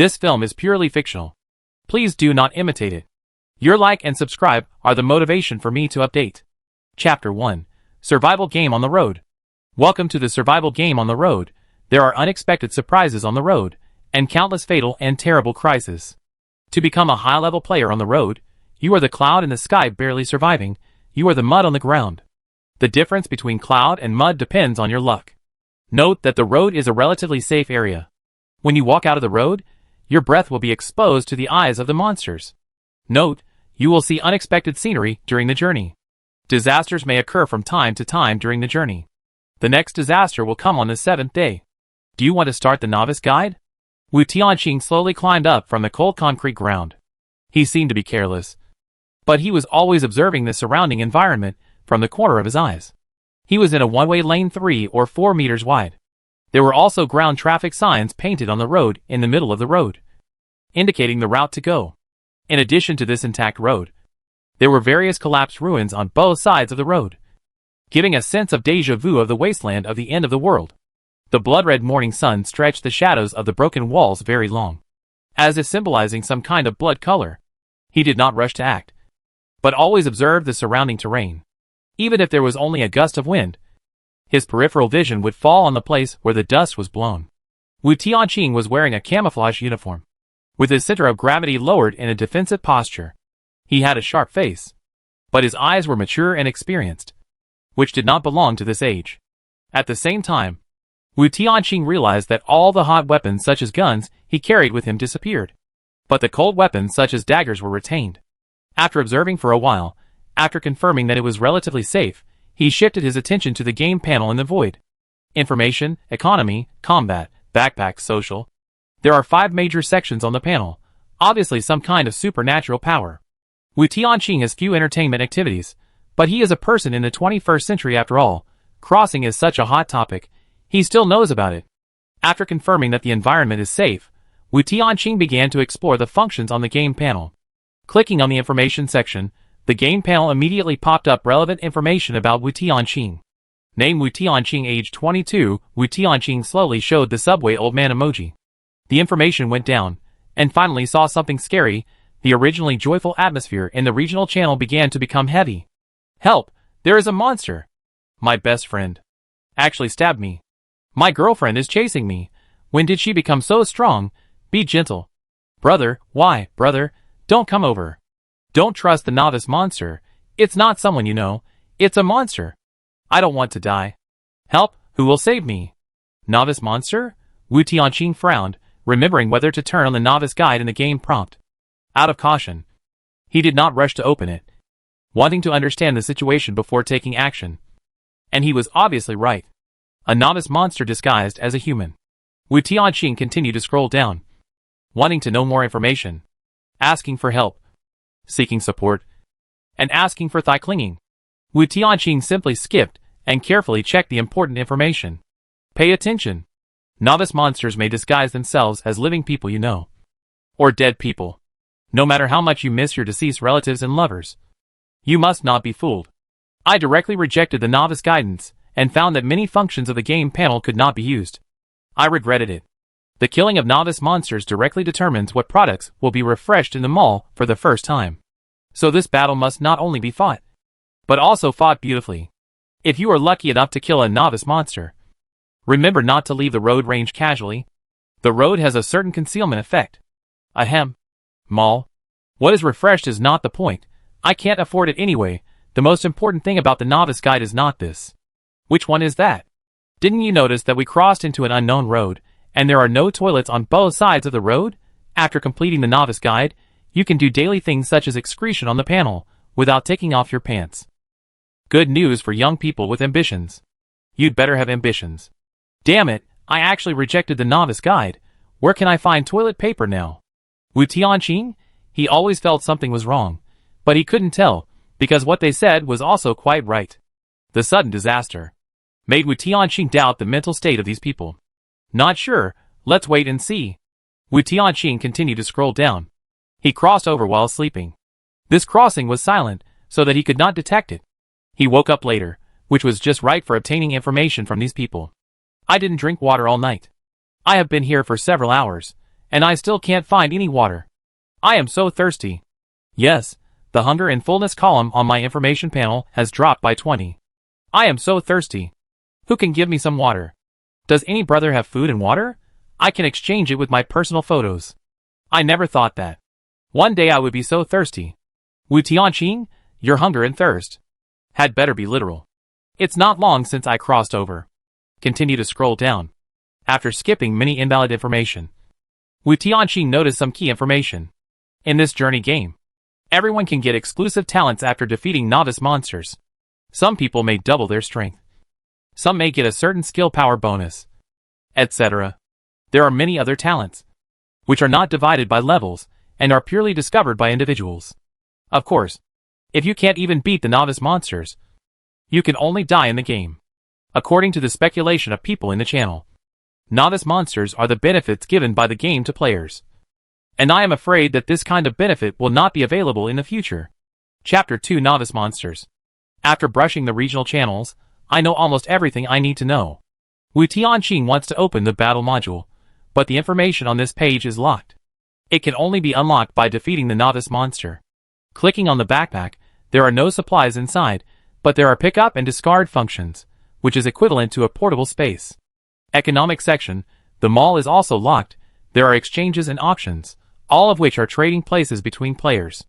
This film is purely fictional. Please do not imitate it. Your like and subscribe are the motivation for me to update. Chapter 1. Survival Game on the Road. Welcome to the survival game on the road. There are unexpected surprises on the road, and countless fatal and terrible crises. To become a high-level player on the road, you are the cloud in the sky barely surviving, you are the mud on the ground. The difference between cloud and mud depends on your luck. Note that the road is a relatively safe area. When you walk out of the road, your breath will be exposed to the eyes of the monsters. Note, you will see unexpected scenery during the journey. Disasters may occur from time to time during the journey. The next disaster will come on the 7th day. Do you want to start the novice guide? Wu Tianqing slowly climbed up from the cold concrete ground. He seemed to be careless, but he was always observing the surrounding environment from the corner of his eyes. He was in a one-way lane 3 or 4 meters wide. There were also ground traffic signs painted on the road in the middle of the road, indicating the route to go. In addition to this intact road, there were various collapsed ruins on both sides of the road, giving a sense of déjà vu of the wasteland of the end of the world. The blood-red morning sun stretched the shadows of the broken walls very long, as if symbolizing some kind of blood color. He did not rush to act, but always observed the surrounding terrain. Even if there was only a gust of wind, his peripheral vision would fall on the place where the dust was blown. Wu Tianqing was wearing a camouflage uniform, with his center of gravity lowered in a defensive posture. He had a sharp face, but his eyes were mature and experienced, which did not belong to this age. At the same time, Wu Tianqing realized that all the hot weapons such as guns he carried with him disappeared, but the cold weapons such as daggers were retained. After observing for a while, after confirming that it was relatively safe, he shifted his attention to the game panel in the void. Information, economy, combat, backpack, social. There are 5 major sections on the panel, obviously some kind of supernatural power. Wu Tianqing has few entertainment activities, but he is a person in the 21st century after all. Crossing is such a hot topic, he still knows about it. After confirming that the environment is safe, Wu Tianqing began to explore the functions on the game panel. Clicking on the information section, the game panel immediately popped up relevant information about Wu Tianqing. Name Wu Tianqing, age 22. Wu Tianqing slowly showed the subway old man emoji. The information went down, and finally saw something scary. The originally joyful atmosphere in the regional channel began to become heavy. Help! There is a monster! My best friend actually stabbed me. My girlfriend is chasing me. When did she become so strong? Be gentle. Brother, why, brother? Don't come over. Don't trust the novice monster. It's not someone you know. It's a monster. I don't want to die. Help! Who will save me? Novice monster? Wu Tianqing frowned, remembering whether to turn on the novice guide in the game prompt. Out of caution, he did not rush to open it, wanting to understand the situation before taking action. And he was obviously right. A novice monster disguised as a human. Wu Tianqing continued to scroll down, wanting to know more information, asking for help, seeking support, and asking for thigh clinging. Wu Tianqing simply skipped and carefully checked the important information. Pay attention. Novice monsters may disguise themselves as living people you know, or dead people. No matter how much you miss your deceased relatives and lovers, you must not be fooled. I directly rejected the novice guidance and found that many functions of the game panel could not be used. I regretted it. The killing of novice monsters directly determines what products will be refreshed in the mall for the first time. So this battle must not only be fought, but also fought beautifully. If you are lucky enough to kill a novice monster, remember not to leave the road range casually. The road has a certain concealment effect. Ahem. Mall. What is refreshed is not the point. I can't afford it anyway. The most important thing about the novice guide is not this. Which one is that? Didn't you notice that we crossed into an unknown road, and there are no toilets on both sides of the road? After completing the novice guide, you can do daily things such as excretion on the panel, without taking off your pants. Good news for young people with ambitions. You'd better have ambitions. Damn it, I actually rejected the novice guide. Where can I find toilet paper now? Wu Tianqing? He always felt something was wrong, but he couldn't tell, because what they said was also quite right. The sudden disaster made Wu Tianqing doubt the mental state of these people. Not sure, let's wait and see. Wu Tianqing continued to scroll down. He crossed over while sleeping. This crossing was silent, so that he could not detect it. He woke up later, which was just right for obtaining information from these people. I didn't drink water all night. I have been here for several hours, and I still can't find any water. I am so thirsty. Yes, the hunger and fullness column on my information panel has dropped by 20. I am so thirsty. Who can give me some water? Does any brother have food and water? I can exchange it with my personal photos. I never thought that one day I would be so thirsty. Wu Tianqing, your hunger and thirst had better be literal. It's not long since I crossed over. Continue to scroll down. After skipping many invalid information, Wu Tianqing noticed some key information. In this journey game, everyone can get exclusive talents after defeating novice monsters. Some people may double their strength. Some may get a certain skill power bonus, etc. There are many other talents, which are not divided by levels and are purely discovered by individuals. Of course, if you can't even beat the novice monsters, you can only die in the game. According to the speculation of people in the channel, novice monsters are the benefits given by the game to players. And I am afraid that this kind of benefit will not be available in the future. Chapter 2 Novice Monsters. After brushing the regional channels, I know almost everything I need to know. Wu Tianqing wants to open the battle module, but the information on this page is locked. It can only be unlocked by defeating the novice monster. Clicking on the backpack, there are no supplies inside, but there are pick up and discard functions, which is equivalent to a portable space. Economic section, the mall is also locked. There are exchanges and auctions, all of which are trading places between players.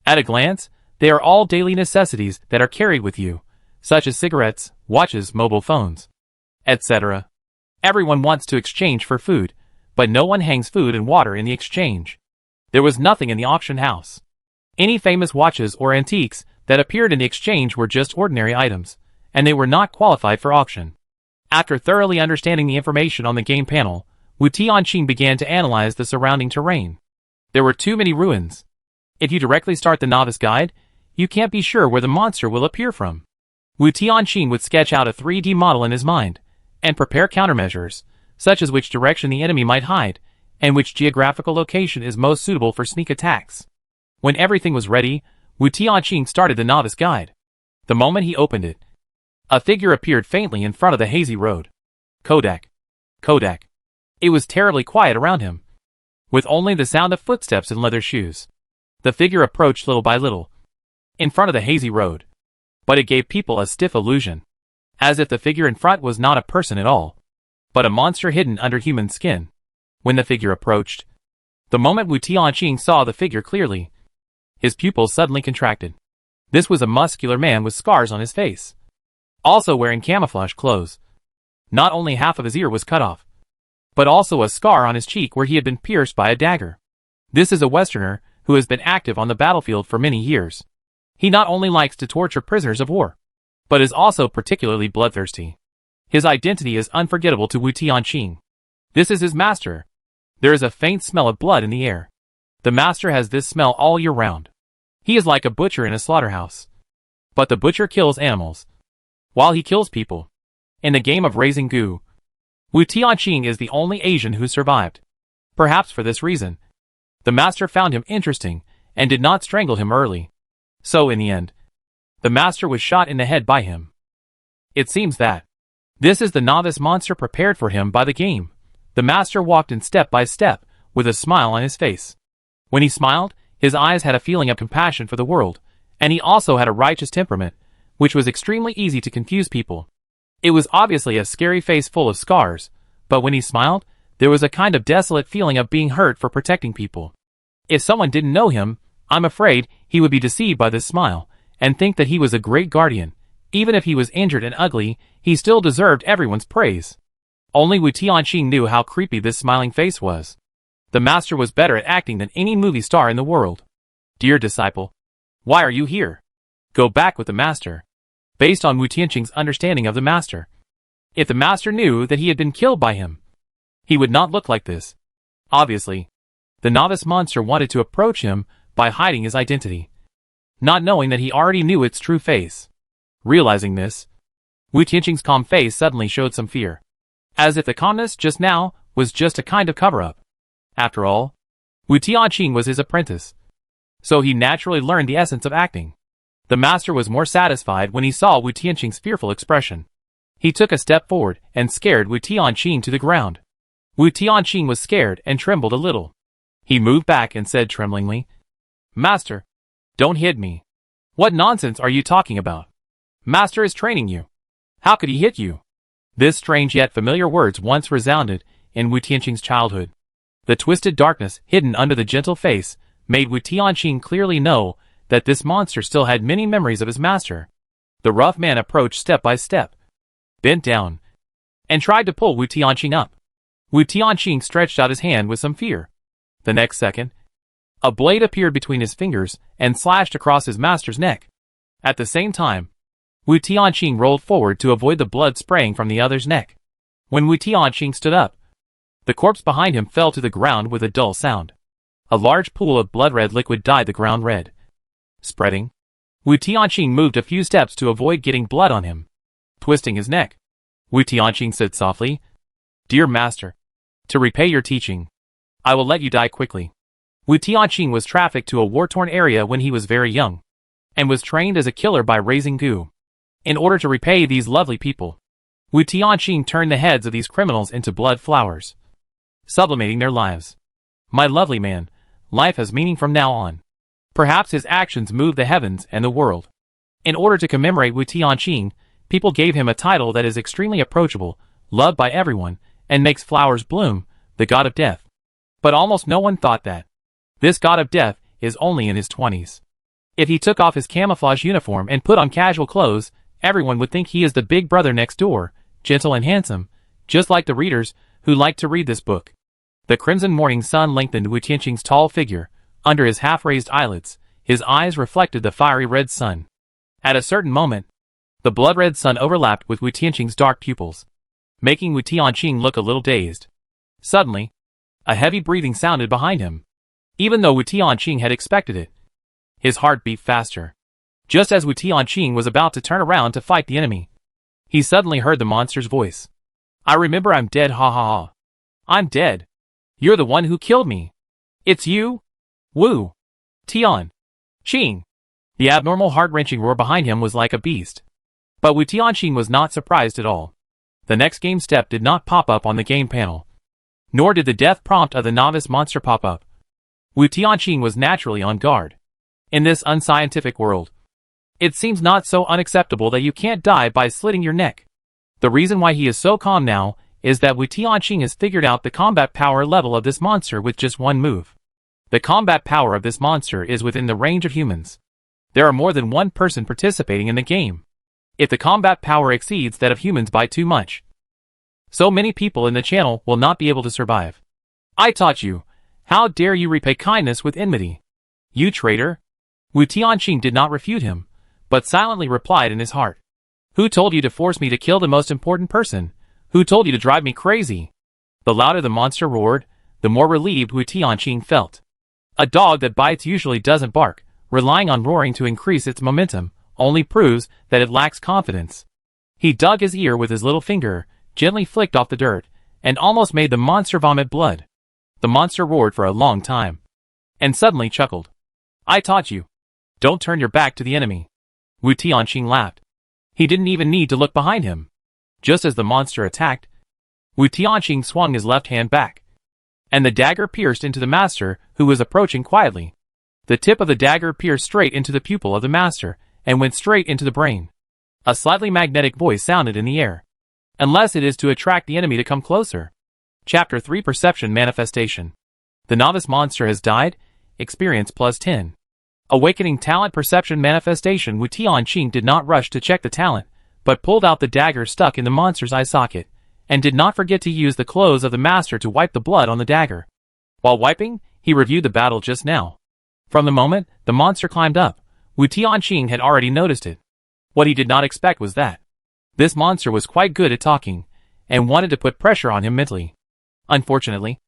At a glance, they are all daily necessities that are carried with you, such as cigarettes, watches, mobile phones, etc. Everyone wants to exchange for food, but no one hangs food and water in the exchange. There was nothing in the auction house. Any famous watches or antiques that appeared in the exchange were just ordinary items, and they were not qualified for auction. After thoroughly understanding the information on the game panel, Wu Tianqing began to analyze the surrounding terrain. There were too many ruins. If you directly start the novice guide, you can't be sure where the monster will appear from. Wu Tianqing would sketch out a 3D model in his mind, and prepare countermeasures, such as which direction the enemy might hide, and which geographical location is most suitable for sneak attacks. When everything was ready, Wu Tianqing started the novice guide. The moment he opened it, a figure appeared faintly in front of the hazy road. Kodak. Kodak. It was terribly quiet around him, with only the sound of footsteps in leather shoes. The figure approached little by little, in front of the hazy road. But it gave people a stiff illusion, as if the figure in front was not a person at all, but a monster hidden under human skin. When the figure approached, the moment Wu Tianqing saw the figure clearly, his pupils suddenly contracted. This was a muscular man with scars on his face, also wearing camouflage clothes. Not only half of his ear was cut off, but also a scar on his cheek where he had been pierced by a dagger. This is a Westerner who has been active on the battlefield for many years. He not only likes to torture prisoners of war, but is also particularly bloodthirsty. His identity is unforgettable to Wu Tianqing. This is his master. There is a faint smell of blood in the air. The master has this smell all year round. He is like a butcher in a slaughterhouse. But the butcher kills animals, while he kills people. In the game of raising goo, Wu Tianqing is the only Asian who survived. Perhaps for this reason, the master found him interesting and did not strangle him early. So in the end, the master was shot in the head by him. It seems that this is the novice monster prepared for him by the game. The master walked in step by step, with a smile on his face. When he smiled, his eyes had a feeling of compassion for the world, and he also had a righteous temperament, which was extremely easy to confuse people. It was obviously a scary face full of scars, but when he smiled, there was a kind of desolate feeling of being hurt for protecting people. If someone didn't know him, I'm afraid he would be deceived by this smile, and think that he was a great guardian. Even if he was injured and ugly, he still deserved everyone's praise. Only Wu Tianqing knew how creepy this smiling face was. The master was better at acting than any movie star in the world. Dear disciple, why are you here? Go back with the master. Based on Wu Tianqing's understanding of the master, if the master knew that he had been killed by him, he would not look like this. Obviously, the novice monster wanted to approach him by hiding his identity, not knowing that he already knew its true face. Realizing this, Wu Tianqing's calm face suddenly showed some fear, as if the calmness just now was just a kind of cover-up. After all, Wu Tianqing was his apprentice, so he naturally learned the essence of acting. The master was more satisfied when he saw Wu Tianqing's fearful expression. He took a step forward and scared Wu Tianqing to the ground. Wu Tianqing was scared and trembled a little. He moved back and said tremblingly, "Master, don't hit me. What nonsense are you talking about? Master is training you. How could he hit you?" This strange yet familiar words once resounded in Wu Tianqing's childhood. The twisted darkness hidden under the gentle face made Wu Tianqing clearly know that this monster still had many memories of his master. The rough man approached step by step, bent down, and tried to pull Wu Tianqing up. Wu Tianqing stretched out his hand with some fear. The next second, a blade appeared between his fingers and slashed across his master's neck. At the same time, Wu Tianqing rolled forward to avoid the blood spraying from the other's neck. When Wu Tianqing stood up, the corpse behind him fell to the ground with a dull sound. A large pool of blood-red liquid dyed the ground red. Spreading, Wu Tianqing moved a few steps to avoid getting blood on him. Twisting his neck, Wu Tianqing said softly, "Dear master, to repay your teaching, I will let you die quickly." Wu Tianqing was trafficked to a war-torn area when he was very young, and was trained as a killer by raising Gu. In order to repay these lovely people, Wu Tianqing turned the heads of these criminals into blood flowers, sublimating their lives. My lovely man, life has meaning from now on. Perhaps his actions moved the heavens and the world. In order to commemorate Wu Tianqing, people gave him a title that is extremely approachable, loved by everyone, and makes flowers bloom, the god of death. But almost no one thought that this god of death is only in his 20s. If he took off his camouflage uniform and put on casual clothes, everyone would think he is the big brother next door, gentle and handsome, just like the readers who like to read this book. The crimson morning sun lengthened Wu Tianqing's tall figure. Under his half-raised eyelids, his eyes reflected the fiery red sun. At a certain moment, the blood-red sun overlapped with Wu Tianqing's dark pupils, making Wu Tianqing look a little dazed. Suddenly, a heavy breathing sounded behind him. Even though Wu Tianqing had expected it, his heart beat faster. Just as Wu Tianqing was about to turn around to fight the enemy, he suddenly heard the monster's voice. "I remember I'm dead, ha ha ha. I'm dead. You're the one who killed me. It's you, Wu Tianqing." The abnormal heart-wrenching roar behind him was like a beast. But Wu Tianqing was not surprised at all. The next game step did not pop up on the game panel. Nor did the death prompt of the novice monster pop up. Wu Tianqing was naturally on guard. In this unscientific world, it seems not so unacceptable that you can't die by slitting your neck. The reason why he is so calm now is that Wu Tianqing has figured out the combat power level of this monster with just one move. The combat power of this monster is within the range of humans. There are more than one person participating in the game. If the combat power exceeds that of humans by too much, so many people in the channel will not be able to survive. I taught you. How dare you repay kindness with enmity? You traitor! Wu Tianqing did not refute him, but silently replied in his heart. Who told you to force me to kill the most important person? Who told you to drive me crazy? The louder the monster roared, the more relieved Wu Tianqing felt. A dog that bites usually doesn't bark. Relying on roaring to increase its momentum only proves that it lacks confidence. He dug his ear with his little finger, gently flicked off the dirt, and almost made the monster vomit blood. The monster roared for a long time, and suddenly chuckled. I taught you. Don't turn your back to the enemy. Wu Tianqing laughed. He didn't even need to look behind him. Just as the monster attacked, Wu Tianqing swung his left hand back, and the dagger pierced into the master, who was approaching quietly. The tip of the dagger pierced straight into the pupil of the master, and went straight into the brain. A slightly magnetic voice sounded in the air. Unless it is to attract the enemy to come closer. Chapter 3 Perception Manifestation. The novice monster has died. Experience plus 10. Awakening talent perception manifestation. Wu Tianqing did not rush to check the talent, but pulled out the dagger stuck in the monster's eye socket, and did not forget to use the clothes of the master to wipe the blood on the dagger. While wiping, he reviewed the battle just now. From the moment the monster climbed up, Wu Tianqing had already noticed it. What he did not expect was that this monster was quite good at talking, and wanted to put pressure on him mentally. Unfortunately,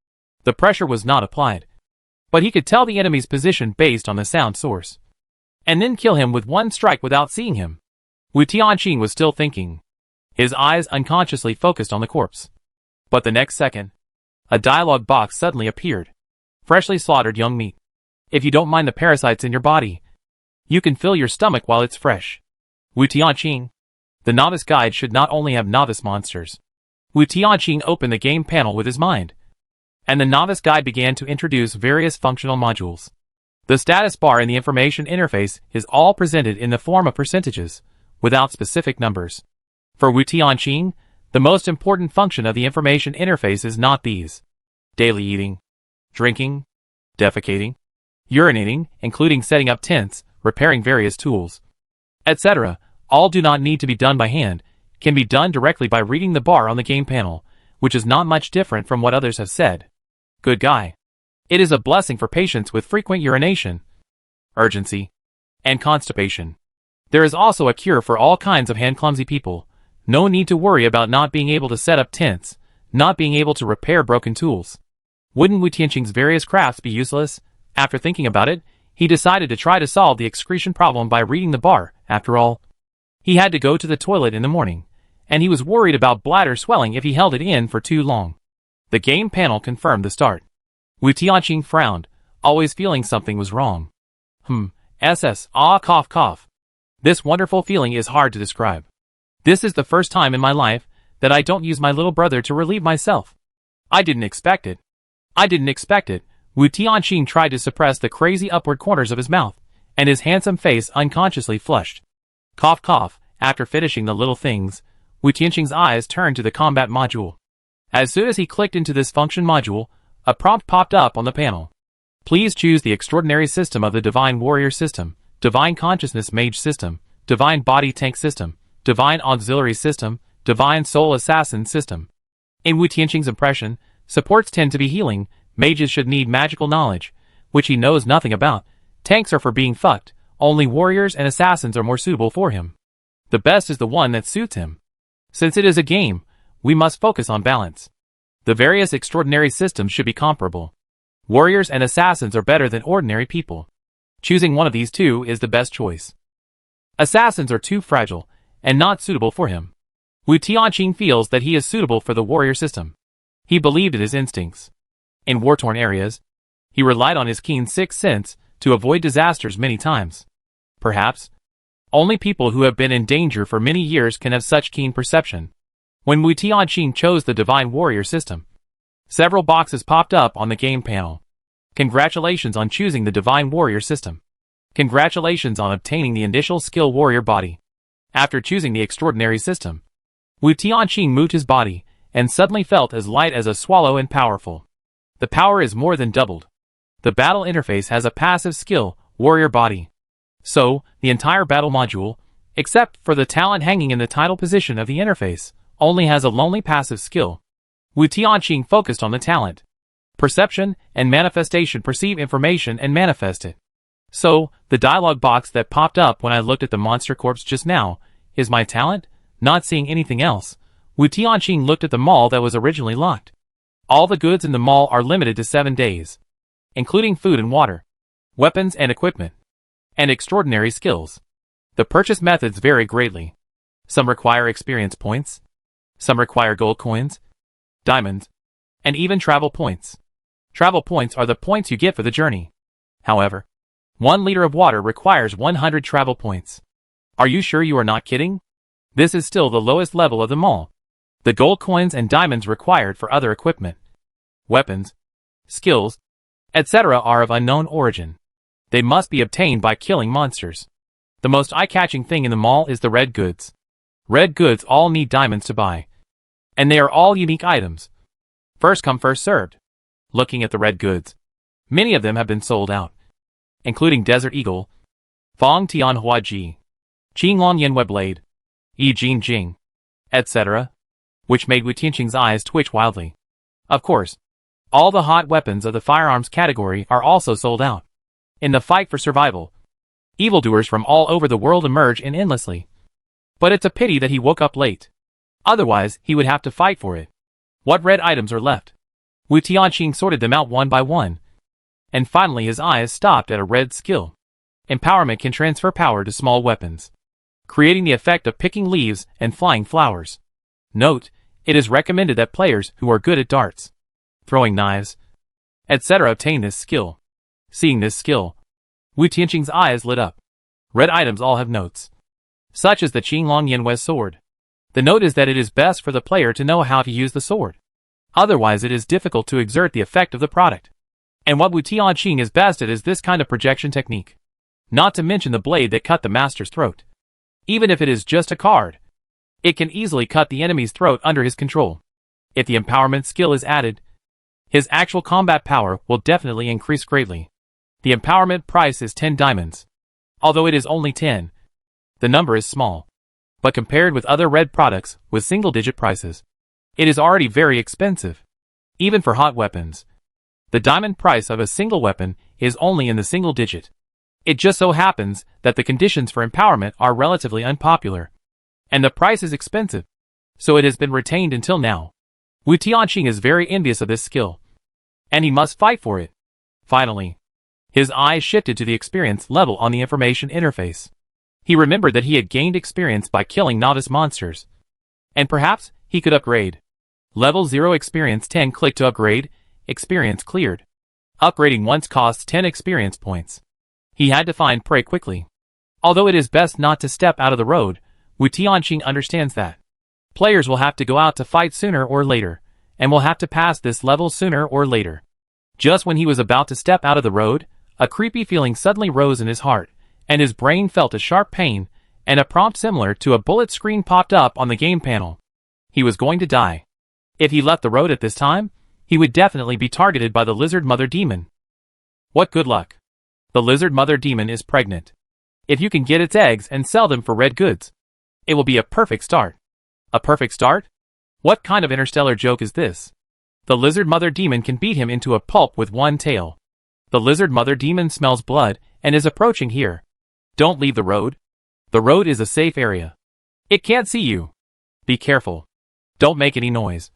the pressure was not applied. But he could tell the enemy's position based on the sound source, and then kill him with one strike without seeing him. Wu Tianqing was still thinking, his eyes unconsciously focused on the corpse. But the next second, a dialogue box suddenly appeared. Freshly slaughtered young meat. If you don't mind the parasites in your body, you can fill your stomach while it's fresh. Wu Tianqing. The novice guide should not only have novice monsters. Wu Tianqing opened the game panel with his mind, and the Novice Guide began to introduce various functional modules. The status bar in the information interface is all presented in the form of percentages, without specific numbers. For Wu Tianqing, the most important function of the information interface is not these: daily eating, drinking, defecating, urinating, including setting up tents, repairing various tools, etc. All do not need to be done by hand, can be done directly by reading the bar on the game panel, which is not much different from what others have said. Good guy. It is a blessing for patients with frequent urination, urgency, and constipation. There is also a cure for all kinds of hand-clumsy people. No need to worry about not being able to set up tents, not being able to repair broken tools. Wouldn't Wu Tianqing's various crafts be useless? After thinking about it, he decided to try to solve the excretion problem by reading the bar. After all, he had to go to the toilet in the morning, and he was worried about bladder swelling if he held it in for too long. The game panel confirmed the start. Wu Tianqing frowned, always feeling something was wrong. Cough. This wonderful feeling is hard to describe. This is the first time in my life that I don't use my little brother to relieve myself. I didn't expect it. Wu Tianqing tried to suppress the crazy upward corners of his mouth, and his handsome face unconsciously flushed. Cough. After finishing the little things, Wu Tianqing's eyes turned to the combat module. As soon as he clicked into this function module, a prompt popped up on the panel. Please choose the extraordinary system of the Divine Warrior System, Divine Consciousness Mage System, Divine Body Tank System, Divine Auxiliary System, Divine Soul Assassin System. In Wu Tianqing's impression, supports tend to be healing, mages should need magical knowledge, which he knows nothing about, tanks are for being fucked, only warriors and assassins are more suitable for him. The best is the one that suits him. Since it is a game, we must focus on balance. The various extraordinary systems should be comparable. Warriors and assassins are better than ordinary people. Choosing one of these two is the best choice. Assassins are too fragile, and not suitable for him. Wu Tianqing feels that he is suitable for the warrior system. He believed in his instincts. In war-torn areas, he relied on his keen sixth sense to avoid disasters many times. Perhaps, only people who have been in danger for many years can have such keen perception. When Wu Tianqing chose the Divine Warrior System, several boxes popped up on the game panel. Congratulations on choosing the Divine Warrior System. Congratulations on obtaining the initial skill Warrior Body. After choosing the Extraordinary System, Wu Tianqing moved his body, and suddenly felt as light as a swallow and powerful. The power is more than doubled. The battle interface has a passive skill, Warrior Body. So, the entire battle module, except for the talent hanging in the title position of the interface, only has a lonely passive skill. Wu Tianqing focused on the talent. Perception and manifestation perceive information and manifest it. So, the dialog box that popped up when I looked at the monster corpse just now, is my talent? Not seeing anything else, Wu Tianqing looked at the mall that was originally locked. All the goods in the mall are limited to 7 days, including food and water, weapons and equipment, and extraordinary skills. The purchase methods vary greatly. Some require experience points, some require gold coins, diamonds, and even travel points. Travel points are the points you get for the journey. However, 1 liter of water requires 100 travel points. Are you sure you are not kidding? This is still the lowest level of them all. The gold coins and diamonds required for other equipment, weapons, skills, etc. are of unknown origin. They must be obtained by killing monsters. The most eye-catching thing in the mall is the red goods. Red goods all need diamonds to buy. And they are all unique items. First come first served. Looking at the red goods, many of them have been sold out, including Desert Eagle, Fong Tian Hua Ji, Qinglong Yanwei Blade, Yi Jin Jing, etc., which made Wu Tianqing's eyes twitch wildly. Of course, all the hot weapons of the firearms category are also sold out. In the fight for survival, evildoers from all over the world emerge in endlessly. But it's a pity that he woke up late. Otherwise, he would have to fight for it. What red items are left? Wu Tianqing sorted them out one by one. And finally his eyes stopped at a red skill. Empowerment can transfer power to small weapons, creating the effect of picking leaves and flying flowers. Note, it is recommended that players who are good at darts, throwing knives, etc. obtain this skill. Seeing this skill, Wu Tianqing's eyes lit up. Red items all have notes, such as the Qinglong Yanwei sword. The note is that it is best for the player to know how to use the sword. Otherwise it is difficult to exert the effect of the product. And what Wu Tianqing is best at is this kind of projection technique. Not to mention the blade that cut the master's throat. Even if it is just a card, it can easily cut the enemy's throat under his control. If the empowerment skill is added, his actual combat power will definitely increase greatly. The empowerment price is 10 diamonds. Although it is only 10, the number is small. But compared with other red products with single-digit prices, it is already very expensive. Even for hot weapons, the diamond price of a single weapon is only in the single digit. It just so happens that the conditions for empowerment are relatively unpopular, and the price is expensive, so it has been retained until now. Wu Tianqing is very envious of this skill, and he must fight for it. Finally, his eyes shifted to the experience level on the information interface. He remembered that he had gained experience by killing novice monsters, and perhaps he could upgrade. Level 0 experience 10, click to upgrade, experience cleared. Upgrading once costs 10 experience points. He had to find prey quickly. Although it is best not to step out of the road, Wu Tianqing understands that players will have to go out to fight sooner or later, and will have to pass this level sooner or later. Just when he was about to step out of the road, a creepy feeling suddenly rose in his heart, and his brain felt a sharp pain, and a prompt similar to a bullet screen popped up on the game panel. He was going to die. If he left the road at this time, he would definitely be targeted by the lizard mother demon. What good luck. The lizard mother demon is pregnant. If you can get its eggs and sell them for red goods, it will be a perfect start. A perfect start? What kind of interstellar joke is this? The lizard mother demon can beat him into a pulp with one tail. The lizard mother demon smells blood and is approaching here. Don't leave the road. The road is a safe area. It can't see you. Be careful. Don't make any noise.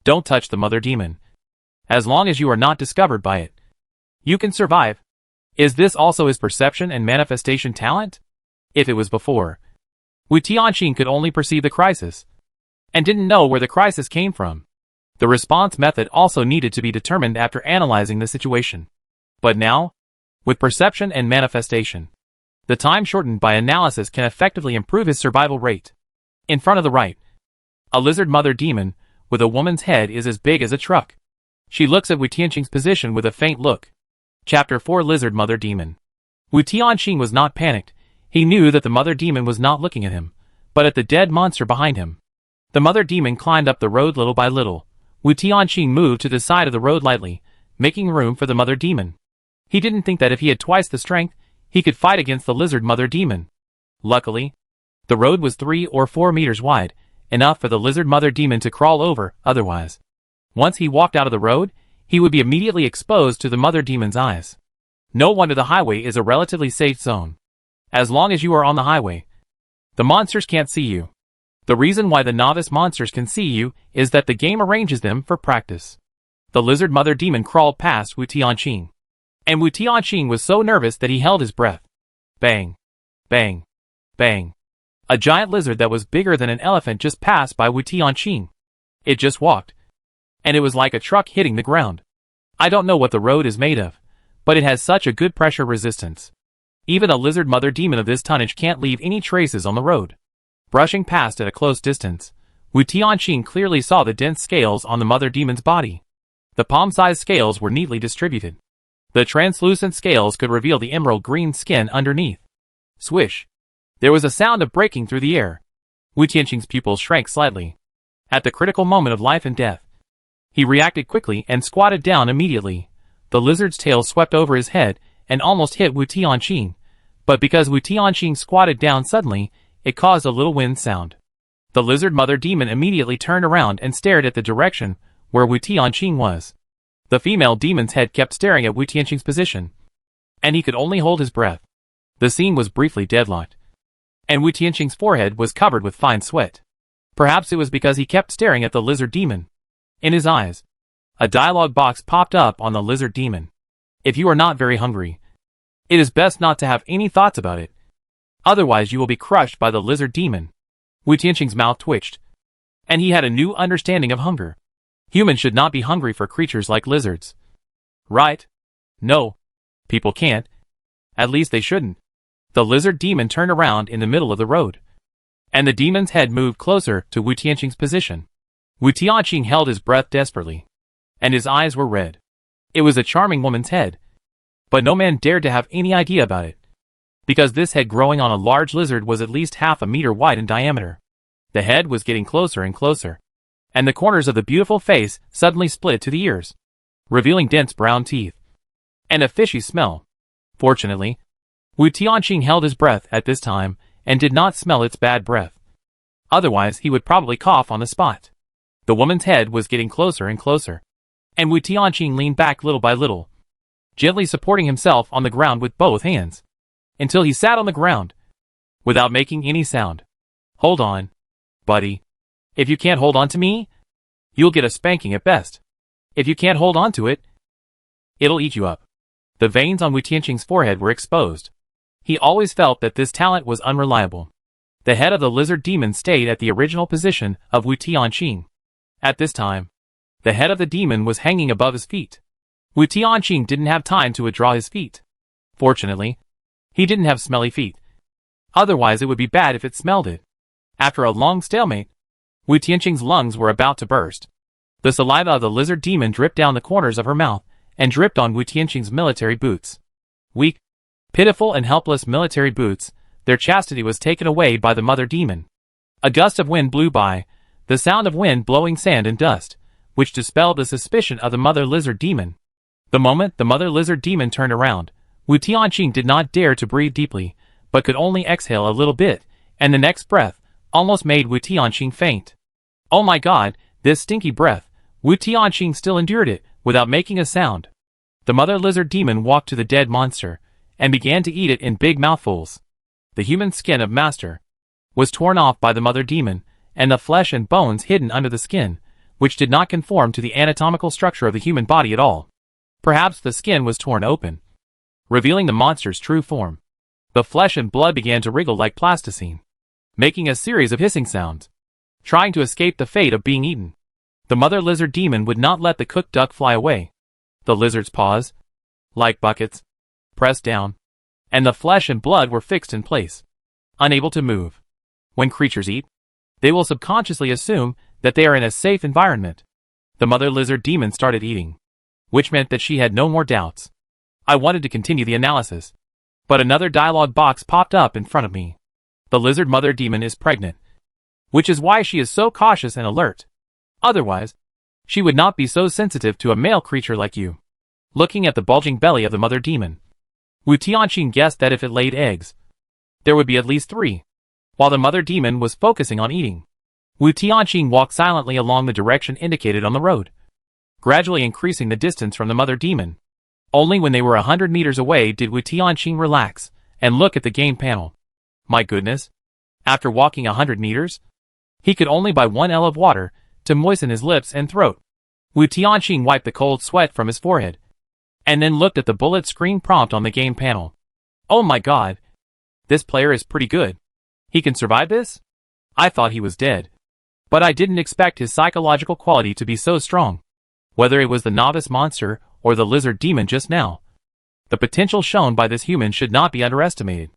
Don't touch the mother demon. As long as you are not discovered by it, you can survive. Is this also his perception and manifestation talent? If it was before, Wu Tianqing could only perceive the crisis, and didn't know where the crisis came from. The response method also needed to be determined after analyzing the situation. But now, with perception and manifestation, the time shortened by analysis can effectively improve his survival rate. In front of the right, a lizard mother demon with a woman's head is as big as a truck. She looks at Wu Tianqing's position with a faint look. Chapter 4, Lizard Mother Demon. Wu Tianqing was not panicked. He knew that the mother demon was not looking at him, but at the dead monster behind him. The mother demon climbed up the road little by little. Wu Tianqing moved to the side of the road lightly, making room for the mother demon. He didn't think that if he had twice the strength, he could fight against the lizard mother demon. Luckily, the road was 3 or 4 meters wide, enough for the lizard mother demon to crawl over. Otherwise, once he walked out of the road, he would be immediately exposed to the mother demon's eyes. No wonder the highway is a relatively safe zone. As long as you are on the highway, the monsters can't see you. The reason why the novice monsters can see you is that the game arranges them for practice. The lizard mother demon crawled past Wu Tianqing, and Wu Tianqing was so nervous that he held his breath. Bang! Bang! Bang! A giant lizard that was bigger than an elephant just passed by Wu Tianqing. It just walked, and it was like a truck hitting the ground. I don't know what the road is made of, but it has such a good pressure resistance. Even a lizard mother demon of this tonnage can't leave any traces on the road. Brushing past at a close distance, Wu Tianqing clearly saw the dense scales on the mother demon's body. The palm-sized scales were neatly distributed. The translucent scales could reveal the emerald green skin underneath. Swish! There was a sound of breaking through the air. Wu Tianqing's pupils shrank slightly. At the critical moment of life and death, he reacted quickly and squatted down immediately. The lizard's tail swept over his head and almost hit Wu Tianqing, but because Wu Tianqing squatted down suddenly, it caused a little wind sound. The lizard mother demon immediately turned around and stared at the direction where Wu Tianqing was. The female demon's head kept staring at Wu Tianqing's position, and he could only hold his breath. The scene was briefly deadlocked, and Wu Tianqing's forehead was covered with fine sweat. Perhaps it was because he kept staring at the lizard demon. In his eyes, a dialogue box popped up on the lizard demon. If you are not very hungry, it is best not to have any thoughts about it. Otherwise you will be crushed by the lizard demon. Wu Tianqing's mouth twitched, and he had a new understanding of hunger. Humans should not be hungry for creatures like lizards. Right? No. People can't. At least they shouldn't. The lizard demon turned around in the middle of the road, and the demon's head moved closer to Wu Tianqing's position. Wu Tianqing held his breath desperately, and his eyes were red. It was a charming woman's head, but no man dared to have any idea about it, because this head growing on a large lizard was at least half a meter wide in diameter. The head was getting closer and closer, and the corners of the beautiful face suddenly split to the ears, revealing dense brown teeth and a fishy smell. Fortunately, Wu Tianqing held his breath at this time and did not smell its bad breath. Otherwise, he would probably cough on the spot. The woman's head was getting closer and closer, and Wu Tianqing leaned back little by little, gently supporting himself on the ground with both hands, until he sat on the ground, without making any sound. Hold on, buddy. If you can't hold on to me, you'll get a spanking at best. If you can't hold on to it, it'll eat you up. The veins on Wu Tianqing's forehead were exposed. He always felt that this talent was unreliable. The head of the lizard demon stayed at the original position of Wu Tianqing. At this time, the head of the demon was hanging above his feet. Wu Tianqing didn't have time to withdraw his feet. Fortunately, he didn't have smelly feet. Otherwise it would be bad if it smelled it. After a long stalemate, Wu Tianqing's lungs were about to burst. The saliva of the lizard demon dripped down the corners of her mouth and dripped on Wu Tianqing's military boots. Weak, pitiful and helpless military boots, their chastity was taken away by the mother demon. A gust of wind blew by, the sound of wind blowing sand and dust, which dispelled the suspicion of the mother lizard demon. The moment the mother lizard demon turned around, Wu Tianqing did not dare to breathe deeply, but could only exhale a little bit, and the next breath almost made Wu Tianqing faint. Oh my god, this stinky breath! Wu Tianqing still endured it, without making a sound. The mother lizard demon walked to the dead monster, and began to eat it in big mouthfuls. The human skin of Master was torn off by the mother demon, and the flesh and bones hidden under the skin, which did not conform to the anatomical structure of the human body at all. Perhaps the skin was torn open, revealing the monster's true form. The flesh and blood began to wriggle like plasticine, making a series of hissing sounds, trying to escape the fate of being eaten. The mother lizard demon would not let the cooked duck fly away. The lizard's paws, like buckets, pressed down, and the flesh and blood were fixed in place, unable to move. When creatures eat, they will subconsciously assume that they are in a safe environment. The mother lizard demon started eating, which meant that she had no more doubts. I wanted to continue the analysis, but another dialogue box popped up in front of me. The lizard mother demon is pregnant, which is why she is so cautious and alert. Otherwise, she would not be so sensitive to a male creature like you. Looking at the bulging belly of the mother demon, Wu Tianqing guessed that if it laid eggs, there would be at least 3. While the mother demon was focusing on eating, Wu Tianqing walked silently along the direction indicated on the road, gradually increasing the distance from the mother demon. Only when they were 100 meters away did Wu Tianqing relax and look at the game panel. My goodness! After walking 100 meters, he could only buy 1 L of water to moisten his lips and throat. Wu Tianqing wiped the cold sweat from his forehead, and then looked at the bullet screen prompt on the game panel. Oh my god! This player is pretty good. He can survive this? I thought he was dead. But I didn't expect his psychological quality to be so strong. Whether it was the novice monster or the lizard demon just now, the potential shown by this human should not be underestimated.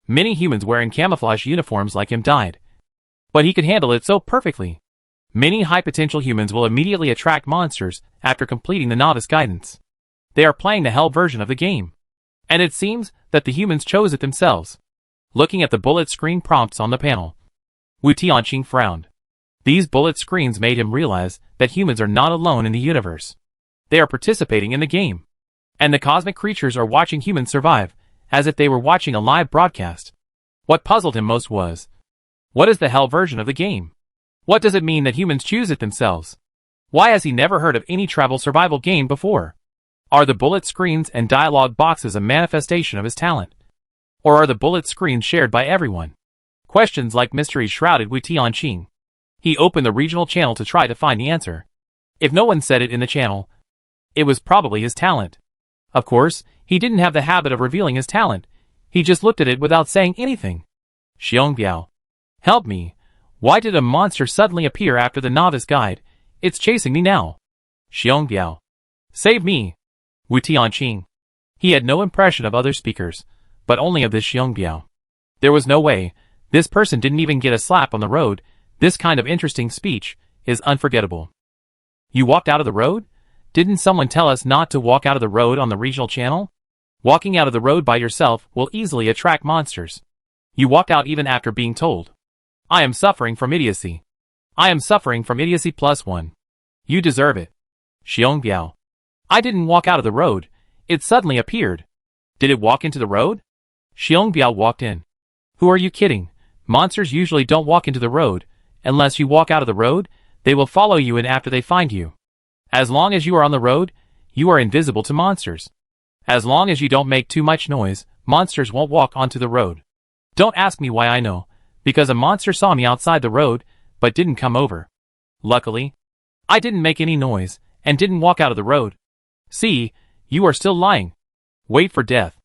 Many humans wearing camouflage uniforms like him died, but he could handle it so perfectly. Many high-potential humans will immediately attract monsters after completing the novice guidance. They are playing the hell version of the game, and it seems that the humans chose it themselves. Looking at the bullet screen prompts on the panel, Wu Tianqing frowned. These bullet screens made him realize that humans are not alone in the universe. They are participating in the game, and the cosmic creatures are watching humans survive, as if they were watching a live broadcast. What puzzled him most was, what is the hell version of the game? What does it mean that humans choose it themselves? Why has he never heard of any travel survival game before? Are the bullet screens and dialogue boxes a manifestation of his talent? Or are the bullet screens shared by everyone? Questions like mysteries shrouded Wu Tianqing. He opened the regional channel to try to find the answer. If no one said it in the channel, it was probably his talent. Of course, he didn't have the habit of revealing his talent. He just looked at it without saying anything. Xiongbiao. Help me. Why did a monster suddenly appear after the novice guide? It's chasing me now. Xiongbiao. Save me. Wu Tianqing. He had no impression of other speakers, but only of this Xiongbiao. There was no way. This person didn't even get a slap on the road. This kind of interesting speech is unforgettable. You walked out of the road? Didn't someone tell us not to walk out of the road on the regional channel? Walking out of the road by yourself will easily attract monsters. You walked out even after being told. I am suffering from idiocy. I am suffering from idiocy +1. You deserve it. Xiongbiao. I didn't walk out of the road. It suddenly appeared. Did it walk into the road? Xiongbiao walked in. Who are you kidding? Monsters usually don't walk into the road. Unless you walk out of the road, they will follow you in after they find you. As long as you are on the road, you are invisible to monsters. As long as you don't make too much noise, monsters won't walk onto the road. Don't ask me why I know, because a monster saw me outside the road, but didn't come over. Luckily, I didn't make any noise, and didn't walk out of the road. See, you are still lying. Wait for death.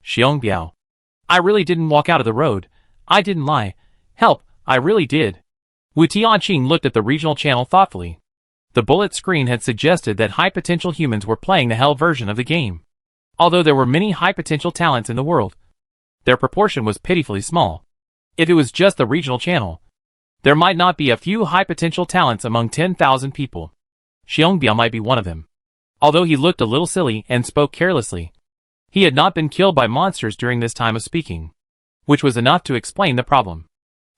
Xiongbiao. I really didn't walk out of the road. I didn't lie. Help, I really did. Wu Tianqing looked at the regional channel thoughtfully. The bullet screen had suggested that high-potential humans were playing the hell version of the game. Although there were many high-potential talents in the world, their proportion was pitifully small. If it was just the regional channel, there might not be a few high-potential talents among 10,000 people. Xiongbiao might be one of them. Although he looked a little silly and spoke carelessly, he had not been killed by monsters during this time of speaking, which was enough to explain the problem.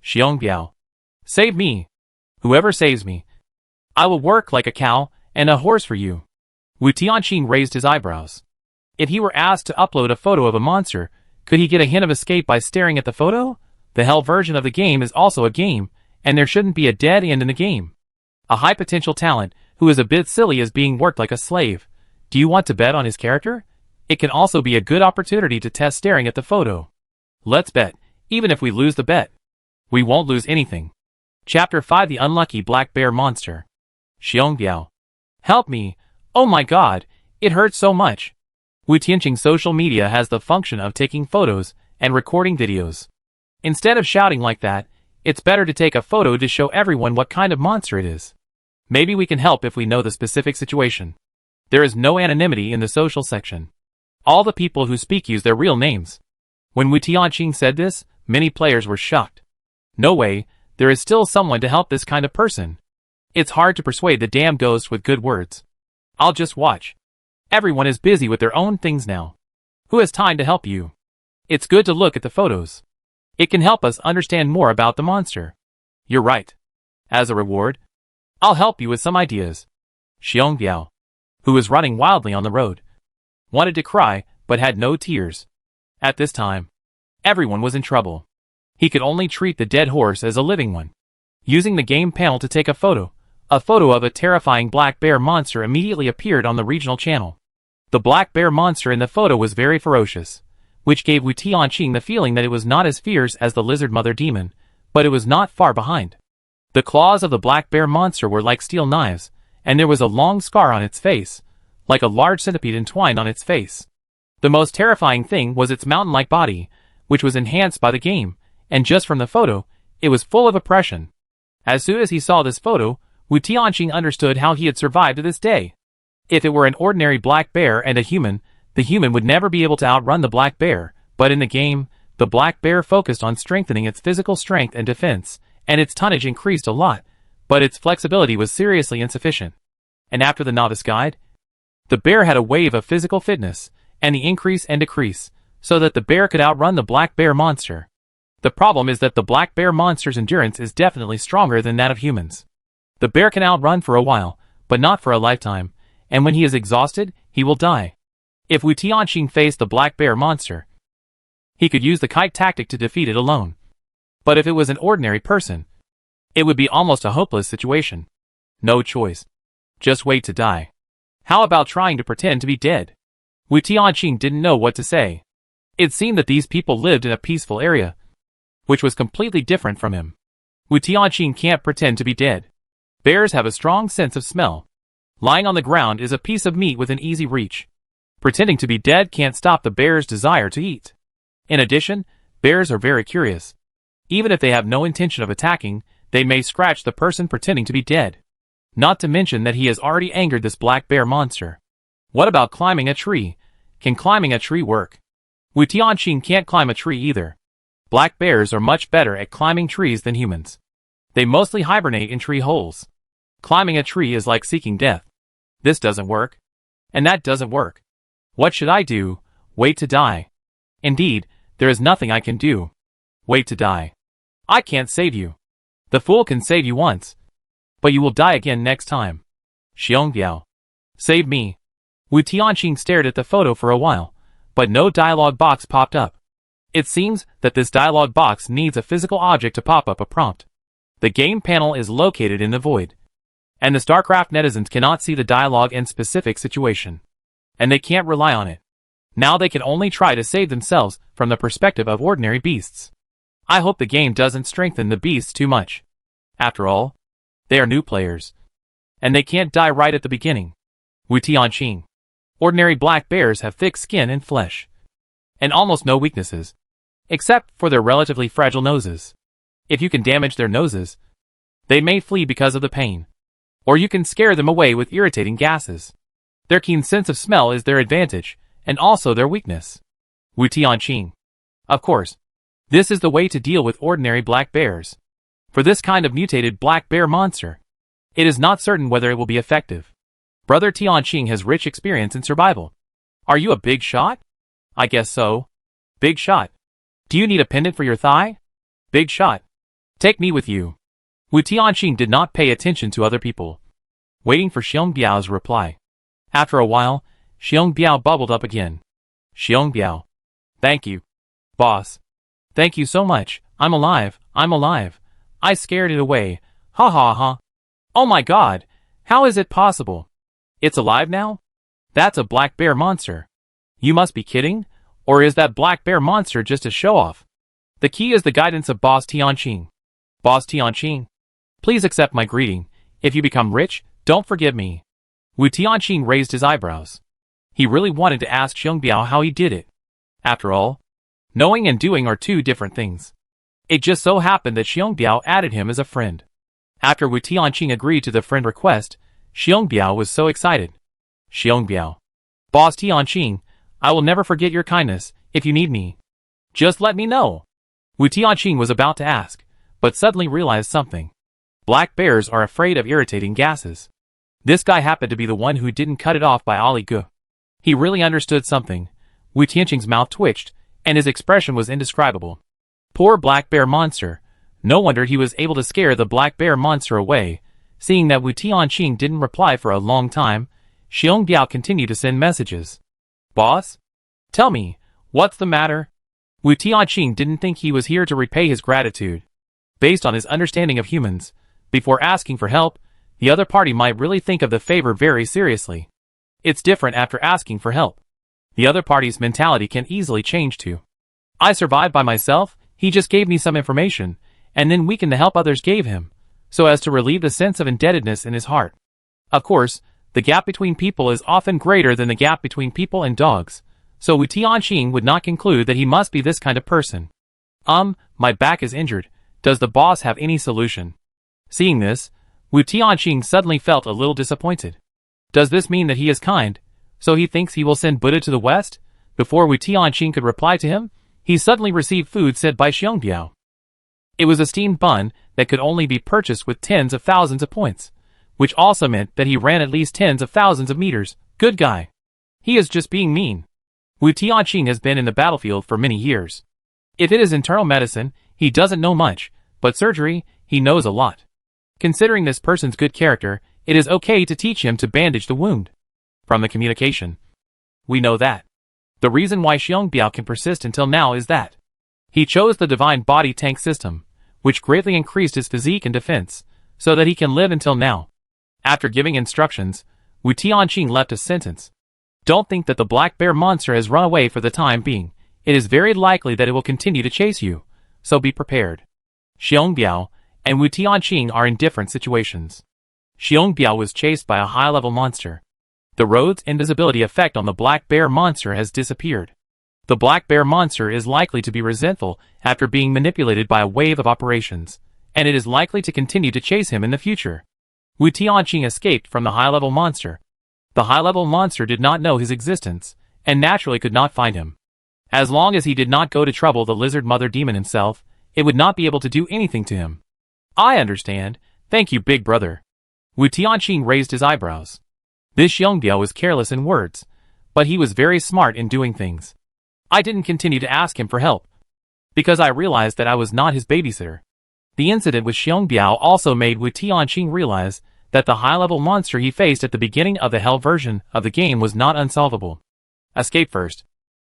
Xiongbiao. Save me. Whoever saves me, I will work like a cow and a horse for you. Wu Tianqing raised his eyebrows. If he were asked to upload a photo of a monster, could he get a hint of escape by staring at the photo? The hell version of the game is also a game, and there shouldn't be a dead end in the game. A high potential talent, who is a bit silly, is being worked like a slave. Do you want to bet on his character? It can also be a good opportunity to test staring at the photo. Let's bet, even if we lose the bet. We won't lose anything. Chapter 5: The Unlucky Black Bear Monster. Xiongbiao. Help me. Oh my god, it hurts so much. Wu Tianqing's social media has the function of taking photos and recording videos. Instead of shouting like that, it's better to take a photo to show everyone what kind of monster it is. Maybe we can help if we know the specific situation. There is no anonymity in the social section. All the people who speak use their real names. When Wu Tianqing said this, many players were shocked. No way, there is still someone to help this kind of person. It's hard to persuade the damn ghost with good words. I'll just watch. Everyone is busy with their own things now. Who has time to help you? It's good to look at the photos. It can help us understand more about the monster. You're right. As a reward, I'll help you with some ideas. Xiongbiao, who was running wildly on the road, wanted to cry, but had no tears. At this time, everyone was in trouble. He could only treat the dead horse as a living one. Using the game panel to take a photo of a terrifying black bear monster immediately appeared on the regional channel. The black bear monster in the photo was very ferocious, which gave Wu Tianqing the feeling that it was not as fierce as the lizard mother demon, but it was not far behind. The claws of the black bear monster were like steel knives, and there was a long scar on its face, like a large centipede entwined on its face. The most terrifying thing was its mountain-like body, which was enhanced by the game, and just from the photo, it was full of oppression. As soon as he saw this photo, Wu Tianqing understood how he had survived to this day. If it were an ordinary black bear and a human, the human would never be able to outrun the black bear, but in the game, the black bear focused on strengthening its physical strength and defense, and its tonnage increased a lot, but its flexibility was seriously insufficient. And after the novice guide, the bear had a wave of physical fitness, and the increase and decrease, so that the bear could outrun the black bear monster. The problem is that the black bear monster's endurance is definitely stronger than that of humans. The bear can outrun for a while, but not for a lifetime, and when he is exhausted, he will die. If Wu Tianqing faced the black bear monster, he could use the kite tactic to defeat it alone. But if it was an ordinary person, it would be almost a hopeless situation. No choice. Just wait to die. How about trying to pretend to be dead? Wu Tianqing didn't know what to say. It seemed that these people lived in a peaceful area, which was completely different from him. Wu Tianqing can't pretend to be dead. Bears have a strong sense of smell. Lying on the ground is a piece of meat within easy reach. Pretending to be dead can't stop the bear's desire to eat. In addition, bears are very curious. Even if they have no intention of attacking, they may scratch the person pretending to be dead. Not to mention that he has already angered this black bear monster. What about climbing a tree? Can climbing a tree work? Wu Tianqing can't climb a tree either. Black bears are much better at climbing trees than humans. They mostly hibernate in tree holes. Climbing a tree is like seeking death. This doesn't work. And that doesn't work. What should I do? Wait to die. Indeed, there is nothing I can do. Wait to die. I can't save you. The fool can save you once, but you will die again next time. Xiongbiao. Save me. Wu Tianqing stared at the photo for a while, but no dialogue box popped up. It seems that this dialogue box needs a physical object to pop up a prompt. The game panel is located in the void, and the StarCraft netizens cannot see the dialogue in specific situation, and they can't rely on it. Now they can only try to save themselves from the perspective of ordinary beasts. I hope the game doesn't strengthen the beasts too much. After all, they are new players, and they can't die right at the beginning. Wu Tianqing. Ordinary black bears have thick skin and flesh, and almost no weaknesses, except for their relatively fragile noses. If you can damage their noses, they may flee because of the pain, or you can scare them away with irritating gases. Their keen sense of smell is their advantage, and also their weakness. Wu Tianqing. Of course, this is the way to deal with ordinary black bears. For this kind of mutated black bear monster, it is not certain whether it will be effective. Brother Tianqing has rich experience in survival. Are you a big shot? I guess so. Big shot. Do you need a pendant for your thigh? Big shot. Take me with you. Wu Tianqing did not pay attention to other people, waiting for Xiongbiao's reply. After a while, Xiongbiao bubbled up again. Xiongbiao. Thank you, boss. Thank you so much. I'm alive. I'm alive. I scared it away. Ha ha ha. Oh my god. How is it possible? It's alive now? That's a black bear monster. You must be kidding? Or is that black bear monster just a show-off? The key is the guidance of Boss Tianqing. Boss Tianqing. Please accept my greeting. If you become rich, don't forget me. Wu Tianqing raised his eyebrows. He really wanted to ask Xiongbiao how he did it. After all, knowing and doing are two different things. It just so happened that Xiongbiao added him as a friend. After Wu Tianqing agreed to the friend request, Xiongbiao was so excited. Xiongbiao. Boss Tianqing, I will never forget your kindness. If you need me, just let me know. Wu Tianqing was about to ask, but suddenly realized something. Black bears are afraid of irritating gases. This guy happened to be the one who didn't cut it off by Ali Gu. He really understood something. Wu Tianqing's mouth twitched, and his expression was indescribable. Poor black bear monster. No wonder he was able to scare the black bear monster away. Seeing that Wu Tianqing didn't reply for a long time, Xiongbiao continued to send messages. Boss? Tell me, what's the matter? Wu Tianqing didn't think he was here to repay his gratitude. Based on his understanding of humans, before asking for help, the other party might really think of the favor very seriously. It's different after asking for help. The other party's mentality can easily change to, I survived by myself, he just gave me some information, and then weakened the help others gave him, so as to relieve the sense of indebtedness in his heart. Of course, the gap between people is often greater than the gap between people and dogs, so Wu Tianqing would not conclude that he must be this kind of person. My back is injured. Does the boss have any solution? Seeing this, Wu Tianqing suddenly felt a little disappointed. Does this mean that he is kind, so he thinks he will send Buddha to the west? Before Wu Tianqing could reply to him, he suddenly received food sent by Xiongbiao. It was a steamed bun that could only be purchased with tens of thousands of points, which also meant that he ran at least tens of thousands of meters. Good guy. He is just being mean. Wu Tianqing has been in the battlefield for many years. If it is internal medicine, he doesn't know much, but surgery, he knows a lot. Considering this person's good character, it is okay to teach him to bandage the wound. From the communication, we know that the reason why Xiongbiao can persist until now is that he chose the divine body tank system, which greatly increased his physique and defense, so that he can live until now. After giving instructions, Wu Tianqing left a sentence. Don't think that the black bear monster has run away for the time being. It is very likely that it will continue to chase you, so be prepared. Xiongbiao and Wu Tianqing are in different situations. Xiongbiao was chased by a high-level monster. The road's invisibility effect on the black bear monster has disappeared. The black bear monster is likely to be resentful after being manipulated by a wave of operations, and it is likely to continue to chase him in the future. Wu Tianqing escaped from the high-level monster. The high-level monster did not know his existence, and naturally could not find him. As long as he did not go to trouble the lizard mother demon himself, it would not be able to do anything to him. I understand. Thank you, big brother. Wu Tianqing raised his eyebrows. This Xiongbiao was careless in words, but he was very smart in doing things. I didn't continue to ask him for help, because I realized that I was not his babysitter. The incident with Xiongbiao also made Wu Tianqing realize that the high-level monster he faced at the beginning of the hell version of the game was not unsolvable. Escape first,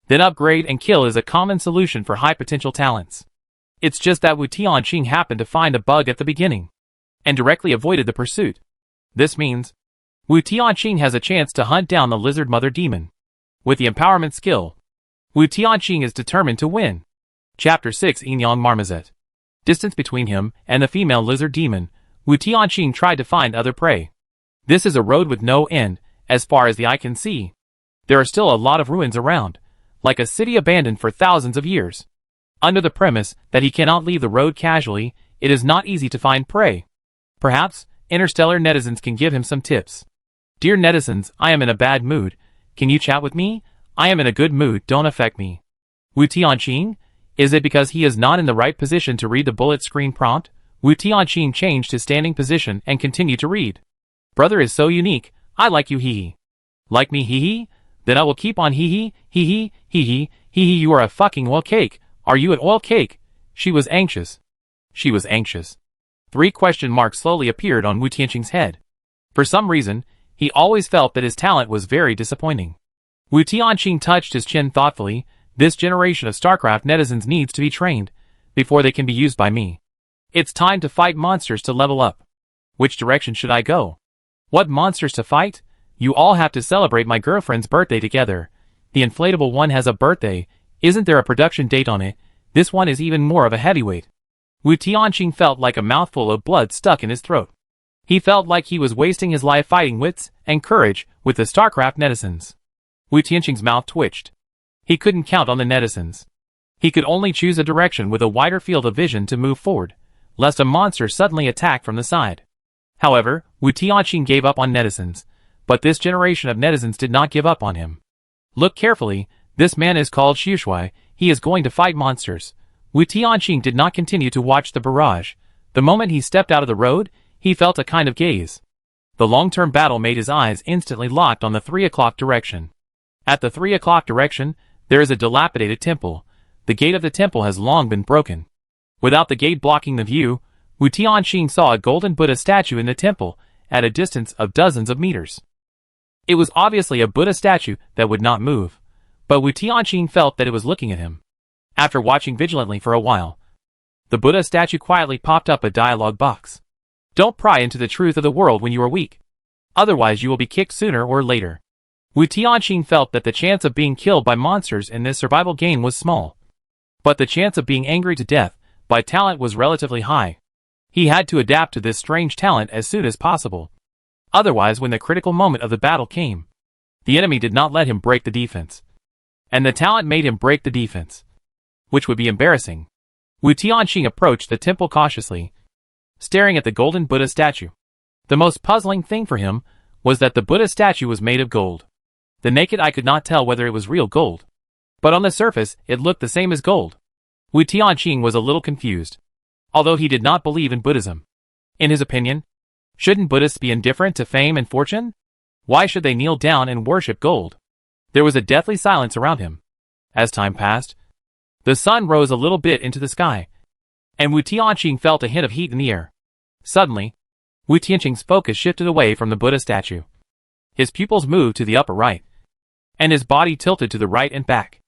then upgrade and kill is a common solution for high-potential talents. It's just that Wu Tianqing happened to find a bug at the beginning, and directly avoided the pursuit. This means Wu Tianqing has a chance to hunt down the lizard mother demon. With the empowerment skill, Wu Tianqing is determined to win. Chapter 6 Yin-Yang Marmoset. Distance between him and the female lizard demon, Wu Tianqing tried to find other prey. This is a road with no end, as far as the eye can see. There are still a lot of ruins around, like a city abandoned for thousands of years. Under the premise that he cannot leave the road casually, it is not easy to find prey. Perhaps interstellar netizens can give him some tips. Dear netizens, I am in a bad mood. Can you chat with me? I am in a good mood, don't affect me. Wu Tianqing? Is it because he is not in the right position to read the bullet screen prompt? Wu Tianqing changed his standing position and continued to read. Brother is so unique, I like you hee. Like me hee? Then I will keep on hee hee you are a fucking oil cake. Are you an oil cake? She was anxious. She was anxious. 3 question marks slowly appeared on Wu Tianqing's head. For some reason, he always felt that his talent was very disappointing. Wu Tianqing touched his chin thoughtfully. This generation of StarCraft netizens needs to be trained before they can be used by me. It's time to fight monsters to level up. Which direction should I go? What monsters to fight? You all have to celebrate my girlfriend's birthday together. The inflatable one has a birthday. Isn't there a production date on it? This one is even more of a heavyweight. Wu Tianqing felt like a mouthful of blood stuck in his throat. He felt like he was wasting his life fighting wits and courage with the StarCraft netizens. Wu Tianqing's mouth twitched. He couldn't count on the netizens. He could only choose a direction with a wider field of vision to move forward, lest a monster suddenly attack from the side. However, Wu Tianqing gave up on netizens, but this generation of netizens did not give up on him. Look carefully, this man is called Xushui, he is going to fight monsters. Wu Tianqing did not continue to watch the barrage. The moment he stepped out of the road, he felt a kind of gaze. The long-term battle made his eyes instantly locked on the 3 o'clock direction. At the 3 o'clock direction, there is a dilapidated temple. The gate of the temple has long been broken. Without the gate blocking the view, Wu Tianqing saw a golden Buddha statue in the temple at a distance of dozens of meters. It was obviously a Buddha statue that would not move, but Wu Tianqing felt that it was looking at him. After watching vigilantly for a while, the Buddha statue quietly popped up a dialogue box. Don't pry into the truth of the world when you are weak. Otherwise you will be kicked sooner or later. Wu Tianqing felt that the chance of being killed by monsters in this survival game was small, but the chance of being angry to death by talent was relatively high. He had to adapt to this strange talent as soon as possible. Otherwise, when the critical moment of the battle came, the enemy did not let him break the defense, and the talent made him break the defense, which would be embarrassing. Wu Tianqing approached the temple cautiously, staring at the golden Buddha statue. The most puzzling thing for him was that the Buddha statue was made of gold. The naked eye could not tell whether it was real gold, but on the surface it looked the same as gold. Wu Tianqing was a little confused, although he did not believe in Buddhism. In his opinion, shouldn't Buddhists be indifferent to fame and fortune? Why should they kneel down and worship gold? There was a deathly silence around him. As time passed, the sun rose a little bit into the sky, and Wu Tianqing felt a hint of heat in the air. Suddenly, Wu Tianqing's focus shifted away from the Buddha statue. His pupils moved to the upper right, and his body tilted to the right and back.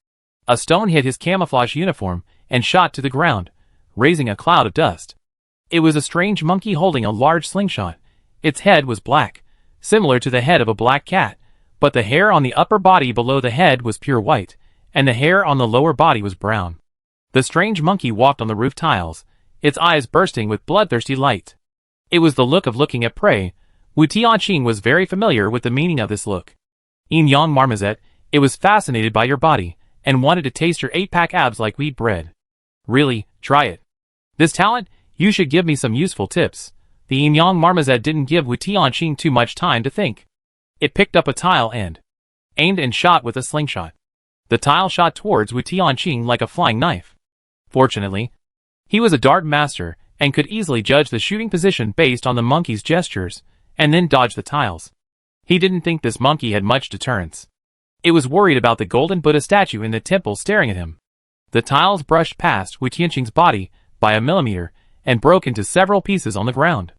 A stone hit his camouflage uniform and shot to the ground, raising a cloud of dust. It was a strange monkey holding a large slingshot. Its head was black, similar to the head of a black cat, but the hair on the upper body below the head was pure white, and the hair on the lower body was brown. The strange monkey walked on the roof tiles, its eyes bursting with bloodthirsty light. It was the look of looking at prey. Wu Tianqing was very familiar with the meaning of this look. Yin-Yang Marmoset, it was fascinated by your body, and wanted to taste your 8-pack abs like wheat bread. Really, try it. This talent, you should give me some useful tips. The Yin-Yang Marmoset didn't give Wu Tianqing too much time to think. It picked up a tile and aimed and shot with a slingshot. The tile shot towards Wu Tianqing like a flying knife. Fortunately, he was a dart master and could easily judge the shooting position based on the monkey's gestures and then dodged the tiles. He didn't think this monkey had much deterrence. It was worried about the golden Buddha statue in the temple staring at him. The tiles brushed past Wu Tianqing's body by a millimeter and broke into several pieces on the ground.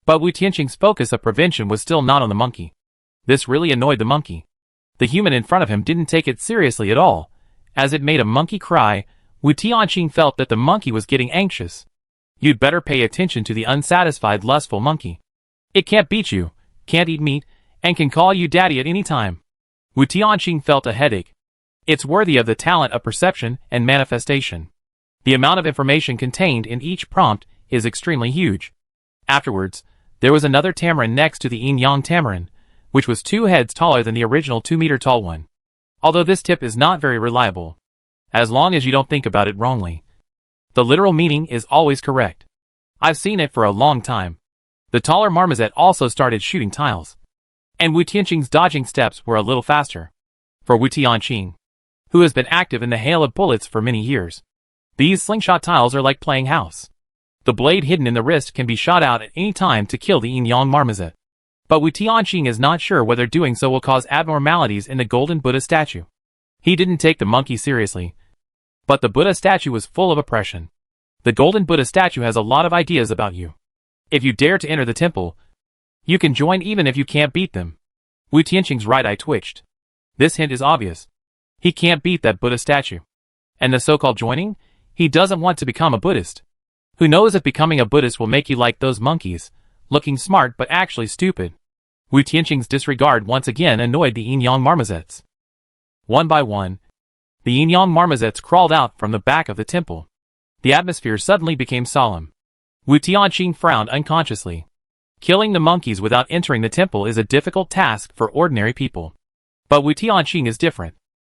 But Wu Tianqing's focus of prevention was still not on the monkey. This really annoyed the monkey. The human in front of him didn't take it seriously at all. As it made a monkey cry, Wu Tianqing felt that the monkey was getting anxious. You'd better pay attention to the unsatisfied, lustful monkey. It can't beat you, can't eat meat, and can call you daddy at any time. Wu Tianqing felt a headache. It's worthy of the talent of perception and manifestation. The amount of information contained in each prompt is extremely huge. Afterwards, there was another tamarin next to the yin-yang tamarin, which was 2 heads taller than the original 2-meter-tall one. Although this tip is not very reliable, as long as you don't think about it wrongly. The literal meaning is always correct. I've seen it for a long time. The taller marmoset also started shooting tiles. And Wu Tianqing's dodging steps were a little faster. For Wu Tianqing, who has been active in the hail of bullets for many years, these slingshot tiles are like playing house. The blade hidden in the wrist can be shot out at any time to kill the yin-yang marmoset. But Wu Tianqing is not sure whether doing so will cause abnormalities in the golden Buddha statue. He didn't take the monkey seriously. But the Buddha statue was full of oppression. The golden Buddha statue has a lot of ideas about you. If you dare to enter the temple, you can join even if you can't beat them. Wu Tianqing's right eye twitched. This hint is obvious. He can't beat that Buddha statue. And the so-called joining? He doesn't want to become a Buddhist. Who knows if becoming a Buddhist will make you like those monkeys, looking smart but actually stupid. Wu Tianqing's disregard once again annoyed the yin-yang marmosets. One by one, the yin-yang marmosets crawled out from the back of the temple. The atmosphere suddenly became solemn. Wu Tianqing frowned unconsciously. Killing the monkeys without entering the temple is a difficult task for ordinary people. But Wu Tianqing is different.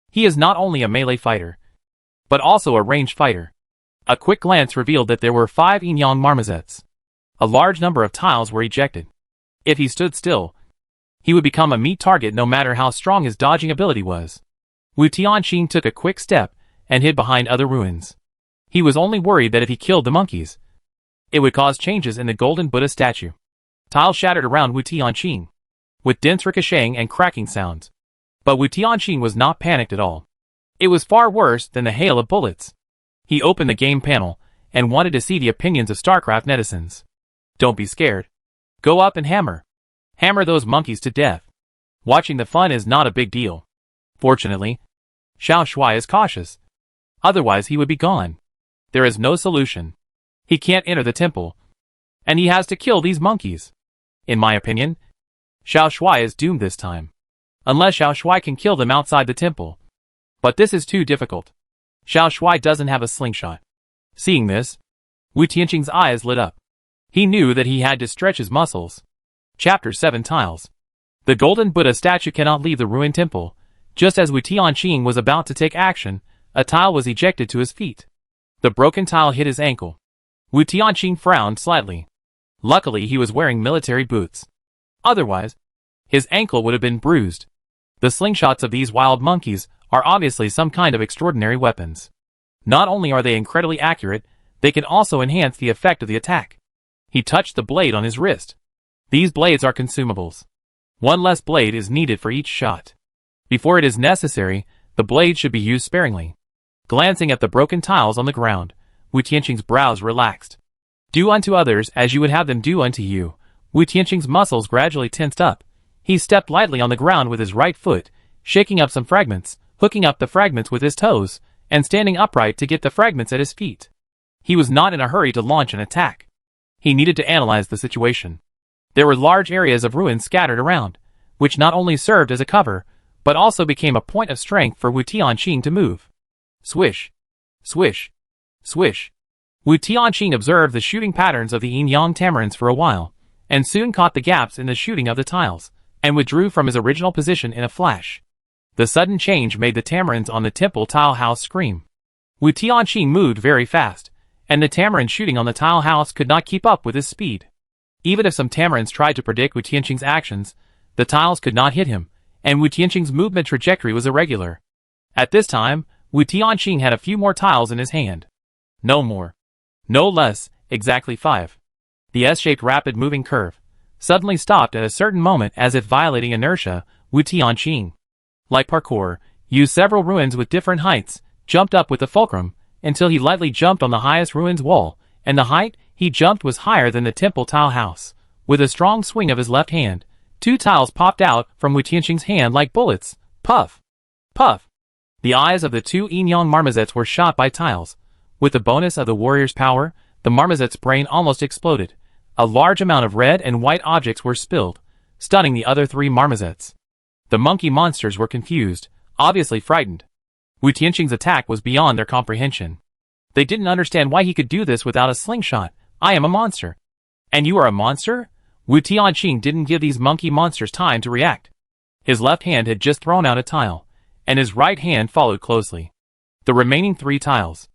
He is not only a melee fighter, but also a ranged fighter. A quick glance revealed that there were 5 yin-yang marmosets. A large number of tiles were ejected. If he stood still, he would become a meat target no matter how strong his dodging ability was. Wu Tianqing took a quick step and hid behind other ruins. He was only worried that if he killed the monkeys, it would cause changes in the golden Buddha statue. Tiles shattered around Wu Tianqing, with dense ricocheting and cracking sounds. But Wu Tianqing was not panicked at all. It was far worse than the hail of bullets. He opened the game panel and wanted to see the opinions of StarCraft netizens. Don't be scared. Go up and hammer. Hammer those monkeys to death. Watching the fun is not a big deal. Fortunately, Xiao Shuai is cautious. Otherwise he would be gone. There is no solution. He can't enter the temple. And he has to kill these monkeys. In my opinion, Xiao Shuai is doomed this time. Unless Xiao Shuai can kill them outside the temple. But this is too difficult. Xiao Shuai doesn't have a slingshot. Seeing this, Wu Tianqing's eyes lit up. He knew that he had to stretch his muscles. Chapter 7 Tiles. The golden Buddha statue cannot leave the ruined temple. Just as Wu Tianqing was about to take action, a tile was ejected to his feet. The broken tile hit his ankle. Wu Tianqing frowned slightly. Luckily he was wearing military boots. Otherwise, his ankle would have been bruised. The slingshots of these wild monkeys are obviously some kind of extraordinary weapons. Not only are they incredibly accurate, they can also enhance the effect of the attack. He touched the blade on his wrist. These blades are consumables. 1 less blade is needed for each shot. Before it is necessary, the blade should be used sparingly. Glancing at the broken tiles on the ground, Wu Tianqing's brows relaxed. Do unto others as you would have them do unto you. Wu Tianqing's muscles gradually tensed up. He stepped lightly on the ground with his right foot, shaking up some fragments, hooking up the fragments with his toes, and standing upright to get the fragments at his feet. He was not in a hurry to launch an attack. He needed to analyze the situation. There were large areas of ruins scattered around, which not only served as a cover, but also became a point of strength for Wu Tianqing to move. Swish. Swish. Swish. Wu Tianqing observed the shooting patterns of the yin-yang tamarins for a while, and soon caught the gaps in the shooting of the tiles, and withdrew from his original position in a flash. The sudden change made the tamarins on the temple tile house scream. Wu Tianqing moved very fast, and the tamarin shooting on the tile house could not keep up with his speed. Even if some tamarins tried to predict Wu Tianqing's actions, the tiles could not hit him, and Wu Tianqing's movement trajectory was irregular. At this time, Wu Tianqing had a few more tiles in his hand. No more. No less, exactly 5. The S-shaped rapid moving curve, suddenly stopped at a certain moment as if violating inertia. Wu Tianqing, like parkour, used several ruins with different heights, jumped up with the fulcrum, until he lightly jumped on the highest ruin's wall, and the height he jumped was higher than the temple tile house. With a strong swing of his left hand, 2 tiles popped out from Wu Tianqing's hand like bullets. Puff! Puff! The eyes of the 2 yin-yang marmosets were shot by tiles. With the bonus of the warrior's power, the marmoset's brain almost exploded. A large amount of red and white objects were spilled, stunning the other 3 marmosets. The monkey monsters were confused, obviously frightened. Wu Tianqing's attack was beyond their comprehension. They didn't understand why he could do this without a slingshot. I am a monster. And you are a monster? Wu Tianqing didn't give these monkey monsters time to react. His left hand had just thrown out a tile, and his right hand followed closely. The remaining 3 tiles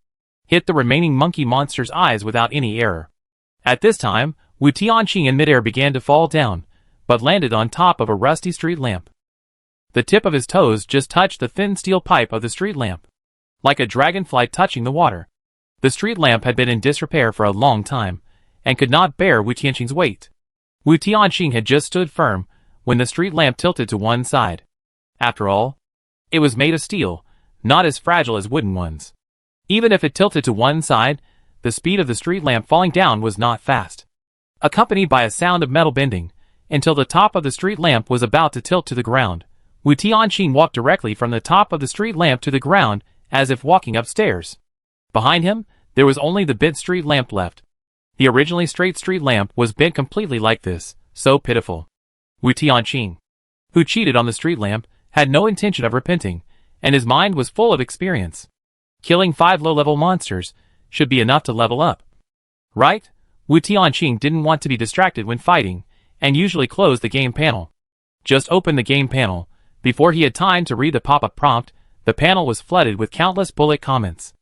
hit the remaining monkey monster's eyes without any error. At this time, Wu Tianqing in midair began to fall down, but landed on top of a rusty street lamp. The tip of his toes just touched the thin steel pipe of the street lamp, like a dragonfly touching the water. The street lamp had been in disrepair for a long time, and could not bear Wu Tianqing's weight. Wu Tianqing had just stood firm, when the street lamp tilted to one side. After all, it was made of steel, not as fragile as wooden ones. Even if it tilted to one side, the speed of the street lamp falling down was not fast. Accompanied by a sound of metal bending, until the top of the street lamp was about to tilt to the ground, Wu Tianqing walked directly from the top of the street lamp to the ground, as if walking upstairs. Behind him, there was only the bent street lamp left. The originally straight street lamp was bent completely like this, so pitiful. Wu Tianqing, who cheated on the street lamp, had no intention of repenting, and his mind was full of experience. Killing 5 low-level monsters should be enough to level up. Right? Wu Tianqing didn't want to be distracted when fighting, and usually closed the game panel. Just opened the game panel. Before he had time to read the pop-up prompt, the panel was flooded with countless bullet comments.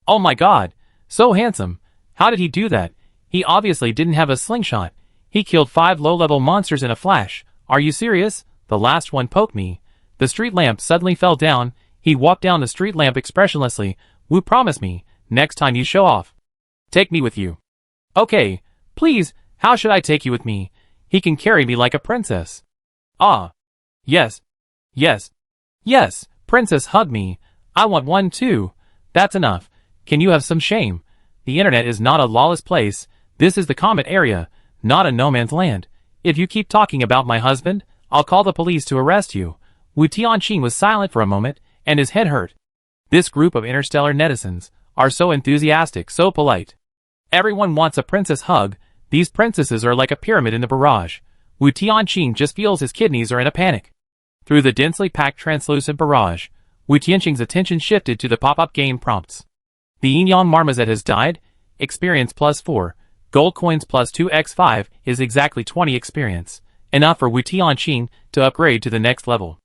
Oh my god, so handsome. How did he do that? He obviously didn't have a slingshot. He killed 5 low-level monsters in a flash. Are you serious? The last one poked me. The street lamp suddenly fell down. He walked down the street lamp expressionlessly. Wu, promise me, next time you show off, take me with you. Okay, please, how should I take you with me? He can carry me like a princess. Ah. Yes. Yes. Yes, princess, hug me. I want one too. That's enough. Can you have some shame? The internet is not a lawless place. This is the Comet area, not a no man's land. If you keep talking about my husband, I'll call the police to arrest you. Wu Tianqing was silent for a moment, and his head hurt. This group of interstellar netizens are so enthusiastic, so polite. Everyone wants a princess hug. These princesses are like a pyramid in the barrage. Wu Tianqing just feels his kidneys are in a panic. Through the densely packed translucent barrage, Wu Tianqing's attention shifted to the pop-up game prompts. The yin-yang marmoset has died. Experience +4. Gold coins +2x5 is exactly 20 experience. Enough for Wu Tianqing to upgrade to the next level.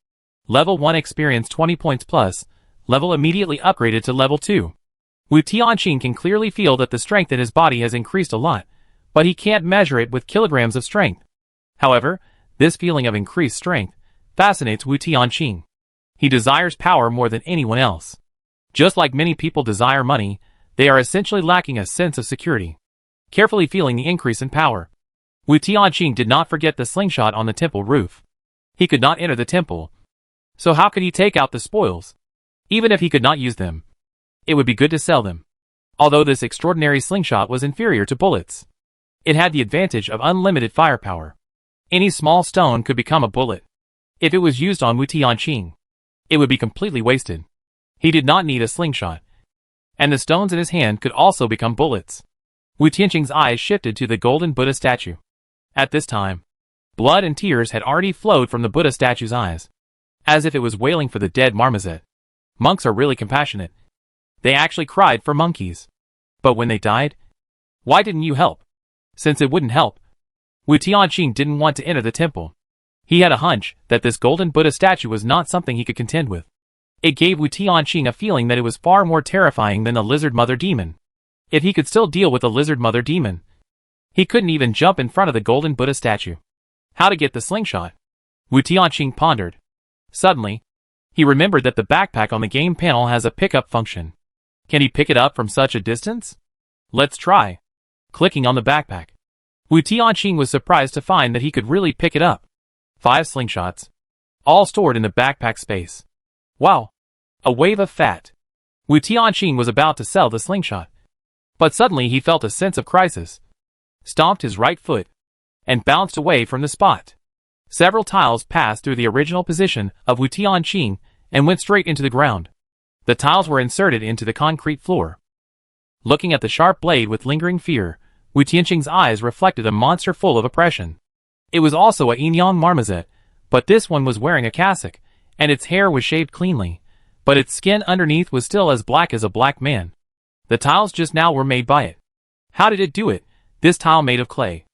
Level 1 experience 20 points plus. Level immediately upgraded to level 2. Wu Tianqing can clearly feel that the strength in his body has increased a lot, but he can't measure it with kilograms of strength. However, this feeling of increased strength fascinates Wu Tianqing. He desires power more than anyone else. Just like many people desire money, they are essentially lacking a sense of security. Carefully feeling the increase in power, Wu Tianqing did not forget the slingshot on the temple roof. He could not enter the temple, so how could he take out the spoils? Even if he could not use them, it would be good to sell them. Although this extraordinary slingshot was inferior to bullets, it had the advantage of unlimited firepower. Any small stone could become a bullet. If it was used on Wu Tianqing, it would be completely wasted. He did not need a slingshot, and the stones in his hand could also become bullets. Wu Tianqing's eyes shifted to the golden Buddha statue. At this time, blood and tears had already flowed from the Buddha statue's eyes, as if it was wailing for the dead marmoset. Monks are really compassionate. They actually cried for monkeys. But when they died, why didn't you help? Since it wouldn't help, Wu Tianqing didn't want to enter the temple. He had a hunch that this golden Buddha statue was not something he could contend with. It gave Wu Tianqing a feeling that it was far more terrifying than the lizard mother demon. If he could still deal with the lizard mother demon, he couldn't even jump in front of the golden Buddha statue. How to get the slingshot? Wu Tianqing pondered. Suddenly, he remembered that the backpack on the game panel has a pickup function. Can he pick it up from such a distance? Let's try. Clicking on the backpack, Wu Tianqing was surprised to find that he could really pick it up. 5 slingshots. All stored in the backpack space. Wow. A wave of fat. Wu Tianqing was about to sell the slingshot. But suddenly he felt a sense of crisis. Stomped his right foot. And bounced away from the spot. Several tiles passed through the original position of Wu Tianqing and went straight into the ground. The tiles were inserted into the concrete floor. Looking at the sharp blade with lingering fear, Wu Tianqing's eyes reflected a monster full of oppression. It was also a Yin-Yang marmoset, but this one was wearing a cassock, and its hair was shaved cleanly, but its skin underneath was still as black as a black man. The tiles just now were made by it. How did it do it? This tile made of clay,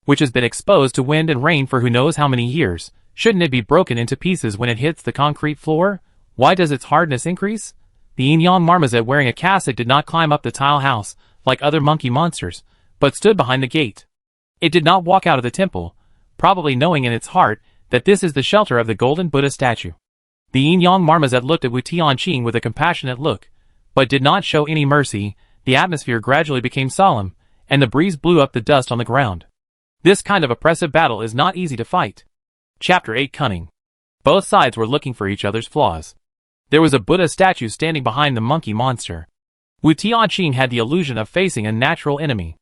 which has been exposed to wind and rain for who knows how many years. Shouldn't it be broken into pieces when it hits the concrete floor? Why does its hardness increase? The Yin-Yang marmoset wearing a cassock did not climb up the tile house like other monkey monsters, but stood behind the gate. It did not walk out of the temple, probably knowing in its heart that this is the shelter of the golden Buddha statue. The Yin-Yang marmoset looked at Wu Tianqing with a compassionate look, but did not show any mercy. The atmosphere gradually became solemn, and the breeze blew up the dust on the ground. This kind of oppressive battle is not easy to fight. Chapter 8 Cunning. Both sides were looking for each other's flaws. There was a Buddha statue standing behind the monkey monster. Wu Tianqing had the illusion of facing a natural enemy.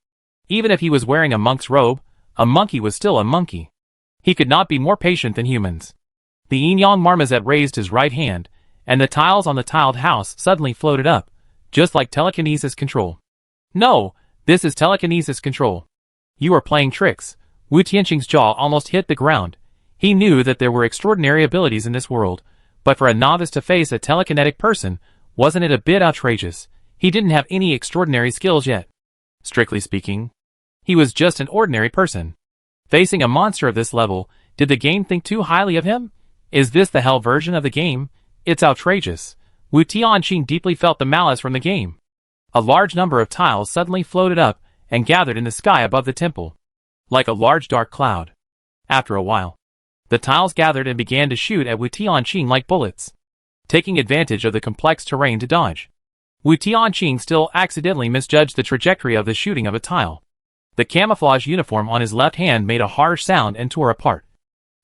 Even if he was wearing a monk's robe, a monkey was still a monkey. He could not be more patient than humans. The Yin-Yang marmoset raised his right hand, and the tiles on the tiled house suddenly floated up, just like telekinesis control. No, this is telekinesis control. You are playing tricks. Wu Tianqing's jaw almost hit the ground. He knew that there were extraordinary abilities in this world, but for a novice to face a telekinetic person, wasn't it a bit outrageous? He didn't have any extraordinary skills yet. Strictly speaking, he was just an ordinary person. Facing a monster of this level, did the game think too highly of him? Is this the hell version of the game? It's outrageous. Wu Tianqing deeply felt the malice from the game. A large number of tiles suddenly floated up and gathered in the sky above the temple, like a large dark cloud. After a while, the tiles gathered and began to shoot at Wu Tianqing like bullets, taking advantage of the complex terrain to dodge. Wu Tianqing still accidentally misjudged the trajectory of the shooting of a tile. The camouflage uniform on his left hand made a harsh sound and tore apart,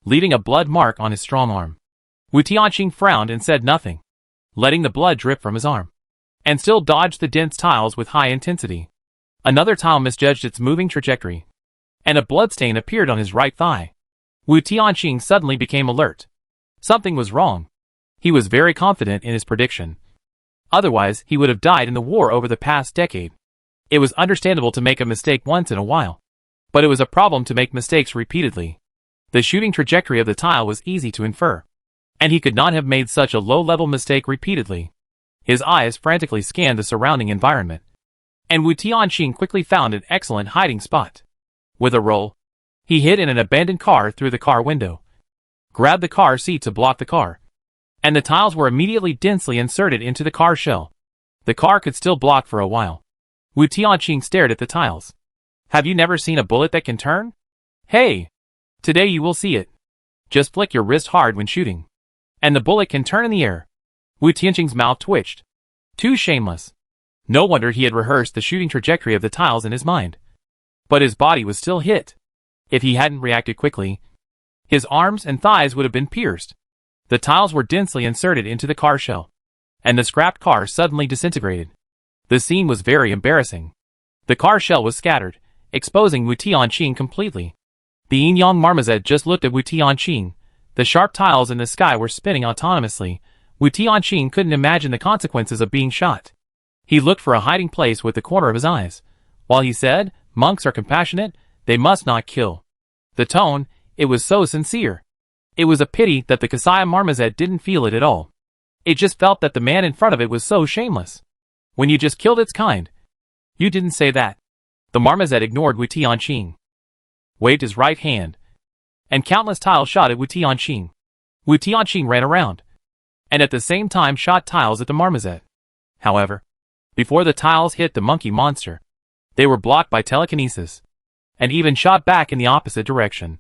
leaving a blood mark on his strong arm. Wu Tianqing frowned and said nothing, letting the blood drip from his arm, and still dodged the dense tiles with high intensity. Another tile misjudged its moving trajectory, and a bloodstain appeared on his right thigh. Wu Tianqing suddenly became alert. Something was wrong. He was very confident in his prediction. Otherwise, he would have died in the war over the past decade. It was understandable to make a mistake once in a while, but it was a problem to make mistakes repeatedly. The shooting trajectory of the tile was easy to infer, and he could not have made such a low-level mistake repeatedly. His eyes frantically scanned the surrounding environment, and Wu Tianqing quickly found an excellent hiding spot. With a roll, he hid in an abandoned car through the car window, grabbed the car seat to block the car, and the tiles were immediately densely inserted into the car shell. The car could still block for a while. Wu Tianqing stared at the tiles. Have you never seen a bullet that can turn? Hey! Today you will see it. Just flick your wrist hard when shooting, and the bullet can turn in the air. Wu Tianqing's mouth twitched. Too shameless. No wonder he had rehearsed the shooting trajectory of the tiles in his mind. But his body was still hit. If he hadn't reacted quickly, his arms and thighs would have been pierced. The tiles were densely inserted into the car shell, and the scrapped car suddenly disintegrated. The scene was very embarrassing. The car shell was scattered, exposing Wu Tianqing completely. The Yin-Yang marmoset just looked at Wu Tianqing. The sharp tiles in the sky were spinning autonomously. Wu Tianqing couldn't imagine the consequences of being shot. He looked for a hiding place with the corner of his eyes. While he said, "Monks are compassionate, they must not kill." The tone, it was so sincere. It was a pity that the Kasaya marmoset didn't feel it at all. It just felt that the man in front of it was so shameless. When you just killed its kind. You didn't say that. The marmoset ignored Wu Tianqing, waved his right hand, and countless tiles shot at Wu Tianqing. Wu Tianqing ran around, and at the same time shot tiles at the marmoset. However, before the tiles hit the monkey monster, they were blocked by telekinesis, and even shot back in the opposite direction,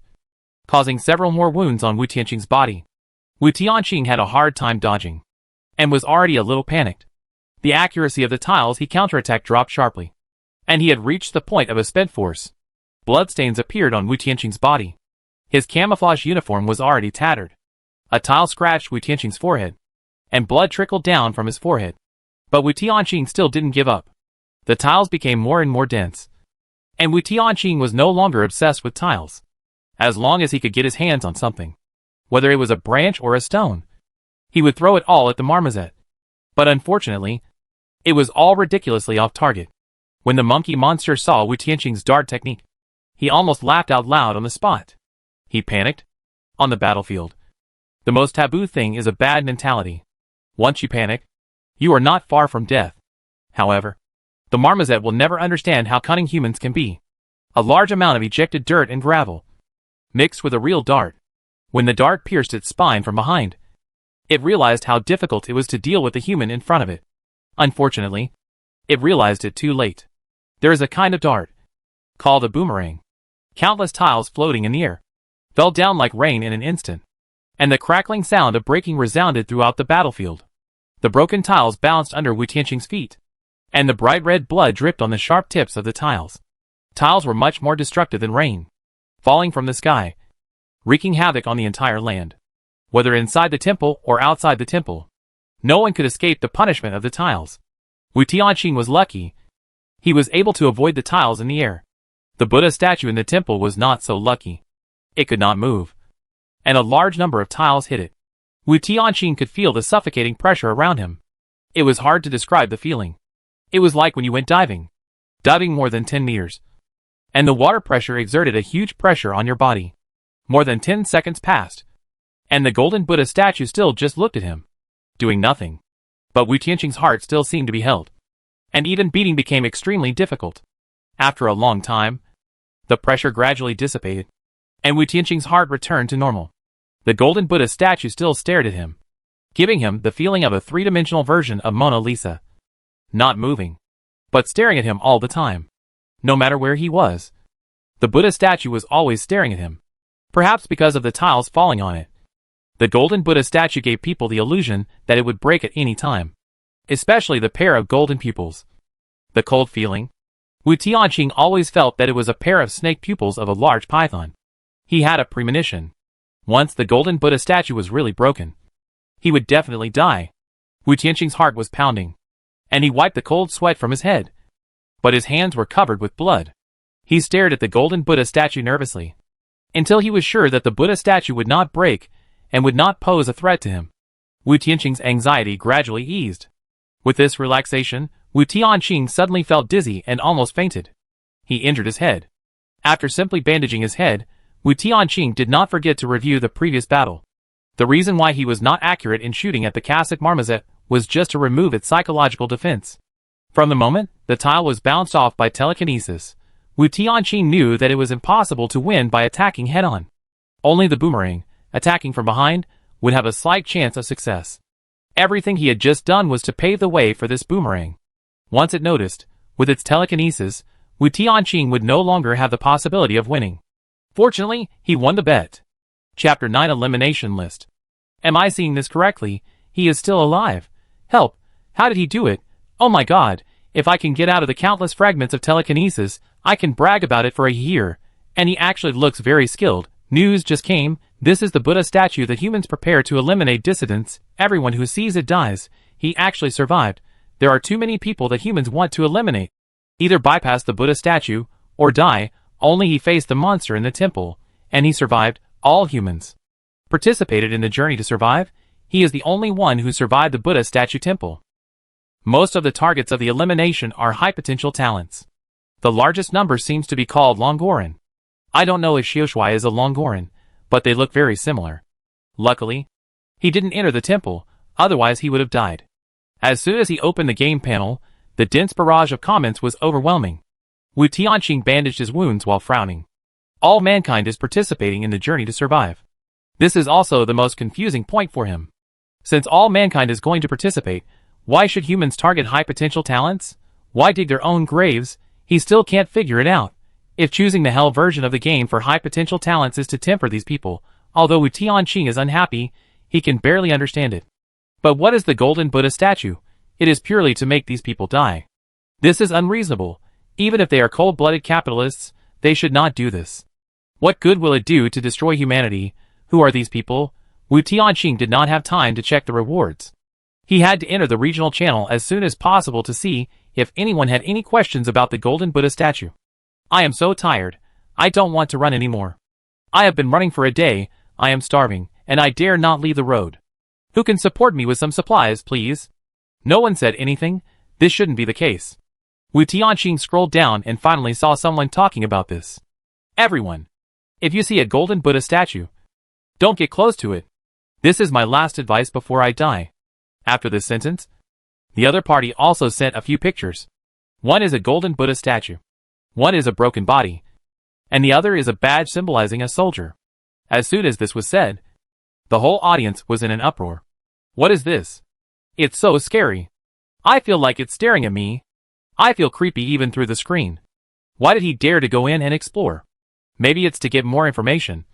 causing several more wounds on Wu Tianqing's body. Wu Tianqing had a hard time dodging, and was already a little panicked. The accuracy of the tiles he counterattacked dropped sharply, and he had reached the point of a spent force. Bloodstains appeared on Wu Tianqing's body. His camouflage uniform was already tattered. A tile scratched Wu Tianqing's forehead, and blood trickled down from his forehead. But Wu Tianqing still didn't give up. The tiles became more and more dense, and Wu Tianqing was no longer obsessed with tiles. As long as he could get his hands on something, whether it was a branch or a stone, he would throw it all at the marmoset. But unfortunately, it was all ridiculously off target. When the monkey monster saw Wu Tianqing's dart technique, he almost laughed out loud on the spot. He panicked. On the battlefield, the most taboo thing is a bad mentality. Once you panic, you are not far from death. However, the marmoset will never understand how cunning humans can be. A large amount of ejected dirt and gravel, mixed with a real dart. When the dart pierced its spine from behind, it realized how difficult it was to deal with the human in front of it. Unfortunately, it realized it too late. There is a kind of dart, called a boomerang. Countless tiles floating in the air fell down like rain in an instant, and the crackling sound of breaking resounded throughout the battlefield. The broken tiles bounced under Wu Tianqing's feet, and the bright red blood dripped on the sharp tips of the tiles. Tiles were much more destructive than rain, falling from the sky, wreaking havoc on the entire land. Whether inside the temple or outside the temple, no one could escape the punishment of the tiles. Wu Tianqing was lucky. He was able to avoid the tiles in the air. The Buddha statue in the temple was not so lucky. It could not move, and a large number of tiles hit it. Wu Tianqing could feel the suffocating pressure around him. It was hard to describe the feeling. It was like when you went diving more than 10 meters, and the water pressure exerted a huge pressure on your body. More than 10 seconds passed, and the golden Buddha statue still just looked at him, doing nothing. But Wu Tianqing's heart still seemed to be held, and even beating became extremely difficult. After a long time, the pressure gradually dissipated, and Wu Tianqing's heart returned to normal. The golden Buddha statue still stared at him, giving him the feeling of a three-dimensional version of Mona Lisa. Not moving, but staring at him all the time. No matter where he was, the Buddha statue was always staring at him. Perhaps because of the tiles falling on it, the golden Buddha statue gave people the illusion that it would break at any time, especially the pair of golden pupils. The cold feeling. Wu Tianqing always felt that it was a pair of snake pupils of a large python. He had a premonition. Once the golden Buddha statue was really broken, he would definitely die. Wu Tianqing's heart was pounding, and he wiped the cold sweat from his head, but his hands were covered with blood. He stared at the golden Buddha statue nervously, until he was sure that the Buddha statue would not break and would not pose a threat to him. Wu Tianqing's anxiety gradually eased. With this relaxation, Wu Tianqing suddenly felt dizzy and almost fainted. He injured his head. After simply bandaging his head, Wu Tianqing did not forget to review the previous battle. The reason why he was not accurate in shooting at the Cossack marmoset was just to remove its psychological defense. From the moment the tile was bounced off by telekinesis, Wu Tianqing knew that it was impossible to win by attacking head-on. Only the boomerang, attacking from behind, would have a slight chance of success. Everything he had just done was to pave the way for this boomerang. Once it noticed, with its telekinesis, Wu Tianqing would no longer have the possibility of winning. Fortunately, he won the bet. Chapter 9 Elimination List. Am I seeing this correctly? He is still alive. Help! How did he do it? Oh my god, if I can get out of the countless fragments of telekinesis, I can brag about it for a year. And he actually looks very skilled. News just came. This is the Buddha statue that humans prepare to eliminate dissidents. Everyone who sees it dies. He actually survived. There are too many people that humans want to eliminate. Either bypass the Buddha statue, or die. Only he faced the monster in the temple, and he survived. All humans participated in the journey to survive. He is the only one who survived the Buddha statue temple. Most of the targets of the elimination are high potential talents. The largest number seems to be called Longoran. I don't know if Xiaoshui is a Longoran, but they look very similar. Luckily, he didn't enter the temple, otherwise he would have died. As soon as he opened the game panel, the dense barrage of comments was overwhelming. Wu Tianqing bandaged his wounds while frowning. All mankind is participating in the journey to survive. This is also the most confusing point for him. Since all mankind is going to participate, why should humans target high potential talents? Why dig their own graves? He still can't figure it out. If choosing the hell version of the game for high potential talents is to temper these people, although Wu Tianqing is unhappy, he can barely understand it. But what is the golden Buddha statue? It is purely to make these people die. This is unreasonable. Even if they are cold-blooded capitalists, they should not do this. What good will it do to destroy humanity? Who are these people? Wu Tianqing did not have time to check the rewards. He had to enter the regional channel as soon as possible to see if anyone had any questions about the golden Buddha statue. I am so tired. I don't want to run anymore. I have been running for a day, I am starving, and I dare not leave the road. Who can support me with some supplies, please? No one said anything. This shouldn't be the case. Wu Tianqing scrolled down and finally saw someone talking about this. Everyone. If you see a golden Buddha statue, don't get close to it. This is my last advice before I die. After this sentence, the other party also sent a few pictures. One is a golden Buddha statue. One is a broken body. And the other is a badge symbolizing a soldier. As soon as this was said, the whole audience was in an uproar. What is this? It's so scary. I feel like it's staring at me. I feel creepy even through the screen. Why did he dare to go in and explore? Maybe it's to get more information.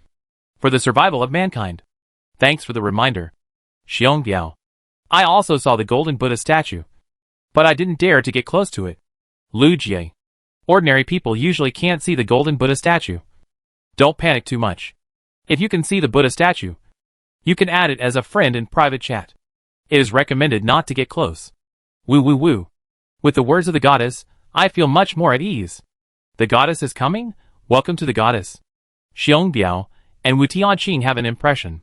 For the survival of mankind. Thanks for the reminder. Xiongbiao. I also saw the golden Buddha statue. But I didn't dare to get close to it. Lu Jie. Ordinary people usually can't see the golden Buddha statue. Don't panic too much. If you can see the Buddha statue, you can add it as a friend in private chat. It is recommended not to get close. Woo woo woo. With the words of the goddess, I feel much more at ease. The goddess is coming? Welcome to the goddess. Xiongbiao and Wu Tianqing have an impression.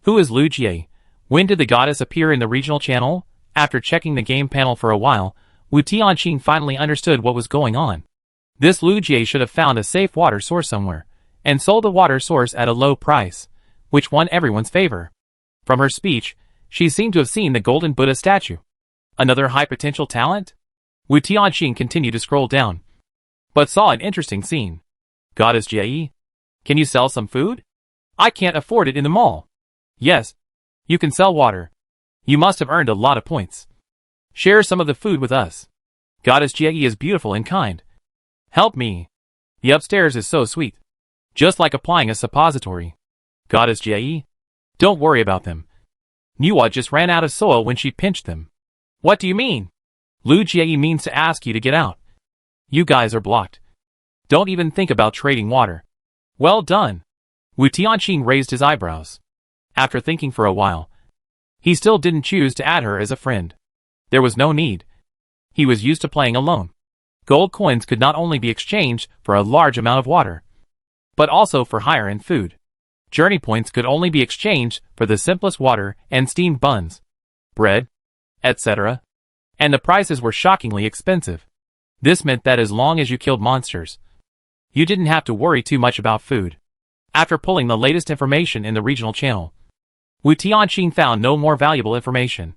Who is Lu Jie? When did the goddess appear in the regional channel? After checking the game panel for a while, Wu Tianqing finally understood what was going on. This Lu Jie should have found a safe water source somewhere, and sold the water source at a low price, which won everyone's favor. From her speech, she seemed to have seen the golden Buddha statue. Another high potential talent? Wu Tianqing continued to scroll down, but saw an interesting scene. Goddess Jie? Can you sell some food? I can't afford it in the mall. Yes. You can sell water. You must have earned a lot of points. Share some of the food with us. Goddess Jie is beautiful and kind. Help me. The upstairs is so sweet. Just like applying a suppository. Goddess Jie? Don't worry about them. Nuwa just ran out of soil when she pinched them. What do you mean? Lu Jie means to ask you to get out. You guys are blocked. Don't even think about trading water. Well done. Wu Tianqing raised his eyebrows. After thinking for a while, he still didn't choose to add her as a friend. There was no need. He was used to playing alone. Gold coins could not only be exchanged for a large amount of water, but also for higher-end food. Journey points could only be exchanged for the simplest water and steamed buns, bread, etc. And the prices were shockingly expensive. This meant that as long as you killed monsters, you didn't have to worry too much about food. After pulling the latest information in the regional channel, Wu Tianqing found no more valuable information.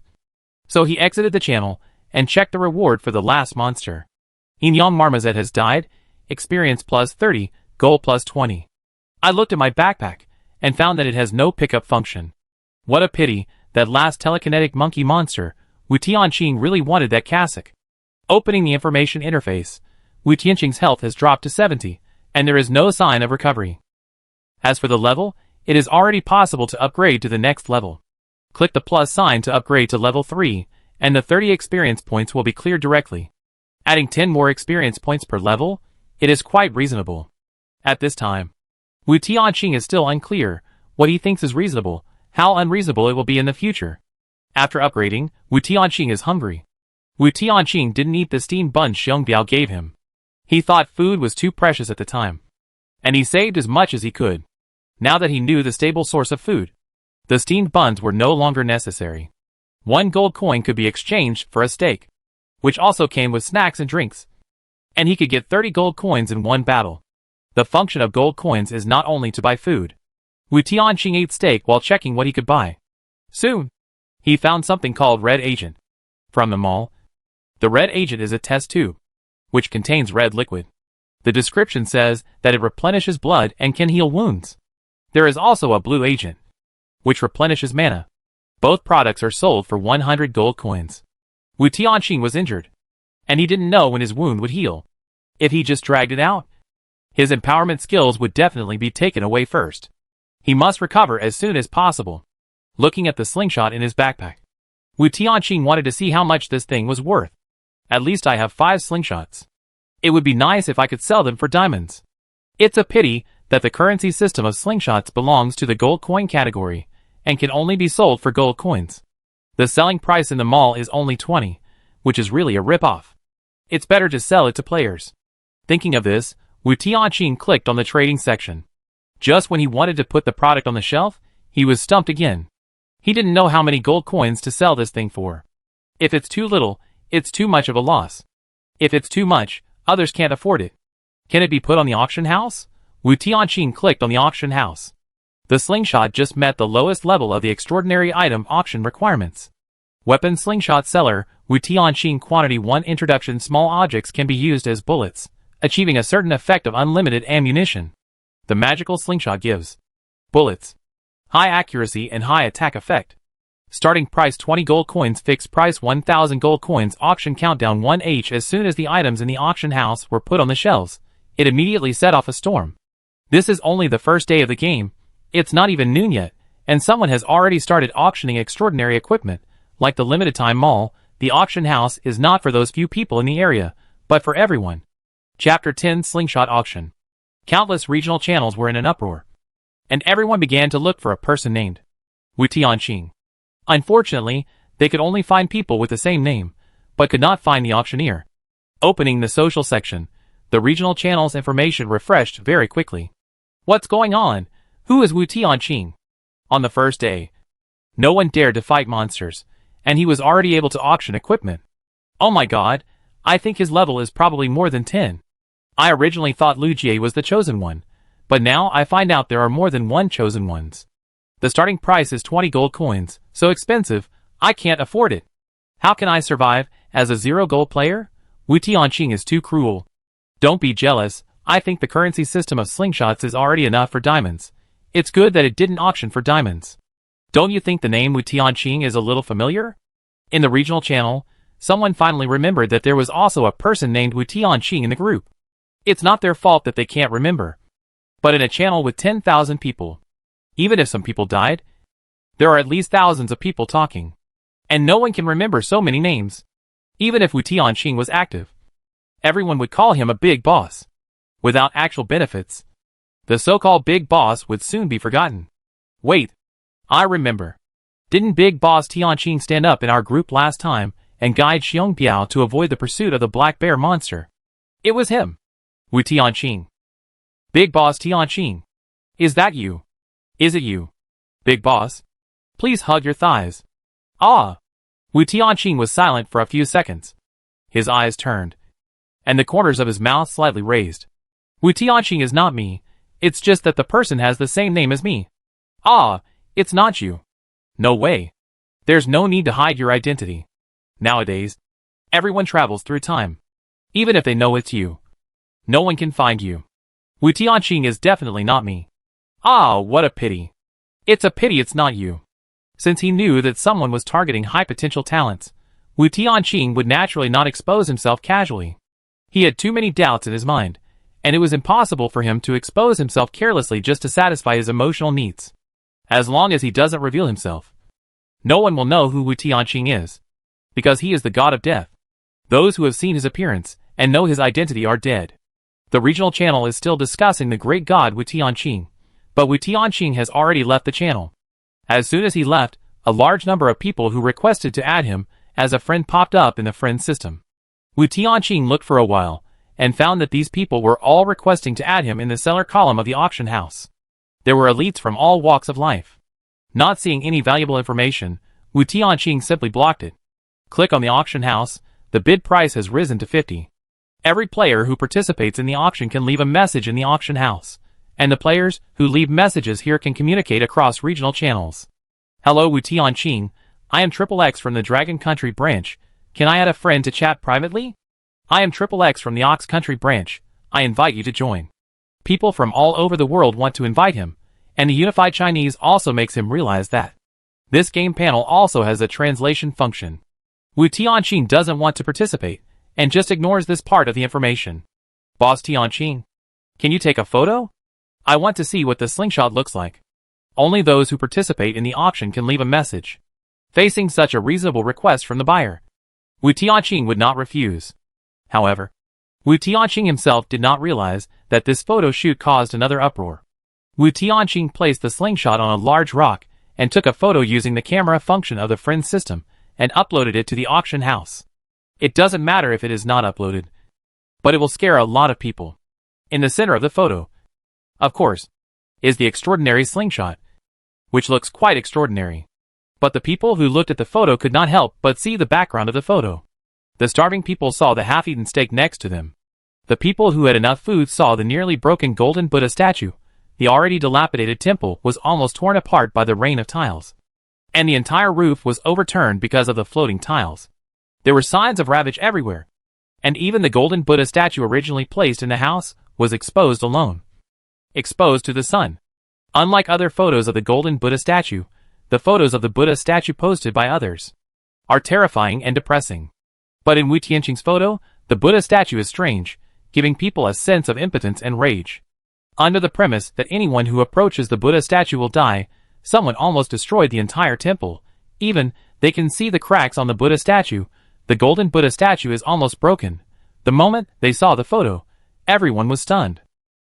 So he exited the channel and checked the reward for the last monster. Inyang Marmoset has died, experience plus 30, gold plus 20. I looked at my backpack and found that it has no pickup function. What a pity, that last telekinetic monkey monster. Wu Tianqing really wanted that cassock. Opening the information interface, Wu Tianqing's health has dropped to 70, and there is no sign of recovery. As for the level, it is already possible to upgrade to the next level. Click the plus sign to upgrade to level 3, and the 30 experience points will be cleared directly. Adding 10 more experience points per level, it is quite reasonable. At this time, Wu Tianqing is still unclear what he thinks is reasonable, how unreasonable it will be in the future. After upgrading, Wu Tianqing is hungry. Wu Tianqing didn't eat the steamed bun Xiongbiao gave him. He thought food was too precious at the time, and he saved as much as he could. Now that he knew the stable source of food, the steamed buns were no longer necessary. 1 gold coin could be exchanged for a steak, which also came with snacks and drinks. And he could get 30 gold coins in one battle. The function of gold coins is not only to buy food. Wu Tianqing ate steak while checking what he could buy. Soon, he found something called Red Agent. From the mall, the Red Agent is a test tube, which contains red liquid. The description says that it replenishes blood and can heal wounds. There is also a Blue Agent, which replenishes mana. Both products are sold for 100 gold coins. Wu Tianqing was injured, and he didn't know when his wound would heal. If he just dragged it out, his empowerment skills would definitely be taken away first. He must recover as soon as possible. Looking at the slingshot in his backpack, Wu Tianqing wanted to see how much this thing was worth. At least I have 5 slingshots. It would be nice if I could sell them for diamonds. It's a pity that the currency system of slingshots belongs to the gold coin category and can only be sold for gold coins. The selling price in the mall is only 20, which is really a rip-off. It's better to sell it to players. Thinking of this, Wu Tianqing clicked on the trading section. Just when he wanted to put the product on the shelf, he was stumped again. He didn't know how many gold coins to sell this thing for. If it's too little, it's too much of a loss. If it's too much, others can't afford it. Can it be put on the auction house? Wu Tianqing clicked on the auction house. The slingshot just met the lowest level of the extraordinary item auction requirements. Weapon slingshot seller, Wu Tianqing quantity 1 introduction small objects can be used as bullets, achieving a certain effect of unlimited ammunition. The magical slingshot gives bullets, high accuracy and high attack effect. Starting price 20 gold coins, fixed price 1000 gold coins, auction countdown 1h. As soon as the items in the auction house were put on the shelves, it immediately set off a storm. This is only the first day of the game, it's not even noon yet, and someone has already started auctioning extraordinary equipment. Like the limited time mall, the auction house is not for those few people in the area, but for everyone. Chapter 10 Slingshot Auction. Countless regional channels were in an uproar, and everyone began to look for a person named Wu Tianqing. Unfortunately, they could only find people with the same name, but could not find the auctioneer. Opening the social section, the regional channel's information refreshed very quickly. What's going on? Who is Wu Tianqing? On the first day, no one dared to fight monsters, and he was already able to auction equipment. Oh my god, I think his level is probably more than 10. I originally thought Lu Jie was the chosen one, but now I find out there are more than one chosen ones. The starting price is 20 gold coins, so expensive, I can't afford it. How can I survive as a 0 gold player? Wu Tianqing is too cruel. Don't be jealous, I think the currency system of slingshots is already enough for diamonds. It's good that it didn't auction for diamonds. Don't you think the name Wu Tianqing is a little familiar? In the regional channel, someone finally remembered that there was also a person named Wu Tianqing in the group. It's not their fault that they can't remember. But in a channel with 10,000 people, even if some people died, there are at least thousands of people talking. And no one can remember so many names. Even if Wu Tianqing was active, everyone would call him a big boss. Without actual benefits, the so-called big boss would soon be forgotten. Wait, I remember. Didn't Big Boss Tianqing stand up in our group last time and guide Xiongbiao to avoid the pursuit of the black bear monster? It was him. Wu Tianqing. Big Boss Tianqing. Is that you? Is it you? Big Boss? Please hug your thighs. Ah! Wu Tianqing was silent for a few seconds. His eyes turned, and the corners of his mouth slightly raised. Wu Tianqing is not me, it's just that the person has the same name as me. Ah, it's not you. No way. There's no need to hide your identity. Nowadays, everyone travels through time. Even if they know it's you, no one can find you. Wu Tianqing is definitely not me. Ah, what a pity. It's a pity it's not you. Since he knew that someone was targeting high potential talents, Wu Tianqing would naturally not expose himself casually. He had too many doubts in his mind, and it was impossible for him to expose himself carelessly just to satisfy his emotional needs. As long as he doesn't reveal himself, no one will know who Wu Tianqing is, because he is the god of death. Those who have seen his appearance and know his identity are dead. The regional channel is still discussing the great god Wu Tianqing, but Wu Tianqing has already left the channel. As soon as he left, a large number of people who requested to add him as a friend popped up in the friend system. Wu Tianqing looked for a while, and found that these people were all requesting to add him in the seller column of the auction house. There were elites from all walks of life. Not seeing any valuable information, Wu Tianqing simply blocked it. Click on the auction house, the bid price has risen to 50. Every player who participates in the auction can leave a message in the auction house, and the players who leave messages here can communicate across regional channels. Hello Wu Tianqing, I am XXX from the Dragon Country branch, can I add a friend to chat privately? I am XXX from the Ox Country branch, I invite you to join. People from all over the world want to invite him, and the Unified Chinese also makes him realize that. This game panel also has a translation function. Wu Tianqing doesn't want to participate, and just ignores this part of the information. Boss Tianqing, can you take a photo? I want to see what the slingshot looks like. Only those who participate in the auction can leave a message. Facing such a reasonable request from the buyer, Wu Tianqing would not refuse. However, Wu Tianqing himself did not realize that this photo shoot caused another uproar. Wu Tianqing placed the slingshot on a large rock and took a photo using the camera function of the friend system and uploaded it to the auction house. It doesn't matter if it is not uploaded, but it will scare a lot of people. In the center of the photo, of course, is the extraordinary slingshot, which looks quite extraordinary. But the people who looked at the photo could not help but see the background of the photo. The starving people saw the half-eaten steak next to them. The people who had enough food saw the nearly broken golden Buddha statue. The already dilapidated temple was almost torn apart by the rain of tiles. And the entire roof was overturned because of the floating tiles. There were signs of ravage everywhere. And even the golden Buddha statue originally placed in the house was exposed alone. Exposed to the sun. Unlike other photos of the golden Buddha statue, the photos of the Buddha statue posted by others are terrifying and depressing. But in Wu Tianqing's photo, the Buddha statue is strange, giving people a sense of impotence and rage. Under the premise that anyone who approaches the Buddha statue will die, someone almost destroyed the entire temple. Even, they can see the cracks on the Buddha statue. The golden Buddha statue is almost broken. The moment they saw the photo, everyone was stunned.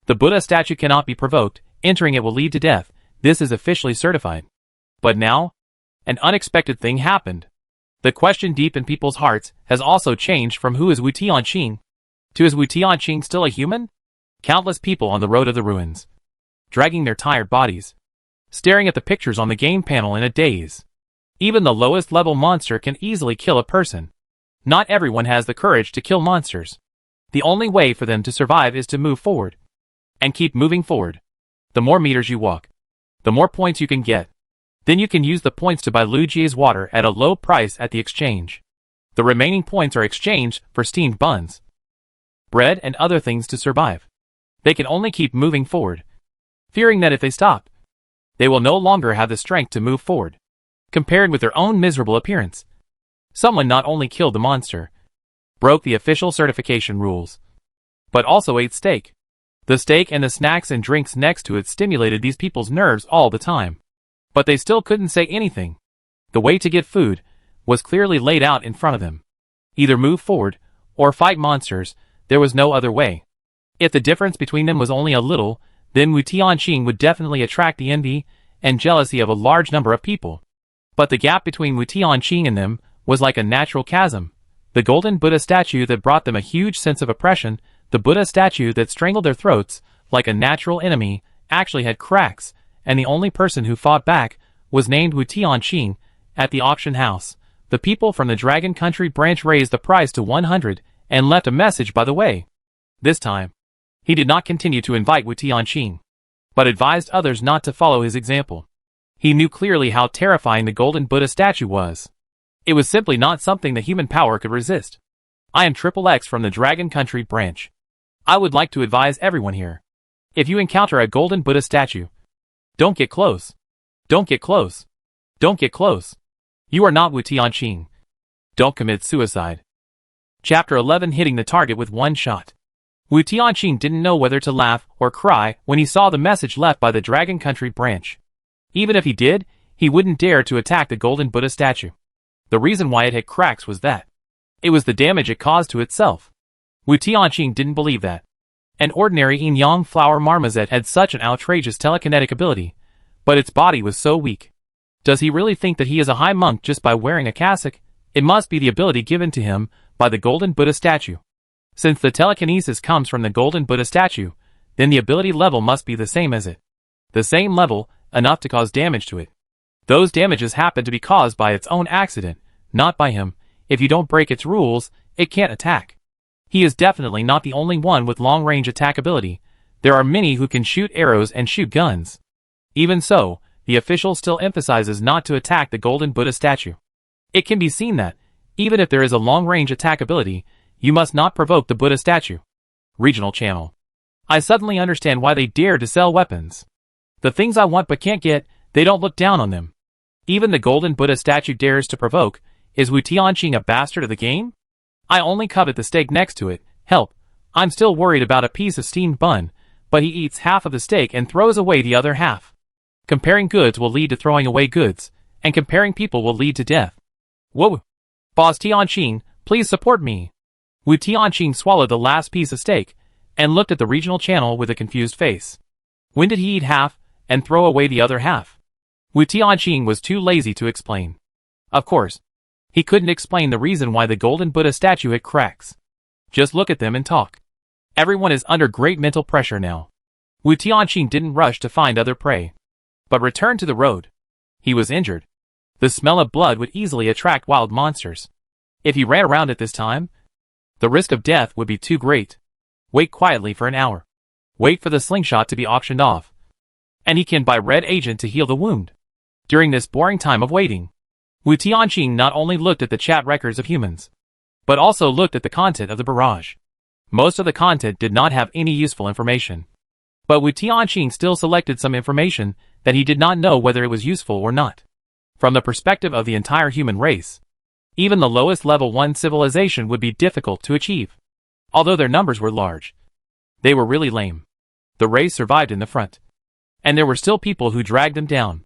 The Buddha statue cannot be provoked. Entering it will lead to death. This is officially certified. But now, an unexpected thing happened. The question deep in people's hearts has also changed from who is Wu Tianqing to is Wu Tianqing still a human? Countless people on the road of the ruins, dragging their tired bodies, staring at the pictures on the game panel in a daze. Even the lowest level monster can easily kill a person. Not everyone has the courage to kill monsters. The only way for them to survive is to move forward. And keep moving forward. The more meters you walk, the more points you can get. Then you can use the points to buy Lujie's water at a low price at the exchange. The remaining points are exchanged for steamed buns, bread and other things to survive. They can only keep moving forward, fearing that if they stop, they will no longer have the strength to move forward. Compared with their own miserable appearance, someone not only killed the monster, broke the official certification rules, but also ate steak. The steak and the snacks and drinks next to it stimulated these people's nerves all the time. But they still couldn't say anything. The way to get food was clearly laid out in front of them. Either move forward, or fight monsters. There was no other way. If the difference between them was only a little, then Wu Tianqing would definitely attract the envy and jealousy of a large number of people. But the gap between Wu Tianqing and them was like a natural chasm. The golden Buddha statue that brought them a huge sense of oppression, the Buddha statue that strangled their throats like a natural enemy, actually had cracks, and the only person who fought back was named Wu Tianqing. At the auction house, the people from the Dragon Country branch raised the price to 100 and left a message by the way. This time, he did not continue to invite Wu Tianqing, but advised others not to follow his example. He knew clearly how terrifying the golden Buddha statue was. It was simply not something the human power could resist. I am XXX from the Dragon Country branch. I would like to advise everyone here. If you encounter a golden Buddha statue, don't get close. Don't get close. Don't get close. You are not Wu Tianqing. Don't commit suicide. Chapter 11. Hitting the target with one shot. Wu Tianqing didn't know whether to laugh or cry when he saw the message left by the Dragon Country branch. Even if he did, he wouldn't dare to attack the golden Buddha statue. The reason why it had cracks was that it was the damage it caused to itself. Wu Tianqing didn't believe that an ordinary yin-yang flower marmoset had such an outrageous telekinetic ability, but its body was so weak. Does he really think that he is a high monk just by wearing a cassock? It must be the ability given to him by the golden Buddha statue. Since the telekinesis comes from the golden Buddha statue, then the ability level must be the same as it. The same level, enough to cause damage to it. Those damages happen to be caused by its own accident, not by him. If you don't break its rules, it can't attack. He is definitely not the only one with long-range attack ability. There are many who can shoot arrows and shoot guns. Even so, the official still emphasizes not to attack the golden Buddha statue. It can be seen that, even if there is a long-range attack ability, you must not provoke the Buddha statue. Regional channel. I suddenly understand why they dare to sell weapons. The things I want but can't get, they don't look down on them. Even the golden Buddha statue dares to provoke. Is Wu Tianqing a bastard of the game? I only covet the steak next to it. Help. I'm still worried about a piece of steamed bun, but he eats half of the steak and throws away the other half. Comparing goods will lead to throwing away goods, and comparing people will lead to death. Whoa. Boss Tianqing, please support me. Wu Tianqing swallowed the last piece of steak, and looked at the regional channel with a confused face. When did he eat half, and throw away the other half? Wu Tianqing was too lazy to explain. Of course, he couldn't explain the reason why the golden Buddha statue had cracks. Just look at them and talk. Everyone is under great mental pressure now. Wu Tianqing didn't rush to find other prey, but returned to the road. He was injured. The smell of blood would easily attract wild monsters. If he ran around at this time, the risk of death would be too great. Wait quietly for an hour. Wait for the slingshot to be auctioned off, and he can buy red agent to heal the wound. During this boring time of waiting, Wu Tianqing not only looked at the chat records of humans, but also looked at the content of the barrage. Most of the content did not have any useful information, but Wu Tianqing still selected some information that he did not know whether it was useful or not. From the perspective of the entire human race, even the lowest level 1 civilization would be difficult to achieve. Although their numbers were large, they were really lame. The race survived in the front, and there were still people who dragged them down.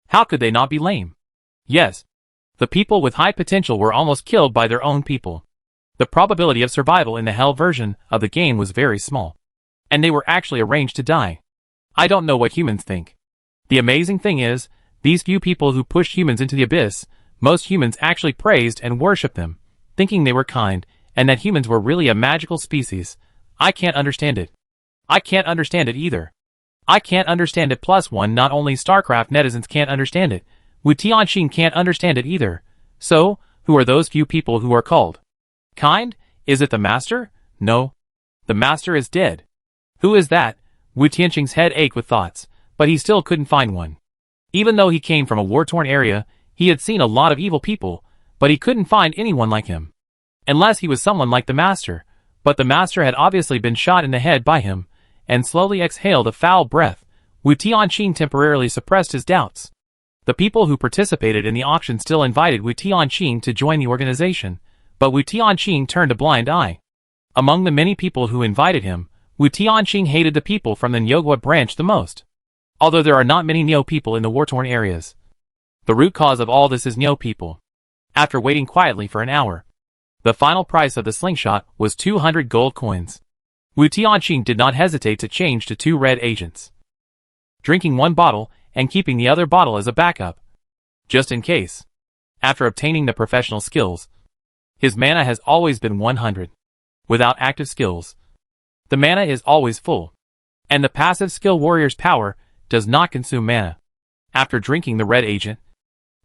How could they not be lame? Yes, the people with high potential were almost killed by their own people. The probability of survival in the hell version of the game was very small, and they were actually arranged to die. I don't know what humans think. The amazing thing is, these few people who pushed humans into the abyss, most humans actually praised and worshipped them, thinking they were kind, and that humans were really a magical species. I can't understand it. I can't understand it either. I can't understand it +1. Not only StarCraft netizens can't understand it, Wu Tianqing can't understand it either. So, who are those few people who are called kind? Is it the master? No. The master is dead. Who is that? Wu Tianqing's head ached with thoughts, but he still couldn't find one. Even though he came from a war-torn area, he had seen a lot of evil people, but he couldn't find anyone like him. Unless he was someone like the master, but the master had obviously been shot in the head by him, and slowly exhaled a foul breath. Wu Tianqing temporarily suppressed his doubts. The people who participated in the auction still invited Wu Tianqing to join the organization, but Wu Tianqing turned a blind eye. Among the many people who invited him, Wu Tianqing hated the people from the Nyogwa branch the most. Although there are not many Nyo people in the war-torn areas, the root cause of all this is Nyo people. After waiting quietly for an hour, the final price of the slingshot was 200 gold coins. Wu Tianqing did not hesitate to change to 2 red agents, drinking 1 bottle and keeping the other bottle as a backup, just in case. After obtaining the professional skills, his mana has always been 100. Without active skills, the mana is always full, and the passive skill warrior's power does not consume mana. After drinking the red agent,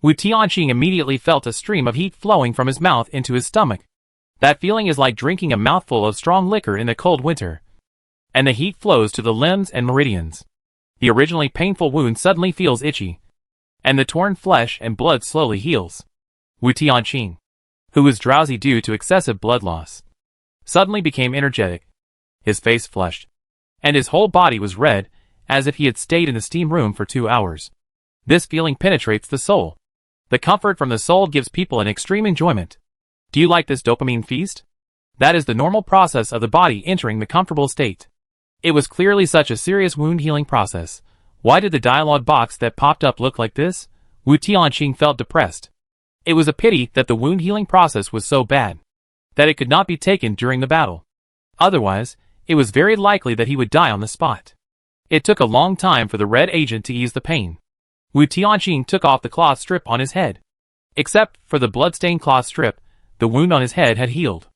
Wu Tianqing immediately felt a stream of heat flowing from his mouth into his stomach. That feeling is like drinking a mouthful of strong liquor in the cold winter, and the heat flows to the limbs and meridians. The originally painful wound suddenly feels itchy, and the torn flesh and blood slowly heals. Wu Tianqing, who was drowsy due to excessive blood loss, suddenly became energetic. His face flushed, and his whole body was red, as if he had stayed in the steam room for 2 hours. This feeling penetrates the soul. The comfort from the soul gives people an extreme enjoyment. Do you like this dopamine feast? That is the normal process of the body entering the comfortable state. It was clearly such a serious wound healing process. Why did the dialogue box that popped up look like this? Wu Tianqing felt depressed. It was a pity that the wound healing process was so bad that it could not be taken during the battle. Otherwise, it was very likely that he would die on the spot. It took a long time for the red agent to ease the pain. Wu Tianqing took off the cloth strip on his head. Except for the bloodstained cloth strip, the wound on his head had healed.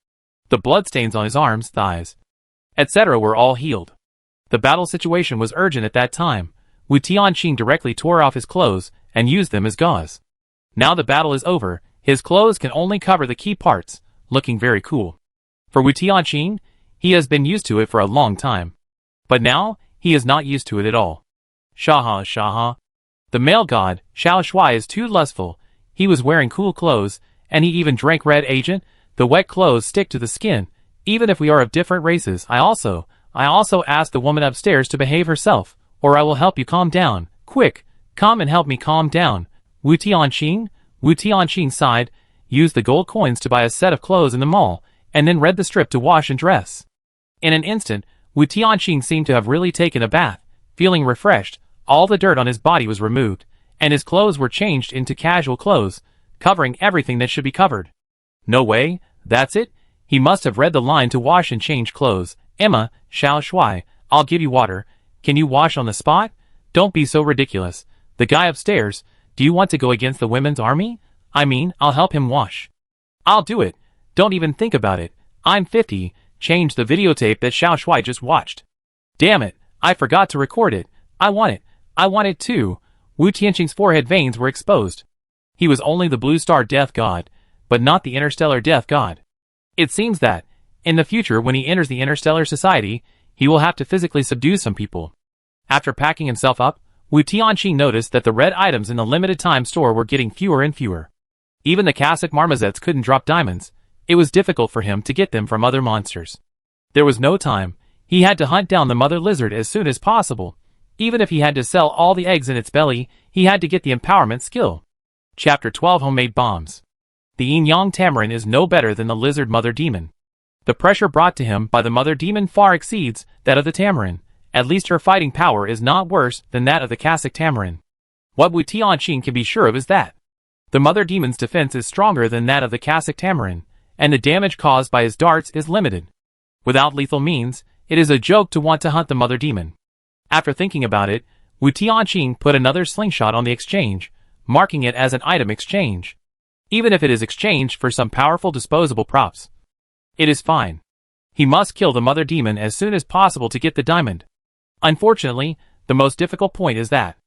The bloodstains on his arms, thighs, etc. were all healed. The battle situation was urgent at that time. Wu Tianqing directly tore off his clothes and used them as gauze. Now the battle is over, his clothes can only cover the key parts, looking very cool. For Wu Tianqing, he has been used to it for a long time. But now, he is not used to it at all. Shaha Shaha. The male god, Xiao Shui, is too lustful. He was wearing cool clothes, and he even drank red agent. The wet clothes stick to the skin, even if we are of different races. I also asked the woman upstairs to behave herself, or I will help you calm down. Quick, come and help me calm down. Wu Tianqing sighed, used the gold coins to buy a set of clothes in the mall, and then read the strip to wash and dress. In an instant, Wu Tianqing seemed to have really taken a bath. Feeling refreshed, all the dirt on his body was removed, and his clothes were changed into casual clothes, covering everything that should be covered. No way, that's it? He must have read the line to wash and change clothes, Emma, Xiao Shuai, I'll give you water. Can you wash on the spot? Don't be so ridiculous. The guy upstairs, do you want to go against the women's army? I mean, I'll help him wash. I'll do it. Don't even think about it. I'm 50. Change the videotape that Xiao Shuai just watched. Damn it, I forgot to record it. I want it. I want it too. Wu Tianqing's forehead veins were exposed. He was only the Blue Star Death God, but not the Interstellar Death God. It seems that, in the future when he enters the Interstellar Society, he will have to physically subdue some people. After packing himself up, Wu Tianqing noticed that the red items in the limited time store were getting fewer and fewer. Even the Cossack marmozets couldn't drop diamonds. It was difficult for him to get them from other monsters. There was no time. He had to hunt down the mother lizard as soon as possible. Even if he had to sell all the eggs in its belly, he had to get the empowerment skill. Chapter 12 Homemade Bombs. The yin-yang tamarin is no better than the lizard mother demon. The pressure brought to him by the mother demon far exceeds that of the tamarin. At least her fighting power is not worse than that of the Cossack tamarin. What Wu Tianqing can be sure of is that the mother demon's defense is stronger than that of the Cossack tamarin, and the damage caused by his darts is limited. Without lethal means, it is a joke to want to hunt the mother demon. After thinking about it, Wu Tianqing put another slingshot on the exchange, marking it as an item exchange. Even if it is exchanged for some powerful disposable props, it is fine. He must kill the mother demon as soon as possible to get the diamond. Unfortunately, the most difficult point is that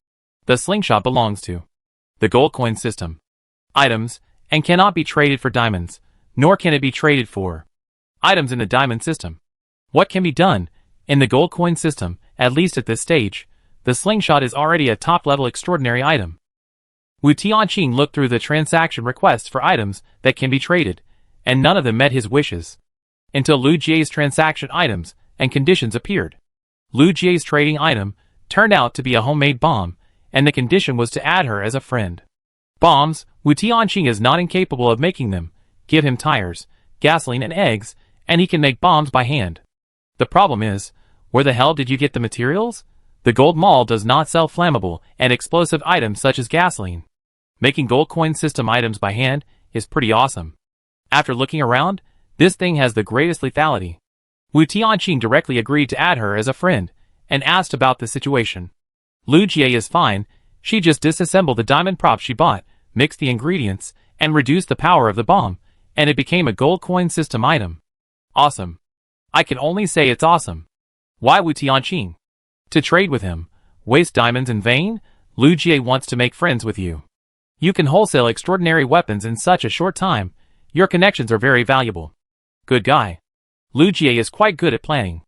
the slingshot belongs to the gold coin system. Items, and cannot be traded for diamonds, nor can it be traded for items in the diamond system. What can be done? In the gold coin system, at least at this stage, the slingshot is already a top-level extraordinary item. Wu Tianqing looked through the transaction requests for items that can be traded, and none of them met his wishes. Until Lu Jie's transaction items and conditions appeared. Lu Jie's trading item turned out to be a homemade bomb, and the condition was to add her as a friend. Bombs, Wu Tianqing is not incapable of making them. Give him tires, gasoline and eggs, and he can make bombs by hand. The problem is, where the hell did you get the materials? The gold mall does not sell flammable and explosive items such as gasoline. Making gold coin system items by hand is pretty awesome. After looking around, this thing has the greatest lethality. Wu Tianqing directly agreed to add her as a friend, and asked about the situation. Lu Jie is fine, she just disassembled the diamond props she bought, mixed the ingredients, and reduced the power of the bomb, and it became a gold coin system item. Awesome. I can only say it's awesome. Why Wu Tianqing? To trade with him. Waste diamonds in vain? Lu Jie wants to make friends with you. You can wholesale extraordinary weapons in such a short time. Your connections are very valuable. Good guy. Lu Jie is quite good at planning.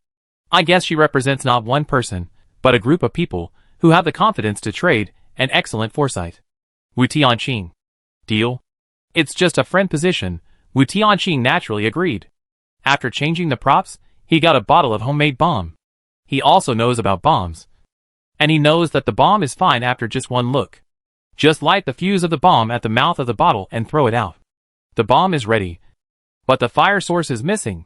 I guess she represents not one person, but a group of people who have the confidence to trade and excellent foresight. Wu Tianqing. Deal? It's just a friend position. Wu Tianqing naturally agreed. After changing the props, he got a bottle of homemade bomb. He also knows about bombs. And he knows that the bomb is fine after just one look. Just light the fuse of the bomb at the mouth of the bottle and throw it out. The bomb is ready. But the fire source is missing.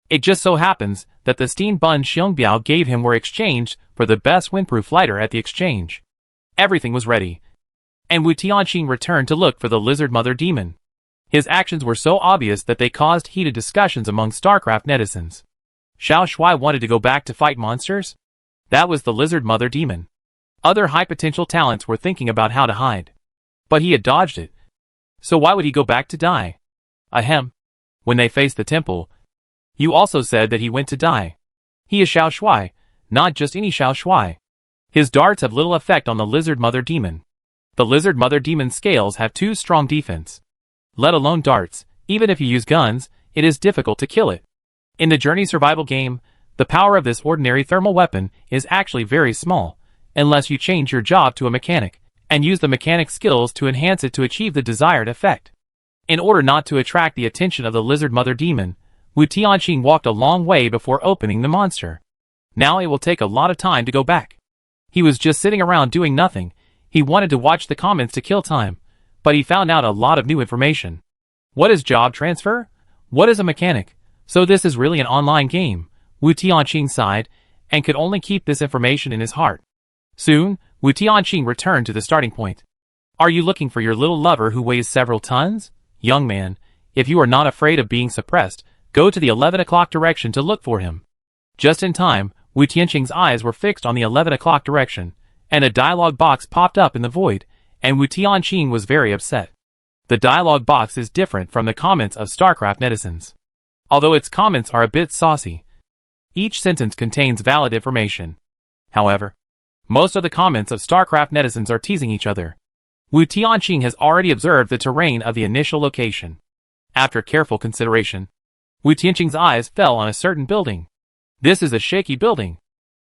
It just so happens that the steam bun Xiongbiao gave him were exchanged for the best windproof lighter at the exchange. Everything was ready. And Wu Tianqing returned to look for the lizard mother demon. His actions were so obvious that they caused heated discussions among StarCraft netizens. Xiao Shuai wanted to go back to fight monsters? That was the lizard mother demon. Other high-potential talents were thinking about how to hide. But he had dodged it. So why would he go back to die? Ahem. When they faced the temple, you also said that he went to die. He is Xiao Shuai, not just any Xiao Shuai. His darts have little effect on the lizard mother demon. The lizard mother demon's scales have too strong defense. Let alone darts, even if you use guns, it is difficult to kill it. In the Journey survival game, the power of this ordinary thermal weapon is actually very small, unless you change your job to a mechanic, and use the mechanic's skills to enhance it to achieve the desired effect. In order not to attract the attention of the lizard mother demon, Wu Tianqing walked a long way before opening the monster. Now it will take a lot of time to go back. He was just sitting around doing nothing. He wanted to watch the comments to kill time, but he found out a lot of new information. What is job transfer? What is a mechanic? So this is really an online game. Wu Tianqing sighed, and could only keep this information in his heart. Soon, Wu Tianqing returned to the starting point. Are you looking for your little lover who weighs several tons? Young man, if you are not afraid of being suppressed, go to the 11 o'clock direction to look for him. Just in time, Wu Tianqing's eyes were fixed on the 11 o'clock direction, and a dialogue box popped up in the void, and Wu Tianqing was very upset. The dialogue box is different from the comments of StarCraft netizens. Although its comments are a bit saucy, each sentence contains valid information. However, most of the comments of StarCraft netizens are teasing each other. Wu Tianqing has already observed the terrain of the initial location. After careful consideration, Wu Tianqing's eyes fell on a certain building. This is a shaky building.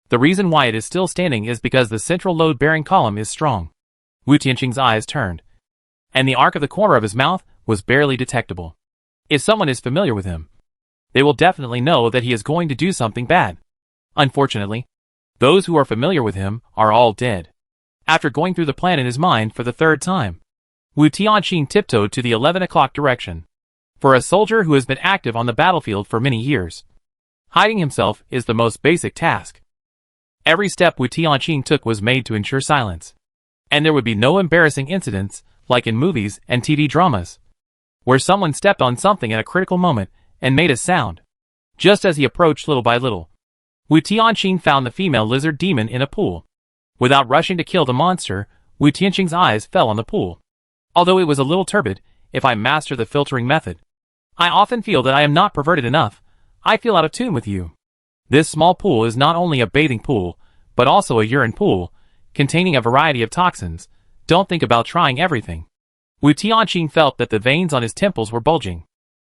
The reason why it is still standing is because the central load-bearing column is strong. Wu Tianqing's eyes turned, and the arc of the corner of his mouth was barely detectable. If someone is familiar with him, they will definitely know that he is going to do something bad. Unfortunately, those who are familiar with him are all dead. After going through the plan in his mind for the third time, Wu Tianqing tiptoed to the 11 o'clock direction. For a soldier who has been active on the battlefield for many years, hiding himself is the most basic task. Every step Wu Tianqing took was made to ensure silence, and there would be no embarrassing incidents like in movies and TV dramas, where someone stepped on something at a critical moment and made a sound. Just as he approached little by little, Wu Tianqing found the female lizard demon in a pool. Without rushing to kill the monster, Wu Tianqing's eyes fell on the pool. Although it was a little turbid, if I master the filtering method, I often feel that I am not perverted enough. I feel out of tune with you. This small pool is not only a bathing pool, but also a urine pool, containing a variety of toxins. Don't think about trying everything. Wu Tianqing felt that the veins on his temples were bulging.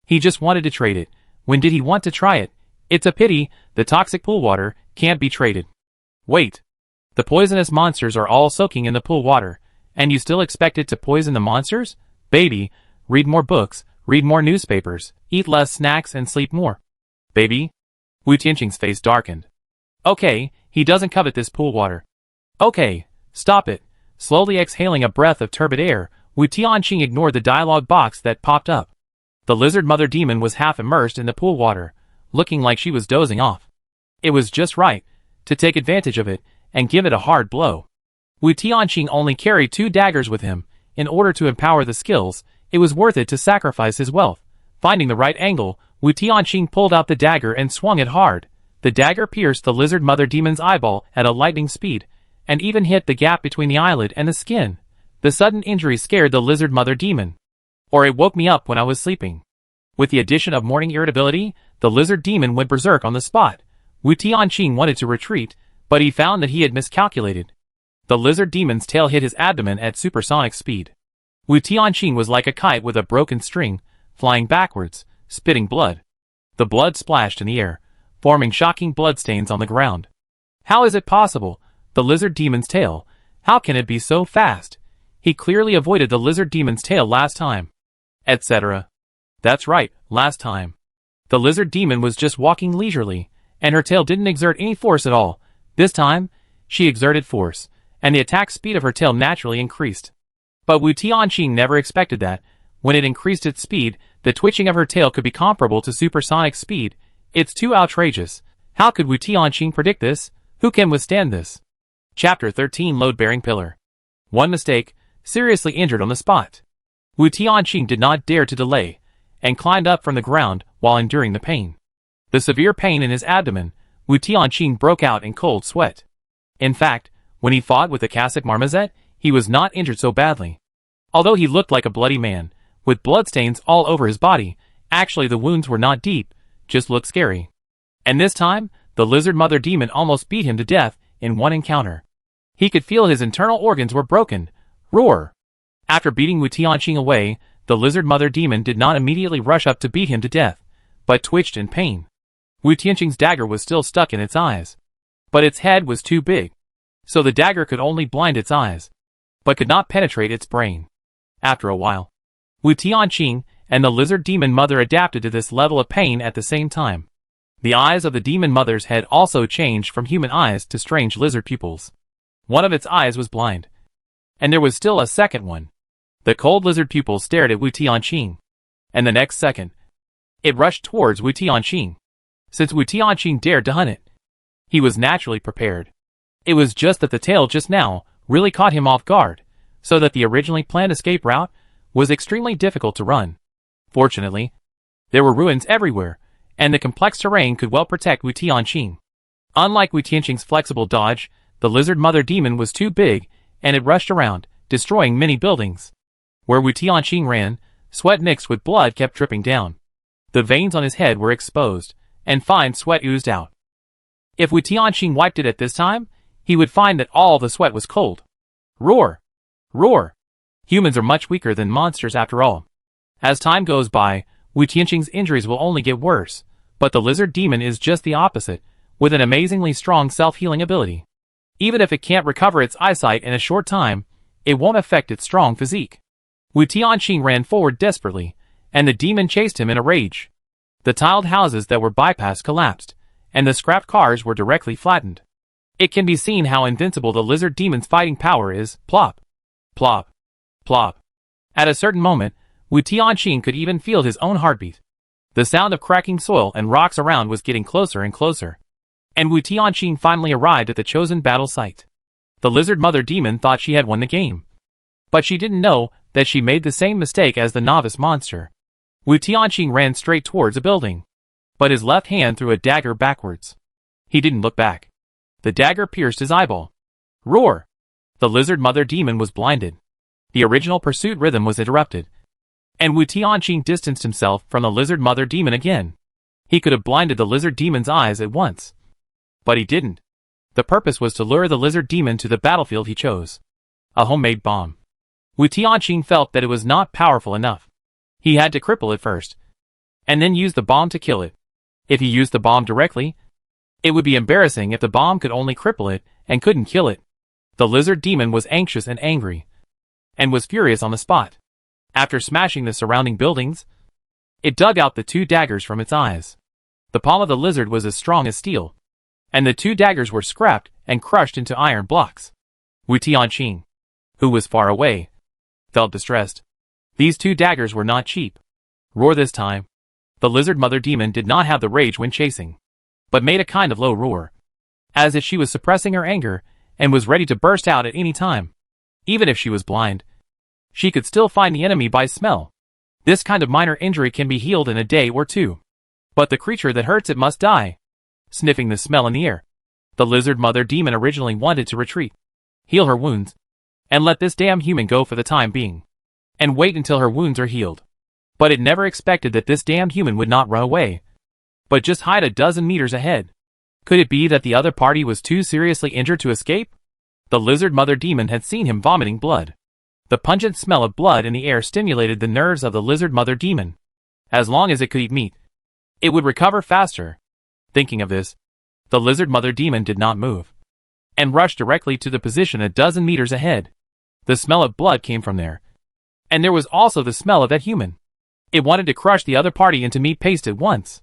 He just wanted to trade it. When did he want to try it? It's a pity, the toxic pool water can't be traded. Wait. The poisonous monsters are all soaking in the pool water, and you still expect it to poison the monsters? Baby, read more books, read more newspapers, eat less snacks and sleep more. Baby? Wu Tianqing's face darkened. Okay, he doesn't covet this pool water. Okay, stop it. Slowly exhaling a breath of turbid air, Wu Tianqing ignored the dialogue box that popped up. The lizard mother demon was half immersed in the pool water, looking like she was dozing off. It was just right to take advantage of it and give it a hard blow. Wu Tianqing only carried 2 daggers with him. In order to empower the skills, it was worth it to sacrifice his wealth. Finding the right angle, Wu Tianqing pulled out the dagger and swung it hard. The dagger pierced the lizard mother demon's eyeball at a lightning speed, and even hit the gap between the eyelid and the skin. The sudden injury scared the lizard mother demon. Or it woke me up when I was sleeping. With the addition of morning irritability, the lizard demon went berserk on the spot. Wu Tianqing wanted to retreat, but he found that he had miscalculated. The lizard demon's tail hit his abdomen at supersonic speed. Wu Tianqing was like a kite with a broken string, flying backwards, spitting blood. The blood splashed in the air, forming shocking bloodstains on the ground. How is it possible? The lizard demon's tail. How can it be so fast? He clearly avoided the lizard demon's tail last time. Etc. That's right, last time. The lizard demon was just walking leisurely, and her tail didn't exert any force at all. This time, she exerted force, and the attack speed of her tail naturally increased. But Wu Tianqing never expected that. When it increased its speed, the twitching of her tail could be comparable to supersonic speed. It's too outrageous. How could Wu Tianqing predict this? Who can withstand this? Chapter 13 Load-Bearing Pillar. One mistake, seriously injured on the spot. Wu Tianqing did not dare to delay, and climbed up from the ground while enduring the pain. The severe pain in his abdomen, Wu Tianqing broke out in cold sweat. In fact, when he fought with the Cossack Marmoset, he was not injured so badly. Although he looked like a bloody man, with bloodstains all over his body, actually the wounds were not deep, just looked scary. And this time, the lizard mother demon almost beat him to death in one encounter. He could feel his internal organs were broken. Roar! After beating Wu Tianqing away, the lizard mother demon did not immediately rush up to beat him to death, but twitched in pain. Wu Tianqing's dagger was still stuck in its eyes, but its head was too big, so the dagger could only blind its eyes, but could not penetrate its brain. After a while, Wu Tianqing and the lizard demon mother adapted to this level of pain at the same time. The eyes of the demon mother's head also changed from human eyes to strange lizard pupils. One of its eyes was blind, and there was still a second one. The cold lizard pupil stared at Wu Tianqing, and the next second, it rushed towards Wu Tianqing. Since Wu Tianqing dared to hunt it, he was naturally prepared. It was just that the tail just now really caught him off guard, so that the originally planned escape route was extremely difficult to run. Fortunately, there were ruins everywhere, and the complex terrain could well protect Wu Tianqing. Unlike Wu Tianqing's flexible dodge, the lizard mother demon was too big, and it rushed around, destroying many buildings. Where Wu Tianqing ran, sweat mixed with blood kept dripping down. The veins on his head were exposed, and fine sweat oozed out. If Wu Tianqing wiped it at this time, he would find that all the sweat was cold. Roar! Roar! Humans are much weaker than monsters after all. As time goes by, Wu Tianqing's injuries will only get worse, but the lizard demon is just the opposite, with an amazingly strong self-healing ability. Even if it can't recover its eyesight in a short time, it won't affect its strong physique. Wu Tianqing ran forward desperately, and the demon chased him in a rage. The tiled houses that were bypassed collapsed, and the scrapped cars were directly flattened. It can be seen how invincible the lizard demon's fighting power is. Plop! Plop! Plop! At a certain moment, Wu Tianqing could even feel his own heartbeat. The sound of cracking soil and rocks around was getting closer and closer. And Wu Tianqing finally arrived at the chosen battle site. The lizard mother demon thought she had won the game. But she didn't know that she made the same mistake as the novice monster. Wu Tianqing ran straight towards a building. But his left hand threw a dagger backwards. He didn't look back. The dagger pierced his eyeball. Roar! The lizard mother demon was blinded. The original pursuit rhythm was interrupted. And Wu Tianqing distanced himself from the lizard mother demon again. He could have blinded the lizard demon's eyes at once. But he didn't. The purpose was to lure the lizard demon to the battlefield he chose. A homemade bomb. Wu Tianqing felt that it was not powerful enough. He had to cripple it first, and then use the bomb to kill it. If he used the bomb directly, it would be embarrassing if the bomb could only cripple it and couldn't kill it. The lizard demon was anxious and angry, and was furious on the spot. After smashing the surrounding buildings, it dug out the 2 daggers from its eyes. The palm of the lizard was as strong as steel, and the 2 daggers were scrapped and crushed into iron blocks. Wu Tianqing, who was far away, felt distressed. These 2 daggers were not cheap. Roar this time. The lizard mother demon did not have the rage when chasing, but made a kind of low roar, as if she was suppressing her anger and was ready to burst out at any time. Even if she was blind, she could still find the enemy by smell. This kind of minor injury can be healed in a day or 2. But the creature that hurts it must die. Sniffing the smell in the air, the lizard mother demon originally wanted to retreat, heal her wounds, and let this damn human go for the time being, and wait until her wounds are healed. But it never expected that this damned human would not run away, but just hide a dozen meters ahead. Could it be that the other party was too seriously injured to escape? The lizard mother demon had seen him vomiting blood. The pungent smell of blood in the air stimulated the nerves of the lizard mother demon. As long as it could eat meat, it would recover faster. Thinking of this, the lizard mother demon did not move, and rushed directly to the position a dozen meters ahead. The smell of blood came from there, and there was also the smell of that human. It wanted to crush the other party into meat paste at once.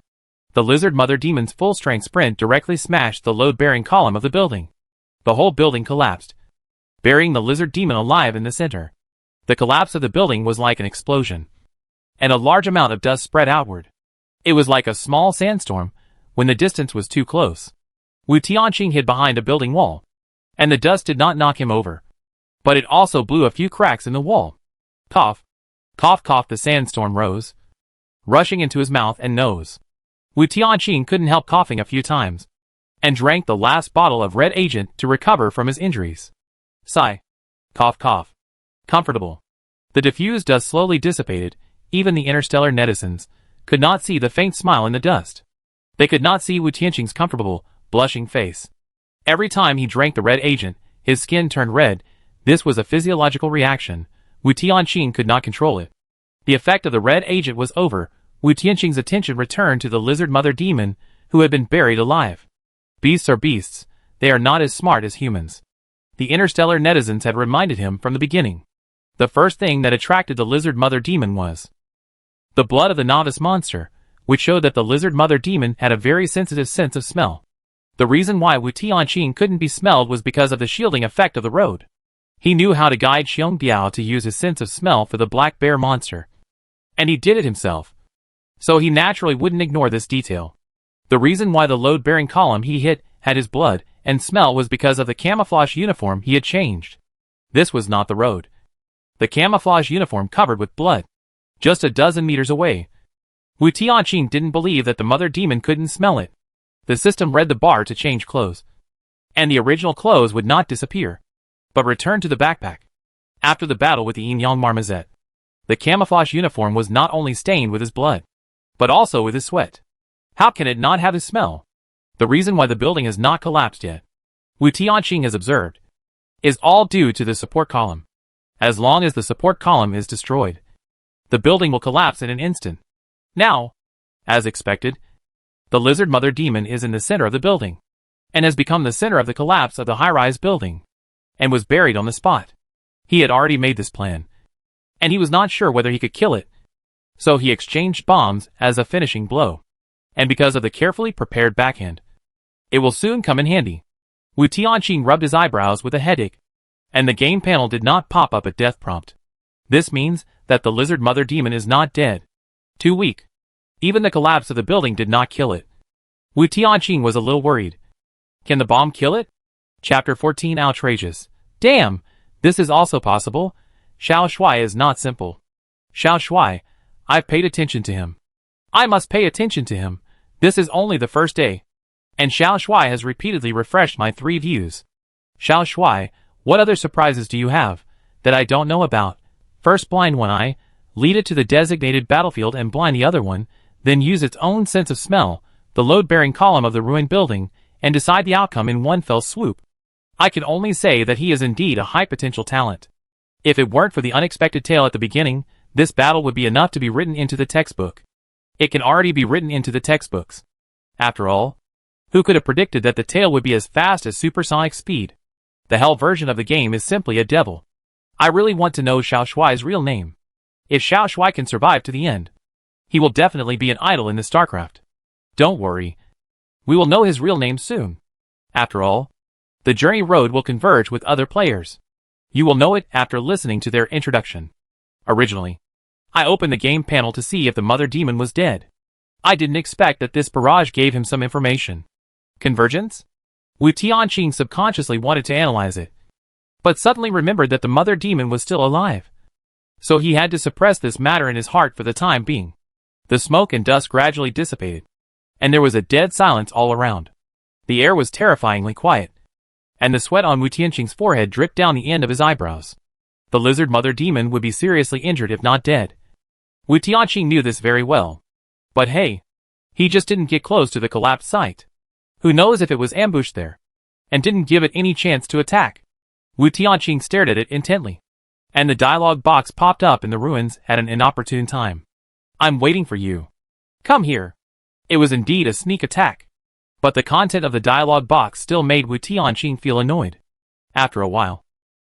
The lizard mother demon's full-strength sprint directly smashed the load-bearing column of the building. The whole building collapsed, burying the lizard demon alive in the center. The collapse of the building was like an explosion, and a large amount of dust spread outward. It was like a small sandstorm when the distance was too close. Wu Tianqing hid behind a building wall, and the dust did not knock him over, but it also blew a few cracks in the wall. Cough. Cough cough. The sandstorm rose, rushing into his mouth and nose. Wu Tianqing couldn't help coughing a few times, and drank the last bottle of red agent to recover from his injuries. Sigh. Cough cough. Comfortable. The diffused dust slowly dissipated. Even the interstellar netizens could not see the faint smile in the dust. They could not see Wu Tianqing's comfortable, blushing face. Every time he drank the red agent, his skin turned red. This was a physiological reaction. Wu Tianqing could not control it. The effect of the red agent was over. Wu Tianqing's attention returned to the lizard mother demon, who had been buried alive. Beasts are beasts. They are not as smart as humans. The interstellar netizens had reminded him from the beginning. The first thing that attracted the lizard mother demon was the blood of the novice monster, which showed that the lizard mother demon had a very sensitive sense of smell. The reason why Wu Tianqing couldn't be smelled was because of the shielding effect of the road. He knew how to guide Xiong Biao to use his sense of smell for the black bear monster, and he did it himself. So he naturally wouldn't ignore this detail. The reason why the load-bearing column he hit had his blood and smell was because of the camouflage uniform he had changed. This was not the road. The camouflage uniform covered with blood. Just a dozen meters away. Wu Tianqing didn't believe that the mother demon couldn't smell it. The system read the bar to change clothes. And the original clothes would not disappear, but return to the backpack. After the battle with the Yin-Yang Marmoset, the camouflage uniform was not only stained with his blood, but also with his sweat. How can it not have his smell? The reason why the building has not collapsed yet, Wu Tianqing has observed, is all due to the support column. As long as the support column is destroyed, the building will collapse in an instant. Now, as expected, the lizard mother demon is in the center of the building, and has become the center of the collapse of the high-rise building, and was buried on the spot. He had already made this plan, and he was not sure whether he could kill it, so he exchanged bombs as a finishing blow. And because of the carefully prepared backhand, it will soon come in handy. Wu Tianqing rubbed his eyebrows with a headache, and the game panel did not pop up a death prompt. This means that the lizard mother demon is not dead. Too weak. Even the collapse of the building did not kill it. Wu Tianqing was a little worried. Can the bomb kill it? Chapter 14 Outrageous. Damn! This is also possible. Xiao Shuai is not simple. Xiao Shuai, I've paid attention to him. I must pay attention to him. This is only the first day. And Xiao Shuai has repeatedly refreshed my 3 views. Xiao Shuai, what other surprises do you have that I don't know about? First blind one eye, lead it to the designated battlefield and blind the other one, then use its own sense of smell, the load-bearing column of the ruined building, and decide the outcome in one fell swoop. I can only say that he is indeed a high-potential talent. If it weren't for the unexpected tale at the beginning, this battle would be enough to be written into the textbook. It can already be written into the textbooks. After all, who could have predicted that the tale would be as fast as supersonic speed? The hell version of the game is simply a devil. I really want to know Xiao Shuai's real name. If Xiao Shuai can survive to the end, he will definitely be an idol in the StarCraft. Don't worry. We will know his real name soon. After all, the journey road will converge with other players. You will know it after listening to their introduction. Originally, I opened the game panel to see if the mother demon was dead. I didn't expect that this barrage gave him some information. Convergence? Wu Tianqing subconsciously wanted to analyze it, but suddenly remembered that the mother demon was still alive. So he had to suppress this matter in his heart for the time being. The smoke and dust gradually dissipated, and there was a dead silence all around. The air was terrifyingly quiet, and the sweat on Wu Tianqing's forehead dripped down the end of his eyebrows. The lizard mother demon would be seriously injured if not dead. Wu Tianqing knew this very well. But hey, he just didn't get close to the collapsed site. Who knows if it was ambushed there, and didn't give it any chance to attack. Wu Tianqing stared at it intently, and the dialogue box popped up in the ruins at an inopportune time. I'm waiting for you. Come here. It was indeed a sneak attack, but the content of the dialogue box still made Wu Tianqing feel annoyed. After a while,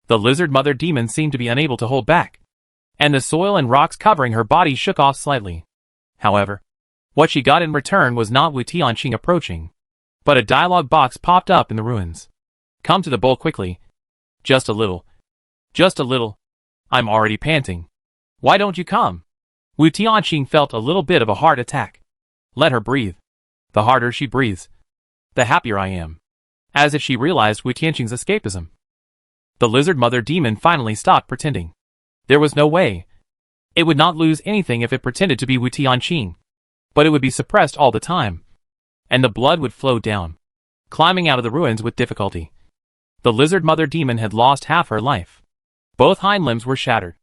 the lizard mother demon seemed to be unable to hold back, and the soil and rocks covering her body shook off slightly. However, what she got in return was not Wu Tianqing approaching, but a dialogue box popped up in the ruins. Come to the bowl quickly. Just a little. Just a little. I'm already panting. Why don't you come? Wu Tianqing felt a little bit of a heart attack. Let her breathe. The harder she breathes, the happier I am. As if she realized Wu Tianqing's escapism, the lizard mother demon finally stopped pretending. There was no way. It would not lose anything if it pretended to be Wu Tianqing, but it would be suppressed all the time, and the blood would flow down, climbing out of the ruins with difficulty. The lizard mother demon had lost half her life. Both hind limbs were shattered,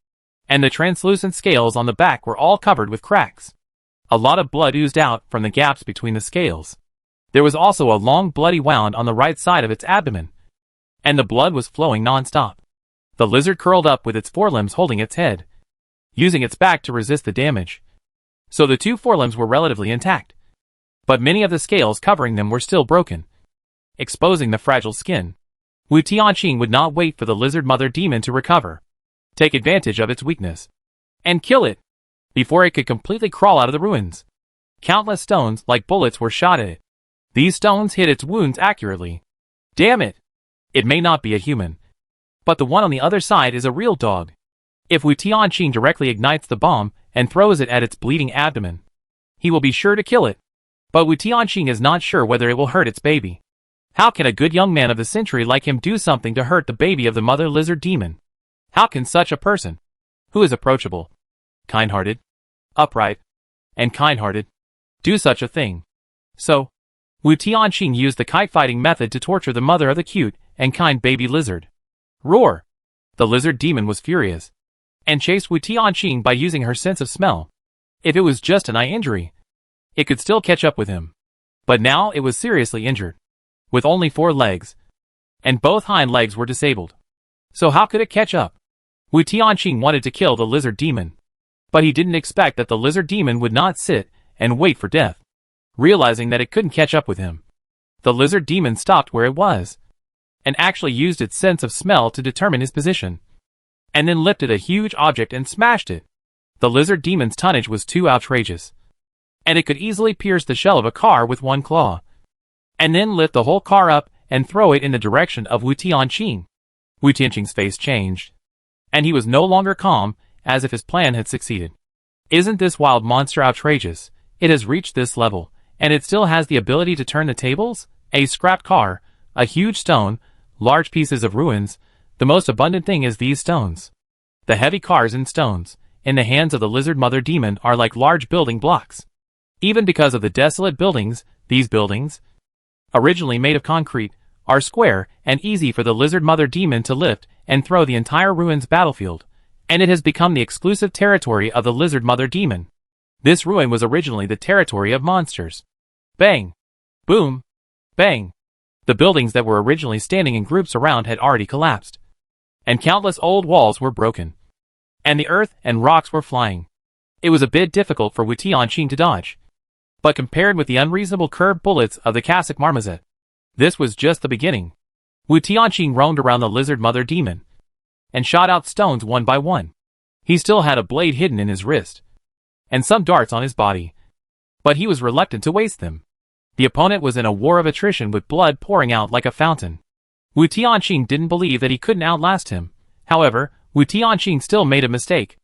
and the translucent scales on the back were all covered with cracks. A lot of blood oozed out from the gaps between the scales. There was also a long bloody wound on the right side of its abdomen, and the blood was flowing non-stop. The lizard curled up with its forelimbs holding its head, using its back to resist the damage. So the 2 forelimbs were relatively intact, but many of the scales covering them were still broken, exposing the fragile skin. Wu Tianqing would not wait for the lizard mother demon to recover, take advantage of its weakness, and kill it before it could completely crawl out of the ruins. Countless stones like bullets were shot at it. These stones hit its wounds accurately. Damn it! It may not be a human, but the one on the other side is a real dog. If Wu Tianqing directly ignites the bomb and throws it at its bleeding abdomen, he will be sure to kill it. But Wu Tianqing is not sure whether it will hurt its baby. How can a good young man of the century like him do something to hurt the baby of the mother lizard demon? How can such a person, who is approachable, kind-hearted, upright, and kind-hearted, do such a thing? So, Wu Tianqing used the kite-fighting method to torture the mother of the cute and kind baby lizard. Roar! The lizard demon was furious, and chased Wu Tianqing by using her sense of smell. If it was just an eye injury, it could still catch up with him. But now it was seriously injured, with only 4 legs, and both hind legs were disabled. So how could it catch up? Wu Tianqing wanted to kill the lizard demon, but he didn't expect that the lizard demon would not sit and wait for death. Realizing that it couldn't catch up with him, the lizard demon stopped where it was, and actually used its sense of smell to determine his position, and then lifted a huge object and smashed it. The lizard demon's tonnage was too outrageous, and it could easily pierce the shell of a car with one claw, and then lift the whole car up and throw it in the direction of Wu Tianqing. Wu Tianqing's face changed, and he was no longer calm, as if his plan had succeeded. Isn't this wild monster outrageous? It has reached this level, and it still has the ability to turn the tables? A scrapped car, a huge stone, large pieces of ruins. The most abundant thing is these stones. The heavy cars and stones, in the hands of the lizard mother demon, are like large building blocks. Even because of the desolate buildings, these buildings, originally made of concrete, are square and easy for the lizard mother demon to lift and throw the entire ruins battlefield, and it has become the exclusive territory of the lizard mother demon. This ruin was originally the territory of monsters. Bang! Boom! Bang! The buildings that were originally standing in groups around had already collapsed, and countless old walls were broken, and the earth and rocks were flying. It was a bit difficult for Wu Tianqing to dodge, but compared with the unreasonable curved bullets of the Cossack marmoset, this was just the beginning. Wu Tianqing roamed around the lizard mother demon, and shot out stones one by one. He still had a blade hidden in his wrist, and some darts on his body, but he was reluctant to waste them. The opponent was in a war of attrition with blood pouring out like a fountain. Wu Tianqing didn't believe that he couldn't outlast him. However, Wu Tianqing still made a mistake.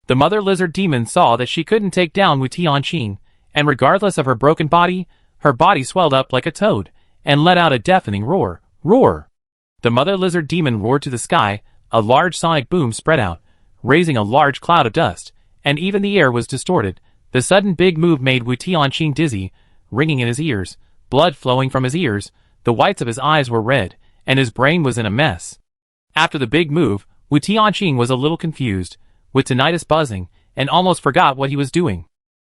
The mother lizard demon saw that she couldn't take down Wu Tianqing, and regardless of her broken body, her body swelled up like a toad, and let out a deafening roar. Roar! The mother lizard demon roared to the sky. A large sonic boom spread out, raising a large cloud of dust, and even the air was distorted. The sudden big move made Wu Tianqing dizzy, ringing in his ears, blood flowing from his ears. The whites of his eyes were red, and his brain was in a mess. After the big move, Wu Tianqing was a little confused, with tinnitus buzzing, and almost forgot what he was doing.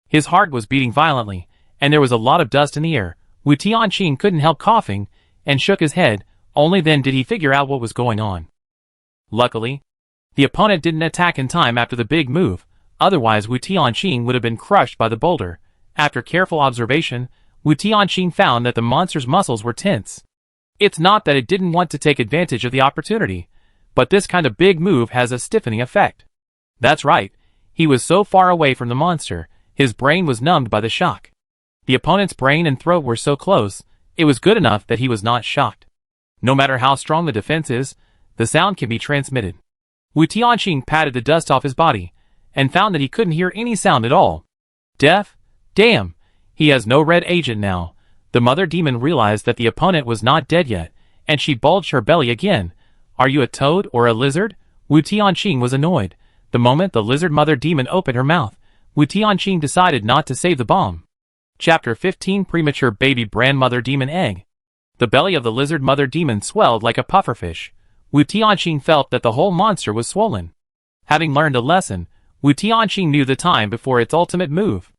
His heart was beating violently, and there was a lot of dust in the air. Wu Tianqing couldn't help coughing, and shook his head. Only then did he figure out what was going on. Luckily, the opponent didn't attack in time after the big move, otherwise Wu Tianqing would have been crushed by the boulder. After careful observation, Wu Tianqing found that the monster's muscles were tense. It's not that it didn't want to take advantage of the opportunity, but this kind of big move has a stiffening effect. That's right, he was so far away from the monster, his brain was numbed by the shock. The opponent's brain and throat were so close, it was good enough that he was not shocked. No matter how strong the defense is, the sound can be transmitted. Wu Tianqing patted the dust off his body, and found that he couldn't hear any sound at all. Deaf? Damn! He has no red agent now. The mother demon realized that the opponent was not dead yet, and she bulged her belly again. Are you a toad or a lizard? Wu Tianqing was annoyed. The moment the lizard mother demon opened her mouth, Wu Tianqing decided not to save the bomb. Chapter 15 Premature Baby Brand Mother Demon Egg. The belly of the lizard mother demon swelled like a pufferfish. Wu Tianqing felt that the whole monster was swollen. Having learned a lesson, Wu Tianqing knew the time before its ultimate move.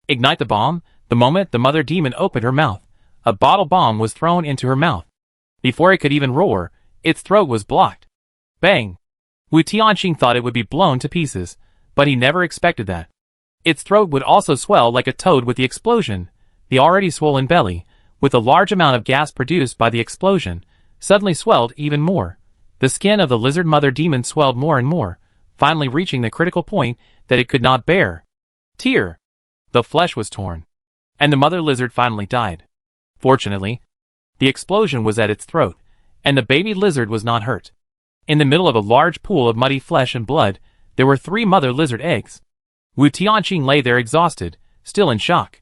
Ignite the bomb. The moment the mother demon opened her mouth, a bottle bomb was thrown into her mouth. Before it could even roar, its throat was blocked. Bang! Wu Tianqing thought it would be blown to pieces, but he never expected that. Its throat would also swell like a toad with the explosion. The already swollen belly, with a large amount of gas produced by the explosion, suddenly swelled even more. The skin of the lizard mother demon swelled more and more, finally reaching the critical point that it could not bear. Tear! The flesh was torn, and the mother lizard finally died. Fortunately, the explosion was at its throat, and the baby lizard was not hurt. In the middle of a large pool of muddy flesh and blood, there were 3 mother lizard eggs. Wu Tianqing lay there exhausted, still in shock.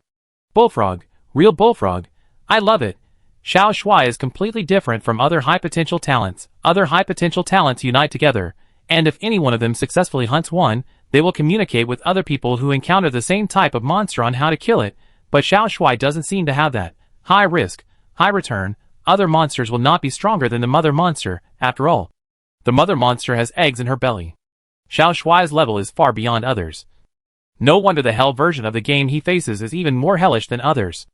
Bullfrog, real bullfrog. I love it. Xiao Shui is completely different from other high-potential talents. Other high-potential talents unite together, and if any one of them successfully hunts one, they will communicate with other people who encounter the same type of monster on how to kill it, but Xiao Shui doesn't seem to have that. high risk, high return. Other monsters will not be stronger than the mother monster, after all. The mother monster has eggs in her belly. Xiao Shuai's level is far beyond others. No wonder the hell version of the game he faces is even more hellish than others.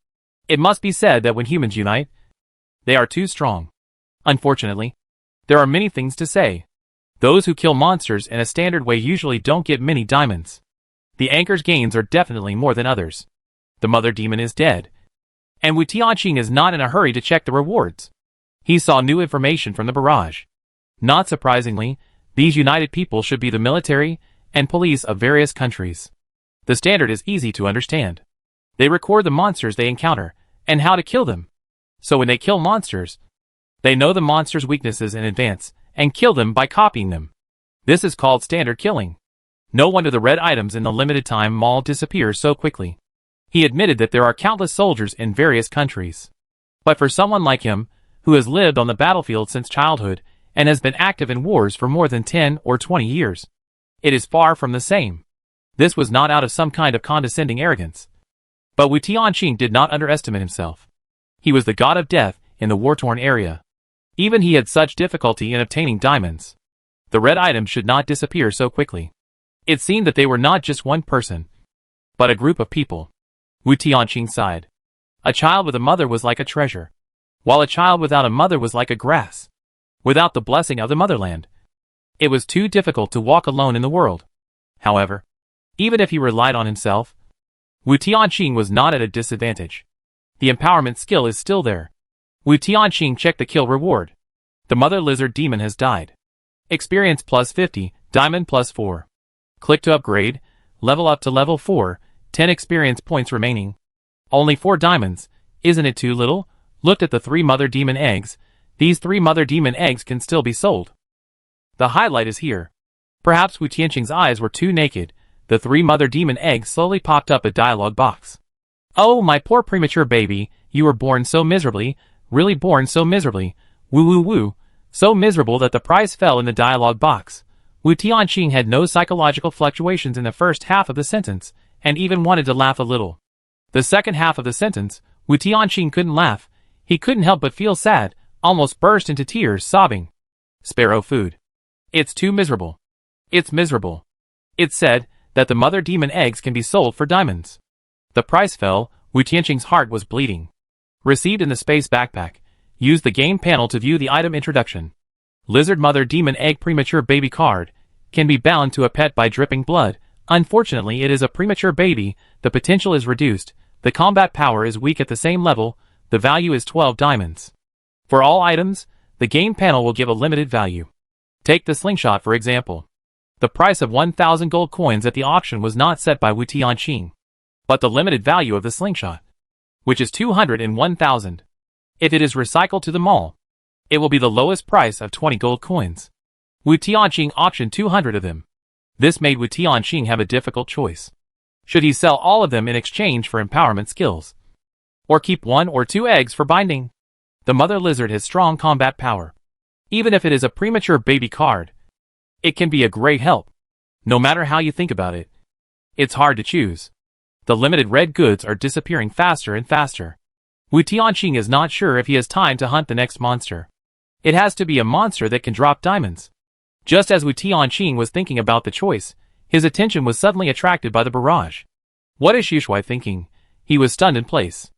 It must be said that when humans unite, they are too strong. Unfortunately, there are many things to say. Those who kill monsters in a standard way usually don't get many diamonds. The anchor's gains are definitely more than others. The mother demon is dead. And Wu Tianqing is not in a hurry to check the rewards. He saw new information from the barrage. Not surprisingly, these united people should be the military and police of various countries. The standard is easy to understand. They record the monsters they encounter, and how to kill them. So when they kill monsters, they know the monster's weaknesses in advance, and kill them by copying them. This is called standard killing. No wonder the red items in the limited time mall disappear so quickly. He admitted that there are countless soldiers in various countries. But for someone like him, who has lived on the battlefield since childhood, and has been active in wars for more than 10 or 20 years, it is far from the same. This was not out of some kind of condescending arrogance. But Wu Tianqing did not underestimate himself. He was the god of death in the war-torn area. Even he had such difficulty in obtaining diamonds. The red items should not disappear so quickly. It seemed that they were not just one person, but a group of people. Wu Tianqing sighed. A child with a mother was like a treasure, while a child without a mother was like a grass. Without the blessing of the motherland, it was too difficult to walk alone in the world. However, even if he relied on himself, Wu Tianqing was not at a disadvantage. The empowerment skill is still there. Wu Tianqing checked the kill reward. The mother lizard demon has died. Experience plus 50, diamond plus 4. Click to upgrade, level up to level 4, 10 experience points remaining. Only 4 diamonds, isn't it too little? Looked at the 3 mother demon eggs. These 3 mother demon eggs can still be sold. The highlight is here. Perhaps Wu Tianqing's eyes were too naked. The 3 mother demon eggs slowly popped up a dialogue box. Oh, my poor premature baby, you were born so miserably, really born so miserably, woo woo woo, so miserable that the price fell in the dialogue box. Wu Tianqing had no psychological fluctuations in the first half of the sentence, and even wanted to laugh a little. The second half of the sentence, Wu Tianqing couldn't laugh. He couldn't help but feel sad, almost burst into tears, sobbing. Sparrow food. It's too miserable. It's miserable. It said that the mother demon eggs can be sold for diamonds. The price fell. Wu Tianqing's heart was bleeding. Received in the space backpack. Use the game panel to view the item introduction. Lizard mother demon egg premature baby card. Can be bound to a pet by dripping blood. Unfortunately, it is a premature baby. The potential is reduced. The combat power is weak at the same level. The value is 12 diamonds. For all items, the game panel will give a limited value. Take the slingshot for example. The price of 1,000 gold coins at the auction was not set by Wu Tianqing, but the limited value of the slingshot, which is 201,000. If it is recycled to the mall, it will be the lowest price of 20 gold coins. Wu Tianqing auctioned 200 of them. This made Wu Tianqing have a difficult choice. Should he sell all of them in exchange for empowerment skills? Or keep 1 or 2 eggs for binding? The mother lizard has strong combat power. Even if it is a premature baby card, it can be a great help. No matter how you think about it, it's hard to choose. The limited red goods are disappearing faster and faster. Wu Tianqing is not sure if he has time to hunt the next monster. It has to be a monster that can drop diamonds. Just as Wu Tianqing was thinking about the choice, his attention was suddenly attracted by the barrage. What is Xiao Shuai thinking? He was stunned in place.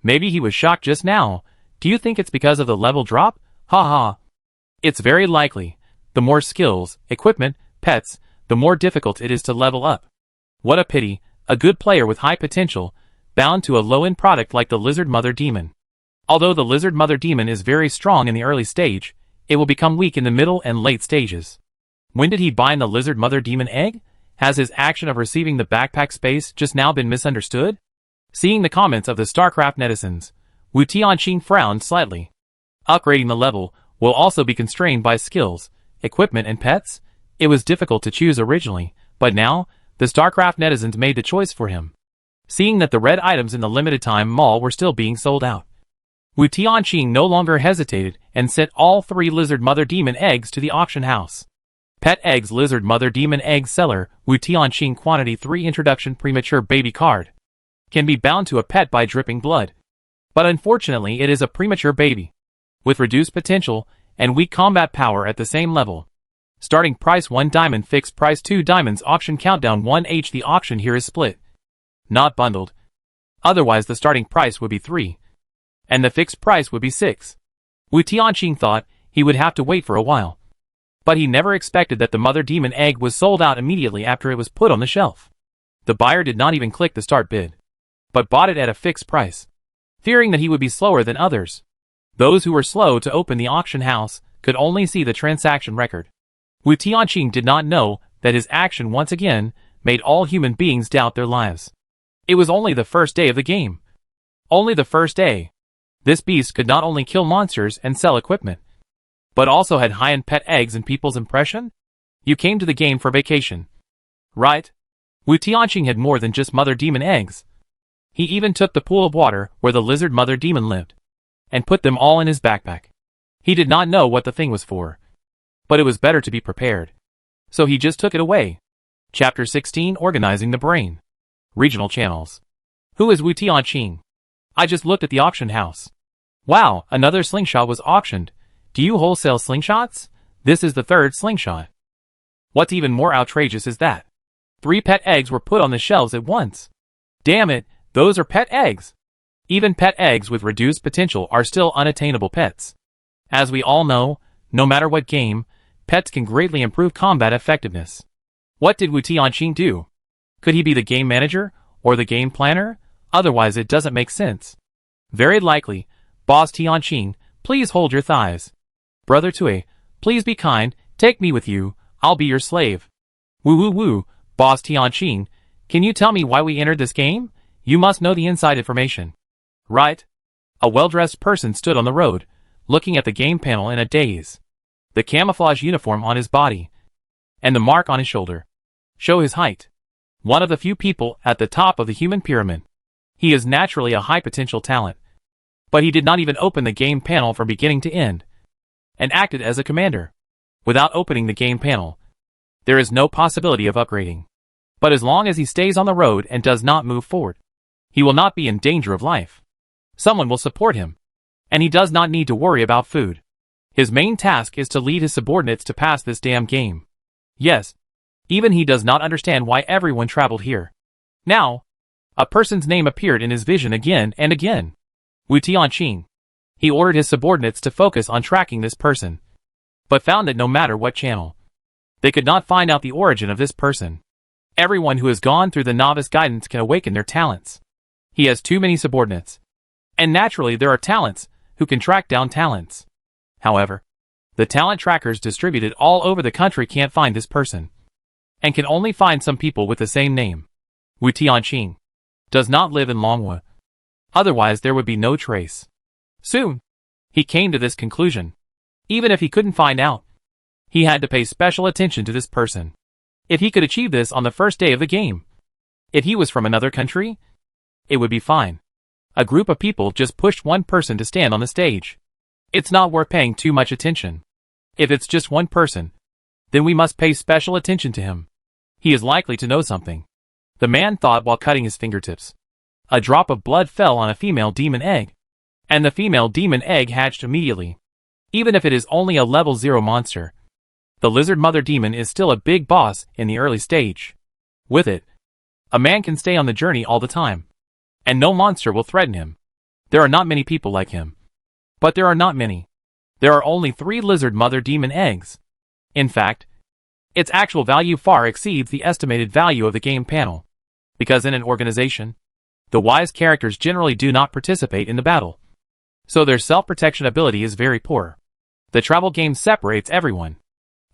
Maybe he was shocked just now. Do you think it's because of the level drop? Ha ha. It's very likely. The more skills, equipment, pets, the more difficult it is to level up. What a pity, a good player with high potential, bound to a low-end product like the Lizard Mother Demon. Although the Lizard Mother Demon is very strong in the early stage, it will become weak in the middle and late stages. When did he bind the Lizard Mother Demon egg? Has his action of receiving the backpack space just now been misunderstood? Seeing the comments of the StarCraft netizens, Wu Tianqing frowned slightly. Upgrading the level will also be constrained by skills, equipment and pets. It was difficult to choose originally, but now, the StarCraft netizens made the choice for him. Seeing that the red items in the limited time mall were still being sold out, Wu Tianqing no longer hesitated and sent all 3 Lizard Mother Demon eggs to the auction house. Pet eggs Lizard Mother Demon egg seller, Wu Tianqing quantity 3 introduction premature baby card. Can be bound to a pet by dripping blood. But unfortunately it is a premature baby, with reduced potential and weak combat power at the same level. Starting price 1 diamond, fixed price 2 diamonds, auction countdown 1H. The auction here is split, not bundled. Otherwise the starting price would be 3, and the fixed price would be 6. Wu Tianqing thought he would have to wait for a while, but he never expected that the mother demon egg was sold out immediately after it was put on the shelf. The buyer did not even click the start bid, but bought it at a fixed price, fearing that he would be slower than others. Those who were slow to open the auction house could only see the transaction record. Wu Tianqing did not know that his action once again made all human beings doubt their lives. It was only the first day of the game. Only the first day. This beast could not only kill monsters and sell equipment, but also had high-end pet eggs in people's impression? You came to the game for vacation, right? Wu Tianqing had more than just mother demon eggs. He even took the pool of water where the lizard mother demon lived, and put them all in his backpack. He did not know what the thing was for, but it was better to be prepared, so he just took it away. Chapter 16, Organizing the Brain. Regional Channels. Who is Wu Tianqing? I just looked at the auction house. Wow, another slingshot was auctioned. Do you wholesale slingshots? This is the third slingshot. What's even more outrageous is that 3 pet eggs were put on the shelves at once. Damn it, those are pet eggs. Even pet eggs with reduced potential are still unattainable pets. As we all know, no matter what game, pets can greatly improve combat effectiveness. What did Wu Tianqing do? Could he be the game manager, or the game planner? Otherwise it doesn't make sense. Very likely. Boss Tianqing, please hold your thighs. Brother Tui, please be kind, take me with you, I'll be your slave. Woo, Boss Tianqing, can you tell me why we entered this game? You must know the inside information. Right? A well-dressed person stood on the road, looking at the game panel in a daze. The camouflage uniform on his body, and the mark on his shoulder, show his height. One of the few people at the top of the human pyramid. He is naturally a high-potential talent, but he did not even open the game panel from beginning to end, and acted as a commander. Without opening the game panel, there is no possibility of upgrading. But as long as he stays on the road and does not move forward, he will not be in danger of life. Someone will support him, and he does not need to worry about food. His main task is to lead his subordinates to pass this damn game. Yes, even he does not understand why everyone traveled here. Now, a person's name appeared in his vision again and again. Wu Tianqing. He ordered his subordinates to focus on tracking this person, but found that no matter what channel, they could not find out the origin of this person. Everyone who has gone through the novice guidance can awaken their talents. He has too many subordinates, and naturally there are talents who can track down talents. However, the talent trackers distributed all over the country can't find this person, and can only find some people with the same name. Wu Tianqing does not live in Longhua. Otherwise there would be no trace. Soon, he came to this conclusion. Even if he couldn't find out, he had to pay special attention to this person. If he could achieve this on the first day of the game, if he was from another country, it would be fine. A group of people just pushed one person to stand on the stage. It's not worth paying too much attention. If it's just one person, then we must pay special attention to him. He is likely to know something. The man thought while cutting his fingertips. A drop of blood fell on a female demon egg, and the female demon egg hatched immediately. Even if it is only a level 0 monster, the lizard mother demon is still a big boss in the early stage. With it, a man can stay on the journey all the time, and no monster will threaten him. There are not many people like him. But there are not many. There are only 3 lizard mother demon eggs. In fact, its actual value far exceeds the estimated value of the game panel. Because in an organization, the wise characters generally do not participate in the battle, so their self-protection ability is very poor. The travel game separates everyone,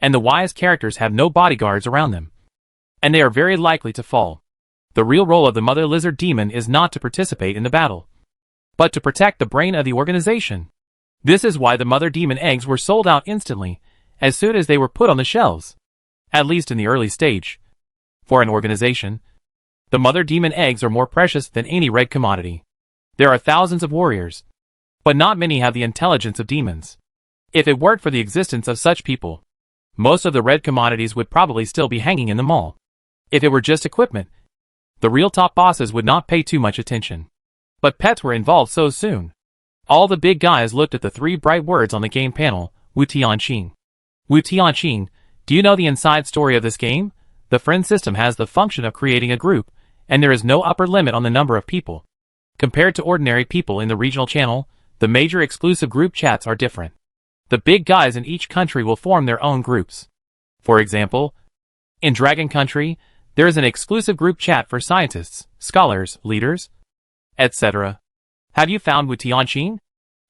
and the wise characters have no bodyguards around them, and they are very likely to fall. The real role of the mother lizard demon is not to participate in the battle, but to protect the brain of the organization. This is why the mother demon eggs were sold out instantly, as soon as they were put on the shelves, at least in the early stage. For an organization, the mother demon eggs are more precious than any red commodity. There are thousands of warriors, but not many have the intelligence of demons. If it weren't for the existence of such people, most of the red commodities would probably still be hanging in the mall. If it were just equipment, the real top bosses would not pay too much attention. But pets were involved so soon. All the big guys looked at the three bright words on the game panel, Wu Tianqing. Wu Tianqing, do you know the inside story of this game? The friend system has the function of creating a group, and there is no upper limit on the number of people. Compared to ordinary people in the regional channel, the major exclusive group chats are different. The big guys in each country will form their own groups. For example, in Dragon Country, there is an exclusive group chat for scientists, scholars, leaders, etc. Have you found Wu Tianqing?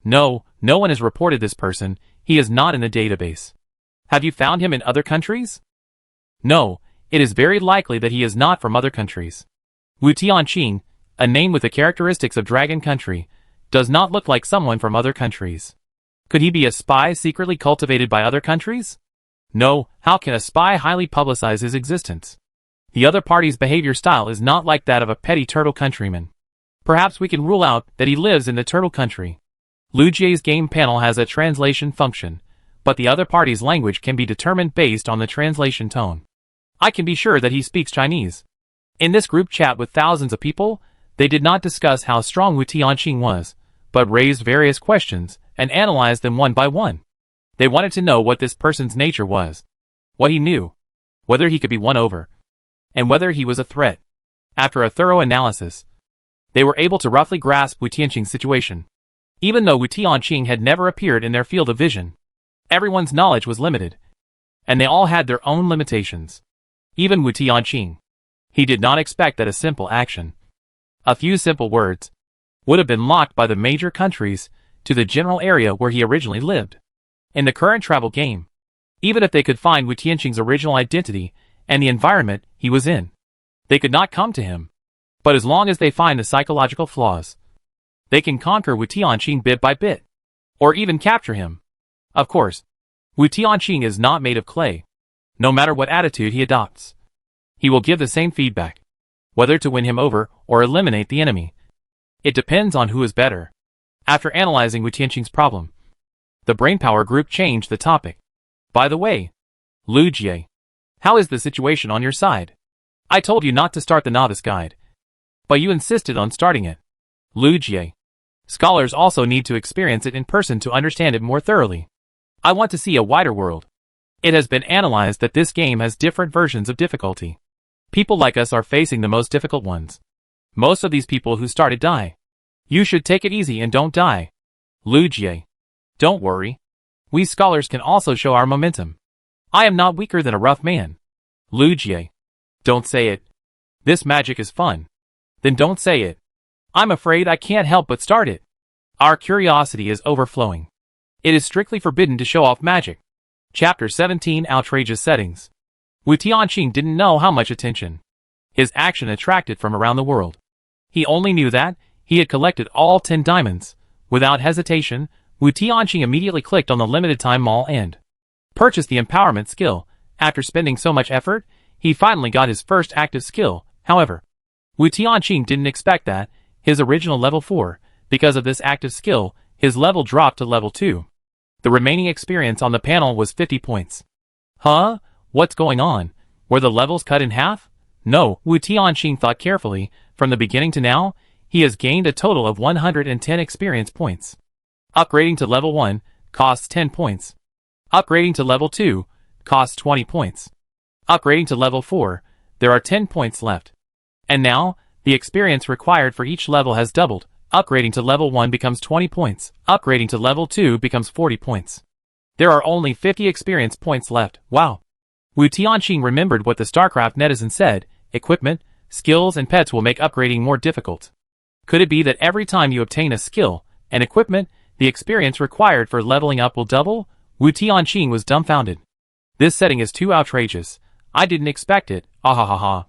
No, no one has reported this person. He is not in the database. Have you found him in other countries? No, it is very likely that he is not from other countries. Wu Tianqing, a name with the characteristics of Dragon Country, does not look like someone from other countries. Could he be a spy secretly cultivated by other countries? No, how can a spy highly publicize his existence? The other party's behavior style is not like that of a petty turtle countryman. Perhaps we can rule out that he lives in the turtle country. Lu Jie's game panel has a translation function, but the other party's language can be determined based on the translation tone. I can be sure that he speaks Chinese. In this group chat with thousands of people, they did not discuss how strong Wu Tianqing was, but raised various questions and analyzed them one by one. They wanted to know what this person's nature was, what he knew, whether he could be won over, and whether he was a threat. After a thorough analysis, they were able to roughly grasp Wu Tianqing's situation. Even though Wu Tianqing had never appeared in their field of vision, everyone's knowledge was limited, and they all had their own limitations. Even Wu Tianqing. He did not expect that a simple action, a few simple words, would have been locked by the major countries to the general area where he originally lived. In the current travel game, even if they could find Wu Tianqing's original identity and the environment he was in, they could not come to him. But as long as they find the psychological flaws, they can conquer Wu Tianqing bit by bit, or even capture him. Of course, Wu Tianqing is not made of clay. No matter what attitude he adopts, he will give the same feedback, whether to win him over or eliminate the enemy. It depends on who is better. After analyzing Wu Tianqing's problem, the Brainpower group changed the topic. By the way, Lu Jie, how is the situation on your side? I told you not to start the Novice Guide, but you insisted on starting it. Lu Jie, scholars also need to experience it in person to understand it more thoroughly. I want to see a wider world. It has been analyzed that this game has different versions of difficulty. People like us are facing the most difficult ones. Most of these people who started die. You should take it easy and don't die. Lu Jie, don't worry. We scholars can also show our momentum. I am not weaker than a rough man. Lu Jie, don't say it. This magic is fun. Then don't say it. I'm afraid I can't help but start it. Our curiosity is overflowing. It is strictly forbidden to show off magic. Chapter 17 Outrageous Settings. Wu Tianqing didn't know how much attention his action attracted from around the world. He only knew that he had collected all 10 diamonds. Without hesitation, Wu Tianqing immediately clicked on the limited time mall and purchased the empowerment skill. After spending so much effort, he finally got his first active skill. However, Wu Tianqing didn't expect that his original level 4, because of this active skill, his level dropped to level 2. The remaining experience on the panel was 50 points. Huh? What's going on? Were the levels cut in half? No, Wu Tianqing thought carefully. From the beginning to now, he has gained a total of 110 experience points. Upgrading to level 1 costs 10 points. Upgrading to level 2 costs 20 points. Upgrading to level 4, there are 10 points left. And now, the experience required for each level has doubled. Upgrading to level 1 becomes 20 points. Upgrading to level 2 becomes 40 points. There are only 50 experience points left. Wow. Wu Tianqing remembered what the StarCraft netizen said: equipment, skills and pets will make upgrading more difficult. Could it be that every time you obtain a skill and equipment, the experience required for leveling up will double? Wu Tianqing was dumbfounded. This setting is too outrageous. I didn't expect it. Ahahaha.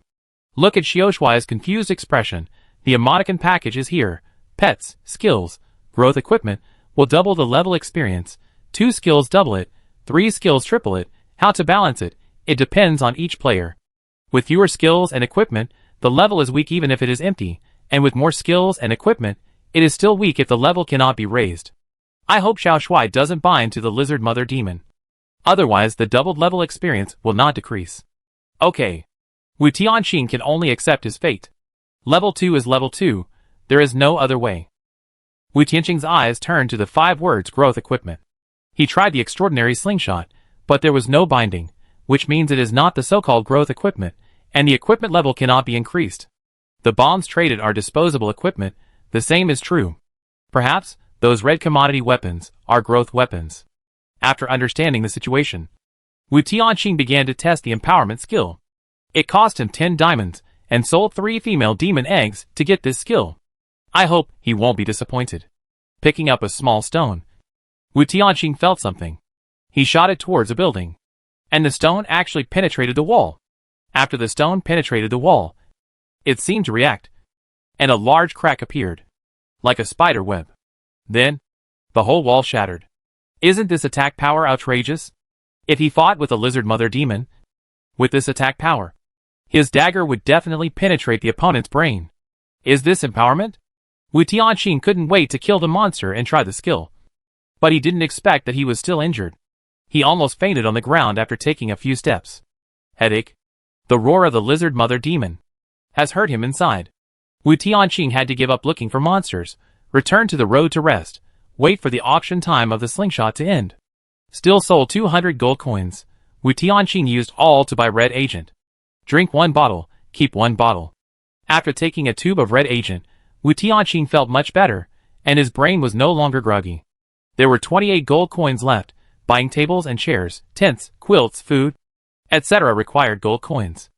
Look at Xiaoshuai's confused expression. The emoticon package is here. Pets, skills, growth equipment will double the level experience. 2 skills double it. 3 skills triple it. How to balance it? It depends on each player. With fewer skills and equipment, the level is weak even if it is empty, and with more skills and equipment, it is still weak if the level cannot be raised. I hope Xiaoshuai doesn't bind to the lizard mother demon. Otherwise, the doubled level experience will not decrease. Okay. Wu Tianqing can only accept his fate. Level 2 is level 2. There is no other way. Wu Tianqing's eyes turned to the 5 words growth equipment. He tried the extraordinary slingshot, but there was no binding, which means it is not the so-called growth equipment, and the equipment level cannot be increased. The bombs traded are disposable equipment, the same is true. Perhaps, those red commodity weapons are growth weapons. After understanding the situation, Wu Tianqing began to test the empowerment skill. It cost him 10 diamonds, and sold 3 female demon eggs to get this skill. I hope he won't be disappointed. Picking up a small stone, Wu Tianqing felt something. He shot it towards a building, and the stone actually penetrated the wall. After the stone penetrated the wall, it seemed to react, and a large crack appeared, like a spider web. Then, the whole wall shattered. Isn't this attack power outrageous? If he fought with a lizard mother demon, with this attack power, his dagger would definitely penetrate the opponent's brain. Is this empowerment? Wu Tianqing couldn't wait to kill the monster and try the skill. But he didn't expect that he was still injured. He almost fainted on the ground after taking a few steps. Headache. The roar of the lizard mother demon has hurt him inside. Wu Tianqing had to give up looking for monsters, return to the road to rest, wait for the auction time of the slingshot to end. Still sold 200 gold coins. Wu Tianqing used all to buy red agent. Drink 1 bottle, keep 1 bottle. After taking a tube of red agent, Wu Tianqing felt much better, and his brain was no longer groggy. There were 28 gold coins left. Buying tables and chairs, tents, quilts, food, etc. required gold coins.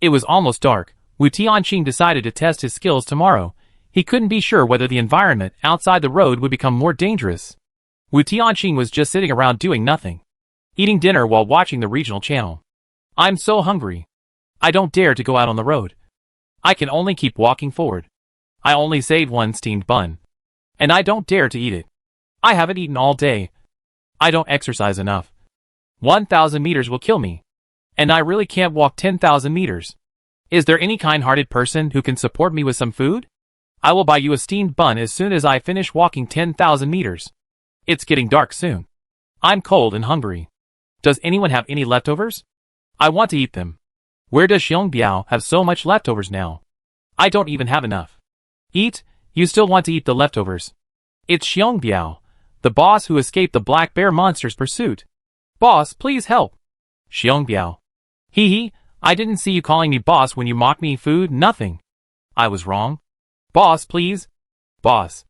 It was almost dark. Wu Tianqing decided to test his skills tomorrow. He couldn't be sure whether the environment outside the road would become more dangerous. Wu Tianqing was just sitting around doing nothing, eating dinner while watching the regional channel. I'm so hungry. I don't dare to go out on the road. I can only keep walking forward. I only saved 1 steamed bun, and I don't dare to eat it. I haven't eaten all day. I don't exercise enough. 1,000 meters will kill me, and I really can't walk 10,000 meters. Is there any kind-hearted person who can support me with some food? I will buy you a steamed bun as soon as I finish walking 10,000 meters. It's getting dark soon. I'm cold and hungry. Does anyone have any leftovers? I want to eat them. Where does Xiong Biao have so much leftovers now? I don't even have enough. Eat, you still want to eat the leftovers. It's Xiong Biao, the boss who escaped the black bear monster's pursuit. Boss, please help. Xiong Biao. Hee hee, I didn't see you calling me boss when you mocked me food, nothing. I was wrong. Boss, please. Boss.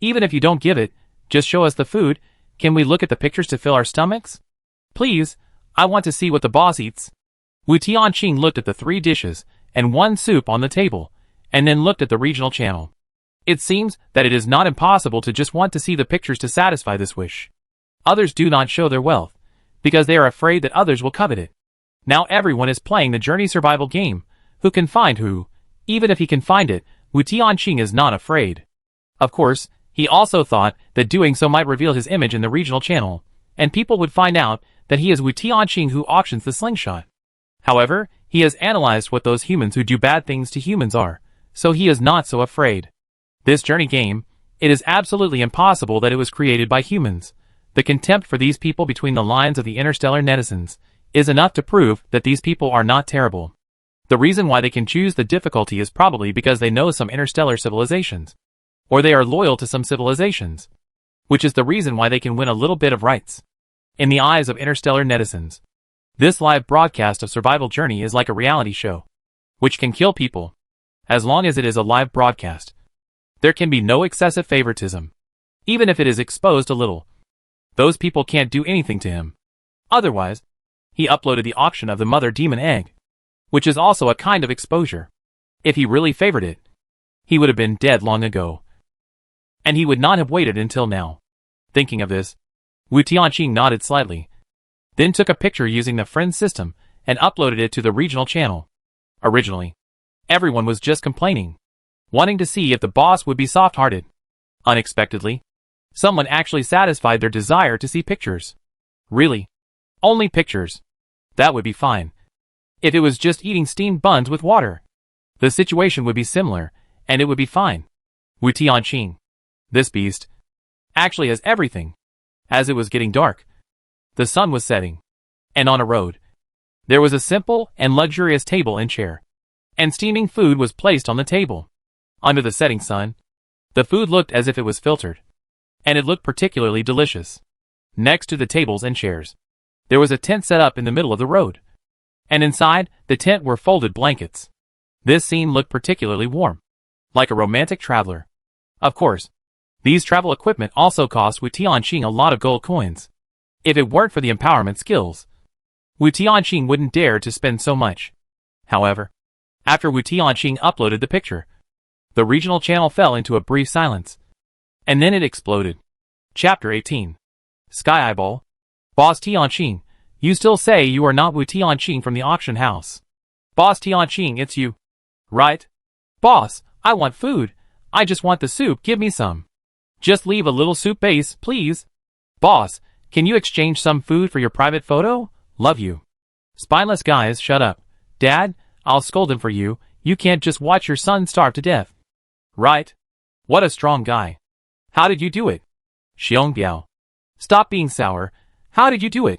Even if you don't give it, just show us the food. Can we look at the pictures to fill our stomachs? Please, I want to see what the boss eats. Wu Tianqing looked at the 3 dishes and 1 soup on the table, and then looked at the regional channel. It seems that it is not impossible to just want to see the pictures to satisfy this wish. Others do not show their wealth, because they are afraid that others will covet it. Now everyone is playing the journey survival game. Who can find who? Even if he can find it, Wu Tianqing is not afraid. Of course, he also thought that doing so might reveal his image in the regional channel, and people would find out that he is Wu Tianqing who auctions the slingshot. However, he has analyzed what those humans who do bad things to humans are, so he is not so afraid. This journey game, it is absolutely impossible that it was created by humans. The contempt for these people between the lines of the interstellar netizens is enough to prove that these people are not terrible. The reason why they can choose the difficulty is probably because they know some interstellar civilizations, or they are loyal to some civilizations, which is the reason why they can win a little bit of rights in the eyes of interstellar netizens. This live broadcast of Survival Journey is like a reality show, which can kill people. As long as it is a live broadcast, there can be no excessive favoritism. Even if it is exposed a little, those people can't do anything to him. Otherwise, he uploaded the auction of the mother demon egg, which is also a kind of exposure. If he really favored it, he would have been dead long ago, and he would not have waited until now. Thinking of this, Wu Tianqing nodded slightly, then took a picture using the friend system and uploaded it to the regional channel. Originally, everyone was just complaining, wanting to see if the boss would be soft-hearted. Unexpectedly, someone actually satisfied their desire to see pictures. Really? Only pictures? That would be fine. If it was just eating steamed buns with water, the situation would be similar, and it would be fine. Wu Tianqing, this beast, actually has everything. As it was getting dark, the sun was setting, and on a road, there was a simple and luxurious table and chair, and steaming food was placed on the table. Under the setting sun, The food looked as if it was filtered. And it looked particularly delicious. Next to the tables and chairs, there was a tent set up in the middle of the road. And inside the tent were folded blankets. This scene looked particularly warm. Like a romantic traveler. Of course, these travel equipment also cost Wu Tianqing a lot of gold coins. If it weren't for the empowerment skills, Wu Tianqing wouldn't dare to spend so much. However, after Wu Tianqing uploaded the picture, the regional channel fell into a brief silence. And then it exploded. Chapter 18. Sky Eyeball. Boss Tianqing, you still say you are not Wu Tianqing from the auction house. Boss Tianqing, it's you. Right? Boss, I want food. I just want the soup, give me some. Just leave a little soup base, please. Boss, can you exchange some food for your private photo? Love you. Spineless guys, shut up. Dad, I'll scold him for you. You can't just watch your son starve to death. Right? What a strong guy. How did you do it? Xiong Biao. Stop being sour. How did you do it?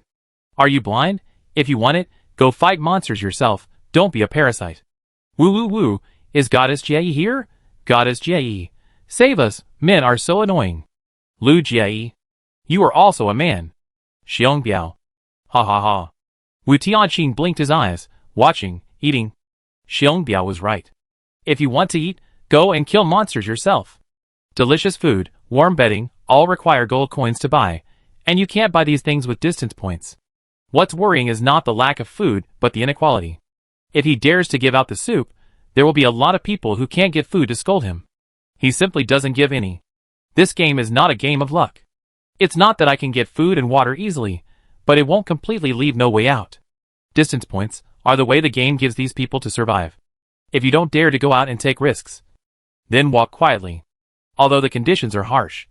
Are you blind? If you want it, go fight monsters yourself. Don't be a parasite. Woo woo woo. Is Goddess Jie here? Goddess Jie. Save us. Men are so annoying. Lu Jie. You are also a man. Xiong Biao. Ha ha ha. Wu Tianqing blinked his eyes, watching, eating. Xiong Biao was right. If you want to eat, go and kill monsters yourself. Delicious food, warm bedding, all require gold coins to buy, and you can't buy these things with distance points. What's worrying is not the lack of food, but the inequality. If he dares to give out the soup, there will be a lot of people who can't get food to scold him. He simply doesn't give any. This game is not a game of luck. It's not that I can get food and water easily, but it won't completely leave no way out. Distance points are the way the game gives these people to survive. If you don't dare to go out and take risks, then walk quietly. Although the conditions are harsh,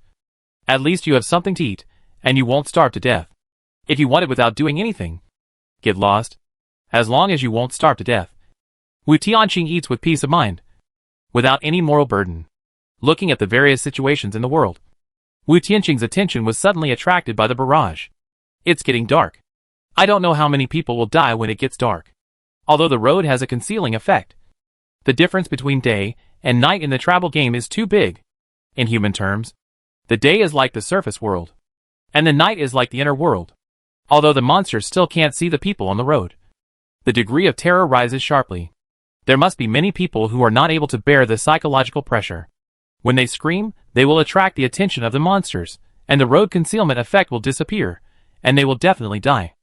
at least you have something to eat, and you won't starve to death. If you want it without doing anything, get lost. As long as you won't starve to death. Wu Tianqing eats with peace of mind, without any moral burden. Looking at the various situations in the world, Wu Tianqing's attention was suddenly attracted by the barrage. It's getting dark. I don't know how many people will die when it gets dark. Although the road has a concealing effect, the difference between day and night in the travel game is too big. In human terms, the day is like the surface world, and the night is like the inner world. Although the monsters still can't see the people on the road, the degree of terror rises sharply. There must be many people who are not able to bear the psychological pressure. When they scream, they will attract the attention of the monsters, and the road concealment effect will disappear, and they will definitely die.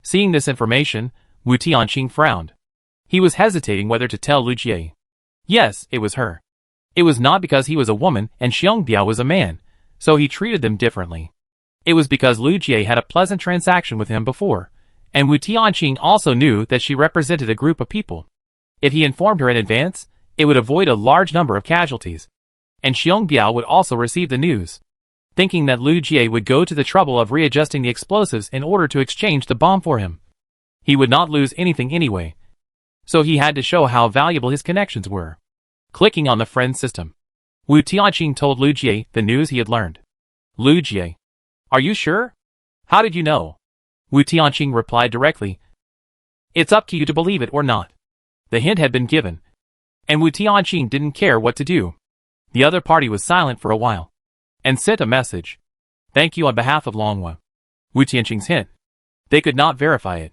Seeing this information, Wu Tianqing frowned. He was hesitating whether to tell Lu Jie. Yes, it was her. It was not because he was a woman and Xiong Biao was a man, so he treated them differently. It was because Lu Jie had a pleasant transaction with him before, and Wu Tianqing also knew that she represented a group of people. If he informed her in advance, it would avoid a large number of casualties, and Xiong Biao would also receive the news. Thinking that Lu Jie would go to the trouble of readjusting the explosives in order to exchange the bomb for him. He would not lose anything anyway, so he had to show how valuable his connections were. Clicking on the friend system, Wu Tianqing told Lu Jie the news he had learned. Lu Jie. Are you sure? How did you know? Wu Tianqing replied directly. It's up to you to believe it or not. The hint had been given, and Wu Tianqing didn't care what to do. The other party was silent for a while, and sent a message. Thank you on behalf of Longhua. Wu Tianqing's hint. They could not verify it.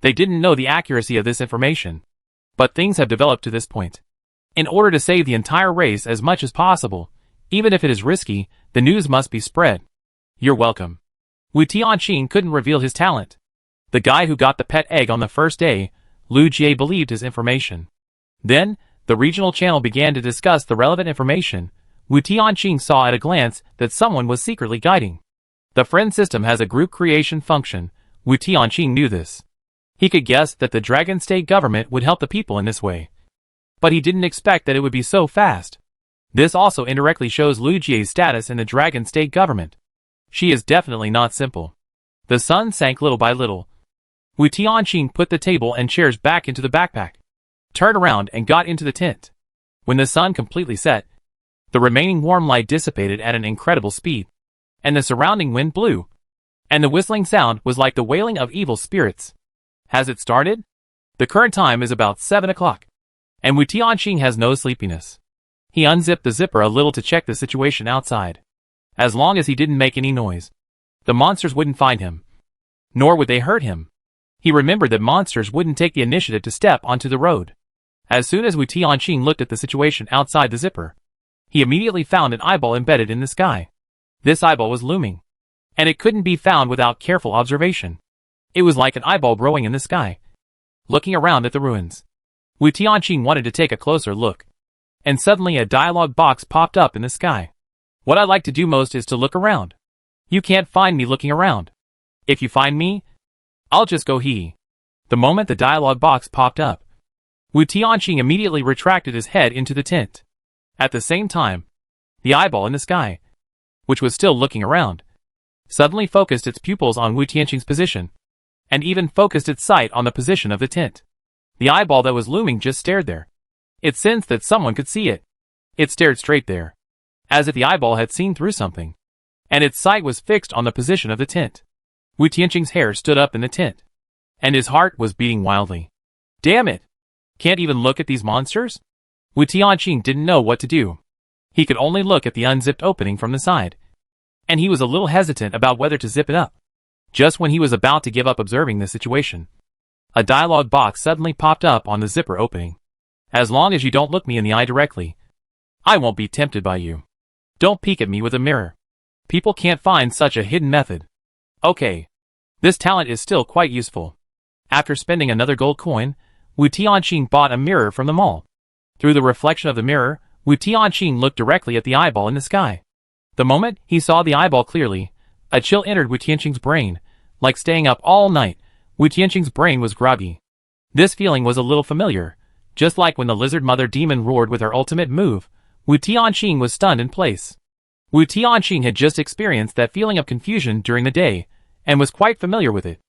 They didn't know the accuracy of this information. But things have developed to this point. In order to save the entire race as much as possible, even if it is risky, the news must be spread. You're welcome. Wu Tianqing couldn't reveal his talent. The guy who got the pet egg on the first day, Lu Jie believed his information. Then, the regional channel began to discuss the relevant information. Wu Tianqing saw at a glance that someone was secretly guiding. The friend system has a group creation function. Wu Tianqing knew this. He could guess that the Dragon State government would help the people in this way. But he didn't expect that it would be so fast. This also indirectly shows Lu Jie's status in the Dragon State government. She is definitely not simple. The sun sank little by little. Wu Tianqing put the table and chairs back into the backpack, turned around and got into the tent. When the sun completely set, the remaining warm light dissipated at an incredible speed, and the surrounding wind blew, and the whistling sound was like the wailing of evil spirits. Has it started? The current time is about 7 o'clock, and Wu Tianqing has no sleepiness. He unzipped the zipper a little to check the situation outside. As long as he didn't make any noise, the monsters wouldn't find him. Nor would they hurt him. He remembered that monsters wouldn't take the initiative to step onto the road. As soon as Wu Tianqing looked at the situation outside the zipper, he immediately found an eyeball embedded in the sky. This eyeball was looming, and it couldn't be found without careful observation. It was like an eyeball growing in the sky, looking around at the ruins. Wu Tianqing wanted to take a closer look, and suddenly a dialogue box popped up in the sky. What I like to do most is to look around. You can't find me looking around. If you find me, I'll just go hee. The moment the dialogue box popped up, Wu Tianqing immediately retracted his head into the tent. At the same time, the eyeball in the sky, which was still looking around, suddenly focused its pupils on Wu Tianqing's position, and even focused its sight on the position of the tent. The eyeball that was looming just stared there. It sensed that someone could see it. It stared straight there, as if the eyeball had seen through something, and its sight was fixed on the position of the tent. Wu Tianqing's hair stood up in the tent, and his heart was beating wildly. Damn it! Can't even look at these monsters? Wu Tianqing didn't know what to do. He could only look at the unzipped opening from the side, and he was a little hesitant about whether to zip it up. Just when he was about to give up observing the situation, a dialogue box suddenly popped up on the zipper opening. As long as you don't look me in the eye directly, I won't be tempted by you. Don't peek at me with a mirror. People can't find such a hidden method. Okay. This talent is still quite useful. After spending another gold coin, Wu Tianqing bought a mirror from the mall. Through the reflection of the mirror, Wu Tianqing looked directly at the eyeball in the sky. The moment he saw the eyeball clearly, a chill entered Wu Tianqing's brain. Like staying up all night, Wu Tianqing's brain was groggy. This feeling was a little familiar. Just like when the lizard mother demon roared with her ultimate move, Wu Tianqing was stunned in place. Wu Tianqing had just experienced that feeling of confusion during the day, and was quite familiar with it.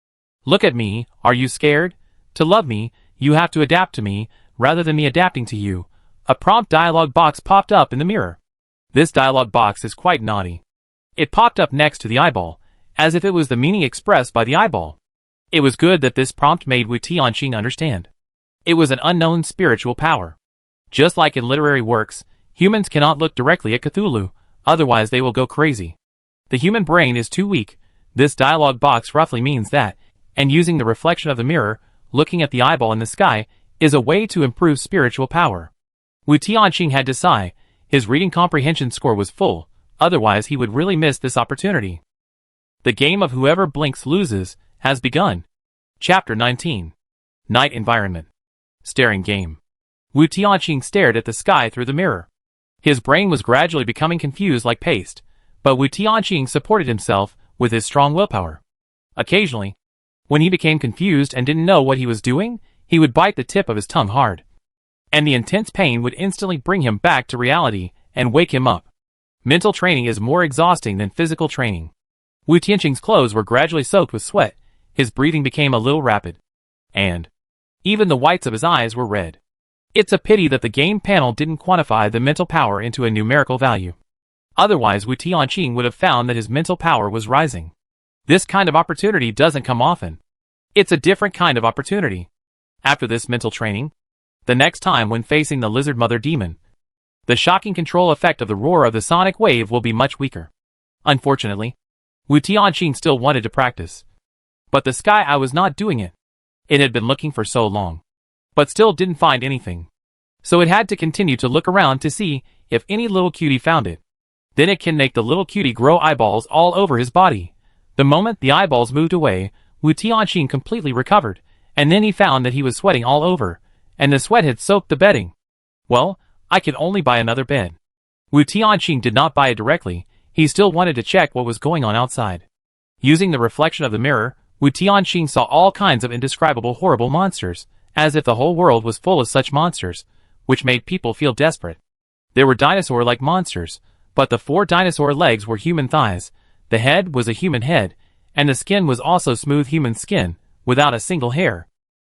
Look at me, are you scared? To love me, you have to adapt to me, rather than me adapting to you. A prompt dialogue box popped up in the mirror. This dialogue box is quite naughty. It popped up next to the eyeball, as if it was the meaning expressed by the eyeball. It was good that this prompt made Wu Tianqing understand. It was an unknown spiritual power. Just like in literary works, humans cannot look directly at Cthulhu, otherwise they will go crazy. The human brain is too weak. This dialogue box roughly means that, and using the reflection of the mirror, looking at the eyeball in the sky, is a way to improve spiritual power. Wu Tianqing had to sigh. His reading comprehension score was full, otherwise he would really miss this opportunity. The game of whoever blinks loses has begun. Chapter 19. Night Environment. Staring Game. Wu Tianqing stared at the sky through the mirror. His brain was gradually becoming confused like paste, but Wu Tianqing supported himself with his strong willpower. Occasionally, when he became confused and didn't know what he was doing, he would bite the tip of his tongue hard. And the intense pain would instantly bring him back to reality and wake him up. Mental training is more exhausting than physical training. Wu Tianqing's clothes were gradually soaked with sweat, his breathing became a little rapid, and even the whites of his eyes were red. It's a pity that the game panel didn't quantify the mental power into a numerical value. Otherwise Wu Tianqing would have found that his mental power was rising. This kind of opportunity doesn't come often. It's a different kind of opportunity. After this mental training, the next time when facing the lizard mother demon, the shocking control effect of the roar of the sonic wave will be much weaker. Unfortunately, Wu Tianqing still wanted to practice. But the sky eye was not doing it. It had been looking for so long, but still didn't find anything. So it had to continue to look around to see if any little cutie found it. Then it can make the little cutie grow eyeballs all over his body. The moment the eyeballs moved away, Wu Tianqing completely recovered, and then he found that he was sweating all over, and the sweat had soaked the bedding. Well, I could only buy another bed. Wu Tianqing did not buy it directly, he still wanted to check what was going on outside. Using the reflection of the mirror, Wu Tianqing saw all kinds of indescribable horrible monsters, as if the whole world was full of such monsters, which made people feel desperate. There were dinosaur-like monsters, but the 4 dinosaur legs were human thighs, the head was a human head, and the skin was also smooth human skin, without a single hair.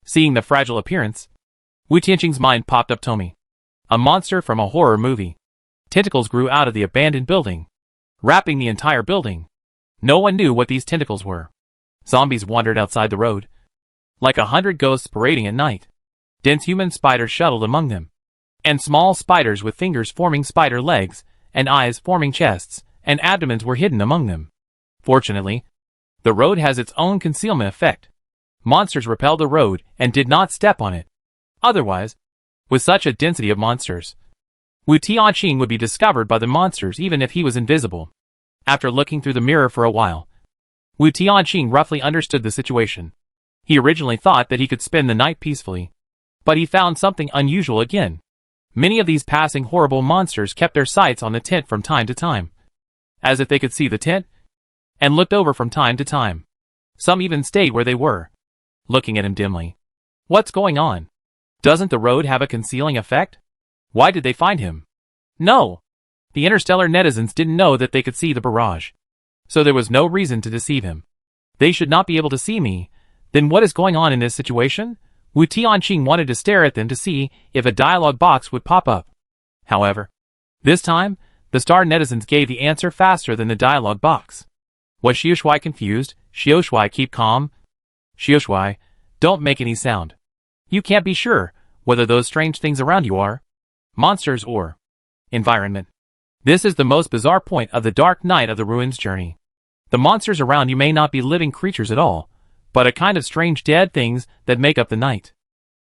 Seeing the fragile appearance, Wu Tianqing's mind popped up Taming, a monster from a horror movie. Tentacles grew out of the abandoned building, wrapping the entire building. No one knew what these tentacles were. Zombies wandered outside the road, like 100 ghosts parading at night. Dense human spiders shuttled among them. and small spiders with fingers forming spider legs, and eyes forming chests, and abdomens were hidden among them. Fortunately, the road has its own concealment effect. Monsters repelled the road and did not step on it. Otherwise, with such a density of monsters, Wu Tianqing would be discovered by the monsters even if he was invisible. After looking through the mirror for a while, Wu Tianqing roughly understood the situation. He originally thought that he could spend the night peacefully, but he found something unusual again. Many of these passing horrible monsters kept their sights on the tent from time to time, as if they could see the tent, and looked over from time to time. Some even stayed where they were, looking at him dimly. What's going on? Doesn't the road have a concealing effect? Why did they find him? No! The interstellar netizens didn't know that they could see the barrage, so there was no reason to deceive him. They should not be able to see me. Then what is going on in this situation? Wu Tianqing wanted to stare at them to see if a dialogue box would pop up. However, this time, the star netizens gave the answer faster than the dialogue box. Was Xiushui confused? Xiushui, keep calm. Xiushui, don't make any sound. You can't be sure whether those strange things around you are monsters or environment. This is the most bizarre point of the dark night of the ruins journey. The monsters around you may not be living creatures at all, but a kind of strange dead things that make up the night.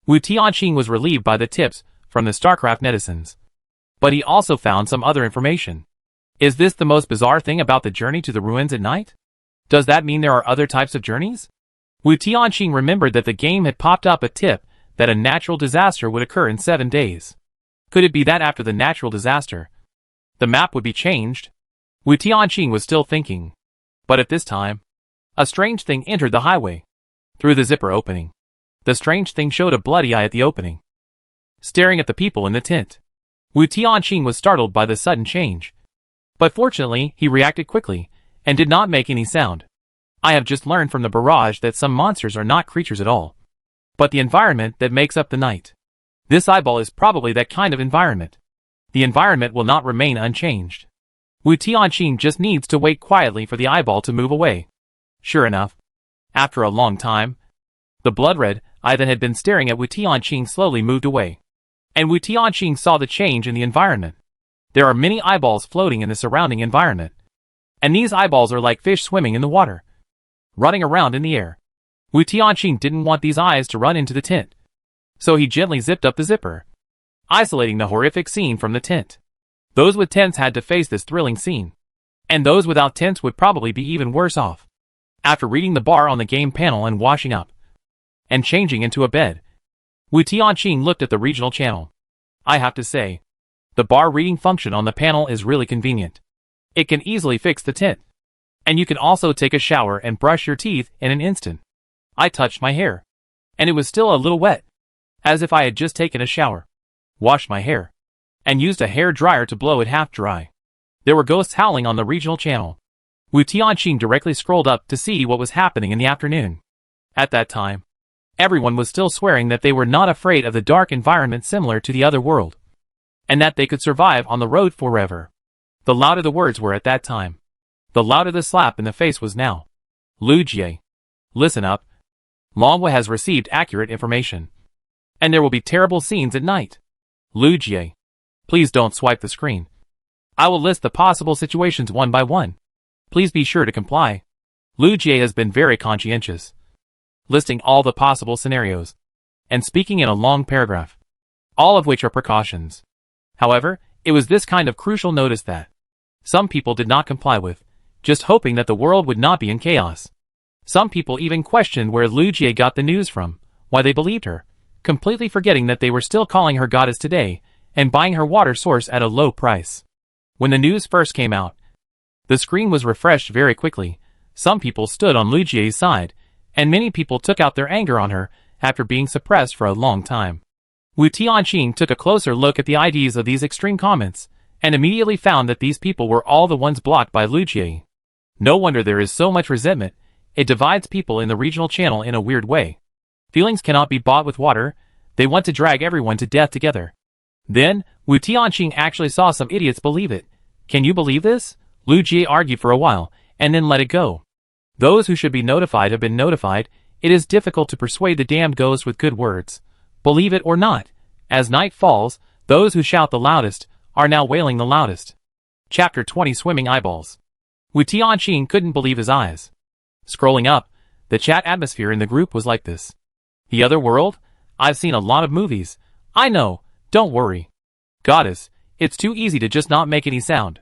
Wu Tianqing was relieved by the tips from the StarCraft netizens. But he also found some other information. Is this the most bizarre thing about the journey to the ruins at night? Does that mean there are other types of journeys? Wu Tianqing remembered that the game had popped up a tip that a natural disaster would occur in 7 days. Could it be that after the natural disaster, the map would be changed? Wu Tianqing was still thinking. But at this time, a strange thing entered the highway. Through the zipper opening, the strange thing showed a bloody eye at the opening, staring at the people in the tent. Wu Tianqing was startled by the sudden change. But fortunately, he reacted quickly, and did not make any sound. I have just learned from the barrage that some monsters are not creatures at all, but the environment that makes up the night. This eyeball is probably that kind of environment. The environment will not remain unchanged. Wu Tianqing just needs to wait quietly for the eyeball to move away. Sure enough, after a long time, the blood-red eye that had been staring at Wu Tianqing slowly moved away, and Wu Tianqing saw the change in the environment. There are many eyeballs floating in the surrounding environment, and these eyeballs are like fish swimming in the water, running around in the air. Wu Tianqing didn't want these eyes to run into the tent, so he gently zipped up the zipper, isolating the horrific scene from the tent. Those with tents had to face this thrilling scene, and those without tents would probably be even worse off. After reading the bar on the game panel and washing up, and changing into a bed, Wu Tianqing looked at the regional channel. I have to say, the bar reading function on the panel is really convenient. It can easily fix the tent, and you can also take a shower and brush your teeth in an instant. I touched my hair, and it was still a little wet, as if I had just taken a shower, washed my hair, and used a hair dryer to blow it half dry. There were ghosts howling on the regional channel. Wu Tianqing directly scrolled up to see what was happening in the afternoon. At that time, everyone was still swearing that they were not afraid of the dark environment similar to the other world, and that they could survive on the road forever. The louder the words were at that time, the louder the slap in the face was now. Lu Jie, listen up. Longwa has received accurate information, and there will be terrible scenes at night. Lu Jie, please don't swipe the screen. I will list the possible situations one by one. Please be sure to comply. Lu Jie has been very conscientious, listing all the possible scenarios, and speaking in a long paragraph, all of which are precautions. However, it was this kind of crucial notice that some people did not comply with, just hoping that the world would not be in chaos. Some people even questioned where Lu Jie got the news from, why they believed her, completely forgetting that they were still calling her goddess today, and buying her water source at a low price. When the news first came out, the screen was refreshed very quickly. Some people stood on Lu Jie's side, and many people took out their anger on her after being suppressed for a long time. Wu Tianqing took a closer look at the IDs of these extreme comments, and immediately found that these people were all the ones blocked by Lu Jie. No wonder there is so much resentment. It divides people in the regional channel in a weird way. Feelings cannot be bought with water. They want to drag everyone to death together. Then, Wu Tianqing actually saw some idiots believe it. Can you believe this? Lu Jie argued for a while, and then let it go. Those who should be notified have been notified. It is difficult to persuade the damned ghost with good words. Believe it or not, as night falls, Those who shout the loudest are now wailing the loudest. Chapter 20 Swimming Eyeballs. Wu Tianqing couldn't believe his eyes. Scrolling up, the chat atmosphere in the group was like this. The other world? I've seen a lot of movies. I know, don't worry. Goddess, it's too easy to just not make any sound.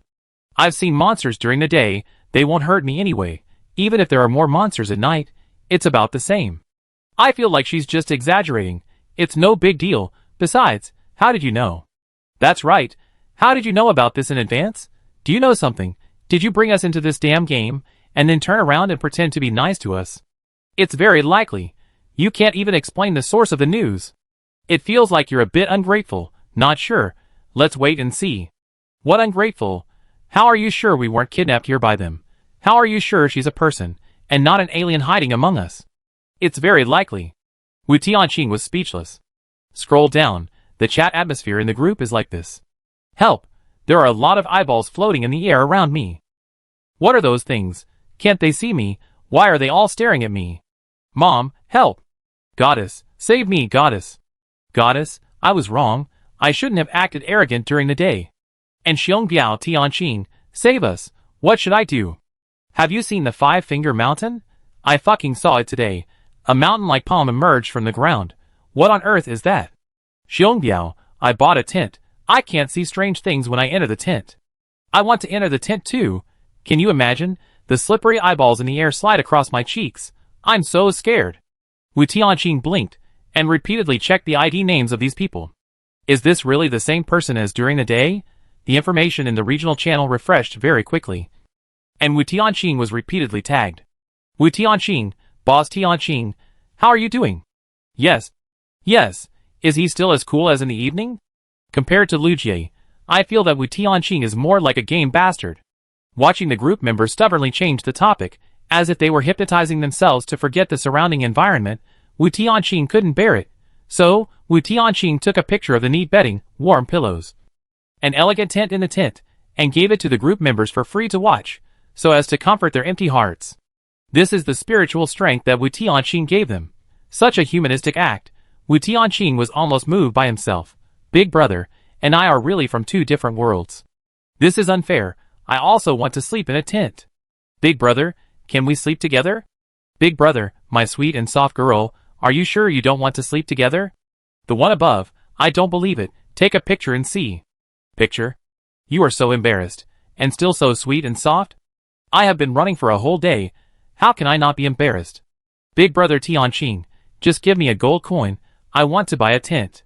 I've seen monsters during the day, they won't hurt me anyway. Even if there are more monsters at night, it's about the same. I feel like she's just exaggerating. It's no big deal. Besides, how did you know? That's right. How did you know about this in advance? Do you know something? Did you bring us into this damn game, and then turn around and pretend to be nice to us? It's very likely. You can't even explain the source of the news. It feels like you're a bit ungrateful. Not sure. Let's wait and see. What ungrateful? How are you sure we weren't kidnapped here by them? How are you sure she's a person, and not an alien hiding among us? It's very likely. Wu Tianqing was speechless. Scroll down. The chat atmosphere in the group is like this. Help! There are a lot of eyeballs floating in the air around me. What are those things? Can't they see me? Why are they all staring at me? Mom, help! Goddess, save me, goddess! Goddess, I was wrong. I shouldn't have acted arrogant during the day. And Xiongbiao Tianqing, save us! What should I do? Have you seen the five-finger mountain? I fucking saw it today. A mountain-like palm emerged from the ground. What on earth is that? Xiongbiao, I bought a tent. I can't see strange things when I enter the tent. I want to enter the tent too. Can you imagine? The slippery eyeballs in the air slide across my cheeks. I'm so scared. Wu Tianqing blinked, and repeatedly checked the ID names of these people. Is this really the same person as during the day? The information in the regional channel refreshed very quickly. And Wu Tianqing was repeatedly tagged. Wu Tianqing, Boss Tianqing, how are you doing? Yes. Yes. Is he still as cool as in the evening? Compared to Lu Jie, I feel that Wu Tianqing is more like a game bastard. Watching the group members stubbornly change the topic, as if they were hypnotizing themselves to forget the surrounding environment, Wu Tianqing couldn't bear it. So, Wu Tianqing took a picture of the neat bedding, warm pillows, an elegant tent in the tent, and gave it to the group members for free to watch, so as to comfort their empty hearts. This is the spiritual strength that Wu Tianqing gave them. Such a humanistic act. Wu Tianqing was almost moved by himself. Big brother, and I are really from two different worlds. This is unfair. I also want to sleep in a tent. Big brother, can we sleep together? Big brother, my sweet and soft girl, are you sure you don't want to sleep together? The one above, I don't believe it. Take a picture and see. Picture? You are so embarrassed, and still so sweet and soft? I have been running for a whole day. How can I not be embarrassed? Big brother Tianqing, just give me a gold coin. I want to buy a tent.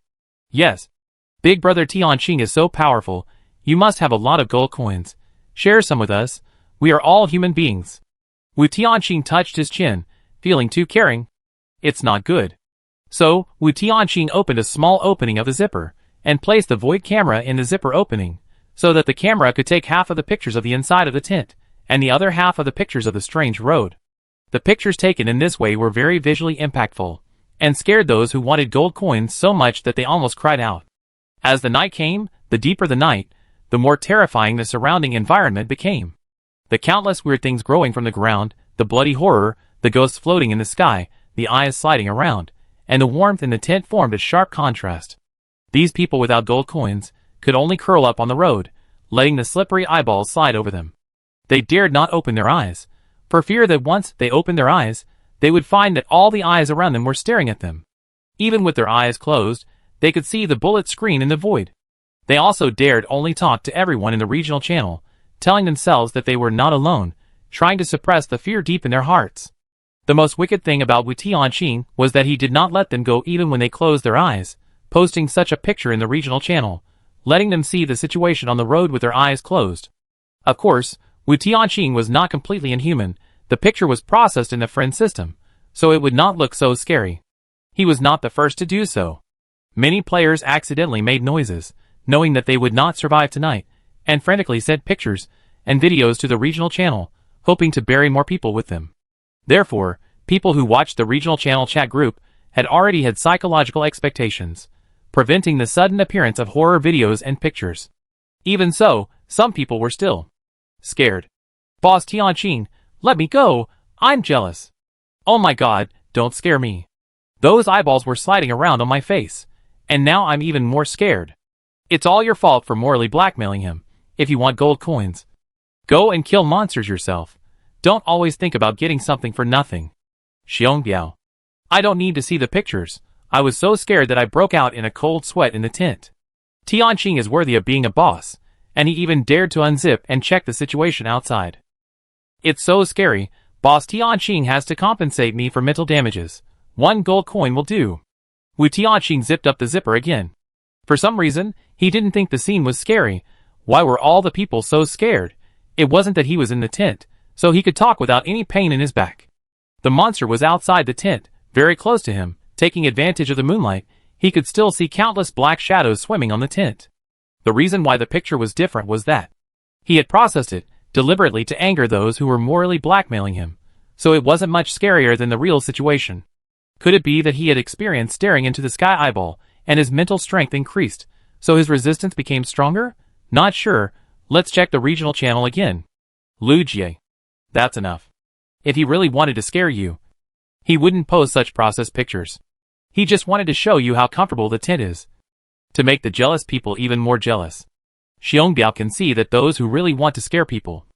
Yes. Big brother Tianqing is so powerful. You must have a lot of gold coins. Share some with us. We are all human beings. Wu Tianqing touched his chin, feeling too caring. It's not good. So, Wu Tianqing opened a small opening of the zipper, and placed the void camera in the zipper opening, so that the camera could take half of the pictures of the inside of the tent, and the other half of the pictures of the strange road. The pictures taken in this way were very visually impactful, and scared those who wanted gold coins so much that they almost cried out. As the night came, the deeper the night, the more terrifying the surrounding environment became. The countless weird things growing from the ground, the bloody horror, the ghosts floating in the sky, the eyes sliding around, and the warmth in the tent formed a sharp contrast. These people without gold coins could only curl up on the road, letting the slippery eyeballs slide over them. They dared not open their eyes, for fear that once they opened their eyes, they would find that all the eyes around them were staring at them. Even with their eyes closed, they could see the bullet screen in the void. They also dared only talk to everyone in the regional channel, telling themselves that they were not alone, trying to suppress the fear deep in their hearts. The most wicked thing about Wu Tianqing was that he did not let them go even when they closed their eyes, posting such a picture in the regional channel, letting them see the situation on the road with their eyes closed. Of course, Wu Tianqing was not completely inhuman. The picture was processed in the friend system, so it would not look so scary. He was not the first to do so. Many players accidentally made noises, knowing that they would not survive tonight, and frantically sent pictures and videos to the regional channel, hoping to bury more people with them. Therefore, people who watched the regional channel chat group had already had psychological expectations, preventing the sudden appearance of horror videos and pictures. Even so, some people were still scared. Boss Tianqing, let me go, I'm jealous. Oh my god, don't scare me. Those eyeballs were sliding around on my face, and now I'm even more scared. It's all your fault for morally blackmailing him. If you want gold coins, go and kill monsters yourself. Don't always think about getting something for nothing. Xiongbiao. I don't need to see the pictures. I was so scared that I broke out in a cold sweat in the tent. Tianqing is worthy of being a boss, and he even dared to unzip and check the situation outside. It's so scary. Boss Tianqing has to compensate me for mental damages. 1 gold coin will do. Wu Tianqing zipped up the zipper again. For some reason, he didn't think the scene was scary. Why were all the people so scared? It wasn't that he was in the tent, so he could talk without any pain in his back. The monster was outside the tent, very close to him. Taking advantage of the moonlight, he could still see countless black shadows swimming on the tent. The reason why the picture was different was that he had processed it deliberately to anger those who were morally blackmailing him, so it wasn't much scarier than the real situation. Could it be that he had experienced staring into the sky eyeball, and his mental strength increased, so his resistance became stronger? Not sure. Let's check the regional channel again. Lu Jie. That's enough. If he really wanted to scare you, he wouldn't post such processed pictures. He just wanted to show you how comfortable the tent is, to make the jealous people even more jealous. Xiongbiao can see that those who really want to scare people,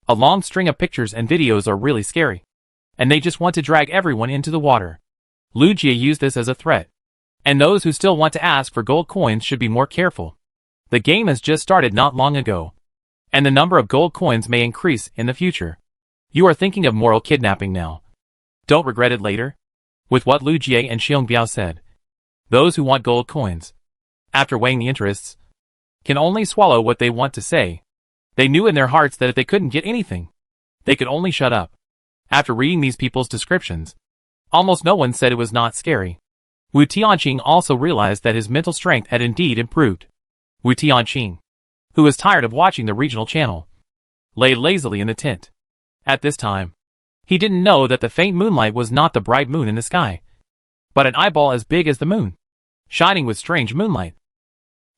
a long string of pictures and videos are really scary, and they just want to drag everyone into the water. Lu Jie used this as a threat, and those who still want to ask for gold coins should be more careful. The game has just started not long ago, and the number of gold coins may increase in the future. You are thinking of moral kidnapping now. Don't regret it later. With what Lu Jie and Xiongbiao said, those who want gold coins, after weighing the interests, can only swallow what they want to say. They knew in their hearts that if they couldn't get anything, they could only shut up. After reading these people's descriptions, almost no one said it was not scary. Wu Tianqing also realized that his mental strength had indeed improved. Wu Tianqing, who was tired of watching the regional channel, lay lazily in the tent. At this time, he didn't know that the faint moonlight was not the bright moon in the sky, but an eyeball as big as the moon, shining with strange moonlight.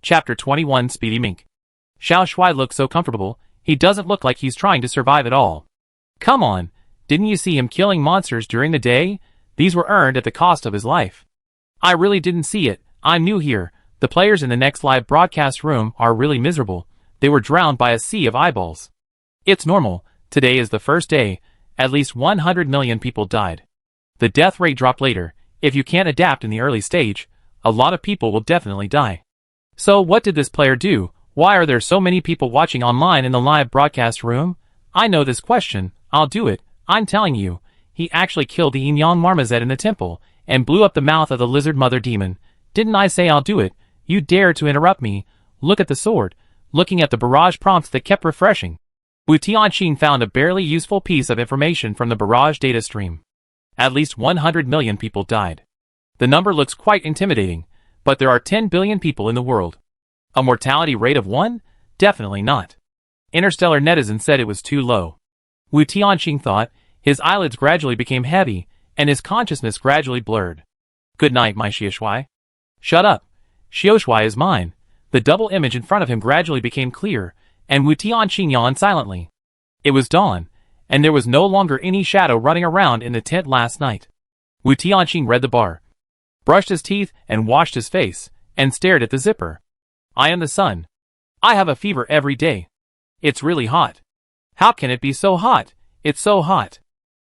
Chapter 21 Speedy Mink. Xiao Shuai looks so comfortable, he doesn't look like he's trying to survive at all. Come on, didn't you see him killing monsters during the day? These were earned at the cost of his life. I really didn't see it. I'm new here. The players in the next live broadcast room are really miserable. They were drowned by a sea of eyeballs. It's normal. Today is the first day. At least 100 million people died. The death rate dropped later. If you can't adapt in the early stage, a lot of people will definitely die. So what did this player do? Why are there so many people watching online in the live broadcast room? I know this question. I'll do it. I'm telling you. He actually killed the Yin-Yang Marmoset in the temple, and blew up the mouth of the lizard mother demon. Didn't I say I'll do it? You dare to interrupt me. Look at the sword. Looking at the barrage prompts that kept refreshing, Wu Tianqing found a barely useful piece of information from the barrage data stream. At least 100 million people died. The number looks quite intimidating, but there are 10 billion people in the world. A mortality rate of 1? Definitely not. Interstellar Netizen said it was too low. Wu Tianqing thought. His eyelids gradually became heavy, and his consciousness gradually blurred. Good night, my Xiaoshuai. Shut up. Xiaoshuai is mine. The double image in front of him gradually became clear, and Wu Tianqing yawned silently. It was dawn, and there was no longer any shadow running around in the tent last night. Wu Tianqing read the bar, brushed his teeth and washed his face, and stared at the zipper. I am the sun. I have a fever every day. It's really hot. How can it be so hot? It's so hot.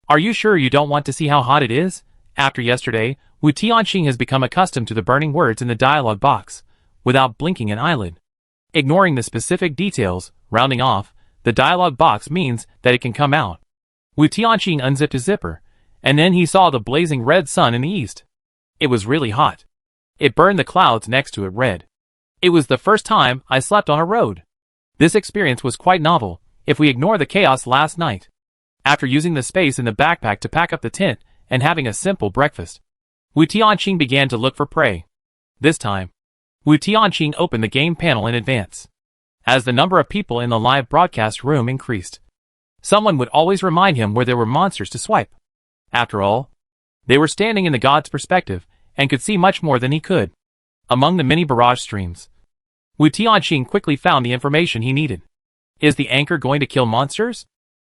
Are you sure you don't want to see how hot it is? After yesterday, Wu Tianqing has become accustomed to the burning words in the dialogue box, without blinking an eyelid. Ignoring the specific details, rounding off, the dialogue box means that it can come out. Wu Tianqing unzipped his zipper, and then he saw the blazing red sun in the east. It was really hot. It burned the clouds next to it red. It was the first time I slept on a road. This experience was quite novel, if we ignore the chaos last night. After using the space in the backpack to pack up the tent and having a simple breakfast, Wu Tianqing began to look for prey. This time, Wu Tianqing opened the game panel in advance. As the number of people in the live broadcast room increased, someone would always remind him where there were monsters to swipe. After all, they were standing in the god's perspective and could see much more than he could. Among the many barrage streams, Wu Tianqing quickly found the information he needed. Is the anchor going to kill monsters?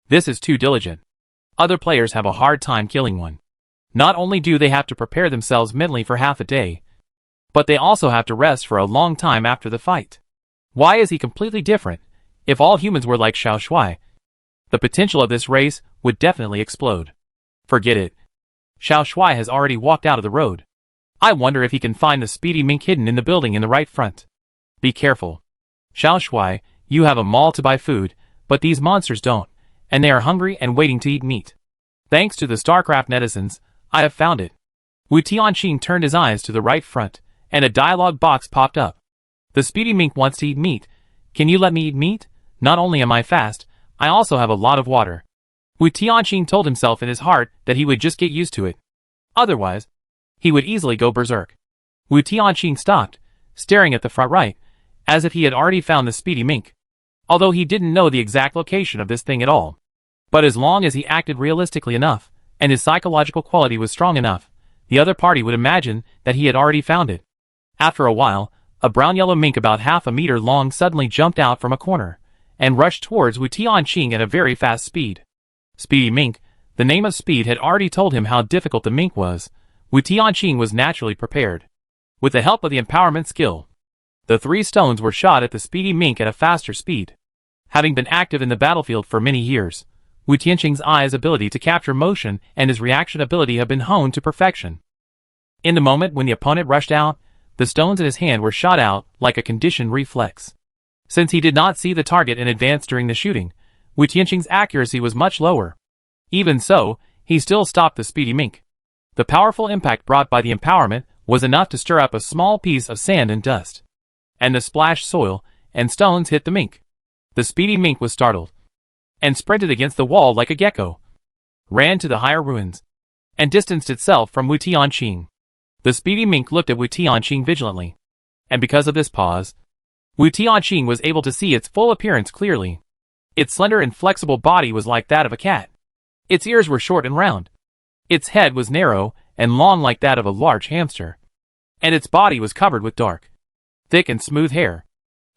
This is too diligent. Other players have a hard time killing one. Not only do they have to prepare themselves mentally for half a day, but they also have to rest for a long time after the fight. Why is he completely different? If all humans were like Xiao Shuai, the potential of this race would definitely explode. Forget it. Xiao Shuai has already walked out of the road. I wonder if he can find the speedy mink hidden in the building in the right front. Be careful. Xiao Shuai, you have a mall to buy food, but these monsters don't, and they are hungry and waiting to eat meat. Thanks to the StarCraft netizens, I have found it. Wu Tianqing turned his eyes to the right front, and a dialogue box popped up. The speedy mink wants to eat meat. Can you let me eat meat? Not only am I fast, I also have a lot of water. Wu Tianqing told himself in his heart that he would just get used to it. Otherwise, he would easily go berserk. Wu Tianqing stopped, staring at the front right, as if he had already found the speedy mink. Although he didn't know the exact location of this thing at all. But as long as he acted realistically enough, and his psychological quality was strong enough, the other party would imagine that he had already found it. After a while, a brown-yellow mink about half a meter long suddenly jumped out from a corner, and rushed towards Wu Tianqing at a very fast speed. Speedy Mink, the name of speed had already told him how difficult the mink was. Wu Tianqing was naturally prepared. With the help of the empowerment skill, the 3 stones were shot at the speedy mink at a faster speed. Having been active in the battlefield for many years, Wu Tianqing's eye's ability to capture motion and his reaction ability have been honed to perfection. In the moment when the opponent rushed out, the stones in his hand were shot out like a conditioned reflex. Since he did not see the target in advance during the shooting, Wu Tianqing's accuracy was much lower. Even so, he still stopped the speedy mink. The powerful impact brought by the empowerment was enough to stir up a small piece of sand and dust. And the splashed soil and stones hit the mink. The speedy mink was startled, and sprinted against the wall like a gecko, ran to the higher ruins, and distanced itself from Wu Tianqing. The speedy mink looked at Wu Tianqing vigilantly, and because of this pause, Wu Tianqing was able to see its full appearance clearly. Its slender and flexible body was like that of a cat. Its ears were short and round. Its head was narrow and long like that of a large hamster. And its body was covered with dark, thick and smooth hair.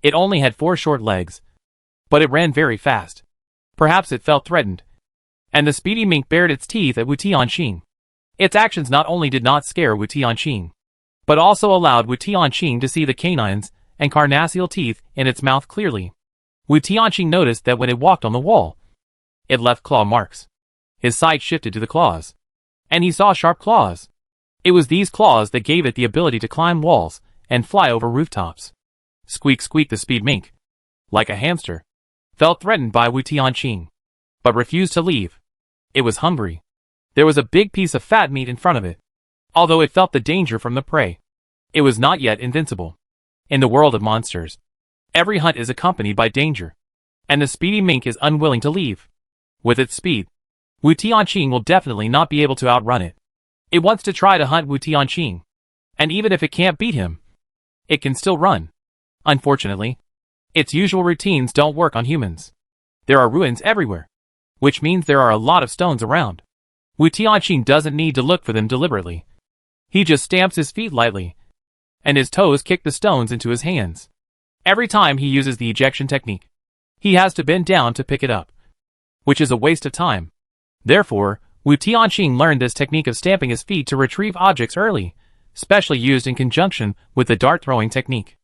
It only had 4 short legs, but it ran very fast. Perhaps it felt threatened. And the speedy mink bared its teeth at Wu Tianqing. Its actions not only did not scare Wu Tianqing, but also allowed Wu Tianqing to see the canines and carnassial teeth in its mouth clearly. Wu Tianqing noticed that when it walked on the wall, it left claw marks. His sight shifted to the claws, and he saw sharp claws. It was these claws that gave it the ability to climb walls and fly over rooftops. Squeak squeak, the speed mink, like a hamster, felt threatened by Wu Tianqing, but refused to leave. It was hungry. There was a big piece of fat meat in front of it. Although it felt the danger from the prey, it was not yet invincible. In the world of monsters, every hunt is accompanied by danger, and the speedy mink is unwilling to leave. With its speed, Wu Tianqing will definitely not be able to outrun it. It wants to try to hunt Wu Tianqing, and even if it can't beat him, it can still run. Unfortunately, its usual routines don't work on humans. There are ruins everywhere, which means there are a lot of stones around. Wu Tianqing doesn't need to look for them deliberately. He just stamps his feet lightly, and his toes kick the stones into his hands. Every time he uses the ejection technique, he has to bend down to pick it up, which is a waste of time. Therefore, Wu Tianqing learned this technique of stamping his feet to retrieve objects early, specially used in conjunction with the dart-throwing technique.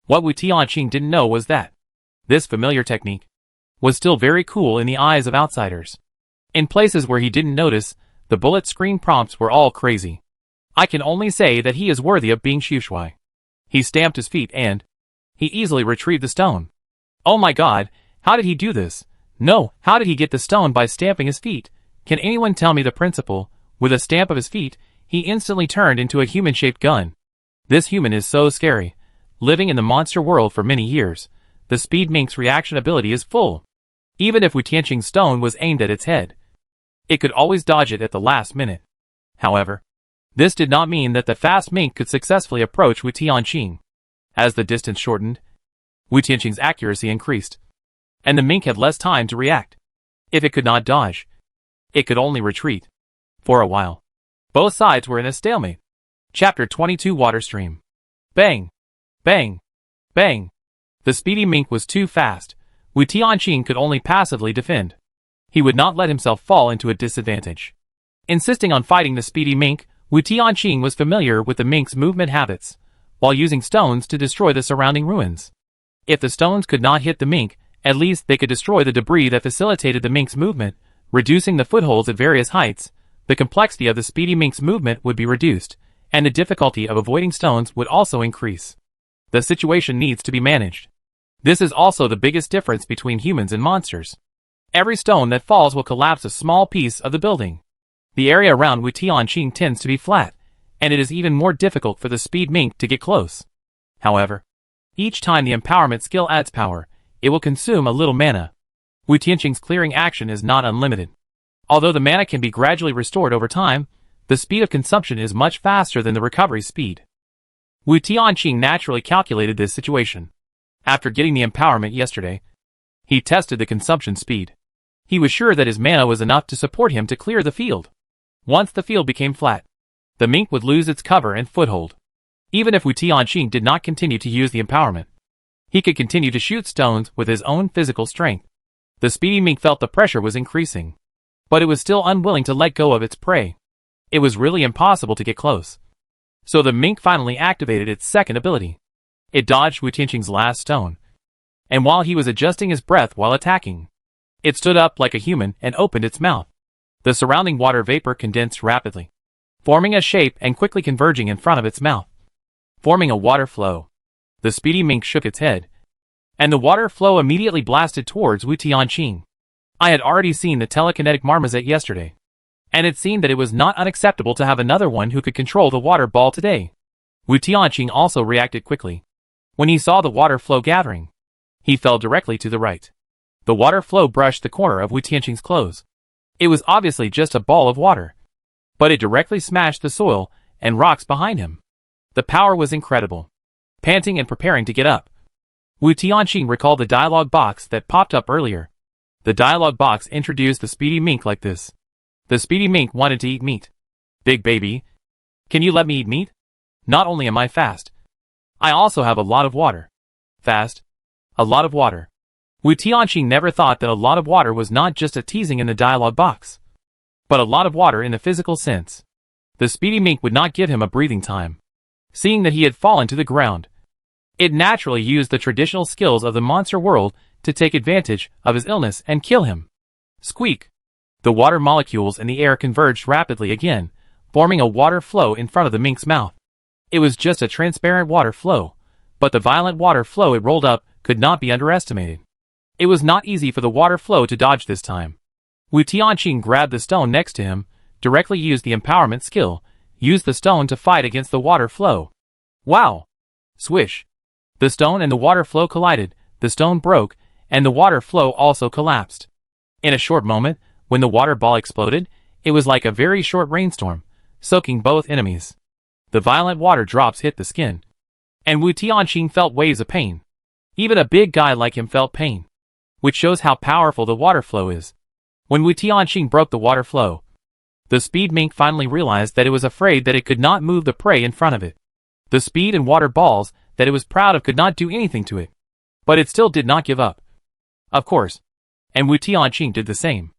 What Wu Tianqing didn't know was that this familiar technique was still very cool in the eyes of outsiders. In places where he didn't notice, the bullet screen prompts were all crazy. I can only say that he is worthy of being Shuai. He stamped his feet and he easily retrieved the stone. Oh my god, how did he do this? No, how did he get the stone by stamping his feet? Can anyone tell me the principle? With a stamp of his feet, he instantly turned into a human-shaped gun. This human is so scary. Living in the monster world for many years, the speed mink's reaction ability is full. Even if Wu Tianqing's stone was aimed at its head, it could always dodge it at the last minute. However, this did not mean that the fast mink could successfully approach Wu Tianqing. As the distance shortened, Wu Tianqing's accuracy increased, and the mink had less time to react. If it could not dodge, it could only retreat. For a while, both sides were in a stalemate. Chapter 22, Water Stream. Bang! Bang! Bang! The speedy mink was too fast. Wu Tianqing could only passively defend. He would not let himself fall into a disadvantage. Insisting on fighting the speedy mink, Wu Tianqing was familiar with the mink's movement habits, while using stones to destroy the surrounding ruins. If the stones could not hit the mink, at least they could destroy the debris that facilitated the mink's movement, reducing the footholds at various heights. The complexity of the speedy mink's movement would be reduced, and the difficulty of avoiding stones would also increase. The situation needs to be managed. This is also the biggest difference between humans and monsters. Every stone that falls will collapse a small piece of the building. The area around Wu Tianqing tends to be flat, and it is even more difficult for the speed mink to get close. However, each time the empowerment skill adds power, it will consume a little mana. Wu Tianqing's clearing action is not unlimited. Although the mana can be gradually restored over time, the speed of consumption is much faster than the recovery speed. Wu Tianqing naturally calculated this situation. After getting the empowerment yesterday, he tested the consumption speed. He was sure that his mana was enough to support him to clear the field. Once the field became flat, the mink would lose its cover and foothold. Even if Wu Tianqing did not continue to use the empowerment, he could continue to shoot stones with his own physical strength. The speedy mink felt the pressure was increasing, but it was still unwilling to let go of its prey. It was really impossible to get close. So the mink finally activated its second ability. It dodged Wu Tianqing's last stone, and while he was adjusting his breath while attacking, it stood up like a human and opened its mouth. The surrounding water vapor condensed rapidly, forming a shape and quickly converging in front of its mouth, forming a water flow. The speedy mink shook its head, and the water flow immediately blasted towards Wu Tianqing. I had already seen the telekinetic marmoset yesterday, and it seemed that it was not unacceptable to have another one who could control the water ball today. Wu Tianqing also reacted quickly. When he saw the water flow gathering, he fell directly to the right. The water flow brushed the corner of Wu Tianqing's clothes. It was obviously just a ball of water, but it directly smashed the soil and rocks behind him. The power was incredible. Panting and preparing to get up, Wu Tianqing recalled the dialogue box that popped up earlier. The dialogue box introduced the speedy mink like this. The speedy mink wanted to eat meat. Big baby, can you let me eat meat? Not only am I fast, I also have a lot of water. Fast? A lot of water. Wu Tianqing never thought that a lot of water was not just a teasing in the dialogue box, but a lot of water in the physical sense. The speedy mink would not give him a breathing time. Seeing that he had fallen to the ground, it naturally used the traditional skills of the monster world to take advantage of his illness and kill him. Squeak! The water molecules in the air converged rapidly again, forming a water flow in front of the mink's mouth. It was just a transparent water flow, but the violent water flow it rolled up could not be underestimated. It was not easy for the water flow to dodge this time. Wu Tianqing grabbed the stone next to him, directly used the empowerment skill, used the stone to fight against the water flow. Wow! Swish! The stone and the water flow collided, the stone broke, and the water flow also collapsed. In a short moment, when the water ball exploded, it was like a very short rainstorm, soaking both enemies. The violent water drops hit the skin, and Wu Tianqing felt waves of pain. Even a big guy like him felt pain, which shows how powerful the water flow is. When Wu Tianqing broke the water flow, the speed mink finally realized that it was afraid that it could not move the prey in front of it. The speed and water balls that it was proud of could not do anything to it, but it still did not give up. Of course, and Wu Tianqing did the same.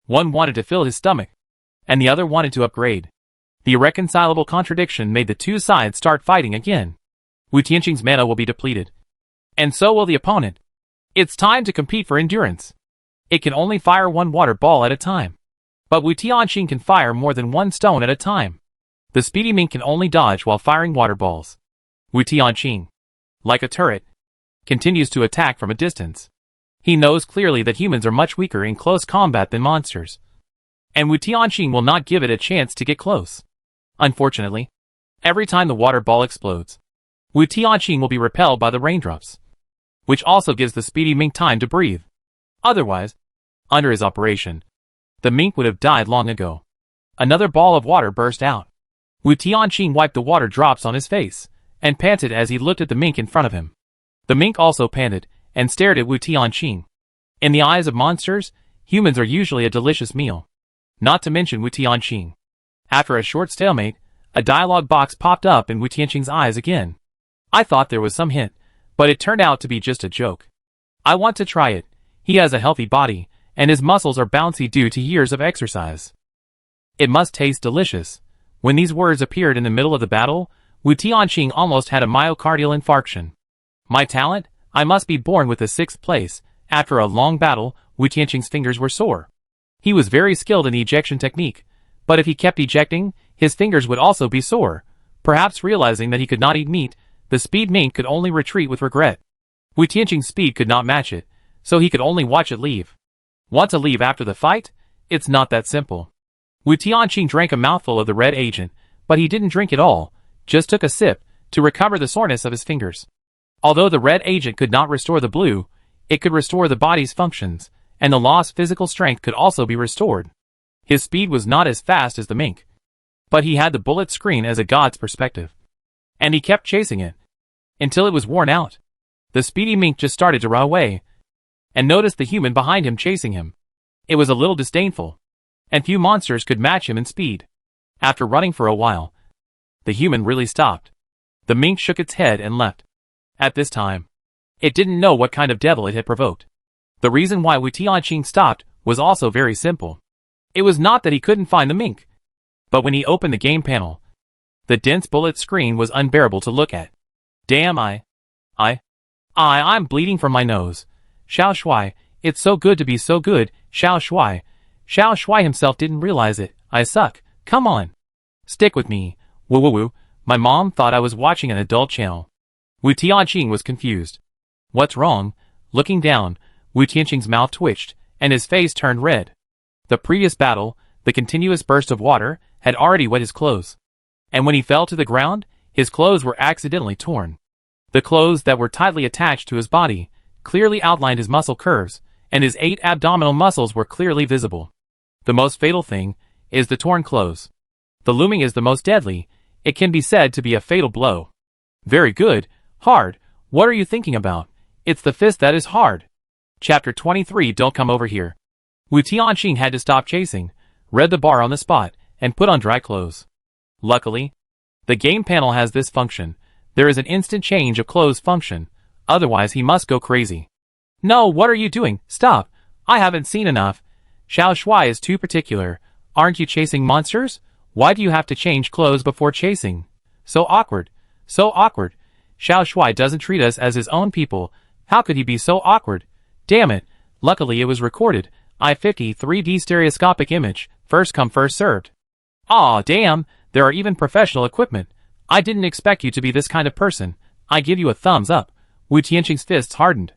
One wanted to fill his stomach, and the other wanted to upgrade. The irreconcilable contradiction made the two sides start fighting again. Wu Tianqing's mana will be depleted, and so will the opponent. It's time to compete for endurance. It can only fire one water ball at a time, but Wu Tianqing can fire more than one stone at a time. The speedy mink can only dodge while firing water balls. Wu Tianqing, like a turret, continues to attack from a distance. He knows clearly that humans are much weaker in close combat than monsters, and Wu Tianqing will not give it a chance to get close. Unfortunately, every time the water ball explodes, Wu Tianqing will be repelled by the raindrops, which also gives the speedy mink time to breathe. Otherwise, under his operation, the mink would have died long ago. Another ball of water burst out. Wu Tianqing wiped the water drops on his face, and panted as he looked at the mink in front of him. The mink also panted, and stared at Wu Tianqing. In the eyes of monsters, humans are usually a delicious meal. Not to mention Wu Tianqing. After a short stalemate, a dialogue box popped up in Wu Tianqing's eyes again. I thought there was some hint, but it turned out to be just a joke. I want to try it. He has a healthy body, and his muscles are bouncy due to years of exercise. It must taste delicious. When these words appeared in the middle of the battle, Wu Tianqing almost had a myocardial infarction. My talent? I must be born with the 6th place. After a long battle, Wu Tianqing's fingers were sore. He was very skilled in the ejection technique, but if he kept ejecting, his fingers would also be sore. Perhaps realizing that he could not eat meat, the speed mink could only retreat with regret. Wu Tianqing's speed could not match it, so he could only watch it leave. Want to leave after the fight? It's not that simple. Wu Tianqing drank a mouthful of the red agent, but he didn't drink it all, just took a sip, to recover the soreness of his fingers. Although the red agent could not restore the blue, it could restore the body's functions, and the lost physical strength could also be restored. His speed was not as fast as the mink, but he had the bullet screen as a god's perspective. And he kept chasing it, until it was worn out. The speedy mink just started to run away, and noticed the human behind him chasing him. It was a little disdainful, and few monsters could match him in speed. After running for a while, the human really stopped. The mink shook its head and left. At this time, it didn't know what kind of devil it had provoked. The reason why Wu Tianqing stopped was also very simple. It was not that he couldn't find the mink, but when he opened the game panel, the dense bullet screen was unbearable to look at. Damn, I'm bleeding from my nose. Xiao Shuai, it's so good to be so good, Xiao Shuai. Xiao Shuai himself didn't realize it. I suck. Come on. Stick with me. Woo. My mom thought I was watching an adult channel. Wu Tianqing was confused. What's wrong? Looking down, Wu Tianqing's mouth twitched, and his face turned red. The previous battle, the continuous burst of water, had already wet his clothes. And when he fell to the ground, his clothes were accidentally torn. The clothes that were tightly attached to his body clearly outlined his muscle curves, and his 8 abdominal muscles were clearly visible. The most fatal thing is the torn clothes. The looming is the most deadly. It can be said to be a fatal blow. Very good. Hard. What are you thinking about? It's the fist that is hard. Chapter 23. Don't come over here. Wu Tianqing had to stop chasing, read the bar on the spot, and put on dry clothes. Luckily, the game panel has this function. There is an instant change of clothes function, otherwise he must go crazy. No, what are you doing? Stop. I haven't seen enough. Xiao Shuai is too particular. Aren't you chasing monsters? Why do you have to change clothes before chasing? So awkward. So awkward. Xiao Shuai doesn't treat us as his own people. How could he be so awkward? Damn it. Luckily it was recorded. I-50 3D stereoscopic image. First come first served. Aw, damn. There are even professional equipment. I didn't expect you to be this kind of person. I give you a thumbs up. Wu Tianqing's fists hardened.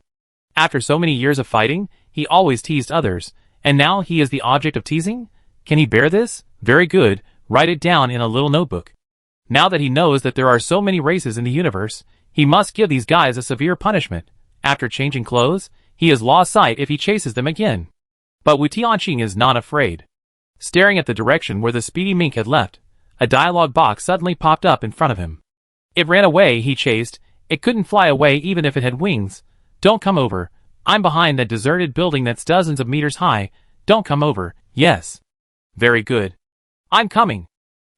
After so many years of fighting, he always teased others, and now he is the object of teasing? Can he bear this? Very good. Write it down in a little notebook. Now that he knows that there are so many races in the universe, he must give these guys a severe punishment. After changing clothes, he has lost sight if he chases them again. But Wu Tianqing is not afraid. Staring at the direction where the speedy mink had left, a dialogue box suddenly popped up in front of him. It ran away, he chased. It couldn't fly away even if it had wings. Don't come over. I'm behind that deserted building that's dozens of meters high. Don't come over. Yes. Very good. I'm coming.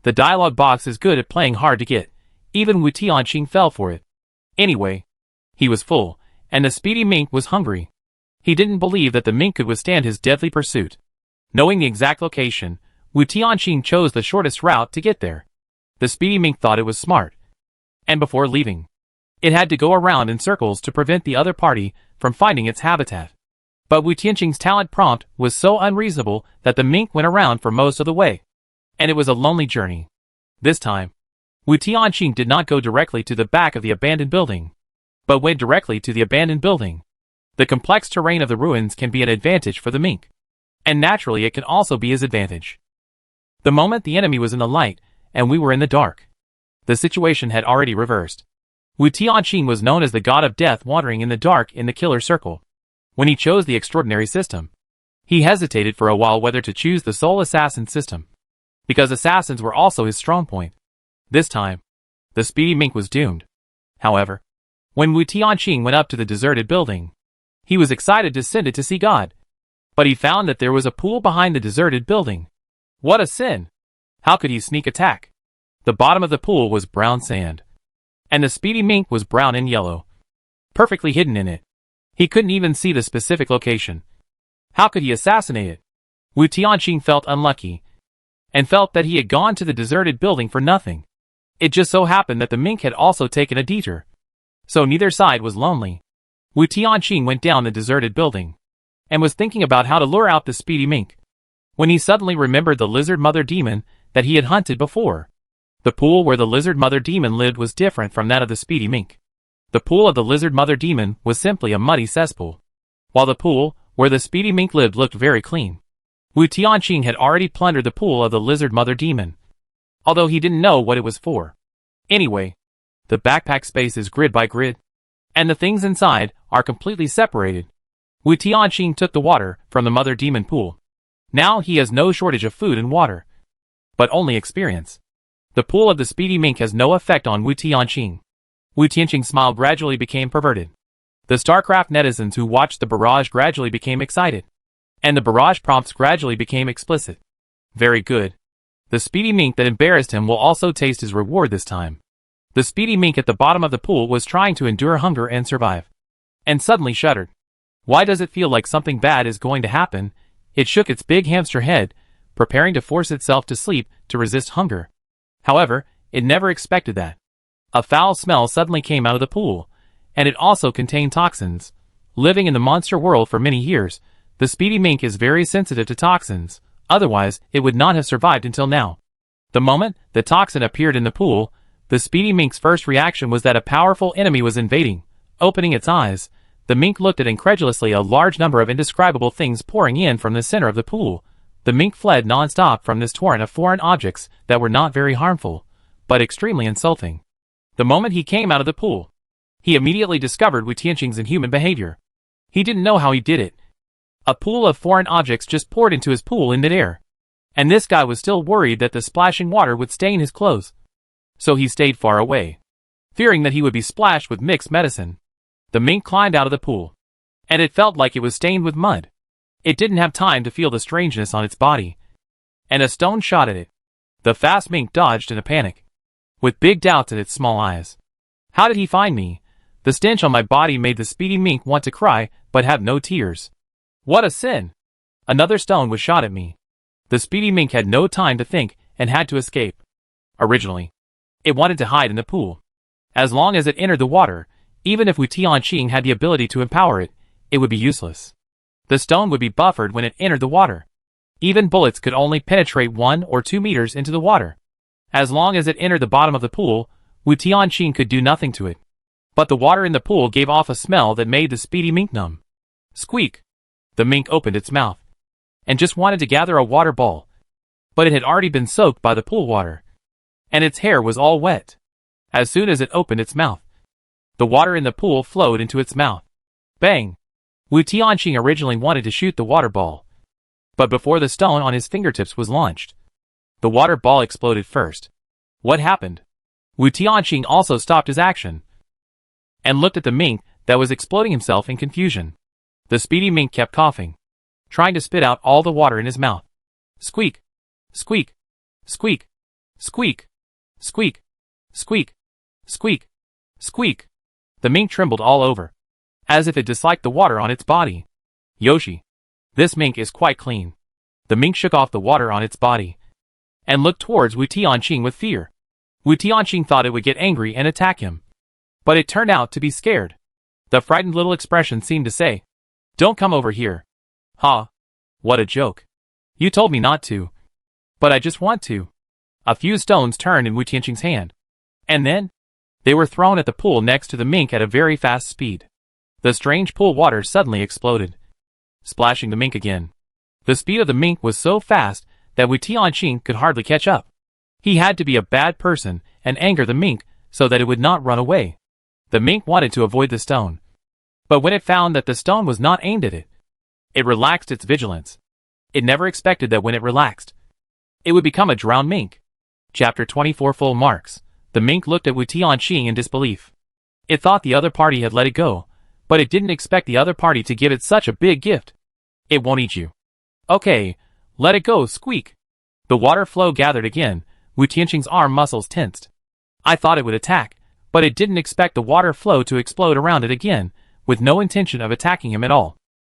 The dialogue box is good at playing hard to get. Even Wu Tianqing fell for it. Anyway, he was full, and the speedy mink was hungry. He didn't believe that the mink could withstand his deadly pursuit. Knowing the exact location, Wu Tianqing chose the shortest route to get there. The speedy mink thought it was smart. And before leaving, it had to go around in circles to prevent the other party from finding its habitat. But Wu Tianqing's talent prompt was so unreasonable that the mink went around for most of the way. And it was a lonely journey. This time, Wu Tianqing did not go directly to the back of the abandoned building, but went directly to the abandoned building. The complex terrain of the ruins can be an advantage for the mink. And naturally it can also be his advantage. The moment the enemy was in the light, and we were in the dark, the situation had already reversed. Wu Tianqing was known as the god of death wandering in the dark in the killer circle. When he chose the extraordinary system, he hesitated for a while whether to choose the soul assassin system, because assassins were also his strong point. This time, the speedy mink was doomed. However, when Wu Tianqing went up to the deserted building, he was excited to send it to see God. But he found that there was a pool behind the deserted building. What a sin! How could he sneak attack? The bottom of the pool was brown sand, and the speedy mink was brown and yellow, perfectly hidden in it. He couldn't even see the specific location. How could he assassinate it? Wu Tianqing felt unlucky, and felt that he had gone to the deserted building for nothing. It just so happened that the mink had also taken a detour, so neither side was lonely. Wu Tianqing went down the deserted building and was thinking about how to lure out the speedy mink, when he suddenly remembered the lizard mother demon that he had hunted before. The pool where the lizard mother demon lived was different from that of the speedy mink. The pool of the lizard mother demon was simply a muddy cesspool, while the pool where the speedy mink lived looked very clean. Wu Tianqing had already plundered the pool of the lizard mother demon, although he didn't know what it was for. Anyway, the backpack space is grid by grid, and the things inside are completely separated. Wu Tianqing took the water from the mother demon pool. Now he has no shortage of food and water, but only experience. The pool of the speedy mink has no effect on Wu Tianqing. Wu Tianqing's smile gradually became perverted. The StarCraft netizens who watched the barrage gradually became excited, and the barrage prompts gradually became explicit. Very good. The speedy mink that embarrassed him will also taste his reward this time. The speedy mink at the bottom of the pool was trying to endure hunger and survive, and suddenly shuddered. Why does it feel like something bad is going to happen? It shook its big hamster head, preparing to force itself to sleep to resist hunger. However, it never expected that. A foul smell suddenly came out of the pool, and it also contained toxins. Living in the monster world for many years, the speedy mink is very sensitive to toxins, otherwise it would not have survived until now. The moment the toxin appeared in the pool, the speedy mink's first reaction was that a powerful enemy was invading. Opening its eyes, the mink looked at incredulously a large number of indescribable things pouring in from the center of the pool. The mink fled non-stop from this torrent of foreign objects that were not very harmful, but extremely insulting. The moment he came out of the pool, he immediately discovered Wu Tianqing's inhuman behavior. He didn't know how he did it. A pool of foreign objects just poured into his pool in midair, and this guy was still worried that the splashing water would stain his clothes. So he stayed far away, fearing that he would be splashed with mixed medicine. The mink climbed out of the pool, and it felt like it was stained with mud. It didn't have time to feel the strangeness on its body, and a stone shot at it. The fast mink dodged in a panic, with big doubts in its small eyes. How did he find me? The stench on my body made the speedy mink want to cry, but have no tears. What a sin! Another stone was shot at me. The speedy mink had no time to think and had to escape. Originally, it wanted to hide in the pool. As long as it entered the water, even if Wu Tianqing had the ability to empower it, it would be useless. The stone would be buffered when it entered the water. Even bullets could only penetrate 1 or 2 meters into the water. As long as it entered the bottom of the pool, Wu Tianqing could do nothing to it. But the water in the pool gave off a smell that made the speedy mink numb. Squeak! The mink opened its mouth, and just wanted to gather a water ball. But it had already been soaked by the pool water, and its hair was all wet. As soon as it opened its mouth, the water in the pool flowed into its mouth. Bang! Wu Tianqing originally wanted to shoot the water ball, but before the stone on his fingertips was launched, the water ball exploded first. What happened? Wu Tianqing also stopped his action and looked at the mink that was exploding himself in confusion. The speedy mink kept coughing, trying to spit out all the water in his mouth. Squeak! Squeak! Squeak! Squeak! Squeak! Squeak! Squeak! Squeak! The mink trembled all over, as if it disliked the water on its body. Yoshi! This mink is quite clean. The mink shook off the water on its body and looked towards Wu Tianqing with fear. Wu Tianqing thought it would get angry and attack him, but it turned out to be scared. The frightened little expression seemed to say, "Don't come over here." Ha! What a joke. You told me not to. But I just want to. A few stones turned in Wu Tianqing's hand, and then they were thrown at the pool next to the mink at a very fast speed. The strange pool water suddenly exploded, splashing the mink again. The speed of the mink was so fast that Wu Tianqing could hardly catch up. He had to be a bad person and anger the mink so that it would not run away. The mink wanted to avoid the stone, but when it found that the stone was not aimed at it, it relaxed its vigilance. It never expected that when it relaxed, it would become a drowned mink. Chapter 24 Full Marks. The mink looked at Wu Tianqing in disbelief. It thought the other party had let it go, but it didn't expect the other party to give it such a big gift. It won't eat you. Okay, let it go, squeak. The water flow gathered again. Wu Tianqing's arm muscles tensed. I thought it would attack, but it didn't expect the water flow to explode around it again, with no intention of attacking him at all.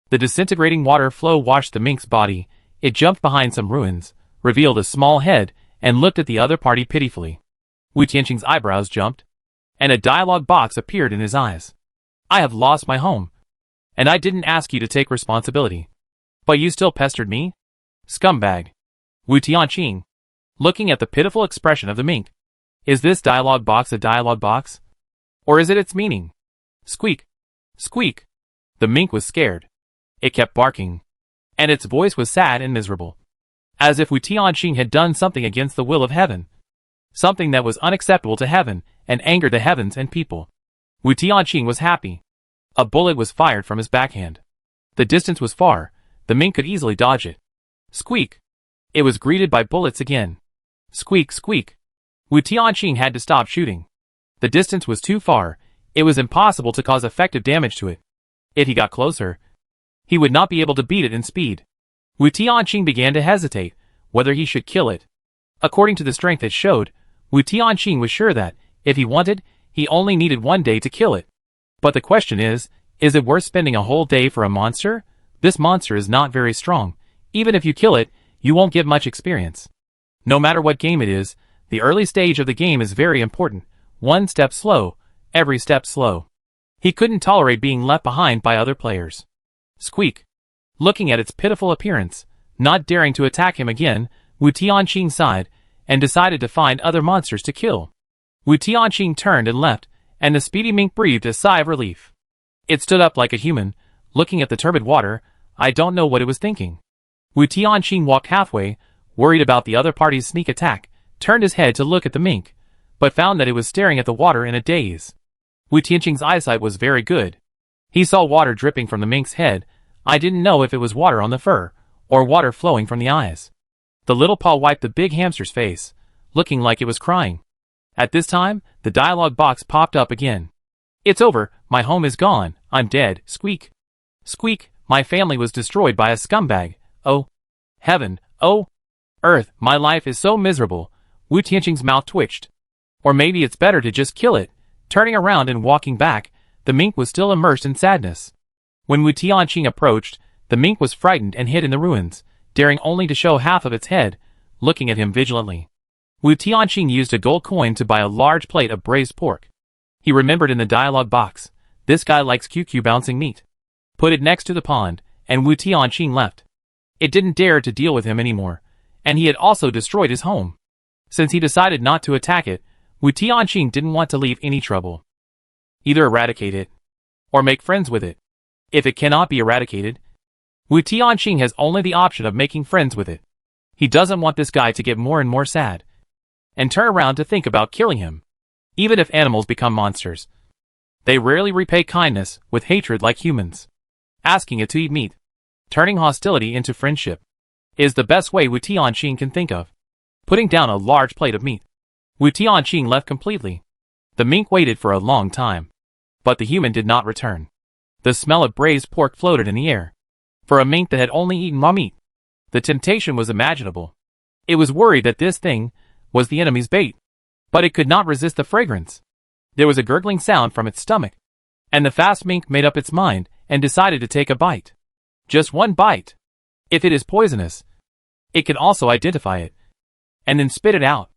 The disintegrating water flow washed the mink's body. It jumped behind some ruins, revealed a small head, and looked at the other party pitifully. Wu Tianqing's eyebrows jumped, and a dialogue box appeared in his eyes. I have lost my home. And I didn't ask you to take responsibility. But you still pestered me? Scumbag. Wu Tianqing. Looking at the pitiful expression of the mink. Is this dialogue box a dialogue box? Or is it its meaning? Squeak. Squeak. The mink was scared. It kept barking. And its voice was sad and miserable. As if Wu Tianqing had done something against the will of heaven. Something that was unacceptable to heaven and angered the heavens and people. Wu Tianqing was happy. A bullet was fired from his backhand. The distance was far. The mink could easily dodge it. Squeak. It was greeted by bullets again. Squeak, squeak. Wu Tianqing had to stop shooting. The distance was too far. It was impossible to cause effective damage to it. If he got closer, he would not be able to beat it in speed. Wu Tianqing began to hesitate whether he should kill it. According to the strength it showed, Wu Tianqing was sure that, if he wanted, he only needed 1 day to kill it. But the question is it worth spending a whole day for a monster? This monster is not very strong. Even if you kill it, you won't get much experience. No matter what game it is, the early stage of the game is very important. 1 step slow, every step slow. He couldn't tolerate being left behind by other players. Squeak. Looking at its pitiful appearance, not daring to attack him again, Wu Tianqing sighed, and decided to find other monsters to kill. Wu Tianqing turned and left, and the speedy mink breathed a sigh of relief. It stood up like a human, looking at the turbid water. I don't know what it was thinking. Wu Tianqing walked halfway, worried about the other party's sneak attack, turned his head to look at the mink, but found that it was staring at the water in a daze. Wu Tianqing's eyesight was very good. He saw water dripping from the mink's head. I didn't know if it was water on the fur, or water flowing from the eyes. The little paw wiped the big hamster's face, looking like it was crying. At this time, the dialogue box popped up again. It's over, my home is gone, I'm dead, squeak. Squeak, my family was destroyed by a scumbag. Oh, heaven, oh, earth, my life is so miserable. Wu Tianqing's mouth twitched. Or maybe it's better to just kill it. Turning around and walking back, the mink was still immersed in sadness. When Wu Tianqing approached, the mink was frightened and hid in the ruins, daring only to show half of its head, looking at him vigilantly. Wu Tianqing used a gold coin to buy a large plate of braised pork. He remembered in the dialogue box, this guy likes QQ bouncing meat. Put it next to the pond, and Wu Tianqing left. It didn't dare to deal with him anymore, and he had also destroyed his home. Since he decided not to attack it, Wu Tianqing didn't want to leave any trouble. Either eradicate it, or make friends with it. If it cannot be eradicated, Wu Tianqing has only the option of making friends with it. He doesn't want this guy to get more and more sad, and turn around to think about killing him. Even if animals become monsters, they rarely repay kindness with hatred like humans. Asking it to eat meat, turning hostility into friendship, is the best way Wu Tianqing can think of. Putting down a large plate of meat, Wu Tianqing left completely. The mink waited for a long time, but the human did not return. The smell of braised pork floated in the air. For a mink that had only eaten raw meat, the temptation was imaginable. It was worried that this thing was the enemy's bait, but it could not resist the fragrance. There was a gurgling sound from its stomach, and the fast mink made up its mind and decided to take a bite. Just 1 bite. If it is poisonous, it can also identify it, and then spit it out.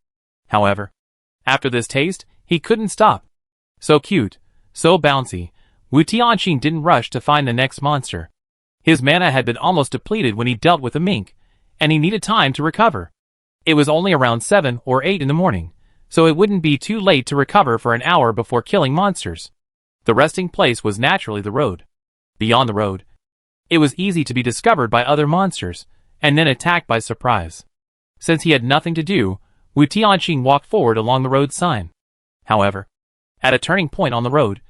However, after this taste, he couldn't stop. So cute, so bouncy, Wu Tianqing didn't rush to find the next monster. His mana had been almost depleted when he dealt with the mink, and he needed time to recover. It was only around 7 or 8 in the morning, so it wouldn't be too late to recover for an hour before killing monsters. The resting place was naturally the road. Beyond the road, it was easy to be discovered by other monsters, and then attacked by surprise. Since he had nothing to do, Wu Tianqing walked forward along the road sign. However, at a turning point on the road,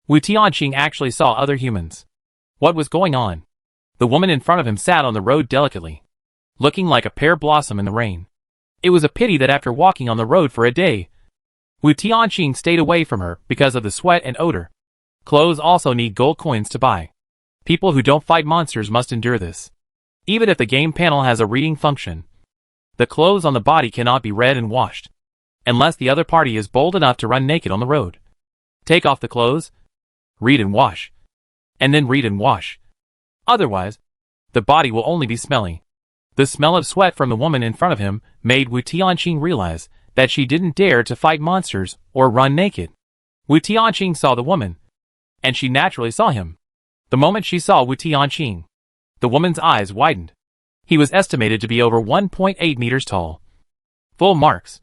Wu Tianqing actually saw other humans. What was going on? The woman in front of him sat on the road delicately, looking like a pear blossom in the rain. It was a pity that after walking on the road for a day, Wu Tianqing stayed away from her because of the sweat and odor. Clothes also need gold coins to buy. People who don't fight monsters must endure this. Even if the game panel has a reading function, the clothes on the body cannot be read and washed, unless the other party is bold enough to run naked on the road. Take off the clothes, read and wash, and then read and wash. Otherwise, the body will only be smelly. The smell of sweat from the woman in front of him made Wu Tianqing realize that she didn't dare to fight monsters or run naked. Wu Tianqing saw the woman, and she naturally saw him. The moment she saw Wu Tianqing, the woman's eyes widened. He was estimated to be over 1.8 meters tall. Full marks.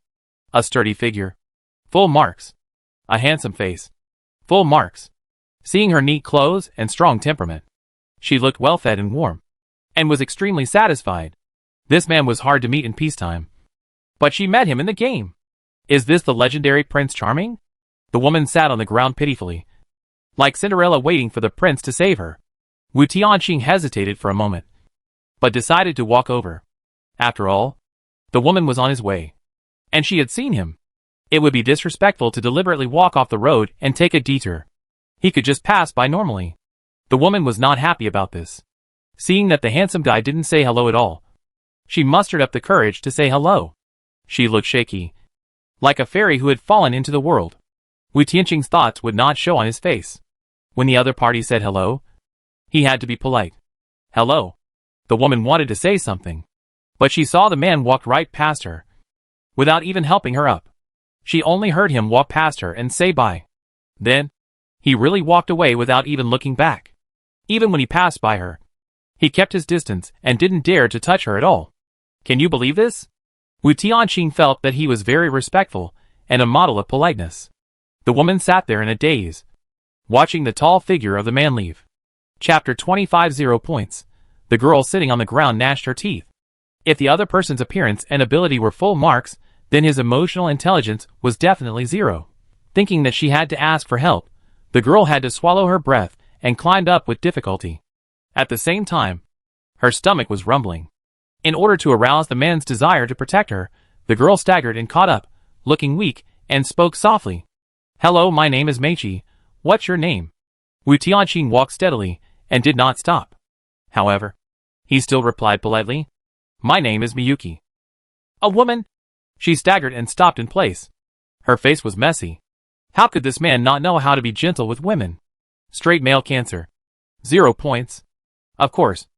A sturdy figure. Full marks. A handsome face. Full marks. Seeing her neat clothes and strong temperament, she looked well-fed and warm, and was extremely satisfied. This man was hard to meet in peacetime. But she met him in the game. Is this the legendary Prince Charming? The woman sat on the ground pitifully, like Cinderella waiting for the prince to save her. Wu Tianqing hesitated for a moment, but decided to walk over. After all, the woman was on his way, and she had seen him. It would be disrespectful to deliberately walk off the road and take a detour. He could just pass by normally. The woman was not happy about this. Seeing that the handsome guy didn't say hello at all, she mustered up the courage to say hello. She looked shaky, like a fairy who had fallen into the world. Wu Tianqing's thoughts would not show on his face. When the other party said hello, he had to be polite. Hello. The woman wanted to say something, but she saw the man walk right past her, without even helping her up. She only heard him walk past her and say bye. Then, he really walked away without even looking back. Even when he passed by her, he kept his distance and didn't dare to touch her at all. Can you believe this? Wu Tianqing felt that he was very respectful and a model of politeness. The woman sat there in a daze, watching the tall figure of the man leave. Chapter 25. 0 points. The girl sitting on the ground gnashed her teeth. If the other person's appearance and ability were full marks, then his emotional intelligence was definitely 0. Thinking that she had to ask for help, the girl had to swallow her breath and climbed up with difficulty. At the same time, her stomach was rumbling. In order to arouse the man's desire to protect her, the girl staggered and caught up, looking weak, and spoke softly. Hello, my name is Meichi. What's your name? Wu Tianqing walked steadily, and did not stop. However, he still replied politely. My name is Miyuki. A woman? She staggered and stopped in place. Her face was messy. How could this man not know how to be gentle with women? Straight male cancer. 0 points. Of course,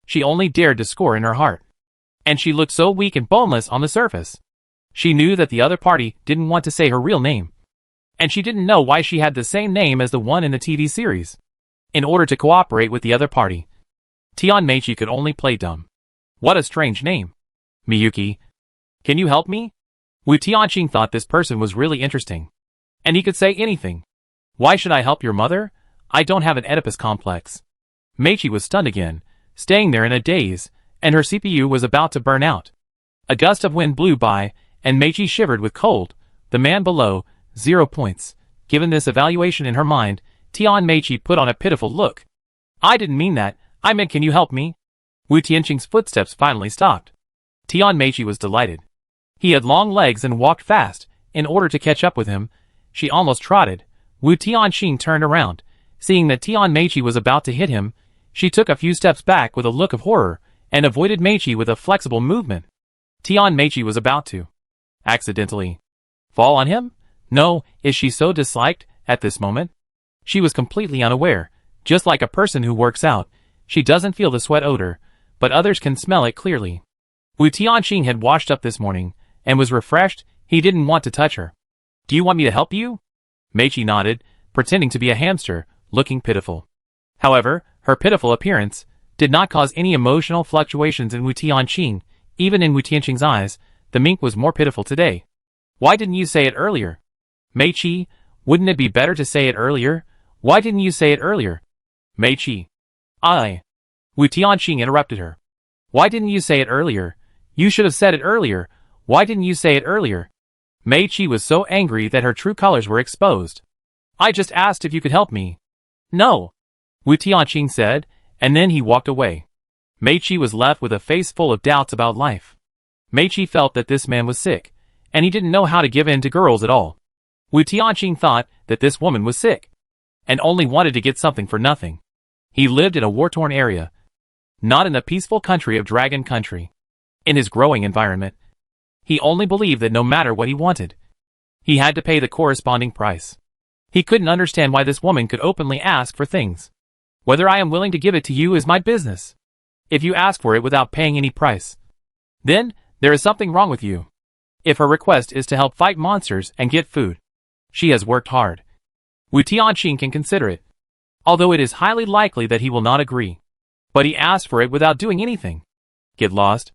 she only dared to score in her heart. And she looked so weak and boneless on the surface. She knew that the other party didn't want to say her real name. And she didn't know why she had the same name as the one in the TV series. In order to cooperate with the other party, Tian Meichi could only play dumb. What a strange name. Miyuki. Can you help me? Wu Tianqing thought this person was really interesting. And he could say anything. Why should I help your mother? I don't have an Oedipus complex. Meichi was stunned again, staying there in a daze, and her CPU was about to burn out. A gust of wind blew by, and Meichi shivered with cold. The man below, 0 points. Given this evaluation in her mind, Tian Meichi put on a pitiful look. I didn't mean that. I meant, can you help me? Wu Tianqing's footsteps finally stopped. Tian Meichi was delighted. He had long legs and walked fast. In order to catch up with him, she almost trotted. Wu Tianqing turned around. Seeing that Tian Meichi was about to hit him, she took a few steps back with a look of horror, and avoided Meichi with a flexible movement. Tian Meichi was about to accidentally fall on him? No, is she so disliked at this moment? She was completely unaware. Just like a person who works out, she doesn't feel the sweat odor, but others can smell it clearly. Wu Tianqing had washed up this morning, and was refreshed. He didn't want to touch her. Do you want me to help you? Meichi nodded, pretending to be a hamster, looking pitiful. However, her pitiful appearance did not cause any emotional fluctuations in Wu Tianqing. Even in Wu Tianqing's eyes, the mink was more pitiful today. Why didn't you say it earlier? Meichi, wouldn't it be better to say it earlier? Why didn't you say it earlier? Meichi. Wu Tianqing interrupted her. Why didn't you say it earlier? You should have said it earlier. Why didn't you say it earlier? Meichi was so angry that her true colors were exposed. I just asked if you could help me. No, Wu Tianqing said, and then he walked away. Meichi was left with a face full of doubts about life. Meichi felt that this man was sick, and he didn't know how to give in to girls at all. Wu Tianqing thought that this woman was sick, and only wanted to get something for nothing. He lived in a war-torn area, not in the peaceful country of Dragon Country. In his growing environment, he only believed that no matter what he wanted, he had to pay the corresponding price. He couldn't understand why this woman could openly ask for things. Whether I am willing to give it to you is my business. If you ask for it without paying any price, then there is something wrong with you. If her request is to help fight monsters and get food, she has worked hard. Wu Tianqing can consider it. although it is highly likely that he will not agree. But he asked for it without doing anything. Get lost?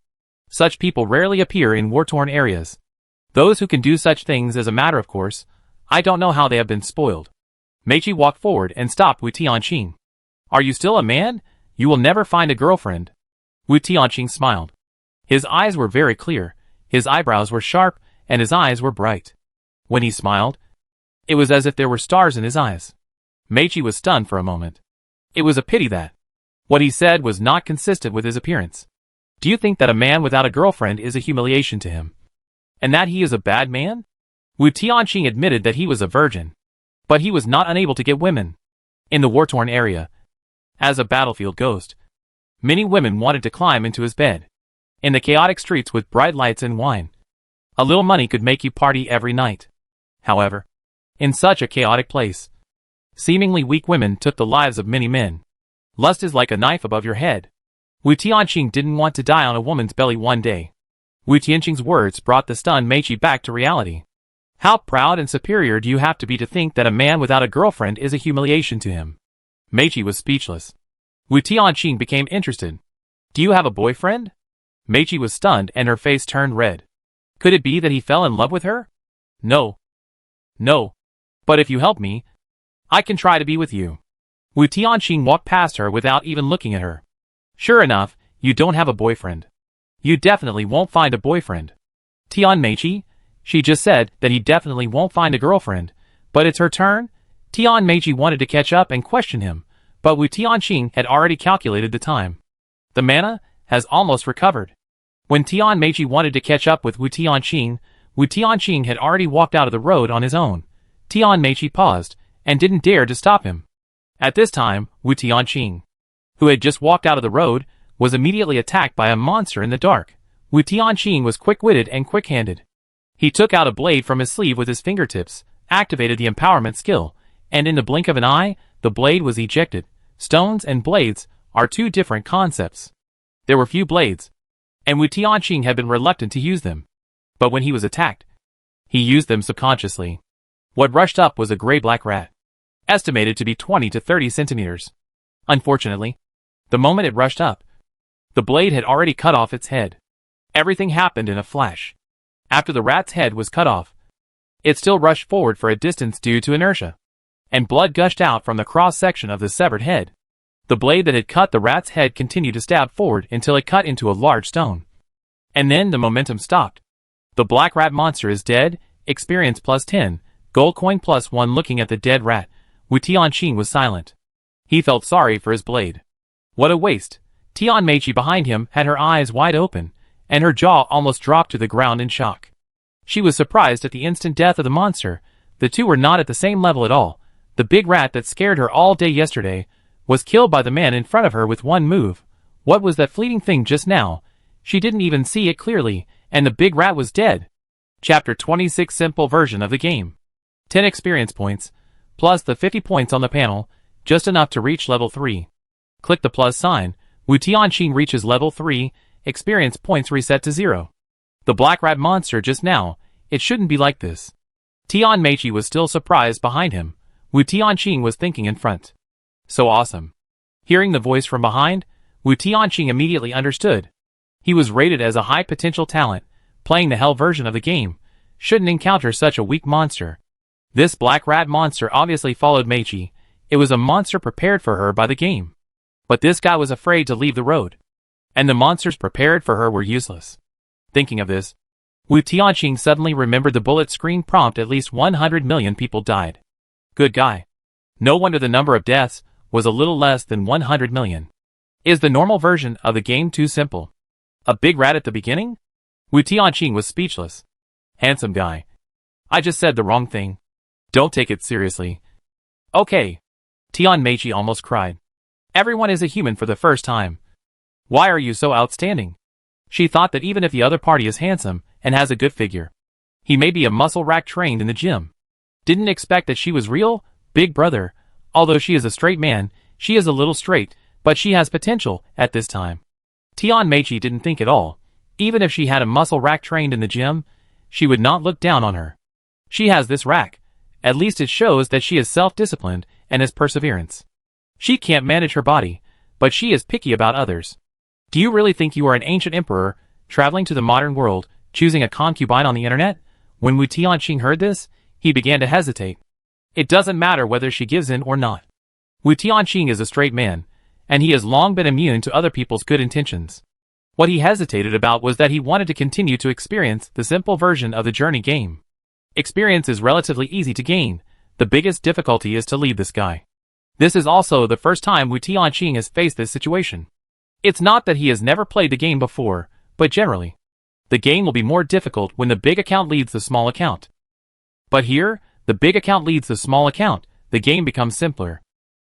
Such people rarely appear in war-torn areas. Those who can do such things as a matter of course, I don't know how they have been spoiled. Meichi walked forward and stopped Wu Tianqing. Are you still a man? You will never find a girlfriend. Wu Tianqing smiled. His eyes were very clear, his eyebrows were sharp, and his eyes were bright. When he smiled, it was as if there were stars in his eyes. Meichi was stunned for a moment. It was a pity that what he said was not consistent with his appearance. Do you think that a man without a girlfriend is a humiliation to him? And that he is a bad man? Wu Tianqing admitted that he was a virgin. But he was not unable to get women. In the war-torn area, as a battlefield ghost, many women wanted to climb into his bed. In the chaotic streets with bright lights and wine, a little money could make you party every night. However, in such a chaotic place, seemingly weak women took the lives of many men. Lust is like a knife above your head. Wu Tianqing didn't want to die on a woman's belly one day. Wu Tianqing's words brought the stunned Meichi back to reality. How proud and superior do you have to be to think that a man without a girlfriend is a humiliation to him? Meichi was speechless. Wu Tianqing became interested. Do you have a boyfriend? Meichi was stunned and her face turned red. Could it be that he fell in love with her? No. No. But if you help me, I can try to be with you. Wu Tianqing walked past her without even looking at her. Sure enough, you don't have a boyfriend. You definitely won't find a boyfriend. Tian Meichi? She just said that he definitely won't find a girlfriend, but it's her turn? Tian Meichi wanted to catch up and question him, but Wu Tianqing had already calculated the time. The mana has almost recovered. When Tian Meichi wanted to catch up with Wu Tianqing had already walked out of the road on his own. Tian Meichi paused, and didn't dare to stop him. At this time, Wu Tianqing, who had just walked out of the road, was immediately attacked by a monster in the dark. Wu Tianqing was quick-witted and quick-handed. He took out a blade from his sleeve with his fingertips, activated the empowerment skill, and in the blink of an eye, the blade was ejected. Stones and blades are two different concepts. There were few blades, and Wu Tianqing had been reluctant to use them. But when he was attacked, he used them subconsciously. What rushed up was a gray-black rat, estimated to be 20 to 30 centimeters. Unfortunately, the moment it rushed up, the blade had already cut off its head. Everything happened in a flash. After the rat's head was cut off, it still rushed forward for a distance due to inertia, and blood gushed out from the cross-section of the severed head. The blade that had cut the rat's head continued to stab forward until it cut into a large stone. And then the momentum stopped. The black rat monster is dead, experience plus 10, gold coin plus 1. Looking at the dead rat, Wu Tianqing was silent. He felt sorry for his blade. What a waste. Tian Meichi behind him had her eyes wide open, and her jaw almost dropped to the ground in shock. She was surprised at the instant death of the monster. The two were not at the same level at all. The big rat that scared her all day yesterday was killed by the man in front of her with one move. What was that fleeting thing just now? She didn't even see it clearly, and the big rat was dead. Chapter 26 Simple version of the game. 10 experience points, plus the 50 points on the panel, just enough to reach level 3. Click the plus sign. Wu Tianqing reaches level 3, experience points reset to 0. The black rat monster just now, it shouldn't be like this. Tian Meichi was still surprised behind him. Wu Tianqing was thinking in front. So awesome. Hearing the voice from behind, Wu Tianqing immediately understood. He was rated as a high potential talent, playing the hell version of the game, shouldn't encounter such a weak monster. This black rat monster obviously followed Meichi. It was a monster prepared for her by the game. But this guy was afraid to leave the road. And the monsters prepared for her were useless. Thinking of this, Wu Tianqing suddenly remembered the bullet screen prompt. At least 100 million people died. Good guy. No wonder the number of deaths was a little less than 100 million. Is the normal version of the game too simple? A big rat at the beginning? Wu Tianqing was speechless. Handsome guy. I just said the wrong thing. Don't take it seriously. Okay. Tian Meichi almost cried. Everyone is a human for the first time. Why are you so outstanding? She thought that even if the other party is handsome and has a good figure, he may be a muscle rack trained in the gym. Didn't expect that she was real, big brother. Although she is a straight man, she is a little straight, but she has potential at this time. Tian Meichi didn't think at all. Even if she had a muscle rack trained in the gym, she would not look down on her. She has this rack. At least it shows that she is self-disciplined and has perseverance. She can't manage her body, but she is picky about others. Do you really think you are an ancient emperor, traveling to the modern world, choosing a concubine on the internet? When Wu Tianqing heard this, he began to hesitate. It doesn't matter whether she gives in or not. Wu Tianqing is a straight man, and he has long been immune to other people's good intentions. What he hesitated about was that he wanted to continue to experience the simple version of the journey game. Experience is relatively easy to gain. The biggest difficulty is to leave this guy. This is also the first time Wu Tianqing has faced this situation. It's not that he has never played the game before, but generally, the game will be more difficult when the big account leads the small account. But here, the big account leads the small account, the game becomes simpler.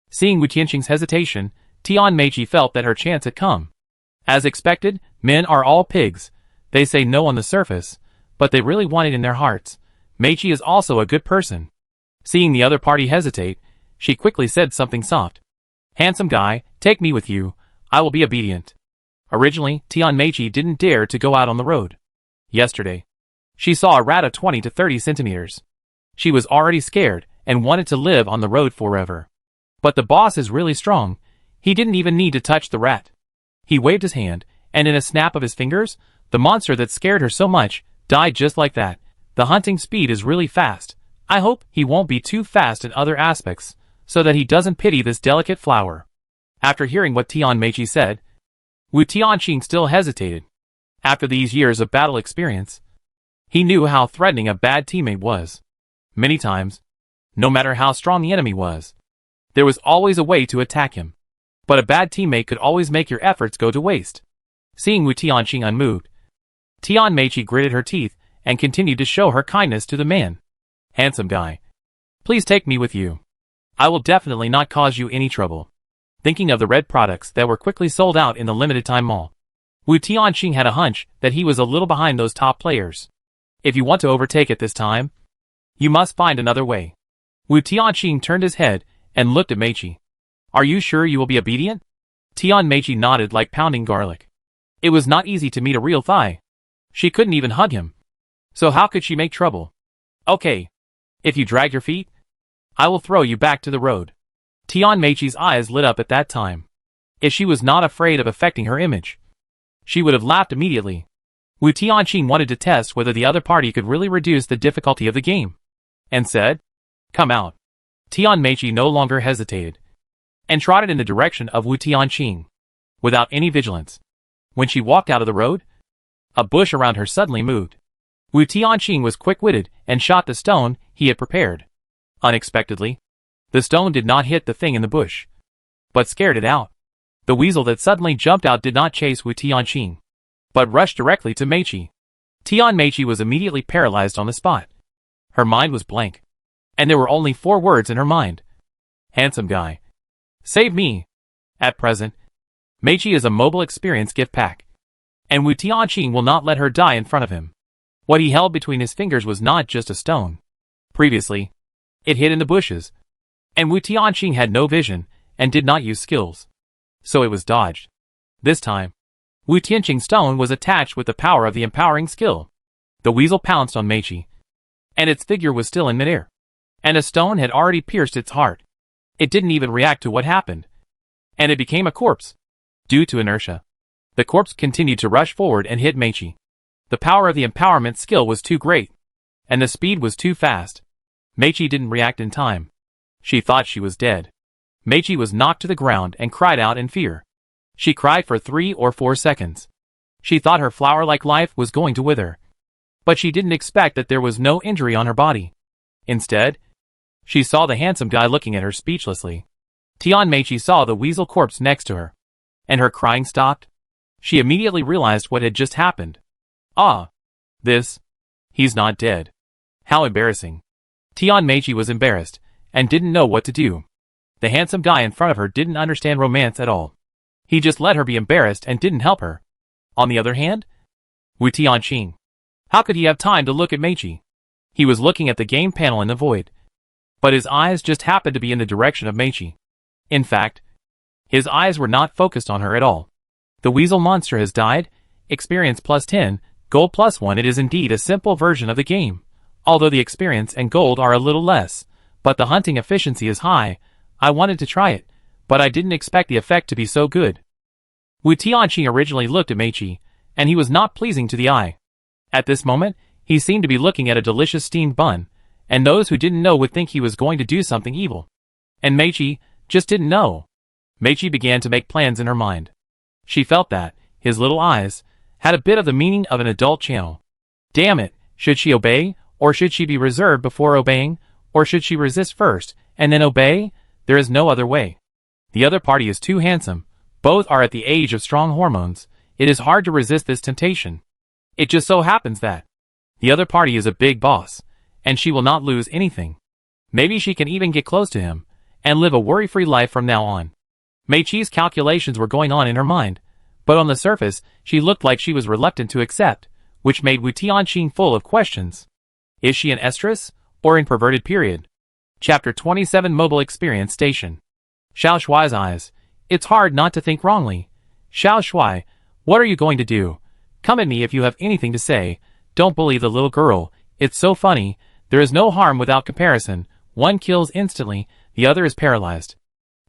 Seeing Wu Tianqing's hesitation, Tian Meiqi felt that her chance had come. As expected, men are all pigs. They say no on the surface, but they really want it in their hearts. Meiqi is also a good person. Seeing the other party hesitate, she quickly said something soft. Handsome guy, take me with you. I will be obedient. Originally, Tian Meiqi didn't dare to go out on the road. Yesterday, she saw a rat of 20 to 30 centimeters. She was already scared and wanted to live on the road forever. But the boss is really strong. He didn't even need to touch the rat. He waved his hand, and in a snap of his fingers, the monster that scared her so much died just like that. The hunting speed is really fast. I hope he won't be too fast in other aspects, so that he doesn't pity this delicate flower. After hearing what Tian Meiqi said, Wu Tianqing still hesitated. After these years of battle experience, he knew how threatening a bad teammate was. Many times, no matter how strong the enemy was, there was always a way to attack him. But a bad teammate could always make your efforts go to waste. Seeing Wu Tianqing unmoved, Tian Meiqi gritted her teeth and continued to show her kindness to the man. Handsome guy, please take me with you. I will definitely not cause you any trouble. Thinking of the red products that were quickly sold out in the limited time mall, Wu Tianqing had a hunch that he was a little behind those top players. If you want to overtake it this time, you must find another way. Wu Tianqing turned his head and looked at Meiqi. Are you sure you will be obedient? Tian Meiqi nodded like pounding garlic. It was not easy to meet a real thigh. She couldn't even hug him. So how could she make trouble? Okay. If you drag your feet, I will throw you back to the road. Tian Meiqi's eyes lit up at that time. If she was not afraid of affecting her image, she would have laughed immediately. Wu Tianqing wanted to test whether the other party could really reduce the difficulty of the game, and said, Come out. Tian Meiqi no longer hesitated, and trotted in the direction of Wu Tianqing, without any vigilance. When she walked out of the road, a bush around her suddenly moved. Wu Tianqing was quick-witted and shot the stone he had prepared. Unexpectedly, the stone did not hit the thing in the bush, but scared it out. The weasel that suddenly jumped out did not chase Wu Tianqing, but rushed directly to Meiqi. Tian Meiqi was immediately paralyzed on the spot. Her mind was blank, and there were only 4 words in her mind. Handsome guy, save me. At present, Meiqi is a mobile experience gift pack, and Wu Tianqing will not let her die in front of him. What he held between his fingers was not just a stone. Previously, it hid in the bushes, and Wu Tianqing had no vision and did not use skills, so it was dodged. This time, Wu Tianqing's stone was attached with the power of the empowering skill. The weasel pounced on Meiqi, and its figure was still in midair, and a stone had already pierced its heart. It didn't even react to what happened, and it became a corpse. Due to inertia, the corpse continued to rush forward and hit Meiqi. The power of the empowerment skill was too great, and the speed was too fast. Meiqi didn't react in time. She thought she was dead. Meiqi was knocked to the ground and cried out in fear. She cried for 3 or 4 seconds. She thought her flower-like life was going to wither. But she didn't expect that there was no injury on her body. Instead, she saw the handsome guy looking at her speechlessly. Tian Meiqi saw the weasel corpse next to her, and her crying stopped. She immediately realized what had just happened. Ah! He's not dead. How embarrassing. Tian Meiqi was embarrassed, and didn't know what to do. The handsome guy in front of her didn't understand romance at all. He just let her be embarrassed and didn't help her. On the other hand, Wu Tianqing. How could he have time to look at Meiqi? He was looking at the game panel in the void, but his eyes just happened to be in the direction of Meiqi. In fact, his eyes were not focused on her at all. The weasel monster has died. Experience plus 10, gold plus 1. It is indeed a simple version of the game, although the experience and gold are a little less, but the hunting efficiency is high. I wanted to try it, but I didn't expect the effect to be so good. Wu Tianqing originally looked at Meiqi, and he was not pleasing to the eye. At this moment, he seemed to be looking at a delicious steamed bun, and those who didn't know would think he was going to do something evil. And Meiqi just didn't know. Meiqi began to make plans in her mind. She felt that his little eyes had a bit of the meaning of an adult channel. Damn it, should she obey, or should she be reserved before obeying, or should she resist first, and then obey? There is no other way. The other party is too handsome. Both are at the age of strong hormones. It is hard to resist this temptation. It just so happens that the other party is a big boss, and she will not lose anything. Maybe she can even get close to him, and live a worry-free life from now on. Meiqi's calculations were going on in her mind, but on the surface, she looked like she was reluctant to accept, which made Wu Tianqing full of questions. Is she an estrus, or in perverted period? Chapter 27 Mobile Experience Station. Xiao Shuai's eyes. It's hard not to think wrongly. Xiao Shuai, what are you going to do? Come at me if you have anything to say. Don't bully the little girl. It's so funny. There is no harm without comparison. One kills instantly, the other is paralyzed.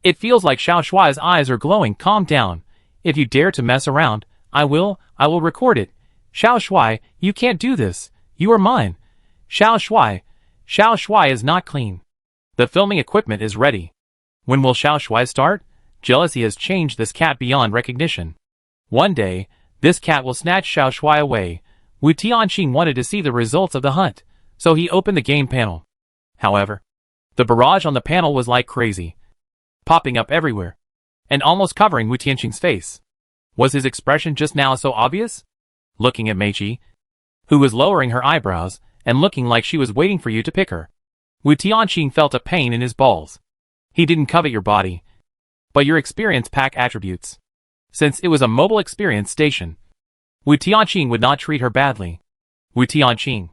It feels like Xiao Shuai's eyes are glowing. Calm down. If you dare to mess around, I will record it. Xiao Shuai, you can't do this. You are mine. Xiao Shuai is not clean. The filming equipment is ready. When will Xiao Shuai start? Jealousy has changed this cat beyond recognition. One day, this cat will snatch Xiao Shuai away. Wu Tianqing wanted to see the results of the hunt, so he opened the game panel. However, the barrage on the panel was like crazy, popping up everywhere, and almost covering Wu Tianqing's face. Was his expression just now so obvious? Looking at Meiqi, who was lowering her eyebrows and looking like she was waiting for you to pick her. Wu Tianqing felt a pain in his balls. He didn't covet your body, but your experience pack attributes. Since it was a mobile experience station, Wu Tianqing would not treat her badly. Wu Tianqing,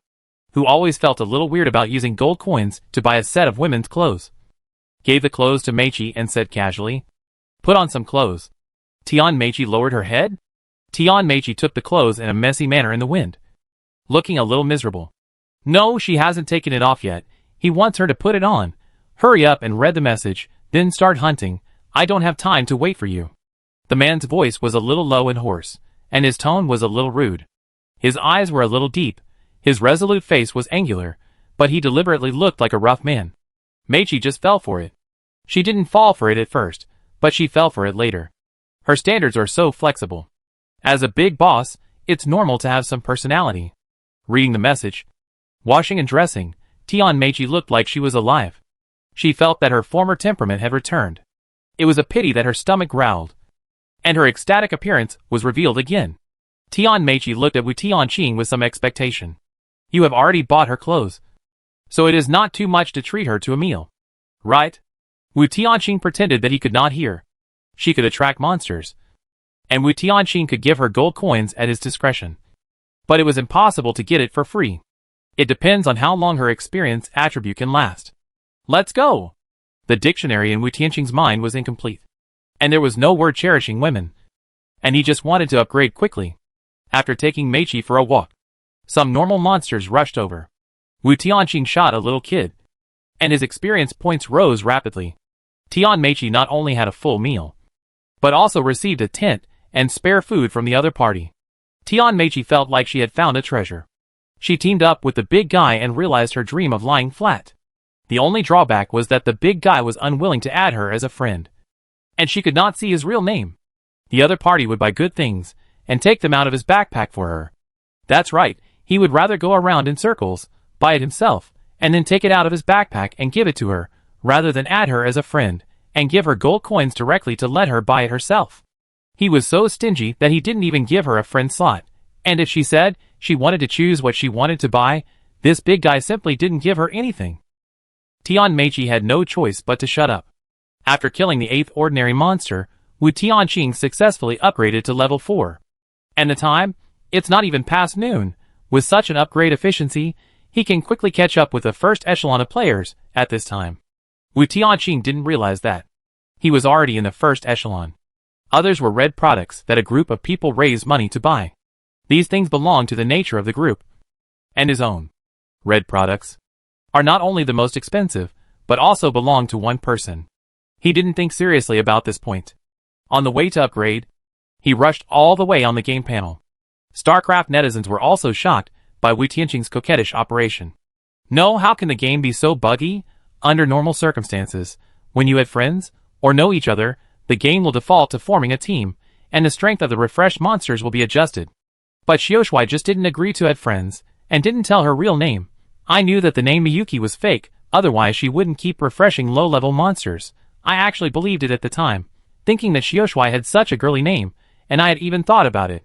who always felt a little weird about using gold coins to buy a set of women's clothes, gave the clothes to Meiqi and said casually, "Put on some clothes." Tian Meiqi lowered her head. Tian Meiqi took the clothes in a messy manner in the wind, looking a little miserable. No, she hasn't taken it off yet. He wants her to put it on. Hurry up and read the message, then start hunting. I don't have time to wait for you. The man's voice was a little low and hoarse, and his tone was a little rude. His eyes were a little deep. His resolute face was angular, but he deliberately looked like a rough man. Meiqi just fell for it. She didn't fall for it at first, but she fell for it later. Her standards are so flexible. As a big boss, it's normal to have some personality. Reading the message, washing and dressing, Tian Meiqi looked like she was alive. She felt that her former temperament had returned. It was a pity that her stomach growled, and her ecstatic appearance was revealed again. Tian Meiqi looked at Wu Tianqing with some expectation. You have already bought her clothes, so it is not too much to treat her to a meal, right? Wu Tianqing pretended that he could not hear. She could attract monsters, and Wu Tianqing could give her gold coins at his discretion. But it was impossible to get it for free. It depends on how long her experience attribute can last. Let's go! The dictionary in Wu Tianqing's mind was incomplete, and there was no word cherishing women, and he just wanted to upgrade quickly. After taking Meiqi for a walk, some normal monsters rushed over. Wu Tianqing shot a little kid, and his experience points rose rapidly. Tian Meiqi not only had a full meal, but also received a tent and spare food from the other party. Tian Meiqi felt like she had found a treasure. She teamed up with the big guy and realized her dream of lying flat. The only drawback was that the big guy was unwilling to add her as a friend, and she could not see his real name. The other party would buy good things and take them out of his backpack for her. That's right, he would rather go around in circles, buy it himself, and then take it out of his backpack and give it to her, rather than add her as a friend and give her gold coins directly to let her buy it herself. He was so stingy that he didn't even give her a friend slot, and if she said she wanted to choose what she wanted to buy, this big guy simply didn't give her anything. Tian Meiqi had no choice but to shut up. After killing the 8th ordinary monster, Wu Tianqing successfully upgraded to level 4. And the time? It's not even past noon. With such an upgrade efficiency, he can quickly catch up with the first echelon of players at this time. Wu Tianqing didn't realize that he was already in the first echelon. Others were red products that a group of people raised money to buy. These things belong to the nature of the group and his own. Red products are not only the most expensive, but also belong to one person. He didn't think seriously about this point. On the way to upgrade, he rushed all the way on the game panel. StarCraft netizens were also shocked by Wu Tianqing's coquettish operation. No, how can the game be so buggy? Under normal circumstances, when you have friends, or know each other, the game will default to forming a team, and the strength of the refreshed monsters will be adjusted. But Xiaoshui just didn't agree to add friends, and didn't tell her real name. I knew that the name Miyuki was fake, otherwise she wouldn't keep refreshing low-level monsters. I actually believed it at the time, thinking that Xiaoshui had such a girly name, and I had even thought about it.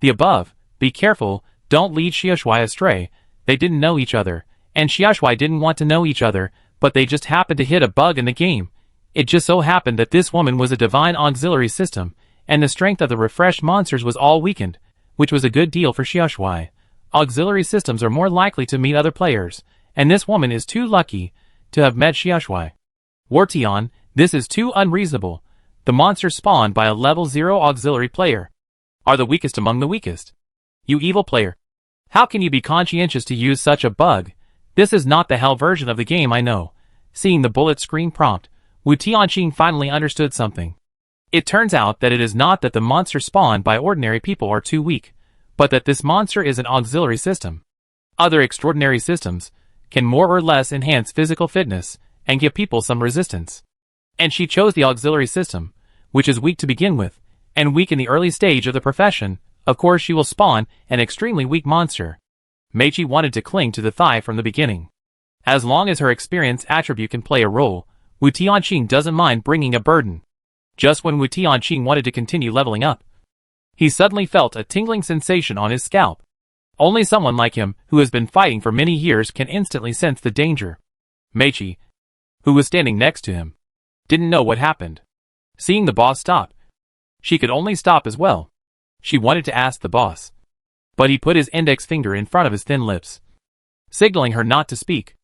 The above, be careful, don't lead Xiaoshui astray. They didn't know each other, and Xiaoshui didn't want to know each other, but they just happened to hit a bug in the game. It just so happened that this woman was a divine auxiliary system, and the strength of the refreshed monsters was all weakened, which was a good deal for Xiaoshui. Auxiliary systems are more likely to meet other players, and this woman is too lucky to have met Xiaoshui. Wartion, this is too unreasonable. The monsters spawned by a level 0 auxiliary player are the weakest among the weakest. You evil player. How can you be conscientious to use such a bug? This is not the hell version of the game, I know. Seeing the bullet screen prompt, Wu Tianqing finally understood something. It turns out that it is not that the monsters spawned by ordinary people are too weak, but that this monster is an auxiliary system. Other extraordinary systems can more or less enhance physical fitness and give people some resistance. And she chose the auxiliary system, which is weak to begin with, and weak in the early stage of the profession. Of course she will spawn an extremely weak monster. Meichi wanted to cling to the thigh from the beginning. As long as her experience attribute can play a role, Wu Tianqing doesn't mind bringing a burden. Just when Wu Tianqing wanted to continue leveling up, he suddenly felt a tingling sensation on his scalp. Only someone like him, who has been fighting for many years, can instantly sense the danger. Meichi, who was standing next to him, didn't know what happened. Seeing the boss stop, she could only stop as well. She wanted to ask the boss, but he put his index finger in front of his thin lips, signaling her not to speak.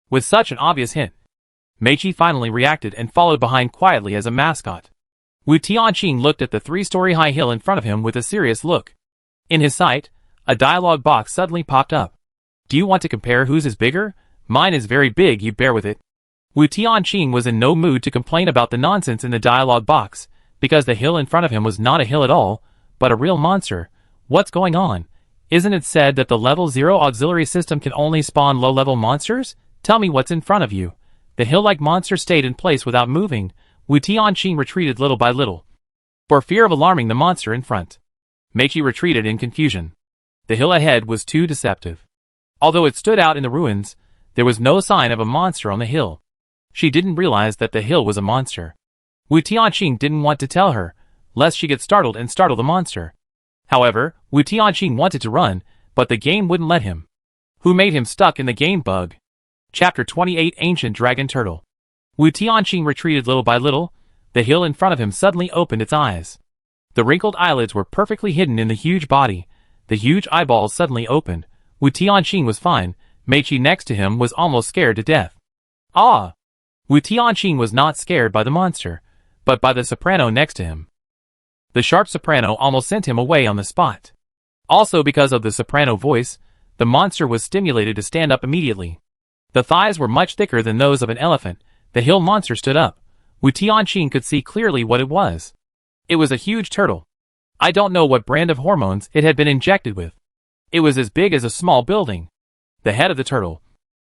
With such an obvious hint, Meichi finally reacted and followed behind quietly as a mascot. Wu Tianqing looked at the 3-story high hill in front of him with a serious look. In his sight, a dialogue box suddenly popped up. Do you want to compare whose is bigger? Mine is very big, you bear with it. Wu Tianqing was in no mood to complain about the nonsense in the dialogue box, because the hill in front of him was not a hill at all, but a real monster. What's going on? Isn't it said that the level 0 auxiliary system can only spawn low-level monsters? Tell me what's in front of you. The hill-like monster stayed in place without moving. Wu Tianqing retreated little by little, for fear of alarming the monster in front. Meichi retreated in confusion. The hill ahead was too deceptive. Although it stood out in the ruins, there was no sign of a monster on the hill. She didn't realize that the hill was a monster. Wu Tianqing didn't want to tell her, lest she get startled and startle the monster. However, Wu Tianqing wanted to run, but the game wouldn't let him. Who made him stuck in the game bug? Chapter 28 Ancient Dragon Turtle. Wu Tianqing retreated little by little. The hill in front of him suddenly opened its eyes. The wrinkled eyelids were perfectly hidden in the huge body. The huge eyeballs suddenly opened. Wu Tianqing was fine. Meichi next to him was almost scared to death. Ah! Wu Tianqing was not scared by the monster, but by the soprano next to him. The sharp soprano almost sent him away on the spot. Also because of the soprano voice, the monster was stimulated to stand up immediately. The thighs were much thicker than those of an elephant. The hill monster stood up. Wu Tianqing could see clearly what it was. It was a huge turtle. I don't know what brand of hormones it had been injected with. It was as big as a small building. The head of the turtle,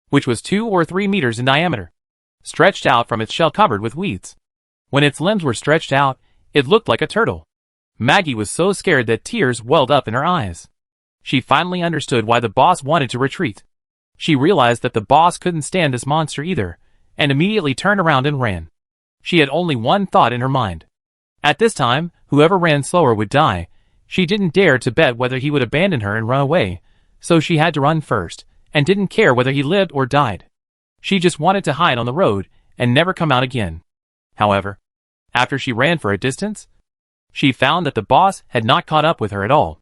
which was 2 or 3 meters in diameter, stretched out from its shell covered with weeds. When its limbs were stretched out, it looked like a turtle. Maggie was so scared that tears welled up in her eyes. She finally understood why the boss wanted to retreat. She realized that the boss couldn't stand this monster either, and immediately turned around and ran. She had only one thought in her mind. At this time, whoever ran slower would die. She didn't dare to bet whether he would abandon her and run away, so she had to run first, and didn't care whether he lived or died. She just wanted to hide on the road and never come out again. However, after she ran for a distance, she found that the boss had not caught up with her at all.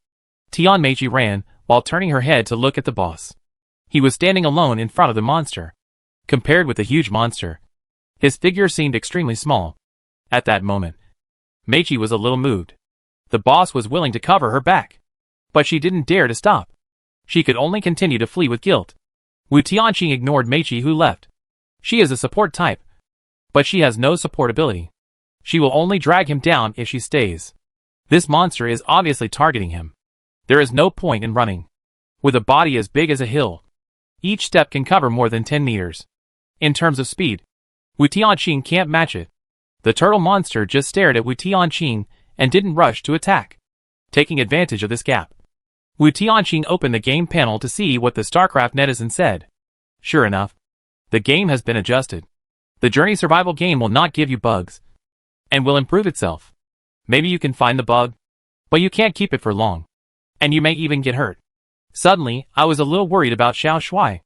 Tian Meichi ran while turning her head to look at the boss. He was standing alone in front of the monster. Compared with the huge monster, his figure seemed extremely small. At that moment, Meichi was a little moved. The boss was willing to cover her back, but she didn't dare to stop. She could only continue to flee with guilt. Wu Tianqing ignored Meichi, who left. She is a support type, But she has no support ability. She will only drag him down if she stays. This monster is obviously targeting him. There is no point in running. With a body as big as a hill, each step can cover more than 10 meters. In terms of speed, Wu Tianqing can't match it. The turtle monster just stared at Wu Tianqing and didn't rush to attack. Taking advantage of this gap, Wu Tianqing opened the game panel to see what the StarCraft netizen said. Sure enough, the game has been adjusted. The Journey survival game will not give you bugs, and will improve itself. Maybe you can find the bug, but you can't keep it for long, and you may even get hurt. Suddenly, I was a little worried about Xiao Shuai.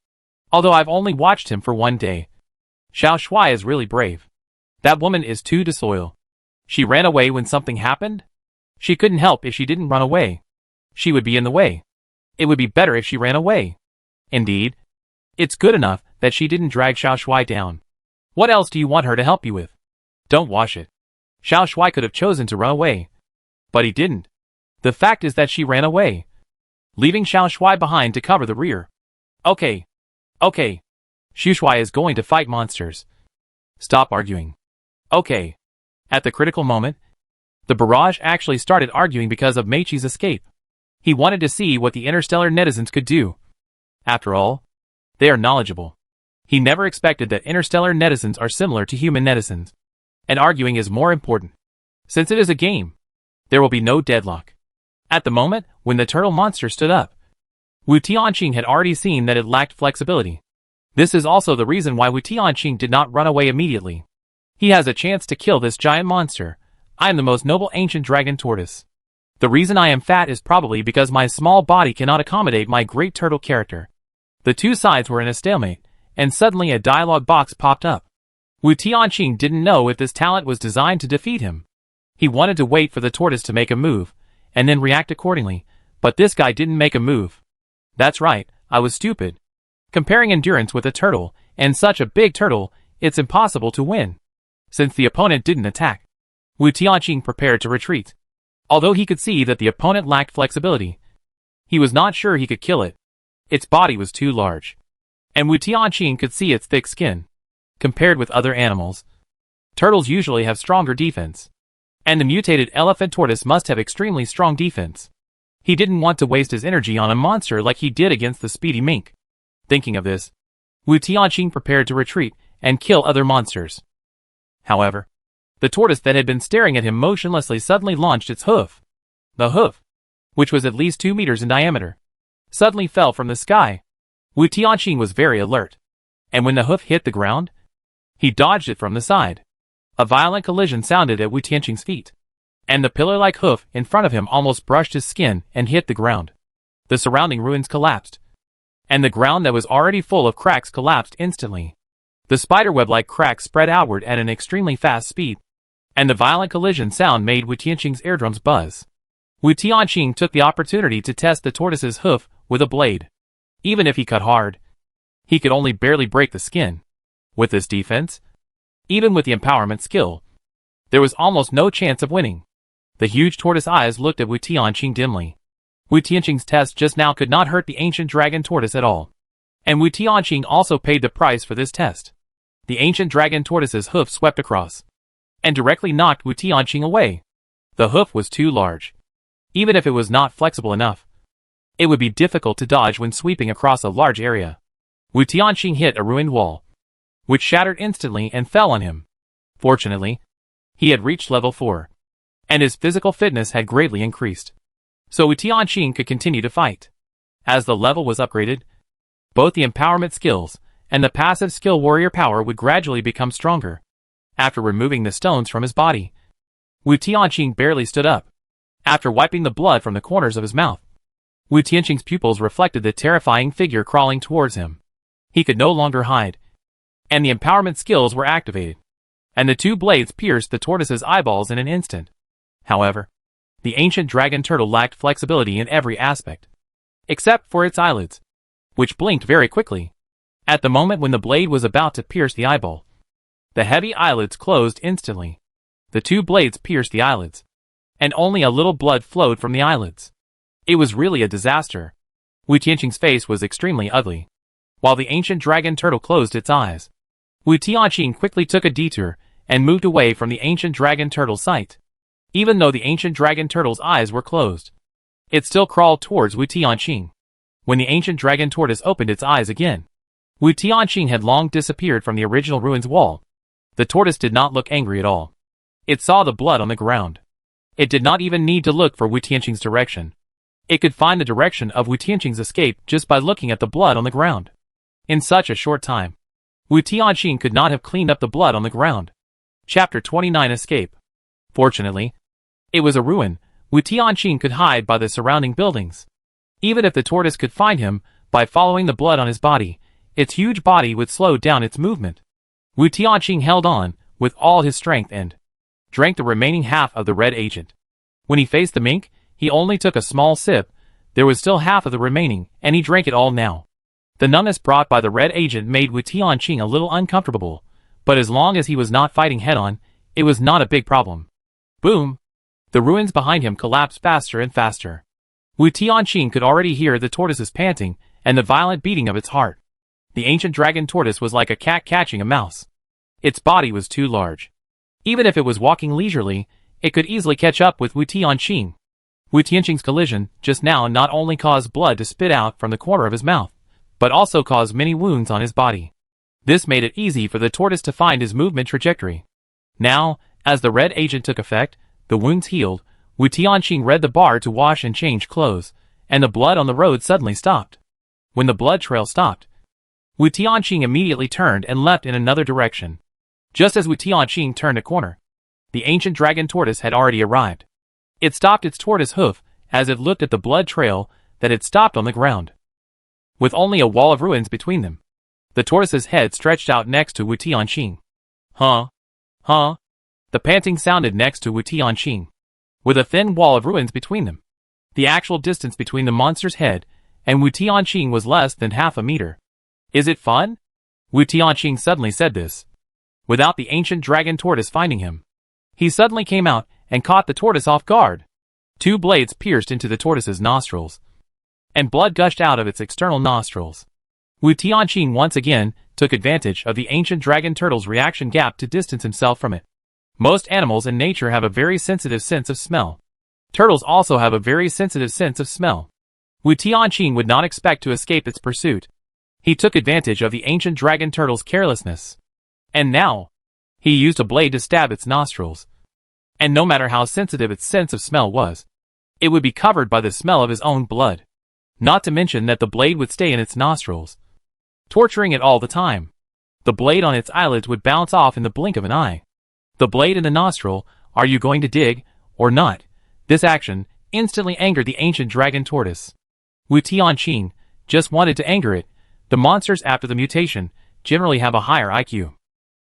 Although I've only watched him for one day. Xiao Shuai is really brave. That woman is too disloyal. She ran away when something happened? She couldn't help if she didn't run away. She would be in the way. It would be better if she ran away. Indeed. It's good enough that she didn't drag Xiao Shuai down. What else do you want her to help you with? Don't wash it. Xiao Shuai could have chosen to run away. But he didn't. The fact is that she ran away, leaving Xiao Shuai behind to cover the rear. Okay. Okay. Xiao Shuai is going to fight monsters. Stop arguing. Okay. At the critical moment, the barrage actually started arguing because of Meiqi's escape. He wanted to see what the interstellar netizens could do. After all, they are knowledgeable. He never expected that interstellar netizens are similar to human netizens. And arguing is more important. Since it is a game, there will be no deadlock. At the moment, when the turtle monster stood up, Wu Tianqing had already seen that it lacked flexibility. This is also the reason why Wu Tianqing did not run away immediately. He has a chance to kill this giant monster. I am the most noble ancient dragon tortoise. The reason I am fat is probably because my small body cannot accommodate my great turtle character. The two sides were in a stalemate, and suddenly a dialogue box popped up. Wu Tianqing didn't know if this talent was designed to defeat him. He wanted to wait for the tortoise to make a move, and then react accordingly, but this guy didn't make a move. That's right, I was stupid. Comparing endurance with a turtle, and such a big turtle, it's impossible to win. Since the opponent didn't attack, Wu Tianqing prepared to retreat. Although he could see that the opponent lacked flexibility, he was not sure he could kill it. Its body was too large, and Wu Tianqing could see its thick skin. Compared with other animals, turtles usually have stronger defense, and the mutated elephant tortoise must have extremely strong defense. He didn't want to waste his energy on a monster like he did against the speedy mink. Thinking of this, Wu Tianqing prepared to retreat and kill other monsters. However, the tortoise that had been staring at him motionlessly suddenly launched its hoof. The hoof, which was at least 2 meters in diameter, suddenly fell from the sky. Wu Tianqing was very alert, and when the hoof hit the ground, he dodged it from the side. A violent collision sounded at Wu Tianqing's feet, and the pillar-like hoof in front of him almost brushed his skin and hit the ground. The surrounding ruins collapsed, and the ground that was already full of cracks collapsed instantly. The spiderweb-like cracks spread outward at an extremely fast speed, and the violent collision sound made Wu Tianqing's eardrums buzz. Wu Tianqing took the opportunity to test the tortoise's hoof with a blade. Even if he cut hard, he could only barely break the skin. With this defense, even with the empowerment skill, there was almost no chance of winning. The huge tortoise eyes looked at Wu Tianqing dimly. Wu Tianqing's test just now could not hurt the ancient dragon tortoise at all. And Wu Tianqing also paid the price for this test. The ancient dragon tortoise's hoof swept across, and directly knocked Wu Tianqing away. The hoof was too large. Even if it was not flexible enough, it would be difficult to dodge when sweeping across a large area. Wu Tianqing hit a ruined wall, which shattered instantly and fell on him. Fortunately, he had reached level 4, and his physical fitness had greatly increased, so Wu Tianqing could continue to fight. As the level was upgraded, both the empowerment skills and the passive skill warrior power would gradually become stronger. After removing the stones from his body, Wu Tianqing barely stood up. After wiping the blood from the corners of his mouth, Wu Tianqing's pupils reflected the terrifying figure crawling towards him. He could no longer hide, and the empowerment skills were activated, and the two blades pierced the tortoise's eyeballs in an instant. However, the ancient dragon turtle lacked flexibility in every aspect, except for its eyelids, which blinked very quickly. At the moment when the blade was about to pierce the eyeball, the heavy eyelids closed instantly. The two blades pierced the eyelids, and only a little blood flowed from the eyelids. It was really a disaster. Wu Tianqing's face was extremely ugly, while the ancient dragon turtle closed its eyes. Wu Tianqing quickly took a detour and moved away from the ancient dragon turtle's sight. Even though the ancient dragon turtle's eyes were closed, it still crawled towards Wu Tianqing. When the ancient dragon tortoise opened its eyes again, Wu Tianqing had long disappeared from the original ruins wall. The tortoise did not look angry at all. It saw the blood on the ground. It did not even need to look for Wu Tianqing's direction. It could find the direction of Wu Tianqing's escape just by looking at the blood on the ground. In such a short time, Wu Tianqing could not have cleaned up the blood on the ground. Chapter 29 Escape. Fortunately, it was a ruin. Wu Tianqing could hide by the surrounding buildings. Even if the tortoise could find him, by following the blood on his body, its huge body would slow down its movement. Wu Tianqing held on, with all his strength and drank the remaining half of the red agent. When he faced the mink, he only took a small sip. There was still half of the remaining, and he drank it all now. The numbness brought by the red agent made Wu Tianqing a little uncomfortable, but as long as he was not fighting head-on, it was not a big problem. Boom! The ruins behind him collapsed faster and faster. Wu Tianqing could already hear the tortoise's panting and the violent beating of its heart. The ancient dragon tortoise was like a cat catching a mouse. Its body was too large. Even if it was walking leisurely, it could easily catch up with Wu Tianqing. Wu Tianqing's collision just now not only caused blood to spit out from the corner of his mouth, but also caused many wounds on his body. This made it easy for the tortoise to find his movement trajectory. Now, as the red agent took effect, the wounds healed. Wu Tianqing read the bar to wash and change clothes, and the blood on the road suddenly stopped. When the blood trail stopped, Wu Tianqing immediately turned and leapt in another direction. Just as Wu Tianqing turned a corner, the ancient dragon tortoise had already arrived. It stopped its tortoise hoof as it looked at the blood trail that had stopped on the ground. With only a wall of ruins between them, the tortoise's head stretched out next to Wu Tianqing. Huh? Huh? The panting sounded next to Wu Tianqing. With a thin wall of ruins between them, the actual distance between the monster's head and Wu Tianqing was less than half a meter. Is it fun? Wu Tianqing suddenly said this, without the ancient dragon tortoise finding him. He suddenly came out and caught the tortoise off guard. Two blades pierced into the tortoise's nostrils, and blood gushed out of its external nostrils. Wu Tianqing once again took advantage of the ancient dragon turtle's reaction gap to distance himself from it. Most animals in nature have a very sensitive sense of smell. Turtles also have a very sensitive sense of smell. Wu Tianqing would not expect to escape its pursuit. He took advantage of the ancient dragon turtle's carelessness. And now, he used a blade to stab its nostrils. And no matter how sensitive its sense of smell was, it would be covered by the smell of his own blood. Not to mention that the blade would stay in its nostrils, torturing it all the time. The blade on its eyelids would bounce off in the blink of an eye. The blade in the nostril, are you going to dig, or not? This action instantly angered the ancient dragon tortoise. Wu Tianqing just wanted to anger it. The monsters after the mutation generally have a higher IQ.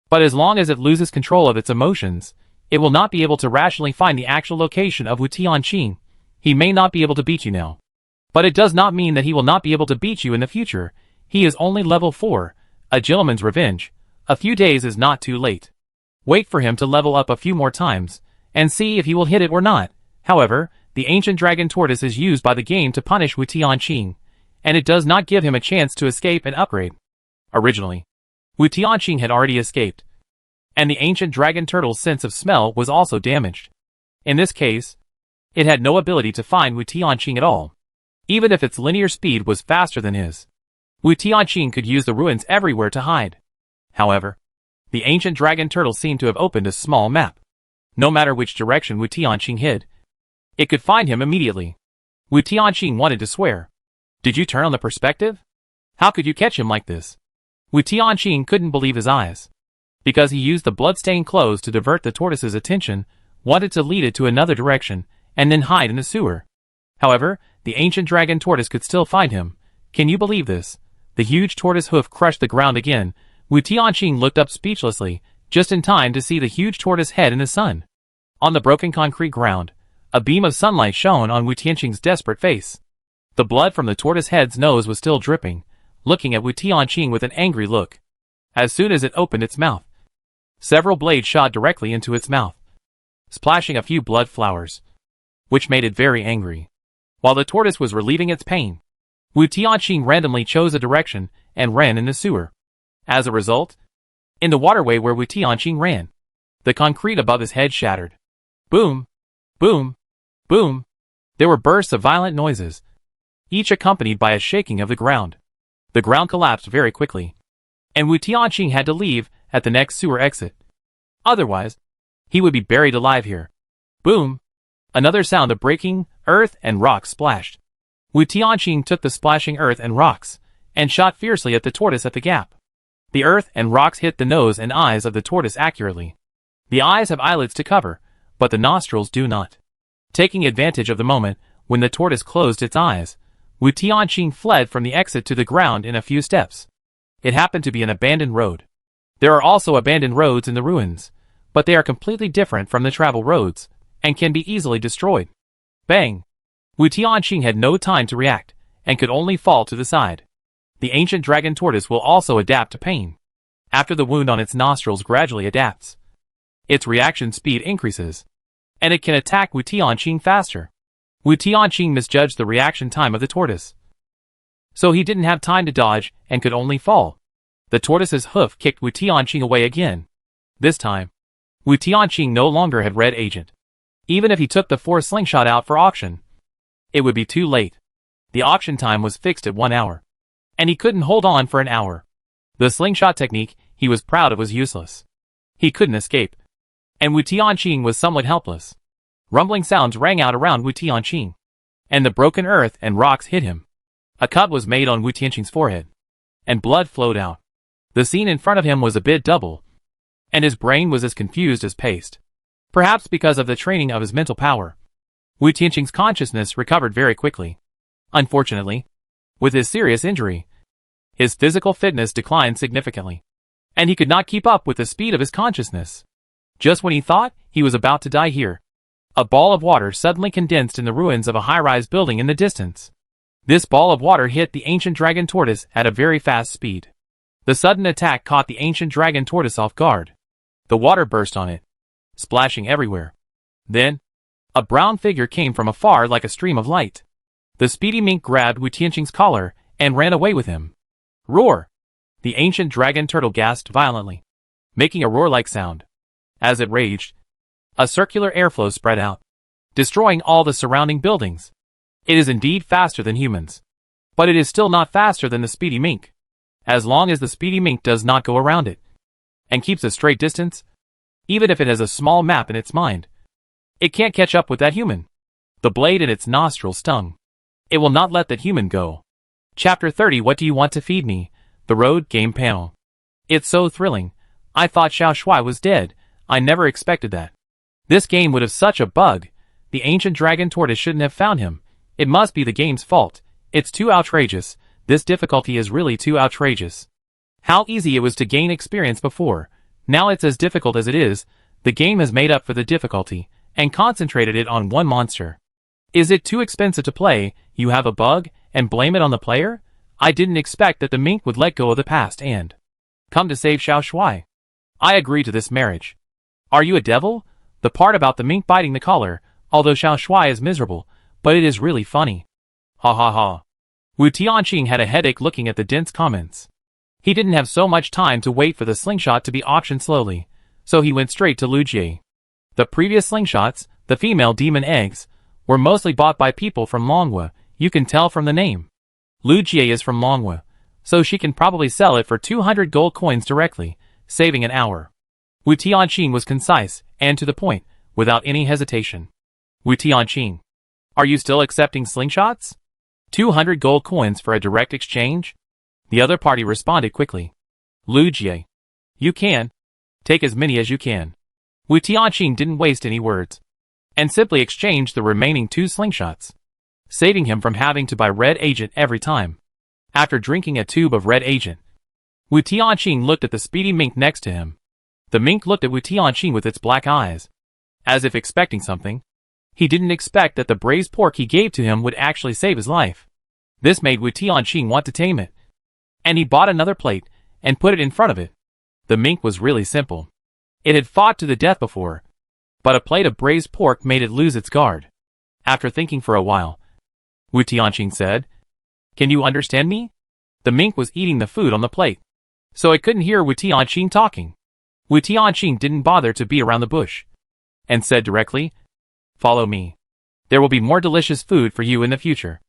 But as long as it loses control of its emotions, it will not be able to rationally find the actual location of Wu Tianqing. He may not be able to beat you now, but it does not mean that he will not be able to beat you in the future. He is only level 4, a gentleman's revenge. A few days is not too late. Wait for him to level up a few more times, and see if he will hit it or not. However, the ancient dragon tortoise is used by the game to punish Wu Tianqing, and it does not give him a chance to escape and upgrade. Originally, Wu Tianqing had already escaped, and the ancient dragon turtle's sense of smell was also damaged. In this case, it had no ability to find Wu Tianqing at all, even if its linear speed was faster than his. Wu Tianqing could use the ruins everywhere to hide. However, the ancient dragon turtle seemed to have opened a small map. No matter which direction Wu Tianqing hid, it could find him immediately. Wu Tianqing wanted to swear. Did you turn on the perspective? How could you catch him like this? Wu Tianqing couldn't believe his eyes. Because he used the blood-stained clothes to divert the tortoise's attention, wanted to lead it to another direction, and then hide in the sewer. However, the ancient dragon tortoise could still find him. Can you believe this? The huge tortoise hoof crushed the ground again. Wu Tianqing looked up speechlessly, just in time to see the huge tortoise head in the sun. On the broken concrete ground, a beam of sunlight shone on Wu Tianqing's desperate face. The blood from the tortoise head's nose was still dripping, looking at Wu Tianqing with an angry look. As soon as it opened its mouth, several blades shot directly into its mouth, splashing a few blood flowers, which made it very angry. While the tortoise was relieving its pain, Wu Tianqing randomly chose a direction and ran in the sewer. As a result, in the waterway where Wu Tianqing ran. The concrete above his head shattered. Boom! Boom! Boom! There were bursts of violent noises, each accompanied by a shaking of the ground. The ground collapsed very quickly, and Wu Tianqing had to leave at the next sewer exit. Otherwise, he would be buried alive here. Boom! Another sound of breaking earth and rocks splashed. Wu Tianqing took the splashing earth and rocks, and shot fiercely at the tortoise at the gap. The earth and rocks hit the nose and eyes of the tortoise accurately. The eyes have eyelids to cover, but the nostrils do not. Taking advantage of the moment when the tortoise closed its eyes, Wu Tianqing fled from the exit to the ground in a few steps. It happened to be an abandoned road. There are also abandoned roads in the ruins, but they are completely different from the travel roads, and can be easily destroyed. Bang! Wu Tianqing had no time to react, and could only fall to the side. The ancient dragon tortoise will also adapt to pain. After the wound on its nostrils gradually adapts, its reaction speed increases, and it can attack Wu Tianqing faster. Wu Tianqing misjudged the reaction time of the tortoise, so he didn't have time to dodge and could only fall. The tortoise's hoof kicked Wu Tianqing away again. This time, Wu Tianqing no longer had red agent. Even if he took the 4 slingshot out for auction, it would be too late. The auction time was fixed at 1 hour, and he couldn't hold on for an hour. The slingshot technique he was proud of was useless. He couldn't escape, and Wu Tianqing was somewhat helpless. Rumbling sounds rang out around Wu Tianqing, and the broken earth and rocks hit him. A cut was made on Wu Tianqing's forehead, and blood flowed out. The scene in front of him was a bit double, and his brain was as confused as paste. Perhaps because of the training of his mental power, Wu Tianqing's consciousness recovered very quickly. Unfortunately, with his serious injury, his physical fitness declined significantly, and he could not keep up with the speed of his consciousness. Just when he thought he was about to die here, a ball of water suddenly condensed in the ruins of a high-rise building in the distance. This ball of water hit the ancient dragon tortoise at a very fast speed. The sudden attack caught the ancient dragon tortoise off guard. The water burst on it, splashing everywhere. Then, a brown figure came from afar like a stream of light. The speedy mink grabbed Wu Tianqing's collar and ran away with him. Roar! The ancient dragon turtle gasped violently, making a roar-like sound. As it raged, a circular airflow spread out, destroying all the surrounding buildings. It is indeed faster than humans, but it is still not faster than the speedy mink. As long as the speedy mink does not go around it, and keeps a straight distance, even if it has a small map in its mind, it can't catch up with that human. The blade in its nostril stung. It will not let that human go. Chapter 30. What do you want to feed me? The road game panel. It's so thrilling. I thought Xiao Shuai was dead. I never expected that. This game would have such a bug. The ancient dragon tortoise shouldn't have found him. It must be the game's fault. It's too outrageous. This difficulty is really too outrageous. How easy it was to gain experience before. Now it's as difficult as it is. The game has made up for the difficulty, and concentrated it on one monster. Is it too expensive to play? You have a bug, and blame it on the player? I didn't expect that the mink would let go of the past and come to save Xiao Shuai. I agree to this marriage. Are you a devil? The part about the mink biting the collar, although Xiao Shuai is miserable, but it is really funny. Ha ha ha. Wu Tianqing had a headache looking at the dense comments. He didn't have so much time to wait for the slingshot to be auctioned slowly, so he went straight to Lu Jie. The previous slingshots, the female demon eggs, were mostly bought by people from Longhua. You can tell from the name. Lu Jie is from Longhua, so she can probably sell it for 200 gold coins directly, saving an hour. Wu Tianqing was concise and to the point, without any hesitation. Wu Tianqing, are you still accepting slingshots? 200 gold coins for a direct exchange? The other party responded quickly. Lu Jie, you can. Take as many as you can. Wu Tianqing didn't waste any words, and simply exchanged the remaining 2 slingshots, saving him from having to buy red agent every time. After drinking a tube of red agent, Wu Tianqing looked at the speedy mink next to him. The mink looked at Wu Tianqing with its black eyes, as if expecting something. He didn't expect that the braised pork he gave to him would actually save his life. This made Wu Tianqing want to tame it, and he bought another plate and put it in front of it. The mink was really simple. It had fought to the death before, but a plate of braised pork made it lose its guard. After thinking for a while, Wu Tianqing said, "Can you understand me?" The mink was eating the food on the plate, so it couldn't hear Wu Tianqing talking. Wu Tianqing didn't bother to beat around the bush, and said directly, "Follow me. There will be more delicious food for you in the future."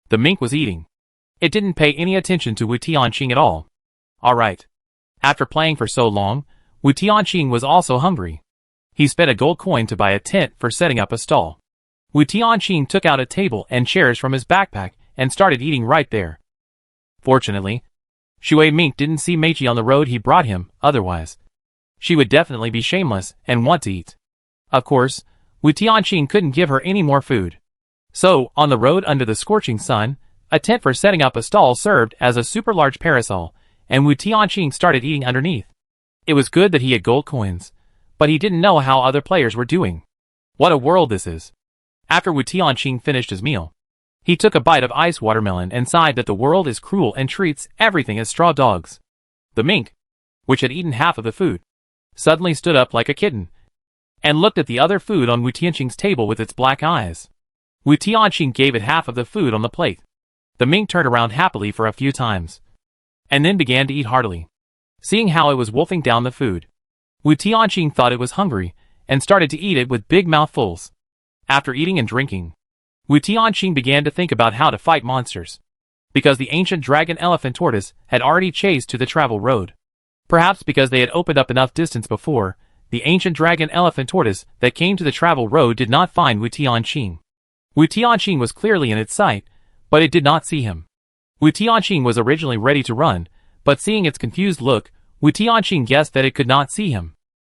The mink was eating. It didn't pay any attention to Wu Tianqing at all. Alright. After playing for so long, Wu Tianqing was also hungry. He spent a gold coin to buy a tent for setting up a stall. Wu Tianqing took out a table and chairs from his backpack and started eating right there. Fortunately, Shui Mink didn't see Meiji on the road he brought him, otherwise she would definitely be shameless and want to eat. Of course, Wu Tianqing couldn't give her any more food. So, on the road under the scorching sun, a tent for setting up a stall served as a super large parasol, and Wu Tianqing started eating underneath. It was good that he had gold coins, but he didn't know how other players were doing. What a world this is. After Wu Tianqing finished his meal, he took a bite of ice watermelon and sighed that the world is cruel and treats everything as straw dogs. The mink, which had eaten half of the food, suddenly stood up like a kitten, and looked at the other food on Wu Tianqing's table with its black eyes. Wu Tianqing gave it half of the food on the plate. The mink turned around happily for a few times, and then began to eat heartily. Seeing how it was wolfing down the food, Wu Tianqing thought it was hungry, and started to eat it with big mouthfuls. After eating and drinking, Wu Tianqing began to think about how to fight monsters, because the ancient dragon elephant tortoise had already chased to the travel road. Perhaps because they had opened up enough distance before, the ancient dragon elephant tortoise that came to the travel road did not find Wu Tianqing. Wu Tianqing was clearly in its sight, but it did not see him. Wu Tianqing was originally ready to run, but seeing its confused look, Wu Tianqing guessed that it could not see him.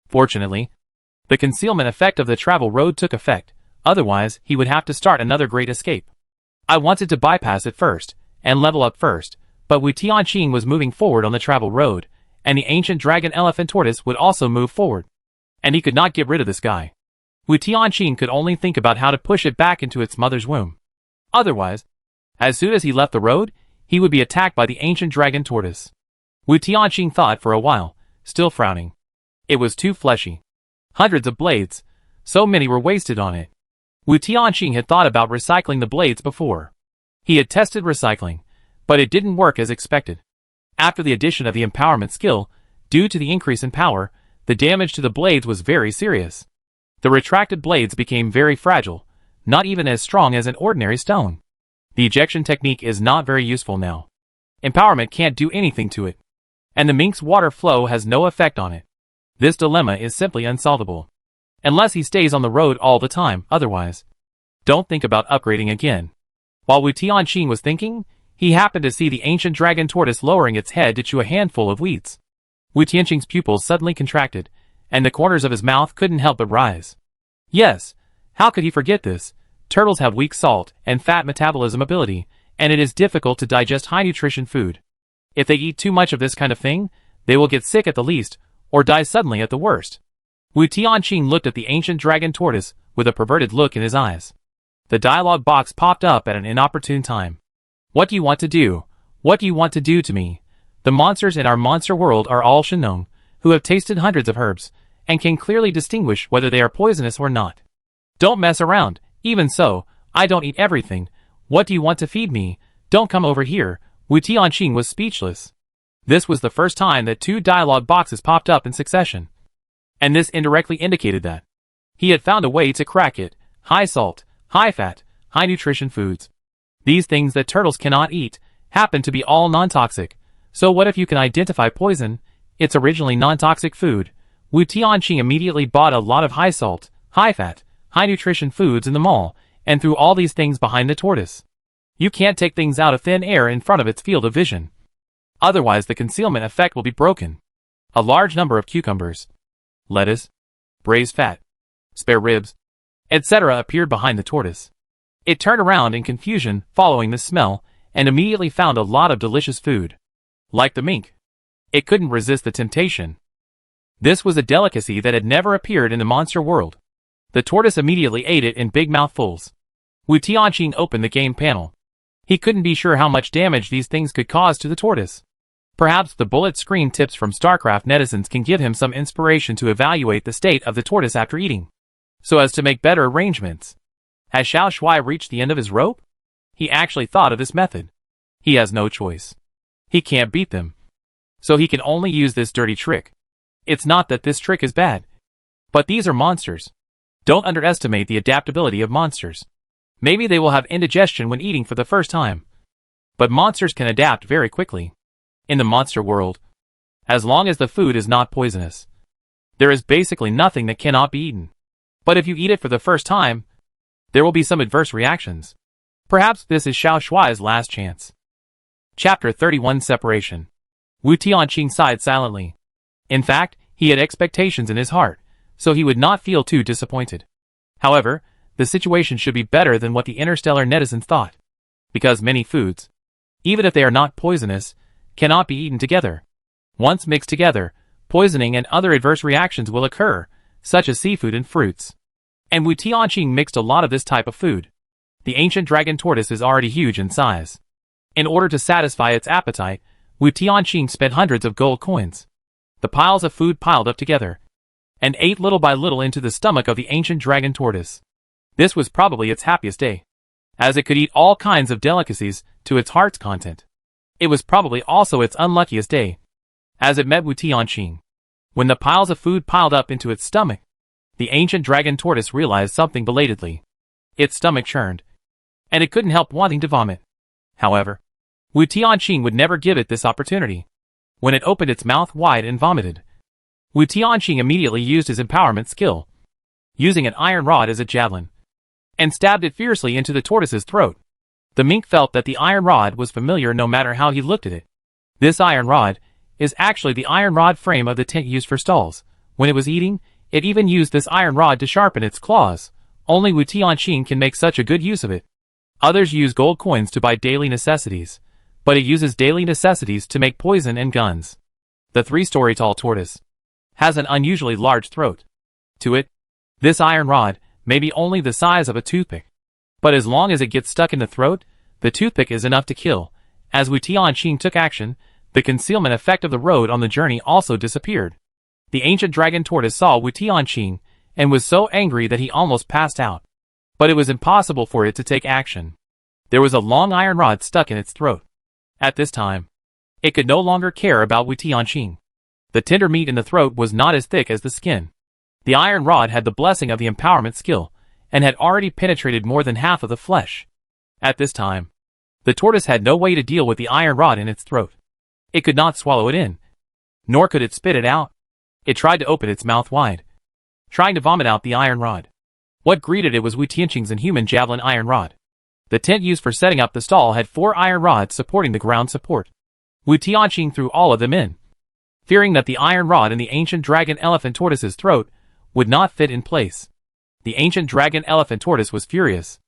Fortunately, the concealment effect of the travel road took effect, otherwise he would have to start another great escape. I wanted to bypass it first, and level up first, but Wu Tianqing was moving forward on the travel road, and the ancient dragon elephant tortoise would also move forward. And he could not get rid of this guy. Wu Tianqing could only think about how to push it back into its mother's womb. Otherwise, as soon as he left the road, he would be attacked by the ancient dragon tortoise. Wu Tianqing thought for a while, still frowning. It was too fleshy. Hundreds of blades, so many were wasted on it. Wu Tianqing had thought about recycling the blades before. He had tested recycling, but it didn't work as expected. After the addition of the empowerment skill, due to the increase in power, the damage to the blades was very serious. The retracted blades became very fragile, not even as strong as an ordinary stone. The ejection technique is not very useful now. Empowerment can't do anything to it, and the mink's water flow has no effect on it. This dilemma is simply unsolvable. Unless he stays on the road all the time, otherwise, don't think about upgrading again. While Wu Tianqing was thinking, he happened to see the ancient dragon tortoise lowering its head to chew a handful of weeds. Wu Tianqing's pupils suddenly contracted, and the corners of his mouth couldn't help but rise. Yes, how could he forget this? Turtles have weak salt and fat metabolism ability, and it is difficult to digest high-nutrition food. If they eat too much of this kind of thing, they will get sick at the least, or die suddenly at the worst. Wu Tianqing looked at the ancient dragon tortoise with a perverted look in his eyes. The dialogue box popped up at an inopportune time. What do you want to do? What do you want to do to me? The monsters in our monster world are all Shenong, who have tasted hundreds of herbs, and can clearly distinguish whether they are poisonous or not. Don't mess around. Even so, I don't eat everything. What do you want to feed me? Don't come over here. Wu Tianqing was speechless. This was the first time that two dialogue boxes popped up in succession, and this indirectly indicated that he had found a way to crack it. High salt, high fat, high nutrition foods. These things that turtles cannot eat happen to be all non-toxic. So what if you can identify poison? It's originally non-toxic food. Wu Tianqing immediately bought a lot of high salt, high fat, high nutrition foods in the mall, and threw all these things behind the tortoise. You can't take things out of thin air in front of its field of vision. Otherwise the concealment effect will be broken. A large number of cucumbers, lettuce, braised fat, spare ribs, etc. appeared behind the tortoise. It turned around in confusion following the smell, and immediately found a lot of delicious food. Like the mink, it couldn't resist the temptation. This was a delicacy that had never appeared in the monster world. The tortoise immediately ate it in big mouthfuls. Wu Tianqing opened the game panel. He couldn't be sure how much damage these things could cause to the tortoise. Perhaps the bullet screen tips from StarCraft netizens can give him some inspiration to evaluate the state of the tortoise after eating, so as to make better arrangements. Has Xiao Shui reached the end of his rope? He actually thought of this method. He has no choice. He can't beat them. so he can only use this dirty trick. It's not that this trick is bad, but these are monsters. Don't underestimate the adaptability of monsters. Maybe they will have indigestion when eating for the first time, but monsters can adapt very quickly. In the monster world, as long as the food is not poisonous, there is basically nothing that cannot be eaten. But if you eat it for the first time, there will be some adverse reactions. Perhaps this is Xiao Shuai's last chance. Chapter 31 Separation. Wu Tianqing sighed silently. In fact, he had expectations in his heart, so he would not feel too disappointed. However, the situation should be better than what the interstellar netizens thought. Because many foods, even if they are not poisonous, cannot be eaten together. Once mixed together, poisoning and other adverse reactions will occur, such as seafood and fruits. And Wu Tianqing mixed a lot of this type of food. The ancient dragon tortoise is already huge in size. In order to satisfy its appetite, Wu Tianqing spent hundreds of gold coins. The piles of food piled up together, and ate little by little into the stomach of the ancient dragon tortoise. This was probably its happiest day, as it could eat all kinds of delicacies to its heart's content. It was probably also its unluckiest day, as it met Wu Tianqing. When the piles of food piled up into its stomach, the ancient dragon tortoise realized something belatedly. Its stomach churned, and it couldn't help wanting to vomit. However, Wu Tianqing would never give it this opportunity. When it opened its mouth wide and vomited, Wu Tianqing immediately used his empowerment skill, using an iron rod as a javelin, and stabbed it fiercely into the tortoise's throat. The mink felt that the iron rod was familiar no matter how he looked at it. This iron rod is actually the iron rod frame of the tent used for stalls. When it was eating, it even used this iron rod to sharpen its claws. Only Wu Tianqing can make such a good use of it. Others use gold coins to buy daily necessities, but it uses daily necessities to make poison and guns. The 3-story tall tortoise has an unusually large throat. To it, this iron rod may be only the size of a toothpick, but as long as it gets stuck in the throat, the toothpick is enough to kill. As Wu Tianqing took action, the concealment effect of the road on the journey also disappeared. The ancient dragon tortoise saw Wu Tianqing and was so angry that he almost passed out. But it was impossible for it to take action. There was a long iron rod stuck in its throat. At this time, it could no longer care about Wu Tianqing. The tender meat in the throat was not as thick as the skin. The iron rod had the blessing of the empowerment skill, and had already penetrated more than half of the flesh. At this time, the tortoise had no way to deal with the iron rod in its throat. It could not swallow it in, nor could it spit it out. It tried to open its mouth wide, trying to vomit out the iron rod. What greeted it was Wu Tianqing's inhuman javelin iron rod. The tent used for setting up the stall had 4 iron rods supporting the ground support. Wu Tianqing threw all of them in, fearing that the iron rod in the ancient dragon elephant tortoise's throat would not fit in place. The ancient dragon elephant tortoise was furious.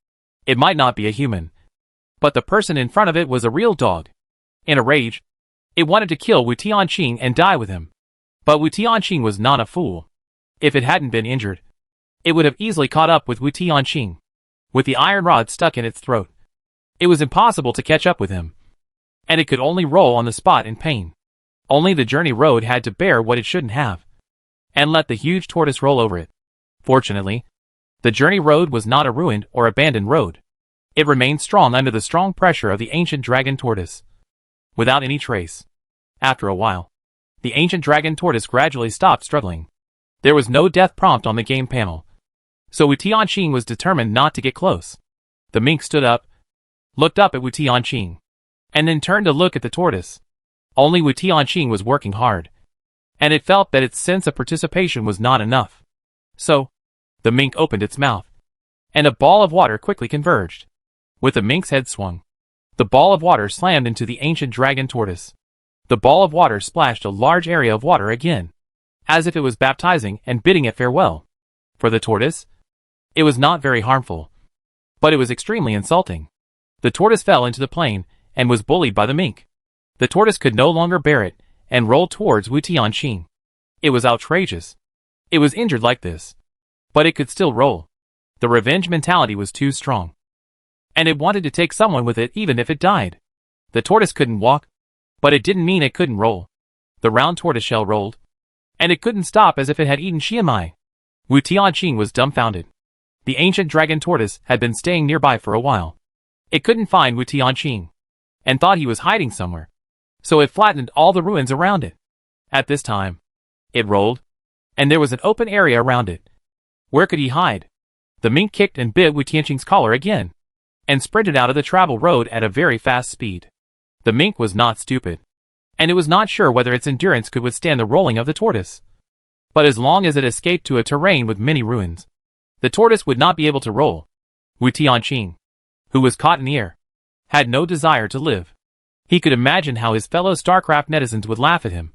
It might not be a human, but the person in front of it was a real dog. In a rage, it wanted to kill Wu Tianqing and die with him. But Wu Tianqing was not a fool. If it hadn't been injured, it would have easily caught up with Wu Tianqing. With the iron rod stuck in its throat, it was impossible to catch up with him, and it could only roll on the spot in pain. Only the journey road had to bear what it shouldn't have, and let the huge tortoise roll over it. Fortunately, the journey road was not a ruined or abandoned road. It remained strong under the strong pressure of the ancient dragon tortoise, without any trace. After a while, the ancient dragon tortoise gradually stopped struggling. There was no death prompt on the game panel, so Wu Tianqing was determined not to get close. The mink stood up, looked up at Wu Tianqing, and then turned to look at the tortoise. Only Wu Tianqing was working hard, and it felt that its sense of participation was not enough. So, the mink opened its mouth, and a ball of water quickly converged. With the mink's head swung, the ball of water slammed into the ancient dragon tortoise. The ball of water splashed a large area of water again, as if it was baptizing and bidding it farewell. For the tortoise, it was not very harmful, but it was extremely insulting. The tortoise fell into the plain and was bullied by the mink. The tortoise could no longer bear it and rolled towards Wu Tianqing. It was outrageous. It was injured like this, but it could still roll. The revenge mentality was too strong, and it wanted to take someone with it even if it died. The tortoise couldn't walk, but it didn't mean it couldn't roll. The round tortoiseshell rolled, and it couldn't stop as if it had eaten Xiamai. Wu Tianqing was dumbfounded. The ancient dragon tortoise had been staying nearby for a while. It couldn't find Wu Tianqing, and thought he was hiding somewhere. so it flattened all the ruins around it. At this time, it rolled, and there was an open area around it. Where could he hide? The mink kicked and bit Wu Tianqing's collar again, and sprinted out of the travel road at a very fast speed. The mink was not stupid, and it was not sure whether its endurance could withstand the rolling of the tortoise. But as long as it escaped to a terrain with many ruins, the tortoise would not be able to roll. Wu Tianqing, who was caught in the air, had no desire to live. He could imagine how his fellow StarCraft netizens would laugh at him,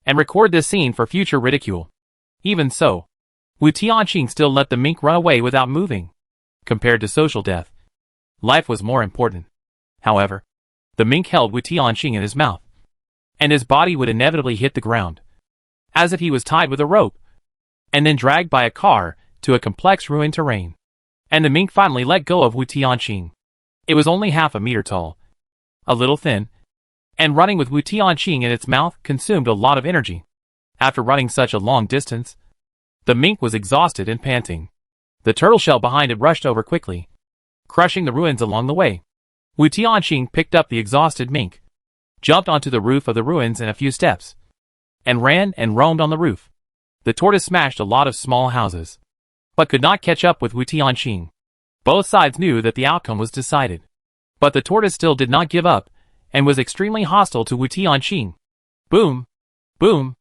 and record this scene for future ridicule. Even so, Wu Tianqing still let the mink run away without moving. Compared to social death, life was more important. However, the mink held Wu Tianqing in his mouth, and his body would inevitably hit the ground, as if he was tied with a rope, and then dragged by a car to a complex ruined terrain. And the mink finally let go of Wu Tianqing. It was only half a meter tall, a little thin, and running with Wu Tianqing in its mouth consumed a lot of energy. After running such a long distance, the mink was exhausted and panting. The turtle shell behind it rushed over quickly, crushing the ruins along the way. Wu Tianqing picked up the exhausted mink, jumped onto the roof of the ruins in a few steps, and ran and roamed on the roof. The tortoise smashed a lot of small houses, but could not catch up with Wu Tianqing. Both sides knew that the outcome was decided, but the tortoise still did not give up, and was extremely hostile to Wu Tianqing. Boom! Boom!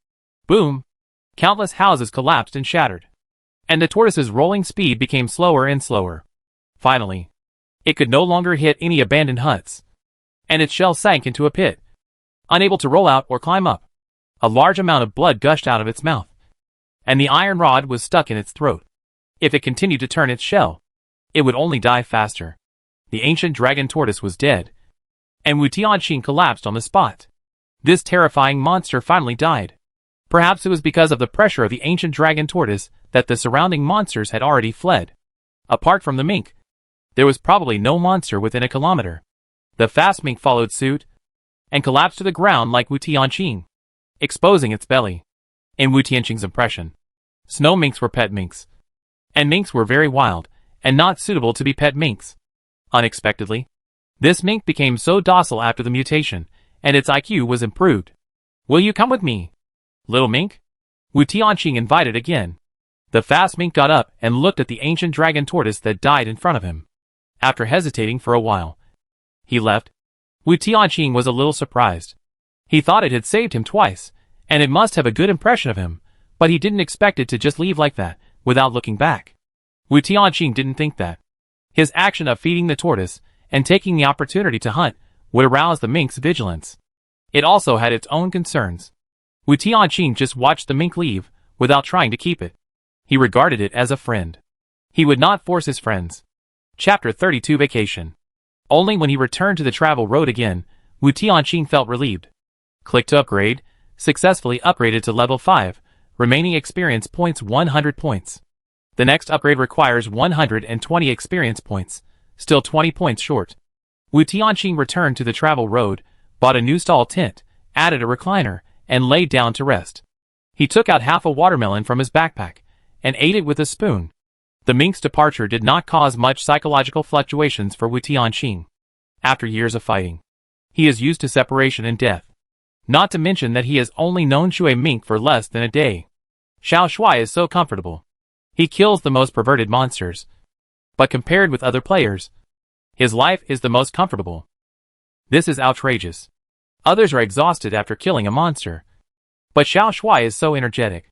Boom! Countless houses collapsed and shattered, and the tortoise's rolling speed became slower and slower. Finally, it could no longer hit any abandoned huts, and its shell sank into a pit, unable to roll out or climb up. A large amount of blood gushed out of its mouth, and the iron rod was stuck in its throat. If it continued to turn its shell, it would only die faster. The ancient dragon tortoise was dead, and Wu Tianqing collapsed on the spot. This terrifying monster finally died. Perhaps it was because of the pressure of the ancient dragon tortoise that the surrounding monsters had already fled. Apart from the mink, there was probably no monster within a kilometer. The fast mink followed suit, and collapsed to the ground like Wu Tianqing, exposing its belly. In Wu Tianqing's impression, snow minks were pet minks, and minks were very wild, and not suitable to be pet minks. Unexpectedly, this mink became so docile after the mutation, and its IQ was improved. Will you come with me, little mink? Wu Tianqing invited again. The fast mink got up and looked at the ancient dragon tortoise that died in front of him. After hesitating for a while, he left. Wu Tianqing was a little surprised. He thought it had saved him twice, and it must have a good impression of him, but he didn't expect it to just leave like that, without looking back. Wu Tianqing didn't think that his action of feeding the tortoise and taking the opportunity to hunt would arouse the mink's vigilance. It also had its own concerns. Wu Tianqing just watched the mink leave, without trying to keep it. He regarded it as a friend. He would not force his friends. Chapter 32 Vacation. Only when he returned to the travel road again, Wu Tianqing felt relieved. Click to upgrade. Successfully upgraded to level 5. Remaining experience points 100 points. The next upgrade requires 120 experience points, still 20 points short. Wu Tianqing returned to the travel road, bought a new stall tent, added a recliner, and laid down to rest. He took out half a watermelon from his backpack, and ate it with a spoon. The mink's departure did not cause much psychological fluctuations for Wu Tianqing. After years of fighting, he is used to separation and death. Not to mention that he has only known Shui Mink for less than a day. Xiao Shuai is so comfortable. He kills the most perverted monsters. But compared with other players, his life is the most comfortable. This is outrageous. Others are exhausted after killing a monster. But Xiao Shuai is so energetic.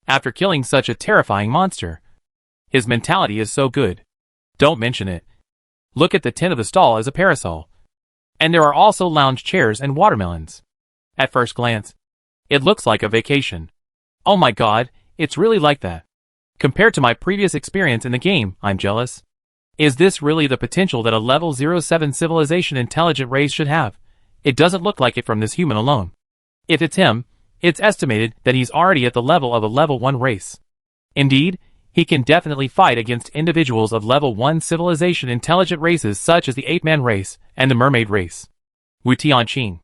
After killing such a terrifying monster, his mentality is so good. Don't mention it. Look at the tent of the stall as a parasol. And there are also lounge chairs and watermelons. At first glance, it looks like a vacation. Oh my god, it's really like that. Compared to my previous experience in the game, I'm jealous. Is this really the potential that a level 07 civilization intelligent race should have? It doesn't look like it from this human alone. If it's him, it's estimated that he's already at the level of a level 1 race. Indeed, he can definitely fight against individuals of level 1 civilization intelligent races such as the ape-man race and the mermaid race. Wu Tianqing,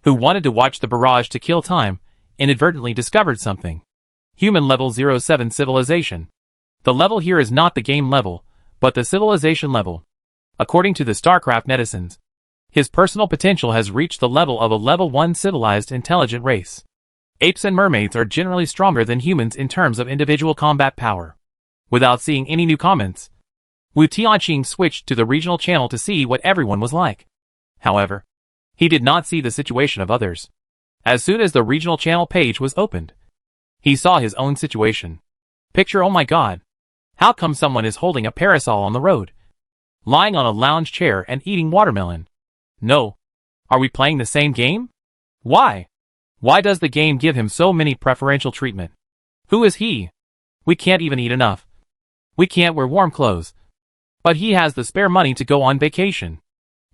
who wanted to watch the barrage to kill time, inadvertently discovered something. Human level 07 civilization. The level here is not the game level, but the civilization level. According to the StarCraft netizens, His personal potential has reached the level of a level 1 civilized intelligent race. Apes and mermaids are generally stronger than humans in terms of individual combat power. Without seeing any new comments, Wu Tianqing switched to the regional channel to see what everyone was like. However, he did not see the situation of others. As soon as the regional channel page was opened, he saw his own situation. Picture, oh my god. How come someone is holding a parasol on the road, lying on a lounge chair and eating watermelon? No. Are we playing the same game? Why? Why does the game give him so many preferential treatment? Who is he? We can't even eat enough. We can't wear warm clothes. But he has the spare money to go on vacation.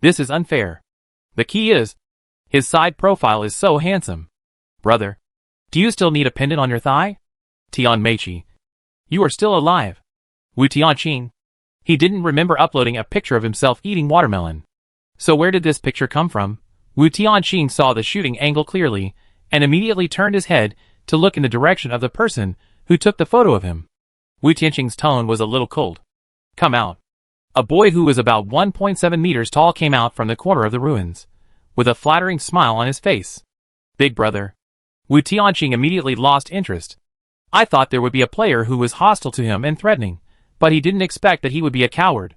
This is unfair. The key is, his side profile is so handsome. Brother, do you still need a pendant on your thigh? Tian Meiqi, you are still alive. Wu Tianqing, he didn't remember uploading a picture of himself eating watermelon. So where did this picture come from? Wu Tianqing saw the shooting angle clearly, and immediately turned his head to look in the direction of the person who took the photo of him. Wu Tianqing's tone was a little cold. Come out. A boy who was about 1.7 meters tall came out from the corner of the ruins, with a flattering smile on his face. Big brother. Wu Tianqing immediately lost interest. I thought there would be a player who was hostile to him and threatening, but he didn't expect that he would be a coward.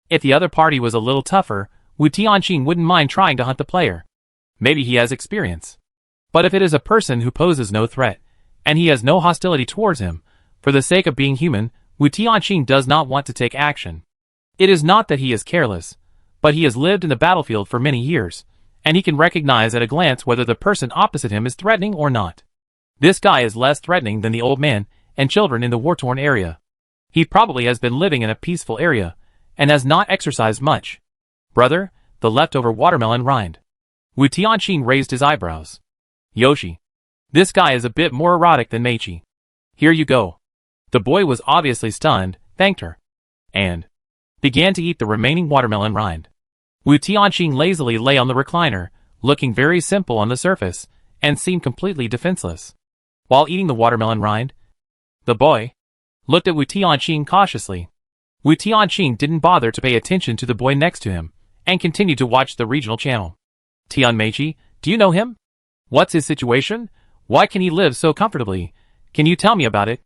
If the other party was a little tougher, Wu Tianqing wouldn't mind trying to hunt the player. Maybe he has experience. But if it is a person who poses no threat, and he has no hostility towards him, for the sake of being human, Wu Tianqing does not want to take action. It is not that he is careless, but he has lived in the battlefield for many years, and he can recognize at a glance whether the person opposite him is threatening or not. This guy is less threatening than the old man and children in the war-torn area. He probably has been living in a peaceful area, and has not exercised much. Brother, the leftover watermelon rind. Wu Tianqing raised his eyebrows. Yoshi. This guy is a bit more erotic than Meiqi. Here you go. The boy was obviously stunned, thanked her, and began to eat the remaining watermelon rind. Wu Tianqing lazily lay on the recliner, looking very simple on the surface, and seemed completely defenseless. While eating the watermelon rind, the boy looked at Wu Tianqing cautiously. Wu Tianqing didn't bother to pay attention to the boy next to him, and continued to watch the regional channel. Tian Meiqi, do you know him? What's his situation? Why can he live so comfortably? Can you tell me about it?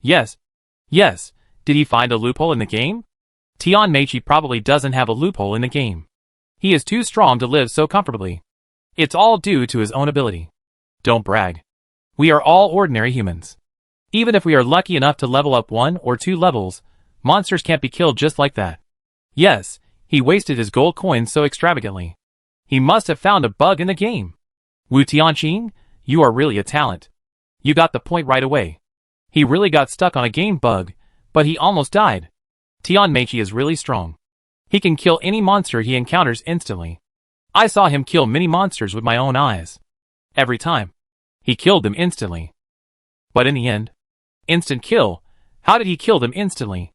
Yes. Yes. Did he find a loophole in the game? Tian Meiqi probably doesn't have a loophole in the game. He is too strong to live so comfortably. It's all due to his own ability. Don't brag. We are all ordinary humans. Even if we are lucky enough to level up 1 or 2 levels, monsters can't be killed just like that. Yes, he wasted his gold coins so extravagantly. He must have found a bug in the game. Wu Tianqing, you are really a talent. You got the point right away. He really got stuck on a game bug, but he almost died. Tian Meiqi is really strong. He can kill any monster he encounters instantly. I saw him kill many monsters with my own eyes. Every time, he killed them instantly. But in the end, instant kill. How did he kill them instantly?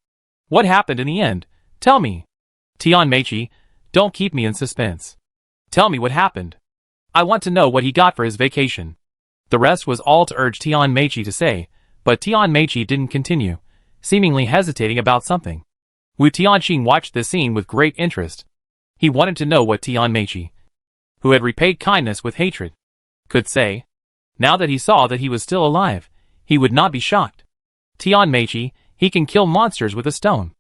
What happened in the end? Tell me. Tian Meiqi, don't keep me in suspense. Tell me what happened. I want to know what he got for his vacation. The rest was all to urge Tian Meiqi to say, but Tian Meiqi didn't continue, seemingly hesitating about something. Wu Tianqing watched this scene with great interest. He wanted to know what Tian Meiqi, who had repaid kindness with hatred, could say. Now that he saw that he was still alive, he would not be shocked. Tian Meiqi, he can kill monsters with a stone.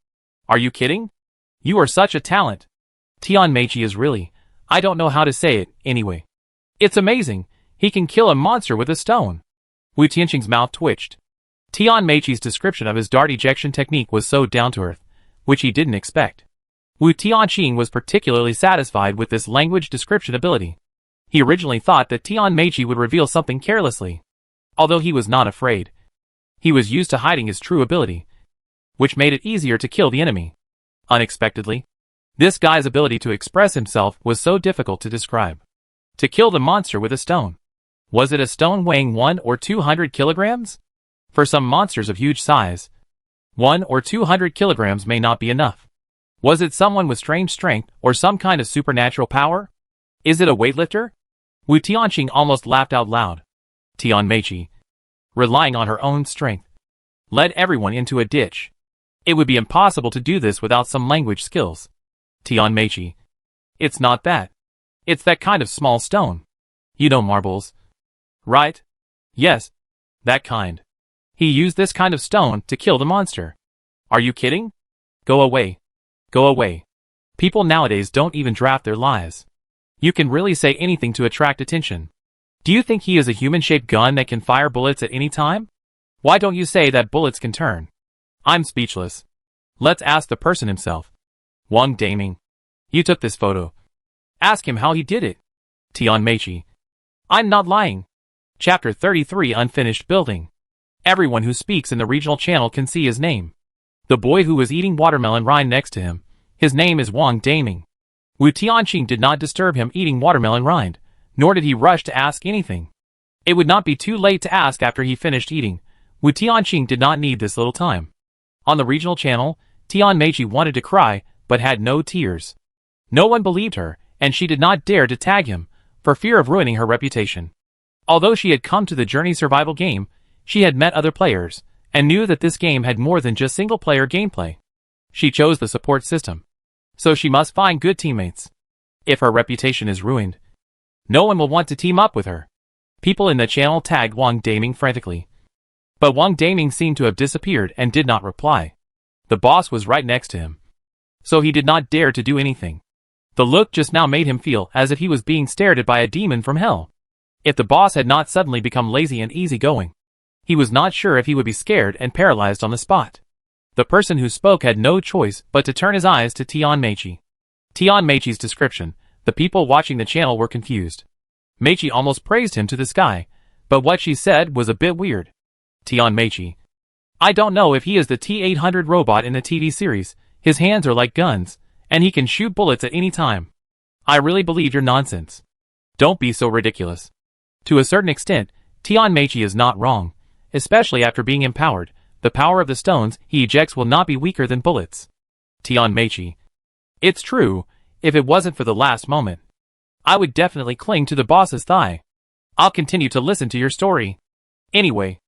Are you kidding? You are such a talent. Tian Meiqi is really, I don't know how to say it, anyway. It's amazing, he can kill a monster with a stone. Wu Tianqing's mouth twitched. Tian Meiqi's description of his dart ejection technique was so down-to-earth, which he didn't expect. Wu Tianqing was particularly satisfied with this language description ability. He originally thought that Tian Meiqi would reveal something carelessly. Although he was not afraid, he was used to hiding his true ability, which made it easier to kill the enemy. Unexpectedly, this guy's ability to express himself was so difficult to describe. To kill the monster with a stone. Was it a stone weighing 1 or 200 kilograms? For some monsters of huge size, 1 or 200 kilograms may not be enough. Was it someone with strange strength or some kind of supernatural power? Is it a weightlifter? Wu Tianqing almost laughed out loud. Tian Meiqi, relying on her own strength, led everyone into a ditch. It would be impossible to do this without some language skills. Tian Meiqi, it's not that. It's that kind of small stone. You know marbles. Right? Yes. That kind. He used this kind of stone to kill the monster. Are you kidding? Go away. Go away. People nowadays don't even draft their lies. You can really say anything to attract attention. Do you think he is a human-shaped gun that can fire bullets at any time? Why don't you say that bullets can turn? I'm speechless. Let's ask the person himself. Taming. You took this photo. Ask him how he did it. Meiji. I'm not lying. Chapter 33 Unfinished Building. Everyone who speaks in the regional channel can see his name. The boy who was eating watermelon rind next to him, his name is Taming. Wu Tianqing did not disturb him eating watermelon rind, nor did he rush to ask anything. It would not be too late to ask after he finished eating. Wu Tianqing did not need this little time. On the regional channel, Meiji wanted to cry, but had no tears. No one believed her, and she did not dare to tag him, for fear of ruining her reputation. Although she had come to the Journey survival game, she had met other players, and knew that this game had more than just single-player gameplay. She chose the support system. So she must find good teammates. If her reputation is ruined, no one will want to team up with her. People in the channel tagged Taming frantically. But Taming seemed to have disappeared and did not reply. The boss was right next to him. So he did not dare to do anything. The look just now made him feel as if he was being stared at by a demon from hell. If the boss had not suddenly become lazy and easygoing, he was not sure if he would be scared and paralyzed on the spot. The person who spoke had no choice but to turn his eyes to Meiji. Meiji's description, the people watching the channel were confused. Meiji almost praised him to the sky, but what she said was a bit weird. Meiji. I don't know if he is the T-800 robot in the TV series. His hands are like guns, and he can shoot bullets at any time. I really believe your nonsense. Don't be so ridiculous. To a certain extent, Meiji is not wrong, especially after being empowered. The power of the stones he ejects will not be weaker than bullets. Meiji. It's true, if it wasn't for the last moment. I would definitely cling to the boss's thigh. I'll continue to listen to your story. Anyway,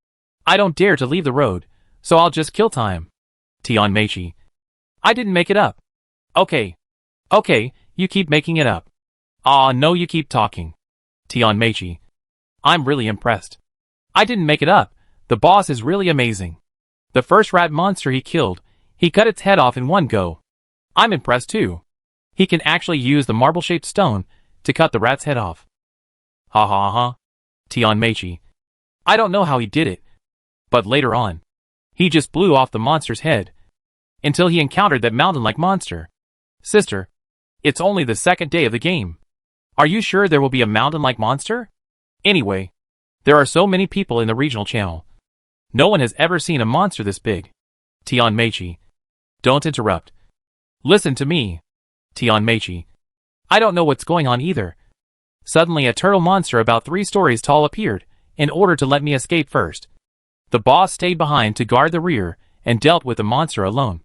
I don't dare to leave the road, so I'll just kill time. Meiji. I didn't make it up. Okay. Okay, you keep making it up. No, you keep talking. Meiji. I'm really impressed. I didn't make it up. The boss is really amazing. The first rat monster he killed, he cut its head off in one go. I'm impressed too. He can actually use the marble-shaped stone to cut the rat's head off. Ha ha ha. Meiji. I don't know how he did it. But later on, he just blew off the monster's head. Until he encountered that mountain-like monster. Sister, it's only the second day of the game. Are you sure there will be a mountain-like monster? Anyway, there are so many people in the regional channel. No one has ever seen a monster this big. Meiji. Don't interrupt. Listen to me. Meiji. I don't know what's going on either. Suddenly a turtle monster about 3 stories tall appeared, in order to let me escape first. The boss stayed behind to guard the rear, and dealt with the monster alone.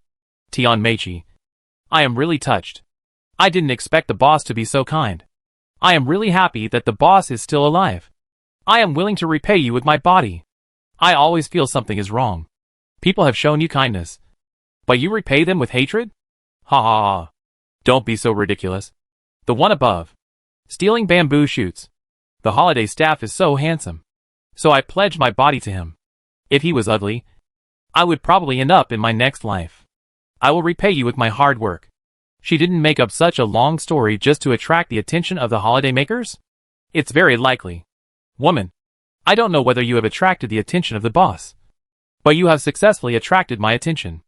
Meiji. I am really touched. I didn't expect the boss to be so kind. I am really happy that the boss is still alive. I am willing to repay you with my body. I always feel something is wrong. People have shown you kindness, but you repay them with hatred? Ha ha ha. Don't be so ridiculous. The one above. Stealing bamboo shoots. The holiday staff is so handsome. So I pledged my body to him. If he was ugly, I would probably end up in my next life. I will repay you with my hard work. She didn't make up such a long story just to attract the attention of the holiday makers? It's very likely. Woman, I don't know whether you have attracted the attention of the boss, but you have successfully attracted my attention.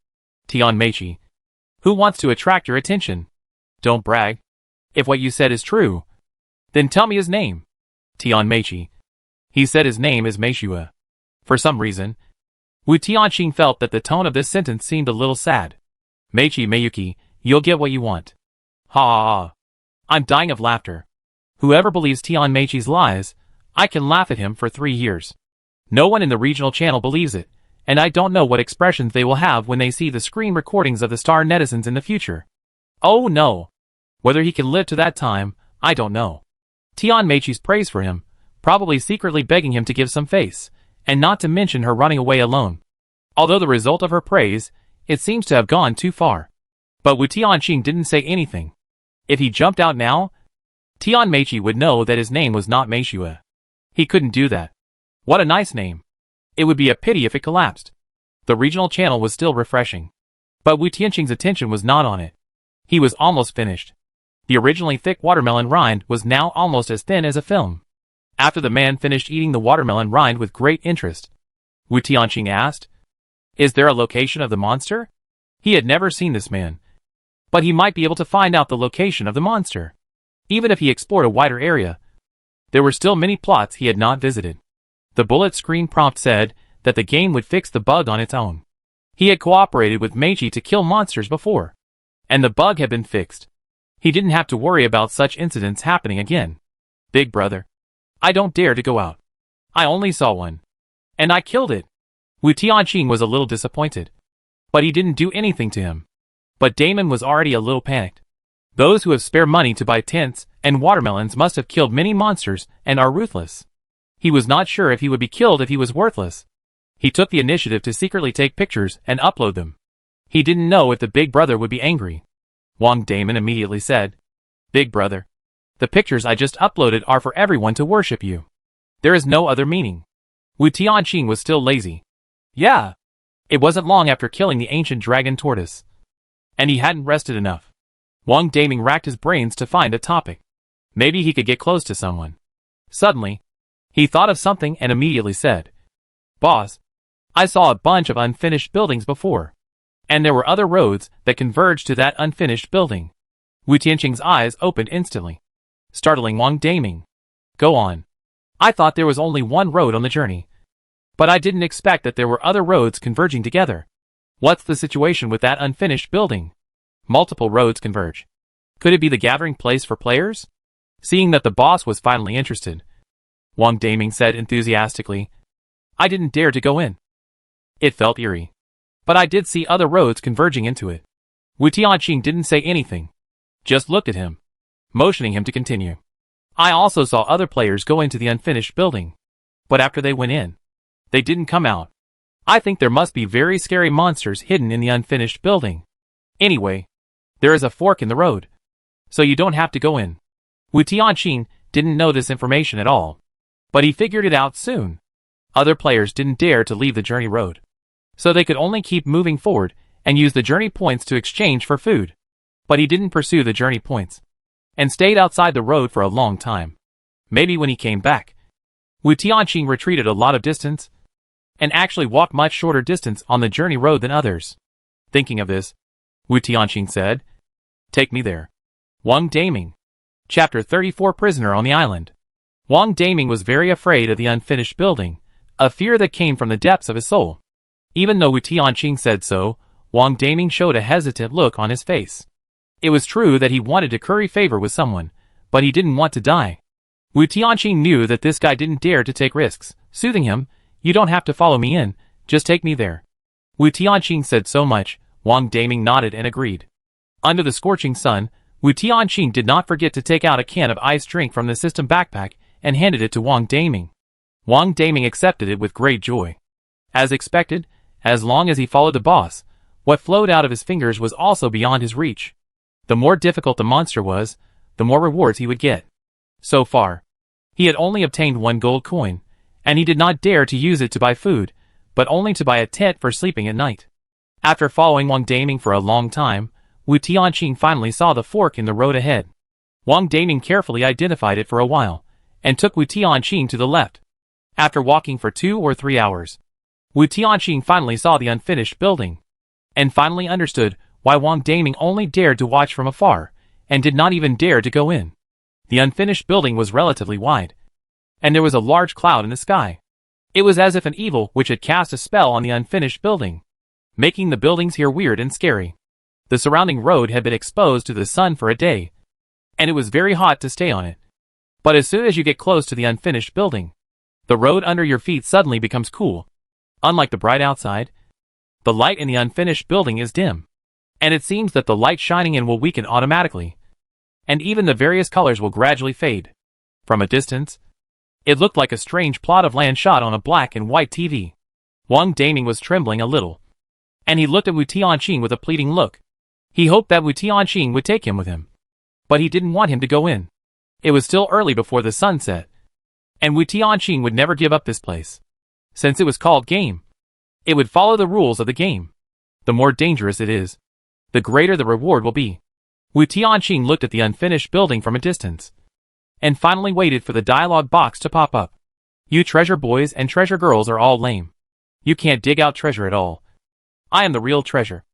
Meiji. Who wants to attract your attention? Don't brag. If what you said is true, then tell me his name. Meiji. He said his name is Meishua. For some reason, Wu Tianqing felt that the tone of this sentence seemed a little sad. Meiji Miyuki, you'll get what you want. Ha ha ha. I'm dying of laughter. Whoever believes Meiji's lies, I can laugh at him for 3 years. No one in the regional channel believes it, and I don't know what expressions they will have when they see the screen recordings of the star netizens in the future. Oh no. Whether he can live to that time, I don't know. Meiji's praise for him, probably secretly begging him to give some face, and not to mention her running away alone. Although the result of her praise, it seems to have gone too far. But Wu Tianqing didn't say anything. If he jumped out now, Tian Meichi would know that his name was not Meishua. He couldn't do that. What a nice name. It would be a pity if it collapsed. The regional channel was still refreshing. But Wu Tianqing's attention was not on it. He was almost finished. The originally thick watermelon rind was now almost as thin as a film. After the man finished eating the watermelon rind with great interest, Wu Tianqing asked, "Is there a location of the monster?" He had never seen this man. But he might be able to find out the location of the monster. Even if he explored a wider area, there were still many plots he had not visited. The bullet screen prompt said that the game would fix the bug on its own. He had cooperated with Meichi to kill monsters before, and the bug had been fixed. He didn't have to worry about such incidents happening again. Big brother, I don't dare to go out. I only saw one, and I killed it. Wu Tianqing was a little disappointed, but he didn't do anything to him. But Damon was already a little panicked. Those who have spare money to buy tents and watermelons must have killed many monsters and are ruthless. He was not sure if he would be killed if he was worthless. He took the initiative to secretly take pictures and upload them. He didn't know if the big brother would be angry. Wang Damon immediately said, "Big brother, the pictures I just uploaded are for everyone to worship you. There is no other meaning." Wu Tianqing was still lazy. Yeah. It wasn't long after killing the ancient dragon tortoise, and he hadn't rested enough. Wang Damon racked his brains to find a topic. Maybe he could get close to someone. Suddenly, he thought of something and immediately said, "Boss, I saw a bunch of unfinished buildings before, and there were other roads that converged to that unfinished building." Wu Tianqing's eyes opened instantly, startling Wang Damon. "Go on. I thought there was only one road on the journey, but I didn't expect that there were other roads converging together. What's the situation with that unfinished building? Multiple roads converge. Could it be the gathering place for players?" Seeing that the boss was finally interested, Wang Damon said enthusiastically, "I didn't dare to go in. It felt eerie. But I did see other roads converging into it." Wu Tianqing didn't say anything, just looked at him, motioning him to continue. "I also saw other players go into the unfinished building, but after they went in, they didn't come out. I think there must be very scary monsters hidden in the unfinished building. Anyway, there is a fork in the road, so you don't have to go in." Wu Tianqing didn't know this information at all, but he figured it out soon. Other players didn't dare to leave the journey road, so they could only keep moving forward and use the journey points to exchange for food. But he didn't pursue the journey points, and stayed outside the road for a long time. Maybe when he came back, Wu Tianqing retreated a lot of distance, and actually walked much shorter distance on the journey road than others. Thinking of this, Wu Tianqing said, "Take me there." Wang Damon. Chapter 34 Prisoner on the Island. Wang Damon was very afraid of the unfinished building, a fear that came from the depths of his soul. Even though Wu Tianqing said so, Wang Damon showed a hesitant look on his face. It was true that he wanted to curry favor with someone, but he didn't want to die. Wu Tianqing knew that this guy didn't dare to take risks, soothing him, "You don't have to follow me in, just take me there." Wu Tianqing said so much, Wang Damon nodded and agreed. Under the scorching sun, Wu Tianqing did not forget to take out a can of iced drink from the system backpack and handed it to Wang Damon. Wang Damon accepted it with great joy. As expected, as long as he followed the boss, what flowed out of his fingers was also beyond his reach. The more difficult the monster was, the more rewards he would get. So far, he had only obtained 1 gold coin, and he did not dare to use it to buy food, but only to buy a tent for sleeping at night. After following Wang Damon for a long time, Wu Tianqing finally saw the fork in the road ahead. Wang Damon carefully identified it for a while, and took Wu Tianqing to the left. After walking for 2 or 3 hours, Wu Tianqing finally saw the unfinished building, and finally understood why Wang Damon only dared to watch from afar, and did not even dare to go in. The unfinished building was relatively wide, and there was a large cloud in the sky. It was as if an evil witch had cast a spell on the unfinished building, making the buildings here weird and scary. The surrounding road had been exposed to the sun for a day, and it was very hot to stay on it. But as soon as you get close to the unfinished building, the road under your feet suddenly becomes cool. Unlike the bright outside, the light in the unfinished building is dim, and it seems that the light shining in will weaken automatically, and even the various colors will gradually fade. From a distance, it looked like a strange plot of land shot on a black and white TV. Wang Damon was trembling a little, and he looked at Wu Tianqing with a pleading look. He hoped that Wu Tianqing would take him with him, but he didn't want him to go in. It was still early before the sun set, and Wu Tianqing would never give up this place. Since it was called game, it would follow the rules of the game. The more dangerous it is, the greater the reward will be. Wu Tianqing looked at the unfinished building from a distance, and finally waited for the dialogue box to pop up. You treasure boys and treasure girls are all lame. You can't dig out treasure at all. I am the real treasure.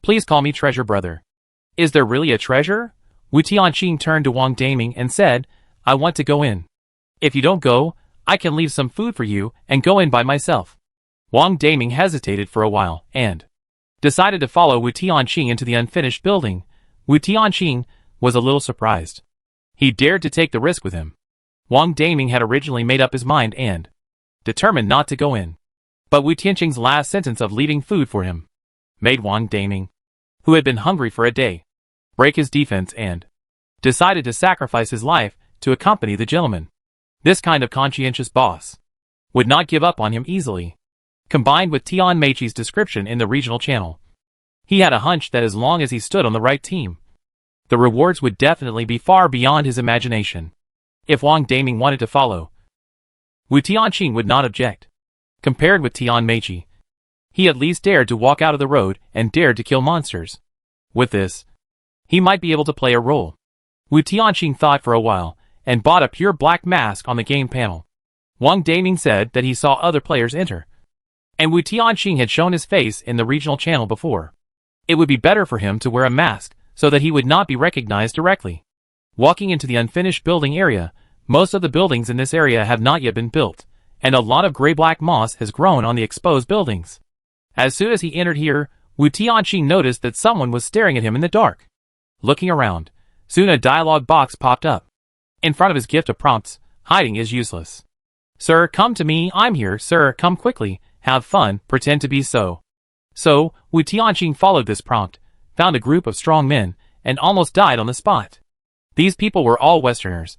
Please call me treasure brother. Is there really a treasure? Wu Tianqing turned to Wang Daming and said, I want to go in. If you don't go, I can leave some food for you and go in by myself. Wang Daming hesitated for a while and decided to follow Wu Tianqing into the unfinished building. Wu Tianqing was a little surprised. He dared to take the risk with him. Wang Daming had originally made up his mind and determined not to go in. But Wu Tianqing's last sentence of leaving food for him made Wang Daming, who had been hungry for a day, break his defense and decided to sacrifice his life to accompany the gentleman. This kind of conscientious boss would not give up on him easily. Combined with Tian Meiqi's description in the regional channel, he had a hunch that as long as he stood on the right team, the rewards would definitely be far beyond his imagination. If Wang Daming wanted to follow, Wu Tianqing would not object. Compared with Tian Meiqi, he at least dared to walk out of the road and dared to kill monsters. With this, he might be able to play a role. Wu Tianqing thought for a while and bought a pure black mask on the game panel. Wang Daming said that he saw other players enter, and Wu Tianqing had shown his face in the regional channel before. It would be better for him to wear a mask so that he would not be recognized directly. Walking into the unfinished building area, most of the buildings in this area have not yet been built, and a lot of gray-black moss has grown on the exposed buildings. As soon as he entered here, Wu Tianqing noticed that someone was staring at him in the dark. Looking around, soon a dialogue box popped up. In front of his gift of prompts, hiding is useless. Sir, come to me, I'm here, sir, come quickly, have fun, pretend to be so. So, Wu Tianqing followed this prompt, found a group of strong men, and almost died on the spot. These people were all Westerners.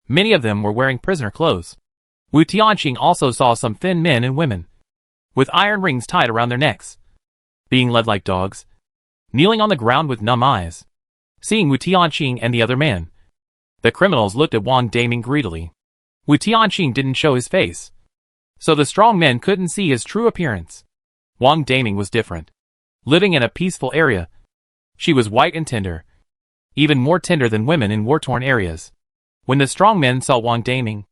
Many of them were wearing prisoner clothes. Wu Tianqing also saw some thin men and women, with iron rings tied around their necks, being led like dogs, kneeling on the ground with numb eyes. Seeing Wu Tianqing and the other man, the criminals looked at Wang Daming greedily. Wu Tianqing didn't show his face, so the strong men couldn't see his true appearance. Wang Daming was different. Living in a peaceful area, she was white and tender, even more tender than women in war-torn areas. When the strong men saw Wang Daming,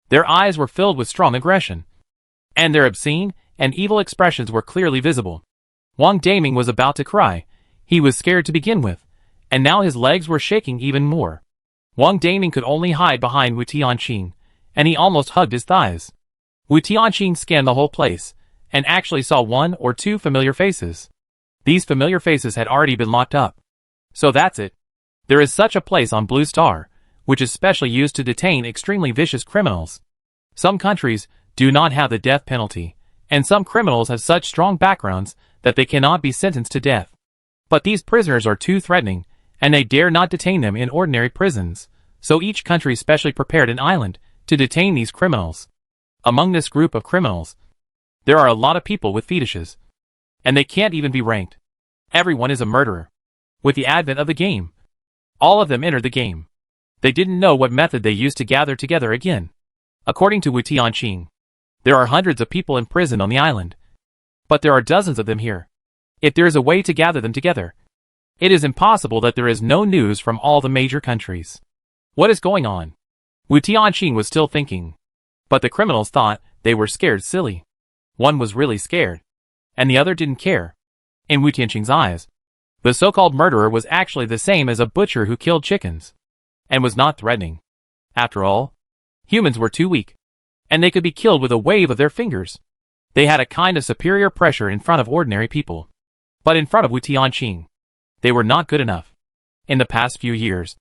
their eyes were filled with strong aggression, and their obscene and evil expressions were clearly visible. Wang Daming was about to cry. He was scared to begin with, and now his legs were shaking even more. Wang Daming could only hide behind Wu Tianqing, and he almost hugged his thighs. Wu Tianqing scanned the whole place, and actually saw one or two familiar faces. These familiar faces had already been locked up. So that's it. There is such a place on Blue Star, which is specially used to detain extremely vicious criminals. Some countries do not have the death penalty, and some criminals have such strong backgrounds that they cannot be sentenced to death. But these prisoners are too threatening, and they dare not detain them in ordinary prisons, so each country specially prepared an island to detain these criminals. Among this group of criminals, there are a lot of people with fetishes, and they can't even be ranked. Everyone is a murderer. With the advent of the game, all of them entered the game. They didn't know what method they used to gather together again. According to Wu Tianqing, there are hundreds of people in prison on the island, but there are dozens of them here. If there is a way to gather them together, it is impossible that there is no news from all the major countries. What is going on? Wu Tianqing was still thinking, but the criminals thought they were scared silly. One was really scared, and the other didn't care. In Wu Tianqing's eyes, the so-called murderer was actually the same as a butcher who killed chickens, and was not threatening. After all, humans were too weak, and they could be killed with a wave of their fingers. They had a kind of superior pressure in front of ordinary people. But in front of Wu Tianqing, they were not good enough. In the past few years,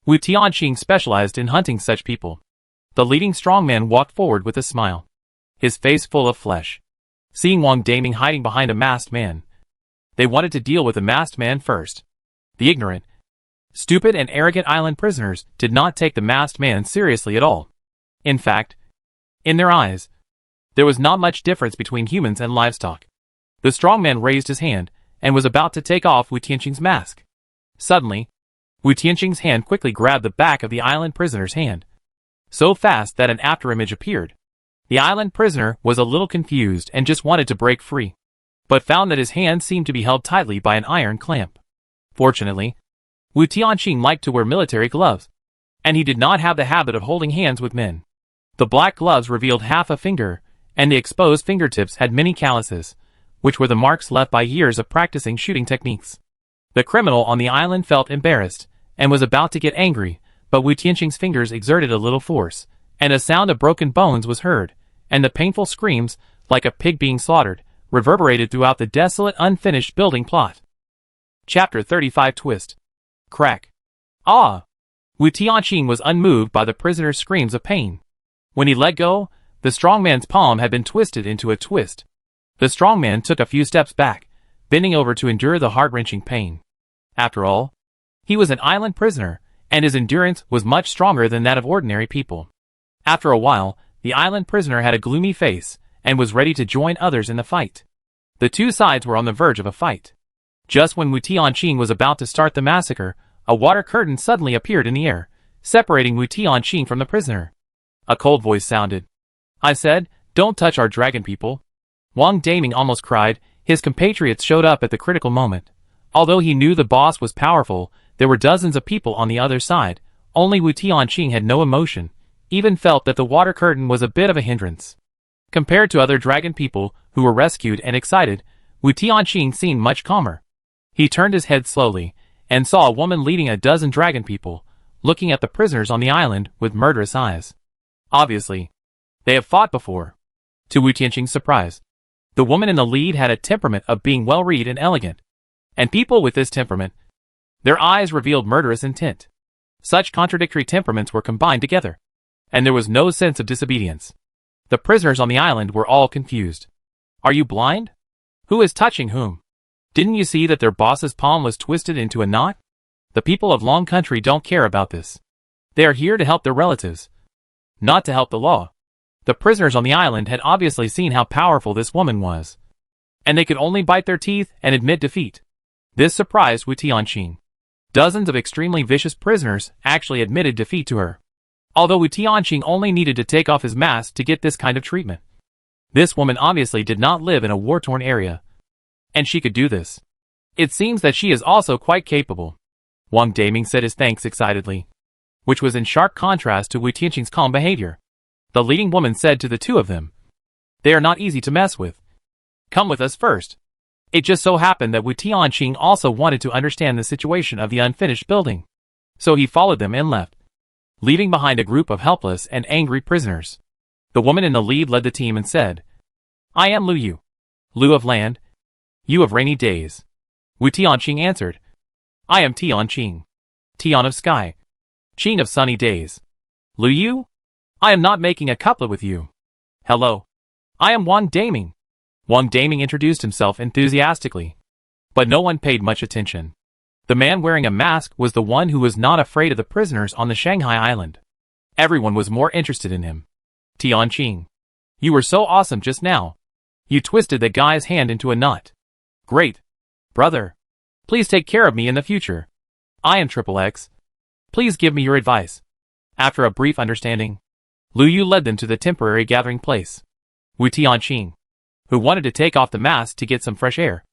Wu Tianqing specialized in hunting such people. The leading strongman walked forward with a smile, his face full of flesh. Seeing Wang Daming hiding behind a masked man, they wanted to deal with the masked man first. The ignorant, stupid and arrogant island prisoners did not take the masked man seriously at all. In fact, in their eyes, there was not much difference between humans and livestock. The strongman raised his hand and was about to take off Wu Tianqing's mask. Suddenly, Wu Tianqing's hand quickly grabbed the back of the island prisoner's hand, so fast that an afterimage appeared. The island prisoner was a little confused and just wanted to break free, but found that his hand seemed to be held tightly by an iron clamp. Fortunately, Wu Tianqing liked to wear military gloves, and he did not have the habit of holding hands with men. The black gloves revealed half a finger, and the exposed fingertips had many calluses, which were the marks left by years of practicing shooting techniques. The criminal on the island felt embarrassed, and was about to get angry, but Wu Tianqing's fingers exerted a little force, and a sound of broken bones was heard, and the painful screams, like a pig being slaughtered, reverberated throughout the desolate unfinished building plot. Chapter 35 Twist. Crack. Ah! Wu Tianqing was unmoved by the prisoner's screams of pain. When he let go, the strongman's palm had been twisted into a twist. The strongman took a few steps back, bending over to endure the heart-wrenching pain. After all, he was an island prisoner, and his endurance was much stronger than that of ordinary people. After a while, the island prisoner had a gloomy face, and was ready to join others in the fight. The two sides were on the verge of a fight. Just when Wu Tianqing was about to start the massacre, a water curtain suddenly appeared in the air, separating Wu Tianqing from the prisoner. A cold voice sounded. "I said, don't touch our dragon people." Wang Daming almost cried. His compatriots showed up at the critical moment. Although he knew the boss was powerful, there were dozens of people on the other side. Only Wu Tianqing had no emotion, even felt that the water curtain was a bit of a hindrance. Compared to other dragon people who were rescued and excited, Wu Tianqing seemed much calmer. He turned his head slowly, and saw a woman leading a dozen dragon people, looking at the prisoners on the island with murderous eyes. Obviously, they have fought before. To Wu Tianqing's surprise, the woman in the lead had a temperament of being well-read and elegant. And people with this temperament, their eyes revealed murderous intent. Such contradictory temperaments were combined together, and there was no sense of disobedience. The prisoners on the island were all confused. Are you blind? Who is touching whom? Didn't you see that their boss's palm was twisted into a knot? The people of Long Country don't care about this. They are here to help their relatives, not to help the law. The prisoners on the island had obviously seen how powerful this woman was, and they could only bite their teeth and admit defeat. This surprised Wu Tianqing. Dozens of extremely vicious prisoners actually admitted defeat to her, although Wu Tianqing only needed to take off his mask to get this kind of treatment. This woman obviously did not live in a war-torn area, and she could do this. It seems that she is also quite capable. Wang Daming said his thanks excitedly, which was in sharp contrast to Wu Tianqing's calm behavior. The leading woman said to the two of them, "They are not easy to mess with. Come with us first." It just so happened that Wu Tianqing also wanted to understand the situation of the unfinished building, so he followed them and left, leaving behind a group of helpless and angry prisoners. The woman in the lead led the team and said, "I am Lu Yu. Lu of land, Yu of rainy days." Wu Tianqing answered, "I am Tianqing. Tian of sky, Qing of sunny days. Lu Yu? I am not making a couplet with you. Hello. I am Wang Daming." Wang Daming introduced himself enthusiastically, but no one paid much attention. The man wearing a mask was the one who was not afraid of the prisoners on the Shanghai island. Everyone was more interested in him. "Tianqing, you were so awesome just now. You twisted that guy's hand into a knot. Great. Brother, please take care of me in the future. I am XXX. Please give me your advice." After a brief understanding, Lu Yu led them to the temporary gathering place. Wu Tianqing, who wanted to take off the mask to get some fresh air,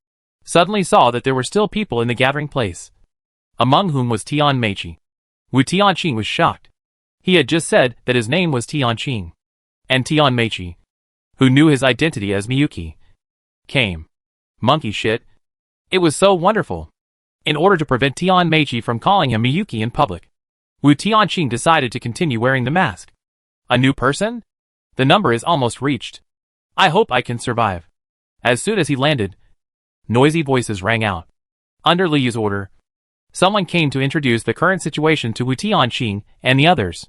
suddenly saw that there were still people in the gathering place, among whom was Tian Meiqi. Wu Tianqing was shocked. He had just said that his name was Tianqing, and Tian Meiqi, who knew his identity as Miyuki, came. Monkey shit. It was so wonderful. In order to prevent Tian Meiqi from calling him Miyuki in public, Wu Tianqing decided to continue wearing the mask. A new person? The number is almost reached. I hope I can survive. As soon as he landed, noisy voices rang out. Under Lu Yu's order, someone came to introduce the current situation to Wu Tianqing and the others.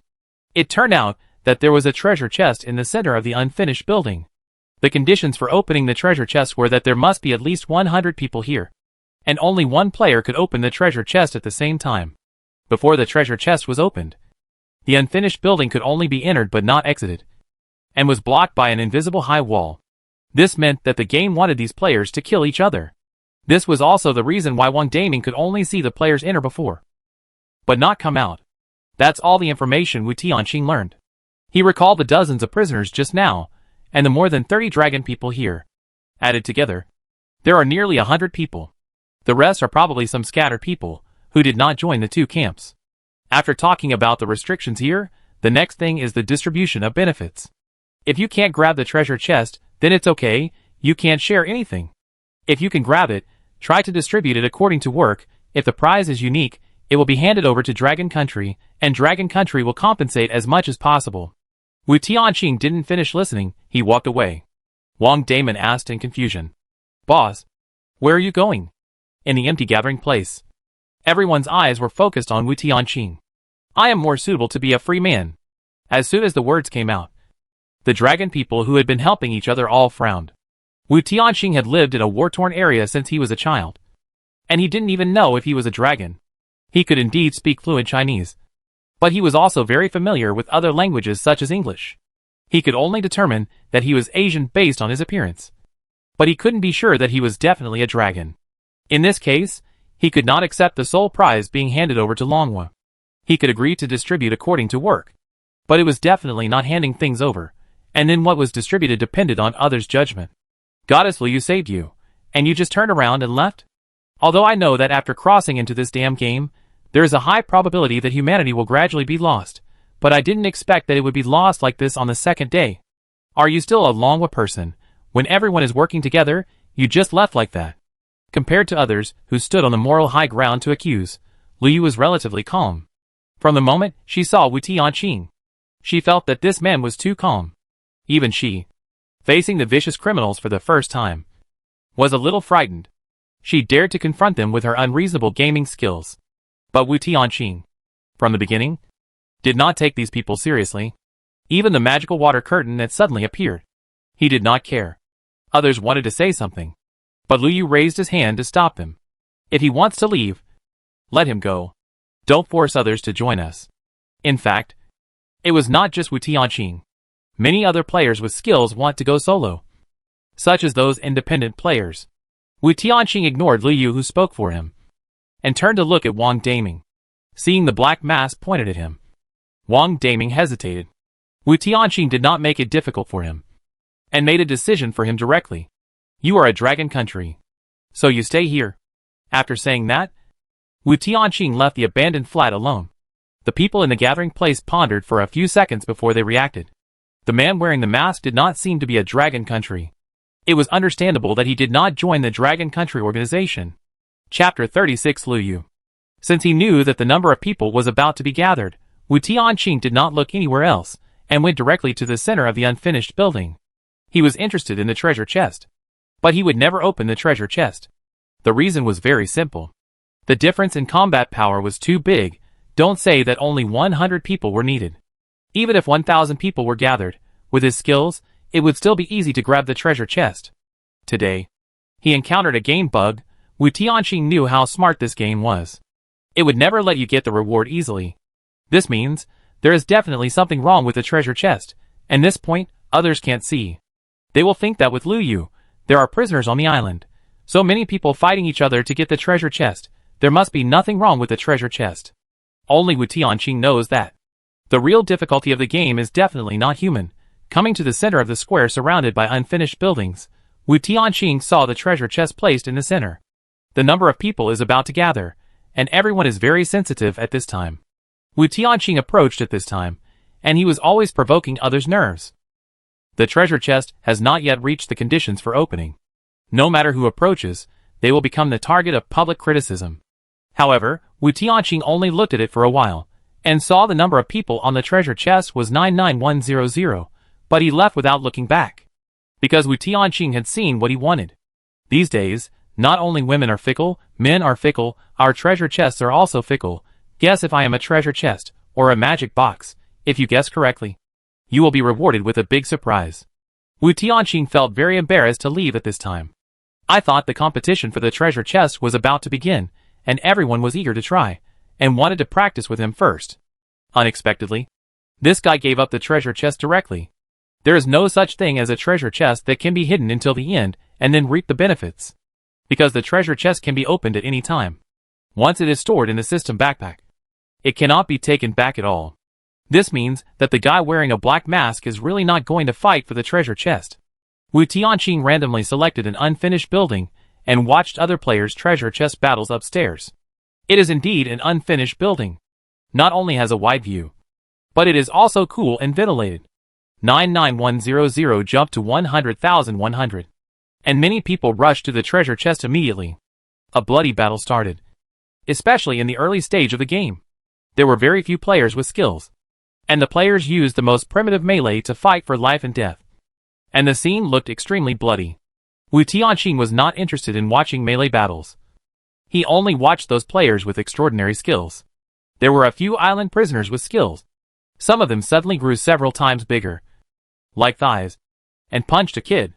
It turned out that there was a treasure chest in the center of the unfinished building. The conditions for opening the treasure chest were that there must be at least 100 people here, and only one player could open the treasure chest at the same time. Before the treasure chest was opened, the unfinished building could only be entered but not exited, and was blocked by an invisible high wall. This meant that the game wanted these players to kill each other. This was also the reason why Wang Daming could only see the players enter before but not come out. That's all the information Wu Tianqing learned. He recalled the dozens of prisoners just now, and the more than 30 dragon people here. Added together, there are nearly 100 people. The rest are probably some scattered people, who did not join the two camps. After talking about the restrictions here, the next thing is the distribution of benefits. If you can't grab the treasure chest, then it's okay, you can't share anything. If you can grab it, try to distribute it according to work. If the prize is unique, it will be handed over to Dragon Country, and Dragon Country will compensate as much as possible. Wu Tianqing didn't finish listening, he walked away. Wang Damon asked in confusion. Boss, where are you going? In the empty gathering place. Everyone's eyes were focused on Wu Tianqing. I am more suitable to be a free man. As soon as the words came out, the dragon people who had been helping each other all frowned. Wu Tianqing had lived in a war-torn area since he was a child. And he didn't even know if he was a dragon. He could indeed speak fluent Chinese. But he was also very familiar with other languages such as English. He could only determine that he was Asian based on his appearance. But he couldn't be sure that he was definitely a dragon. In this case, he could not accept the sole prize being handed over to Longhua. He could agree to distribute according to work. But it was definitely not handing things over, and then what was distributed depended on others' judgment. Goddess Liu saved you, and you just turned around and left? Although I know that after crossing into this damn game, there is a high probability that humanity will gradually be lost, but I didn't expect that it would be lost like this on the second day. Are you still a Longhua person? When everyone is working together, you just left like that. Compared to others, who stood on the moral high ground to accuse, Liu was relatively calm. From the moment she saw Wu Tianqing, she felt that this man was too calm. Even she, facing the vicious criminals for the first time, was a little frightened. She dared to confront them with her unreasonable gaming skills. But Wu Tianqing, from the beginning, did not take these people seriously. Even the magical water curtain that suddenly appeared, he did not care. Others wanted to say something, but Liu raised his hand to stop them. If he wants to leave, let him go. Don't force others to join us. In fact, it was not just Wu Tianqing. Many other players with skills want to go solo, such as those independent players. Wu Tianqing ignored Liu, who spoke for him, and turned to look at Wang Daming. Seeing the black mask pointed at him, Wang Daming hesitated. Wu Tianqing did not make it difficult for him, and made a decision for him directly. You are a dragon country, so you stay here. After saying that, Wu Tianqing left the abandoned flat alone. The people in the gathering place pondered for a few seconds before they reacted. The man wearing the mask did not seem to be a dragon country. It was understandable that he did not join the Dragon Country organization. Chapter 36 Liu. Since he knew that the number of people was about to be gathered, Wu Tianqing did not look anywhere else, and went directly to the center of the unfinished building. He was interested in the treasure chest. But he would never open the treasure chest. The reason was very simple. The difference in combat power was too big. Don't say that only 100 people were needed. Even if 1,000 people were gathered, with his skills, it would still be easy to grab the treasure chest. Today, he encountered a game bug. Wu Tianqing knew how smart this game was. It would never let you get the reward easily. This means, there is definitely something wrong with the treasure chest, and this point, others can't see. They will think that with Liu, there are prisoners on the island. So many people fighting each other to get the treasure chest, there must be nothing wrong with the treasure chest. Only Wu Tianqing knows that. The real difficulty of the game is definitely not human. Coming to the center of the square surrounded by unfinished buildings, Wu Tianqing saw the treasure chest placed in the center. The number of people is about to gather, and everyone is very sensitive at this time. Wu Tianqing approached at this time, and he was always provoking others' nerves. The treasure chest has not yet reached the conditions for opening. No matter who approaches, they will become the target of public criticism. However, Wu Tianqing only looked at it for a while, and saw the number of people on the treasure chest was 99100, but he left without looking back. Because Wu Tianqing had seen what he wanted. These days, not only women are fickle, men are fickle, our treasure chests are also fickle. Guess if I am a treasure chest, or a magic box. If you guess correctly, you will be rewarded with a big surprise. Wu Tianqing felt very embarrassed to leave at this time. I thought the competition for the treasure chest was about to begin, and everyone was eager to try, and wanted to practice with him first. Unexpectedly, this guy gave up the treasure chest directly. There is no such thing as a treasure chest that can be hidden until the end, and then reap the benefits. Because the treasure chest can be opened at any time, once it is stored in the system backpack. It cannot be taken back at all. This means that the guy wearing a black mask is really not going to fight for the treasure chest. Wu Tianqing randomly selected an unfinished building and watched other players' treasure chest battles upstairs. It is indeed an unfinished building. Not only has a wide view, but it is also cool and ventilated. 99100 jumped to 100,100. And many people rushed to the treasure chest immediately. A bloody battle started. Especially in the early stage of the game. There were very few players with skills. And the players used the most primitive melee to fight for life and death. And the scene looked extremely bloody. Wu Tianqing was not interested in watching melee battles. He only watched those players with extraordinary skills. There were a few island prisoners with skills. Some of them suddenly grew several times bigger, like thighs, and punched a kid.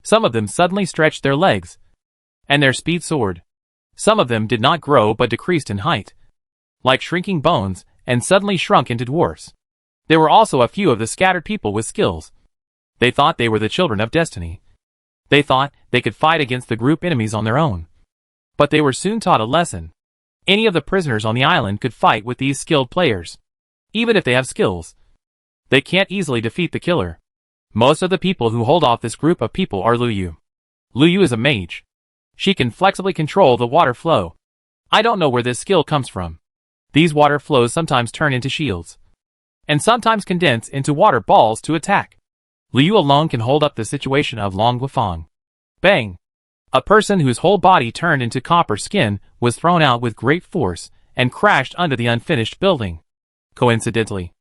Some of them suddenly stretched their legs, and their speed soared. Some of them did not grow but decreased in height, like shrinking bones, and suddenly shrunk into dwarfs. There were also a few of the scattered people with skills. They thought they were the children of destiny. They thought they could fight against the group enemies on their own. But they were soon taught a lesson. Any of the prisoners on the island could fight with these skilled players. Even if they have skills, they can't easily defeat the killer. Most of the people who hold off this group of people are Lu Yu. Lu Yu is a mage. She can flexibly control the water flow. I don't know where this skill comes from. These water flows sometimes turn into shields, and sometimes condense into water balls to attack. Lu Yu alone can hold up the situation of Long Guifang. Bang! A person whose whole body turned into copper skin was thrown out with great force and crashed under the unfinished building. Coincidentally,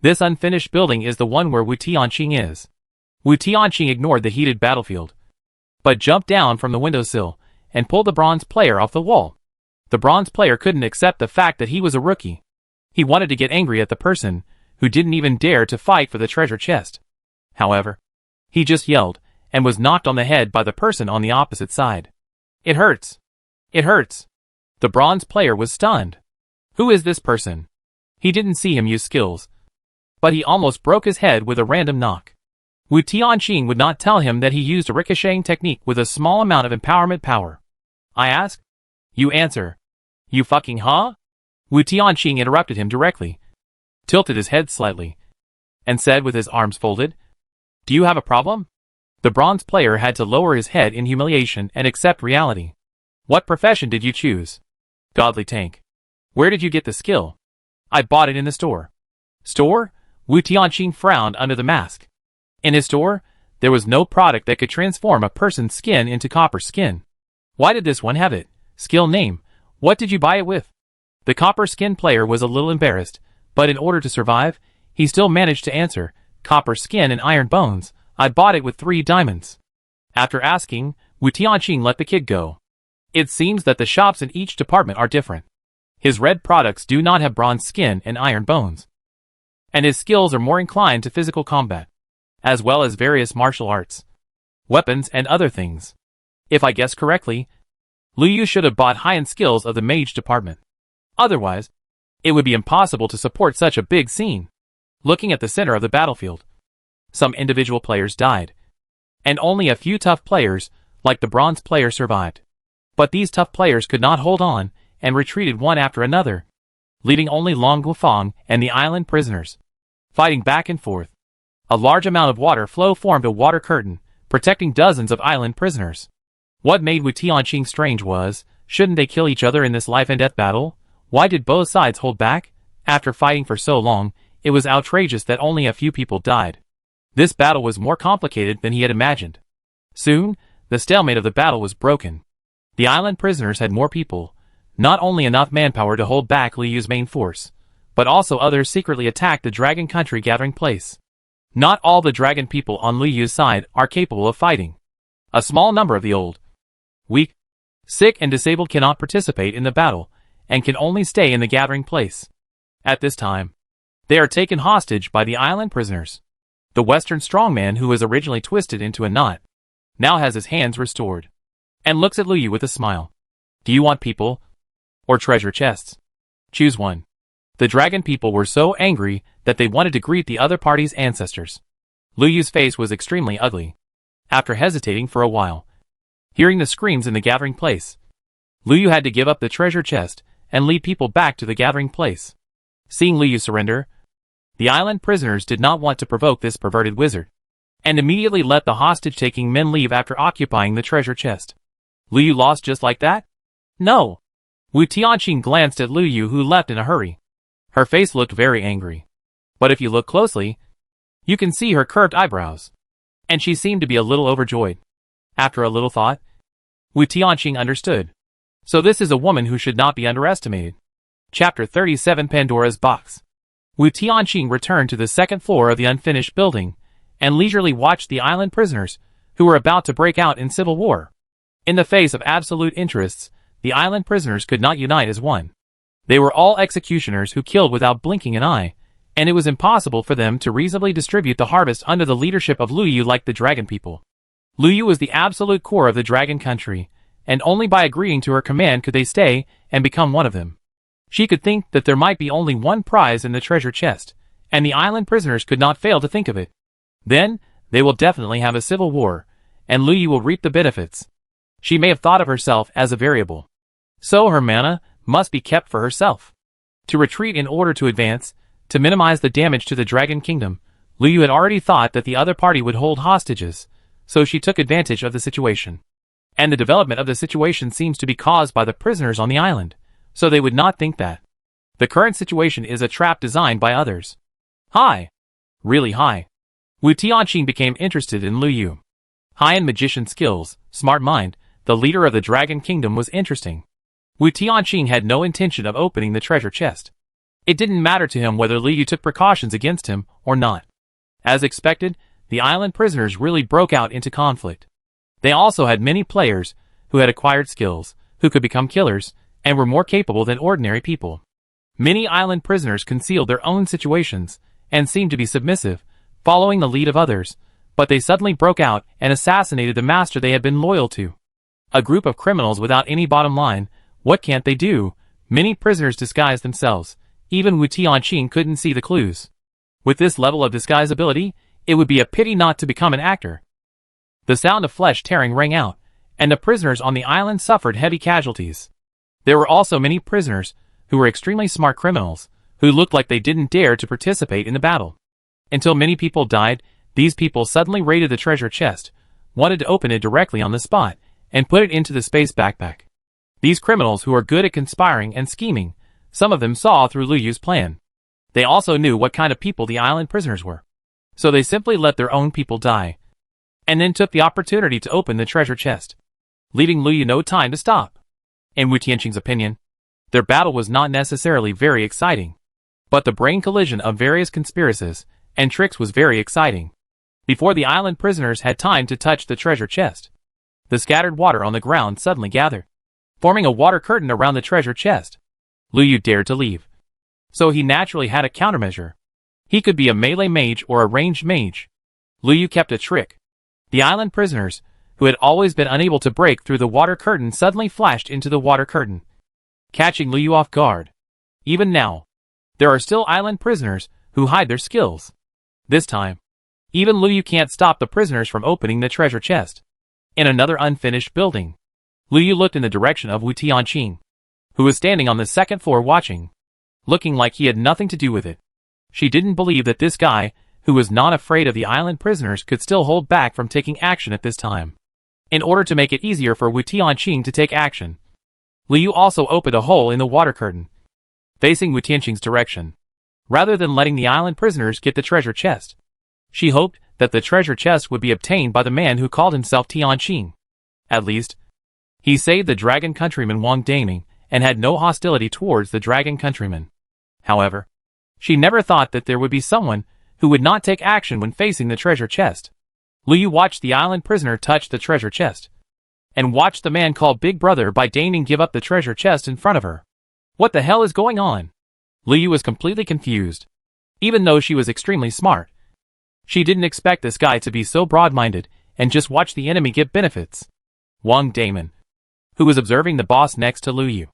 this unfinished building is the one where Wu Tianqing is. Wu Tianqing ignored the heated battlefield, but jumped down from the windowsill and pulled the bronze player off the wall. The bronze player couldn't accept the fact that he was a rookie. He wanted to get angry at the person who didn't even dare to fight for the treasure chest. However, he just yelled and was knocked on the head by the person on the opposite side. It hurts. It hurts. The bronze player was stunned. Who is this person? He didn't see him use skills, but he almost broke his head with a random knock. Wu Tianqing would not tell him that he used a ricocheting technique with a small amount of empowerment power. I ask? You answer. You fucking huh? Wu Tianqing interrupted him directly, tilted his head slightly, and said with his arms folded, "Do you have a problem?" The bronze player had to lower his head in humiliation and accept reality. What profession did you choose? Godly tank. Where did you get the skill? I bought it in the store. Store? Wu Tianqing frowned under the mask. In his store, there was no product that could transform a person's skin into copper skin. Why did this one have it? Skill name. What did you buy it with? The copper skin player was a little embarrassed, but in order to survive, he still managed to answer, copper skin and iron bones. I bought it with 3 diamonds. After asking, Wu Tianqing let the kid go. It seems that the shops in each department are different. His red products do not have bronze skin and iron bones. And his skills are more inclined to physical combat, as well as various martial arts, weapons and other things. If I guess correctly, Lu Yu should have bought high-end skills of the mage department. Otherwise, it would be impossible to support such a big scene. Looking at the center of the battlefield, some individual players died, and only a few tough players, like the bronze player, survived. But these tough players could not hold on, and retreated one after another, leaving only Long Guifang and the island prisoners, fighting back and forth. A large amount of water flow formed a water curtain, protecting dozens of island prisoners. What made Wu Tianqing strange was, shouldn't they kill each other in this life and death battle? Why did both sides hold back? After fighting for so long, it was outrageous that only a few people died. This battle was more complicated than he had imagined. Soon, the stalemate of the battle was broken. The island prisoners had more people, not only enough manpower to hold back Liu Yu's main force, but also others secretly attacked the dragon country gathering place. Not all the dragon people on Liu Yu's side are capable of fighting. A small number of the old, weak, sick and disabled cannot participate in the battle, and can only stay in the gathering place. At this time, they are taken hostage by the island prisoners. The Western strongman who was originally twisted into a knot, now has his hands restored, and looks at Liu Yu with a smile. Do you want people, or treasure chests? Choose one. The dragon people were so angry that they wanted to greet the other party's ancestors. Liu Yu's face was extremely ugly. After hesitating for a while, hearing the screams in the gathering place, Liu Yu had to give up the treasure chest and lead people back to the gathering place. Seeing Liu surrender, the island prisoners did not want to provoke this perverted wizard, and immediately let the hostage-taking men leave after occupying the treasure chest. Liu lost just like that? No. Wu Tianqing glanced at Liu, who left in a hurry. Her face looked very angry. But if you look closely, you can see her curved eyebrows. And she seemed to be a little overjoyed. After a little thought, Wu Tianqing understood. So this is a woman who should not be underestimated. Chapter 37 Pandora's Box. Wu Tianqing returned to the second floor of the unfinished building, and leisurely watched the island prisoners, who were about to break out in civil war. In the face of absolute interests, the island prisoners could not unite as one. They were all executioners who killed without blinking an eye, and it was impossible for them to reasonably distribute the harvest under the leadership of Liu like the dragon people. Liu was the absolute core of the dragon country, and only by agreeing to her command could they stay and become one of them. She could think that there might be only one prize in the treasure chest, and the island prisoners could not fail to think of it. Then, they will definitely have a civil war, and Liu will reap the benefits. She may have thought of herself as a variable. So her mana must be kept for herself. To retreat in order to advance, to minimize the damage to the Dragon Kingdom, Liu had already thought that the other party would hold hostages, so she took advantage of the situation. And the development of the situation seems to be caused by the prisoners on the island, so they would not think that. The current situation is a trap designed by others. High. Really high. Wu Tianqing became interested in Liu. High in magician skills, smart mind, the leader of the Dragon Kingdom was interesting. Wu Tianqing had no intention of opening the treasure chest. It didn't matter to him whether Liu took precautions against him or not. As expected, the island prisoners really broke out into conflict. They also had many players who had acquired skills, who could become killers, and were more capable than ordinary people. Many island prisoners concealed their own situations and seemed to be submissive, following the lead of others, but they suddenly broke out and assassinated the master they had been loyal to. A group of criminals without any bottom line. What can't they do? Many prisoners disguised themselves. Even Wu Tianqing couldn't see the clues. With this level of disguise ability, it would be a pity not to become an actor. The sound of flesh tearing rang out, and the prisoners on the island suffered heavy casualties. There were also many prisoners who were extremely smart criminals, who looked like they didn't dare to participate in the battle. Until many people died, these people suddenly raided the treasure chest, wanted to open it directly on the spot, and put it into the space backpack. These criminals who are good at conspiring and scheming, some of them saw through Liu's plan. They also knew what kind of people the island prisoners were. So they simply let their own people die, and then took the opportunity to open the treasure chest, leaving Liu no time to stop. In Wu Tianqing's opinion, their battle was not necessarily very exciting, but the brain collision of various conspiracies and tricks was very exciting. Before the island prisoners had time to touch the treasure chest, the scattered water on the ground suddenly gathered, forming a water curtain around the treasure chest. Liu dared to leave, so he naturally had a countermeasure. He could be a melee mage or a ranged mage. Liu kept a trick. The island prisoners, who had always been unable to break through the water curtain, suddenly flashed into the water curtain, catching Liu off guard. Even now, there are still island prisoners who hide their skills. This time, even Liu can't stop the prisoners from opening the treasure chest. In another unfinished building, Liu looked in the direction of Wu Tianqing, who was standing on the second floor watching, looking like he had nothing to do with it. She didn't believe that this guy, who was not afraid of the island prisoners, could still hold back from taking action at this time. In order to make it easier for Wu Tianqing to take action, Liu also opened a hole in the water curtain, facing Wu Tianqing's direction. Rather than letting the island prisoners get the treasure chest, she hoped that the treasure chest would be obtained by the man who called himself Tianqing. At least, he saved the dragon countryman Wang Taming and had no hostility towards the dragon countryman. However, she never thought that there would be someone who would not take action when facing the treasure chest. Liu watched the island prisoner touch the treasure chest, and watched the man called Big Brother by Taming give up the treasure chest in front of her. What the hell is going on? Liu was completely confused. Even though she was extremely smart, she didn't expect this guy to be so broad-minded and just watch the enemy get benefits. Wang Taming, who was observing the boss next to Liu,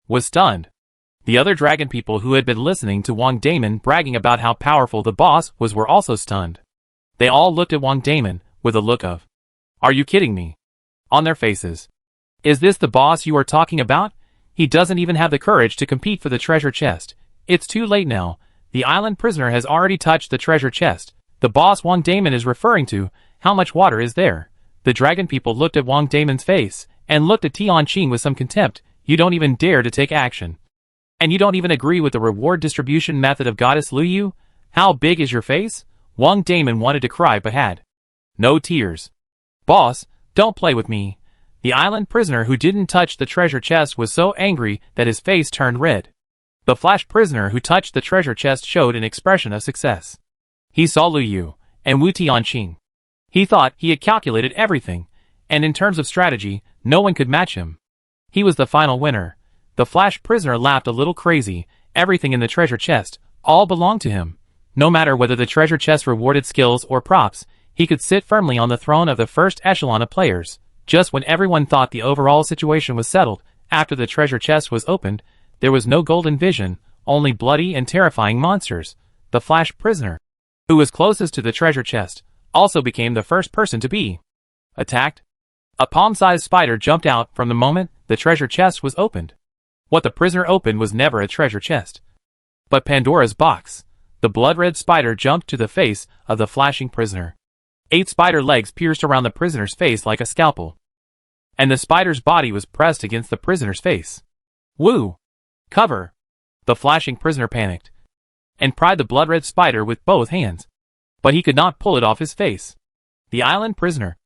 was stunned. The other dragon people who had been listening to Wang Taming bragging about how powerful the boss was were also stunned. They all looked at Wang Taming with a look of, "Are you kidding me?" on their faces. "Is this the boss you are talking about? He doesn't even have the courage to compete for the treasure chest. It's too late now. The island prisoner has already touched the treasure chest. The boss Wang Damon is referring to. How much water is there? The dragon people looked at Wang Damon's face, and looked at Tianqing with some contempt. You don't even dare to take action. And you don't even agree with the reward distribution method of Goddess Luyu? How big is your face? Wang Damon wanted to cry but had no tears. Boss, don't play with me. The island prisoner who didn't touch the treasure chest was so angry that his face turned red. The flash prisoner who touched the treasure chest showed an expression of success. He saw Luyu and Wu Tianqing. He thought he had calculated everything, and in terms of strategy, no one could match him. He was the final winner. The flash prisoner laughed a little crazy. Everything in the treasure chest all belonged to him. No matter whether the treasure chest rewarded skills or props, he could sit firmly on the throne of the first echelon of players. Just when everyone thought the overall situation was settled, after the treasure chest was opened, there was no golden vision, only bloody and terrifying monsters. The flash prisoner, who was closest to the treasure chest, also became the first person to be attacked. A palm-sized spider jumped out from the moment the treasure chest was opened. What the prisoner opened was never a treasure chest, but Pandora's box. The blood-red spider jumped to the face of the flashing prisoner. 8 spider legs pierced around the prisoner's face like a scalpel, and the spider's body was pressed against the prisoner's face. Woo! Cover! The flashing prisoner panicked and pried the blood-red spider with both hands, but he could not pull it off his face. The island prisoner,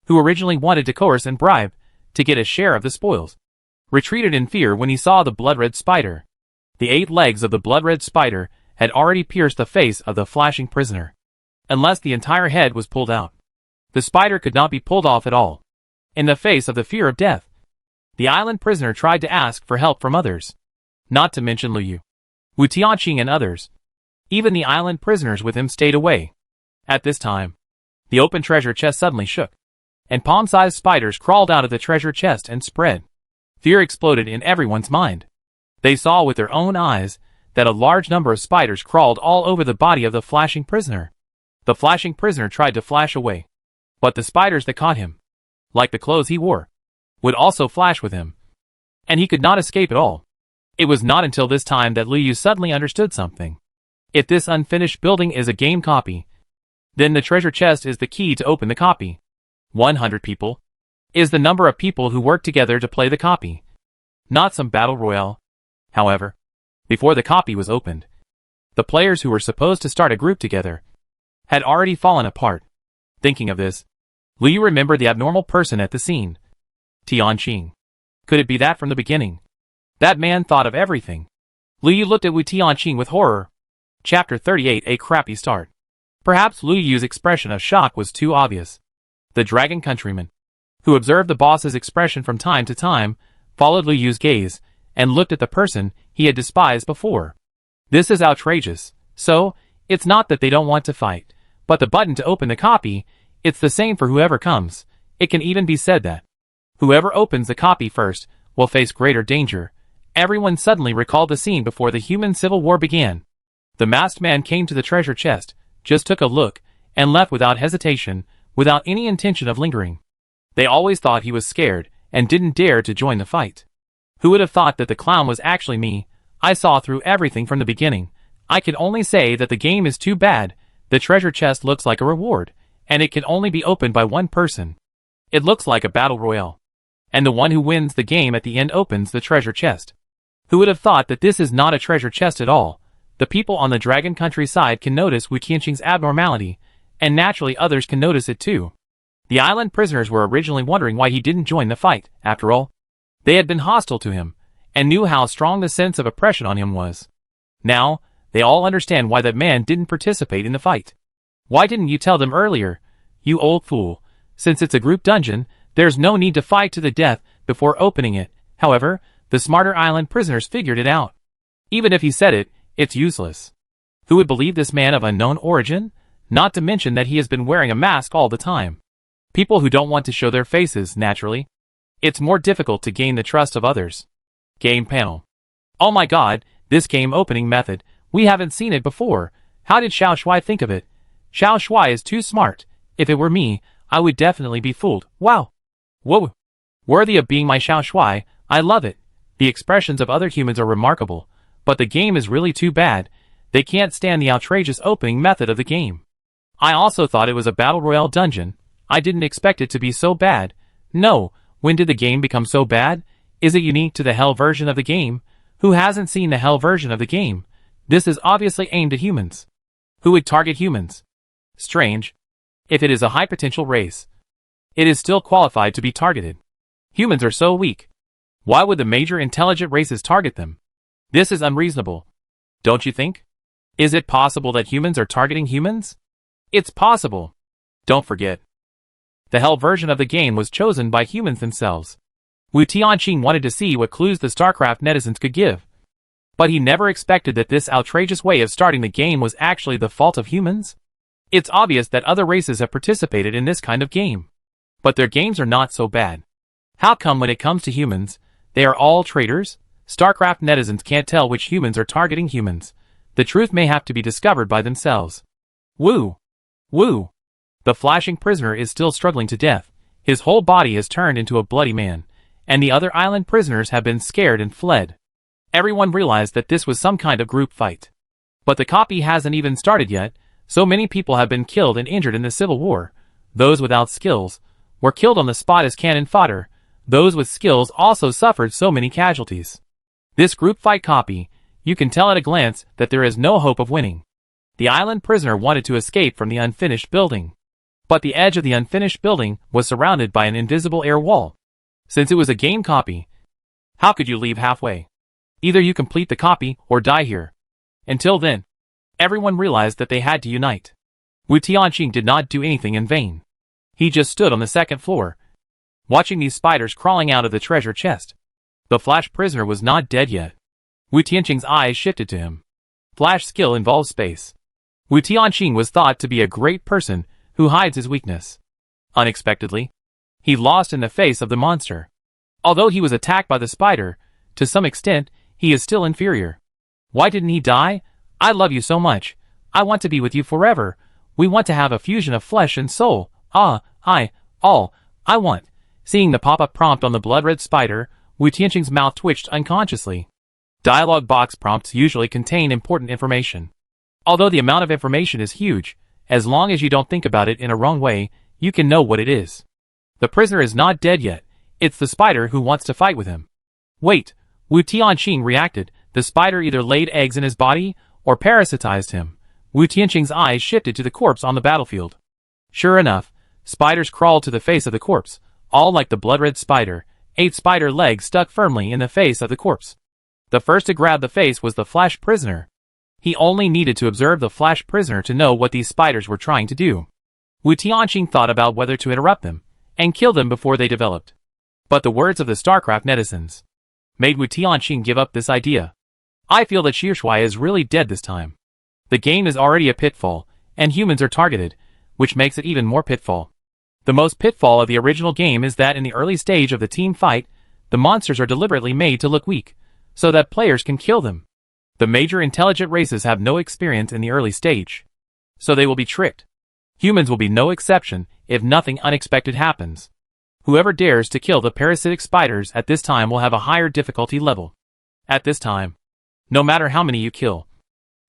who originally wanted to coerce and bribe to get a share of the spoils, retreated in fear when he saw the blood-red spider. The 8 legs of the blood-red spider had already pierced the face of the flashing prisoner. Unless the entire head was pulled out, the spider could not be pulled off at all. In the face of the fear of death, the island prisoner tried to ask for help from others, not to mention Luyu, Wu Tianqing and others. Even the island prisoners with him stayed away. At this time, the open treasure chest suddenly shook, and palm-sized spiders crawled out of the treasure chest and spread. Fear exploded in everyone's mind. They saw with their own eyes that a large number of spiders crawled all over the body of the flashing prisoner. The flashing prisoner tried to flash away, but the spiders that caught him, like the clothes he wore, would also flash with him, and he could not escape at all. It was not until this time that Luyu suddenly understood something. If this unfinished building is a game copy, then the treasure chest is the key to open the copy. 100 people is the number of people who work together to play the copy, not some battle royale. However, before the copy was opened, the players who were supposed to start a group together had already fallen apart. Thinking of this, Luyu remembered the abnormal person at the scene. Tianqing. Could it be that from the beginning? That man thought of everything. Luyu looked at Wu Tianqing with horror. Chapter 38. A crappy start. Perhaps Luyu's expression of shock was too obvious. The dragon countryman, who observed the boss's expression from time to time, followed Luyu's gaze, and looked at the person he had despised before. This is outrageous. So, it's not that they don't want to fight, but the button to open the copy, it's the same for whoever comes. It can even be said that whoever opens the copy first will face greater danger. Everyone suddenly recalled the scene before the human civil war began. The masked man came to the treasure chest, just took a look, and left without hesitation, without any intention of lingering. They always thought he was scared, and didn't dare to join the fight. Who would have thought that the clown was actually me? I saw through everything from the beginning. I can only say that the game is too bad. The treasure chest looks like a reward, and it can only be opened by one person. It looks like a battle royale, and the one who wins the game at the end opens the treasure chest. Who would have thought that this is not a treasure chest at all? The people on the dragon countryside can notice Wu Tianqing's abnormality, and naturally others can notice it too. The island prisoners were originally wondering why he didn't join the fight. After all, they had been hostile to him, and knew how strong the sense of oppression on him was. Now, they all understand why that man didn't participate in the fight. Why didn't you tell them earlier, you old fool? Since it's a group dungeon, there's no need to fight to the death before opening it. However, the smarter island prisoners figured it out. Even if he said it, it's useless. Who would believe this man of unknown origin? Not to mention that he has been wearing a mask all the time. People who don't want to show their faces, naturally. It's more difficult to gain the trust of others. Game panel. Oh my god, this game opening method, we haven't seen it before. How did Xiao Shuai think of it? Xiao Shuai is too smart. If it were me, I would definitely be fooled. Wow. Whoa. Worthy of being my Xiao Shuai, I love it. The expressions of other humans are remarkable. But the game is really too bad. They can't stand the outrageous opening method of the game. I also thought it was a battle royale dungeon. I didn't expect it to be so bad. No, when did the game become so bad? Is it unique to the hell version of the game? Who hasn't seen the hell version of the game? This is obviously aimed at humans. Who would target humans? Strange. If it is a high potential race, it is still qualified to be targeted. Humans are so weak. Why would the major intelligent races target them? This is unreasonable. Don't you think? Is it possible that humans are targeting humans? It's possible. Don't forget. The hell version of the game was chosen by humans themselves. Wu Tianqing wanted to see what clues the StarCraft netizens could give. But he never expected that this outrageous way of starting the game was actually the fault of humans. It's obvious that other races have participated in this kind of game. But their games are not so bad. How come when it comes to humans, they are all traitors? StarCraft netizens can't tell which humans are targeting humans. The truth may have to be discovered by themselves. Woo! Woo! The flashing prisoner is still struggling to death. His whole body has turned into a bloody man, and the other island prisoners have been scared and fled. Everyone realized that this was some kind of group fight. But the copy hasn't even started yet. So many people have been killed and injured in the Civil War. Those without skills were killed on the spot as cannon fodder. Those with skills also suffered so many casualties. This group fight copy, you can tell at a glance that there is no hope of winning. The island prisoner wanted to escape from the unfinished building. But the edge of the unfinished building was surrounded by an invisible air wall. Since it was a game copy, how could you leave halfway? Either you complete the copy or die here. Until then, everyone realized that they had to unite. Wu Tianqing did not do anything in vain. He just stood on the second floor, watching these spiders crawling out of the treasure chest. The Flash prisoner was not dead yet. Wu Tianqing's eyes shifted to him. Flash skill involves space. Wu Tianqing was thought to be a great person who hides his weakness. Unexpectedly, he lost in the face of the monster. Although he was attacked by the spider, to some extent, he is still inferior. Why didn't he die? I love you so much. I want to be with you forever. We want to have a fusion of flesh and soul. I want. Seeing the pop-up prompt on the blood-red spider, Wu Tianqing's mouth twitched unconsciously. Dialogue box prompts usually contain important information. Although the amount of information is huge, as long as you don't think about it in a wrong way, you can know what it is. The prisoner is not dead yet. It's the spider who wants to fight with him. Wait, Wu Tianqing reacted. The spider either laid eggs in his body or parasitized him. Wu Tianqing's eyes shifted to the corpse on the battlefield. Sure enough, spiders crawled to the face of the corpse, all like the blood-red spider. 8 spider legs stuck firmly in the face of the corpse. The first to grab the face was the Flash prisoner. He only needed to observe the Flash prisoner to know what these spiders were trying to do. Wu Tianqing thought about whether to interrupt them and kill them before they developed. But the words of the StarCraft netizens made Wu Tianqing give up this idea. I feel that Xiushui is really dead this time. The game is already a pitfall, and humans are targeted, which makes it even more pitfall. The most pitfall of the original game is that in the early stage of the team fight, the monsters are deliberately made to look weak, so that players can kill them. The major intelligent races have no experience in the early stage, so they will be tricked. Humans will be no exception if nothing unexpected happens. Whoever dares to kill the parasitic spiders at this time will have a higher difficulty level. At this time, no matter how many you kill,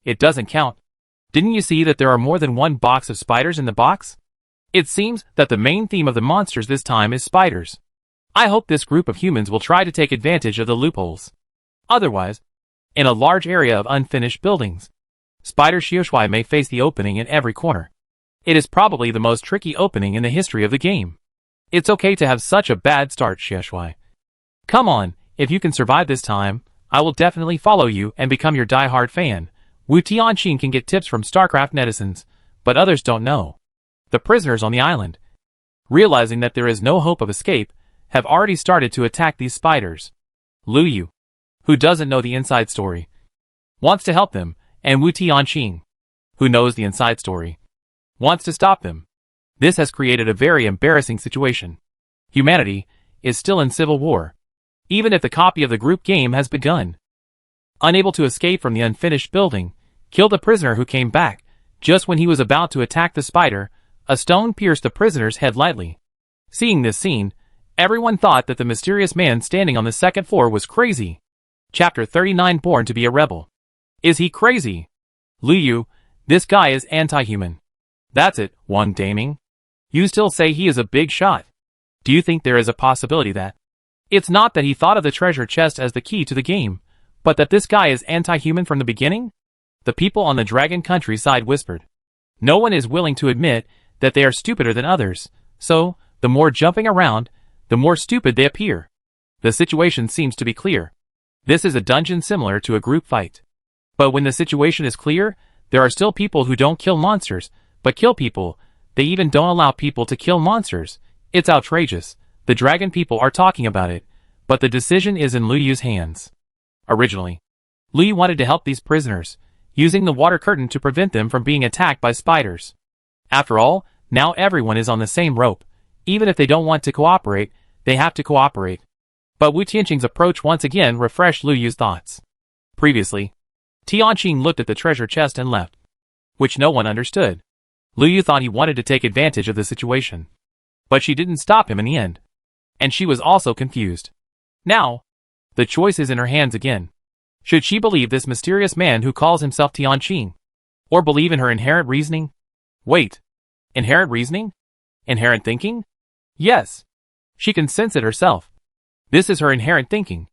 it doesn't count. Didn't you see that there are more than one box of spiders in the box? It seems that the main theme of the monsters this time is spiders. I hope this group of humans will try to take advantage of the loopholes. Otherwise, in a large area of unfinished buildings, Spider Xiushui may face the opening in every corner. It is probably the most tricky opening in the history of the game. It's okay to have such a bad start, Xiushui. Come on, if you can survive this time, I will definitely follow you and become your die-hard fan. Wu Tianqing can get tips from StarCraft netizens, but others don't know. The prisoners on the island, realizing that there is no hope of escape, have already started to attack these spiders. Lu Yu, who doesn't know the inside story, wants to help them, and Wu Tianqing, who knows the inside story, wants to stop them. This has created a very embarrassing situation. Humanity is still in civil war, even if the copy of the group game has begun. Unable to escape from the unfinished building, killed the prisoner who came back. Just when he was about to attack the spider, a stone pierced the prisoner's head lightly. Seeing this scene, everyone thought that the mysterious man standing on the second floor was crazy. Chapter 39 Born to be a Rebel. Is he crazy? Liu, this guy is anti-human. That's it, Wang Taming. You still say he is a big shot. Do you think there is a possibility that it's not that he thought of the treasure chest as the key to the game, but that this guy is anti-human from the beginning? The people on the Dragon countryside whispered. No one is willing to admit that they are stupider than others, so, the more jumping around, the more stupid they appear. The situation seems to be clear. This is a dungeon similar to a group fight. But when the situation is clear, there are still people who don't kill monsters, but kill people. They even don't allow people to kill monsters. It's outrageous. The dragon people are talking about it, but the decision is in Liu's hands. Originally, Liu wanted to help these prisoners, using the water curtain to prevent them from being attacked by spiders. After all, now everyone is on the same rope. Even if they don't want to cooperate, they have to cooperate. But Wu Tianqing's approach once again refreshed Liu's thoughts. Previously, Tianqing looked at the treasure chest and left, which no one understood. Liu thought he wanted to take advantage of the situation. But she didn't stop him in the end. And she was also confused. Now, the choice is in her hands again. Should she believe this mysterious man who calls himself Tianqing? Or believe in her inherent reasoning? Wait. Inherent reasoning? Inherent thinking? Yes. She can sense it herself. This is her inherent thinking.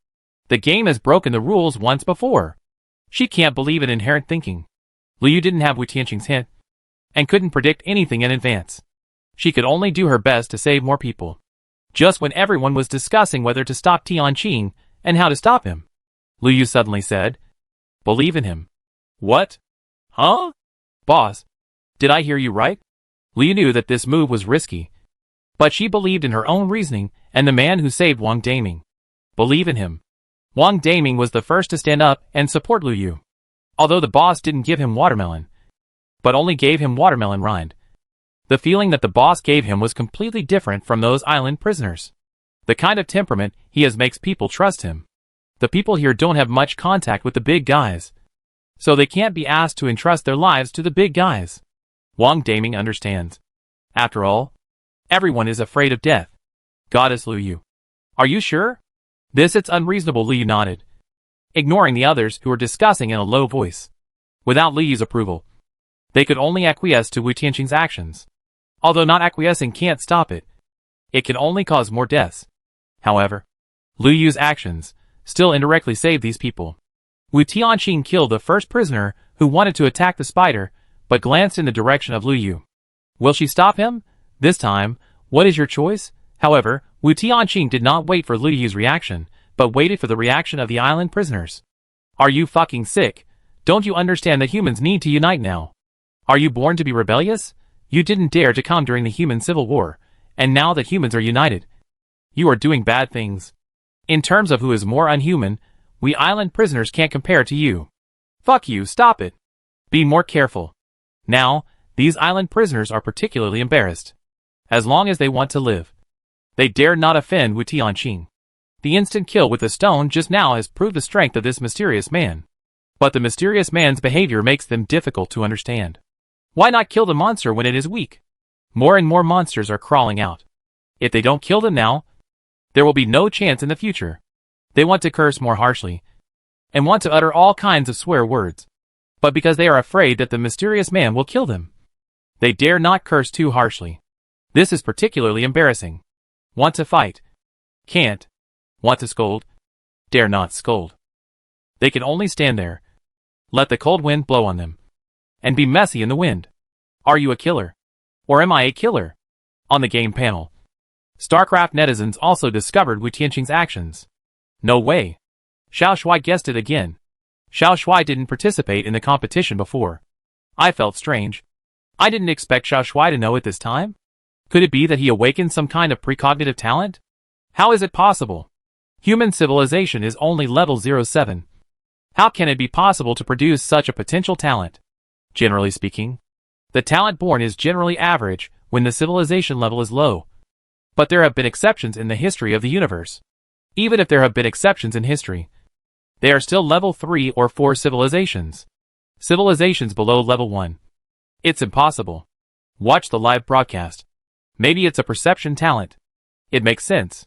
The game has broken the rules once before. She can't believe in inherent thinking. Liu didn't have Wu Tianqing's hint, and couldn't predict anything in advance. She could only do her best to save more people. Just when everyone was discussing whether to stop Tianqing and how to stop him, Liu suddenly said, "Believe in him." What? Huh? Boss, did I hear you right? Liu knew that this move was risky, but she believed in her own reasoning and the man who saved Wang Taming. Believe in him. Wang Taming was the first to stand up and support Liu. Although the boss didn't give him watermelon, but only gave him watermelon rind. The feeling that the boss gave him was completely different from those island prisoners. The kind of temperament he has makes people trust him. The people here don't have much contact with the big guys, so they can't be asked to entrust their lives to the big guys. Wang Taming understands. After all, everyone is afraid of death. Goddess Liu. Are you sure? It's unreasonable, Liu nodded, ignoring the others who were discussing in a low voice. Without Liu's approval, they could only acquiesce to Wu Tianqing's actions. Although not acquiescing can't stop it. It can only cause more deaths. However, Liu's actions still indirectly saved these people. Wu Tianqing killed the first prisoner who wanted to attack the spider, but glanced in the direction of Liu. Will she stop him? This time, what is your choice? However, Wu Tianqing did not wait for Liu's reaction, but waited for the reaction of the island prisoners. Are you fucking sick? Don't you understand that humans need to unite now? Are you born to be rebellious? You didn't dare to come during the human civil war, and now that humans are united, you are doing bad things. In terms of who is more unhuman, we island prisoners can't compare to you. Fuck you, stop it. Be more careful. Now, these island prisoners are particularly embarrassed. As long as they want to live, they dare not offend Wu Tianqing. The instant kill with a stone just now has proved the strength of this mysterious man. But the mysterious man's behavior makes them difficult to understand. Why not kill the monster when it is weak? More and more monsters are crawling out. If they don't kill them now, there will be no chance in the future. They want to curse more harshly, and want to utter all kinds of swear words. But because they are afraid that the mysterious man will kill them, they dare not curse too harshly. This is particularly embarrassing. Want to fight? Can't. Want to scold? Dare not scold. They can only stand there, let the cold wind blow on them, and be messy in the wind. Are you a killer? Or am I a killer? On the game panel, StarCraft netizens also discovered Wu Tianqing's actions. No way. Xiao Shuai guessed it again. Xiao Shuai didn't participate in the competition before. I felt strange. I didn't expect Xiao Shuai to know it this time. Could it be that he awakened some kind of precognitive talent? How is it possible? Human civilization is only level 07. How can it be possible to produce such a potential talent? Generally speaking, the talent born is generally average when the civilization level is low. But there have been exceptions in the history of the universe. Even if there have been exceptions in history, they are still level 3 or 4 civilizations. Civilizations below level 1. It's impossible. Watch the live broadcast. Maybe it's a perception talent. It makes sense.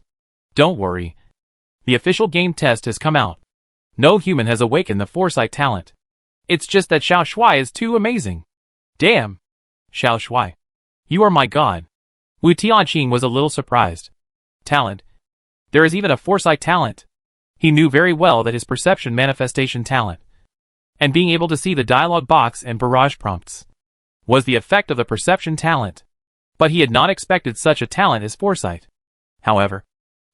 Don't worry. The official game test has come out. No human has awakened the foresight talent. It's just that Xiao Shui is too amazing. Damn! Xiao Shui. You are my god. Wu Tianqing was a little surprised. Talent. There is even a foresight talent. He knew very well that his perception manifestation talent, and being able to see the dialogue box and barrage prompts, was the effect of the perception talent. But he had not expected such a talent as foresight. However,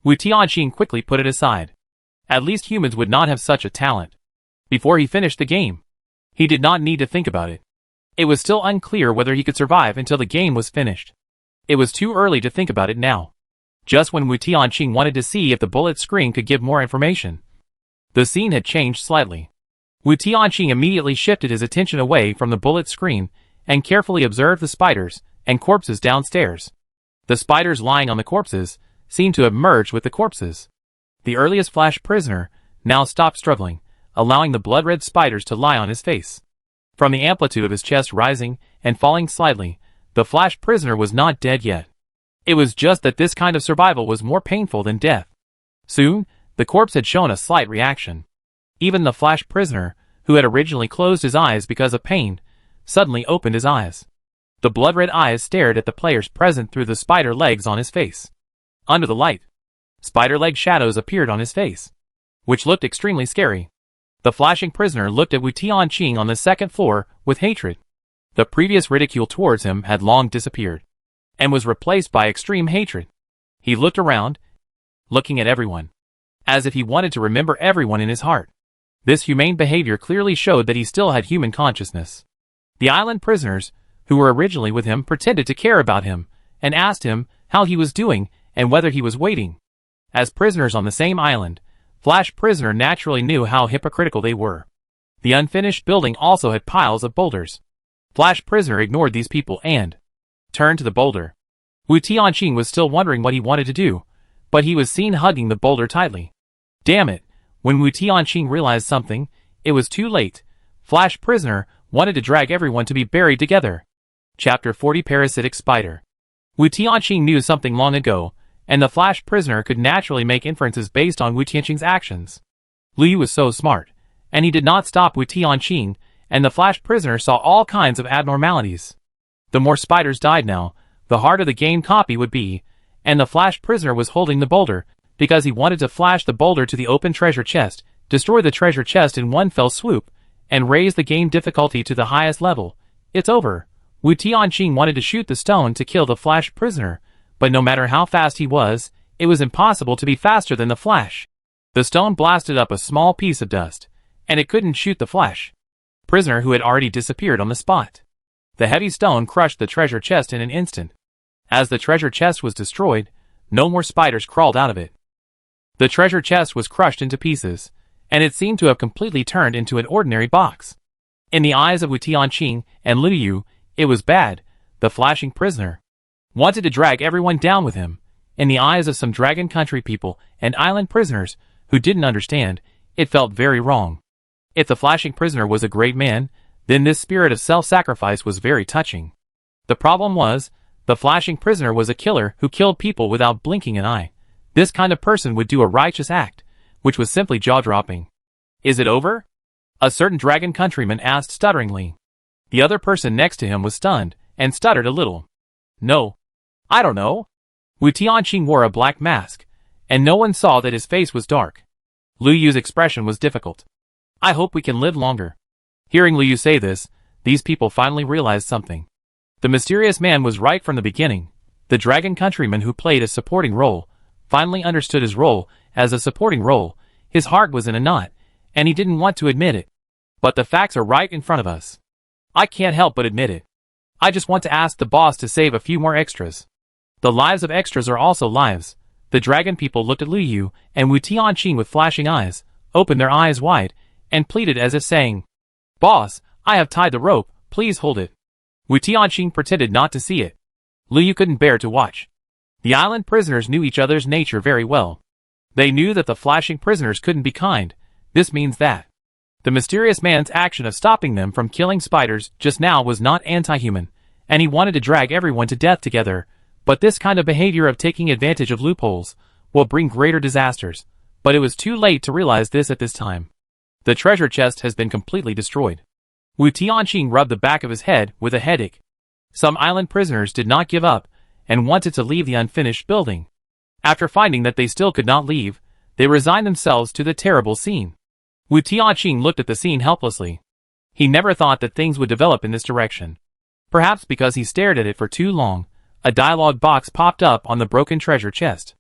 Wu Tianqing quickly put it aside. At least humans would not have such a talent. Before he finished the game, he did not need to think about it. It was still unclear whether he could survive until the game was finished. It was too early to think about it now. Just when Wu Tianqing wanted to see if the bullet screen could give more information, the scene had changed slightly. Wu Tianqing immediately shifted his attention away from the bullet screen and carefully observed the spiders and corpses downstairs. The spiders lying on the corpses seemed to have merged with the corpses. The earliest flash prisoner now stopped struggling, allowing the blood-red spiders to lie on his face. From the amplitude of his chest rising and falling slightly, the flash prisoner was not dead yet. It was just that this kind of survival was more painful than death. Soon, the corpse had shown a slight reaction. Even the flash prisoner, who had originally closed his eyes because of pain, suddenly opened his eyes. The blood-red eyes stared at the players present through the spider legs on his face. Under the light, spider leg shadows appeared on his face, which looked extremely scary. The flashing prisoner looked at Wu Tianqing on the second floor with hatred. The previous ridicule towards him had long disappeared, and was replaced by extreme hatred. He looked around, looking at everyone, as if he wanted to remember everyone in his heart. This humane behavior clearly showed that he still had human consciousness. The island prisoners, who were originally with him, pretended to care about him, and asked him how he was doing and whether he was waiting. As prisoners on the same island, Flash Prisoner naturally knew how hypocritical they were. The unfinished building also had piles of boulders. Flash Prisoner ignored these people and turned to the boulder. Wu Tianqing was still wondering what he wanted to do, but he was seen hugging the boulder tightly. Damn it! When Wu Tianqing realized something, it was too late. Flash Prisoner wanted to drag everyone to be buried together. Chapter 40 Parasitic Spider. Wu Tianqing knew something long ago, and the Flash Prisoner could naturally make inferences based on Wu Tianqing's actions. Liu was so smart, and he did not stop Wu Tianqing, and the Flash Prisoner saw all kinds of abnormalities. The more spiders died now, the harder the game copy would be, and the Flash Prisoner was holding the boulder, because he wanted to flash the boulder to the open treasure chest, destroy the treasure chest in one fell swoop, and raise the game difficulty to the highest level. It's over. Wu Tianqing wanted to shoot the stone to kill the Flash Prisoner, but no matter how fast he was, it was impossible to be faster than the Flash. The stone blasted up a small piece of dust, and it couldn't shoot the Flash Prisoner, who had already disappeared on the spot. The heavy stone crushed the treasure chest in an instant. As the treasure chest was destroyed, no more spiders crawled out of it. The treasure chest was crushed into pieces, and it seemed to have completely turned into an ordinary box. In the eyes of Wu Tianqing and Liu Yu, it was bad. The flashing prisoner wanted to drag everyone down with him. In the eyes of some Dragon Country people and island prisoners who didn't understand, it felt very wrong. If the flashing prisoner was a great man, then this spirit of self-sacrifice was very touching. The problem was, the flashing prisoner was a killer who killed people without blinking an eye. This kind of person would do a righteous act, which was simply jaw-dropping. Is it over? A certain Dragon Countryman asked stutteringly. The other person next to him was stunned, and stuttered a little. No. I don't know. Wu Tianqing wore a black mask, and no one saw that his face was dark. Liu Yu's expression was difficult. I hope we can live longer. Hearing Liu Yu say this, these people finally realized something. The mysterious man was right from the beginning. The Dragon Countryman who played a supporting role finally understood his role as a supporting role. His heart was in a knot, and he didn't want to admit it. But the facts are right in front of us. I can't help but admit it. I just want to ask the boss to save a few more extras. The lives of extras are also lives. The dragon people looked at Liu Yu and Wu Tianqing with flashing eyes, opened their eyes wide, and pleaded as if saying, "Boss, I have tied the rope, please hold it." Wu Tianqing pretended not to see it. Liu Yu couldn't bear to watch. The island prisoners knew each other's nature very well. They knew that the flashing prisoners couldn't be kind. This means that the mysterious man's action of stopping them from killing spiders just now was not anti-human, and he wanted to drag everyone to death together. But this kind of behavior of taking advantage of loopholes will bring greater disasters. But it was too late to realize this at this time. The treasure chest has been completely destroyed. Wu Tianqing rubbed the back of his head with a headache. Some island prisoners did not give up and wanted to leave the unfinished building. After finding that they still could not leave, they resigned themselves to the terrible scene. Wu Tianqing looked at the scene helplessly. He never thought that things would develop in this direction. Perhaps because he stared at it for too long, a dialogue box popped up on the broken treasure chest.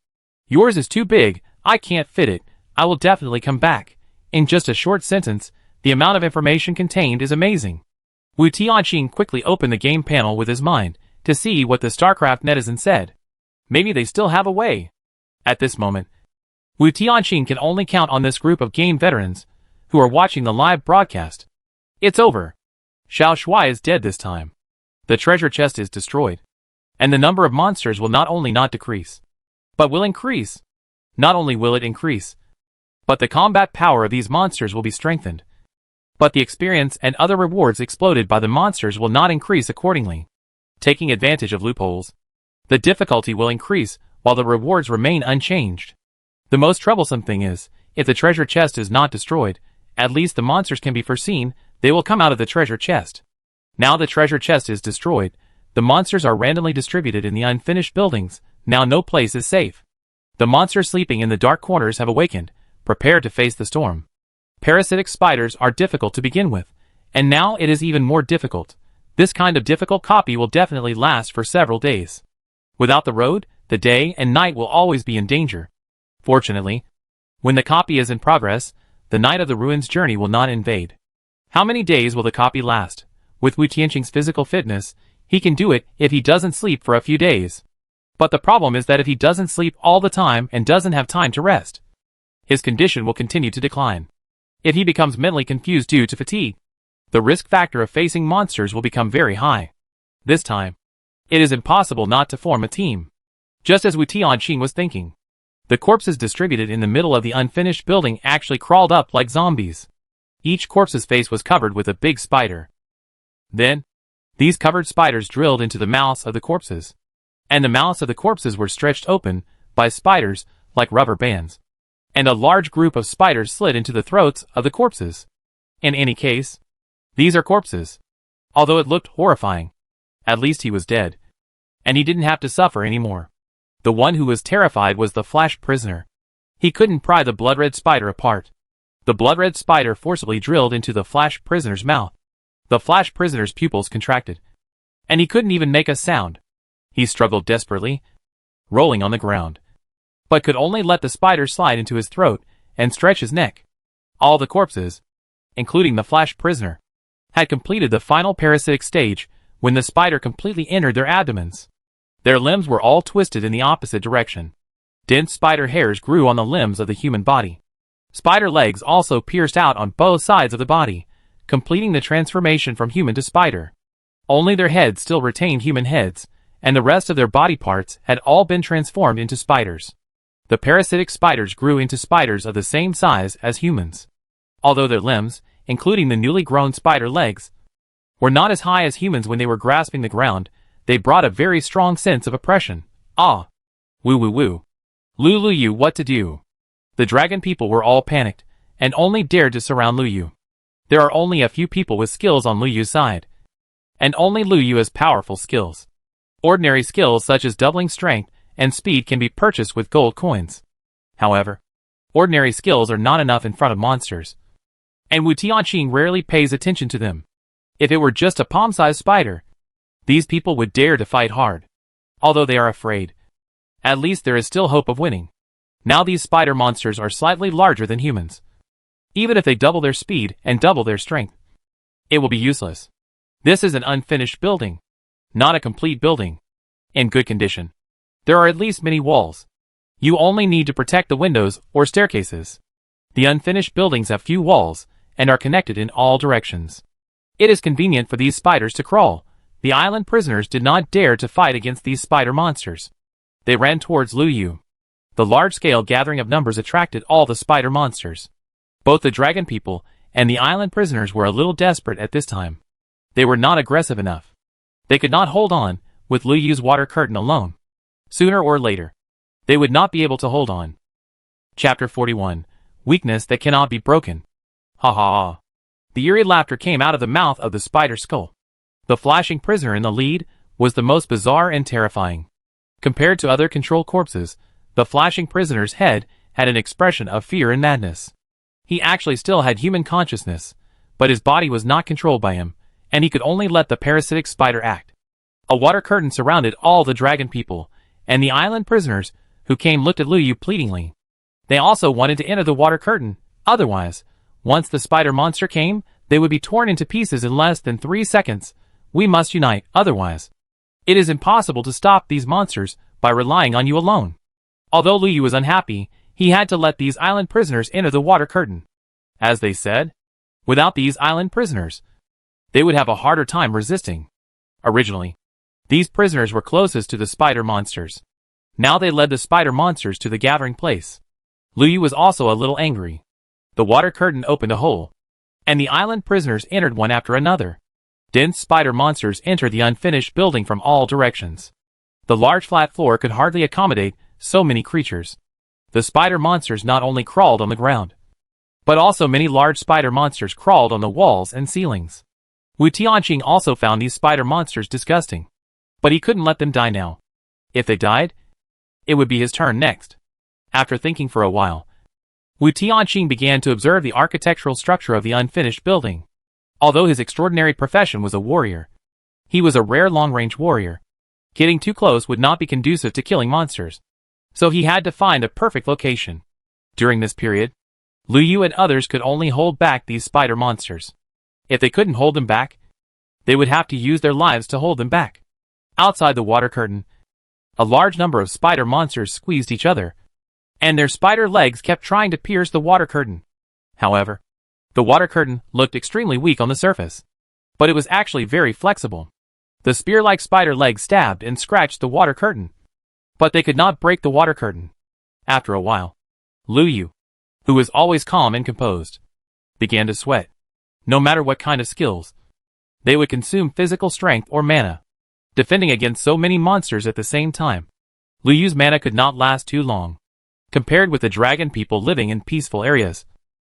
"Yours is too big, I can't fit it, I will definitely come back." In just a short sentence, the amount of information contained is amazing. Wu Tianqing quickly opened the game panel with his mind to see what the StarCraft netizen said. Maybe they still have a way. At this moment, Wu Tianqing can only count on this group of game veterans who are watching the live broadcast. It's over. Xiao Shuai is dead this time. The treasure chest is destroyed. And the number of monsters will not only not decrease, but will increase. Not only will it increase, but the combat power of these monsters will be strengthened. But the experience and other rewards exploded by the monsters will not increase accordingly. Taking advantage of loopholes, the difficulty will increase while the rewards remain unchanged. The most troublesome thing is, if the treasure chest is not destroyed, at least the monsters can be foreseen, they will come out of the treasure chest. Now the treasure chest is destroyed, the monsters are randomly distributed in the unfinished buildings, now no place is safe. The monsters sleeping in the dark corners have awakened, prepared to face the storm. Parasitic spiders are difficult to begin with, and now it is even more difficult. This kind of difficult copy will definitely last for several days. Without the road, the day and night will always be in danger. Fortunately, when the copy is in progress, the night of the ruins journey will not invade. How many days will the copy last? With Wu Tianqing's physical fitness, he can do it if he doesn't sleep for a few days. But the problem is that if he doesn't sleep all the time and doesn't have time to rest, his condition will continue to decline. If he becomes mentally confused due to fatigue, the risk factor of facing monsters will become very high. This time, it is impossible not to form a team. Just as Wu Tianqing was thinking, the corpses distributed in the middle of the unfinished building actually crawled up like zombies. Each corpse's face was covered with a big spider. Then, these covered spiders drilled into the mouths of the corpses, and the mouths of the corpses were stretched open by spiders like rubber bands, and a large group of spiders slid into the throats of the corpses. In any case, these are corpses. Although it looked horrifying, at least he was dead, and he didn't have to suffer anymore. The one who was terrified was the flash prisoner. He couldn't pry the blood-red spider apart. The blood-red spider forcibly drilled into the flash prisoner's mouth. The flash prisoner's pupils contracted, and he couldn't even make a sound. He struggled desperately, rolling on the ground, but could only let the spider slide into his throat and stretch his neck. All the corpses, including the flash prisoner, had completed the final parasitic stage when the spider completely entered their abdomens. Their limbs were all twisted in the opposite direction. Dense spider hairs grew on the limbs of the human body. Spider legs also pierced out on both sides of the body, completing the transformation from human to spider. Only their heads still retained human heads, and the rest of their body parts had all been transformed into spiders. The parasitic spiders grew into spiders of the same size as humans. Although their limbs, including the newly grown spider legs, were not as high as humans when they were grasping the ground, they brought a very strong sense of oppression. Ah! Woo woo woo. Lu Yu, what to do? The dragon people were all panicked, and only dared to surround Lu Yu. There are only a few people with skills on Lu Yu's side, and only Lu Yu has powerful skills. Ordinary skills such as doubling strength and speed can be purchased with gold coins. However, ordinary skills are not enough in front of monsters, and Wu Tianqing rarely pays attention to them. If it were just a palm-sized spider, these people would dare to fight hard. Although they are afraid, at least there is still hope of winning. Now these spider monsters are slightly larger than humans. Even if they double their speed and double their strength, it will be useless. This is an unfinished building, not a complete building. In good condition, there are at least many walls. You only need to protect the windows or staircases. The unfinished buildings have few walls and are connected in all directions. It is convenient for these spiders to crawl. The island prisoners did not dare to fight against these spider monsters. They ran towards Lu Yu. The large-scale gathering of numbers attracted all the spider monsters. Both the dragon people and the island prisoners were a little desperate at this time. They were not aggressive enough. They could not hold on with Lu Yu's water curtain alone. Sooner or later, they would not be able to hold on. Chapter 41. Weakness that cannot be broken. Ha ha ha. The eerie laughter came out of the mouth of the spider skull. The flashing prisoner in the lead was the most bizarre and terrifying. Compared to other control corpses, the flashing prisoner's head had an expression of fear and madness. He actually still had human consciousness, but his body was not controlled by him, and he could only let the parasitic spider act. A water curtain surrounded all the dragon people, and the island prisoners who came looked at Luyu pleadingly. They also wanted to enter the water curtain, otherwise, once the spider monster came, they would be torn into pieces in less than 3 seconds. We must unite, otherwise. It is impossible to stop these monsters by relying on you alone. Although Luyu was unhappy, he had to let these island prisoners enter the water curtain. As they said, without these island prisoners, they would have a harder time resisting. Originally, these prisoners were closest to the spider monsters. Now they led the spider monsters to the gathering place. Luyu was also a little angry. The water curtain opened a hole, and the island prisoners entered one after another. Dense spider monsters entered the unfinished building from all directions. The large flat floor could hardly accommodate so many creatures. The spider monsters not only crawled on the ground, but also many large spider monsters crawled on the walls and ceilings. Wu Tianqing also found these spider monsters disgusting, but he couldn't let them die now. If they died, it would be his turn next. After thinking for a while, Wu Tianqing began to observe the architectural structure of the unfinished building. Although his extraordinary profession was a warrior, he was a rare long-range warrior. Getting too close would not be conducive to killing monsters, so he had to find a perfect location. During this period, Luyu and others could only hold back these spider monsters. If they couldn't hold them back, they would have to use their lives to hold them back. Outside the water curtain, a large number of spider monsters squeezed each other, and their spider legs kept trying to pierce the water curtain. However, the water curtain looked extremely weak on the surface, but it was actually very flexible. The spear-like spider legs stabbed and scratched the water curtain, but they could not break the water curtain. After a while, Luyu, who was always calm and composed, began to sweat. No matter what kind of skills, they would consume physical strength or mana. Defending against so many monsters at the same time, Luyu's mana could not last too long. Compared with the dragon people living in peaceful areas,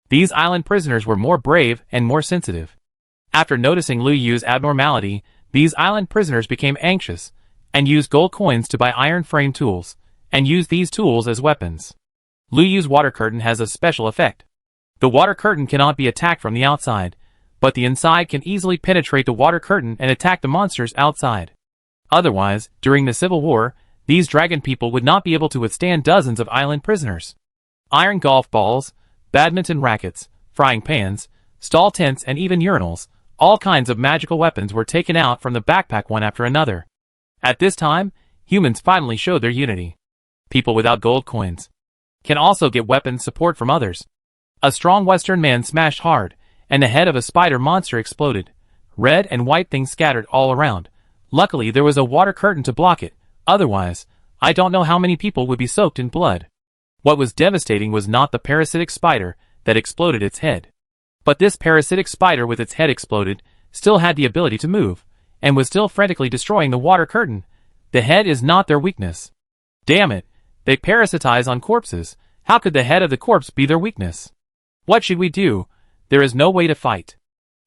these island prisoners were more brave and more sensitive. After noticing Luyu's abnormality, these island prisoners became anxious and used gold coins to buy iron frame tools and used these tools as weapons. Luyu's water curtain has a special effect. The water curtain cannot be attacked from the outside, but the inside can easily penetrate the water curtain and attack the monsters outside. Otherwise, during the Civil War, these dragon people would not be able to withstand dozens of island prisoners. Iron golf balls, badminton rackets, frying pans, stall tents and even urinals, all kinds of magical weapons were taken out from the backpack one after another. At this time, humans finally showed their unity. People without gold coins can also get weapon support from others. A strong Western man smashed hard, and the head of a spider monster exploded. Red and white things scattered all around. Luckily there was a water curtain to block it, otherwise, I don't know how many people would be soaked in blood. What was devastating was not the parasitic spider that exploded its head. But this parasitic spider with its head exploded still had the ability to move, and was still frantically destroying the water curtain. The head is not their weakness. Damn it, they parasitize on corpses. How could the head of the corpse be their weakness? What should we do? There is no way to fight.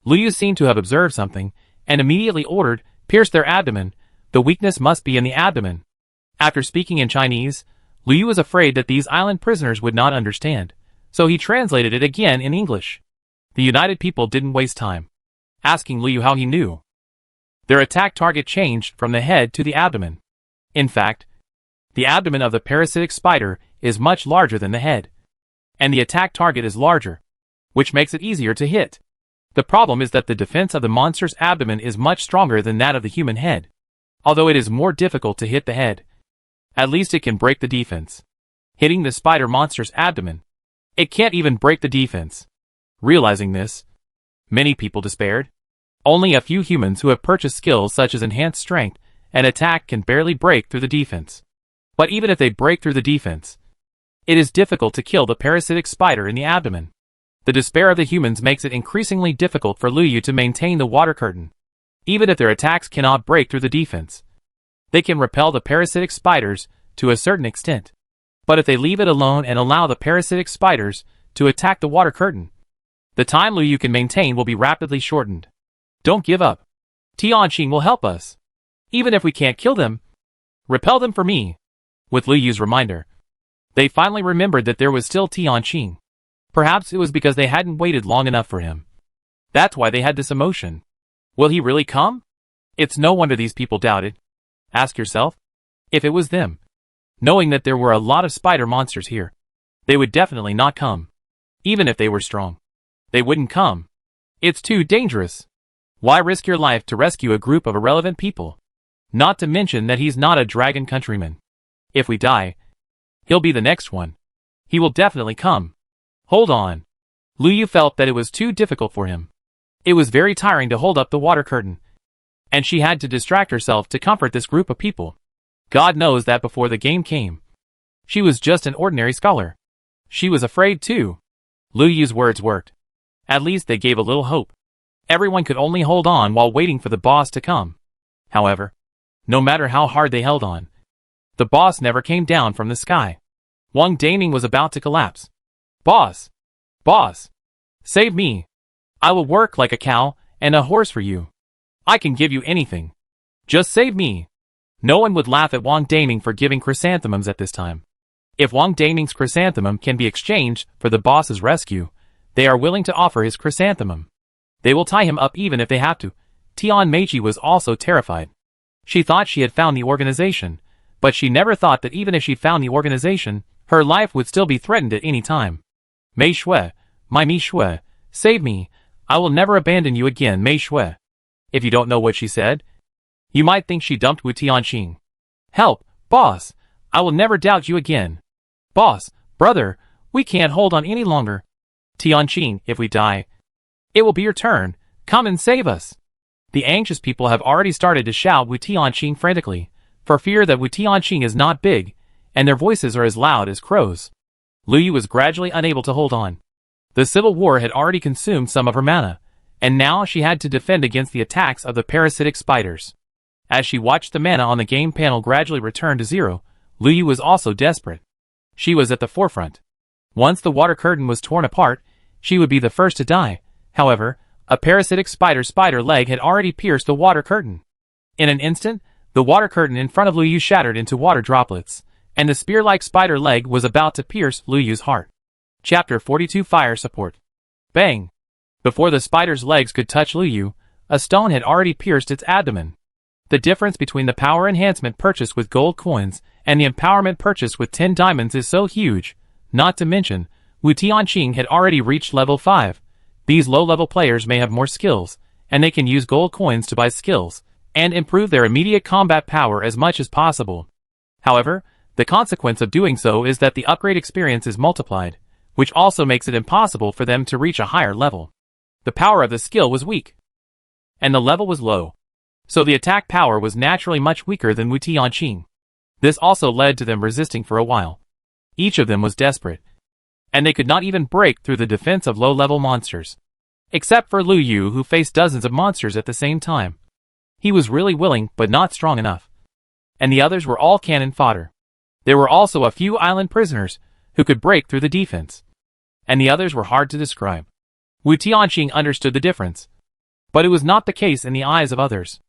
Luyu seemed to have observed something, and immediately ordered, pierce their abdomen. The weakness must be in the abdomen. After speaking in Chinese, Luyu was afraid that these island prisoners would not understand, so he translated it again in English. The united people didn't waste time asking Luyu how he knew. Their attack target changed from the head to the abdomen. In fact, the abdomen of the parasitic spider is much larger than the head, and the attack target is larger, which makes it easier to hit. The problem is that the defense of the monster's abdomen is much stronger than that of the human head. Although it is more difficult to hit the head, at least it can break the defense. Hitting the spider monster's abdomen, it can't even break the defense. Realizing this, many people despaired. Only a few humans who have purchased skills such as enhanced strength and attack can barely break through the defense. But even if they break through the defense, it is difficult to kill the parasitic spider in the abdomen. The despair of the humans makes it increasingly difficult for Luyu to maintain the water curtain. Even if their attacks cannot break through the defense, they can repel the parasitic spiders to a certain extent. But if they leave it alone and allow the parasitic spiders to attack the water curtain, The time Lu Yu can maintain will be rapidly shortened. Don't give up. Tianqing will help us. Even if we can't kill them, repel them for me. With Lu Yu's reminder, they finally remembered that there was still Tianqing. Perhaps it was because they hadn't waited long enough for him. That's why they had this emotion. Will he really come? It's no wonder these people doubted. Ask yourself, if it was them, knowing that there were a lot of spider monsters here, they would definitely not come. Even if they were strong, they wouldn't come. It's too dangerous. Why risk your life to rescue a group of irrelevant people? Not to mention that he's not a dragon countryman. If we die, he'll be the next one. He will definitely come. Hold on. Lu Yu felt that it was too difficult for him. It was very tiring to hold up the water curtain, and she had to distract herself to comfort this group of people. God knows that before the game came, she was just an ordinary scholar. She was afraid too. Lu Yu's words worked. At least they gave a little hope. Everyone could only hold on while waiting for the boss to come. However, no matter how hard they held on, the boss never came down from the sky. Wang Daming was about to collapse. Boss! Boss! Save me! I will work like a cow and a horse for you. I can give you anything. Just save me. No one would laugh at Wang Daming for giving chrysanthemums at this time. If Wang Daming's chrysanthemum can be exchanged for the boss's rescue, they are willing to offer his chrysanthemum. They will tie him up even if they have to. Tian Meiji was also terrified. She thought she had found the organization, but she never thought that even if she found the organization, her life would still be threatened at any time. Mei Shui, my Mi Shui, save me. I will never abandon you again, Mei Shui. If you don't know what she said, you might think she dumped Wu Tianqing. Help, boss. I will never doubt you again. Boss, brother, we can't hold on any longer. Tianqing, if we die, it will be your turn. Come and save us. The anxious people have already started to shout Wu Tianqing frantically, for fear that Wu Tianqing is not big, and their voices are as loud as crows. Lu Yu was gradually unable to hold on. The civil war had already consumed some of her mana, and now she had to defend against the attacks of the parasitic spiders. As she watched the mana on the game panel gradually return to zero, Lu Yu was also desperate. She was at the forefront. Once the water curtain was torn apart, she would be the first to die. However, a parasitic spider leg had already pierced the water curtain. In an instant, the water curtain in front of Lu Yu shattered into water droplets, and the spear-like spider leg was about to pierce Lu Yu's heart. Chapter 42 Fire Support. Bang! Before the spider's legs could touch Lu Yu, a stone had already pierced its abdomen. The difference between the power enhancement purchased with gold coins and the empowerment purchased with 10 diamonds is so huge, not to mention, Wu Tianqing had already reached level 5. These low-level players may have more skills, and they can use gold coins to buy skills, and improve their immediate combat power as much as possible. However, the consequence of doing so is that the upgrade experience is multiplied, which also makes it impossible for them to reach a higher level. The power of the skill was weak, and the level was low, so the attack power was naturally much weaker than Wu Tianqing. This also led to them resisting for a while. Each of them was desperate, and they could not even break through the defense of low-level monsters. Except for Lu Yu, who faced dozens of monsters at the same time. He was really willing but not strong enough. And the others were all cannon fodder. There were also a few island prisoners who could break through the defense. And the others were hard to describe. Wu Tianqing understood the difference. But it was not the case in the eyes of others.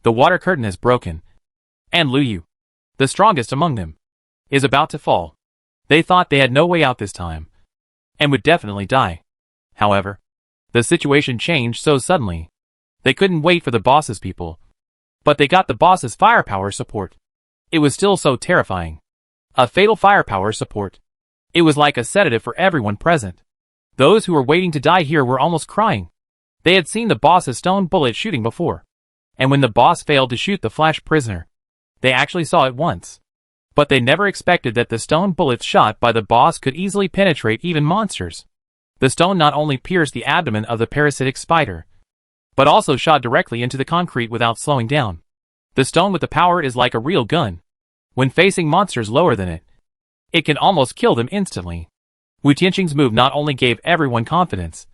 The water curtain is broken. And Lu Yu, the strongest among them, is about to fall. They thought they had no way out this time, and would definitely die. However, the situation changed so suddenly. They couldn't wait for the boss's people. But they got the boss's firepower support. It was still so terrifying. A fatal firepower support. It was like a sedative for everyone present. Those who were waiting to die here were almost crying. They had seen the boss's stone bullet shooting before. And when the boss failed to shoot the flash prisoner, they actually saw it once. But they never expected that the stone bullets shot by the boss could easily penetrate even monsters. The stone not only pierced the abdomen of the parasitic spider, but also shot directly into the concrete without slowing down. The stone with the power is like a real gun. When facing monsters lower than it, it can almost kill them instantly. Wu Tianqing's move not only gave everyone confidence,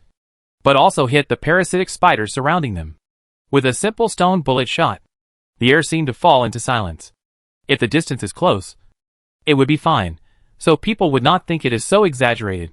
but also hit the parasitic spiders surrounding them. With a simple stone bullet shot, the air seemed to fall into silence. If the distance is close, it would be fine, so people would not think it is so exaggerated.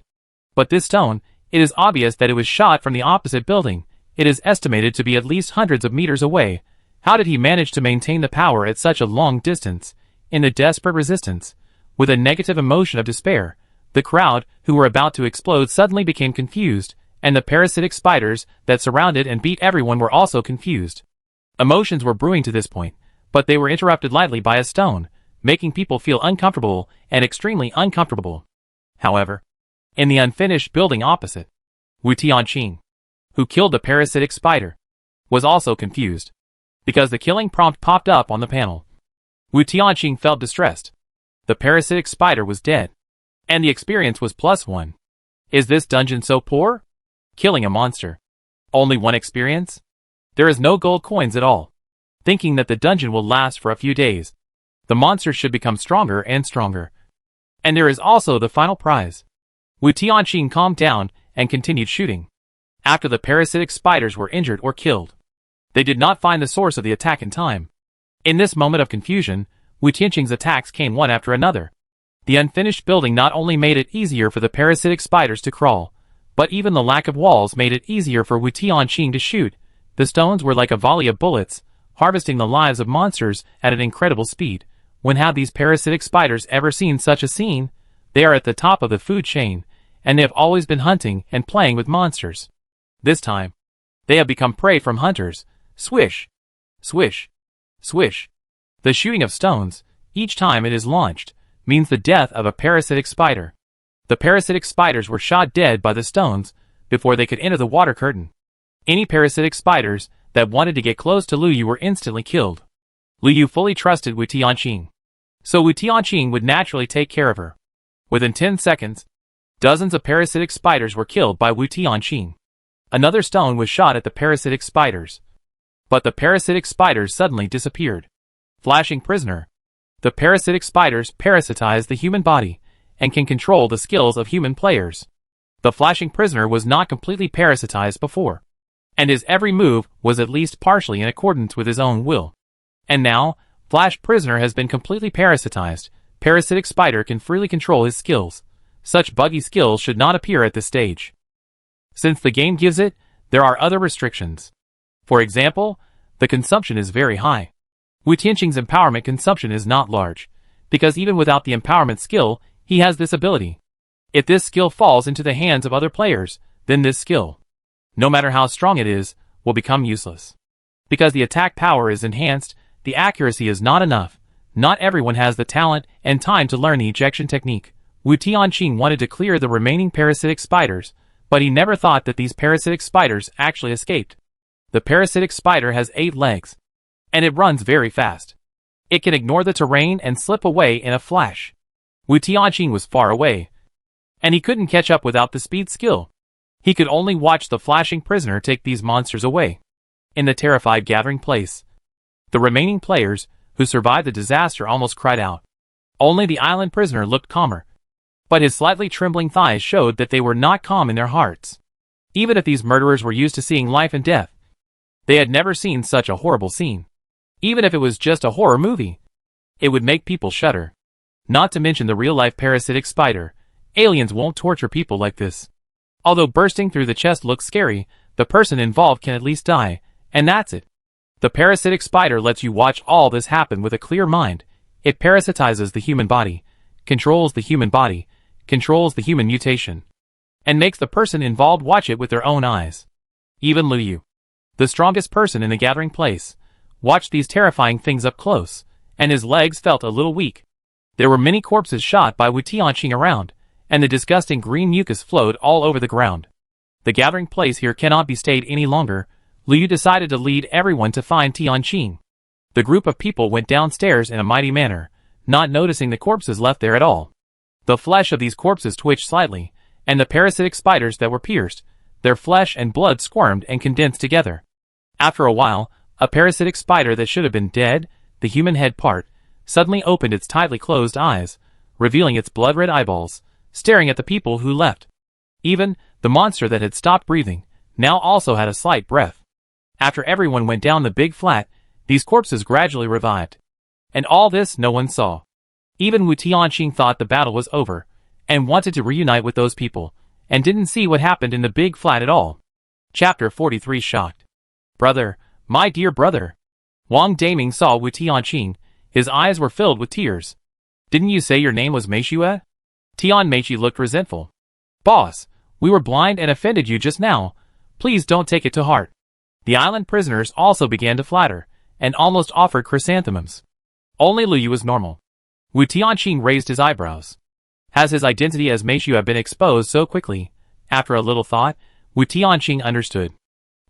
But this stone, It is obvious that it was shot from the opposite building. It is estimated to be at least hundreds of meters away. How did he manage to maintain the power at such a long distance? In the desperate resistance, with a negative emotion of despair, the crowd, who were about to explode, suddenly became confused, and the parasitic spiders that surrounded and beat everyone were also confused. Emotions were brewing to this point, but they were interrupted lightly by a stone, making people feel uncomfortable and extremely uncomfortable. However, in the unfinished building opposite, Wu Tianqing, who killed the parasitic spider, was also confused, because the killing prompt popped up on the panel. Wu Tianqing felt distressed. The parasitic spider was dead, and the experience was +1. Is this dungeon so poor? Killing a monster. Only 1 experience? There is no gold coins at all. Thinking that the dungeon will last for a few days, the monster should become stronger and stronger. And there is also the final prize. Wu Tianqing calmed down and continued shooting. After the parasitic spiders were injured or killed, they did not find the source of the attack in time. In this moment of confusion, Wu Tianqing's attacks came one after another. The unfinished building not only made it easier for the parasitic spiders to crawl, but even the lack of walls made it easier for Wu Tianqing to shoot. The stones were like a volley of bullets, harvesting the lives of monsters at an incredible speed. When have these parasitic spiders ever seen such a scene? They are at the top of the food chain, and they have always been hunting and playing with monsters. This time, they have become prey from hunters. Swish, swish, swish. The shooting of stones, each time it is launched, means the death of a parasitic spider. The parasitic spiders were shot dead by the stones before they could enter the water curtain. Any parasitic spiders that wanted to get close to Lu Yu were instantly killed. Lu Yu fully trusted Wu Tianqing, so Wu Tianqing would naturally take care of her. Within 10 seconds, dozens of parasitic spiders were killed by Wu Tianqing. Another stone was shot at the parasitic spiders, but the parasitic spiders suddenly disappeared. Flashing prisoner. The parasitic spiders parasitize the human body and can control the skills of human players. The flashing prisoner was not completely parasitized before, and his every move was at least partially in accordance with his own will. And now, Flash Prisoner has been completely parasitized. Parasitic Spider can freely control his skills. Such buggy skills should not appear at this stage. Since the game gives it, there are other restrictions. For example, the consumption is very high. Wu Tianqing's empowerment consumption is not large, because even without the empowerment skill, he has this ability. If this skill falls into the hands of other players, then this skill, no matter how strong it is, will become useless. Because the attack power is enhanced, the accuracy is not enough. Not everyone has the talent and time to learn the ejection technique. Wu Tianqing wanted to clear the remaining parasitic spiders, but he never thought that these parasitic spiders actually escaped. The parasitic spider has 8 legs, and it runs very fast. It can ignore the terrain and slip away in a flash. Wu Tianqing was far away, and he couldn't catch up without the speed skill. He could only watch the flashing prisoner take these monsters away. In the terrified gathering place, the remaining players, who survived the disaster, almost cried out. Only the island prisoner looked calmer, but his slightly trembling thighs showed that they were not calm in their hearts. Even if these murderers were used to seeing life and death, they had never seen such a horrible scene. Even if it was just a horror movie, it would make people shudder. Not to mention the real-life parasitic spider. Aliens won't torture people like this. Although bursting through the chest looks scary, the person involved can at least die, and that's it. The parasitic spider lets you watch all this happen with a clear mind. It parasitizes the human body, controls the human body, controls the human mutation, and makes the person involved watch it with their own eyes. Even Lu Yu, the strongest person in the gathering place, watched these terrifying things up close, and his legs felt a little weak. There were many corpses shot by Wu Tianqing around, and the disgusting green mucus flowed all over the ground. The gathering place here cannot be stayed any longer. Lu Yu decided to lead everyone to find Tianqing. The group of people went downstairs in a mighty manner, not noticing the corpses left there at all. The flesh of these corpses twitched slightly, and the parasitic spiders that were pierced, their flesh and blood squirmed and condensed together. After a while, a parasitic spider that should have been dead, the human head part, suddenly opened its tightly closed eyes, revealing its blood-red eyeballs, staring at the people who left. Even the monster that had stopped breathing now also had a slight breath. After everyone went down the big flat, these corpses gradually revived. And all this no one saw. Even Wu Tianqing thought the battle was over, and wanted to reunite with those people, and didn't see what happened in the big flat at all. Chapter 43 Shocked. Brother, my dear brother. Wang Daming saw Wu Tianqing. His eyes were filled with tears. Didn't you say your name was Meishue? Tian Meichi looked resentful. Boss, we were blind and offended you just now. Please don't take it to heart. The island prisoners also began to flatter, and almost offered chrysanthemums. Only Lu Yu was normal. Wu Tianqing raised his eyebrows. Has his identity as Meishue been exposed so quickly? After a little thought, Wu Tianqing understood.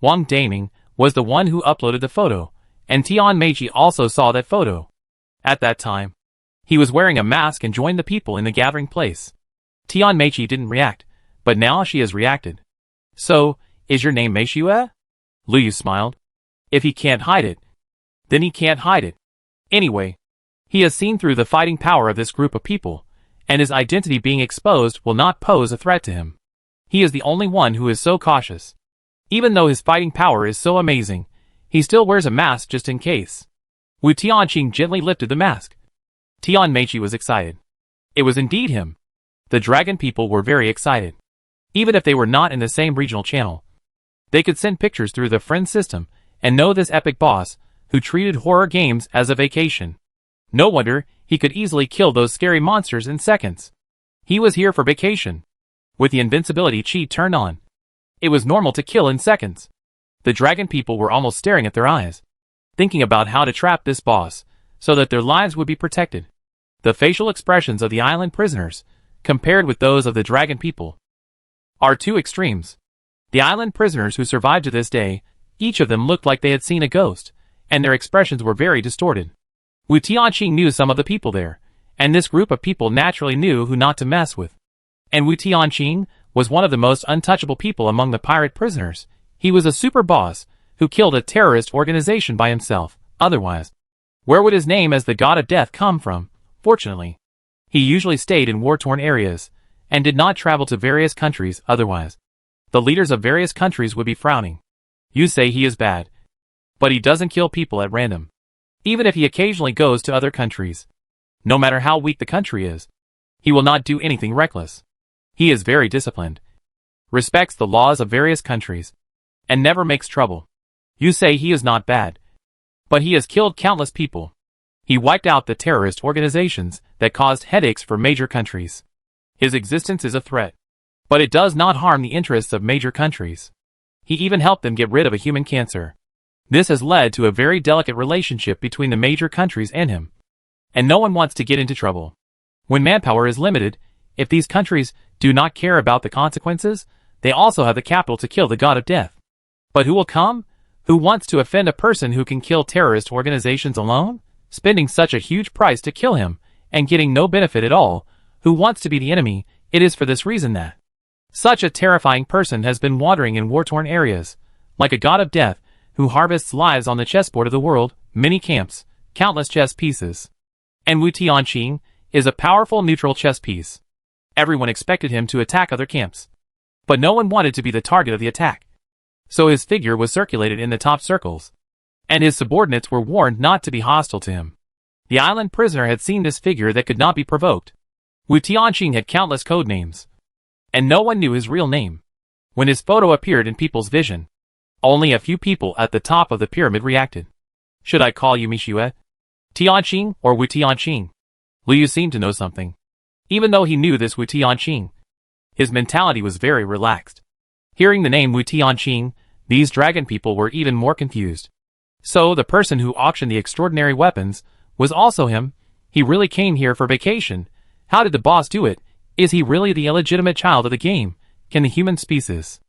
Wang Daming was the one who uploaded the photo, and Tian Meichi also saw that photo. At that time, he was wearing a mask and joined the people in the gathering place. Tian Meichi didn't react, but now she has reacted. So, is your name Meishue? Lu Yu smiled. If he can't hide it, then he can't hide it. Anyway, he has seen through the fighting power of this group of people, and his identity being exposed will not pose a threat to him. He is the only one who is so cautious. Even though his fighting power is so amazing, he still wears a mask just in case. Wu Tianqing gently lifted the mask. Tian Meichi was excited. It was indeed him. The dragon people were very excited. Even if they were not in the same regional channel, they could send pictures through the friend system and know this epic boss who treated horror games as a vacation. No wonder he could easily kill those scary monsters in seconds. He was here for vacation. With the invincibility cheat turned on, it was normal to kill in seconds. The dragon people were almost staring at their eyes, thinking about how to trap this boss so that their lives would be protected. The facial expressions of the island prisoners, compared with those of the dragon people, are two extremes. The island prisoners who survived to this day, each of them looked like they had seen a ghost, and their expressions were very distorted. Wu Tianqing knew some of the people there, and this group of people naturally knew who not to mess with. And Wu Tianqing was one of the most untouchable people among the pirate prisoners. He was a super boss who killed a terrorist organization by himself. Otherwise, where would his name as the god of death come from? Fortunately, he usually stayed in war-torn areas and did not travel to various countries. Otherwise, the leaders of various countries would be frowning. You say he is bad, but he doesn't kill people at random. Even if he occasionally goes to other countries, no matter how weak the country is, he will not do anything reckless. He is very disciplined, respects the laws of various countries, and never makes trouble. You say he is not bad, but he has killed countless people. He wiped out the terrorist organizations that caused headaches for major countries. His existence is a threat, but it does not harm the interests of major countries. He even helped them get rid of a human cancer. This has led to a very delicate relationship between the major countries and him. And no one wants to get into trouble. When manpower is limited, if these countries do not care about the consequences, they also have the capital to kill the god of death. But who will come? Who wants to offend a person who can kill terrorist organizations alone? Spending such a huge price to kill him, and getting no benefit at all. Who wants to be the enemy? It is for this reason that such a terrifying person has been wandering in war-torn areas, like a god of death, who harvests lives on the chessboard of the world, many camps, countless chess pieces. And Wu Tianqing is a powerful neutral chess piece. Everyone expected him to attack other camps, but no one wanted to be the target of the attack. So his figure was circulated in the top circles, and his subordinates were warned not to be hostile to him. The island prisoner had seen this figure that could not be provoked. Wu Tianqing had countless code names, and no one knew his real name. When his photo appeared in people's vision, only a few people at the top of the pyramid reacted. Should I call you Meishue, Tianqing, or Wu Tianqing? Lu Yu seemed to know something. Even though he knew this Wu Tianqing, his mentality was very relaxed. Hearing the name Wu Tianqing, these dragon people were even more confused. So the person who auctioned the extraordinary weapons was also him. He really came here for vacation. How did the boss do it? Is he really the illegitimate child of the game? Can the human species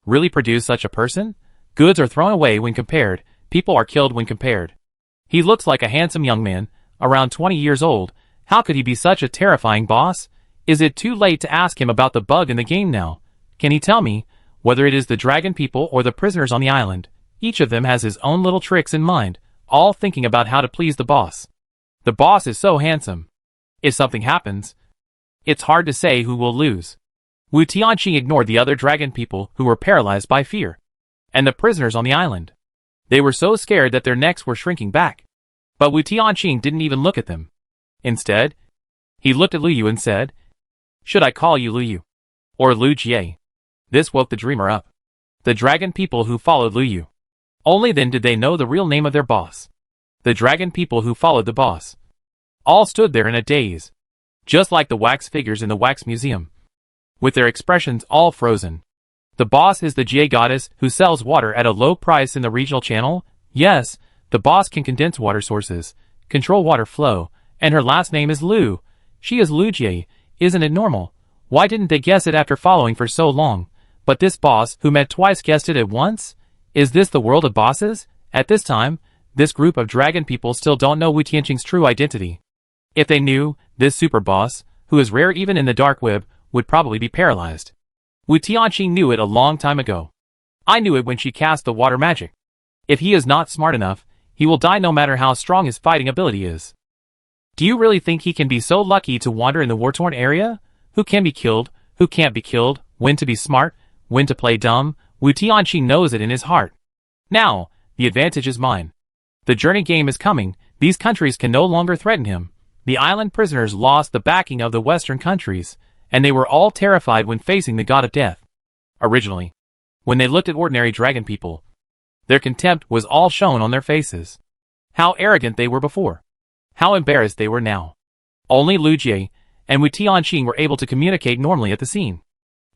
really produce such a person? Goods are thrown away when compared. People are killed when compared. He looks like a handsome young man, around 20 years old. How could he be such a terrifying boss? Is it too late to ask him about the bug in the game now? Can he tell me whether it is the dragon people or the prisoners on the island? Each of them has his own little tricks in mind, all thinking about how to please the boss. The boss is so handsome. If something happens, it's hard to say who will lose. Wu Tianqing ignored the other dragon people who were paralyzed by fear, and the prisoners on the island. They were so scared that their necks were shrinking back. But Wu Tianqing didn't even look at them. Instead, he looked at Lu Yu and said, "Should I call you Lu Yu?" Or Lu Jie. This woke the dreamer up. The dragon people who followed Lu Yu. Only then did they know the real name of their boss. The dragon people who followed the boss. All stood there in a daze. Just like the wax figures in the wax museum. With their expressions all frozen. The boss is the Jie goddess who sells water at a low price in the regional channel. Yes, the boss can condense water sources, control water flow, and her last name is Lu. She is Lu Jie. Isn't it normal? Why didn't they guess it after following for so long? But this boss who met twice guessed it at once? Is this the world of bosses? At this time, this group of dragon people still don't know Wu Tianqing's true identity. If they knew, this super boss, who is rare even in the dark web, would probably be paralyzed. Wu Tianqing knew it a long time ago. I knew it when she cast the water magic. If he is not smart enough, he will die no matter how strong his fighting ability is. Do you really think he can be so lucky to wander in the war-torn area? Who can be killed, who can't be killed, when to be smart, when to play dumb? Wu Tianqing knows it in his heart. Now, the advantage is mine. The journey game is coming, these countries can no longer threaten him. The island prisoners lost the backing of the western countries, and they were all terrified when facing the god of death. Originally, when they looked at ordinary dragon people, their contempt was all shown on their faces. How arrogant they were before. How embarrassed they were now. Only Lu Jie and Wu Tianqing were able to communicate normally at the scene.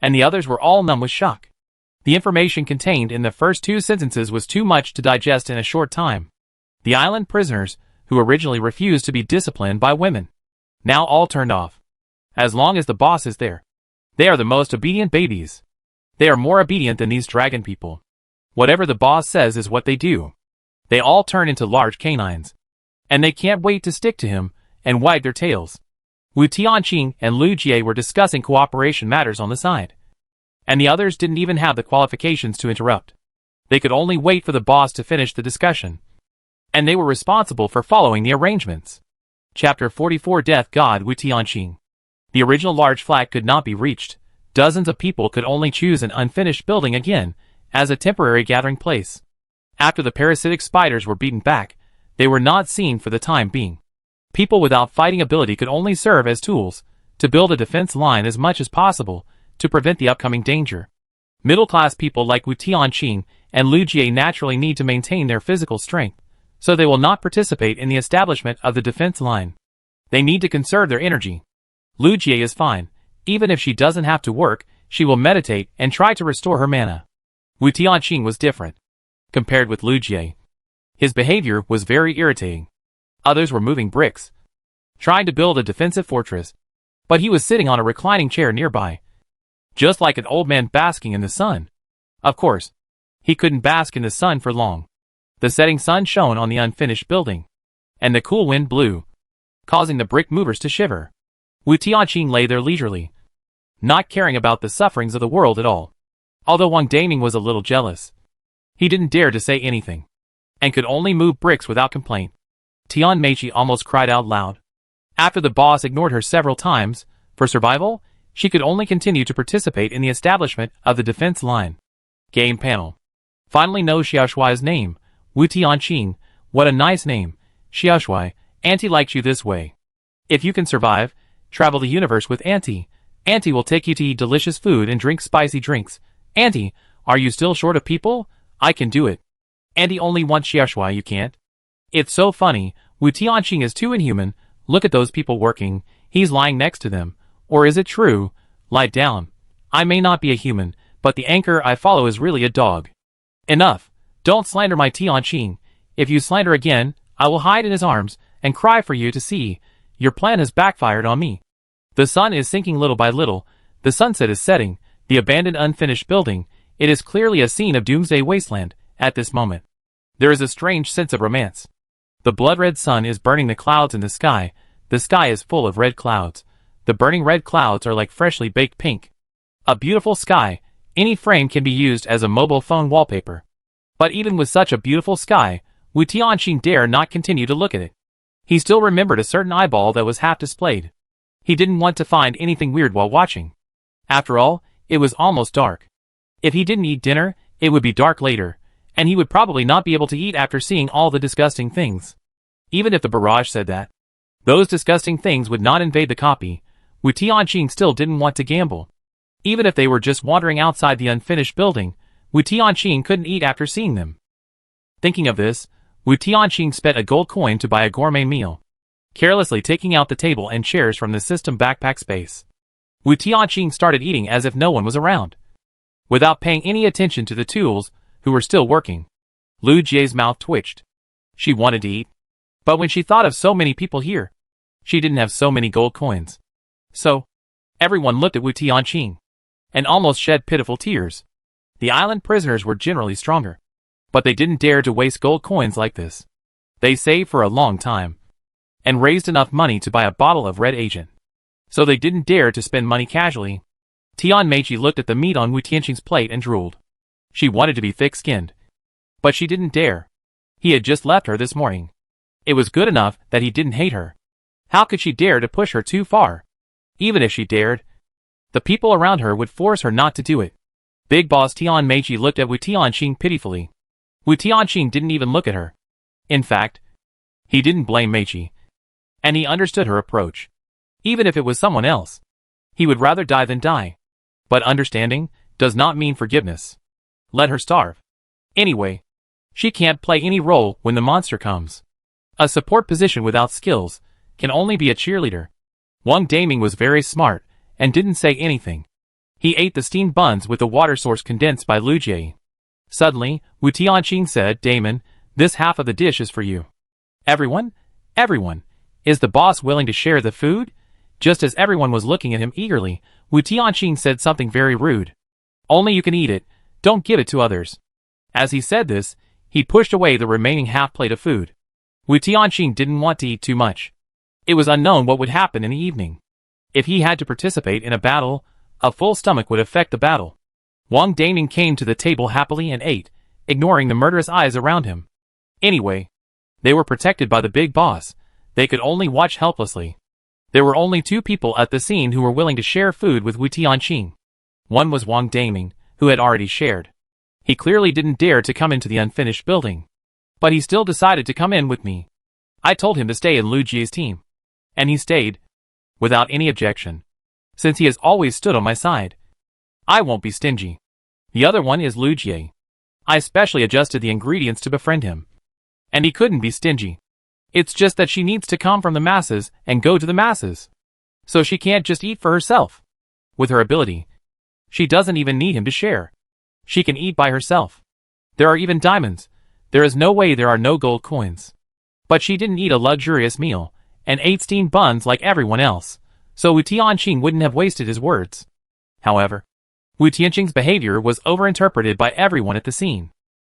And the others were all numb with shock. The information contained in the first two sentences was too much to digest in a short time. The island prisoners, who originally refused to be disciplined by women, now all turned off. As long as the boss is there, they are the most obedient babies. They are more obedient than these dragon people. Whatever the boss says is what they do. They all turn into large canines. And they can't wait to stick to him and wag their tails. Wu Tianqing and Lu Jie were discussing cooperation matters on the side. And the others didn't even have the qualifications to interrupt. They could only wait for the boss to finish the discussion. And they were responsible for following the arrangements. Chapter 44 Death God Wu Tianqing. The original large flat could not be reached. Dozens of people could only choose an unfinished building again as a temporary gathering place. After the parasitic spiders were beaten back, they were not seen for the time being. People without fighting ability could only serve as tools to build a defense line as much as possible to prevent the upcoming danger. Middle-class people like Wu Tianqing and Lu Jie naturally need to maintain their physical strength, so they will not participate in the establishment of the defense line. They need to conserve their energy. Lu Jie is fine. Even if she doesn't have to work, she will meditate and try to restore her mana. Wu Tianqing was different. Compared with Lu Jie, his behavior was very irritating. Others were moving bricks, trying to build a defensive fortress, but he was sitting on a reclining chair nearby, just like an old man basking in the sun. Of course, he couldn't bask in the sun for long. The setting sun shone on the unfinished building, and the cool wind blew, causing the brick movers to shiver. Wu Tianqing lay there leisurely, not caring about the sufferings of the world at all. Although Wang Daming was a little jealous, he didn't dare to say anything, and could only move bricks without complaint. Tian Meichi almost cried out loud. After the boss ignored her several times, for survival, she could only continue to participate in the establishment of the defense line. Game panel. Finally know Xiaoshuai's name. Wu Tianqing, what a nice name. Xiaoshuai, Auntie likes you this way. If you can survive, travel the universe with Auntie. Auntie will take you to eat delicious food and drink spicy drinks. Auntie, are you still short of people? I can do it. Auntie only wants Xiaoshuai, you can't. It's so funny, Wu Tianqing is too inhuman. Look at those people working, he's lying next to them. Or is it true? Lie down. I may not be a human, but the anchor I follow is really a dog. Enough. Don't slander my Tianqing. If you slander again, I will hide in his arms and cry for you to see. Your plan has backfired on me. The sun is sinking little by little. The sunset is setting. The abandoned unfinished building. It is clearly a scene of Doomsday Wasteland at this moment. There is a strange sense of romance. The blood-red sun is burning the clouds in the sky. The sky is full of red clouds. The burning red clouds are like freshly baked pink. A beautiful sky. Any frame can be used as a mobile phone wallpaper. But even with such a beautiful sky, Wu Tianqing dare not continue to look at it. He still remembered a certain eyeball that was half displayed. He didn't want to find anything weird while watching. After all, it was almost dark. If he didn't eat dinner, it would be dark later, and he would probably not be able to eat after seeing all the disgusting things. Even if the barrage said that those disgusting things would not invade the copy, Wu Tianqing still didn't want to gamble. Even if they were just wandering outside the unfinished building, Wu Tianqing couldn't eat after seeing them. Thinking of this, Wu Tianqing spent a gold coin to buy a gourmet meal, carelessly taking out the table and chairs from the system backpack space. Wu Tianqing started eating as if no one was around, without paying any attention to the tools, who were still working. Lu Jie's mouth twitched. She wanted to eat, but when she thought of so many people here, she didn't have so many gold coins. So, everyone looked at Wu Tianqing and almost shed pitiful tears. The island prisoners were generally stronger, but they didn't dare to waste gold coins like this. They saved for a long time and raised enough money to buy a bottle of red agent, so they didn't dare to spend money casually. Tian Meiqi looked at the meat on Wu Tianqing's plate and drooled. She wanted to be thick-skinned, but she didn't dare. He had just left her this morning. It was good enough that he didn't hate her. How could she dare to push her too far? Even if she dared, the people around her would force her not to do it. Big boss Tian Meiqi looked at Wu Tianqing pitifully. Wu Tianqing didn't even look at her. In fact, he didn't blame Meiqi, and he understood her approach. Even if it was someone else, he would rather die than die. But understanding does not mean forgiveness. Let her starve. Anyway, she can't play any role when the monster comes. A support position without skills can only be a cheerleader. Wang Daming was very smart and didn't say anything. He ate the steamed buns with the water source condensed by Lu Jie. Suddenly, Wu Tianqing said, "Damon, this half of the dish is for you." Everyone? Everyone. Is the boss willing to share the food? Just as everyone was looking at him eagerly, Wu Tianqing said something very rude. "Only you can eat it, don't give it to others." As he said this, he pushed away the remaining half plate of food. Wu Tianqing didn't want to eat too much. It was unknown what would happen in the evening. If he had to participate in a battle, a full stomach would affect the battle. Wang Daming came to the table happily and ate, ignoring the murderous eyes around him. Anyway, they were protected by the big boss. They could only watch helplessly. There were only two people at the scene who were willing to share food with Wu Tianqing. One was Wang Daming, who had already shared. He clearly didn't dare to come into the unfinished building, but he still decided to come in with me. I told him to stay in Lu Jie's team, and he stayed, without any objection, since he has always stood on my side. I won't be stingy. The other one is Lu Jie. I specially adjusted the ingredients to befriend him, and he couldn't be stingy. It's just that she needs to come from the masses and go to the masses, so she can't just eat for herself. With her ability, she doesn't even need him to share. She can eat by herself. There are even diamonds. There is no way there are no gold coins. But she didn't eat a luxurious meal and ate steamed buns like everyone else, so Wu Tianqing wouldn't have wasted his words. However, Wu Tianqing's behavior was overinterpreted by everyone at the scene.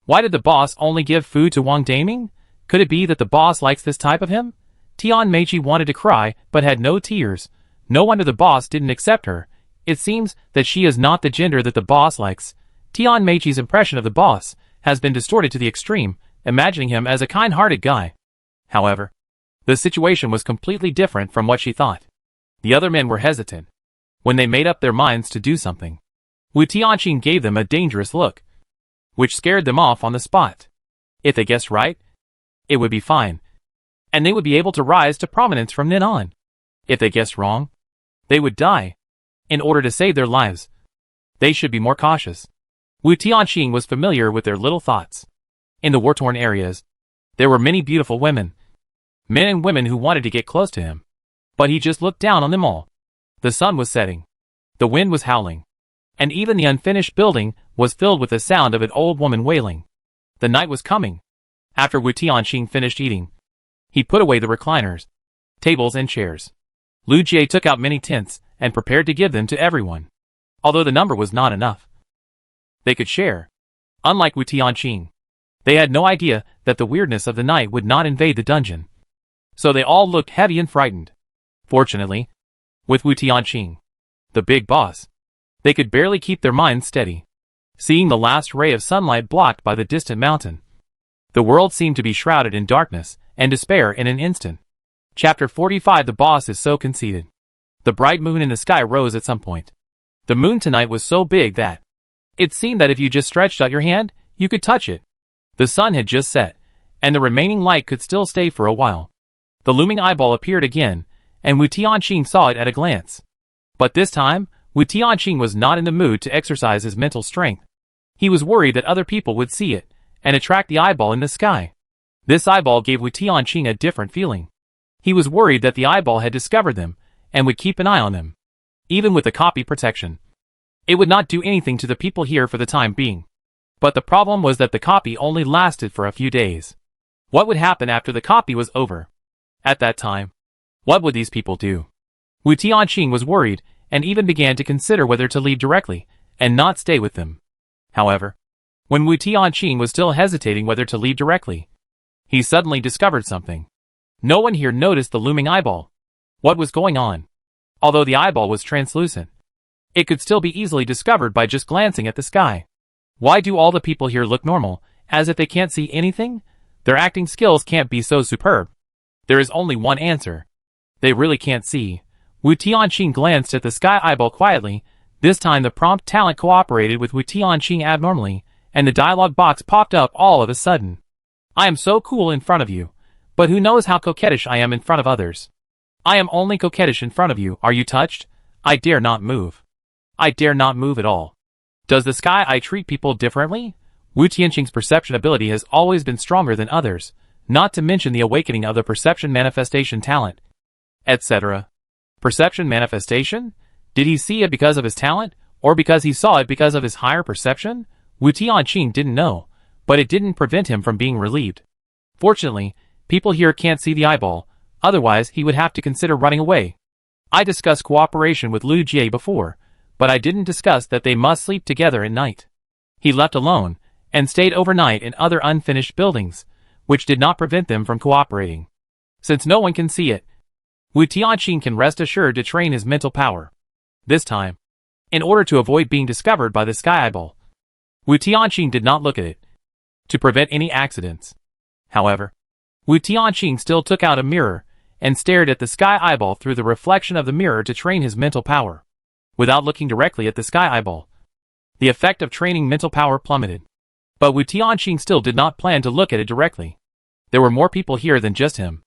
Why did the boss only give food to Wang Daming? Could it be that the boss likes this type of him? Tian Meiqi wanted to cry, but had no tears. No wonder the boss didn't accept her. It seems that she is not the gender that the boss likes. Tian Meiqi's impression of the boss has been distorted to the extreme, imagining him as a kind-hearted guy. However, the situation was completely different from what she thought. The other men were hesitant when they made up their minds to do something. Wu Tianqing gave them a dangerous look, which scared them off on the spot. If they guessed right, it would be fine, and they would be able to rise to prominence from then on. If they guessed wrong, they would die. In order to save their lives, they should be more cautious. Wu Tianqing was familiar with their little thoughts. In the war-torn areas, there were many beautiful women, men and women who wanted to get close to him. But he just looked down on them all. The sun was setting. The wind was howling. And even the unfinished building was filled with the sound of an old woman wailing. The night was coming. After Wu Tianqing finished eating, he put away the recliners, tables and chairs. Lu Jie took out many tents and prepared to give them to everyone. Although the number was not enough, they could share. Unlike Wu Tianqing, they had no idea that the weirdness of the night would not invade the dungeon. So they all looked heavy and frightened. Fortunately, with Wu Tianqing, the big boss, they could barely keep their minds steady. Seeing the last ray of sunlight blocked by the distant mountain, the world seemed to be shrouded in darkness and despair in an instant. Chapter 45. The boss is so conceited. The bright moon in the sky rose at some point. The moon tonight was so big that it seemed that if you just stretched out your hand, you could touch it. The sun had just set, and the remaining light could still stay for a while. The looming eyeball appeared again, and Wu Tianqing saw it at a glance. But this time, Wu Tianqing was not in the mood to exercise his mental strength. He was worried that other people would see it and attract the eyeball in the sky. This eyeball gave Wu Tianqing a different feeling. He was worried that the eyeball had discovered them and would keep an eye on them. Even with the copy protection, it would not do anything to the people here for the time being. But the problem was that the copy only lasted for a few days. What would happen after the copy was over? At that time, what would these people do? Wu Tianqing was worried and even began to consider whether to leave directly and not stay with them. However, when Wu Tianqing was still hesitating whether to leave directly, he suddenly discovered something. No one here noticed the looming eyeball. What was going on? Although the eyeball was translucent, it could still be easily discovered by just glancing at the sky. Why do all the people here look normal, as if they can't see anything? Their acting skills can't be so superb. There is only one answer. They really can't see. Wu Tianqing glanced at the sky eyeball quietly. This time the prompt talent cooperated with Wu Tianqing abnormally, and the dialogue box popped up all of a sudden. I am so cool in front of you, but who knows how coquettish I am in front of others. I am only coquettish in front of you. Are you touched? I dare not move. I dare not move at all. Does the sky eye treat people differently? Wu Tianqing's perception ability has always been stronger than others, not to mention the awakening of the perception manifestation talent, etc. Perception manifestation? Did he see it because of his talent, or because he saw it because of his higher perception? Wu Tianqing didn't know, but it didn't prevent him from being relieved. Fortunately, people here can't see the eyeball, otherwise he would have to consider running away. I discussed cooperation with Lu Jie before, but I didn't discuss that they must sleep together at night. He left alone, and stayed overnight in other unfinished buildings, which did not prevent them from cooperating. Since no one can see it, Wu Tianqing can rest assured to train his mental power. This time, in order to avoid being discovered by the sky eyeball, Wu Tianqing did not look at it, to prevent any accidents. However, Wu Tianqing still took out a mirror and stared at the sky eyeball through the reflection of the mirror to train his mental power. Without looking directly at the sky eyeball, the effect of training mental power plummeted. But Wu Tianqing still did not plan to look at it directly. There were more people here than just him.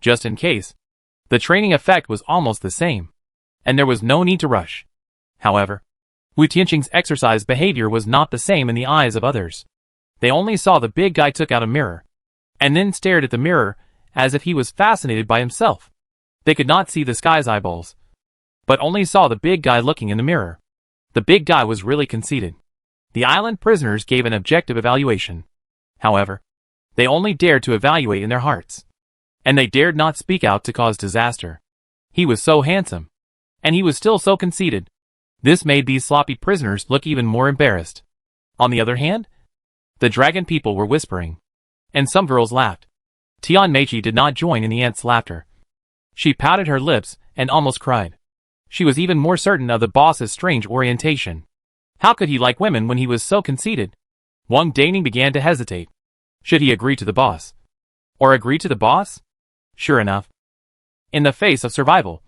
Just in case, the training effect was almost the same, and there was no need to rush. However, Wu Tianqing's exercise behavior was not the same in the eyes of others. They only saw the big guy took out a mirror, and then stared at the mirror as if he was fascinated by himself. They could not see the sky's eyeballs, but only saw the big guy looking in the mirror. The big guy was really conceited. The island prisoners gave an objective evaluation. However, they only dared to evaluate in their hearts, and they dared not speak out to cause disaster. He was so handsome, and he was still so conceited. This made these sloppy prisoners look even more embarrassed. On the other hand, the dragon people were whispering, and some girls laughed. Tian Meichi did not join in the ants' laughter. She pouted her lips and almost cried. She was even more certain of the boss's strange orientation. How could he like women when he was so conceited? Wang Daning began to hesitate. Should he agree to the boss? Or agree to the boss? Sure enough, in the face of survival,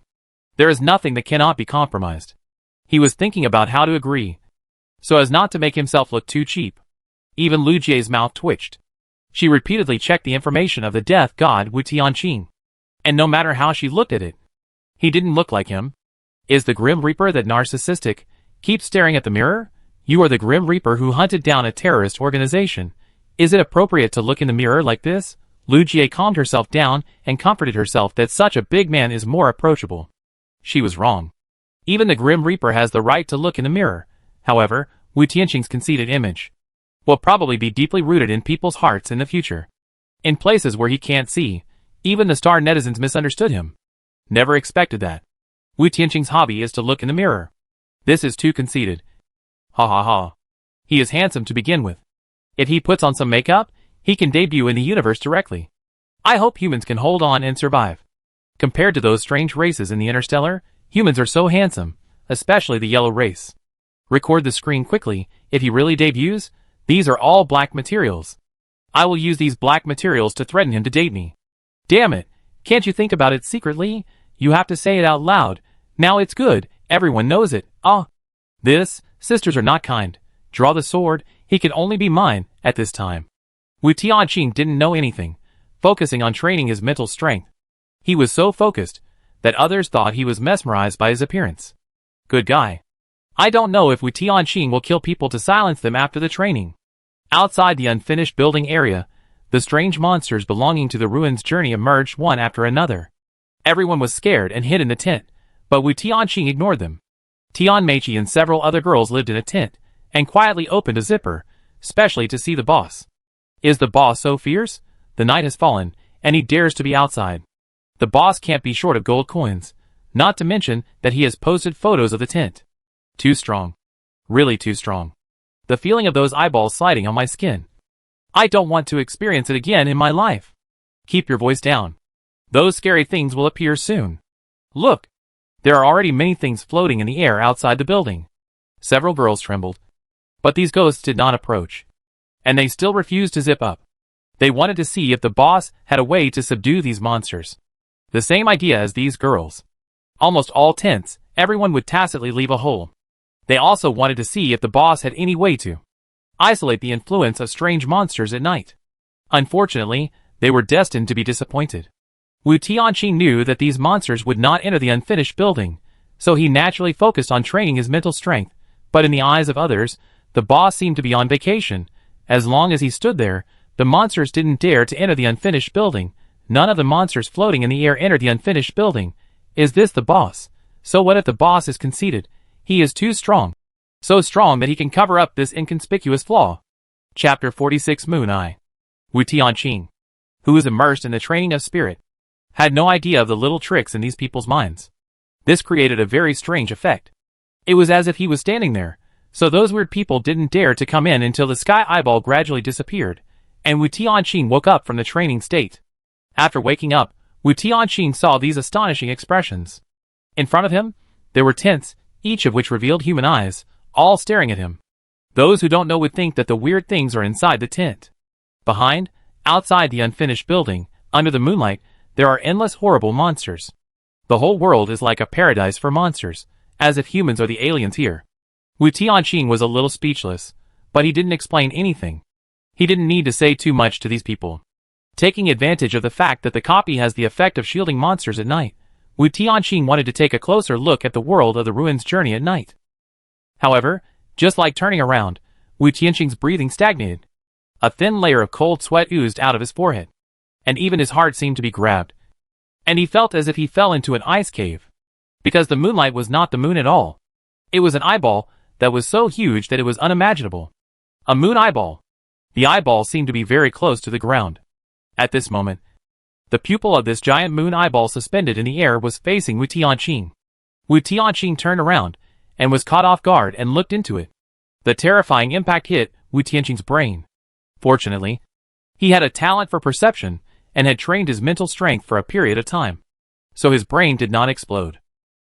there is nothing that cannot be compromised. He was thinking about how to agree, so as not to make himself look too cheap. Even Lu Jie's mouth twitched. She repeatedly checked the information of the death god Wu Tianqing, and no matter how she looked at it, he didn't look like him. Is the Grim Reaper that narcissistic? Keep staring at the mirror? You are the Grim Reaper who hunted down a terrorist organization. Is it appropriate to look in the mirror like this? Lu Jie calmed herself down and comforted herself that such a big man is more approachable. She was wrong. Even the Grim Reaper has the right to look in the mirror. However, Wu Tianqing's conceited image will probably be deeply rooted in people's hearts in the future. In places where he can't see, even the star netizens misunderstood him. Never expected that. Wu Tianqing's hobby is to look in the mirror. This is too conceited. Ha ha ha. He is handsome to begin with. If he puts on some makeup, he can debut in the universe directly. I hope humans can hold on and survive. Compared to those strange races in the interstellar, humans are so handsome, especially the yellow race. Record the screen quickly. If he really debuts, these are all black materials. I will use these black materials to threaten him to date me. Damn it, can't you think about it secretly? You have to say it out loud. Now it's good, everyone knows it. This, sisters are not kind. Draw the sword, he can only be mine, at this time. Wu Tianqing didn't know anything, focusing on training his mental strength. He was so focused, that others thought he was mesmerized by his appearance. Good guy. I don't know if Wu Tianqing will kill people to silence them after the training. Outside the unfinished building area, the strange monsters belonging to the ruins journey emerged one after another. Everyone was scared and hid in the tent, but Wu Tianqing ignored them. Tian Meiqi and several other girls lived in a tent, and quietly opened a zipper, specially to see the boss. Is the boss so fierce? The night has fallen, and he dares to be outside. The boss can't be short of gold coins, not to mention that he has posted photos of the tent. Too strong. Really too strong. The feeling of those eyeballs sliding on my skin. I don't want to experience it again in my life. Keep your voice down. Those scary things will appear soon. Look. There are already many things floating in the air outside the building. Several girls trembled. But these ghosts did not approach. And they still refused to zip up. They wanted to see if the boss had a way to subdue these monsters. The same idea as these girls. Almost all tents, everyone would tacitly leave a hole. They also wanted to see if the boss had any way to isolate the influence of strange monsters at night. Unfortunately, they were destined to be disappointed. Wu Tianqing knew that these monsters would not enter the unfinished building, so he naturally focused on training his mental strength, but in the eyes of others, the boss seemed to be on vacation. As long as he stood there, the monsters didn't dare to enter the unfinished building. None of the monsters floating in the air entered the unfinished building. Is this the boss? So what if the boss is conceited? He is too strong. So strong that he can cover up this inconspicuous flaw. Chapter 46 Moon Eye. Wu Tianqing, who was immersed in the training of spirit, had no idea of the little tricks in these people's minds. This created a very strange effect. It was as if he was standing there, so those weird people didn't dare to come in until the sky eyeball gradually disappeared, and Wu Tianqing woke up from the training state. After waking up, Wu Tianqing saw these astonishing expressions. In front of him, there were tents, each of which revealed human eyes, all staring at him. Those who don't know would think that the weird things are inside the tent. Behind, outside the unfinished building, under the moonlight, there are endless horrible monsters. The whole world is like a paradise for monsters, as if humans are the aliens here. Wu Tianqing was a little speechless, but he didn't explain anything. He didn't need to say too much to these people. Taking advantage of the fact that the copy has the effect of shielding monsters at night, Wu Tianqing wanted to take a closer look at the world of the ruins journey at night. However, just like turning around, Wu Tianqing's breathing stagnated. A thin layer of cold sweat oozed out of his forehead, and even his heart seemed to be grabbed. And he felt as if he fell into an ice cave. Because the moonlight was not the moon at all. It was an eyeball that was so huge that it was unimaginable. A moon eyeball. The eyeball seemed to be very close to the ground. At this moment, the pupil of this giant moon eyeball suspended in the air was facing Wu Tianqing. Wu Tianqing turned around, and was caught off guard and looked into it. The terrifying impact hit Wu Tianqing's brain. Fortunately, he had a talent for perception, and had trained his mental strength for a period of time. So his brain did not explode.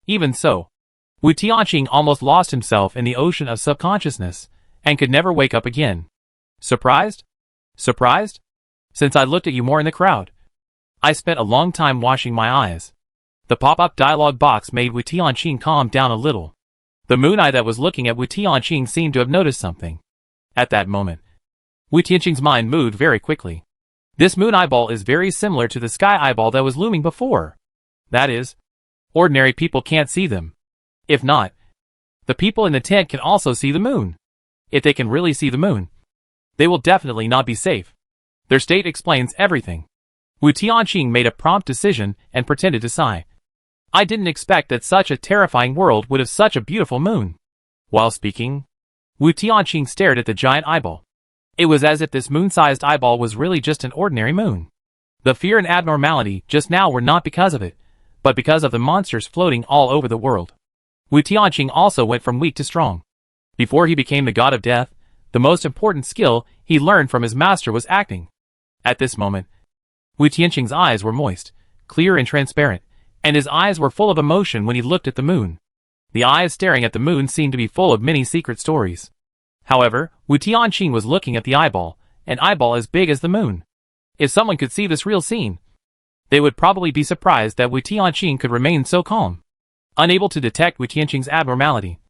Even so, Wu Tianqing almost lost himself in the ocean of subconsciousness, and could never wake up again. Surprised? Surprised? Since I looked at you more in the crowd. I spent a long time washing my eyes. The pop-up dialogue box made Wu Tianqing calm down a little. The moon eye that was looking at Wu Tianqing seemed to have noticed something. At that moment, Wu Tianqing's mind moved very quickly. This moon eyeball is very similar to the sky eyeball that was looming before. That is, ordinary people can't see them. If not, the people in the tent can also see the moon. If they can really see the moon, they will definitely not be safe. Their state explains everything. Wu Tianqing made a prompt decision and pretended to sigh. I didn't expect that such a terrifying world would have such a beautiful moon. While speaking, Wu Tianqing stared at the giant eyeball. It was as if this moon-sized eyeball was really just an ordinary moon. The fear and abnormality just now were not because of it, but because of the monsters floating all over the world. Wu Tianqing also went from weak to strong. Before he became the god of death, the most important skill he learned from his master was acting. At this moment, Wu Tianqing's eyes were moist, clear and transparent, and his eyes were full of emotion when he looked at the moon. The eyes staring at the moon seemed to be full of many secret stories. However, Wu Tianqing was looking at the eyeball, an eyeball as big as the moon. If someone could see this real scene, they would probably be surprised that Wu Tianqing could remain so calm. Unable to detect Wu Tianqing's abnormality,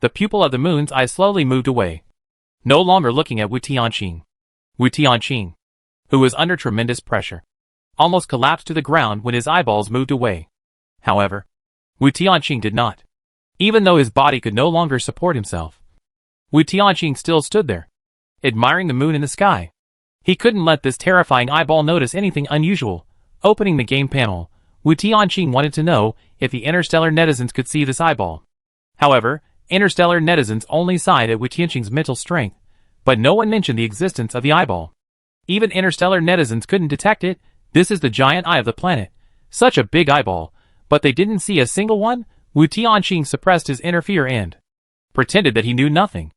the pupil of the moon's eye slowly moved away, no longer looking at Wu Tianqing. Wu Tianqing, who was under tremendous pressure, almost collapsed to the ground when his eyeballs moved away. However, Wu Tianqing did not. even though his body could no longer support himself. Wu Tianqing still stood there, admiring the moon in the sky. He couldn't let this terrifying eyeball notice anything unusual. Opening the game panel, Wu Tianqing wanted to know if the interstellar netizens could see this eyeball. However, interstellar netizens only sighed at Wu Tianqing's mental strength, but no one mentioned the existence of the eyeball. Even interstellar netizens couldn't detect it. This is the giant eye of the planet. Such a big eyeball, but they didn't see a single one. Wu Tianqing suppressed his inner fear and pretended that he knew nothing.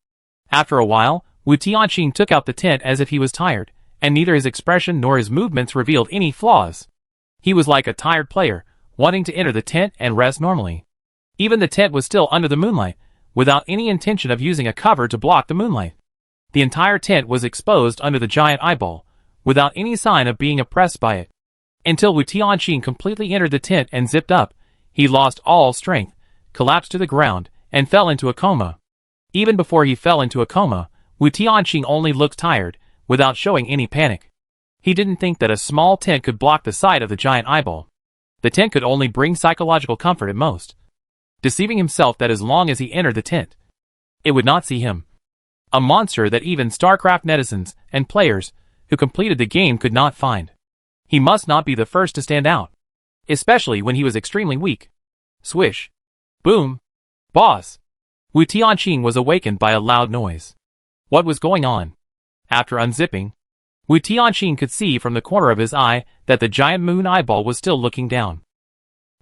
After a while, Wu Tianqing took out the tent as if he was tired, and neither his expression nor his movements revealed any flaws. He was like a tired player, wanting to enter the tent and rest normally. Even the tent was still under the moonlight, without any intention of using a cover to block the moonlight. The entire tent was exposed under the giant eyeball, without any sign of being oppressed by it. Until Wu Tianqing completely entered the tent and zipped up, he lost all strength, collapsed to the ground, and fell into a coma. Even before he fell into a coma, Wu Tianqing only looked tired, without showing any panic. He didn't think that a small tent could block the sight of the giant eyeball. The tent could only bring psychological comfort at most, deceiving himself that as long as he entered the tent, it would not see him. A monster that even StarCraft netizens and players who completed the game could not find. He must not be the first to stand out, especially when he was extremely weak. Swish. Boom. Boss. Wu Tianqing was awakened by a loud noise. What was going on? After unzipping, Wu Tianqing could see from the corner of his eye that the giant moon eyeball was still looking down.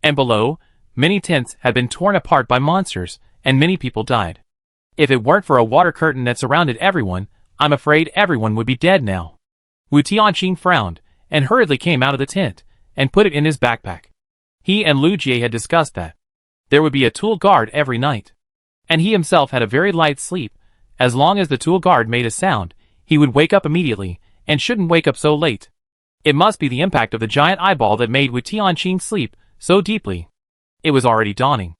And below, many tents had been torn apart by monsters, and many people died. If it weren't for a water curtain that surrounded everyone, I'm afraid everyone would be dead now. Wu Tianqing frowned, and hurriedly came out of the tent, and put it in his backpack. He and Lu Jie had discussed that there would be a tool guard every night. And he himself had a very light sleep. As long as the tool guard made a sound, he would wake up immediately, and shouldn't wake up so late. It must be the impact of the giant eyeball that made Wu Tianqing sleep so deeply. It was already dawning,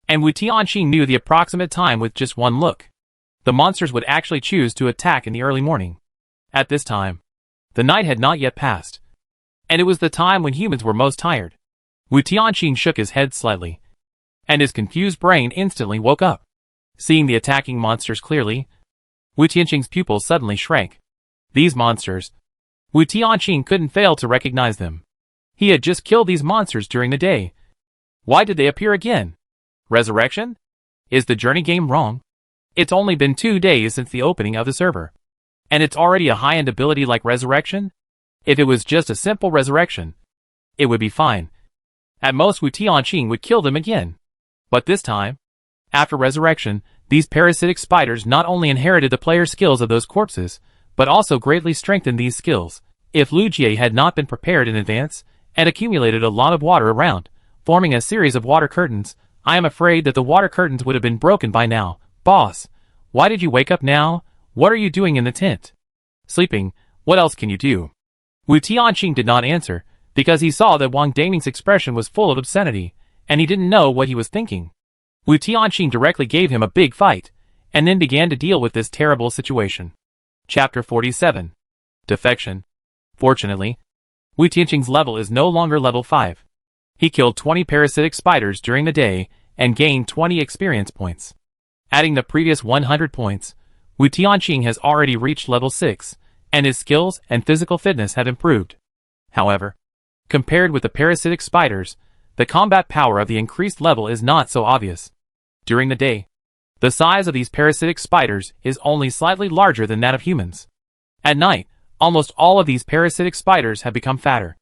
and Wu Tianqing knew the approximate time with just one look. The monsters would actually choose to attack in the early morning. At this time, the night had not yet passed, and it was the time when humans were most tired. Wu Tianqing shook his head slightly, and his confused brain instantly woke up. Seeing the attacking monsters clearly, Wu Tianqing's pupils suddenly shrank. These monsters, Wu Tianqing couldn't fail to recognize them. He had just killed these monsters during the day. Why did they appear again? Resurrection? Is the journey game wrong? It's only been 2 days since the opening of the server, and it's already a high-end ability like resurrection? If it was just a simple resurrection, it would be fine. At most Wu Tianqing would kill them again. But this time, after resurrection, these parasitic spiders not only inherited the player skills of those corpses, but also greatly strengthened these skills. If Lu Jie had not been prepared in advance, and accumulated a lot of water around, forming a series of water curtains, I am afraid that the water curtains would have been broken by now. Boss, why did you wake up now? What are you doing in the tent? Sleeping. What else can you do? Wu Tianqing did not answer, because he saw that Wang Daming's expression was full of obscenity, and he didn't know what he was thinking. Wu Tianqing directly gave him a big fight, and then began to deal with this terrible situation. Chapter 47. Defection. Fortunately, Wu Tianqing's level is no longer level 5. He killed 20 parasitic spiders during the day, and gained 20 experience points. Adding the previous 100 points, Wu Tianqing has already reached level 6, and his skills and physical fitness have improved. However, compared with the parasitic spiders, the combat power of the increased level is not so obvious. During the day, the size of these parasitic spiders is only slightly larger than that of humans. At night, almost all of these parasitic spiders have become fatter.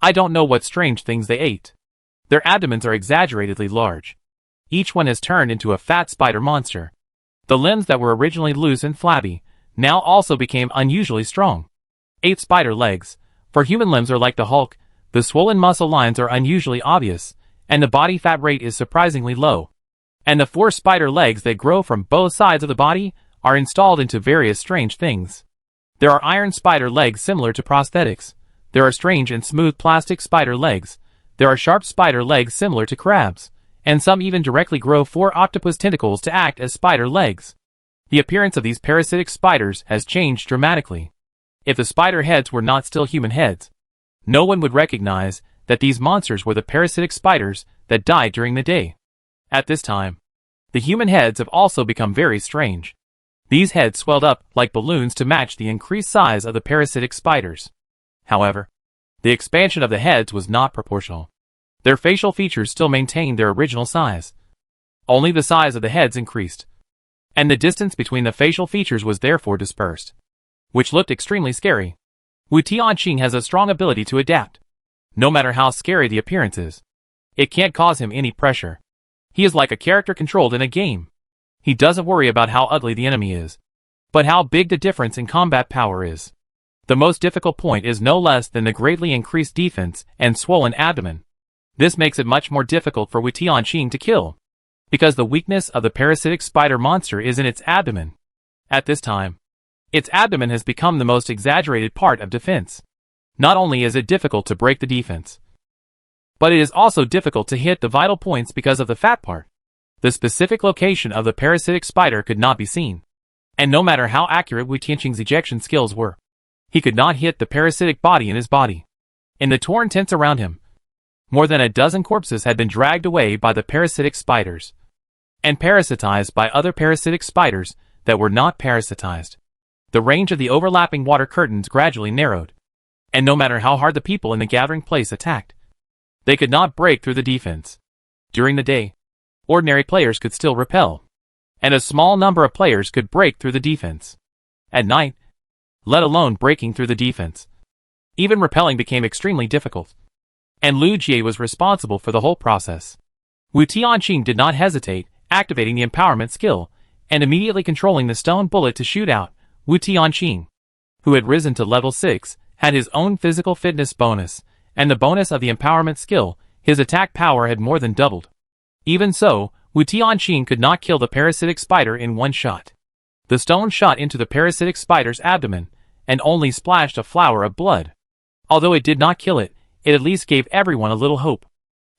I don't know what strange things they ate. Their abdomens are exaggeratedly large. Each one has turned into a fat spider monster. The limbs that were originally loose and flabby, now also became unusually strong. 8 spider legs. For human limbs are like the Hulk, the swollen muscle lines are unusually obvious, and the body fat rate is surprisingly low. And the 4 spider legs that grow from both sides of the body are installed into various strange things. There are iron spider legs similar to prosthetics. There are strange and smooth plastic spider legs. There are sharp spider legs similar to crabs, and some even directly grow 4 octopus tentacles to act as spider legs. The appearance of these parasitic spiders has changed dramatically. If the spider heads were not still human heads, no one would recognize that these monsters were the parasitic spiders that died during the day. At this time, The human heads have also become very strange. These heads swelled up like balloons to match the increased size of the parasitic spiders. However, the expansion of the heads was not proportional. Their facial features still maintained their original size. Only the size of the heads increased, and the distance between the facial features was therefore dispersed, which looked extremely scary. Wu Tianqing has a strong ability to adapt. No matter how scary the appearance is, it can't cause him any pressure. He is like a character controlled in a game. He doesn't worry about how ugly the enemy is, but how big the difference in combat power is. The most difficult point is no less than the greatly increased defense and swollen abdomen. This makes it much more difficult for Wu Tianqing to kill, because the weakness of the parasitic spider monster is in its abdomen. At this time, its abdomen has become the most exaggerated part of defense. Not only is it difficult to break the defense, but it is also difficult to hit the vital points because of the fat part. The specific location of the parasitic spider could not be seen, and no matter how accurate Wu Tianqing's ejection skills were, he could not hit the parasitic body in his body. In the torn tents around him, more than a dozen corpses had been dragged away by the parasitic spiders, and parasitized by other parasitic spiders that were not parasitized. The range of the overlapping water curtains gradually narrowed, and no matter how hard the people in the gathering place attacked, they could not break through the defense. During the day, ordinary players could still repel, and a small number of players could break through the defense. At night, let alone breaking through the defense, even repelling became extremely difficult, and Lu Jie was responsible for the whole process. Wu Tianqing did not hesitate, activating the empowerment skill, and immediately controlling the stone bullet to shoot out. Wu Tianqing, who had risen to level 6, had his own physical fitness bonus, and the bonus of the empowerment skill. His attack power had more than doubled. Even so, Wu Tianqing could not kill the parasitic spider in one shot. The stone shot into the parasitic spider's abdomen, and only splashed a flower of blood. Although it did not kill it, it at least gave everyone a little hope.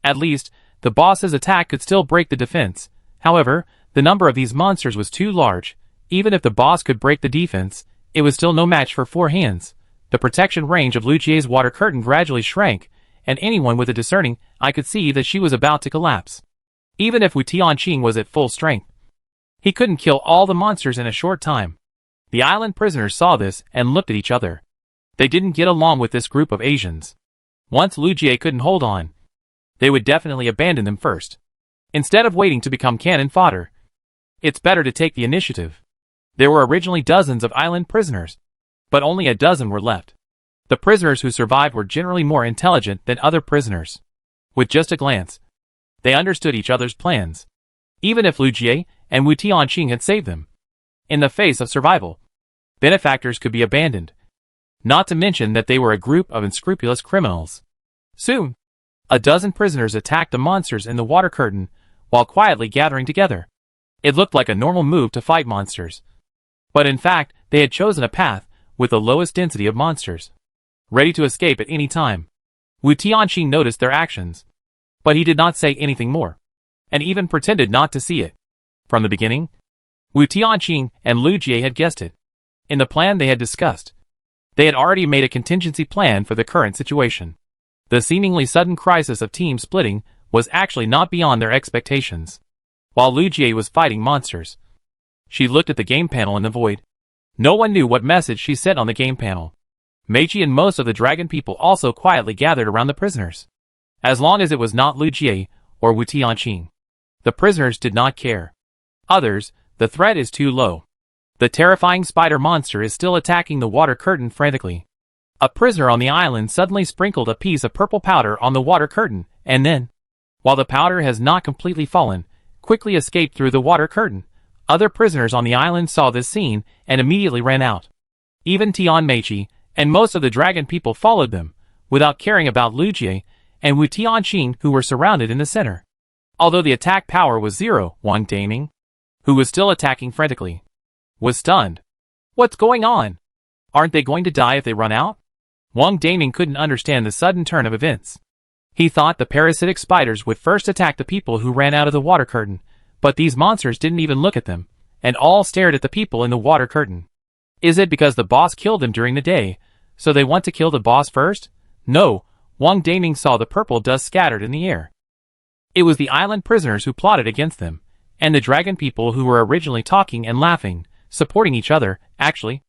At least, the boss's attack could still break the defense. However, the number of these monsters was too large. Even if the boss could break the defense, it was still no match for 4 hands. The protection range of Lu Jie's water curtain gradually shrank, and anyone with a discerning eye could see that she was about to collapse. Even if Wu Tianqing was at full strength, he couldn't kill all the monsters in a short time. The island prisoners saw this and looked at each other. They didn't get along with this group of Asians. Once Lu Jie couldn't hold on, they would definitely abandon them first. Instead of waiting to become cannon fodder, it's better to take the initiative. There were originally dozens of island prisoners, but only a dozen were left. The prisoners who survived were generally more intelligent than other prisoners. With just a glance, they understood each other's plans, even if Lu Jie and Wu Tianqing had saved them. In the face of survival, benefactors could be abandoned, not to mention that they were a group of unscrupulous criminals. Soon, a dozen prisoners attacked the monsters in the water curtain while quietly gathering together. It looked like a normal move to fight monsters, but in fact, they had chosen a path with the lowest density of monsters, ready to escape at any time. Wu Tianqing noticed their actions, but he did not say anything more, and even pretended not to see it. From the beginning, Wu Tianqing and Lu Jie had guessed it. In the plan they had discussed, they had already made a contingency plan for the current situation. The seemingly sudden crisis of team splitting was actually not beyond their expectations. While Lu Jie was fighting monsters, she looked at the game panel in the void. No one knew what message she sent on the game panel. Meiji and most of the dragon people also quietly gathered around the prisoners. As long as it was not Lu Jie or Wu Tianqing, the prisoners did not care. Others, the threat is too low. The terrifying spider monster is still attacking the water curtain frantically. A prisoner on the island suddenly sprinkled a piece of purple powder on the water curtain, and then, while the powder has not completely fallen, quickly escaped through the water curtain. Other prisoners on the island saw this scene and immediately ran out. Even Tian Meiji and most of the dragon people followed them, without caring about Lu Jie and Wu Tianqing, who were surrounded in the center. Although the attack power was 0, Wang Taming, who was still attacking frantically, was stunned. What's going on? Aren't they going to die if they run out? Wang Daming couldn't understand the sudden turn of events. He thought the parasitic spiders would first attack the people who ran out of the water curtain, but these monsters didn't even look at them, and all stared at the people in the water curtain. Is it because the boss killed them during the day, so they want to kill the boss first? No, Wang Daming saw the purple dust scattered in the air. It was the island prisoners who plotted against them, and the dragon people who were originally talking and laughing, supporting each other, actually.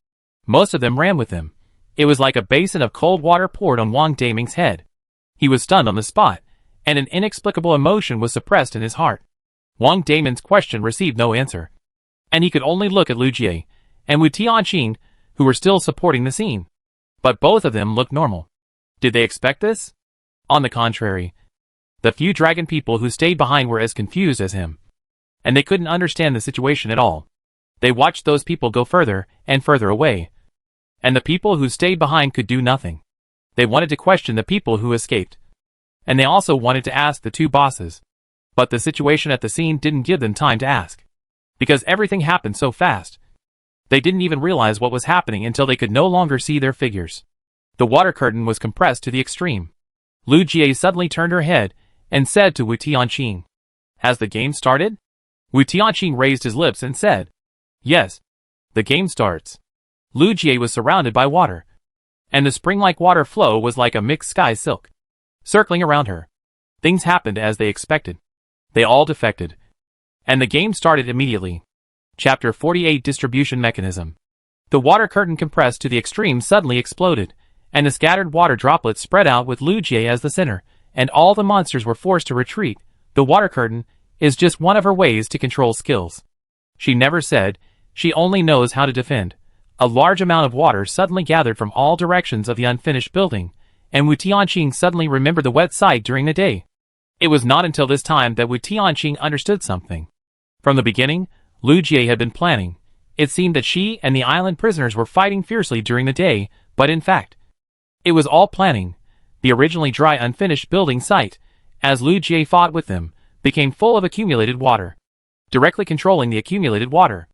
Most of them ran with him. It was like a basin of cold water poured on Wang Daming's head. He was stunned on the spot, and an inexplicable emotion was suppressed in his heart. Wang Daming's question received no answer, and he could only look at Lu Jie and Wu Tianqing, who were still supporting the scene. But both of them looked normal. Did they expect this? On the contrary, the few dragon people who stayed behind were as confused as him, and they couldn't understand the situation at all. They watched those people go further and further away, and the people who stayed behind could do nothing. They wanted to question the people who escaped, and they also wanted to ask the two bosses. But the situation at the scene didn't give them time to ask, because everything happened so fast. They didn't even realize what was happening until they could no longer see their figures. The water curtain was compressed to the extreme. Lu Jie suddenly turned her head and said to Wu Tianqing, "Has the game started?" Wu Tianqing raised his lips and said, "Yes, the game starts." Lu Jie was surrounded by water, and the spring-like water flow was like a mixed sky silk, circling around her. Things happened as they expected. They all defected, and the game started immediately. Chapter 48 Distribution Mechanism. The water curtain compressed to the extreme suddenly exploded, and the scattered water droplets spread out with Lu Jie as the center, and all the monsters were forced to retreat. The water curtain is just one of her ways to control skills. She never said, she only knows how to defend. A large amount of water suddenly gathered from all directions of the unfinished building, and Wu Tianqing suddenly remembered the wet site during the day. It was not until this time that Wu Tianqing understood something. From the beginning, Lu Jie had been planning. It seemed that she and the island prisoners were fighting fiercely during the day, but in fact, it was all planning. The originally dry unfinished building site, as Lu Jie fought with them, became full of accumulated water. Directly controlling the accumulated water,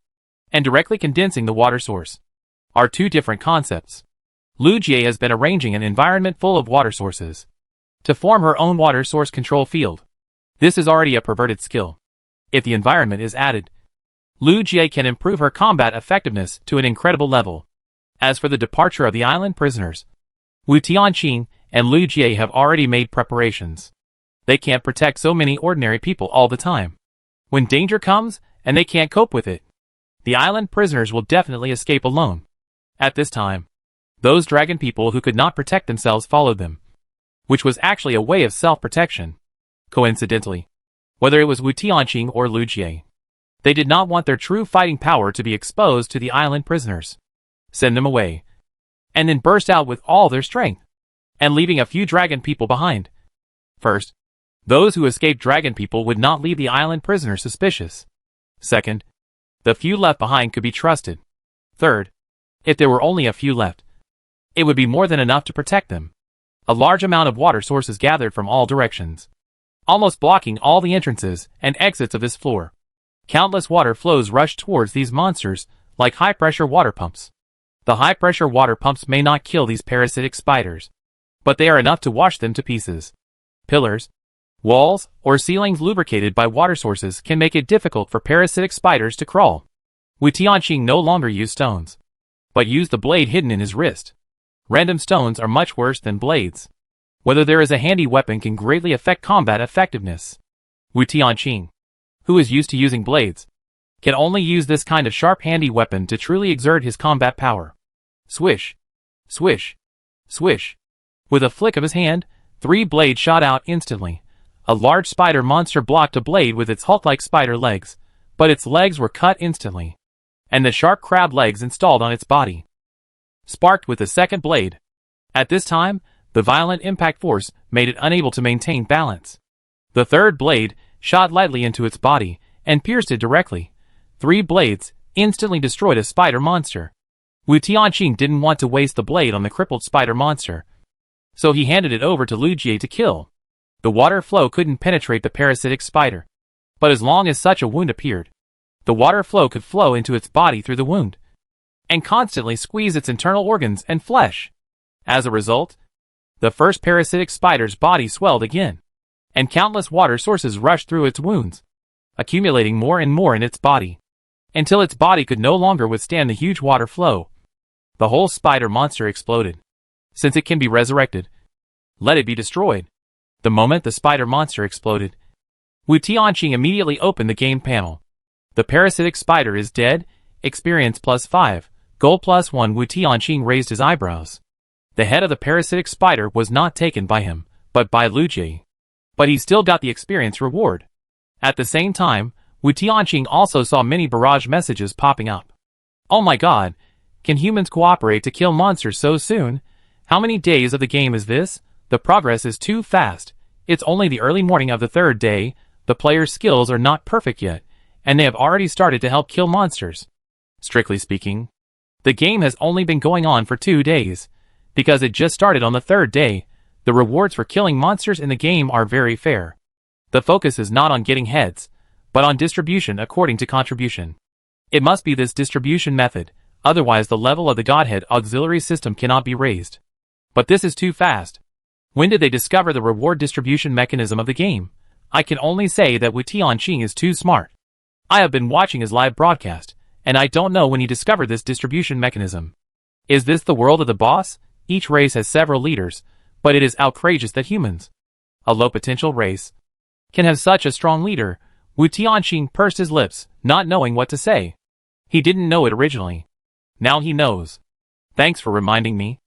and directly condensing the water source, are two different concepts. Lu Jie has been arranging an environment full of water sources to form her own water source control field. This is already a perverted skill. If the environment is added, Lu Jie can improve her combat effectiveness to an incredible level. As for the departure of the island prisoners, Wu Tianqing and Lu Jie have already made preparations. They can't protect so many ordinary people all the time. When danger comes, and they can't cope with it, the island prisoners will definitely escape alone. At this time, those dragon people who could not protect themselves followed them, which was actually a way of self-protection. Coincidentally, whether it was Wu Tianqing or Lu Jie, they did not want their true fighting power to be exposed to the island prisoners. Send them away, and then burst out with all their strength, and leaving a few dragon people behind. First, those who escaped dragon people would not leave the island prisoners suspicious. Second, the few left behind could be trusted. Third, if there were only a few left, it would be more than enough to protect them. A large amount of water sources gathered from all directions, almost blocking all the entrances and exits of this floor. Countless water flows rushed towards these monsters like high-pressure water pumps. The high-pressure water pumps may not kill these parasitic spiders, but they are enough to wash them to pieces. Pillars, walls, or ceilings lubricated by water sources can make it difficult for parasitic spiders to crawl. Wu Tianqing no longer used stones, but used the blade hidden in his wrist. Random stones are much worse than blades. Whether there is a handy weapon can greatly affect combat effectiveness. Wu Tianqing, who is used to using blades, can only use this kind of sharp handy weapon to truly exert his combat power. Swish, swish, swish. With a flick of his hand, 3 blades shot out instantly. A large spider monster blocked a blade with its Hulk-like spider legs, but its legs were cut instantly, and the sharp crab legs installed on its body sparked with the second blade. At this time, the violent impact force made it unable to maintain balance. The third blade shot lightly into its body and pierced it directly. 3 blades instantly destroyed a spider monster. Wu Tianqing didn't want to waste the blade on the crippled spider monster, so he handed it over to Lu Jie to kill. The water flow couldn't penetrate the parasitic spider, but as long as such a wound appeared, the water flow could flow into its body through the wound, and constantly squeeze its internal organs and flesh. As a result, the first parasitic spider's body swelled again, and countless water sources rushed through its wounds, accumulating more and more in its body, until its body could no longer withstand the huge water flow. The whole spider monster exploded. Since it can be resurrected, let it be destroyed. The moment the spider monster exploded, Wu Tianqing immediately opened the game panel. The parasitic spider is dead. Experience +5. Gold +1. Wu Tianqing raised his eyebrows. The head of the parasitic spider was not taken by him, but by Lu Jie. But he still got the experience reward. At the same time, Wu Tianqing also saw many barrage messages popping up. Oh my god, can humans cooperate to kill monsters so soon? How many days of the game is this? The progress is too fast. It's only the early morning of the third day, the player's skills are not perfect yet, and they have already started to help kill monsters. Strictly speaking, the game has only been going on for 2 days. Because it just started on the third day, the rewards for killing monsters in the game are very fair. The focus is not on getting heads, but on distribution according to contribution. It must be this distribution method, otherwise the level of the Godhead auxiliary system cannot be raised. But this is too fast. When did they discover the reward distribution mechanism of the game? I can only say that Wu Tianqing is too smart. I have been watching his live broadcast, and I don't know when he discovered this distribution mechanism. Is this the world of the boss? Each race has several leaders, but it is outrageous that humans, a low-potential race, can have such a strong leader. Wu Tianqing pursed his lips, not knowing what to say. He didn't know it originally. Now he knows. Thanks for reminding me.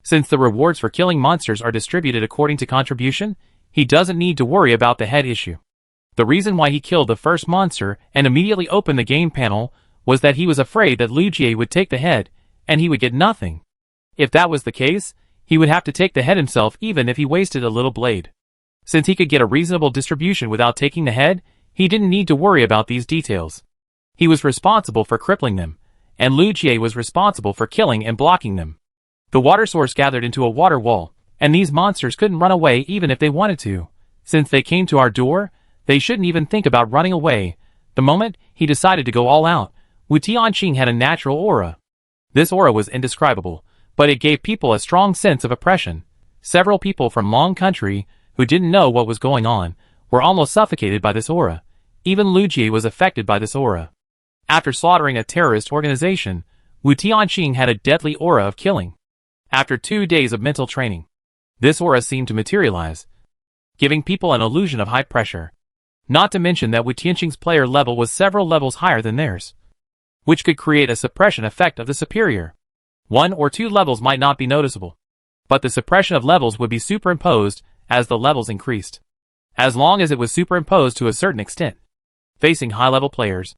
Since the rewards for killing monsters are distributed according to contribution, he doesn't need to worry about the head issue. The reason why he killed the first monster and immediately opened the game panel was that he was afraid that Lu Jie would take the head, and he would get nothing. If that was the case, he would have to take the head himself even if he wasted a little blade. Since he could get a reasonable distribution without taking the head, he didn't need to worry about these details. He was responsible for crippling them, and Lu Jie was responsible for killing and blocking them. The water source gathered into a water wall, and these monsters couldn't run away even if they wanted to. Since they came to our door, they shouldn't even think about running away. The moment he decided to go all out, Wu Tianqing had a natural aura. This aura was indescribable, but it gave people a strong sense of oppression. Several people from Long Country, who didn't know what was going on, were almost suffocated by this aura. Even Lu Jie was affected by this aura. After slaughtering a terrorist organization, Wu Tianqing had a deadly aura of killing. After 2 days of mental training, this aura seemed to materialize, giving people an illusion of high pressure. Not to mention that Wu Tianqing's player level was several levels higher than theirs, which could create a suppression effect of the superior. 1 or 2 levels might not be noticeable, but the suppression of levels would be superimposed as the levels increased. As long as it was superimposed to a certain extent, facing high-level players,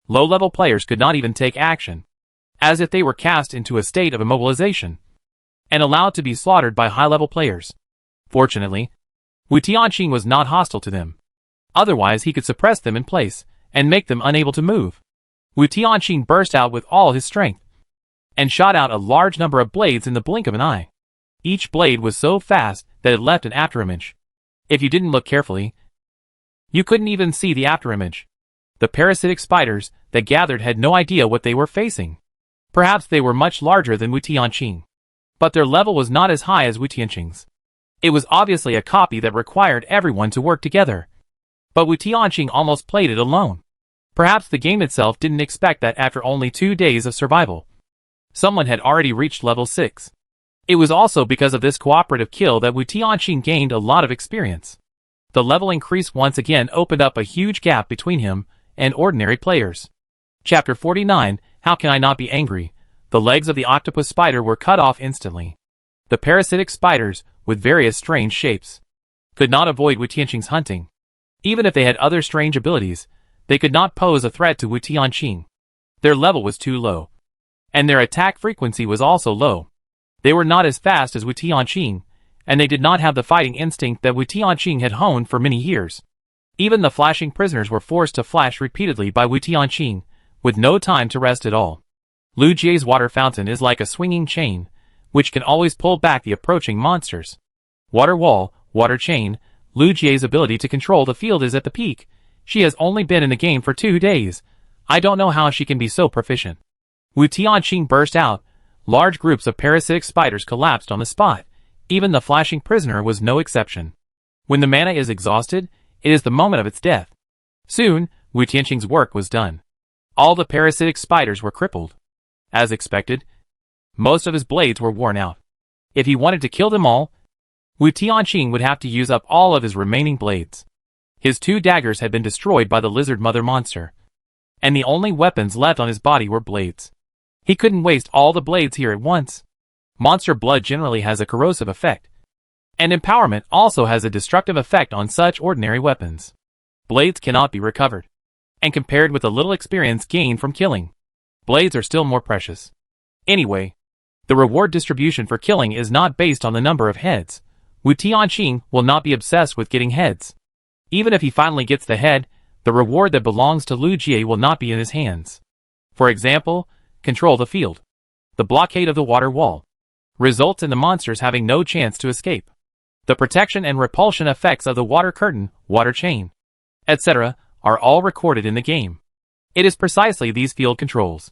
low-level players could not even take action, as if they were cast into a state of immobilization and allowed to be slaughtered by high-level players. Fortunately, Wu Tianqing was not hostile to them. Otherwise he could suppress them in place and make them unable to move. Wu Tianqing burst out with all his strength and shot out a large number of blades in the blink of an eye. Each blade was so fast that it left an afterimage. If you didn't look carefully, you couldn't even see the afterimage. The parasitic spiders that gathered had no idea what they were facing. Perhaps they were much larger than Wu Tianqing, but their level was not as high as Wu Tianqing's. It was obviously a copy that required everyone to work together. But Wu Tianqing almost played it alone. Perhaps the game itself didn't expect that after only 2 days of survival, someone had already reached level 6. It was also because of this cooperative kill that Wu Tianqing gained a lot of experience. The level increase once again opened up a huge gap between him and ordinary players. Chapter 49, How Can I Not Be Angry? The legs of the octopus spider were cut off instantly. The parasitic spiders, with various strange shapes, could not avoid Wu Tianqing's hunting. Even if they had other strange abilities, they could not pose a threat to Wu Tianqing. Their level was too low, and their attack frequency was also low. They were not as fast as Wu Tianqing, and they did not have the fighting instinct that Wu Tianqing had honed for many years. Even the flashing prisoners were forced to flash repeatedly by Wu Tianqing, with no time to rest at all. Lu Jie's water fountain is like a swinging chain, which can always pull back the approaching monsters. Water wall, water chain. Lu Jie's ability to control the field is at the peak. She has only been in the game for 2 days. I don't know how she can be so proficient. Wu Tianqing burst out. Large groups of parasitic spiders collapsed on the spot. Even the flashing prisoner was no exception. When the mana is exhausted, it is the moment of its death. Soon, Wu Tianqing's work was done. All the parasitic spiders were crippled. As expected, most of his blades were worn out. If he wanted to kill them all, Wu Tianqing would have to use up all of his remaining blades. His 2 daggers had been destroyed by the lizard mother monster. and the only weapons left on his body were blades. He couldn't waste all the blades here at once. Monster blood generally has a corrosive effect, and empowerment also has a destructive effect on such ordinary weapons. Blades cannot be recovered, and compared with the little experience gained from killing, blades are still more precious. Anyway, the reward distribution for killing is not based on the number of heads. Wu Tianqing will not be obsessed with getting heads. Even if he finally gets the head, the reward that belongs to Lu Jie will not be in his hands. For example, control the field. The blockade of the water wall results in the monsters having no chance to escape. The protection and repulsion effects of the water curtain, water chain, etc. are all recorded in the game. It is precisely these field controls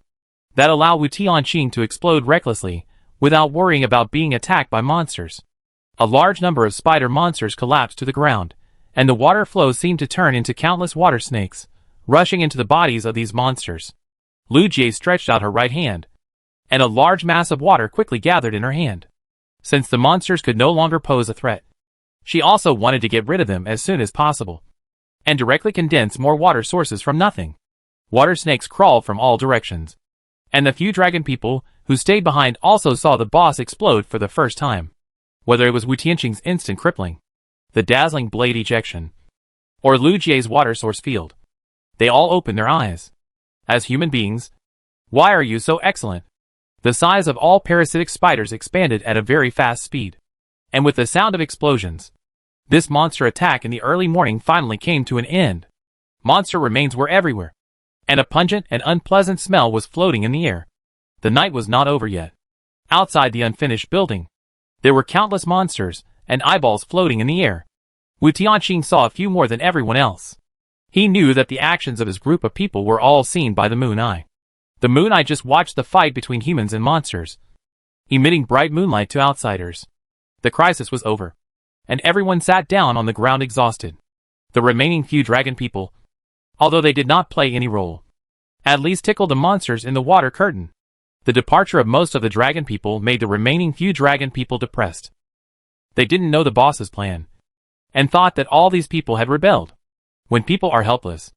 that allow Wu Tianqing to explode recklessly, without worrying about being attacked by monsters. A large number of spider monsters collapsed to the ground, and the water flows seemed to turn into countless water snakes, rushing into the bodies of these monsters. Lu Jie stretched out her right hand, and a large mass of water quickly gathered in her hand. Since the monsters could no longer pose a threat, she also wanted to get rid of them as soon as possible, and directly condense more water sources from nothing. Water snakes crawled from all directions, and the few dragon people who stayed behind also saw the boss explode for the first time. Whether it was Wu Tianqing's instant crippling, the dazzling blade ejection, or Lu Jie's water source field, they all opened their eyes. As human beings, why are you so excellent? The size of all parasitic spiders expanded at a very fast speed, and with the sound of explosions, this monster attack in the early morning finally came to an end. Monster remains were everywhere, and a pungent and unpleasant smell was floating in the air. The night was not over yet. Outside the unfinished building, there were countless monsters and eyeballs floating in the air. Wu Tianqing saw a few more than everyone else. He knew that the actions of his group of people were all seen by the Moon Eye. The Moon Eye just watched the fight between humans and monsters, emitting bright moonlight to outsiders. The crisis was over, and everyone sat down on the ground exhausted. The remaining few dragon people, although they did not play any role, at least tickled the monsters in the water curtain. The departure of most of the dragon people made the remaining few dragon people depressed. They didn't know the boss's plan, and thought that all these people had rebelled. When people are helpless,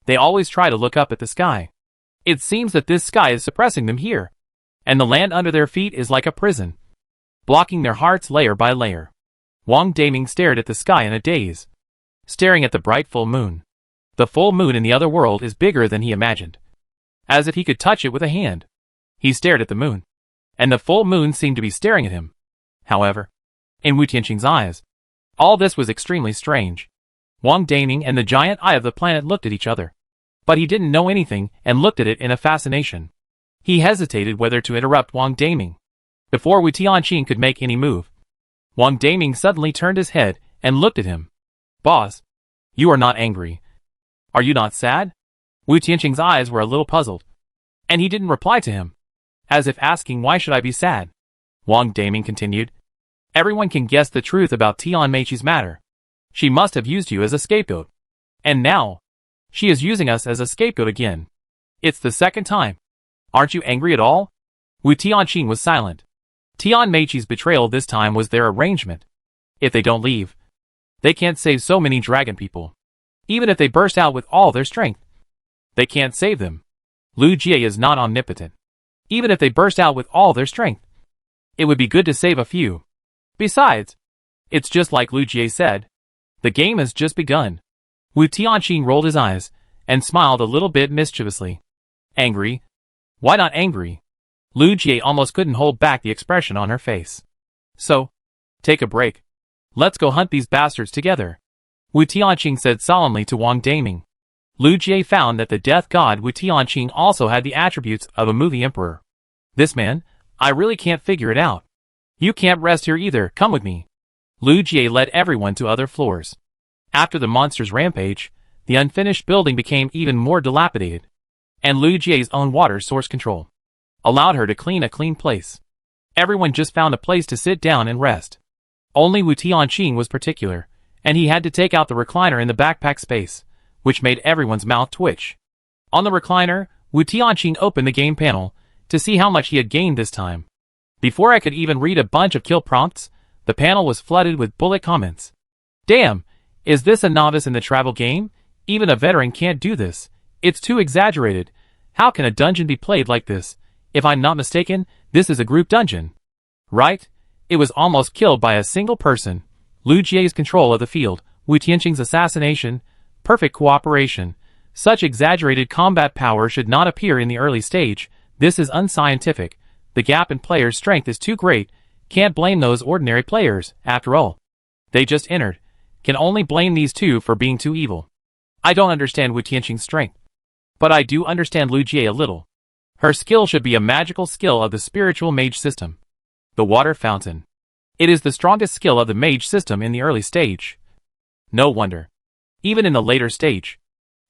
they always try to look up at the sky. It seems that this sky is suppressing them here, and the land under their feet is like a prison, blocking their hearts layer by layer. Wang Daming stared at the sky in a daze, staring at the bright full moon. The full moon in the other world is bigger than he imagined, as if he could touch it with a hand. He stared at the moon, and the full moon seemed to be staring at him. However, in Wu Tianqing's eyes, all this was extremely strange. Wang Daming and the giant eye of the planet looked at each other, but he didn't know anything and looked at it in a fascination. He hesitated whether to interrupt Wang Daming. Before Wu Tianqing could make any move, Wang Daming suddenly turned his head and looked at him. "Boss, you are not angry. Are you not sad?" Wu Tianqing's eyes were a little puzzled, and he didn't reply to him, as if asking why should I be sad. Wang Daming continued, "Everyone can guess the truth about Tian Meiqi's matter. She must have used you as a scapegoat. And now, she is using us as a scapegoat again. It's the second time. Aren't you angry at all?" Wu Tianqing was silent. Tian Meiqi's betrayal this time was their arrangement. If they don't leave, they can't save so many dragon people. Even if they burst out with all their strength, they can't save them. Lu Jie is not omnipotent. Even if they burst out with all their strength, it would be good to save a few. Besides, it's just like Lu Jie said, the game has just begun. Wu Tianqing rolled his eyes and smiled a little bit mischievously. Angry? Why not angry? Lu Jie almost couldn't hold back the expression on her face. So, take a break. Let's go hunt these bastards together, Wu Tianqing said solemnly to Wang Daming. Lu Jie found that the death god Wu Tianqing also had the attributes of a movie emperor. This man, I really can't figure it out. You can't rest here either, come with me. Lu Jie led everyone to other floors. After the monster's rampage, the unfinished building became even more dilapidated, and Lu Jie's own water source control allowed her to clean a clean place. Everyone just found a place to sit down and rest. Only Wu Tianqing was particular, and he had to take out the recliner in the backpack space, which made everyone's mouth twitch. On the recliner, Wu Tianqing opened the game panel to see how much he had gained this time. Before I could even read a bunch of kill prompts, the panel was flooded with bullet comments. Damn, is this a novice in the travel game? Even a veteran can't do this. It's too exaggerated. How can a dungeon be played like this? If I'm not mistaken, this is a group dungeon. Right? It was almost killed by a single person. Lu Jie's control of the field, Wu Tianqing's assassination, perfect cooperation. Such exaggerated combat power should not appear in the early stage. This is unscientific. The gap in players' strength is too great. Can't blame those ordinary players, after all. They just entered. Can only blame these two for being too evil. I don't understand Wu Tianqing's strength. But I do understand Lu Jie a little. Her skill should be a magical skill of the spiritual mage system. The water fountain. It is the strongest skill of the mage system in the early stage. No wonder. Even in the later stage,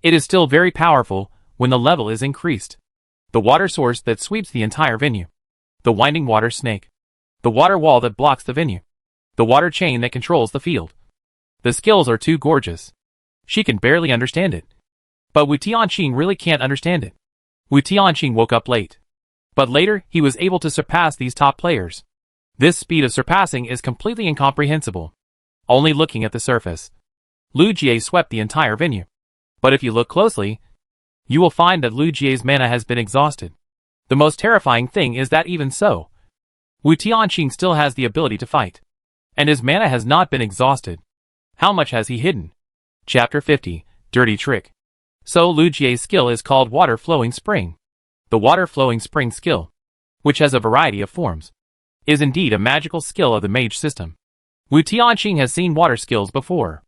it is still very powerful when the level is increased. The water source that sweeps the entire venue. The winding water snake. The water wall that blocks the venue. The water chain that controls the field. The skills are too gorgeous. She can barely understand it. But Wu Tianqing really can't understand it. Wu Tianqing woke up late. But later, he was able to surpass these top players. This speed of surpassing is completely incomprehensible. Only looking at the surface. Lu Jie swept the entire venue. But if you look closely, you will find that Lu Jie's mana has been exhausted. The most terrifying thing is that even so, Wu Tianqing still has the ability to fight. And his mana has not been exhausted. How much has he hidden? Chapter 50, Dirty Trick. So Lu Jie's skill is called Water Flowing Spring. The Water Flowing Spring skill, which has a variety of forms, is indeed a magical skill of the mage system. Wu Tianqing has seen water skills before.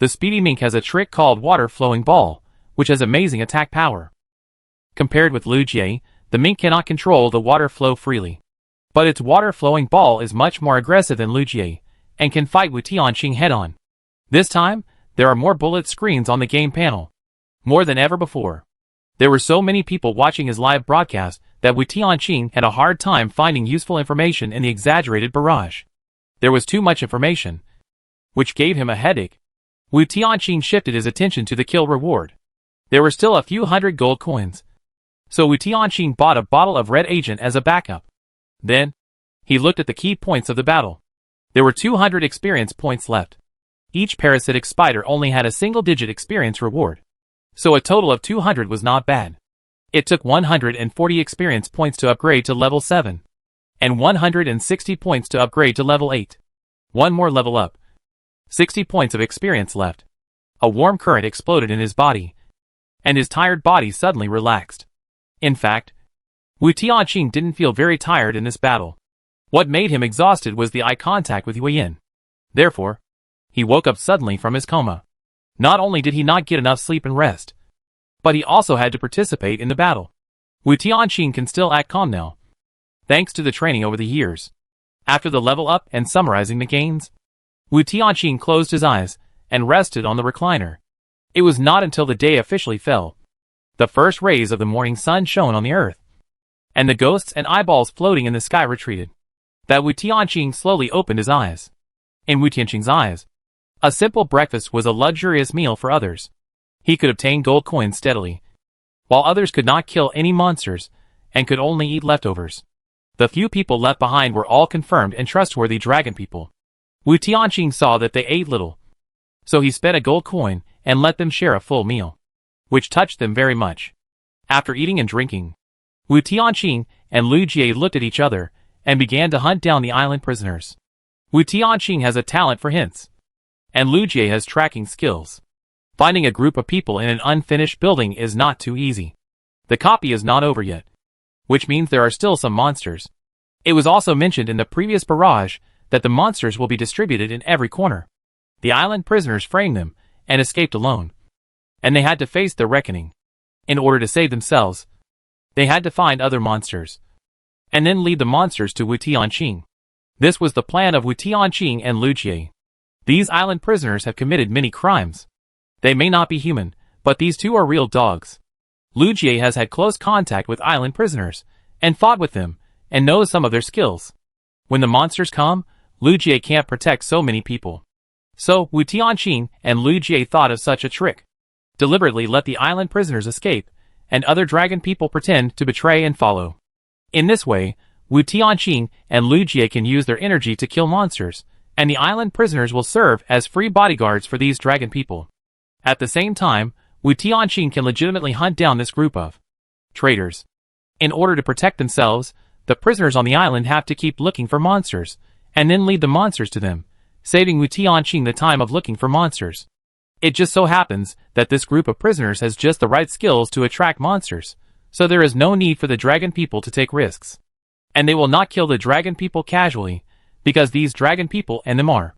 The speedy mink has a trick called Water Flowing Ball, which has amazing attack power. Compared with Lu Jie, the mink cannot control the water flow freely. But its water flowing ball is much more aggressive than Lu Jie, and can fight Wu Tianqing head-on. This time, there are more bullet screens on the game panel. More than ever before. There were so many people watching his live broadcast that Wu Tianqing had a hard time finding useful information in the exaggerated barrage. There was too much information, which gave him a headache. Wu Tianqing shifted his attention to the kill reward. There were still a few hundred gold coins. So Wu Tianqing bought a bottle of red agent as a backup. Then, he looked at the key points of the battle. There were 200 experience points left. Each parasitic spider only had a single-digit experience reward. So a total of 200 was not bad. It took 140 experience points to upgrade to level 7. And 160 points to upgrade to level 8. One more level up. 60 points of experience left. A warm current exploded in his body. And his tired body suddenly relaxed. In fact, Wu Tianqing didn't feel very tired in this battle. What made him exhausted was the eye contact with Huiyin. Therefore, he woke up suddenly from his coma. Not only did he not get enough sleep and rest, but he also had to participate in the battle. Wu Tianqing can still act calm now, thanks to the training over the years. After the level up and summarizing the gains, Wu Tianqing closed his eyes and rested on the recliner. It was not until the day officially fell. The first rays of the morning sun shone on the earth, and the ghosts and eyeballs floating in the sky retreated, that Wu Tianqing slowly opened his eyes. In Wu Tianqing's eyes, a simple breakfast was a luxurious meal for others. He could obtain gold coins steadily, while others could not kill any monsters, and could only eat leftovers. The few people left behind were all confirmed and trustworthy dragon people. Wu Tianqing saw that they ate little, so he spent a gold coin and let them share a full meal, which touched them very much. After eating and drinking, Wu Tianqing and Lu Jie looked at each other and began to hunt down the island prisoners. Wu Tianqing has a talent for hints, and Lu Jie has tracking skills. Finding a group of people in an unfinished building is not too easy. The copy is not over yet, which means there are still some monsters. It was also mentioned in the previous barrage that the monsters will be distributed in every corner. The island prisoners framed them and escaped alone, and they had to face their reckoning. In order to save themselves, they had to find other monsters, and then lead the monsters to Wu Tianqing. This was the plan of Wu Tianqing and Lu Jie. These island prisoners have committed many crimes. They may not be human, but these two are real dogs. Lu Jie has had close contact with island prisoners, and fought with them, and knows some of their skills. When the monsters come, Lu Jie can't protect so many people. So, Wu Tianqing and Lu Jie thought of such a trick. Deliberately let the island prisoners escape, and other dragon people pretend to betray and follow. In this way, Wu Tianqing and Lu Jie can use their energy to kill monsters, and the island prisoners will serve as free bodyguards for these dragon people. At the same time, Wu Tianqing can legitimately hunt down this group of traitors. In order to protect themselves, the prisoners on the island have to keep looking for monsters, and then lead the monsters to them, saving Wu Tianqing the time of looking for monsters. It just so happens that this group of prisoners has just the right skills to attract monsters, so there is no need for the dragon people to take risks. And they will not kill the dragon people casually, because these dragon people and them are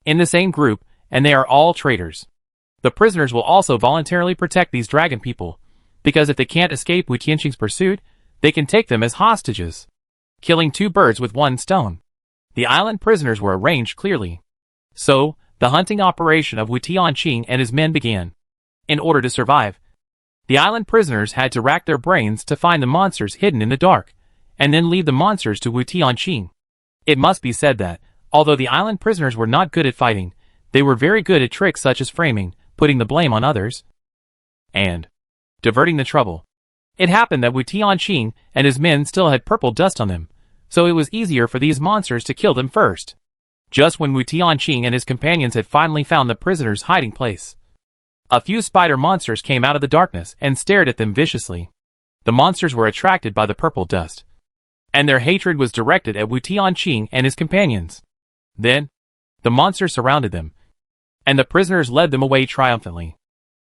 in the same group, and they are all traitors. The prisoners will also voluntarily protect these dragon people, because if they can't escape Wu Tianqing's pursuit, they can take them as hostages, killing two birds with one stone. The island prisoners were arranged clearly. So, the hunting operation of Wu Tianqing and his men began. In order to survive, the island prisoners had to rack their brains to find the monsters hidden in the dark, and then lead the monsters to Wu Tianqing. It must be said that, although the island prisoners were not good at fighting, they were very good at tricks such as framing, putting the blame on others, and diverting the trouble. It happened that Wu Tianqing and his men still had purple dust on them, so it was easier for these monsters to kill them first. Just when Wu Tianqing and his companions had finally found the prisoners' hiding place, a few spider monsters came out of the darkness and stared at them viciously. The monsters were attracted by the purple dust, and their hatred was directed at Wu Tianqing and his companions. Then, the monsters surrounded them, and the prisoners led them away triumphantly.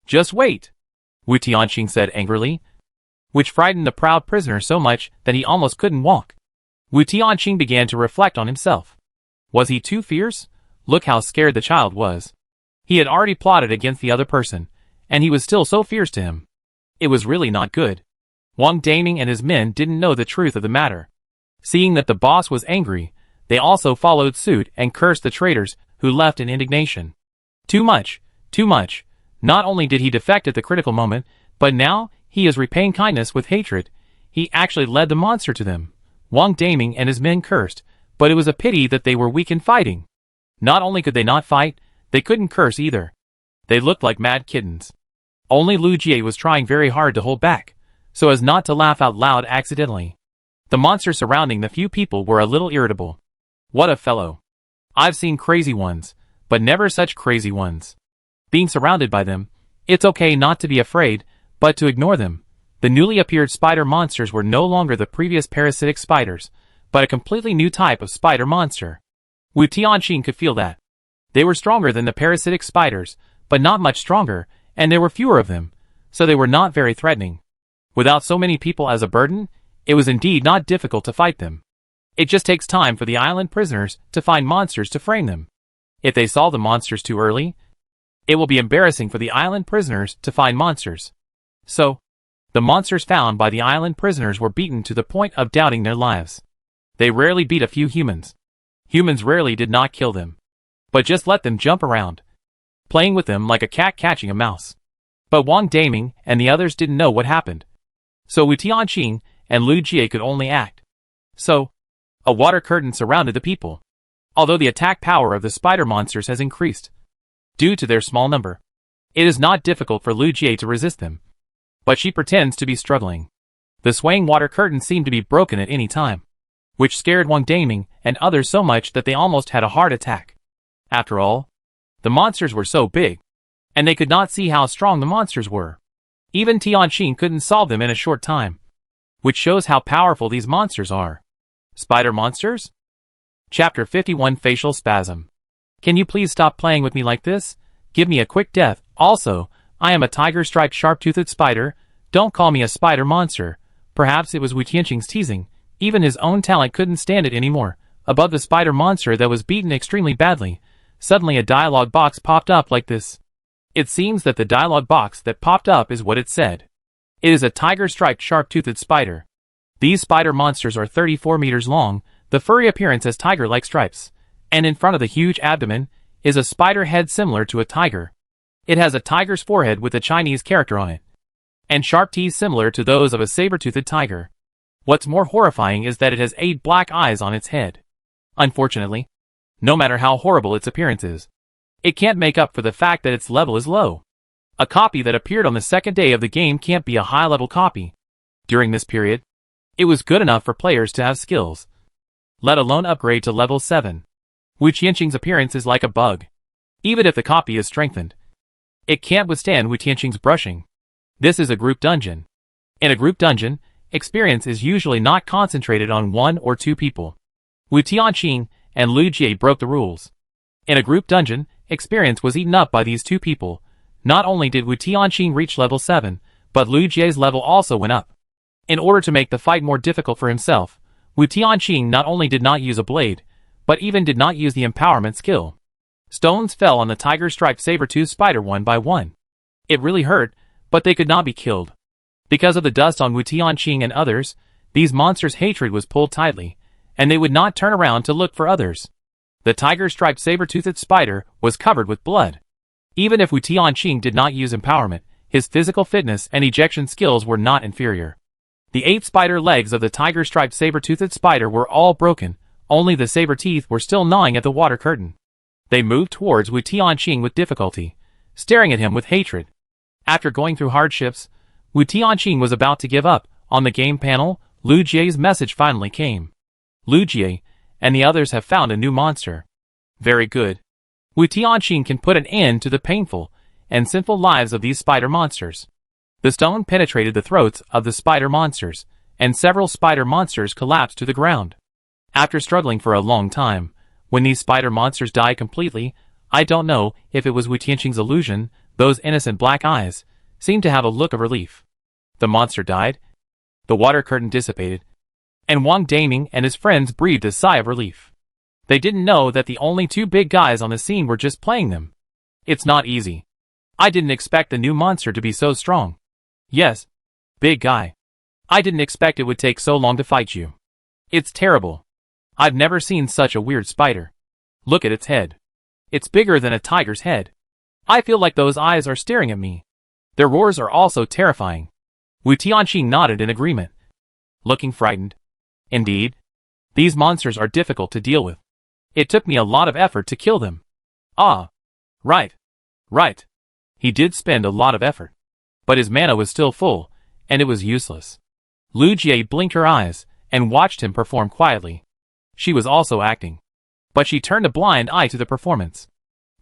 "Just wait," Wu Tianqing said angrily, which frightened the proud prisoner so much that he almost couldn't walk. Wu Tianqing began to reflect on himself. Was he too fierce? Look how scared the child was. He had already plotted against the other person, and he was still so fierce to him. It was really not good. Taming and his men didn't know the truth of the matter. Seeing that the boss was angry, they also followed suit and cursed the traitors, who left in indignation. Too much, too much. Not only did he defect at the critical moment, but now he is repaying kindness with hatred. He actually led the monster to them. Taming and his men cursed, but it was a pity that they were weak in fighting. Not only could they not fight, they couldn't curse either. They looked like mad kittens. Only Lu Jie was trying very hard to hold back, so as not to laugh out loud accidentally. The monsters surrounding the few people were a little irritable. What a fellow. I've seen crazy ones, but never such crazy ones. Being surrounded by them, it's okay not to be afraid, but to ignore them. The newly appeared spider monsters were no longer the previous parasitic spiders, but a completely new type of spider monster. Wu Tianqing could feel that. They were stronger than the parasitic spiders, but not much stronger, and there were fewer of them, so they were not very threatening. Without so many people as a burden, it was indeed not difficult to fight them. It just takes time for the island prisoners to find monsters to frame them. If they saw the monsters too early, it will be embarrassing for the island prisoners to find monsters. So, the monsters found by the island prisoners were beaten to the point of doubting their lives. They rarely beat a few humans. Humans rarely did not kill them, but just let them jump around, playing with them like a cat catching a mouse. But Taming and the others didn't know what happened. So Wu Tianqing and Lu Jie could only act. So, a water curtain surrounded the people. Although the attack power of the spider monsters has increased, due to their small number, it is not difficult for Lu Jie to resist them. But she pretends to be struggling. The swaying water curtain seemed to be broken at any time, which scared Taming and others so much that they almost had a heart attack. After all, the monsters were so big, and they could not see how strong the monsters were. Even Tianqing couldn't solve them in a short time, which shows how powerful these monsters are. Spider monsters? Chapter 51 Facial Spasm. Can you please stop playing with me like this? Give me a quick death. Also, I am a tiger-striped sharp-toothed spider. Don't call me a spider monster. Perhaps it was Wu Tianqing's teasing. Even his own talent couldn't stand it anymore. Above the spider monster that was beaten extremely badly, suddenly a dialogue box popped up like this. It seems that the dialogue box that popped up is what it said. It is a tiger-striped sharp-toothed spider. These spider monsters are 34 meters long. The furry appearance has tiger-like stripes, and in front of the huge abdomen is a spider head similar to a tiger. It has a tiger's forehead with a Chinese character on it, and sharp teeth similar to those of a saber-toothed tiger. What's more horrifying is that it has 8 black eyes on its head. Unfortunately, no matter how horrible its appearance is, it can't make up for the fact that its level is low. A copy that appeared on the second day of the game can't be a high-level copy. During this period, it was good enough for players to have skills, let alone upgrade to level 7. Wu Tianqing's appearance is like a bug. Even if the copy is strengthened, It can't withstand Wu Tianqing's brushing. This is a group dungeon. In a group dungeon, experience is usually not concentrated on 1 or 2 people. Wu Tianqing and Lu Jie broke the rules. In a group dungeon, experience was eaten up by these 2 people. Not only did Wu Tianqing reach level 7, but Lu Jie's level also went up. In order to make the fight more difficult for himself, Wu Tianqing not only did not use a blade, but even did not use the empowerment skill. Stones fell on the tiger-striped saber-toothed spider one by one. It really hurt, but they could not be killed. Because of the dust on Wu Tianqing and others, these monsters' hatred was pulled tightly, and they would not turn around to look for others. The tiger-striped saber-toothed spider was covered with blood. Even if Wu Tianqing did not use empowerment, his physical fitness and ejection skills were not inferior. The 8 spider legs of the tiger-striped saber-toothed spider were all broken, only the saber teeth were still gnawing at the water curtain. They moved towards Wu Tianqing with difficulty, staring at him with hatred. After going through hardships, Wu Tianqing was about to give up. On the game panel, Lu Jie's message finally came. Lu Jie and the others have found a new monster. Very good. Wu Tianqing can put an end to the painful and sinful lives of these spider monsters. The stone penetrated the throats of the spider monsters, and several spider monsters collapsed to the ground. After struggling for a long time, when these spider monsters died completely, I don't know if it was Wu Tianqing's illusion, those innocent black eyes seemed to have a look of relief. The monster died, the water curtain dissipated, and Wang Daming and his friends breathed a sigh of relief. They didn't know that the only 2 big guys on the scene were just playing them. It's not easy. I didn't expect the new monster to be so strong. Yes, big guy. I didn't expect it would take so long to fight you. It's terrible. I've never seen such a weird spider. Look at its head. It's bigger than a tiger's head. I feel like those eyes are staring at me. Their roars are also terrifying. Wu Tianqing nodded in agreement, looking frightened. Indeed. These monsters are difficult to deal with. It took me a lot of effort to kill them. Ah. Right. Right. He did spend a lot of effort. But his mana was still full, and it was useless. Lu Jie blinked her eyes, and watched him perform quietly. She was also acting. But she turned a blind eye to the performance.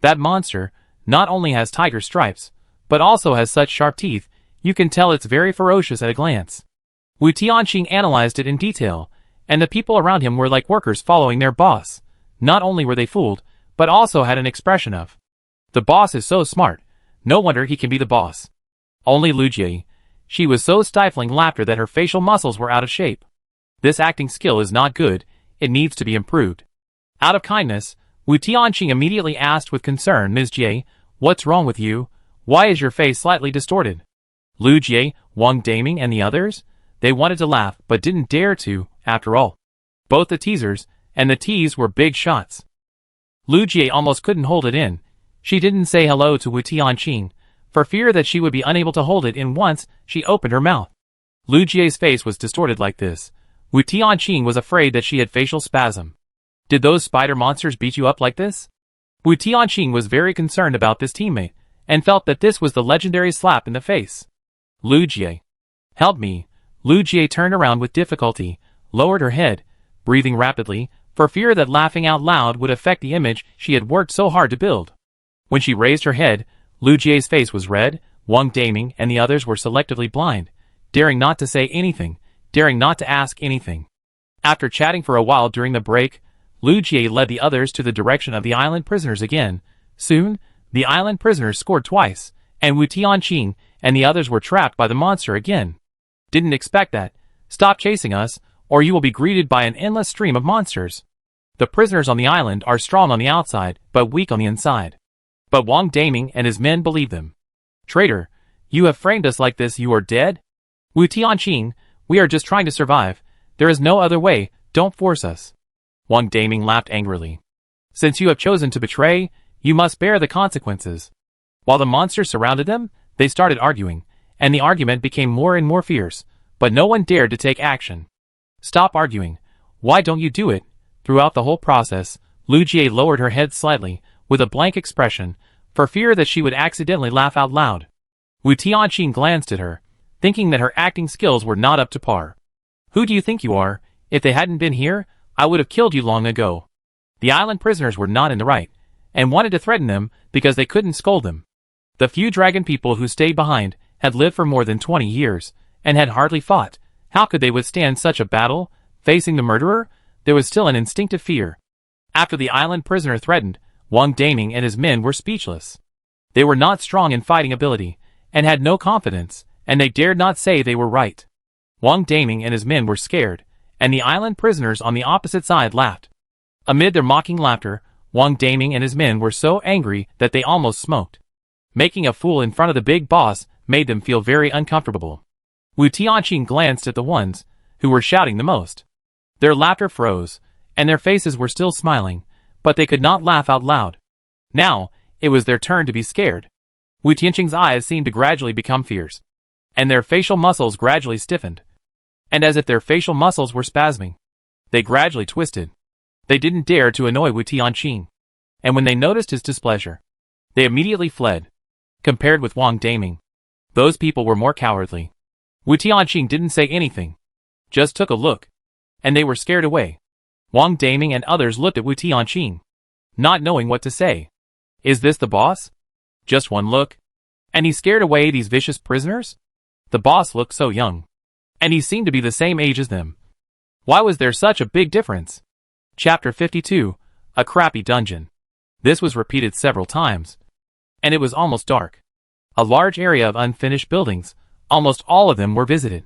That monster not only has tiger stripes, but also has such sharp teeth, you can tell it's very ferocious at a glance. Wu Tianqing analyzed it in detail, and the people around him were like workers following their boss. Not only were they fooled, but also had an expression of, "The boss is so smart, no wonder he can be the boss." Only Lu Jie. She was so stifling laughter that her facial muscles were out of shape. This acting skill is not good, it needs to be improved. Out of kindness, Wu Tianqing immediately asked with concern, "Ms. Jie, what's wrong with you? Why is your face slightly distorted?" Lu Jie, Wang Daming and the others? They wanted to laugh, but didn't dare to, after all. Both the teasers and the tease were big shots. Lu Jie almost couldn't hold it in. She didn't say hello to Wu Tianqing, for fear that she would be unable to hold it in once she opened her mouth. Lu Jie's face was distorted like this. Wu Tianqing was afraid that she had facial spasm. Did those spider monsters beat you up like this? Wu Tianqing was very concerned about this teammate, and felt that this was the legendary slap in the face. Lu Jie. Help me. Lu Jie turned around with difficulty, lowered her head, breathing rapidly, for fear that laughing out loud would affect the image she had worked so hard to build. When she raised her head, Lu Jie's face was red. Wang Daming and the others were selectively blind, daring not to say anything, daring not to ask anything. After chatting for a while during the break, Lu Jie led the others to the direction of the island prisoners again. Soon, the island prisoners scored twice, and Wu Tianqing and the others were trapped by the monster again. Didn't expect that. Stop chasing us, or you will be greeted by an endless stream of monsters. The prisoners on the island are strong on the outside, but weak on the inside. But Wang Daming and his men believe them. Traitor, you have framed us like this, you are dead? Wu Tianqing, we are just trying to survive. There is no other way, don't force us. Wang Daming laughed angrily. Since you have chosen to betray, you must bear the consequences. While the monsters surrounded them, they started arguing, and the argument became more and more fierce, but no one dared to take action. Stop arguing. Why don't you do it? Throughout the whole process, Lu Jie lowered her head slightly, with a blank expression, for fear that she would accidentally laugh out loud. Wu Tianqing glanced at her, thinking that her acting skills were not up to par. Who do you think you are? If they hadn't been here, I would have killed you long ago. The island prisoners were not in the right, and wanted to threaten them because they couldn't scold them. The few dragon people who stayed behind had lived for more than 20 years, and had hardly fought. How could they withstand such a battle? Facing the murderer, there was still an instinctive fear. After the island prisoner threatened, Taming and his men were speechless. They were not strong in fighting ability, and had no confidence, and they dared not say they were right. Taming and his men were scared, and the island prisoners on the opposite side laughed. Amid their mocking laughter, Taming and his men were so angry that they almost smoked. Making a fool in front of the big boss made them feel very uncomfortable. Wu Tianqing glanced at the ones who were shouting the most. Their laughter froze, and their faces were still smiling, but they could not laugh out loud. Now, it was their turn to be scared. Wu Tianqing's eyes seemed to gradually become fierce, and their facial muscles gradually stiffened. And as if their facial muscles were spasming, they gradually twisted. They didn't dare to annoy Wu Tianqing, and when they noticed his displeasure, they immediately fled. Compared with Taming, those people were more cowardly. Wu Tianqing didn't say anything, just took a look, and they were scared away. Taming and others looked at Wu Tianqing, not knowing what to say. Is this the boss? Just one look, and he scared away these vicious prisoners? The boss looked so young, and he seemed to be the same age as them. Why was there such a big difference? Chapter 52, A Crappy Dungeon. This was repeated several times, and it was almost dark. A large area of unfinished buildings, almost all of them were visited.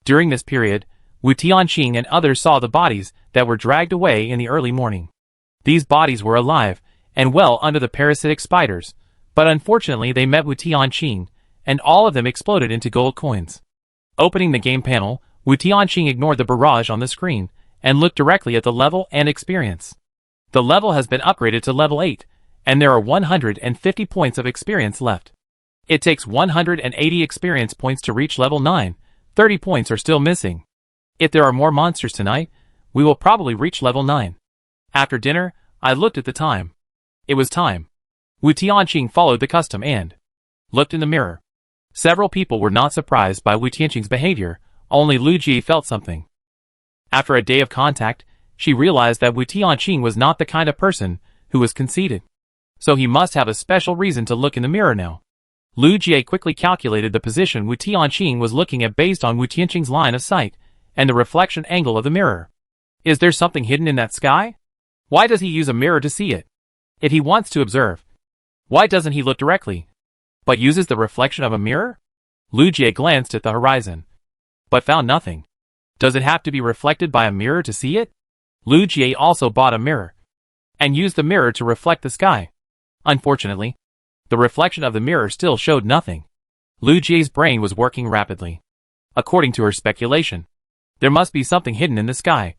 During this period, Wu Tianqing and others saw the bodies that were dragged away in the early morning. These bodies were alive, and well under the parasitic spiders, but unfortunately they met Wu Tianqing, and all of them exploded into gold coins. Opening the game panel, Wu Tianqing ignored the barrage on the screen, and looked directly at the level and experience. The level has been upgraded to level 8, and there are 150 points of experience left. It takes 180 experience points to reach level 9, 30 points are still missing. If there are more monsters tonight, we will probably reach level 9. After dinner, I looked at the time. It was time. Wu Tianqing followed the custom and looked in the mirror. Several people were not surprised by Wu Tianqing's behavior, only Lu Ji felt something. After a day of contact, she realized that Wu Tianqing was not the kind of person who was conceited. So he must have a special reason to look in the mirror now. Lu Jie quickly calculated the position Wu Tianqing was looking at based on Wu Tianqing's line of sight and the reflection angle of the mirror. Is there something hidden in that sky? Why does he use a mirror to see it? If he wants to observe, why doesn't he look directly, but uses the reflection of a mirror? Lu Jie glanced at the horizon, but found nothing. Does it have to be reflected by a mirror to see it? Lu Jie also bought a mirror and used the mirror to reflect the sky. Unfortunately, the reflection of the mirror still showed nothing. Lu Jie's brain was working rapidly. According to her speculation, there must be something hidden in the sky,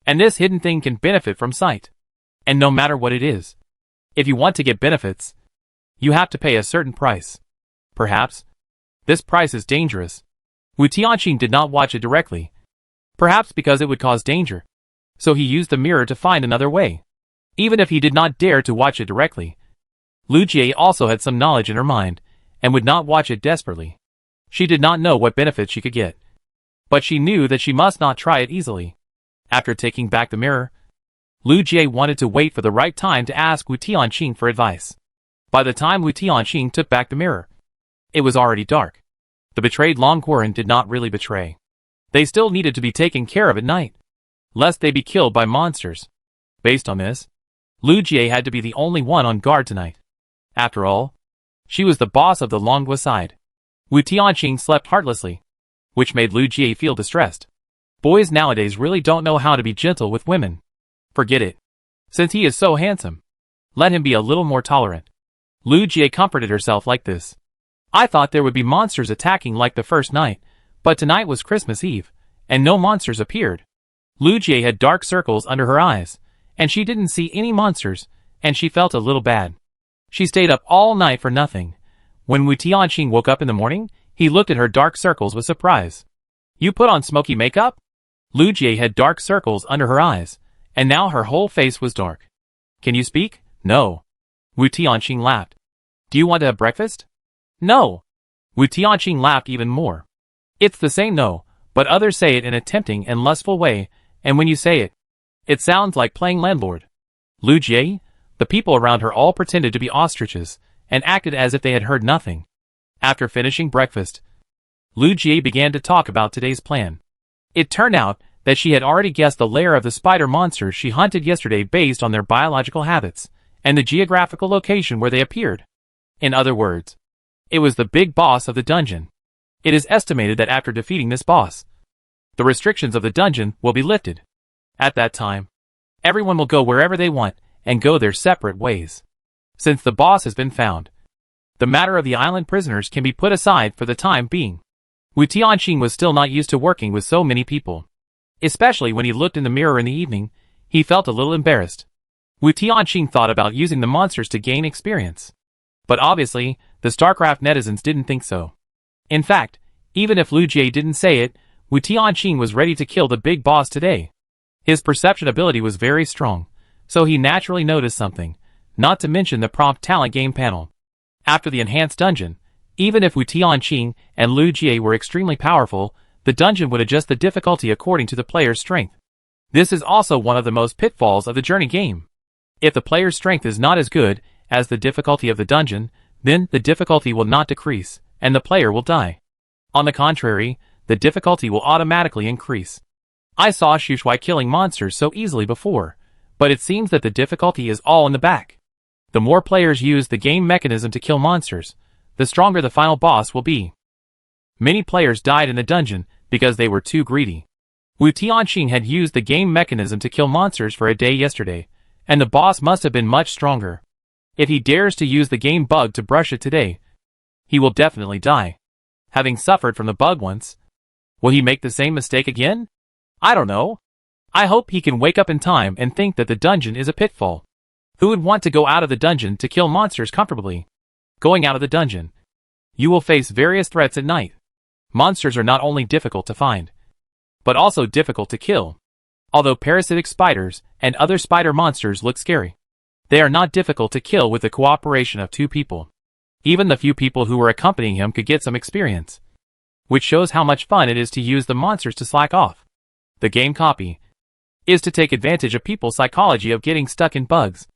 and this hidden thing can benefit from sight. And no matter what it is, if you want to get benefits, you have to pay a certain price. Perhaps this price is dangerous. Wu Tianqing did not watch it directly, perhaps because it would cause danger. So he used the mirror to find another way. Even if he did not dare to watch it directly, Lu Jie also had some knowledge in her mind, and would not watch it desperately. She did not know what benefits she could get, but she knew that she must not try it easily. After taking back the mirror, Lu Jie wanted to wait for the right time to ask Wu Tianqing for advice. By the time Wu Tianqing took back the mirror, it was already dark. The betrayed Longquaran did not really betray. They still needed to be taken care of at night, lest they be killed by monsters. Based on this, Lu Jie had to be the only one on guard tonight. After all, she was the boss of the Longhua side. Wu Tianqing slept heartlessly, which made Lu Jie feel distressed. Boys nowadays really don't know how to be gentle with women. Forget it. Since he is so handsome, let him be a little more tolerant. Lu Jie comforted herself like this. I thought there would be monsters attacking like the first night, but tonight was Christmas Eve, and no monsters appeared. Lu Jie had dark circles under her eyes, and she didn't see any monsters, and she felt a little bad. She stayed up all night for nothing. When Wu Tianqing woke up in the morning, he looked at her dark circles with surprise. You put on smoky makeup? Lu Jie had dark circles under her eyes, and now her whole face was dark. Can you speak? No. Wu Tianqing laughed. Do you want to have breakfast? No. Wu Tianqing laughed even more. It's the same no, but others say it in a tempting and lustful way, and when you say it, it sounds like playing landlord. Lu Jie, the people around her all pretended to be ostriches, and acted as if they had heard nothing. After finishing breakfast, Lu Jie began to talk about today's plan. It turned out that she had already guessed the lair of the spider monsters she hunted yesterday based on their biological habits and the geographical location where they appeared. In other words, it was the big boss of the dungeon. It is estimated that after defeating this boss, the restrictions of the dungeon will be lifted. At that time, everyone will go wherever they want and go their separate ways. Since the boss has been found, the matter of the island prisoners can be put aside for the time being. Wu Tianqing was still not used to working with so many people. Especially when he looked in the mirror in the evening, he felt a little embarrassed. Wu Tianqing thought about using the monsters to gain experience. But obviously, the StarCraft netizens didn't think so. In fact, even if Lu Jie didn't say it, Wu Tianqing was ready to kill the big boss today. His perception ability was very strong, so he naturally noticed something, not to mention the prompt talent game panel. After the enhanced dungeon, even if Wu Tianqing and Lu Jie were extremely powerful, the dungeon would adjust the difficulty according to the player's strength. This is also one of the most pitfalls of the journey game. If the player's strength is not as good as the difficulty of the dungeon, then the difficulty will not decrease, and the player will die. On the contrary, the difficulty will automatically increase. I saw Shushwai killing monsters so easily before, but it seems that the difficulty is all in the back. The more players use the game mechanism to kill monsters, the stronger the final boss will be. Many players died in the dungeon because they were too greedy. Wu Tianqing had used the game mechanism to kill monsters for a day yesterday, and the boss must have been much stronger. If he dares to use the game bug to brush it today, he will definitely die. Having suffered from the bug once, will he make the same mistake again? I don't know. I hope he can wake up in time and think that the dungeon is a pitfall. Who would want to go out of the dungeon to kill monsters comfortably? Going out of the dungeon, you will face various threats at night. Monsters are not only difficult to find, but also difficult to kill. Although parasitic spiders and other spider monsters look scary, they are not difficult to kill with the cooperation of 2 people. Even the few people who were accompanying him could get some experience, which shows how much fun it is to use the monsters to slack off. The game copy is to take advantage of people's psychology of getting stuck in bugs,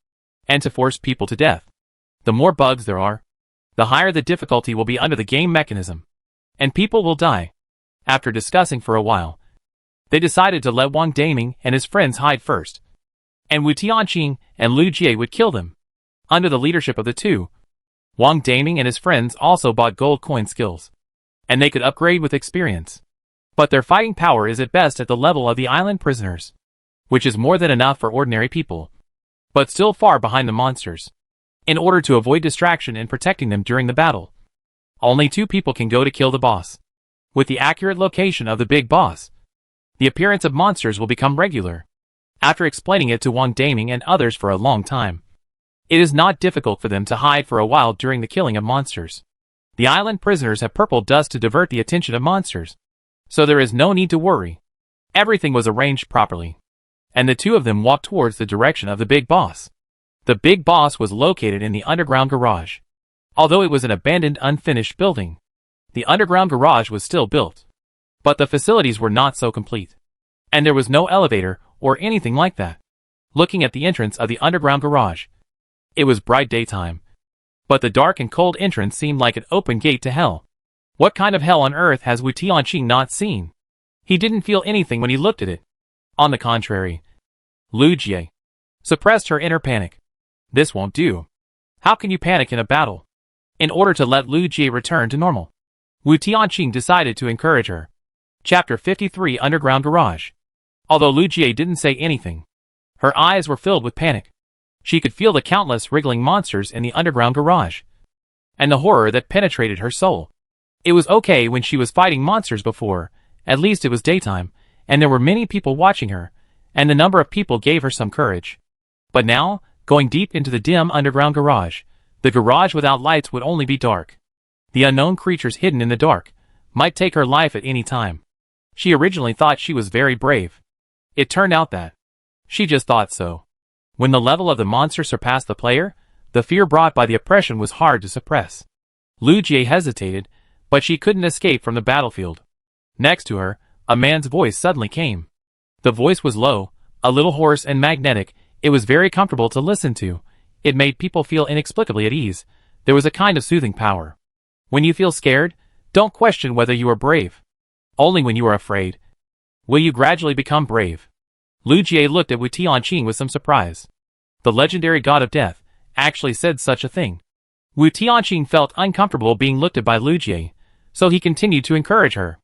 and to force people to death. The more bugs there are, the higher the difficulty will be under the game mechanism, and people will die. After discussing for a while, they decided to let Wang Daming and his friends hide first, and Wu Tianqing and Lu Jie would kill them. Under the leadership of the two, Wang Daming and his friends also bought gold coin skills, and they could upgrade with experience. But their fighting power is at best at the level of the island prisoners, which is more than enough for ordinary people, but still far behind the monsters. In order to avoid distraction in protecting them during the battle, only 2 people can go to kill the boss. With the accurate location of the big boss, the appearance of monsters will become regular. After explaining it to Wang Daming and others for a long time, it is not difficult for them to hide for a while during the killing of monsters. The island prisoners have purple dust to divert the attention of monsters, so there is no need to worry. Everything was arranged properly, and the 2 of them walked towards the direction of the big boss. The big boss was located in the underground garage. Although it was an abandoned, unfinished building, the underground garage was still built, but the facilities were not so complete, and there was no elevator or anything like that. Looking at the entrance of the underground garage, it was bright daytime, but the dark and cold entrance seemed like an open gate to hell. What kind of hell on earth has Wu Tianqing not seen? He didn't feel anything when he looked at it. On the contrary, Lu Jie suppressed her inner panic. This won't do. How can you panic in a battle? In order to let Lu Jie return to normal, Wu Tianqing decided to encourage her. Chapter 53 Underground Garage. Although Lu Jie didn't say anything, her eyes were filled with panic. She could feel the countless wriggling monsters in the underground garage, and the horror that penetrated her soul. It was okay when she was fighting monsters before, at least it was daytime, and there were many people watching her, and the number of people gave her some courage. But now, going deep into the dim underground garage, the garage without lights would only be dark. The unknown creatures hidden in the dark might take her life at any time. She originally thought she was very brave. It turned out that she just thought so. When the level of the monster surpassed the player, the fear brought by the oppression was hard to suppress. Lu Jie hesitated, but she couldn't escape from the battlefield. Next to her, a man's voice suddenly came. The voice was low, a little hoarse and magnetic. It was very comfortable to listen to. It made people feel inexplicably at ease. There was a kind of soothing power. When you feel scared, don't question whether you are brave. Only when you are afraid will you gradually become brave. Lu Jie looked at Wu Tianqing with some surprise. The legendary god of death actually said such a thing. Wu Tianqing felt uncomfortable being looked at by Lu Jie, so he continued to encourage her.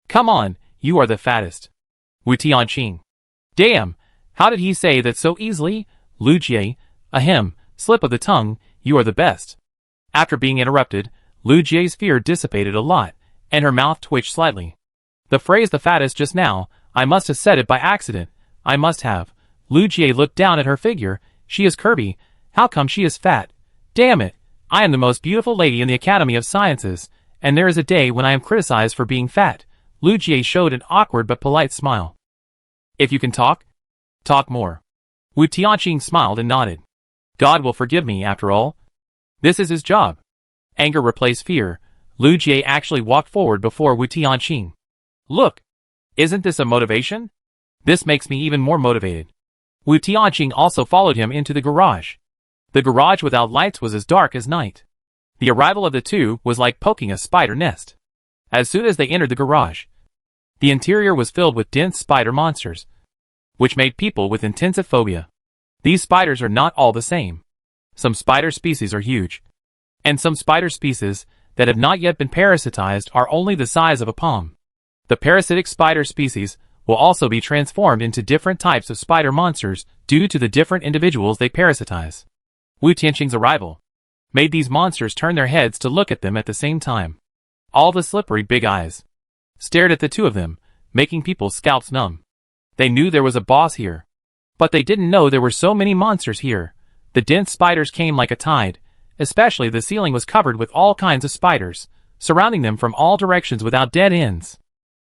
Come on, you are the fattest. Wu Tianqing. Damn, how did he say that so easily? Lu Jie, ahem, slip of the tongue, you are the best. After being interrupted, Lu Jie's fear dissipated a lot, and her mouth twitched slightly. The phrase the fattest just now, I must have said it by accident. I must have. Lu Jie looked down at her figure. She is curvy. How come she is fat? Damn it. I am the most beautiful lady in the Academy of Sciences, and there is a day when I am criticized for being fat. Lu Jie showed an awkward but polite smile. If you can talk, talk more. Wu Tianqing smiled and nodded. God will forgive me after all. This is his job. Anger replaced fear. Lu Jie actually walked forward before Wu Tianqing. Look, isn't this a motivation? This makes me even more motivated. Wu Tianqing also followed him into the garage. The garage without lights was as dark as night. The arrival of the two was like poking a spider nest. As soon as they entered the garage, the interior was filled with dense spider monsters, which made people with intensive phobia. These spiders are not all the same. Some spider species are huge, and some spider species that have not yet been parasitized are only the size of a palm. The parasitic spider species will also be transformed into different types of spider monsters due to the different individuals they parasitize. Wu Tianqing's arrival made these monsters turn their heads to look at them at the same time. All the slippery big eyes stared at the two of them, making people's scalps numb. They knew there was a boss here, but they didn't know there were so many monsters here. The dense spiders came like a tide, especially the ceiling was covered with all kinds of spiders, surrounding them from all directions without dead ends.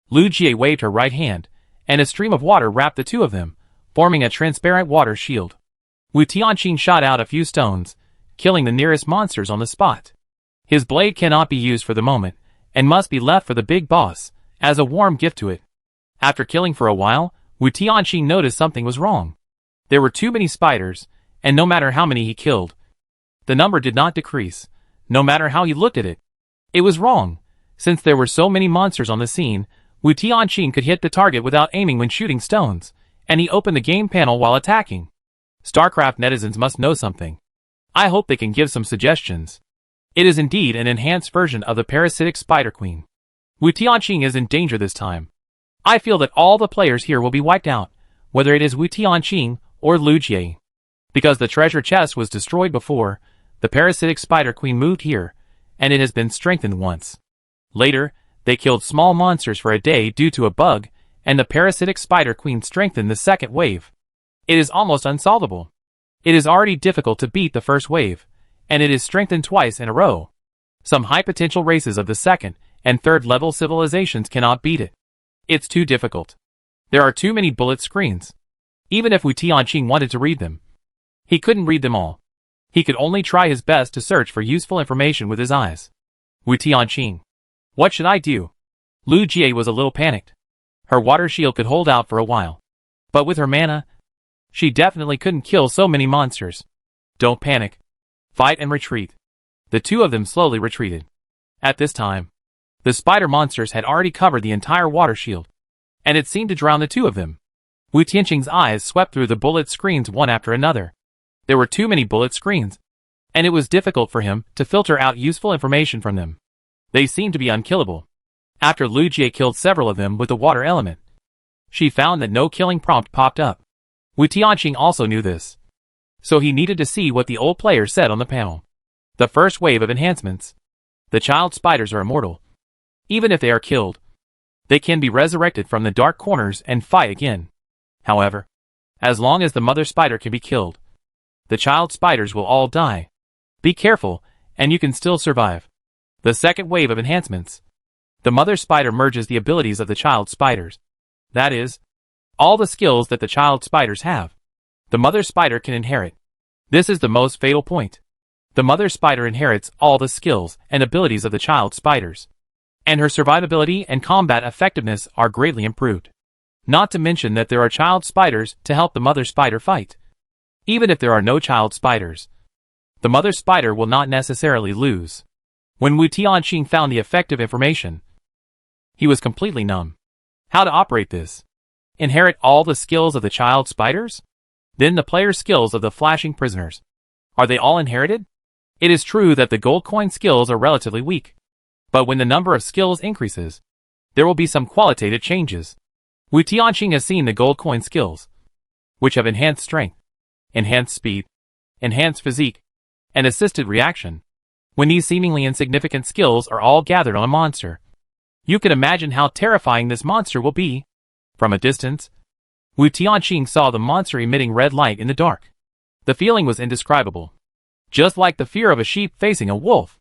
Lu Jie waved her right hand, and a stream of water wrapped the two of them, forming a transparent water shield. Wu Tianqing shot out a few stones, killing the nearest monsters on the spot. His blade cannot be used for the moment, and must be left for the big boss, as a warm gift to it. After killing for a while, Wu Tianqing noticed something was wrong. There were too many spiders, and no matter how many he killed, the number did not decrease, no matter how he looked at it. It was wrong. Since there were so many monsters on the scene, Wu Tianqing could hit the target without aiming when shooting stones, and he opened the game panel while attacking. StarCraft netizens must know something. I hope they can give some suggestions. It is indeed an enhanced version of the parasitic Spider Queen. Wu Tianqing is in danger this time. I feel that all the players here will be wiped out, whether it is Wu Tianqing or Lu Jie. Because the treasure chest was destroyed before, the parasitic Spider Queen moved here, and it has been strengthened once. Later, they killed small monsters for a day due to a bug, and the parasitic Spider Queen strengthened the second wave. It is almost unsolvable. It is already difficult to beat the first wave, and it is strengthened twice in a row. Some high-potential races of the second and third level civilizations cannot beat it. It's too difficult. There are too many bullet screens. Even if Wu Tianqing wanted to read them, he couldn't read them all. He could only try his best to search for useful information with his eyes. Wu Tianqing. What should I do? Lu Jie was a little panicked. Her water shield could hold out for a while, but with her mana, she definitely couldn't kill so many monsters. Don't panic. Fight and retreat. The two of them slowly retreated. At this time, the spider monsters had already covered the entire water shield, and it seemed to drown the two of them. Wu Tianqing's eyes swept through the bullet screens one after another. There were too many bullet screens, and it was difficult for him to filter out useful information from them. They seemed to be unkillable. After Lu Jie killed several of them with the water element, she found that no killing prompt popped up. Wu Tianqing also knew this, so he needed to see what the old player said on the panel. The first wave of enhancements. The child spiders are immortal. Even if they are killed, they can be resurrected from the dark corners and fight again. However, as long as the mother spider can be killed, the child spiders will all die. Be careful, and you can still survive. The second wave of enhancements. The mother spider merges the abilities of the child spiders. That is, all the skills that the child spiders have, the mother spider can inherit. This is the most fatal point. The mother spider inherits all the skills and abilities of the child spiders, and her survivability and combat effectiveness are greatly improved. Not to mention that there are child spiders to help the mother spider fight. Even if there are no child spiders, the mother spider will not necessarily lose. When Wu Tianqing found the effective information, he was completely numb. How to operate this? Inherit all the skills of the child spiders? Then the player's skills of the flashing prisoners. Are they all inherited? It is true that the gold coin skills are relatively weak. But when the number of skills increases, there will be some qualitative changes. Wu Tianqing has seen the gold coin skills, which have enhanced strength, enhanced speed, enhanced physique, and assisted reaction. When these seemingly insignificant skills are all gathered on a monster, you can imagine how terrifying this monster will be. From a distance, Wu Tianqing saw the monster emitting red light in the dark. The feeling was indescribable. Just like the fear of a sheep facing a wolf.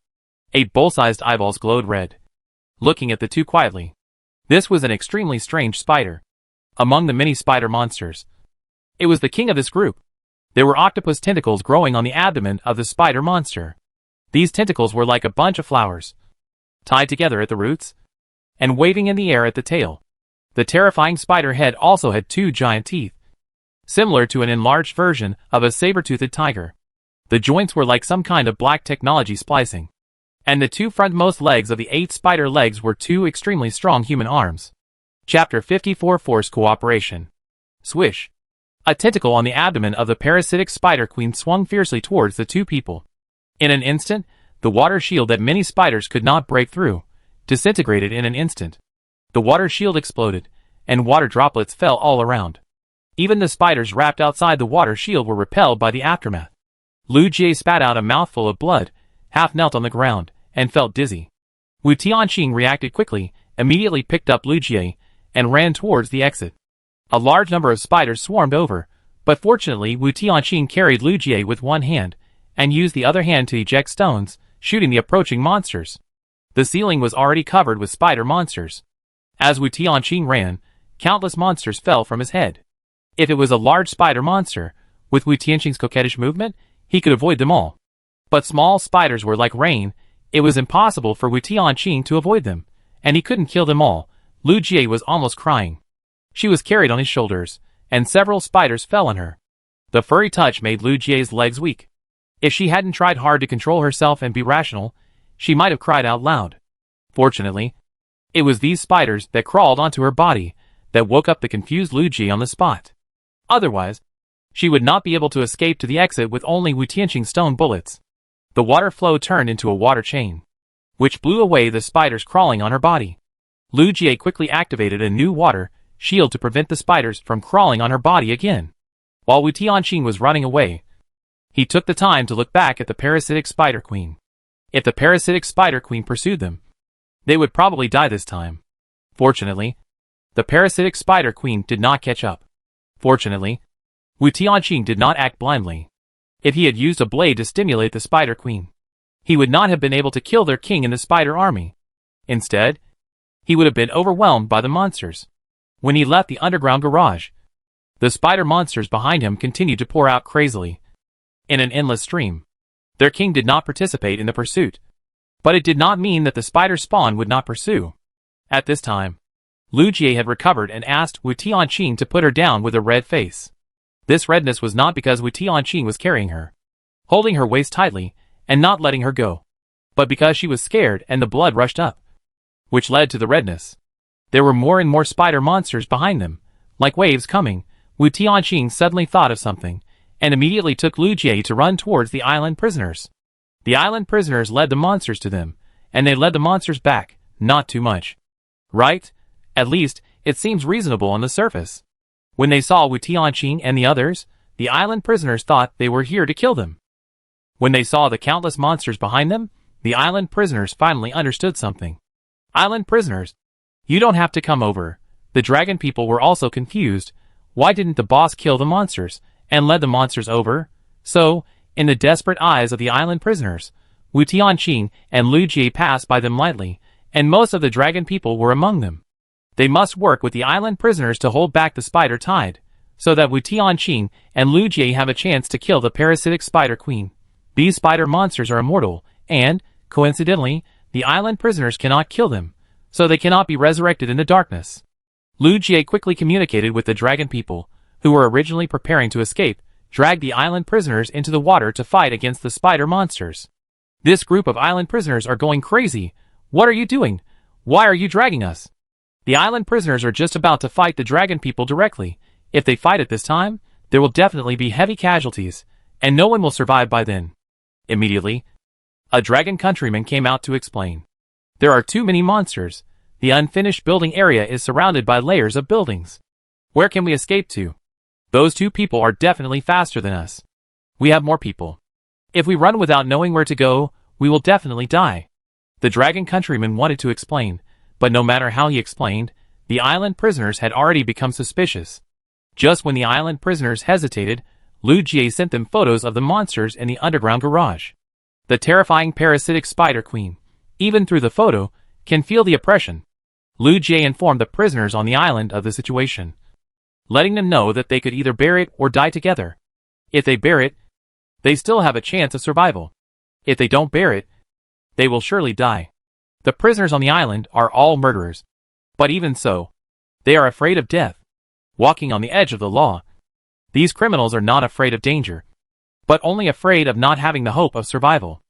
8 bowl-sized eyeballs glowed red, looking at the two quietly. This was an extremely strange spider. Among the many spider monsters, it was the king of this group. There were octopus tentacles growing on the abdomen of the spider monster. These tentacles were like a bunch of flowers, tied together at the roots, and waving in the air at the tail. The terrifying spider head also had 2 giant teeth, similar to an enlarged version of a saber-toothed tiger. The joints were like some kind of black technology splicing. And the 2 frontmost legs of the 8 spider legs were 2 extremely strong human arms. Chapter 54 Force Cooperation. Swish. A tentacle on the abdomen of the parasitic spider queen swung fiercely towards the 2 people. In an instant, the water shield that many spiders could not break through disintegrated in an instant. The water shield exploded, and water droplets fell all around. Even the spiders wrapped outside the water shield were repelled by the aftermath. Lu Jie spat out a mouthful of blood, half knelt on the ground, and felt dizzy. Wu Tianqing reacted quickly, immediately picked up Lu Jie, and ran towards the exit. A large number of spiders swarmed over, but fortunately Wu Tianqing carried Lu Jie with one hand, and used the other hand to eject stones, shooting the approaching monsters. The ceiling was already covered with spider monsters. As Wu Tianqing ran, countless monsters fell from his head. If it was a large spider monster, with Wu Tianqing's coquettish movement, he could avoid them all. But small spiders were like rain. It was impossible for Wu Tianqing to avoid them, and he couldn't kill them all. Lu Jie was almost crying. She was carried on his shoulders, and several spiders fell on her. The furry touch made Lu Jie's legs weak. If she hadn't tried hard to control herself and be rational, she might have cried out loud. Fortunately, it was these spiders that crawled onto her body that woke up the confused Lu Jie on the spot. Otherwise, she would not be able to escape to the exit with only Wu Tianqing's stone bullets. The water flow turned into a water chain, which blew away the spiders crawling on her body. Lu Jie quickly activated a new water shield to prevent the spiders from crawling on her body again. While Wu Tianqing was running away, he took the time to look back at the parasitic spider queen. If the parasitic spider queen pursued them, they would probably die this time. Fortunately, the parasitic spider queen did not catch up. Fortunately, Wu Tianqing did not act blindly. If he had used a blade to stimulate the spider queen, he would not have been able to kill their king and the spider army. Instead, he would have been overwhelmed by the monsters. When he left the underground garage, the spider monsters behind him continued to pour out crazily, in an endless stream. Their king did not participate in the pursuit, but it did not mean that the spider spawn would not pursue. At this time, Lu Jie had recovered and asked Wu Tianqing to put her down with a red face. This redness was not because Wu Tianqing was carrying her, holding her waist tightly, and not letting her go, but because she was scared and the blood rushed up, which led to the redness. There were more and more spider monsters behind them, like waves coming. Wu Tianqing suddenly thought of something, and immediately took Lu Jie to run towards the island prisoners. The island prisoners led the monsters to them, and they led the monsters back, not too much. Right? At least, it seems reasonable on the surface. When they saw Wu Tianqing and the others, the island prisoners thought they were here to kill them. When they saw the countless monsters behind them, the island prisoners finally understood something. Island prisoners, you don't have to come over. The dragon people were also confused. Why didn't the boss kill the monsters and led the monsters over? So, in the desperate eyes of the island prisoners, Wu Tianqing and Lu Jie passed by them lightly, and most of the dragon people were among them. They must work with the island prisoners to hold back the spider tide, so that Wu Tianqing and Lu Jie have a chance to kill the parasitic spider queen. These spider monsters are immortal, and, coincidentally, the island prisoners cannot kill them, so they cannot be resurrected in the darkness. Lu Jie quickly communicated with the dragon people, who were originally preparing to escape, dragged the island prisoners into the water to fight against the spider monsters. This group of island prisoners are going crazy. What are you doing? Why are you dragging us? The island prisoners are just about to fight the dragon people directly. If they fight at this time, there will definitely be heavy casualties, and no one will survive by then. Immediately, a dragon countryman came out to explain. There are too many monsters. The unfinished building area is surrounded by layers of buildings. Where can we escape to? Those two people are definitely faster than us. We have more people. If we run without knowing where to go, we will definitely die. The dragon countryman wanted to explain, but no matter how he explained, the island prisoners had already become suspicious. Just when the island prisoners hesitated, Lu Jie sent them photos of the monsters in the underground garage. The terrifying parasitic spider queen, even through the photo, can feel the oppression. Lu Jie informed the prisoners on the island of the situation, letting them know that they could either bear it or die together. If they bear it, they still have a chance of survival. If they don't bear it, they will surely die. The prisoners on the island are all murderers. But even so, they are afraid of death, walking on the edge of the law. These criminals are not afraid of danger, but only afraid of not having the hope of survival.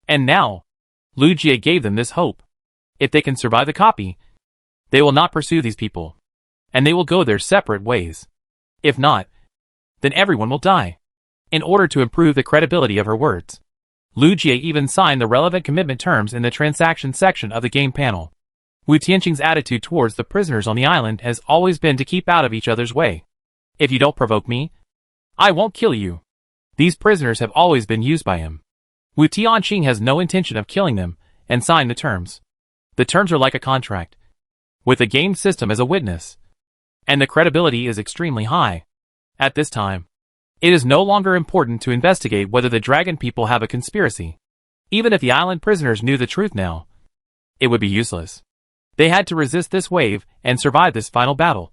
And now, Lu Jie gave them this hope. If they can survive the copy, they will not pursue these people, and they will go their separate ways. If not, then everyone will die. In order to improve the credibility of her words, Lu Jie even signed the relevant commitment terms in the transaction section of the game panel. Wu Tianqing's attitude towards the prisoners on the island has always been to keep out of each other's way. If you don't provoke me, I won't kill you. These prisoners have always been used by him. Wu Tianqing has no intention of killing them, and signed the terms. The terms are like a contract, with a game system as a witness, and the credibility is extremely high. At this time, it is no longer important to investigate whether the dragon people have a conspiracy. Even if the island prisoners knew the truth now, it would be useless. They had to resist this wave and survive this final battle,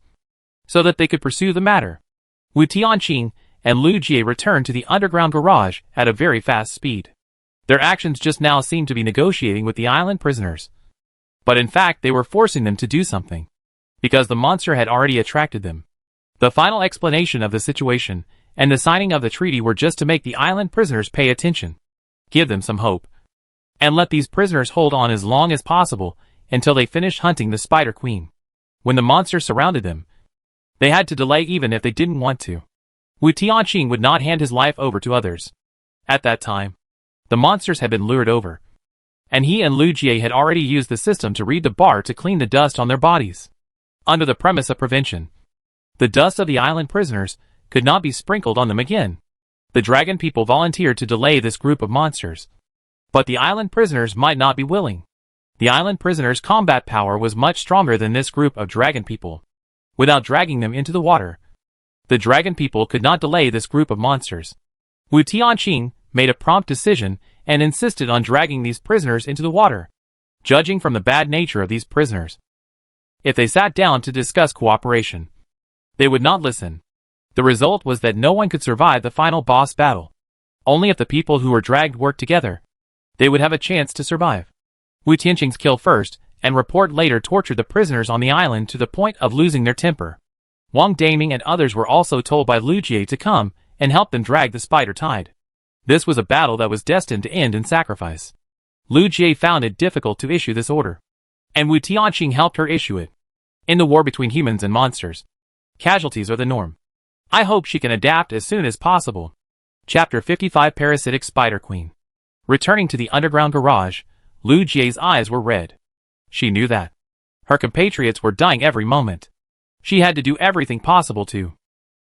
so that they could pursue the matter. Wu Tianqing and Lu Jie returned to the underground garage at a very fast speed. Their actions just now seemed to be negotiating with the island prisoners, but in fact they were forcing them to do something, because the monster had already attracted them. The final explanation of the situation and the signing of the treaty were just to make the island prisoners pay attention, give them some hope, and let these prisoners hold on as long as possible until they finished hunting the Spider Queen. When the monster surrounded them, they had to delay even if they didn't want to. Wu Tianqing would not hand his life over to others. At that time, the monsters had been lured over, and he and Lu Jie had already used the system to read the bar to clean the dust on their bodies. Under the premise of prevention, the dust of the island prisoners could not be sprinkled on them again. The dragon people volunteered to delay this group of monsters, but the island prisoners might not be willing. The island prisoners' combat power was much stronger than this group of dragon people. Without dragging them into the water, the dragon people could not delay this group of monsters. Wu Tianqing made a prompt decision and insisted on dragging these prisoners into the water, judging from the bad nature of these prisoners. If they sat down to discuss cooperation, they would not listen. The result was that no one could survive the final boss battle. Only if the people who were dragged worked together, they would have a chance to survive. Wu Tianqing's kill first, and report later tortured the prisoners on the island to the point of losing their temper. Wang Daming and others were also told by Lu Jie to come and help them drag the spider tide. This was a battle that was destined to end in sacrifice. Lu Jie found it difficult to issue this order, and Wu Tianqing helped her issue it. In the war between humans and monsters, casualties are the norm. I hope she can adapt as soon as possible. Chapter 55 Parasitic Spider Queen. Returning to the underground garage, Lu Jie's eyes were red. She knew that her compatriots were dying every moment. She had to do everything possible to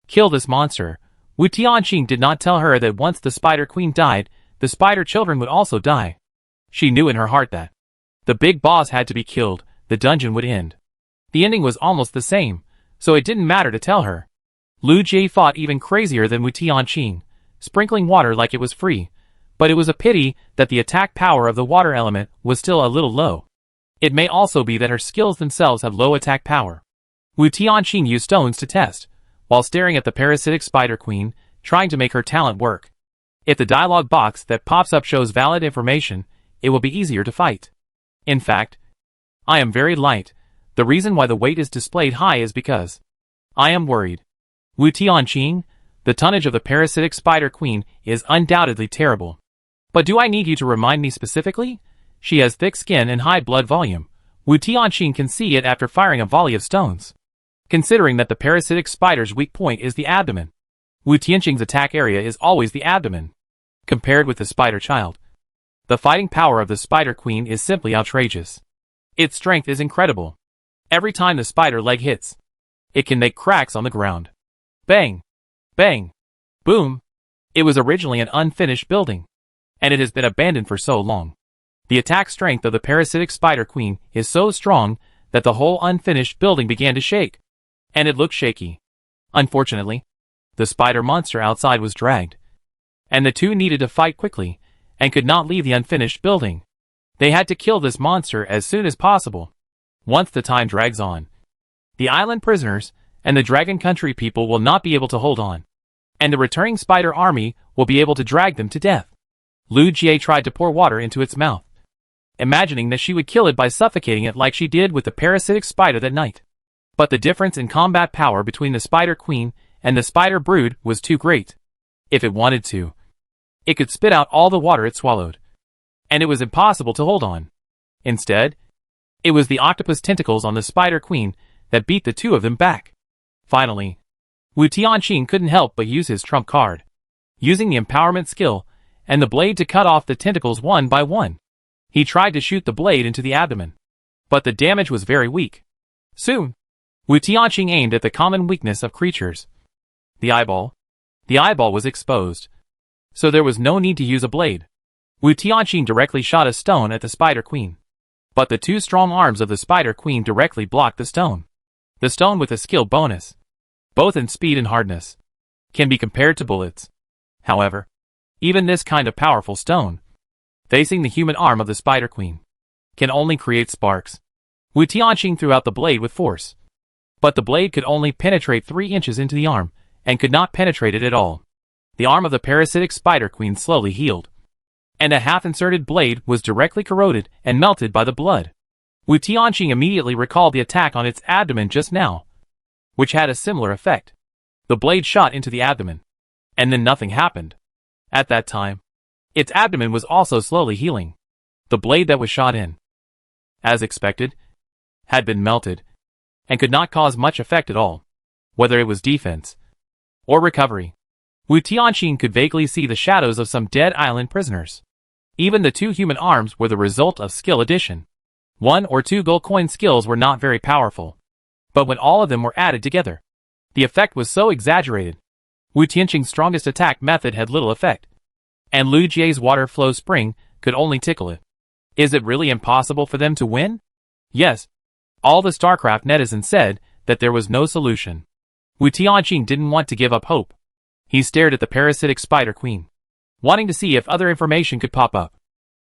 kill this monster. Wu Tianqing did not tell her that once the Spider Queen died, the spider children would also die. She knew in her heart that the big boss had to be killed, the dungeon would end. The ending was almost the same, so it didn't matter to tell her. Lu Jie fought even crazier than Wu Tianqing, sprinkling water like it was free, but it was a pity that the attack power of the water element was still a little low. It may also be that her skills themselves have low attack power. Wu Tianqing used stones to test, while staring at the parasitic Spider Queen, trying to make her talent work. If the dialogue box that pops up shows valid information, it will be easier to fight. In fact, I am very light. The reason why the weight is displayed high is because I am worried. Wu Tianqing, The tonnage of the parasitic spider queen is undoubtedly terrible. But do I need you to remind me specifically? She has thick skin and high blood volume. Wu Tianqing can see it after firing a volley of stones. Considering that the parasitic spider's weak point is the abdomen, Wu Tianqing's attack area is always the abdomen. Compared with the spider child, the fighting power of the spider queen is simply outrageous. Its strength is incredible. Every time the spider leg hits, it can make cracks on the ground. Bang! Bang! Boom! It was originally an unfinished building, and it has been abandoned for so long. The attack strength of the parasitic spider queen is so strong that the whole unfinished building began to shake. And it looked shaky. Unfortunately, the spider monster outside was dragged, and the two needed to fight quickly, and could not leave the unfinished building. They had to kill this monster as soon as possible. Once the time drags on, the island prisoners and the Dragon Country people will not be able to hold on, and the returning spider army will be able to drag them to death. Lu Jie tried to pour water into its mouth, imagining that she would kill it by suffocating it like she did with the parasitic spider that night. But the difference in combat power between the spider queen and the spider brood was too great. If it wanted to, it could spit out all the water it swallowed, and it was impossible to hold on. Instead, it was the octopus tentacles on the spider queen that beat the two of them back. Finally, Wu Tianqing couldn't help but use his trump card, using the empowerment skill and the blade to cut off the tentacles one by one. He tried to shoot the blade into the abdomen, but the damage was very weak. Soon, Wu Tianqing aimed at the common weakness of creatures. The eyeball. The eyeball was exposed, so there was no need to use a blade. Wu Tianqing directly shot a stone at the spider queen, but the two strong arms of the spider queen directly blocked the stone. The stone with a skill bonus, both in speed and hardness, can be compared to bullets. However, even this kind of powerful stone, facing the human arm of the spider queen, can only create sparks. Wu Tianqing threw out the blade with force, but the blade could only penetrate 3 inches into the arm, and could not penetrate it at all. The arm of the parasitic spider queen slowly healed, and a half-inserted blade was directly corroded and melted by the blood. Wu Tianqing immediately recalled the attack on its abdomen just now, which had a similar effect. The blade shot into the abdomen, and then nothing happened. At that time, its abdomen was also slowly healing. The blade that was shot in, as expected, had been melted, and could not cause much effect at all, whether it was defense or recovery. Wu Tianqing could vaguely see the shadows of some dead island prisoners. Even the 2 human arms were the result of skill addition. 1 or 2 gold coin skills were not very powerful, but when all of them were added together, the effect was so exaggerated. Wu Tianqing's strongest attack method had little effect, and Lu Jie's water flow spring could only tickle it. Is it really impossible for them to win? Yes. All the StarCraft netizens said that there was no solution. Wu Tianqing didn't want to give up hope. He stared at the parasitic spider queen, wanting to see if other information could pop up.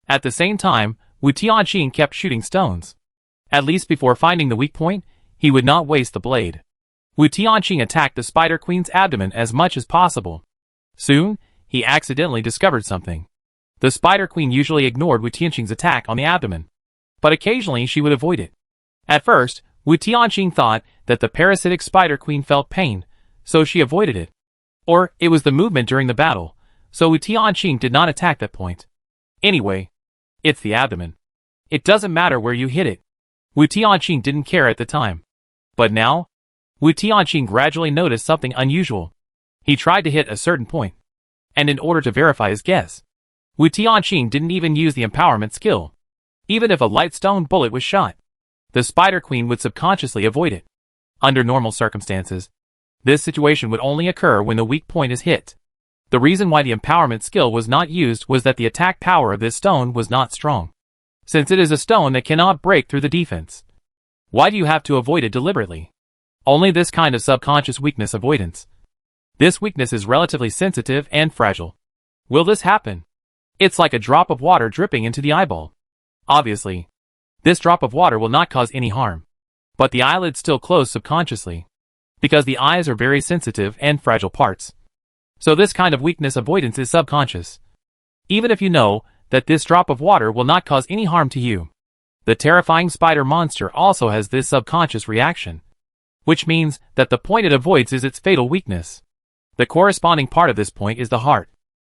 At the same time, Wu Tianqing kept shooting stones. At least before finding the weak point, he would not waste the blade. Wu Tianqing attacked the spider queen's abdomen as much as possible. Soon, he accidentally discovered something. The spider queen usually ignored Wu Tianqing's attack on the abdomen, but occasionally she would avoid it. At first, Wu Tianqing thought that the parasitic spider queen felt pain, so she avoided it. Or, it was the movement during the battle, so Wu Tianqing did not attack that point. Anyway, it's the abdomen. It doesn't matter where you hit it. Wu Tianqing didn't care at the time. But now, Wu Tianqing gradually noticed something unusual. He tried to hit a certain point, and in order to verify his guess, Wu Tianqing didn't even use the empowerment skill. Even if a light stone bullet was shot, the spider queen would subconsciously avoid it. Under normal circumstances, this situation would only occur when the weak point is hit. The reason why the empowerment skill was not used was that the attack power of this stone was not strong, since it is a stone that cannot break through the defense. Why do you have to avoid it deliberately? Only this kind of subconscious weakness avoidance. This weakness is relatively sensitive and fragile. Will this happen? It's like a drop of water dripping into the eyeball. Obviously, this drop of water will not cause any harm, but the eyelids still close subconsciously, because the eyes are very sensitive and fragile parts. So this kind of weakness avoidance is subconscious. Even if you know that this drop of water will not cause any harm to you, the terrifying spider monster also has this subconscious reaction, which means that the point it avoids is its fatal weakness. The corresponding part of this point is the heart.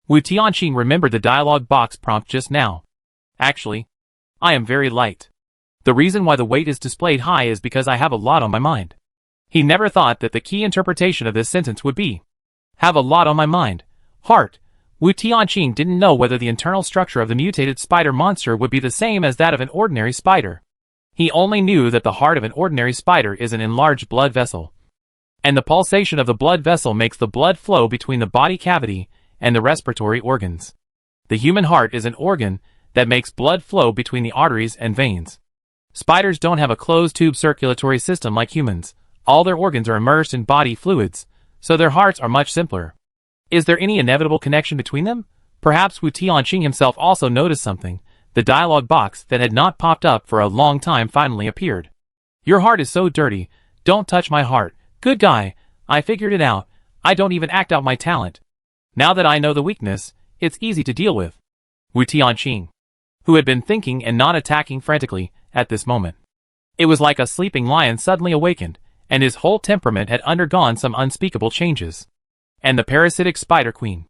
Wu Tianqing remembered the dialogue box prompt just now. Actually, I am very light. The reason why the weight is displayed high is because I have a lot on my mind. He never thought that the key interpretation of this sentence would be, have a lot on my mind. Heart. Wu Tianqing didn't know whether the internal structure of the mutated spider monster would be the same as that of an ordinary spider. He only knew that the heart of an ordinary spider is an enlarged blood vessel. And the pulsation of the blood vessel makes the blood flow between the body cavity and the respiratory organs. The human heart is an organ that makes blood flow between the arteries and veins. Spiders don't have a closed tube circulatory system like humans. All their organs are immersed in body fluids, so their hearts are much simpler. Is there any inevitable connection between them? Perhaps Wu Tianqing himself also noticed something. The dialogue box that had not popped up for a long time finally appeared. Your heart is so dirty. Don't touch my heart. Good guy. I figured it out. I don't even act out my talent. Now that I know the weakness, it's easy to deal with. Wu Tianqing, who had been thinking and not attacking frantically at this moment. It was like a sleeping lion suddenly awakened, and his whole temperament had undergone some unspeakable changes. And the parasitic spider queen,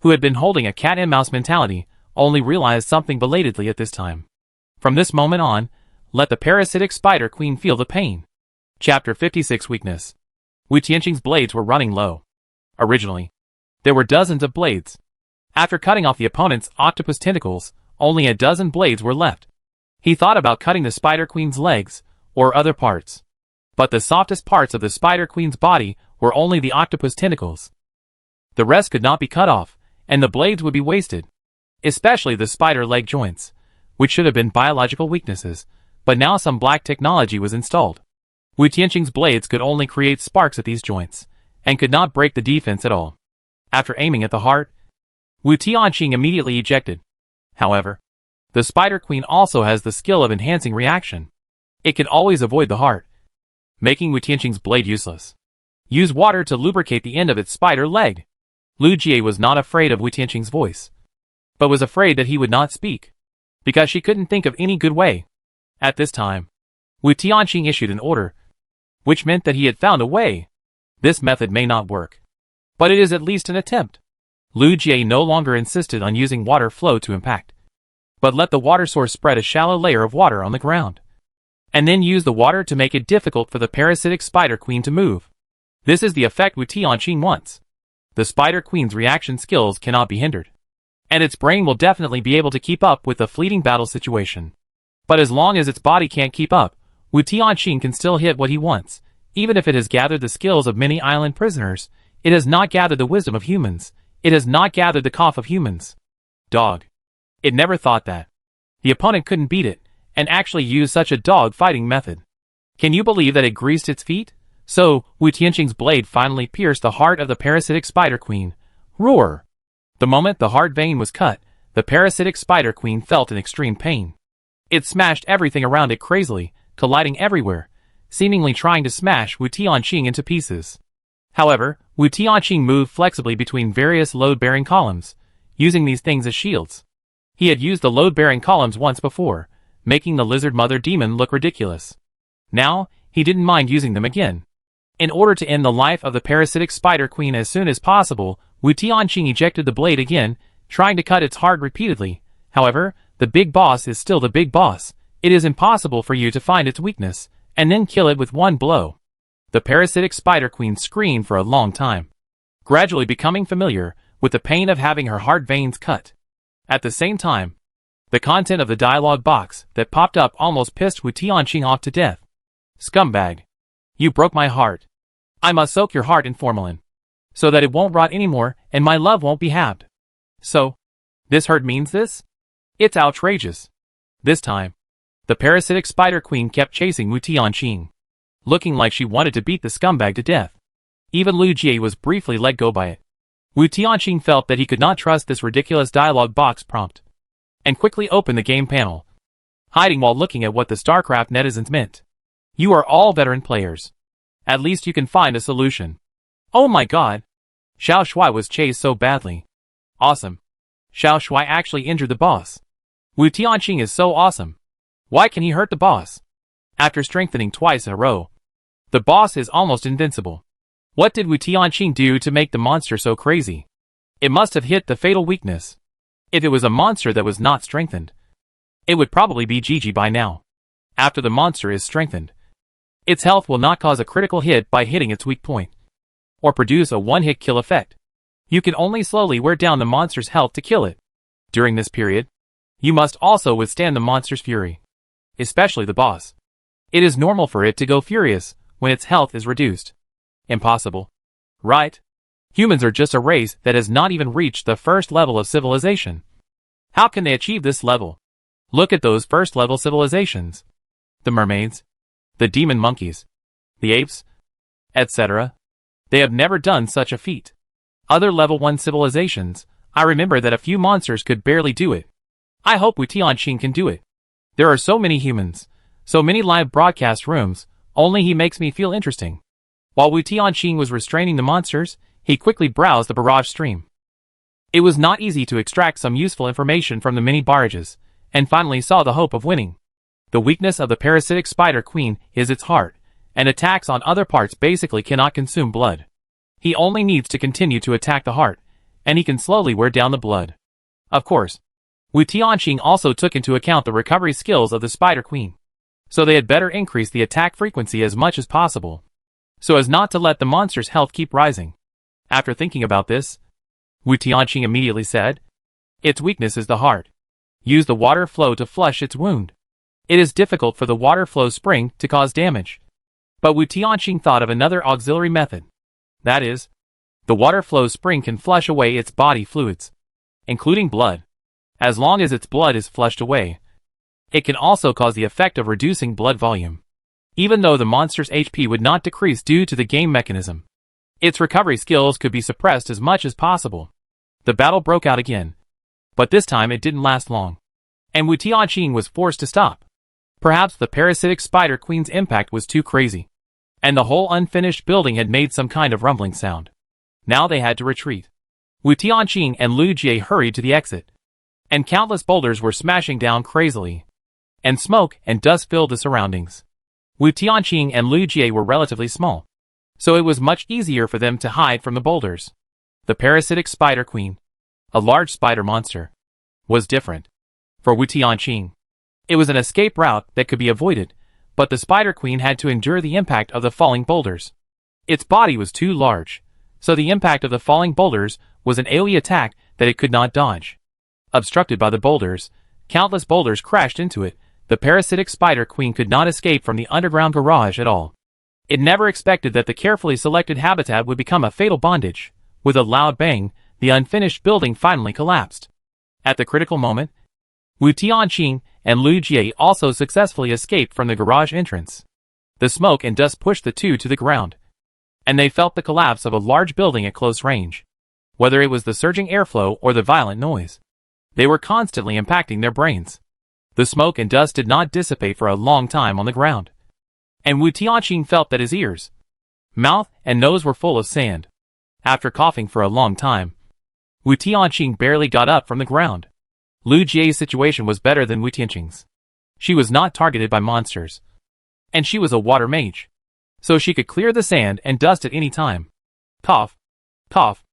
who had been holding a cat-and-mouse mentality, only realized something belatedly at this time. From this moment on, let the parasitic spider queen feel the pain. Chapter 56 Weakness. Wu Tianqing's blades were running low. Originally, there were dozens of blades. After cutting off the opponent's octopus tentacles, only a dozen blades were left. He thought about cutting the spider queen's legs, or other parts. But the softest parts of the spider queen's body were only the octopus tentacles. The rest could not be cut off, and the blades would be wasted. Especially the spider leg joints, which should have been biological weaknesses, but now some black technology was installed. Wu Tianqing's blades could only create sparks at these joints, and could not break the defense at all. After aiming at the heart, Wu Tianqing immediately ejected. However, the spider queen also has the skill of enhancing reaction. It can always avoid the heart, making Wu Tianqing's blade useless. Use water to lubricate the end of its spider leg. Lu Jie was not afraid of Wu Tianqing's voice, but was afraid that he would not speak, because she couldn't think of any good way. At this time, Wu Tianqing issued an order, which meant that he had found a way. This method may not work, but it is at least an attempt. Lu Jie no longer insisted on using water flow to impact, but let the water source spread a shallow layer of water on the ground, and then use the water to make it difficult for the parasitic spider queen to move. This is the effect Wu Tianqing wants. The spider queen's reaction skills cannot be hindered, and its brain will definitely be able to keep up with the fleeting battle situation. But as long as its body can't keep up, Wu Tianqing can still hit what he wants. Even if it has gathered the skills of many island prisoners, it has not gathered the wisdom of humans. It has not gathered the cough of humans. Dog. It never thought that the opponent couldn't beat it, and actually use such a dog-fighting method. Can you believe that it greased its feet? So, Wu Tianqing's blade finally pierced the heart of the parasitic spider queen. Roar! The moment the heart vein was cut, the parasitic spider queen felt an extreme pain. It smashed everything around it crazily, colliding everywhere, seemingly trying to smash Wu Tianqing into pieces. However, Wu Tianqing moved flexibly between various load-bearing columns, using these things as shields. He had used the load-bearing columns once before, making the lizard mother demon look ridiculous. Now, he didn't mind using them again. In order to end the life of the parasitic spider queen as soon as possible, Wu Tianqing ejected the blade again, trying to cut its heart repeatedly. However, the big boss is still the big boss. It is impossible for you to find its weakness, and then kill it with one blow. The parasitic spider queen screamed for a long time, gradually becoming familiar with the pain of having her heart veins cut. At the same time, the content of the dialogue box that popped up almost pissed Wu Tianqing off to death. Scumbag. You broke my heart. I must soak your heart in formalin, so that it won't rot anymore and my love won't be halved. So, this hurt means this? It's outrageous. This time, the parasitic spider queen kept chasing Wu Tianqing, looking like she wanted to beat the scumbag to death. Even Lu Jie was briefly let go by it. Wu Tianqing felt that he could not trust this ridiculous dialogue box prompt, and quickly opened the game panel, hiding while looking at what the StarCraft netizens meant. You are all veteran players. At least you can find a solution. Oh my god! Xiao Shuai was chased so badly. Awesome. Xiao Shuai actually injured the boss. Wu Tianqing is so awesome. Why can he hurt the boss? After strengthening twice in a row, the boss is almost invincible. What did Wu Tianqing do to make the monster so crazy? It must have hit the fatal weakness. If it was a monster that was not strengthened, it would probably be GG by now. After the monster is strengthened, its health will not cause a critical hit by hitting its weak point, or produce a one-hit kill effect. You can only slowly wear down the monster's health to kill it. During this period, you must also withstand the monster's fury, especially the boss. It is normal for it to go furious when its health is reduced. Impossible, right? Humans are just a race that has not even reached the first level of civilization. How can they achieve this level? Look at those first level civilizations. The mermaids, the demon monkeys, the apes, etc. They have never done such a feat. Other level 1 civilizations, I remember that a few monsters could barely do it. I hope Wu Tianqing can do it. There are so many humans, so many live broadcast rooms, only he makes me feel interesting. While Wu Tianqing was restraining the monsters, he quickly browsed the barrage stream. It was not easy to extract some useful information from the mini barrages, and finally saw the hope of winning. The weakness of the parasitic spider queen is its heart, and attacks on other parts basically cannot consume blood. He only needs to continue to attack the heart, and he can slowly wear down the blood. Of course, Wu Tianqing also took into account the recovery skills of the spider queen, so they had better increase the attack frequency as much as possible, so as not to let the monster's health keep rising. After thinking about this, Wu Tianqing immediately said, "Its weakness is the heart. Use the water flow to flush its wound." It is difficult for the water flow spring to cause damage. But Wu Tianqing thought of another auxiliary method. That is, the water flow spring can flush away its body fluids, including blood. As long as its blood is flushed away, it can also cause the effect of reducing blood volume. Even though the monster's HP would not decrease due to the game mechanism, its recovery skills could be suppressed as much as possible. The battle broke out again, but this time it didn't last long, and Wu Tianqing was forced to stop. Perhaps the parasitic spider queen's impact was too crazy, and the whole unfinished building had made some kind of rumbling sound. Now they had to retreat. Wu Tianqing and Lu Jie hurried to the exit, and countless boulders were smashing down crazily, and smoke and dust filled the surroundings. Wu Tianqing and Lu Jie were relatively small, so it was much easier for them to hide from the boulders. The parasitic spider queen, a large spider monster, was different. For Wu Tianqing, it was an escape route that could be avoided, but the spider queen had to endure the impact of the falling boulders. Its body was too large, so the impact of the falling boulders was an AoE attack that it could not dodge. Obstructed by the boulders, countless boulders crashed into it. The parasitic spider queen could not escape from the underground garage at all. It never expected that the carefully selected habitat would become a fatal bondage. With a loud bang, the unfinished building finally collapsed. At the critical moment, Wu Tianqing and Lu Jie also successfully escaped from the garage entrance. The smoke and dust pushed the two to the ground, and they felt the collapse of a large building at close range. Whether it was the surging airflow or the violent noise, they were constantly impacting their brains. The smoke and dust did not dissipate for a long time on the ground, and Wu Tianqing felt that his ears, mouth, and nose were full of sand. After coughing for a long time, Wu Tianqing barely got up from the ground. Lu Jie's situation was better than Wu Tianqing's. She was not targeted by monsters, and she was a water mage, so she could clear the sand and dust at any time. Cough, cough,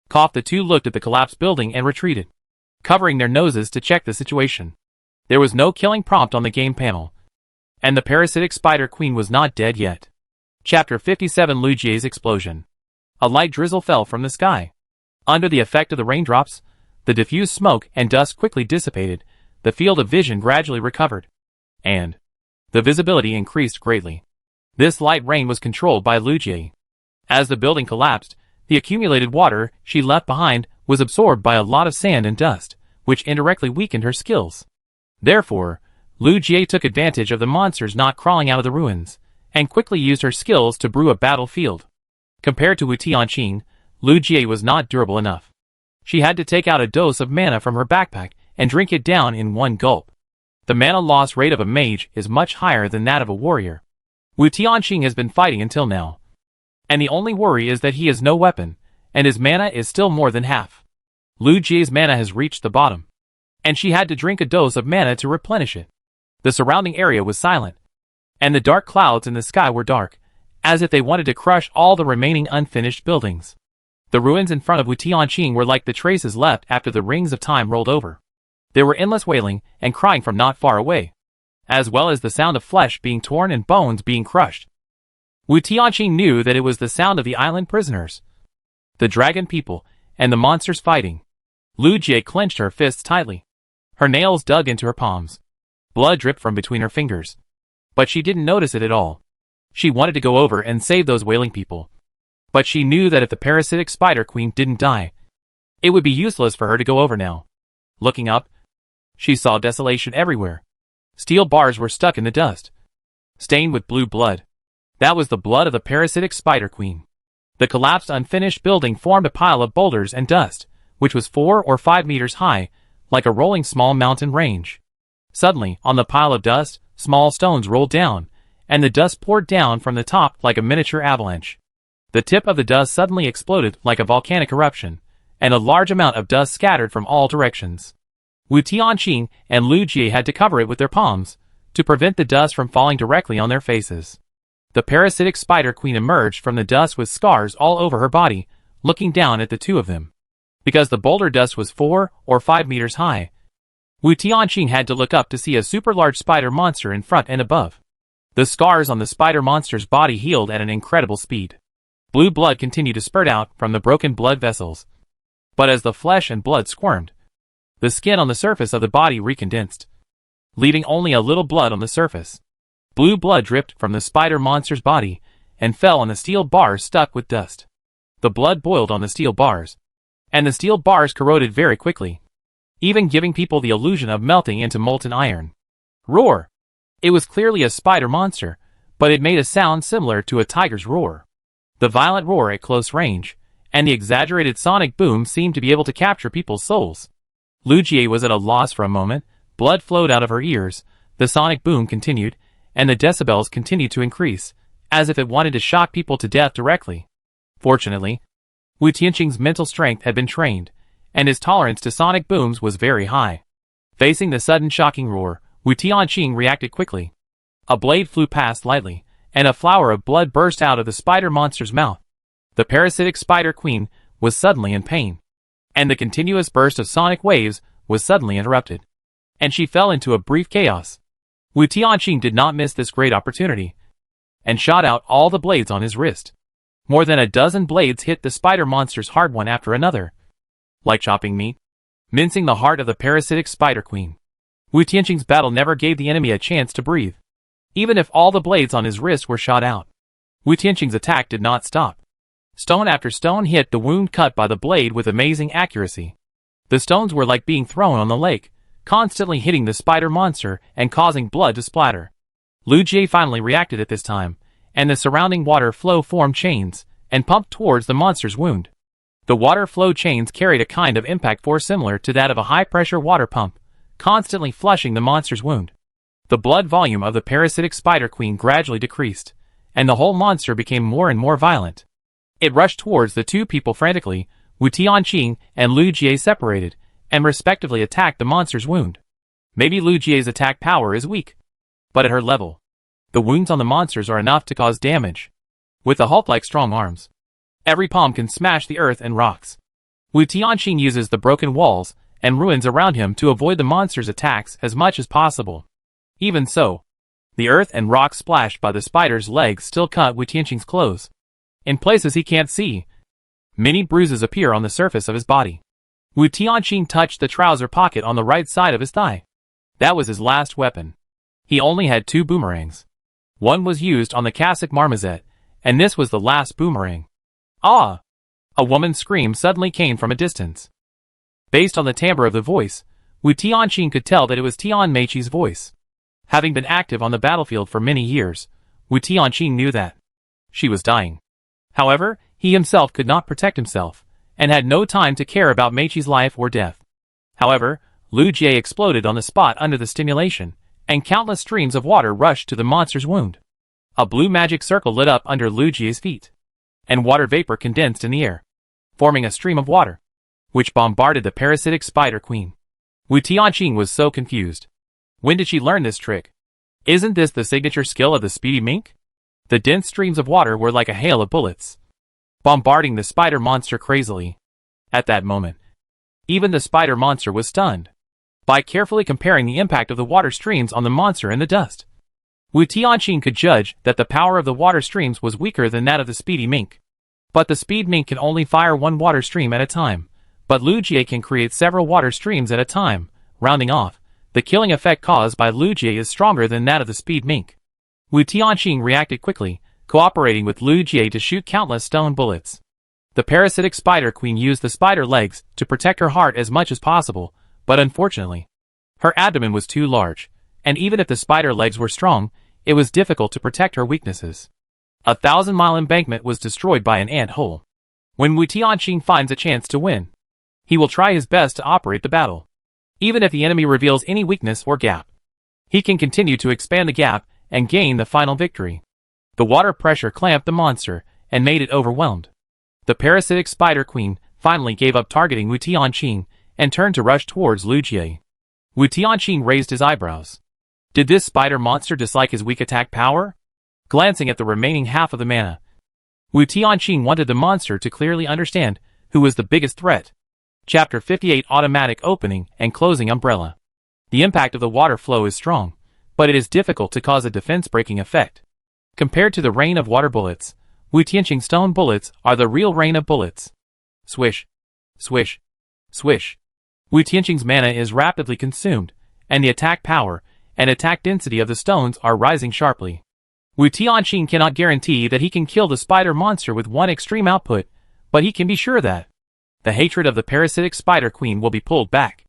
cough. The two looked at the collapsed building and retreated, covering their noses to check the situation. There was no killing prompt on the game panel, and the parasitic spider queen was not dead yet. Chapter 57: Lu Jie's explosion. A light drizzle fell from the sky. Under the effect of the raindrops, the diffused smoke and dust quickly dissipated, the field of vision gradually recovered, and the visibility increased greatly. This light rain was controlled by Lu Jie. As the building collapsed, the accumulated water she left behind was absorbed by a lot of sand and dust, which indirectly weakened her skills. Therefore, Lu Jie took advantage of the monsters not crawling out of the ruins, and quickly used her skills to brew a battlefield. Compared to Wu Tianqing, Lu Jie was not durable enough. She had to take out a dose of mana from her backpack and drink it down in one gulp. The mana loss rate of a mage is much higher than that of a warrior. Wu Tianqing has been fighting until now, and the only worry is that he has no weapon, and his mana is still more than half. Lu Jie's mana has reached the bottom, and she had to drink a dose of mana to replenish it. The surrounding area was silent, and the dark clouds in the sky were dark, as if they wanted to crush all the remaining unfinished buildings. The ruins in front of Wu Tianqing were like the traces left after the rings of time rolled over. There were endless wailing and crying from not far away, as well as the sound of flesh being torn and bones being crushed. Wu Tianqing knew that it was the sound of the island prisoners, the dragon people, and the monsters fighting. Lu Jie clenched her fists tightly. Her nails dug into her palms. Blood dripped from between her fingers. But she didn't notice it at all. She wanted to go over and save those wailing people. But she knew that if the parasitic spider queen didn't die, it would be useless for her to go over now. Looking up, she saw desolation everywhere. Steel bars were stuck in the dust, stained with blue blood. That was the blood of the parasitic spider queen. The collapsed unfinished building formed a pile of boulders and dust, which was 4 or 5 meters high, like a rolling small mountain range. Suddenly, on the pile of dust, small stones rolled down, and the dust poured down from the top like a miniature avalanche. The tip of the dust suddenly exploded like a volcanic eruption, and a large amount of dust scattered from all directions. Wu Tianqing and Lu Jie had to cover it with their palms, to prevent the dust from falling directly on their faces. The parasitic spider queen emerged from the dust with scars all over her body, looking down at the two of them. Because the boulder dust was 4 or 5 meters high, Wu Tianqing had to look up to see a super large spider monster in front and above. The scars on the spider monster's body healed at an incredible speed. Blue blood continued to spurt out from the broken blood vessels. But as the flesh and blood squirmed, the skin on the surface of the body recondensed, leaving only a little blood on the surface. Blue blood dripped from the spider monster's body and fell on the steel bars stuck with dust. The blood boiled on the steel bars, and the steel bars corroded very quickly, even giving people the illusion of melting into molten iron. Roar! It was clearly a spider monster, but it made a sound similar to a tiger's roar. The violent roar at close range, and the exaggerated sonic boom seemed to be able to capture people's souls. Lu Jie was at a loss for a moment. Blood flowed out of her ears, the sonic boom continued, and the decibels continued to increase, as if it wanted to shock people to death directly. Fortunately, Wu Tianqing's mental strength had been trained, and his tolerance to sonic booms was very high. Facing the sudden shocking roar, Wu Tianqing reacted quickly. A blade flew past lightly, and a flower of blood burst out of the spider monster's mouth. The parasitic spider queen was suddenly in pain, and the continuous burst of sonic waves was suddenly interrupted, and she fell into a brief chaos. Wu Tianqing did not miss this great opportunity, and shot out all the blades on his wrist. More than a dozen blades hit the spider monster's heart one after another, like chopping meat, mincing the heart of the parasitic spider queen. Wu Tianqing's battle never gave the enemy a chance to breathe, even if all the blades on his wrist were shot out. Wu Tianqing's attack did not stop. Stone after stone hit the wound cut by the blade with amazing accuracy. The stones were like being thrown on the lake, constantly hitting the spider monster and causing blood to splatter. Lu Jie finally reacted at this time, and the surrounding water flow formed chains and pumped towards the monster's wound. The water flow chains carried a kind of impact force similar to that of a high-pressure water pump, constantly flushing the monster's wound. The blood volume of the parasitic spider queen gradually decreased, and the whole monster became more and more violent. It rushed towards the two people frantically. Wu Tianqing and Lu Jie separated, and respectively attacked the monster's wound. Maybe Lu Jie's attack power is weak, but at her level, the wounds on the monsters are enough to cause damage. With the Hulk-like strong arms, every palm can smash the earth and rocks. Wu Tianqing uses the broken walls and ruins around him to avoid the monster's attacks as much as possible. Even so, the earth and rocks splashed by the spider's legs still cut Wu Tianqing's clothes. In places he can't see, many bruises appear on the surface of his body. Wu Tianqing touched the trouser pocket on the right side of his thigh. That was his last weapon. He only had 2 boomerangs. One was used on the Cossack marmoset, and this was the last boomerang. Ah! A woman's scream suddenly came from a distance. Based on the timbre of the voice, Wu Tianqing could tell that it was Tian Meiqi's voice. Having been active on the battlefield for many years, Wu Tianqing knew that she was dying. However, he himself could not protect himself, and had no time to care about Meiqi's life or death. However, Lu Jie exploded on the spot under the stimulation, and countless streams of water rushed to the monster's wound. A blue magic circle lit up under Lu Jie's feet, and water vapor condensed in the air, forming a stream of water, which bombarded the parasitic spider queen. Wu Tianqing was so confused. When did she learn this trick? Isn't this the signature skill of the speedy mink? The dense streams of water were like a hail of bullets, bombarding the spider monster crazily. At that moment, even the spider monster was stunned. By carefully comparing the impact of the water streams on the monster and the dust, Wu Tianqing could judge that the power of the water streams was weaker than that of the speedy mink. But the speed mink can only fire one water stream at a time, but Lu Jie can create several water streams at a time. Rounding off, the killing effect caused by Lu Jie is stronger than that of the speed mink. Wu Tianqing reacted quickly, cooperating with Lu Jie to shoot countless stone bullets. The parasitic spider queen used the spider legs to protect her heart as much as possible, but unfortunately, her abdomen was too large, and even if the spider legs were strong, it was difficult to protect her weaknesses. A 1,000-mile embankment was destroyed by an ant hole. When Wu Tianqing finds a chance to win, he will try his best to operate the battle. Even if the enemy reveals any weakness or gap, he can continue to expand the gap and gain the final victory. The water pressure clamped the monster and made it overwhelmed. The parasitic spider queen finally gave up targeting Wu Tianqing and turned to rush towards Lu Jie. Wu Tianqing raised his eyebrows. Did this spider monster dislike his weak attack power? Glancing at the remaining half of the mana, Wu Tianqing wanted the monster to clearly understand who was the biggest threat. Chapter 58 Automatic Opening and Closing Umbrella. The impact of the water flow is strong, but it is difficult to cause a defense-breaking effect. Compared to the rain of water bullets, Wu Tianqing's stone bullets are the real rain of bullets. Swish, swish, swish. Wu Tianqing's mana is rapidly consumed, and the attack power and attack density of the stones are rising sharply. Wu Tianqing cannot guarantee that he can kill the spider monster with one extreme output, but he can be sure that the hatred of the parasitic spider queen will be pulled back.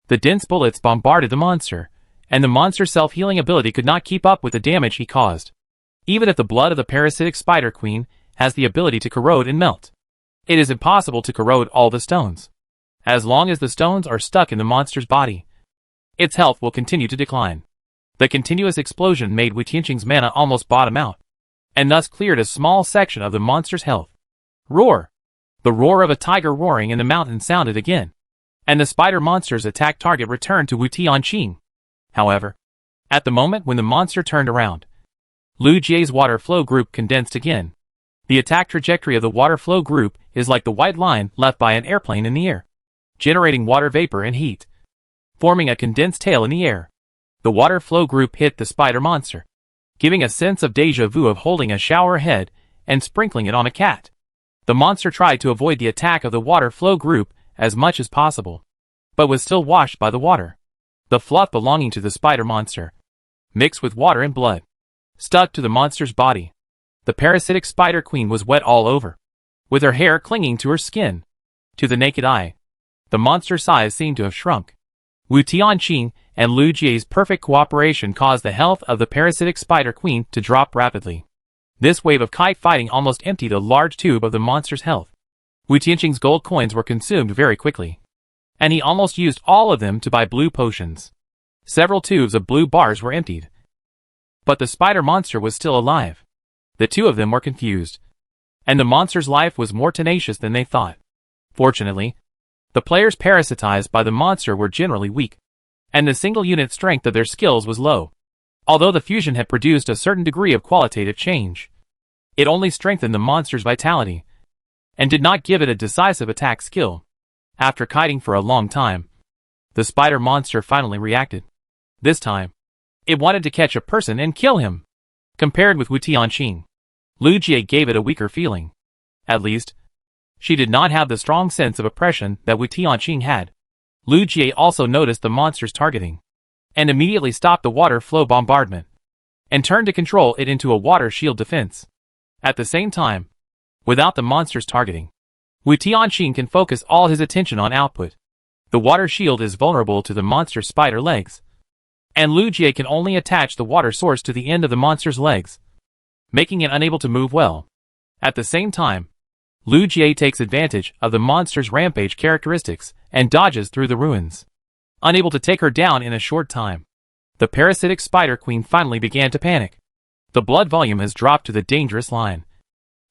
The dense bullets bombarded the monster, and the monster's self-healing ability could not keep up with the damage he caused. Even if the blood of the parasitic spider queen has the ability to corrode and melt, it is impossible to corrode all the stones. As long as the stones are stuck in the monster's body, its health will continue to decline. The continuous explosion made Wu Tianqing's mana almost bottom out, and thus cleared a small section of the monster's health. Roar! The roar of a tiger roaring in the mountain sounded again, and the spider monster's attack target returned to Wu Tianqing. However, at the moment when the monster turned around, Lu Jie's water flow group condensed again. The attack trajectory of the water flow group is like the white line left by an airplane in the air, generating water vapor and heat, forming a condensed tail in the air. The water flow group hit the spider monster, giving a sense of deja vu of holding a shower head and sprinkling it on a cat. The monster tried to avoid the attack of the water flow group as much as possible, but was still washed by the water. The fluff belonging to the spider monster, mixed with water and blood, stuck to the monster's body. The parasitic spider queen was wet all over, with her hair clinging to her skin. To the naked eye, the monster's size seemed to have shrunk. Wu Tianqing and Lu Jie's perfect cooperation caused the health of the parasitic spider queen to drop rapidly. This wave of kite fighting almost emptied a large tube of the monster's health. Wu Tianqing's gold coins were consumed very quickly, and he almost used all of them to buy blue potions. Several tubes of blue bars were emptied, but the spider monster was still alive. The two of them were confused, and the monster's life was more tenacious than they thought. Fortunately, the players parasitized by the monster were generally weak, and the single unit strength of their skills was low. Although the fusion had produced a certain degree of qualitative change, it only strengthened the monster's vitality, and did not give it a decisive attack skill. After kiting for a long time, the spider monster finally reacted. This time, it wanted to catch a person and kill him. Compared with Wu Tianqing, Lu Jie gave it a weaker feeling. At least, she did not have the strong sense of oppression that Wu Tianqing had. Lu Jie also noticed the monster's targeting, and immediately stopped the water flow bombardment, and turned to control it into a water shield defense. At the same time, without the monster's targeting, Wu Tianqing can focus all his attention on output. The water shield is vulnerable to the monster's spider legs, and Lu Jie can only attach the water source to the end of the monster's legs, making it unable to move well. At the same time, Lu Jie takes advantage of the monster's rampage characteristics and dodges through the ruins. Unable to take her down in a short time, the parasitic spider queen finally began to panic. The blood volume has dropped to the dangerous line,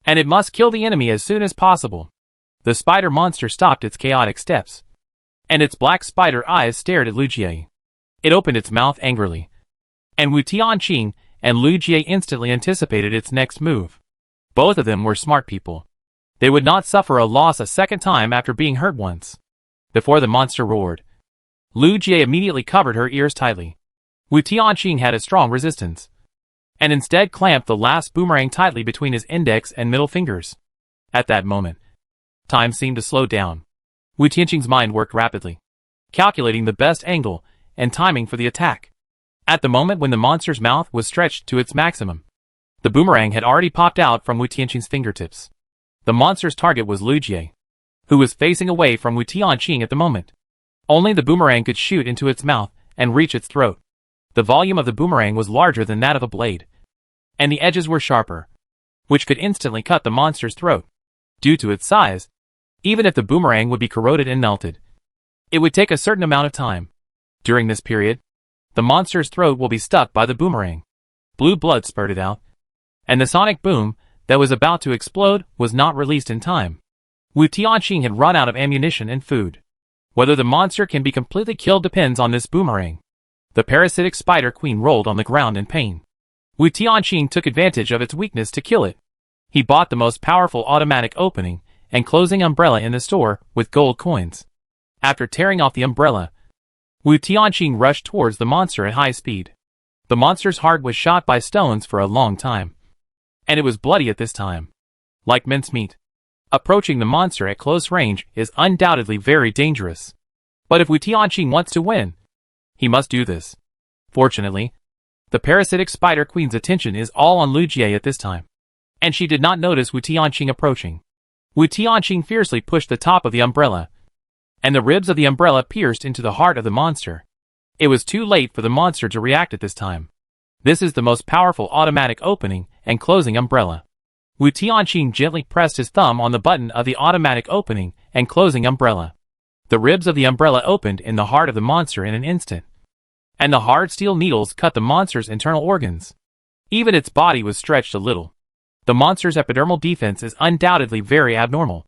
and it must kill the enemy as soon as possible. The spider monster stopped its chaotic steps, and its black spider eyes stared at Lu Jie. It opened its mouth angrily, and Wu Tianqing and Lu Jie instantly anticipated its next move. Both of them were smart people. They would not suffer a loss a second time after being hurt once. Before the monster roared, Lu Jie immediately covered her ears tightly. Wu Tianqing had a strong resistance, and instead clamped the last boomerang tightly between his index and middle fingers. At that moment, time seemed to slow down. Wu Tianqing's mind worked rapidly, calculating the best angle and timing for the attack. At the moment when the monster's mouth was stretched to its maximum, the boomerang had already popped out from Wu Tianqing's fingertips. The monster's target was Lu Jie, who was facing away from Wu Tianqing at the moment. Only the boomerang could shoot into its mouth and reach its throat. The volume of the boomerang was larger than that of a blade, and the edges were sharper, which could instantly cut the monster's throat. Due to its size, even if the boomerang would be corroded and melted, it would take a certain amount of time. During this period, the monster's throat will be stuck by the boomerang. Blue blood spurted out, and the sonic boom that was about to explode was not released in time. Wu Tianqing had run out of ammunition and food. Whether the monster can be completely killed depends on this boomerang. The parasitic spider queen rolled on the ground in pain. Wu Tianqing took advantage of its weakness to kill it. He bought the most powerful automatic opening and closing umbrella in the store with gold coins. After tearing off the umbrella, Wu Tianqing rushed towards the monster at high speed. The monster's heart was shot by stones for a long time, and it was bloody at this time, like mincemeat. Approaching the monster at close range is undoubtedly very dangerous. But if Wu Tianqing wants to win, he must do this. Fortunately, the parasitic spider queen's attention is all on Lu Jie at this time, and she did not notice Wu Tianqing approaching. Wu Tianqing fiercely pushed the top of the umbrella, and the ribs of the umbrella pierced into the heart of the monster. It was too late for the monster to react at this time. This is the most powerful automatic opening and closing umbrella. Wu Tianqing gently pressed his thumb on the button of the automatic opening and closing umbrella. The ribs of the umbrella opened in the heart of the monster in an instant, and the hard steel needles cut the monster's internal organs. Even its body was stretched a little. The monster's epidermal defense is undoubtedly very abnormal,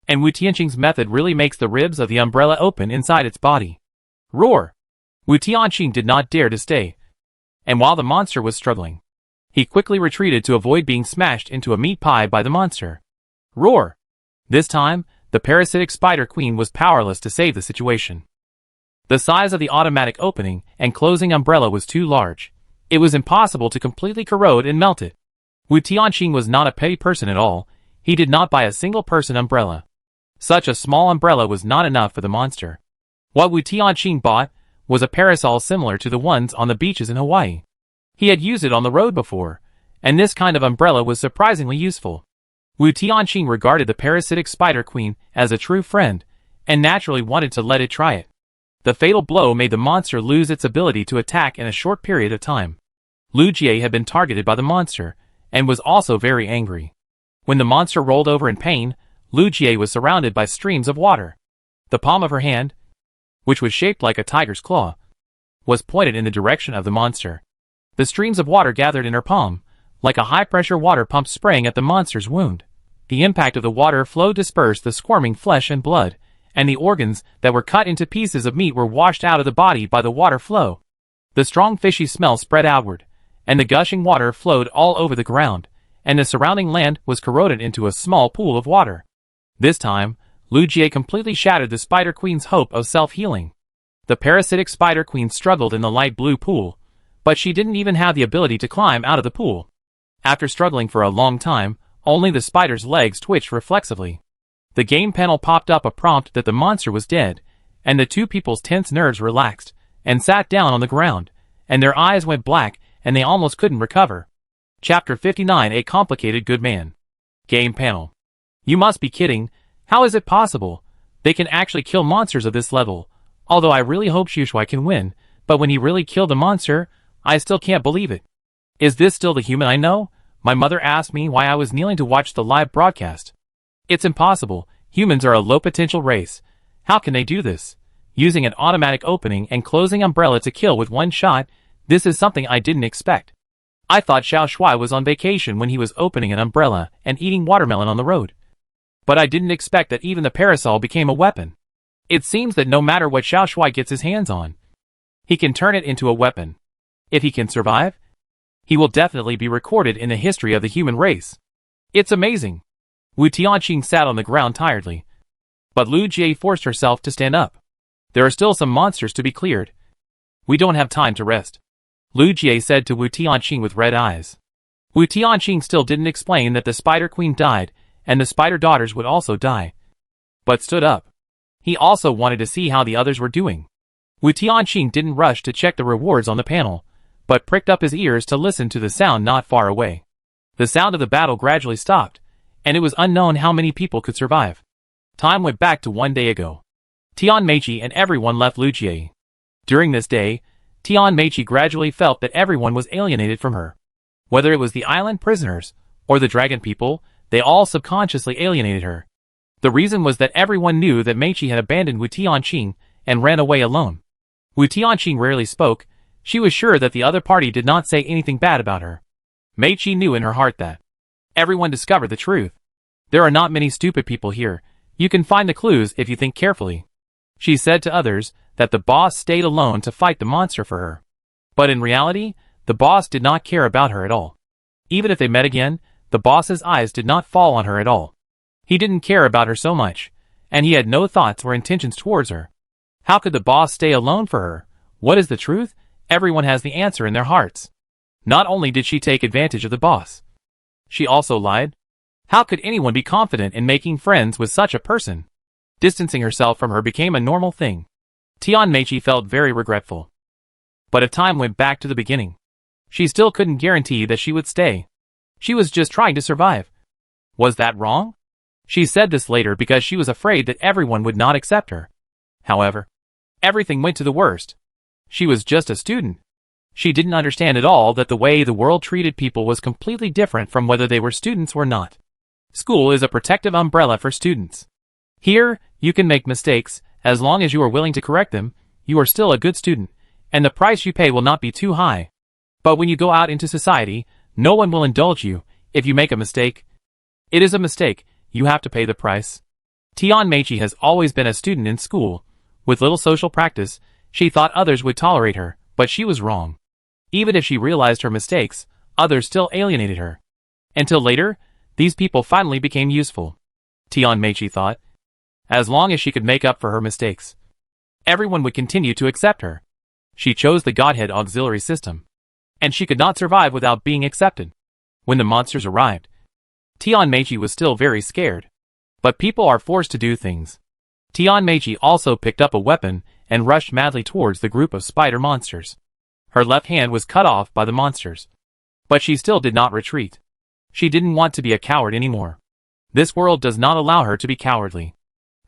and Wu Tianqing's method really makes the ribs of the umbrella open inside its body. Roar! Wu Tianqing did not dare to stay, and while the monster was struggling, he quickly retreated to avoid being smashed into a meat pie by the monster. Roar! This time, the parasitic spider queen was powerless to save the situation. The size of the automatic opening and closing umbrella was too large. It was impossible to completely corrode and melt it. Wu Tianqing was not a petty person at all. He did not buy a single person umbrella. Such a small umbrella was not enough for the monster. What Wu Tianqing bought was a parasol similar to the ones on the beaches in Hawaii. He had used it on the road before, and this kind of umbrella was surprisingly useful. Wu Tianqing regarded the parasitic spider queen as a true friend, and naturally wanted to let it try it. The fatal blow made the monster lose its ability to attack in a short period of time. Lu Jie had been targeted by the monster, and was also very angry. When the monster rolled over in pain, Lu Jie was surrounded by streams of water. The palm of her hand, which was shaped like a tiger's claw, was pointed in the direction of the monster. The streams of water gathered in her palm, like a high-pressure water pump spraying at the monster's wound. The impact of the water flow dispersed the squirming flesh and blood, and the organs that were cut into pieces of meat were washed out of the body by the water flow. The strong fishy smell spread outward, and the gushing water flowed all over the ground, and the surrounding land was corroded into a small pool of water. This time, Lu Jie completely shattered the Spider Queen's hope of self-healing. The parasitic Spider Queen struggled in the light blue pool, but she didn't even have the ability to climb out of the pool. After struggling for a long time, only the spider's legs twitched reflexively. The game panel popped up a prompt that the monster was dead, and the two people's tense nerves relaxed, and sat down on the ground, and their eyes went black, and they almost couldn't recover. Chapter 59: A Complicated Good Man. Game panel. You must be kidding. How is it possible? They can actually kill monsters of this level. Although I really hope Shushai can win, but when he really killed the monster, I still can't believe it. Is this still the human I know? My mother asked me why I was kneeling to watch the live broadcast. It's impossible. Humans are a low-potential race. How can they do this? Using an automatic opening and closing umbrella to kill with one shot, this is something I didn't expect. I thought Xiao Shuai was on vacation when he was opening an umbrella and eating watermelon on the road. But I didn't expect that even the parasol became a weapon. It seems that no matter what Xiao Shuai gets his hands on, he can turn it into a weapon. If he can survive, He will definitely be recorded in the history of the human race. It's amazing. Wu Tianqing sat on the ground tiredly. But Lu Jie forced herself to stand up. There are still some monsters to be cleared. We don't have time to rest, Lu Jie said to Wu Tianqing with red eyes. Wu Tianqing still didn't explain that the Spider Queen died, and the Spider Daughters would also die. But stood up. He also wanted to see how the others were doing. Wu Tianqing didn't rush to check the rewards on the panel, but pricked up his ears to listen to the sound not far away. The sound of the battle gradually stopped, and it was unknown how many people could survive. Time went back to 1 day ago. Tian Meiqi and everyone left Lu Jie. During this day, Tian Meiqi gradually felt that everyone was alienated from her. Whether it was the island prisoners, or the dragon people, they all subconsciously alienated her. The reason was that everyone knew that Meiqi had abandoned Wu Tianqing and ran away alone. Wu Tianqing rarely spoke. She was sure that the other party did not say anything bad about her. Meiqi knew in her heart that everyone discovered the truth. There are not many stupid people here. You can find the clues if you think carefully. She said to others that the boss stayed alone to fight the monster for her. But in reality, the boss did not care about her at all. Even if they met again, the boss's eyes did not fall on her at all. He didn't care about her so much, and he had no thoughts or intentions towards her. How could the boss stay alone for her? What is the truth? Everyone has the answer in their hearts. Not only did she take advantage of the boss, she also lied. How could anyone be confident in making friends with such a person? Distancing herself from her became a normal thing. Tian Meiqi felt very regretful. But if time went back to the beginning, she still couldn't guarantee that she would stay. She was just trying to survive. Was that wrong? She said this later because she was afraid that everyone would not accept her. However, everything went to the worst. She was just a student. She didn't understand at all that the way the world treated people was completely different from whether they were students or not. School is a protective umbrella for students. Here, you can make mistakes. As long as you are willing to correct them, you are still a good student, and the price you pay will not be too high. But when you go out into society, no one will indulge you. If you make a mistake, it is a mistake. You have to pay the price. Tian Meiqi has always been a student in school. With little social practice, she thought others would tolerate her, but she was wrong. Even if she realized her mistakes, others still alienated her. Until later, these people finally became useful. Tian Meiqi thought. As long as she could make up for her mistakes, everyone would continue to accept her. She chose the Godhead auxiliary system, and she could not survive without being accepted. When the monsters arrived, Tian Meiqi was still very scared. But people are forced to do things. Tian Meiqi also picked up a weapon and rushed madly towards the group of spider monsters. Her left hand was cut off by the monsters. But she still did not retreat. She didn't want to be a coward anymore. This world does not allow her to be cowardly.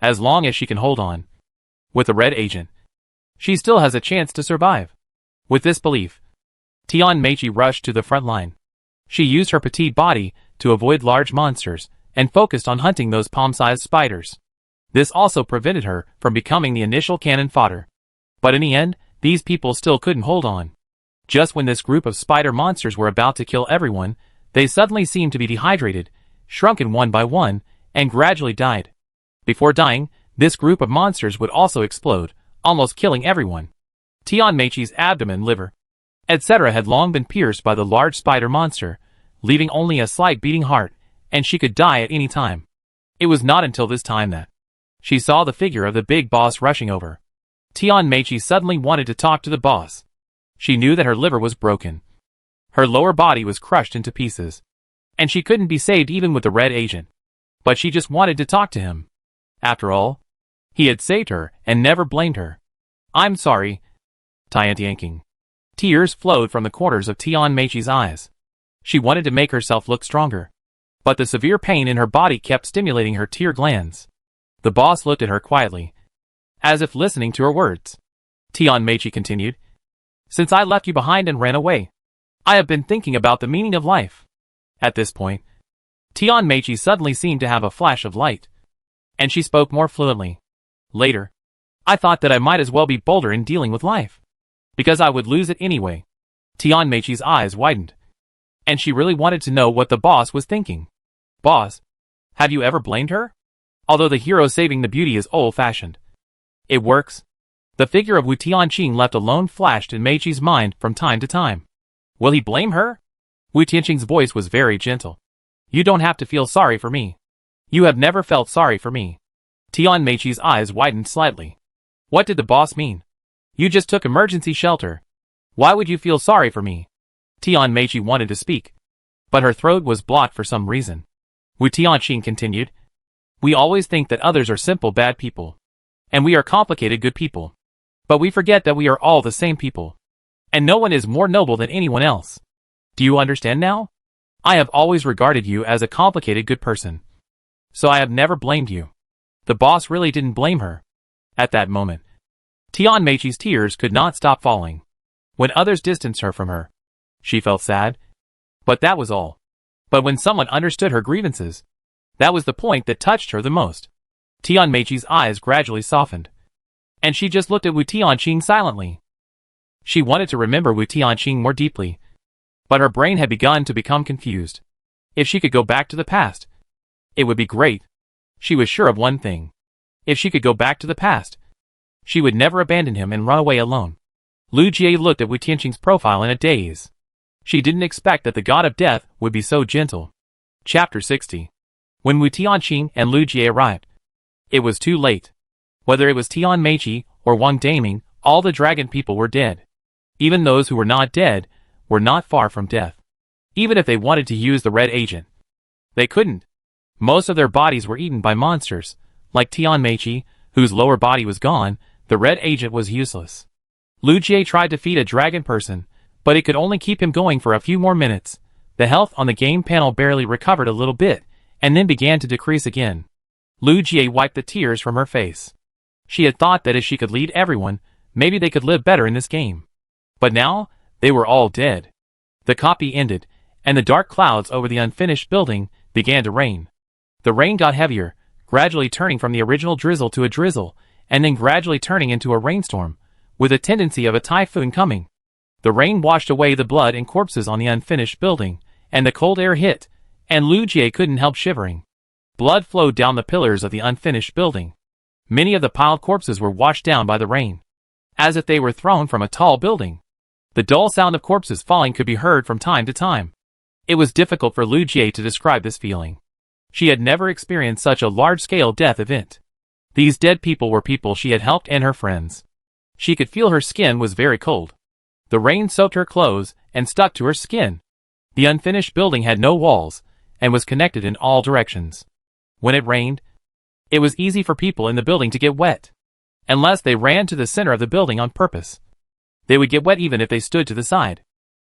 As long as she can hold on. With the red agent, she still has a chance to survive. With this belief, Tian Meiqi rushed to the front line. She used her petite body to avoid large monsters and focused on hunting those palm-sized spiders. This also prevented her from becoming the initial cannon fodder. But in the end, these people still couldn't hold on. Just when this group of spider monsters were about to kill everyone, they suddenly seemed to be dehydrated, shrunken one by one, and gradually died. Before dying, this group of monsters would also explode, almost killing everyone. Tian Meiqi's abdomen, liver, etc. had long been pierced by the large spider monster, leaving only a slight beating heart, and she could die at any time. It was not until this time that she saw the figure of the big boss rushing over. Tian Meiqi suddenly wanted to talk to the boss. She knew that her liver was broken. Her lower body was crushed into pieces. And she couldn't be saved even with the red agent. But she just wanted to talk to him. After all, he had saved her and never blamed her. I'm sorry, Tian Tianqing. Tears flowed from the corners of Tian Meiqi's eyes. She wanted to make herself look stronger. But the severe pain in her body kept stimulating her tear glands. The boss looked at her quietly, as if listening to her words. Tian Meiqi continued. Since I left you behind and ran away, I have been thinking about the meaning of life. At this point, Tian Meiqi suddenly seemed to have a flash of light, and she spoke more fluently. Later, I thought that I might as well be bolder in dealing with life, because I would lose it anyway. Tian Meiqi's eyes widened, and she really wanted to know what the boss was thinking. Boss, have you ever blamed her? Although the hero saving the beauty is old-fashioned, it works. The figure of Wu Tianqing left alone flashed in Meiqi's mind from time to time. Will he blame her? Wu Tianqing's voice was very gentle. You don't have to feel sorry for me. You have never felt sorry for me. Tian Meiqi's eyes widened slightly. What did the boss mean? You just took emergency shelter. Why would you feel sorry for me? Tian Meiqi wanted to speak, but her throat was blocked for some reason. Wu Tianqing continued. We always think that others are simple bad people, and we are complicated good people. But we forget that we are all the same people, and no one is more noble than anyone else. Do you understand now? I have always regarded you as a complicated good person, so I have never blamed you. The boss really didn't blame her. At that moment, Tian Meiqi's tears could not stop falling. When others distanced her from her, she felt sad, but that was all. But when someone understood her grievances, that was the point that touched her the most. Tian Meiqi's eyes gradually softened, and she just looked at Wu Tianqing silently. She wanted to remember Wu Tianqing more deeply, but her brain had begun to become confused. If she could go back to the past, it would be great. She was sure of one thing. If she could go back to the past, she would never abandon him and run away alone. Lu Jie looked at Wu Tianqing's profile in a daze. She didn't expect that the god of death would be so gentle. Chapter 60. When Wu Tianqing and Lu Jie arrived, it was too late. Whether it was Tian Meiqi or Wang Taming, all the dragon people were dead. Even those who were not dead were not far from death. Even if they wanted to use the red agent, they couldn't. Most of their bodies were eaten by monsters. Like Tian Meiqi, whose lower body was gone, the red agent was useless. Lu Jie tried to feed a dragon person, but it could only keep him going for a few more minutes. The health on the game panel barely recovered a little bit, and then began to decrease again. Lu Jie wiped the tears from her face. She had thought that if she could lead everyone, maybe they could live better in this game. But now, they were all dead. The copy ended, and the dark clouds over the unfinished building began to rain. The rain got heavier, gradually turning from the original drizzle to a drizzle, and then gradually turning into a rainstorm, with a tendency of a typhoon coming. The rain washed away the blood and corpses on the unfinished building, and the cold air hit, and Lu Jie couldn't help shivering. Blood flowed down the pillars of the unfinished building. Many of the piled corpses were washed down by the rain, as if they were thrown from a tall building. The dull sound of corpses falling could be heard from time to time. It was difficult for Lu Jie to describe this feeling. She had never experienced such a large-scale death event. These dead people were people she had helped and her friends. She could feel her skin was very cold. The rain soaked her clothes and stuck to her skin. The unfinished building had no walls, and was connected in all directions. When it rained, it was easy for people in the building to get wet. Unless they ran to the center of the building on purpose, they would get wet even if they stood to the side.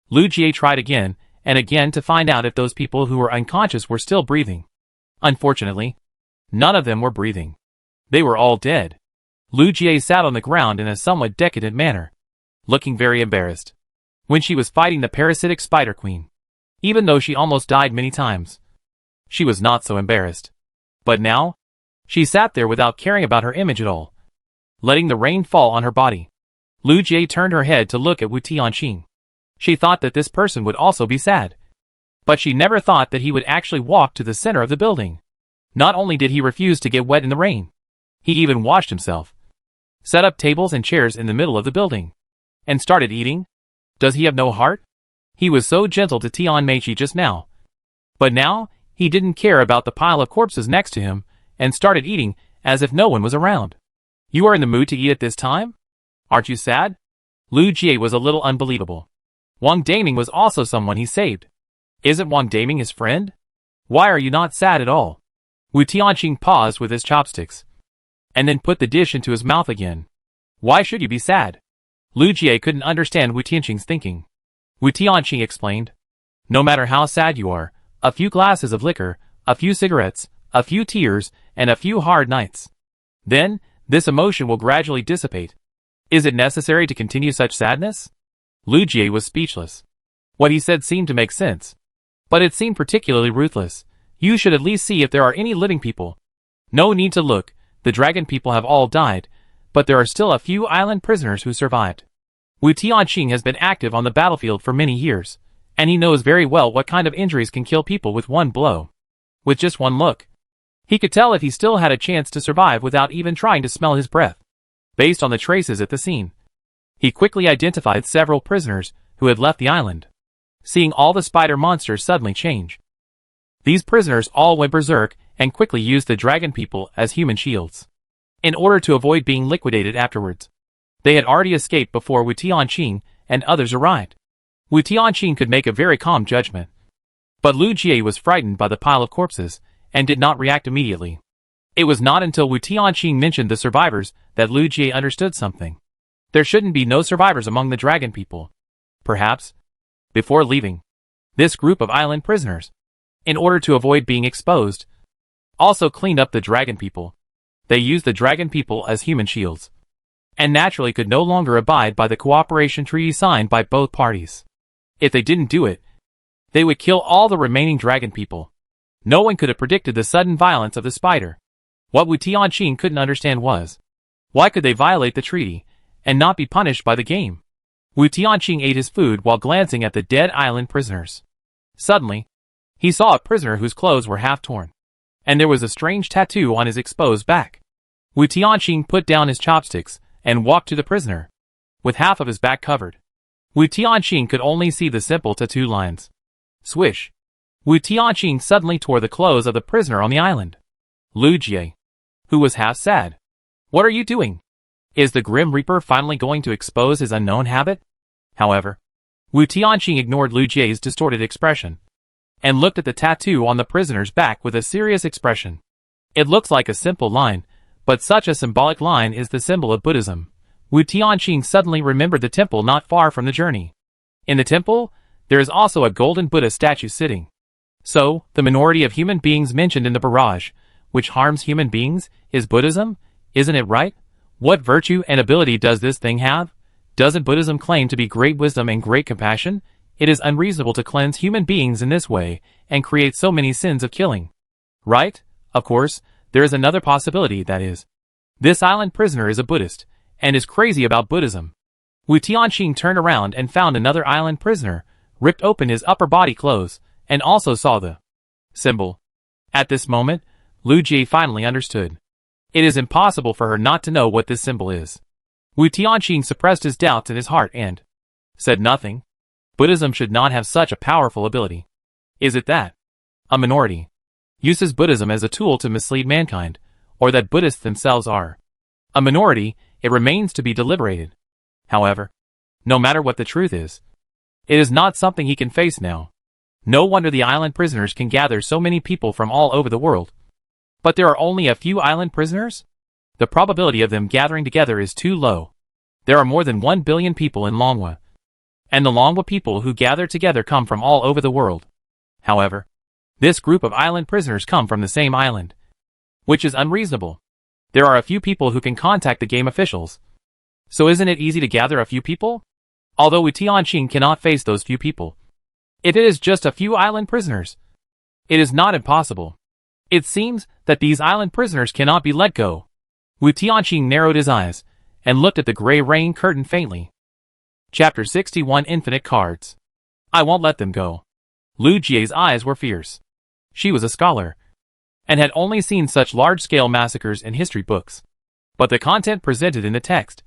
Lu Jie tried again and again to find out if those people who were unconscious were still breathing. Unfortunately, none of them were breathing. They were all dead. Lu Jie sat on the ground in a somewhat decadent manner, looking very embarrassed. When she was fighting the parasitic Spider Queen, even though she almost died many times, she was not so embarrassed. But now, she sat there without caring about her image at all, letting the rain fall on her body. Lu Jie turned her head to look at Wu Tianqing. She thought that this person would also be sad. But she never thought that he would actually walk to the center of the building. Not only did he refuse to get wet in the rain, he even washed himself, set up tables and chairs in the middle of the building, and started eating. Does he have no heart? He was so gentle to Tian Meiqi just now. But now, he didn't care about the pile of corpses next to him, and started eating as if no one was around. You are in the mood to eat at this time? Aren't you sad? Lu Jie was a little unbelievable. Wang Taming was also someone he saved. Isn't Wang Taming his friend? Why are you not sad at all? Wu Tianqing paused with his chopsticks, and then put the dish into his mouth again. Why should you be sad? Lu Jie couldn't understand Wu Tianqing's thinking. Wu Tianqing explained. No matter how sad you are, a few glasses of liquor, a few cigarettes, a few tears, and a few hard nights. Then, this emotion will gradually dissipate. Is it necessary to continue such sadness? Lu Jie was speechless. What he said seemed to make sense, but it seemed particularly ruthless. You should at least see if there are any living people. No need to look, the dragon people have all died, but there are still a few island prisoners who survived. Wu Tianqing has been active on the battlefield for many years, and he knows very well what kind of injuries can kill people with one blow. With just one look, he could tell if he still had a chance to survive without even trying to smell his breath. Based on the traces at the scene, he quickly identified several prisoners who had left the island. seeing all the spider monsters suddenly change. These prisoners all went berserk and quickly used the dragon people as human shields, in order to avoid being liquidated afterwards. They had already escaped before Wu Tianqing and others arrived. Wu Tianqing could make a very calm judgment, but Lu Jie was frightened by the pile of corpses and did not react immediately. It was not until Wu Tianqing mentioned the survivors that Lu Jie understood something. There shouldn't be no survivors among the dragon people. Perhaps, before leaving, this group of island prisoners, in order to avoid being exposed, also cleaned up the dragon people. They used the dragon people as human shields, and naturally could no longer abide by the cooperation treaty signed by both parties. If they didn't do it, they would kill all the remaining dragon people. No one could have predicted the sudden violence of the spider. What Wu Tianqing couldn't understand was, why could they violate the treaty and not be punished by the game? Wu Tianqing ate his food while glancing at the dead island prisoners. Suddenly, he saw a prisoner whose clothes were half torn, and there was a strange tattoo on his exposed back. Wu Tianqing put down his chopsticks and walked to the prisoner, with half of his back covered. Wu Tianqing could only see the simple tattoo lines. Swish! Wu Tianqing suddenly tore the clothes of the prisoner on the island. Lu Jie, who was half sad. What are you doing? Is the Grim Reaper finally going to expose his unknown habit? However, Wu Tianqing ignored Lu Jie's distorted expression and looked at the tattoo on the prisoner's back with a serious expression. It looks like a simple line, but such a symbolic line is the symbol of Buddhism. Wu Tianqing suddenly remembered the temple not far from the journey. In the temple, there is also a golden Buddha statue sitting. So, the minority of human beings mentioned in the barrage, which harms human beings, is Buddhism, isn't it right? What virtue and ability does this thing have? Doesn't Buddhism claim to be great wisdom and great compassion? It is unreasonable to cleanse human beings in this way and create so many sins of killing. Right? Of course, there is another possibility, that is, this island prisoner is a Buddhist and is crazy about Buddhism. Wu Tianqing turned around and found another island prisoner, ripped open his upper body clothes, and also saw the symbol. At this moment, Lu Jie finally understood. It is impossible for her not to know what this symbol is. Wu Tianqing suppressed his doubts in his heart and said nothing. Buddhism should not have such a powerful ability. Is it that a minority uses Buddhism as a tool to mislead mankind, or that Buddhists themselves are a minority? It remains to be deliberated. However, no matter what the truth is, it is not something he can face now. No wonder the island prisoners can gather so many people from all over the world. But there are only a few island prisoners? The probability of them gathering together is too low. There are more than 1 billion people in Longwa, and the Longwa people who gather together come from all over the world. However, this group of island prisoners come from the same island, which is unreasonable. There are a few people who can contact the game officials. So isn't it easy to gather a few people? Although Wu Tianqing cannot face those few people. If it is just a few island prisoners, it is not impossible. It seems that these island prisoners cannot be let go. Wu Tianqing narrowed his eyes and looked at the gray rain curtain faintly. Chapter 61 Infinite Cards. I won't let them go. Lu Jie's eyes were fierce. She was a scholar, and had only seen such large-scale massacres in history books. But the content presented in the text,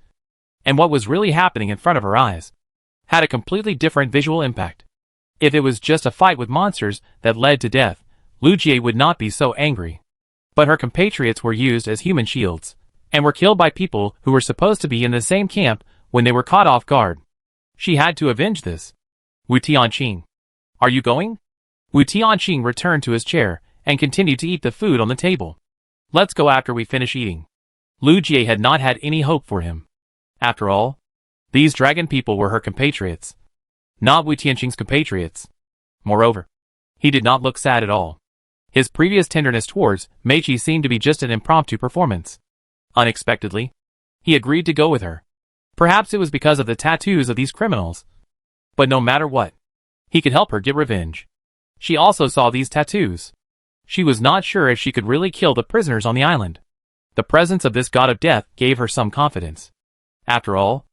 and what was really happening in front of her eyes, had a completely different visual impact. If it was just a fight with monsters that led to death, Lu Jie would not be so angry. But her compatriots were used as human shields, and were killed by people who were supposed to be in the same camp when they were caught off guard. She had to avenge this. Wu Tianqing, are you going? Wu Tianqing returned to his chair and continued to eat the food on the table. Let's go after we finish eating. Lu Jie had not had any hope for him. After all, these dragon people were her compatriots, not Wu Tianqing's compatriots. Moreover, he did not look sad at all. His previous tenderness towards Meichi seemed to be just an impromptu performance. Unexpectedly, he agreed to go with her. Perhaps it was because of the tattoos of these criminals. But no matter what, he could help her get revenge. She also saw these tattoos. She was not sure if she could really kill the prisoners on the island. The presence of this god of death gave her some confidence. After all,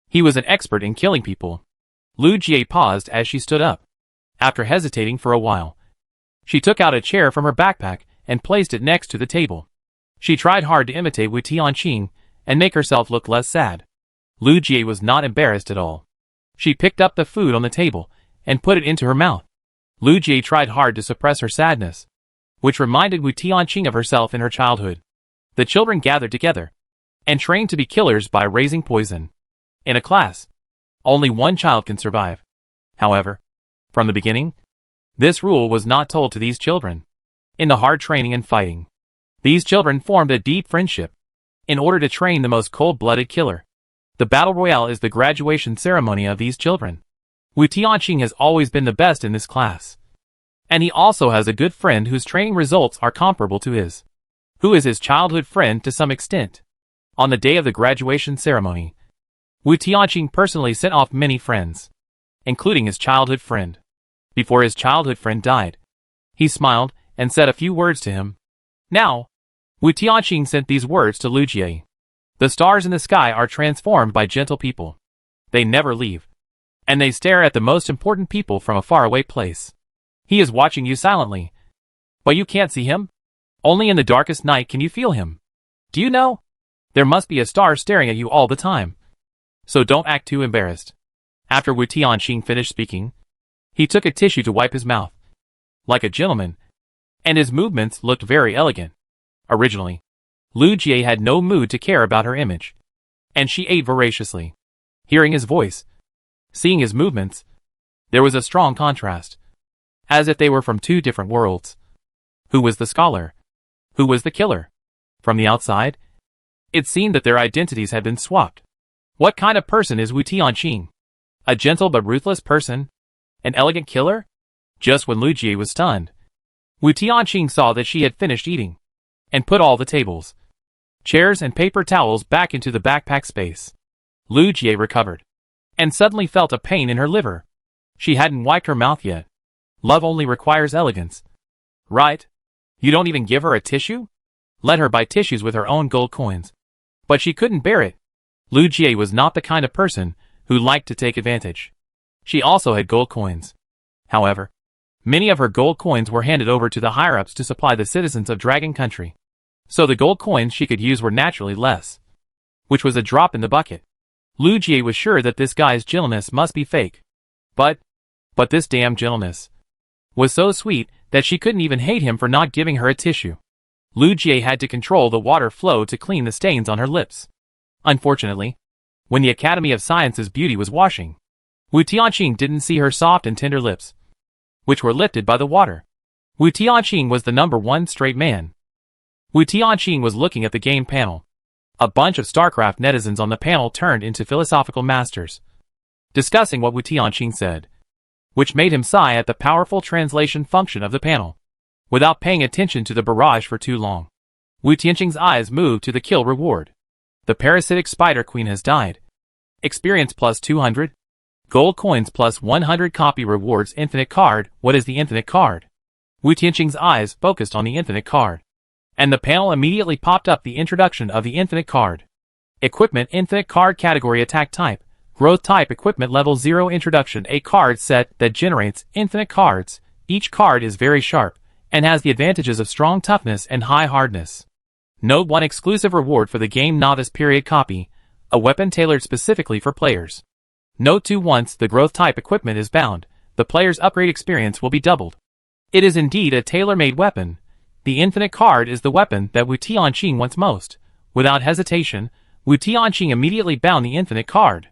he was an expert in killing people. Lu Jie paused as she stood up. After hesitating for a while, she took out a chair from her backpack and placed it next to the table. She tried hard to imitate Wu Tianqing and make herself look less sad. Lu Jie was not embarrassed at all. She picked up the food on the table and put it into her mouth. Lu Jie tried hard to suppress her sadness, which reminded Wu Tianqing of herself in her childhood. The children gathered together and trained to be killers by raising poison. In a class, only one child can survive. However, from the beginning, this rule was not told to these children. In the hard training and fighting, these children formed a deep friendship in order to train the most cold-blooded killer. The battle royale is the graduation ceremony of these children. Wu Tianqing has always been the best in this class, and he also has a good friend whose training results are comparable to his, who is his childhood friend to some extent. On the day of the graduation ceremony, Wu Tianqing personally sent off many friends, including his childhood friend. Before his childhood friend died, he smiled and said a few words to him. Now, Wu Tianqing sent these words to Lu Jie. The stars in the sky are transformed by gentle people. They never leave, and they stare at the most important people from a faraway place. He is watching you silently, but you can't see him. Only in the darkest night can you feel him. Do you know? There must be a star staring at you all the time. So don't act too embarrassed. After Wu Tianqing finished speaking, he took a tissue to wipe his mouth, like a gentleman, and his movements looked very elegant. Originally, Lu Jie had no mood to care about her image, and she ate voraciously. Hearing his voice, seeing his movements, there was a strong contrast, as if they were from two different worlds. Who was the scholar? Who was the killer? From the outside, it seemed that their identities had been swapped. What kind of person is Wu Tianqing? A gentle but ruthless person? An elegant killer? Just when Lu Jie was stunned, Wu Tianqing saw that she had finished eating, and put all the tables, chairs and paper towels back into the backpack space. Lu Jie recovered, and suddenly felt a pain in her liver. She hadn't wiped her mouth yet. Love only requires elegance. Right? You don't even give her a tissue? Let her buy tissues with her own gold coins. But she couldn't bear it. Lu Jie was not the kind of person who liked to take advantage. She also had gold coins. However, many of her gold coins were handed over to the higher-ups to supply the citizens of Dragon Country. So the gold coins she could use were naturally less, which was a drop in the bucket. Lu Jie was sure that this guy's gentleness must be fake. But this damn gentleness was so sweet that she couldn't even hate him for not giving her a tissue. Lu Jie had to control the water flow to clean the stains on her lips. Unfortunately, when the Academy of Sciences beauty was washing, Wu Tianqing didn't see her soft and tender lips, which were lifted by the water. Wu Tianqing was the #1 straight man. Wu Tianqing was looking at the game panel. A bunch of StarCraft netizens on the panel turned into philosophical masters, discussing what Wu Tianqing said, which made him sigh at the powerful translation function of the panel. Without paying attention to the barrage for too long, Wu Tianqing's eyes moved to the kill reward. The parasitic spider queen has died. Experience plus 200. Gold coins plus 100 copy rewards infinite card. What is the infinite card? Wu Tianqing's eyes focused on the infinite card, and the panel immediately popped up the introduction of the infinite card. Equipment infinite card category attack type. Growth type equipment level 0 introduction a card set that generates infinite cards. Each card is very sharp and has the advantages of strong toughness and high hardness. Note 1 exclusive reward for the game Novice period copy, a weapon tailored specifically for players. Note 2 once the growth type equipment is bound, the player's upgrade experience will be doubled. It is indeed a tailor-made weapon. The infinite card is the weapon that Wu Tianqing wants most. Without hesitation, Wu Tianqing immediately bound the infinite card.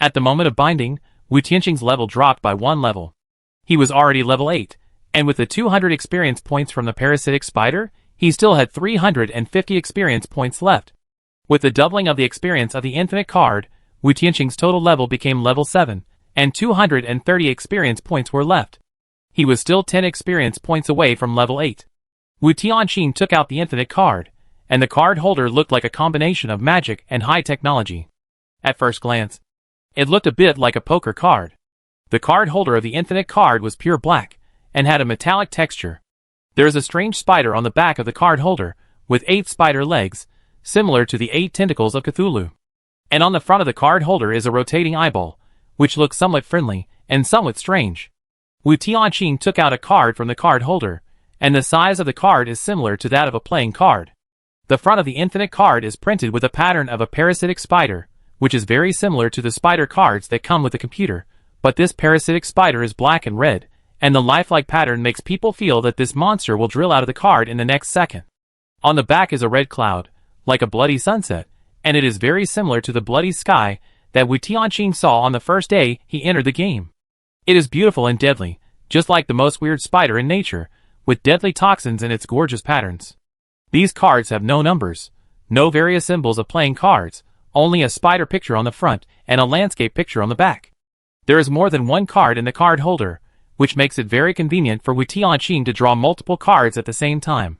At the moment of binding, Wu Tianqing's level dropped by 1 level. He was already level 8, and with the 200 experience points from the parasitic spider, he still had 350 experience points left. With the doubling of the experience of the infinite card, Wu Tianqing's total level became level 7, and 230 experience points were left. He was still 10 experience points away from level 8. Wu Tianqing took out the infinite card, and the card holder looked like a combination of magic and high technology. At first glance, it looked a bit like a poker card. The card holder of the infinite card was pure black, and had a metallic texture. There is a strange spider on the back of the card holder, with 8 spider legs, similar to the 8 tentacles of Cthulhu. And on the front of the card holder is a rotating eyeball, which looks somewhat friendly, and somewhat strange. Wu Tianqing took out a card from the card holder, and the size of the card is similar to that of a playing card. The front of the infinite card is printed with a pattern of a parasitic spider, which is very similar to the spider cards that come with the computer, But this parasitic spider is black and red, and the lifelike pattern makes people feel that this monster will drill out of the card in the next second. On the back is a red cloud, like a bloody sunset, and it is very similar to the bloody sky that Wu Tianqing saw on the first day he entered the game. It is beautiful and deadly, just like the most weird spider in nature, with deadly toxins in its gorgeous patterns. These cards have no numbers, no various symbols of playing cards, only a spider picture on the front and a landscape picture on the back. There is more than one card in the card holder, which makes it very convenient for Wu Tianqing to draw multiple cards at the same time.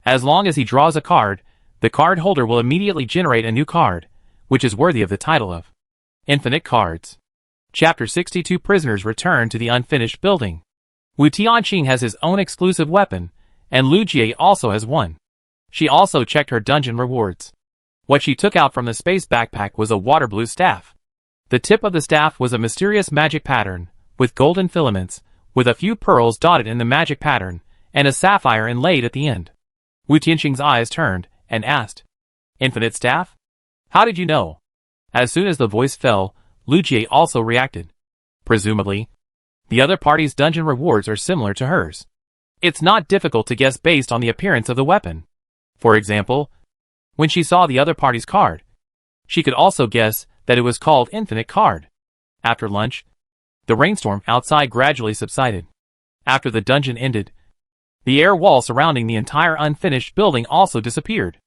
As long as he draws a card, the card holder will immediately generate a new card, which is worthy of the title of Infinite Cards. Chapter 62 Prisoners return to the unfinished building. Wu Tianqing has his own exclusive weapon, and Lu Jie also has one. She also checked her dungeon rewards. What she took out from the space backpack was a water blue staff. The tip of the staff was a mysterious magic pattern, with golden filaments, with a few pearls dotted in the magic pattern, and a sapphire inlaid at the end. Wu Tianqing's eyes turned, and asked, "Infinite staff? How did you know?" As soon as the voice fell, Lu Jie also reacted. Presumably, the other party's dungeon rewards are similar to hers. It's not difficult to guess based on the appearance of the weapon. For example, when she saw the other party's card, she could also guess that it was called Infinite Card. After lunch, the rainstorm outside gradually subsided. After the dungeon ended, the air wall surrounding the entire unfinished building also disappeared.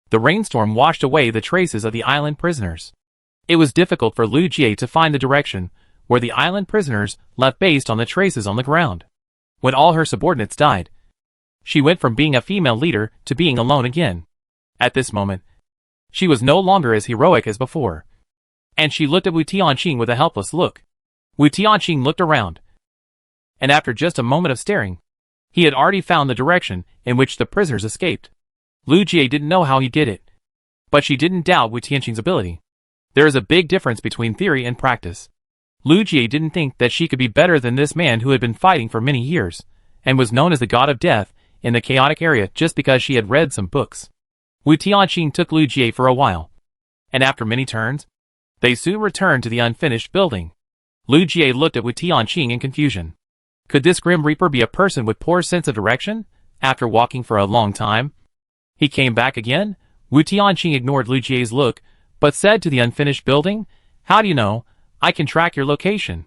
The rainstorm washed away the traces of the island prisoners. It was difficult for Lu Jie to find the direction where the island prisoners left based on the traces on the ground. When all her subordinates died, she went from being a female leader to being alone again. At this moment, she was no longer as heroic as before. And she looked at Wu Tianqing with a helpless look. Wu Tianqing looked around, and after just a moment of staring, he had already found the direction in which the prisoners escaped. Lu Jie didn't know how he did it, but she didn't doubt Wu Tianqing's ability. There is a big difference between theory and practice. Lu Jie didn't think that she could be better than this man who had been fighting for many years, and was known as the God of Death in the chaotic area just because she had read some books. Wu Tianqing took Lu Jie for a while, and after many turns, they soon returned to the unfinished building. Lu Jie looked at Wu Tianqing in confusion. Could this Grim Reaper be a person with poor sense of direction, after walking for a long time? He came back again. Wu Tianqing ignored Lu Jie's look, but said to the unfinished building, "How do you know? I can track your location."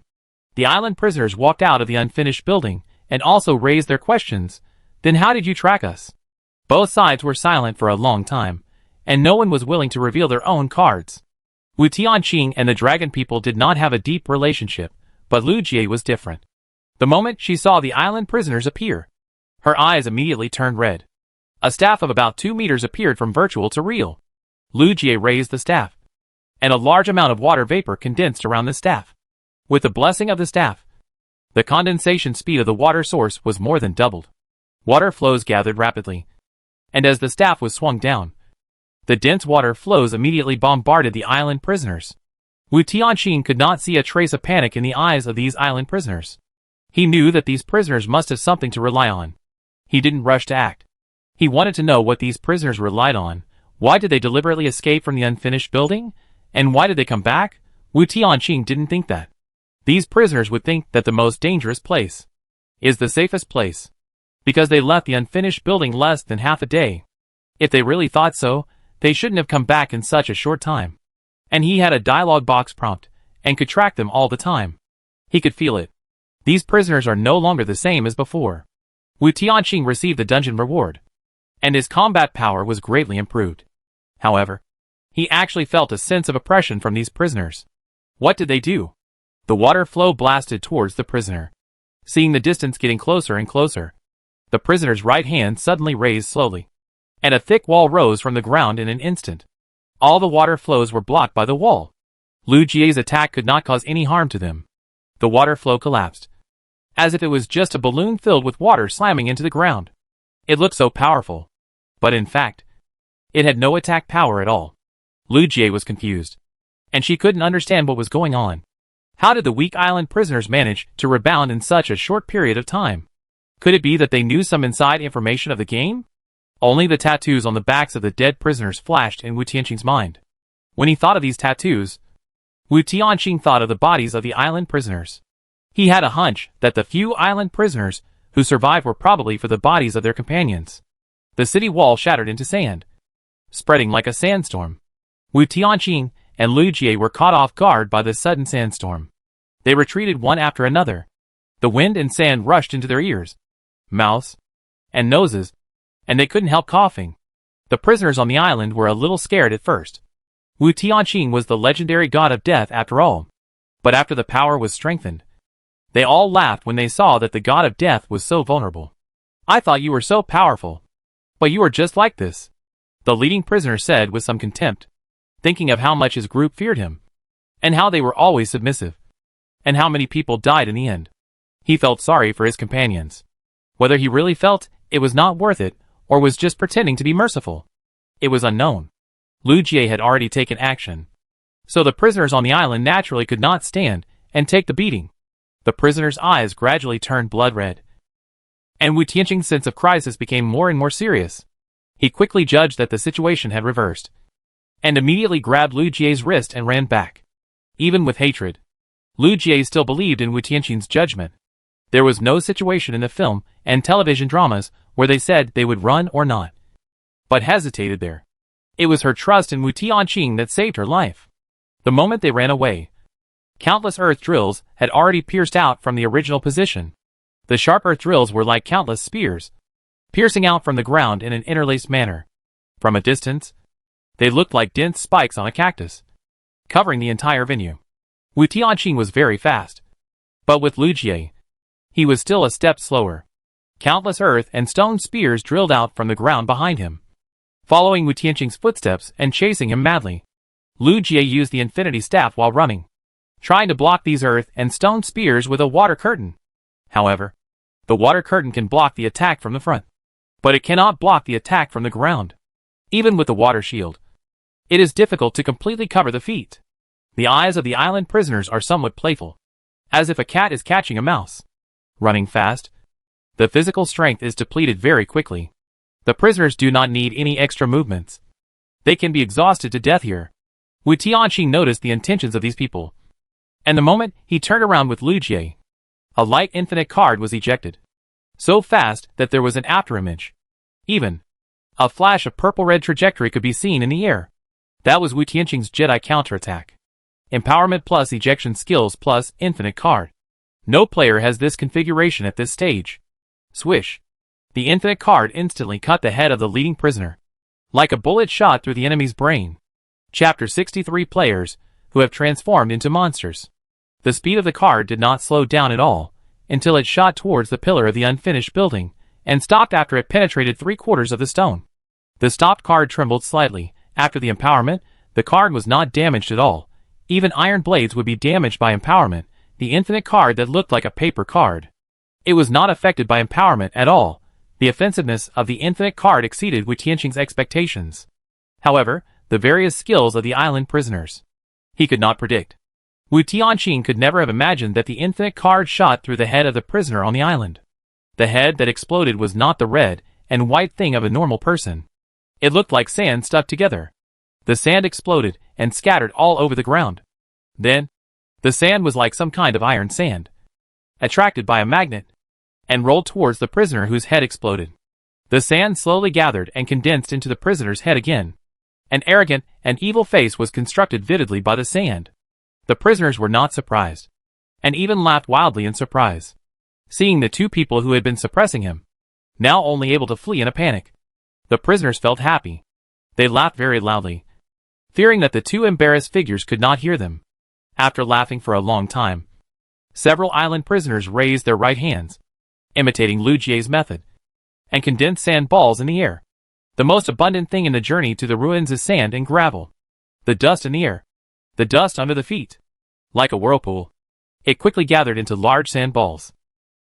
The island prisoners walked out of the unfinished building, and also raised their questions. "Then how did you track us?" Both sides were silent for a long time, and no one was willing to reveal their own cards. Wu Tianqing and the dragon people did not have a deep relationship, but Lu Jie was different. The moment she saw the island prisoners appear, her eyes immediately turned red. A staff of about 2 meters appeared from virtual to real. Lu Jie raised the staff, and a large amount of water vapor condensed around the staff. With the blessing of the staff, the condensation speed of the water source was more than doubled. Water flows gathered rapidly, and as the staff was swung down, the dense water flows immediately bombarded the island prisoners. Wu Tianqing could not see a trace of panic in the eyes of these island prisoners. He knew that these prisoners must have something to rely on. He didn't rush to act. He wanted to know what these prisoners relied on. Why did they deliberately escape from the unfinished building? And why did they come back? Wu Tianqing didn't think that. These prisoners would think that the most dangerous place is the safest place, because they left the unfinished building less than half a day. If they really thought so, they shouldn't have come back in such a short time. And he had a dialogue box prompt, and could track them all the time. He could feel it. These prisoners are no longer the same as before. Wu Tianqing received the dungeon reward, and his combat power was greatly improved. However, he actually felt a sense of oppression from these prisoners. What did they do? The water flow blasted towards the prisoner. Seeing the distance getting closer and closer, the prisoner's right hand suddenly raised slowly, and a thick wall rose from the ground in an instant. All the water flows were blocked by the wall. Lu Jie's attack could not cause any harm to them. The water flow collapsed, as if it was just a balloon filled with water slamming into the ground. It looked so powerful, but in fact, it had no attack power at all. Lu Jie was confused, and she couldn't understand what was going on. How did the weak island prisoners manage to rebound in such a short period of time? Could it be that they knew some inside information of the game? Only the tattoos on the backs of the dead prisoners flashed in Wu Tianqing's mind. When he thought of these tattoos, Wu Tianqing thought of the bodies of the island prisoners. He had a hunch that the few island prisoners who survived were probably for the bodies of their companions. The city wall shattered into sand, spreading like a sandstorm. Wu Tianqing and Lu Jie were caught off guard by the sudden sandstorm. They retreated one after another. The wind and sand rushed into their ears, mouths, and noses, and they couldn't help coughing. The prisoners on the island were a little scared at first. Wu Tianqing was the legendary god of death after all. But after the power was strengthened, they all laughed when they saw that the god of death was so vulnerable. "I thought you were so powerful. But you are just like this," the leading prisoner said with some contempt, thinking of how much his group feared him, and how they were always submissive, and how many people died in the end. He felt sorry for his companions. Whether he really felt it was not worth it, or was just pretending to be merciful, it was unknown. Lu Jie had already taken action, so the prisoners on the island naturally could not stand and take the beating. The prisoner's eyes gradually turned blood red, and Wu Tianqing's sense of crisis became more and more serious. He quickly judged that the situation had reversed, and immediately grabbed Lu Jie's wrist and ran back. Even with hatred, Lu Jie still believed in Wu Tianqing's judgment. There was no situation in the film and television dramas where they said they would run or not, but hesitated there. It was her trust in Wu Tianqing that saved her life. The moment they ran away, countless earth drills had already pierced out from the original position. The sharp earth drills were like countless spears, piercing out from the ground in an interlaced manner. From a distance, they looked like dense spikes on a cactus, covering the entire venue. Wu Tianqing was very fast, but with Lu Jie, he was still a step slower. Countless earth and stone spears drilled out from the ground behind him, following Wu Tianqing's footsteps and chasing him madly. Lu Jie used the infinity staff while running, trying to block these earth and stone spears with a water curtain. However, the water curtain can block the attack from the front, but it cannot block the attack from the ground. Even with the water shield, it is difficult to completely cover the feet. The eyes of the island prisoners are somewhat playful, as if a cat is catching a mouse. Running fast, the physical strength is depleted very quickly. The prisoners do not need any extra movements. They can be exhausted to death here. Wu Tianqing noticed the intentions of these people, and the moment he turned around with Lu Jie, a light infinite card was ejected, so fast that there was an afterimage. Even a flash of purple-red trajectory could be seen in the air. That was Wu Tianqing's Jedi counterattack. Empowerment plus ejection skills plus infinite card. No player has this configuration at this stage. Swish. The infinite card instantly cut the head of the leading prisoner, like a bullet shot through the enemy's brain. Chapter 63 Players who have transformed into monsters. The speed of the card did not slow down at all, until it shot towards the pillar of the unfinished building, and stopped after it penetrated 3/4 of the stone. The stopped card trembled slightly. After the empowerment, the card was not damaged at all. Even iron blades would be damaged by empowerment. The infinite card that looked like a paper card, it was not affected by empowerment at all. The offensiveness of the infinite card exceeded Wu Tianqing's expectations. However, the various skills of the island prisoners, he could not predict. Wu Tianqing could never have imagined that the infinite card shot through the head of the prisoner on the island. The head that exploded was not the red and white thing of a normal person. It looked like sand stuck together. The sand exploded and scattered all over the ground. Then, the sand was like some kind of iron sand, attracted by a magnet, and rolled towards the prisoner whose head exploded. The sand slowly gathered and condensed into the prisoner's head again. An arrogant and evil face was constructed vividly by the sand. The prisoners were not surprised, and even laughed wildly in surprise, seeing the two people who had been suppressing him, now only able to flee in a panic. The prisoners felt happy. They laughed very loudly, fearing that the two embarrassed figures could not hear them. After laughing for a long time, several island prisoners raised their right hands, imitating Lu Jie's method, and condensed sand balls in the air. The most abundant thing in the journey to the ruins is sand and gravel. The dust in the air, the dust under the feet. Like a whirlpool, it quickly gathered into large sand balls.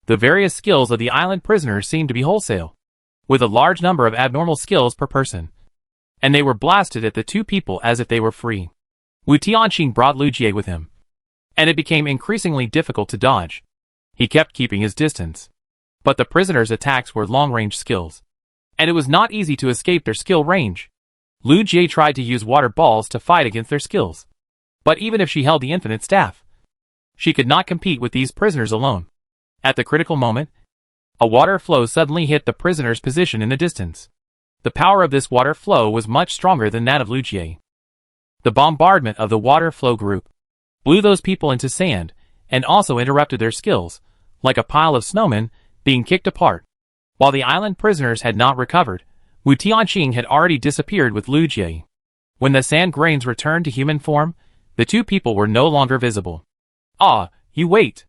The various skills of the island prisoners seemed to be wholesale, with a large number of abnormal skills per person, and they were blasted at the two people as if they were free. Wu Tianqing brought Lu Jie with him, and it became increasingly difficult to dodge. He kept keeping his distance, but the prisoners' attacks were long-range skills, and it was not easy to escape their skill range. Lu Jie tried to use water balls to fight against their skills, but even if she held the infinite staff, She could not compete with these prisoners alone. At the critical moment, a water flow suddenly hit the prisoner's position in the distance. The power of this water flow was much stronger than that of Lu Jie. The bombardment of the water flow group blew those people into sand, and also interrupted their skills, like a pile of snowmen being kicked apart. While the island prisoners had not recovered, Wu Tianqing had already disappeared with Lu Jie. When the sand grains returned to human form, the two people were no longer visible. "Ah, you wait!"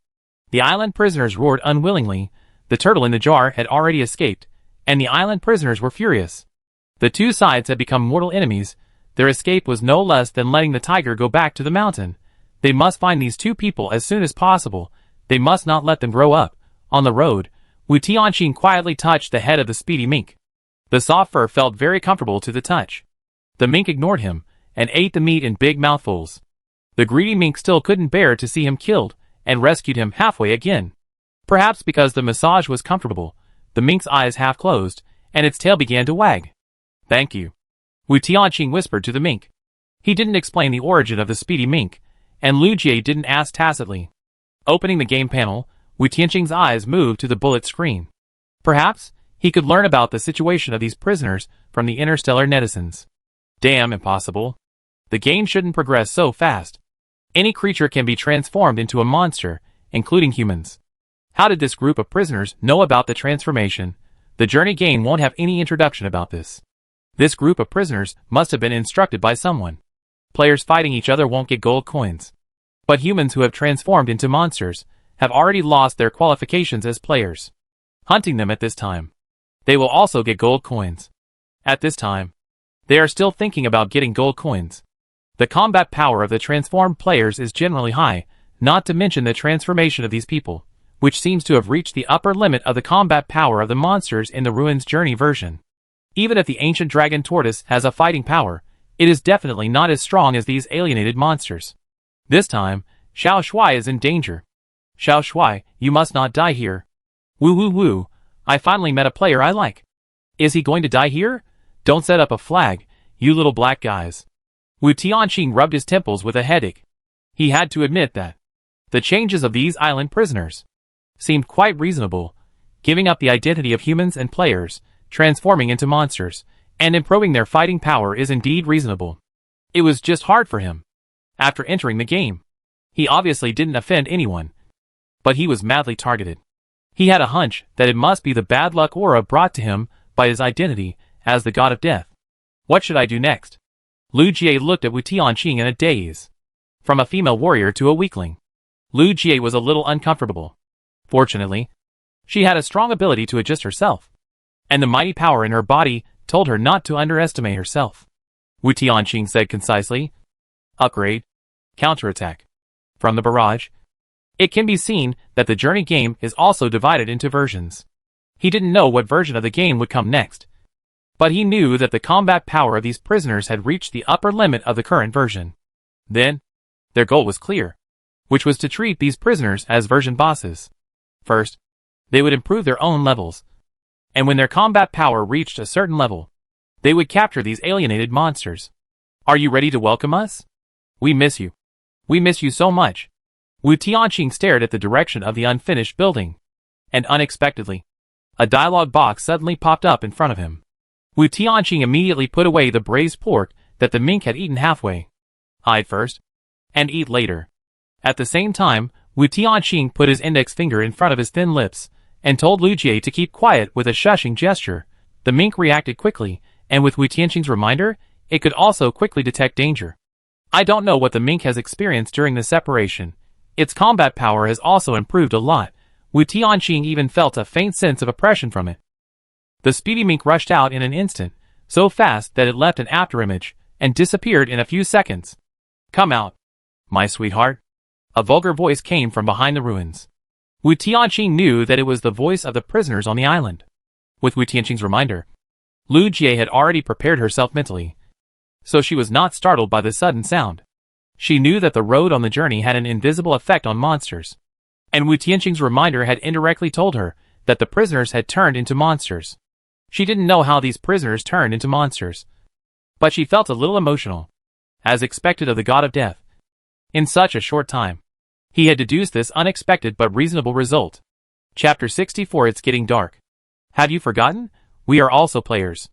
The island prisoners roared unwillingly. The turtle in the jar had already escaped, and the island prisoners were furious. The two sides had become mortal enemies. Their escape was no less than letting the tiger go back to the mountain. They must find these two people as soon as possible. They must not let them grow up. On the road, Wu Tianqing quietly touched the head of the speedy mink. The soft fur felt very comfortable to the touch. The mink ignored him, and ate the meat in big mouthfuls. The greedy mink still couldn't bear to see him killed, and rescued him halfway again. Perhaps because the massage was comfortable, the mink's eyes half closed, and its tail began to wag. "Thank you," Wu Tianqing whispered to the mink. He didn't explain the origin of the speedy mink, and Lu Jie didn't ask tacitly. Opening the game panel, Wu Tianqing's eyes moved to the bullet screen. Perhaps he could learn about the situation of these prisoners from the interstellar netizens. Damn impossible. The game shouldn't progress so fast. Any creature can be transformed into a monster, including humans. How did this group of prisoners know about the transformation? The journey game won't have any introduction about this. This group of prisoners must have been instructed by someone. Players fighting each other won't get gold coins. But humans who have transformed into monsters have already lost their qualifications as players. Hunting them at this time, they will also get gold coins. At this time, they are still thinking about getting gold coins. The combat power of the transformed players is generally high, not to mention the transformation of these people, which seems to have reached the upper limit of the combat power of the monsters in the Ruins Journey version. Even if the ancient dragon tortoise has a fighting power, it is definitely not as strong as these alienated monsters. This time, Xiao Shui is in danger. "Xiao Shui, you must not die here." "Woo woo woo, I finally met a player I like." "Is he going to die here? Don't set up a flag, you little black guys." Wu Tianqing rubbed his temples with a headache. He had to admit that the changes of these island prisoners seemed quite reasonable, giving up the identity of humans and players, transforming into monsters, and improving their fighting power is indeed reasonable. It was just hard for him. After entering the game, he obviously didn't offend anyone, but he was madly targeted. He had a hunch that it must be the bad luck aura brought to him by his identity as the god of death. What should I do next? Lu Jie looked at Wu Tianqing in a daze. From a female warrior to a weakling, Lu Jie was a little uncomfortable. Fortunately, she had a strong ability to adjust herself, and the mighty power in her body told her not to underestimate herself. Wu Tianqing said concisely, "Upgrade. Counterattack." From the barrage, it can be seen that the journey game is also divided into versions. He didn't know what version of the game would come next, but he knew that the combat power of these prisoners had reached the upper limit of the current version. Then, their goal was clear, which was to treat these prisoners as version bosses. First, they would improve their own levels, and when their combat power reached a certain level, they would capture these alienated monsters. "Are you ready to welcome us? We miss you. We miss you so much." Wu Tianqing stared at the direction of the unfinished building, and unexpectedly, a dialogue box suddenly popped up in front of him. Wu Tianqing immediately put away the braised pork that the mink had eaten halfway. "Hide first, and eat later." At the same time, Wu Tianqing put his index finger in front of his thin lips, and told Lu Jie to keep quiet with a shushing gesture. The mink reacted quickly, and with Wu Tianqing's reminder, it could also quickly detect danger. I don't know what the mink has experienced during the separation. Its combat power has also improved a lot. Wu Tianqing even felt a faint sense of oppression from it. The speedy mink rushed out in an instant, so fast that it left an afterimage, and disappeared in a few seconds. "Come out, my sweetheart." A vulgar voice came from behind the ruins. Wu Tianqing knew that it was the voice of the prisoners on the island. With Wu Tianqing's reminder, Lu Jie had already prepared herself mentally, so she was not startled by the sudden sound. She knew that the road on the journey had an invisible effect on monsters, and Wu Tianqing's reminder had indirectly told her that the prisoners had turned into monsters. She didn't know how these prisoners turned into monsters, but she felt a little emotional, as expected of the god of death. In such a short time, He had deduced this unexpected but reasonable result. Chapter 64. It's getting dark. Have you forgotten? We are also players.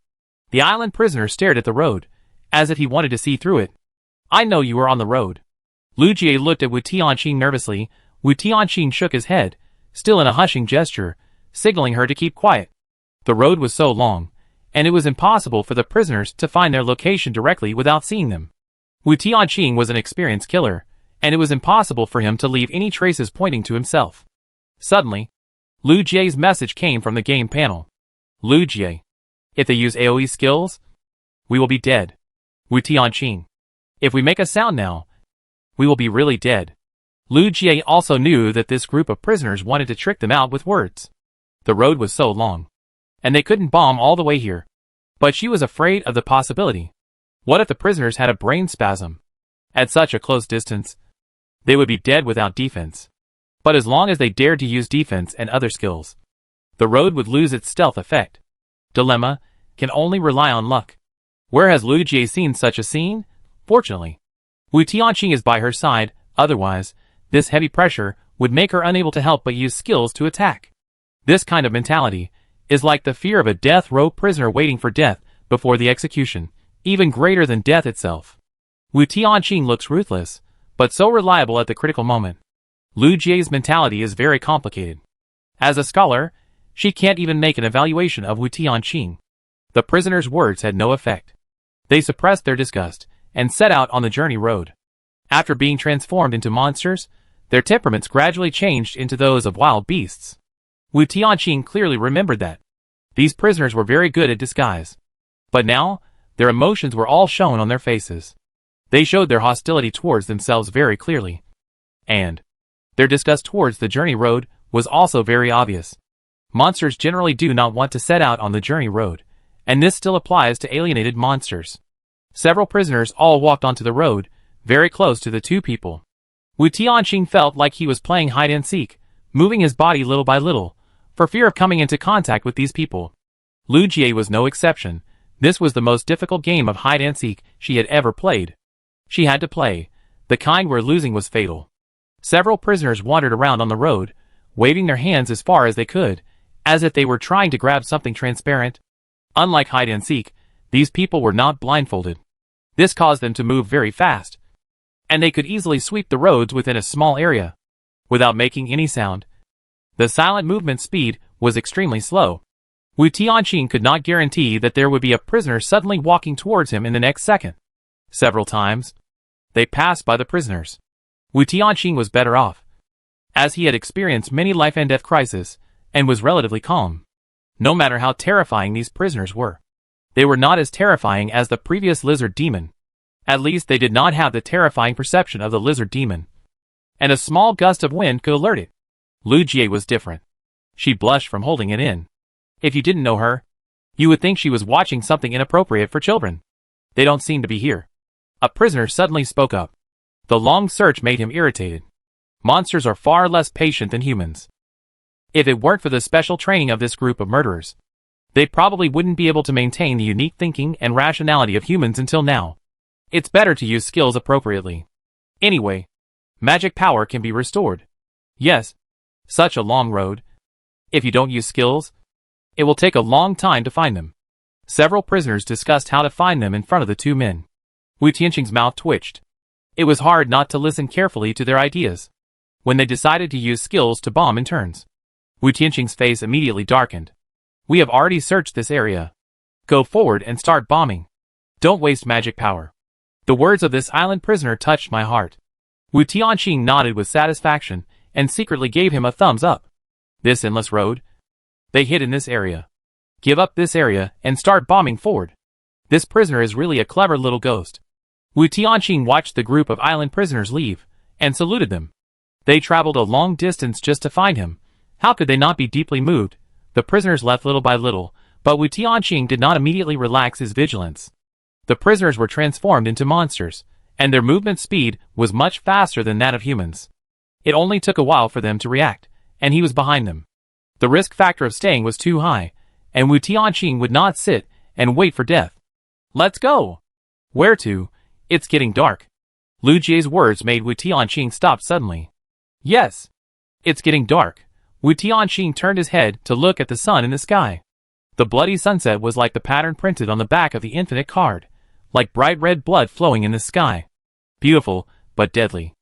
The island prisoner stared at the road, as if he wanted to see through it. I know you were on the road. Lu Jie looked at Wu Tianqing nervously. Wu Tianqing shook his head, still in a hushing gesture, signaling her to keep quiet. The road was so long, and it was impossible for the prisoners to find their location directly without seeing them. Wu Tianqing was an experienced killer, and it was impossible for him to leave any traces pointing to himself. Suddenly, Lu Jie's message came from the game panel. Lu Jie. If they use AoE skills, we will be dead. Wu Tianqing. If we make a sound now, we will be really dead. Lu Jie also knew that this group of prisoners wanted to trick them out with words. The road was so long, and they couldn't bomb all the way here. But she was afraid of the possibility. What if the prisoners had a brain spasm? At such a close distance, they would be dead without defense. But as long as they dared to use defense and other skills, the road would lose its stealth effect. Dilemma, can only rely on luck. Where has Lu Jie seen such a scene? Fortunately, Wu Tianqing is by her side, otherwise, this heavy pressure would make her unable to help but use skills to attack. This kind of mentality is like the fear of a death row prisoner waiting for death before the execution, even greater than death itself. Wu Tianqing looks ruthless, but so reliable at the critical moment. Lu Jie's mentality is very complicated. As a scholar, she can't even make an evaluation of Wu Tianqing. The prisoners' words had no effect. They suppressed their disgust and set out on the journey road. After being transformed into monsters, their temperaments gradually changed into those of wild beasts. Wu Tianqing clearly remembered that. These prisoners were very good at disguise. But now, their emotions were all shown on their faces. They showed their hostility towards themselves very clearly. And their disgust towards the journey road was also very obvious. Monsters generally do not want to set out on the journey road, and this still applies to alienated monsters. Several prisoners all walked onto the road, very close to the two people. Wu Tianqing felt like he was playing hide-and-seek, moving his body little by little, for fear of coming into contact with these people. Lu Jie was no exception. This was the most difficult game of hide-and-seek she had ever played. She had to play, the kind where losing was fatal. Several prisoners wandered around on the road, waving their hands as far as they could, as if they were trying to grab something transparent. Unlike hide-and-seek, these people were not blindfolded. This caused them to move very fast, and they could easily sweep the roads within a small area, without making any sound. The silent movement speed was extremely slow. Wu Tianqing could not guarantee that there would be a prisoner suddenly walking towards him in the next second. Several times, they passed by the prisoners. Wu Tianqing was better off, as he had experienced many life and death crises, and was relatively calm. No matter how terrifying these prisoners were, they were not as terrifying as the previous lizard demon. At least they did not have the terrifying perception of the lizard demon. And a small gust of wind could alert it. Lu Jie was different. She blushed from holding it in. If you didn't know her, you would think she was watching something inappropriate for children. They don't seem to be here. A prisoner suddenly spoke up. The long search made him irritated. Monsters are far less patient than humans. If it weren't for the special training of this group of murderers, they probably wouldn't be able to maintain the unique thinking and rationality of humans until now. It's better to use skills appropriately. Anyway, magic power can be restored. Yes, such a long road. If you don't use skills, it will take a long time to find them. Several prisoners discussed how to find them in front of the two men. Wu Tianqing's mouth twitched. It was hard not to listen carefully to their ideas. When they decided to use skills to bomb in turns, Wu Tianqing's face immediately darkened. We have already searched this area. Go forward and start bombing. Don't waste magic power. The words of this island prisoner touched my heart. Wu Tianqing nodded with satisfaction and secretly gave him a thumbs up. This endless road. They hid in this area. Give up this area and start bombing forward. This prisoner is really a clever little ghost. Wu Tianqing watched the group of island prisoners leave and saluted them. They traveled a long distance just to find him. How could they not be deeply moved? The prisoners left little by little, but Wu Tianqing did not immediately relax his vigilance. The prisoners were transformed into monsters, and their movement speed was much faster than that of humans. It only took a while for them to react, and he was behind them. The risk factor of staying was too high, and Wu Tianqing would not sit and wait for death. Let's go! Where to? It's getting dark. Lu Jie's words made Wu Tianqing stop suddenly. Yes. It's getting dark. Wu Tianqing turned his head to look at the sun in the sky. The bloody sunset was like the pattern printed on the back of the infinite card, like bright red blood flowing in the sky. Beautiful, but deadly.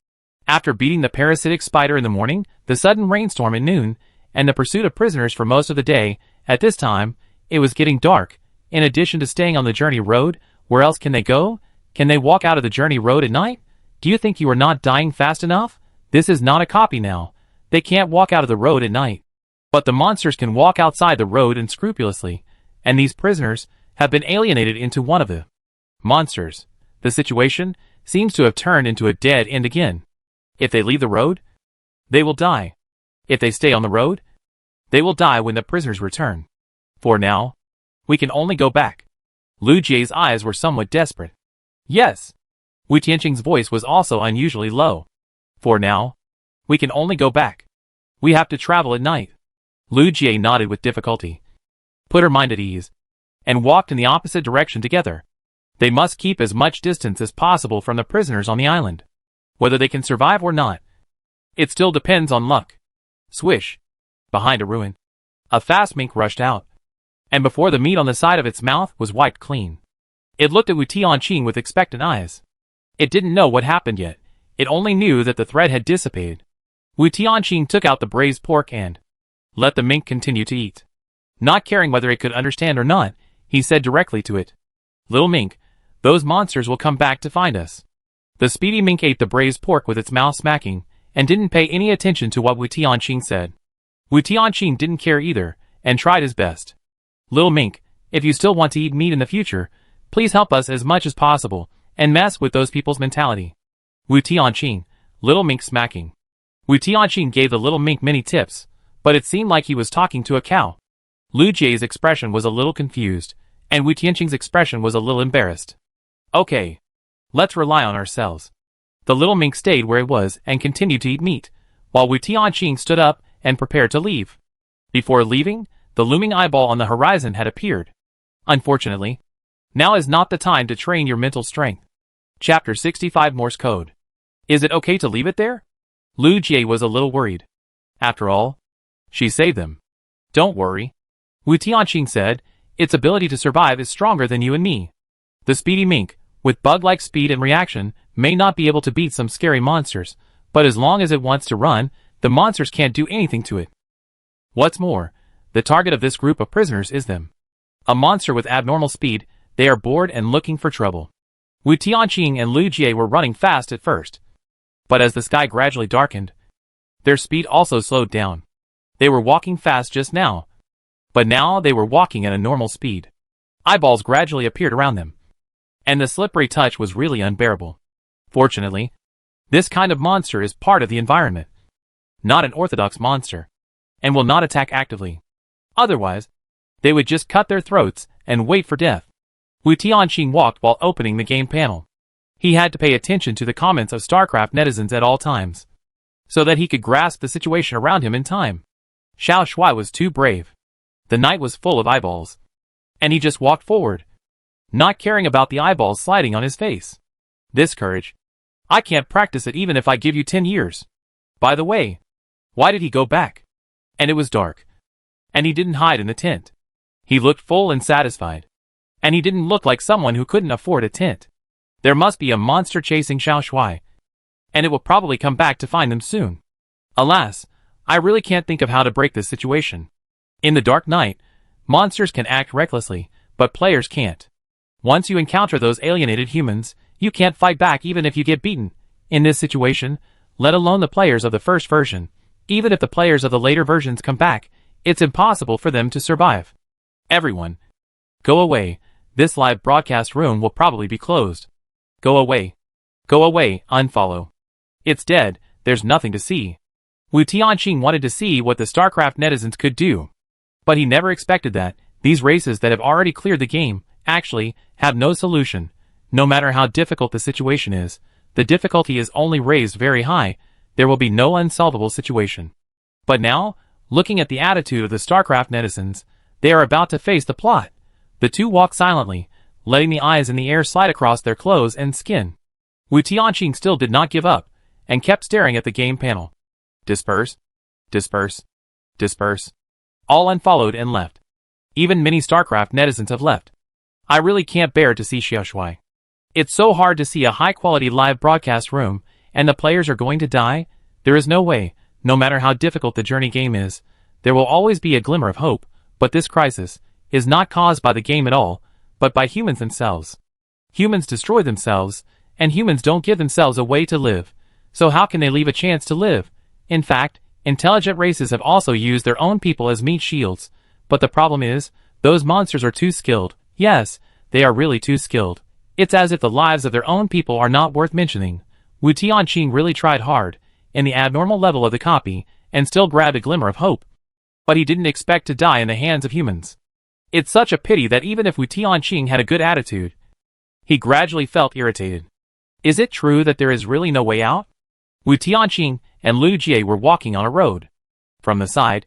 After beating the parasitic spider in the morning, the sudden rainstorm at noon, and the pursuit of prisoners for most of the day, at this time, it was getting dark. In addition to staying on the journey road, where else can they go? Can they walk out of the journey road at night? Do you think you are not dying fast enough? This is not a copy now. They can't walk out of the road at night. But the monsters can walk outside the road unscrupulously, and these prisoners have been alienated into one of the monsters. The situation seems to have turned into a dead end again. If they leave the road, they will die. If they stay on the road, they will die when the prisoners return. For now, we can only go back. Lu Jie's eyes were somewhat desperate. Yes. Wu Tianqing's voice was also unusually low. For now, we can only go back. We have to travel at night. Lu Jie nodded with difficulty, put her mind at ease, and walked in the opposite direction together. They must keep as much distance as possible from the prisoners on the island. Whether they can survive or not, it still depends on luck. Swish. Behind a ruin, a fast mink rushed out, and before the meat on the side of its mouth was wiped clean, it looked at Wu Tianqing with expectant eyes. It didn't know what happened yet. It only knew that the threat had dissipated. Wu Tianqing took out the braised pork and let the mink continue to eat. Not caring whether it could understand or not, he said directly to it, "Little mink, those monsters will come back to find us." The speedy mink ate the braised pork with its mouth smacking, and didn't pay any attention to what Wu Tianqing said. Wu Tianqing didn't care either, and tried his best. "Little mink, if you still want to eat meat in the future, please help us as much as possible, and mess with those people's mentality." Wu Tianqing, little mink smacking. Wu Tianqing gave the little mink many tips, but it seemed like he was talking to a cow. Lu Jie's expression was a little confused, and Wu Tianqing's expression was a little embarrassed. "Okay. Let's rely on ourselves." The little mink stayed where it was and continued to eat meat, while Wu Tianqing stood up and prepared to leave. Before leaving, the looming eyeball on the horizon had appeared. Unfortunately, now is not the time to train your mental strength. Chapter 65 Morse Code. Is it okay to leave it there? Lu Jie was a little worried. After all, she saved them. "Don't worry," Wu Tianqing said. "Its ability to survive is stronger than you and me. The speedy mink, with bug-like speed and reaction, may not be able to beat some scary monsters, but as long as it wants to run, the monsters can't do anything to it. What's more, the target of this group of prisoners is them. A monster with abnormal speed, they are bored and looking for trouble." Wu Tianqing and Lu Jie were running fast at first, but as the sky gradually darkened, their speed also slowed down. They were walking fast just now, but now they were walking at a normal speed. Eyeballs gradually appeared around them, and the slippery touch was really unbearable. Fortunately, this kind of monster is part of the environment, not an orthodox monster, and will not attack actively. Otherwise, they would just cut their throats and wait for death. Wu Tianqing walked while opening the game panel. He had to pay attention to the comments of StarCraft netizens at all times, so that he could grasp the situation around him in time. Xiao Shuai was too brave. The night was full of eyeballs, and he just walked forward, not caring about the eyeballs sliding on his face. This courage, I can't practice it even if I give you 10 years. By the way, why did he go back? And it was dark, and he didn't hide in the tent. He looked full and satisfied, and he didn't look like someone who couldn't afford a tent. There must be a monster chasing Xiao Shuai, and it will probably come back to find them soon. Alas, I really can't think of how to break this situation. In the dark night, monsters can act recklessly, but players can't. Once you encounter those alienated humans, you can't fight back even if you get beaten. In this situation, let alone the players of the first version, even if the players of the later versions come back, it's impossible for them to survive. Everyone, go away. This live broadcast room will probably be closed. Go away. Go away, unfollow. It's dead, there's nothing to see. Wu Tianqing wanted to see what the StarCraft netizens could do. But he never expected that these races that have already cleared the game actually have no solution. No matter how difficult the situation is, the difficulty is only raised very high. There will be no unsolvable situation. But now, looking at the attitude of the StarCraft netizens, they are about to face the plot. The two walk silently, letting the eyes in the air slide across their clothes and skin. Wu Tianqing still did not give up, and kept staring at the game panel. Disperse. Disperse. Disperse. All unfollowed and left. Even many StarCraft netizens have left. I really can't bear to see Xiaoshui. It's so hard to see a high-quality live broadcast room, and the players are going to die. There is no way, no matter how difficult the journey game is, there will always be a glimmer of hope, but this crisis is not caused by the game at all, but by humans themselves. Humans destroy themselves, and humans don't give themselves a way to live, so how can they leave a chance to live? In fact, intelligent races have also used their own people as meat shields, but the problem is, those monsters are too skilled. Yes, they are really too skilled. It's as if the lives of their own people are not worth mentioning. Wu Tianqing really tried hard, in the abnormal level of the copy, and still grabbed a glimmer of hope. But he didn't expect to die in the hands of humans. It's such a pity that even if Wu Tianqing had a good attitude, he gradually felt irritated. Is it true that there is really no way out? Wu Tianqing and Lu Jie were walking on a road. From the side,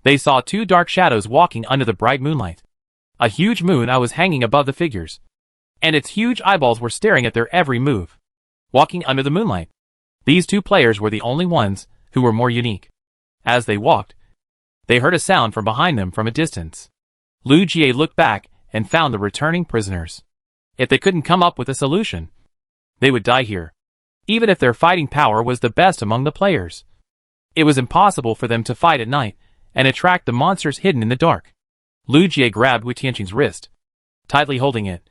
they saw two dark shadows walking under the bright moonlight. A huge moon eye was hanging above the figures, and its huge eyeballs were staring at their every move. Walking under the moonlight, these two players were the only ones who were more unique. As they walked, they heard a sound from behind them from a distance. Lu Jie looked back and found the returning prisoners. If they couldn't come up with a solution, they would die here. Even if their fighting power was the best among the players, it was impossible for them to fight at night and attract the monsters hidden in the dark. Lu Jie grabbed Wu Tianqing's wrist, tightly holding it.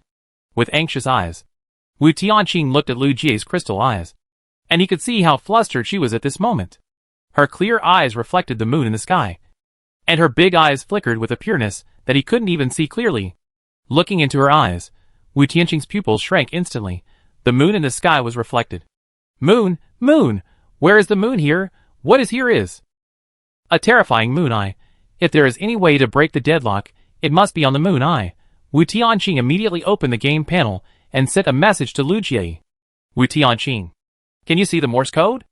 With anxious eyes, Wu Tianqing looked at Lu Jie's crystal eyes, and he could see how flustered she was at this moment. Her clear eyes reflected the moon in the sky, and her big eyes flickered with a pureness that he couldn't even see clearly. Looking into her eyes, Wu Tianqing's pupils shrank instantly. The moon in the sky was reflected. Moon, moon! Where is the moon here? What is here is? A terrifying moon eye. If there is any way to break the deadlock, it must be on the moon eye. Wu Tianqing immediately opened the game panel and sent a message to Lu Jie. Wu Tianqing, can you see the Morse code?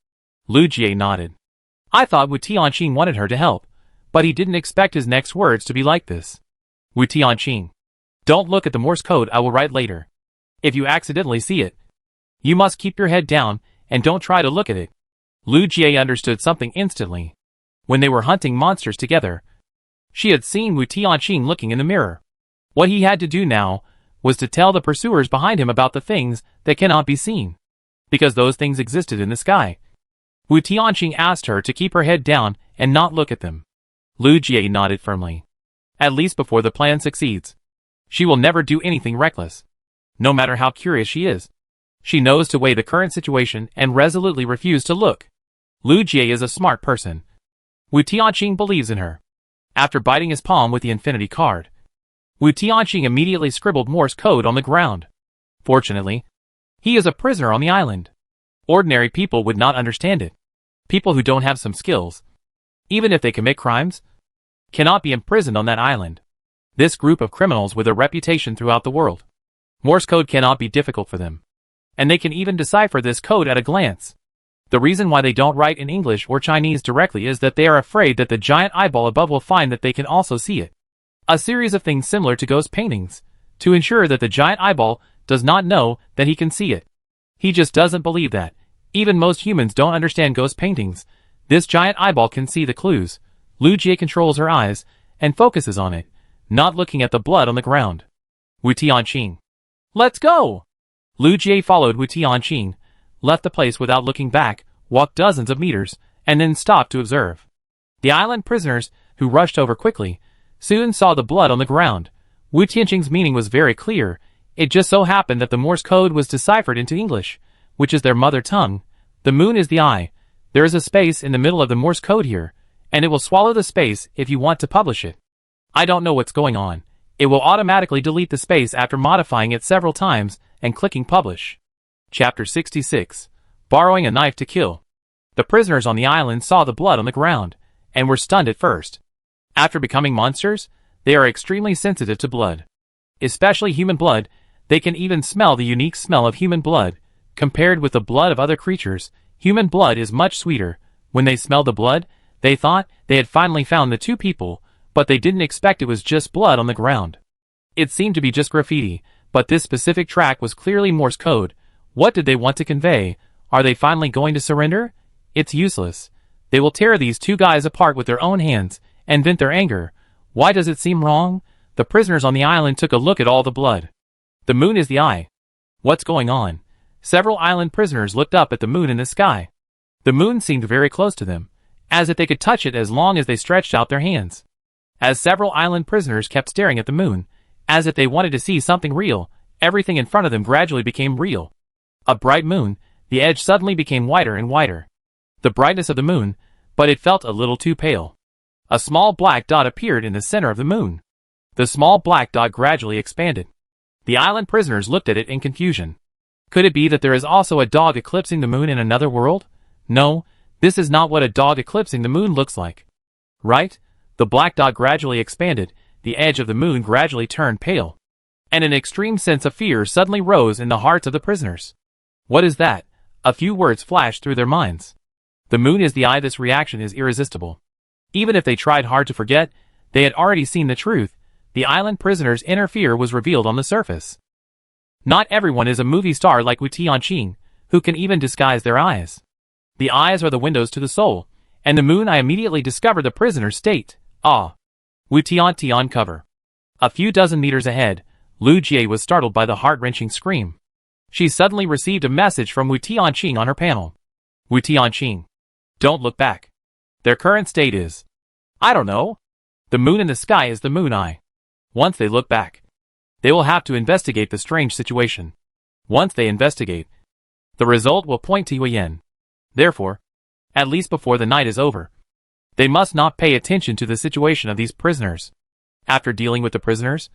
Lu Jie nodded. I thought Wu Tianqing wanted her to help, but he didn't expect his next words to be like this. Wu Tianqing, don't look at the Morse code, I will write later. If you accidentally see it, you must keep your head down and don't try to look at it. Lu Jie understood something instantly. When they were hunting monsters together, she had seen Wu Tianqing looking in the mirror. What he had to do now was to tell the pursuers behind him about the things that cannot be seen, because those things existed in the sky. Wu Tianqing asked her to keep her head down and not look at them. Lu Jie nodded firmly. At least before the plan succeeds, she will never do anything reckless. No matter how curious she is, she knows to weigh the current situation and resolutely refuse to look. Lu Jie is a smart person. Wu Tianqing believes in her. After biting his palm with the infinity card, Wu Tianqing immediately scribbled Morse code on the ground. Fortunately, he is a prisoner on the island. Ordinary people would not understand it. People who don't have some skills, even if they commit crimes, cannot be imprisoned on that island. This group of criminals with a reputation throughout the world, Morse code cannot be difficult for them, and they can even decipher this code at a glance. The reason why they don't write in English or Chinese directly is that they are afraid that the giant eyeball above will find that they can also see it. A series of things similar to ghost paintings, to ensure that the giant eyeball does not know that he can see it. He just doesn't believe that. Even most humans don't understand ghost paintings. This giant eyeball can see the clues. Lu Jie controls her eyes and focuses on it, not looking at the blood on the ground. Wu Tianqing, let's go! Lu Jie followed Wu Tianqing, left the place without looking back, walked dozens of meters, and then stopped to observe. The island prisoners, who rushed over quickly, soon saw the blood on the ground. Wu Tianqing's meaning was very clear. It just so happened that the Morse code was deciphered into English, which is their mother tongue. The moon is the eye. There is a space in the middle of the Morse code here, and it will swallow the space if you want to publish it. I don't know what's going on. It will automatically delete the space after modifying it several times and clicking publish. Chapter 66. Borrowing a knife to kill. The prisoners on the island saw the blood on the ground, and were stunned at first. After becoming monsters, they are extremely sensitive to blood. Especially human blood. They can even smell the unique smell of human blood. Compared with the blood of other creatures, human blood is much sweeter. When they smelled the blood, they thought they had finally found the two people, but they didn't expect it was just blood on the ground. It seemed to be just graffiti, but this specific track was clearly Morse code. What did they want to convey? Are they finally going to surrender? It's useless. They will tear these two guys apart with their own hands and vent their anger. Why does it seem wrong? The prisoners on the island took a look at all the blood. The moon is the eye. What's going on? Several island prisoners looked up at the moon in the sky. The moon seemed very close to them, as if they could touch it as long as they stretched out their hands. As several island prisoners kept staring at the moon, as if they wanted to see something real, everything in front of them gradually became real. A bright moon, the edge suddenly became whiter and whiter. The brightness of the moon, but it felt a little too pale. A small black dot appeared in the center of the moon. The small black dot gradually expanded. The island prisoners looked at it in confusion. Could it be that there is also a dog eclipsing the moon in another world? No, this is not what a dog eclipsing the moon looks like. Right? The black dot gradually expanded, the edge of the moon gradually turned pale. And an extreme sense of fear suddenly rose in the hearts of the prisoners. What is that? A few words flashed through their minds. The moon is the eye. This reaction is irresistible. Even if they tried hard to forget, they had already seen the truth. The island prisoners' inner fear was revealed on the surface. Not everyone is a movie star like Wu Tianqing, who can even disguise their eyes. The eyes are the windows to the soul, and the moon. I immediately discovered the prisoner's state. Ah! Wu Tian cover. A few dozen meters ahead, Lu Jie was startled by the heart-wrenching scream. She suddenly received a message from Wu Tianqing on her panel. Wu Tianqing. Don't look back. Their current state is, I don't know. The moon in the sky is the moon eye. Once they look back, they will have to investigate the strange situation. Once they investigate, the result will point to Yuan. Therefore, at least before the night is over, they must not pay attention to the situation of these prisoners. After dealing with the prisoners,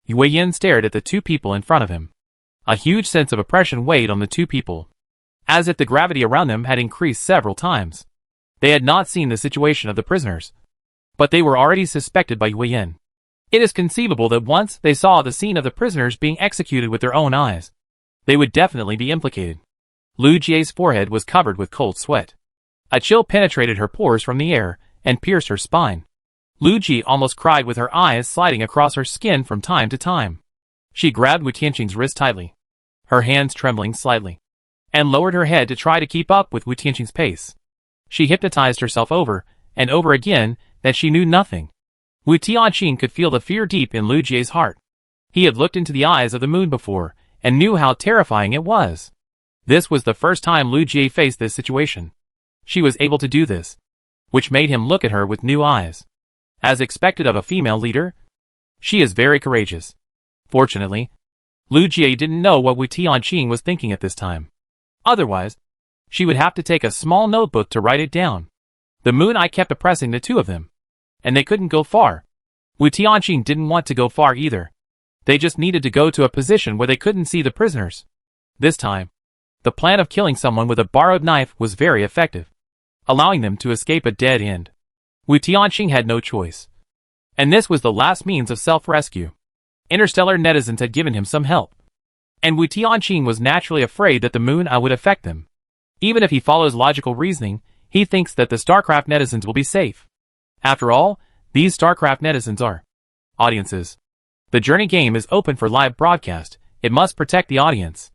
Yuan stared at the two people in front of him. A huge sense of oppression weighed on the two people, as if the gravity around them had increased several times. They had not seen the situation of the prisoners, but they were already suspected by Yuan. It is conceivable that once they saw the scene of the prisoners being executed with their own eyes, they would definitely be implicated. Lu Jie's forehead was covered with cold sweat. A chill penetrated her pores from the air and pierced her spine. Lu Jie almost cried with her eyes sliding across her skin from time to time. She grabbed Wu Tianqing's wrist tightly, her hands trembling slightly, and lowered her head to try to keep up with Wu Tianqing's pace. She hypnotized herself over and over again that she knew nothing. Wu Tianqing could feel the fear deep in Lu Jie's heart. He had looked into the eyes of the moon before and knew how terrifying it was. This was the first time Lu Jie faced this situation. She was able to do this, which made him look at her with new eyes. As expected of a female leader, she is very courageous. Fortunately, Lu Jie didn't know what Wu Tianqing was thinking at this time. Otherwise, she would have to take a small notebook to write it down. The moon eye kept oppressing the two of them, and they couldn't go far. Wu Tianqing didn't want to go far either. They just needed to go to a position where they couldn't see the prisoners. This time, the plan of killing someone with a borrowed knife was very effective, allowing them to escape a dead end. Wu Tianqing had no choice, and this was the last means of self-rescue. Interstellar netizens had given him some help, and Wu Tianqing was naturally afraid that the moon eye would affect them. Even if he follows logical reasoning, he thinks that the StarCraft netizens will be safe. After all, these StarCraft netizens are audiences. The Journey game is open for live broadcast. It must protect the audience.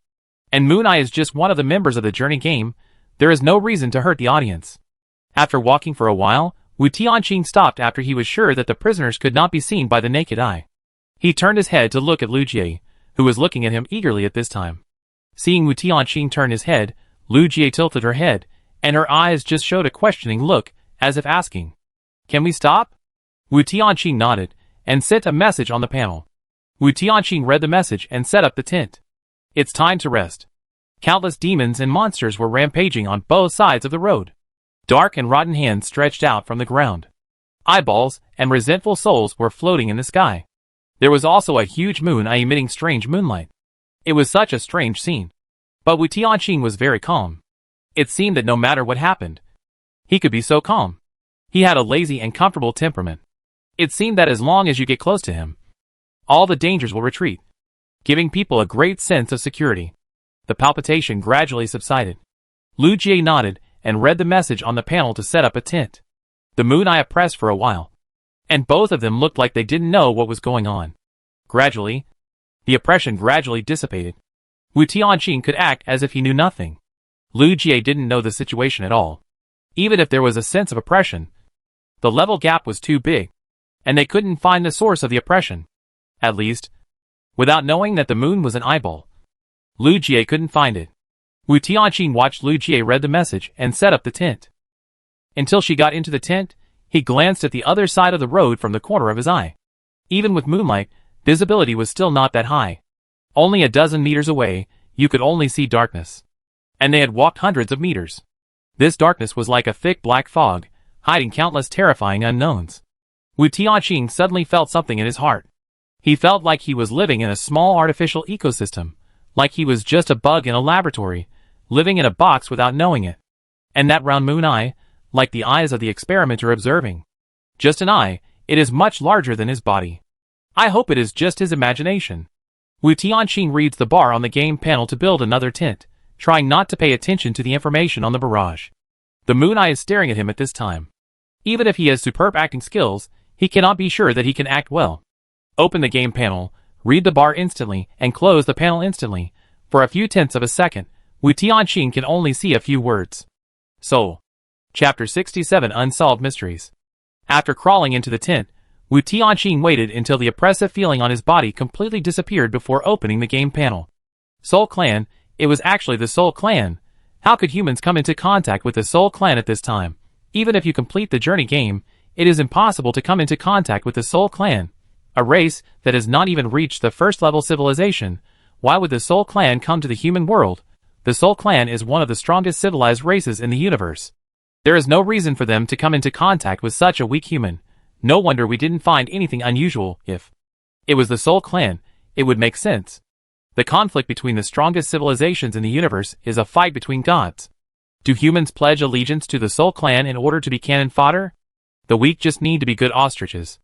And Moon Eye is just one of the members of the Journey game. There is no reason to hurt the audience. After walking for a while, Wu Tianqing stopped after he was sure that the prisoners could not be seen by the naked eye. He turned his head to look at Lu Jie, who was looking at him eagerly at this time. Seeing Wu Tianqing turn his head, Lu Jie tilted her head, and her eyes just showed a questioning look, as if asking, "Can we stop?" Wu Tianqing nodded, and sent a message on the panel. Wu Tianqing read the message and set up the tent. It's time to rest. Countless demons and monsters were rampaging on both sides of the road. Dark and rotten hands stretched out from the ground. Eyeballs and resentful souls were floating in the sky. There was also a huge moon eye emitting strange moonlight. It was such a strange scene. But Wu Tianqing was very calm. It seemed that no matter what happened, he could be so calm. He had a lazy and comfortable temperament. It seemed that as long as you get close to him, all the dangers will retreat, giving people a great sense of security. The palpitation gradually subsided. Lu Jie nodded and read the message on the panel to set up a tent. The moon eye oppressed for a while, and both of them looked like they didn't know what was going on. Gradually, the oppression gradually dissipated. Wu Tianqing could act as if he knew nothing. Lu Jie didn't know the situation at all. Even if there was a sense of oppression, the level gap was too big, and they couldn't find the source of the oppression. At least, without knowing that the moon was an eyeball, Lu Jie couldn't find it. Wu Tianqing watched Lu Jie read the message and set up the tent. Until she got into the tent, he glanced at the other side of the road from the corner of his eye. Even with moonlight, visibility was still not that high. Only a dozen meters away, you could only see darkness. And they had walked hundreds of meters. This darkness was like a thick black fog, hiding countless terrifying unknowns. Wu Tianqing suddenly felt something in his heart. He felt like he was living in a small artificial ecosystem, like he was just a bug in a laboratory, living in a box without knowing it. And that round moon eye, like the eyes of the experimenter observing. Just an eye, it is much larger than his body. I hope it is just his imagination. Wu Tianqing reads the bar on the game panel to build another tent, trying not to pay attention to the information on the barrage. The moon eye is staring at him at this time. Even if he has superb acting skills, he cannot be sure that he can act well. Open the game panel, read the bar instantly, and close the panel instantly. For a few tenths of a second, Wu Tianqing can only see a few words. Soul. Chapter 67 Unsolved Mysteries. After crawling into the tent, Wu Tianqing waited until the oppressive feeling on his body completely disappeared before opening the game panel. Soul Clan, it was actually the Soul Clan. How could humans come into contact with the Soul Clan at this time? Even if you complete the journey game, it is impossible to come into contact with the Soul Clan. A race that has not even reached the first level civilization. Why would the Soul Clan come to the human world? The Soul Clan is one of the strongest civilized races in the universe. There is no reason for them to come into contact with such a weak human. No wonder we didn't find anything unusual. If it was the Soul Clan, it would make sense. The conflict between the strongest civilizations in the universe is a fight between gods. Do humans pledge allegiance to the Soul Clan in order to be cannon fodder? The weak just need to be good ostriches.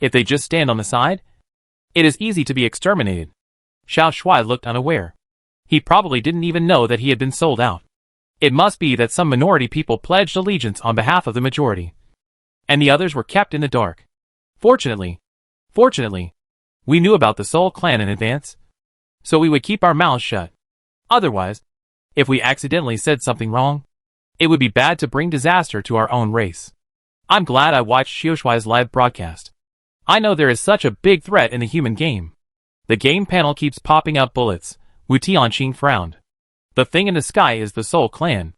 If they just stand on the side, it is easy to be exterminated. Xiao Shuai looked unaware. He probably didn't even know that he had been sold out. It must be that some minority people pledged allegiance on behalf of the majority, and the others were kept in the dark. Fortunately, we knew about the Soul Clan in advance, so we would keep our mouths shut. Otherwise, if we accidentally said something wrong, it would be bad to bring disaster to our own race. I'm glad I watched Xiao Shuai's live broadcast. I know there is such a big threat in the human game. The game panel keeps popping up bullets. Wu Tianqing frowned. The thing in the sky is the Soul Clan.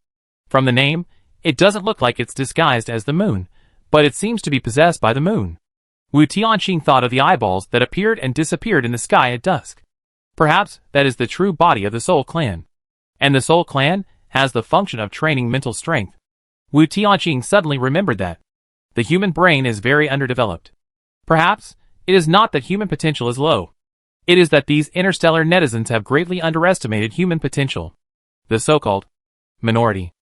From the name, it doesn't look like it's disguised as the moon, but it seems to be possessed by the moon. Wu Tianqing thought of the eyeballs that appeared and disappeared in the sky at dusk. Perhaps that is the true body of the Soul Clan. And the Soul Clan has the function of training mental strength. Wu Tianqing suddenly remembered that the human brain is very underdeveloped. Perhaps it is not that human potential is low. It is that these interstellar netizens have greatly underestimated human potential. The so-called minority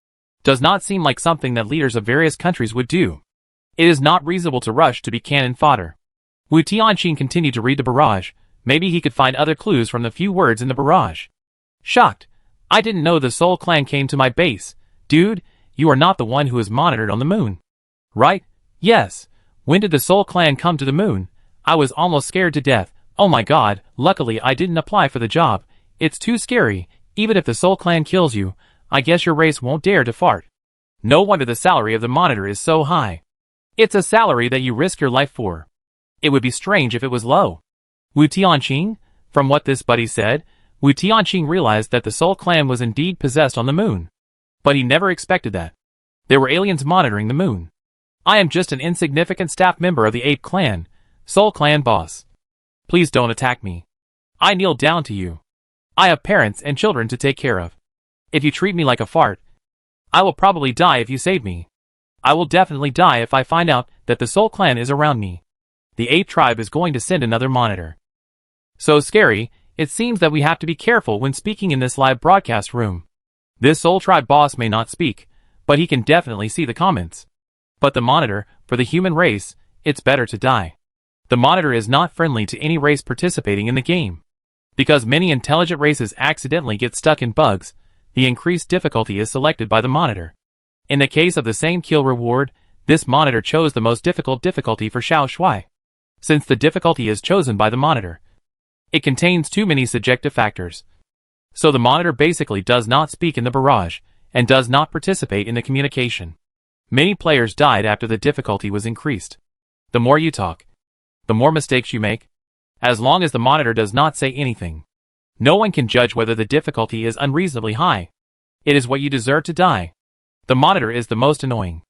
does not seem like something that leaders of various countries would do. It is not reasonable to rush to be cannon fodder. Wu Tianqing continued to read the barrage. Maybe he could find other clues from the few words in the barrage. Shocked. I didn't know the Soul Clan came to my base. Dude, you are not the one who is monitored on the moon. Right? Yes. When did the Soul Clan come to the moon? I was almost scared to death. Oh my god, luckily I didn't apply for the job. It's too scary. Even if the Soul Clan kills you, I guess your race won't dare to fart. No wonder the salary of the monitor is so high. It's a salary that you risk your life for. It would be strange if it was low. Wu Tianqing? From what this buddy said, Wu Tianqing realized that the Soul Clan was indeed possessed on the moon. But he never expected that. There were aliens monitoring the moon. I am just an insignificant staff member of the Ape Clan, Soul Clan boss. Please don't attack me. I kneel down to you. I have parents and children to take care of. If you treat me like a fart, I will probably die if you save me. I will definitely die if I find out that the Soul Clan is around me. The Ape tribe is going to send another monitor. So scary, it seems that we have to be careful when speaking in this live broadcast room. This Soul Tribe boss may not speak, but he can definitely see the comments. But the monitor, for the human race, it's better to die. The monitor is not friendly to any race participating in the game. Because many intelligent races accidentally get stuck in bugs, the increased difficulty is selected by the monitor. In the case of the same kill reward, this monitor chose the most difficult difficulty for Xiao Shuai. Since the difficulty is chosen by the monitor, it contains too many subjective factors. So the monitor basically does not speak in the barrage, and does not participate in the communication. Many players died after the difficulty was increased. The more you talk, the more mistakes you make. As long as the monitor does not say anything, no one can judge whether the difficulty is unreasonably high. It is what you deserve to die. The monitor is the most annoying.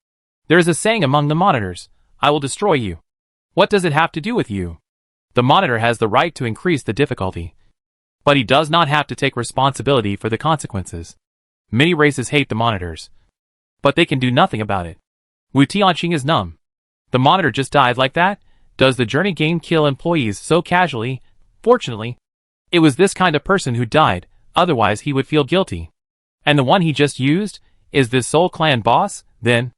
There is a saying among the monitors, "I will destroy you." What does it have to do with you? The monitor has the right to increase the difficulty, but he does not have to take responsibility for the consequences. Many races hate the monitors, but they can do nothing about it. Wu Tianqing is numb. The monitor just died like that? Does the journey game kill employees so casually? Fortunately, it was this kind of person who died, otherwise he would feel guilty. And the one he just used? Is this Soul Clan boss, then?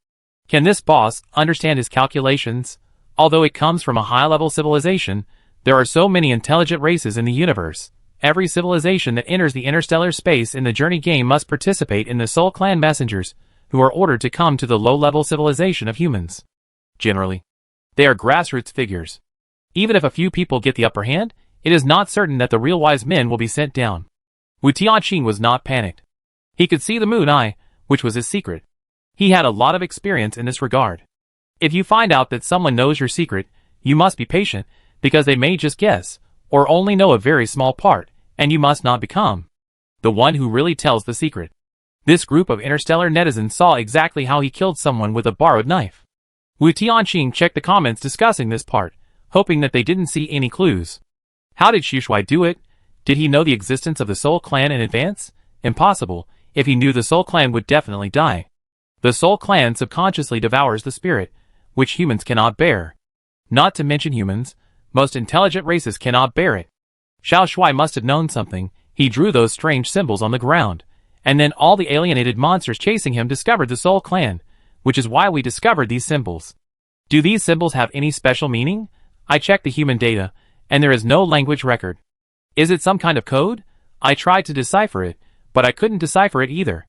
Can this boss understand his calculations? Although it comes from a high-level civilization, there are so many intelligent races in the universe. Every civilization that enters the interstellar space in the journey game must participate in the Soul Clan messengers, who are ordered to come to the low-level civilization of humans. Generally, they are grassroots figures. Even if a few people get the upper hand, it is not certain that the real wise men will be sent down. Wu Tianqing was not panicked. He could see the moon eye, which was his secret. He had a lot of experience in this regard. If you find out that someone knows your secret, you must be patient, because they may just guess, or only know a very small part, and you must not become the one who really tells the secret. This group of interstellar netizens saw exactly how he killed someone with a borrowed knife. Wu Tianqing checked the comments discussing this part, hoping that they didn't see any clues. How did Shuai do it? Did he know the existence of the Soul Clan in advance? Impossible. If he knew the Soul Clan would definitely die. The Soul Clan subconsciously devours the spirit, which humans cannot bear. Not to mention humans, most intelligent races cannot bear it. Xiao Shuai must have known something. He drew those strange symbols on the ground, and then all the alienated monsters chasing him discovered the Soul Clan, which is why we discovered these symbols. Do these symbols have any special meaning? I checked the human data, and there is no language record. Is it some kind of code? I tried to decipher it, but I couldn't decipher it either.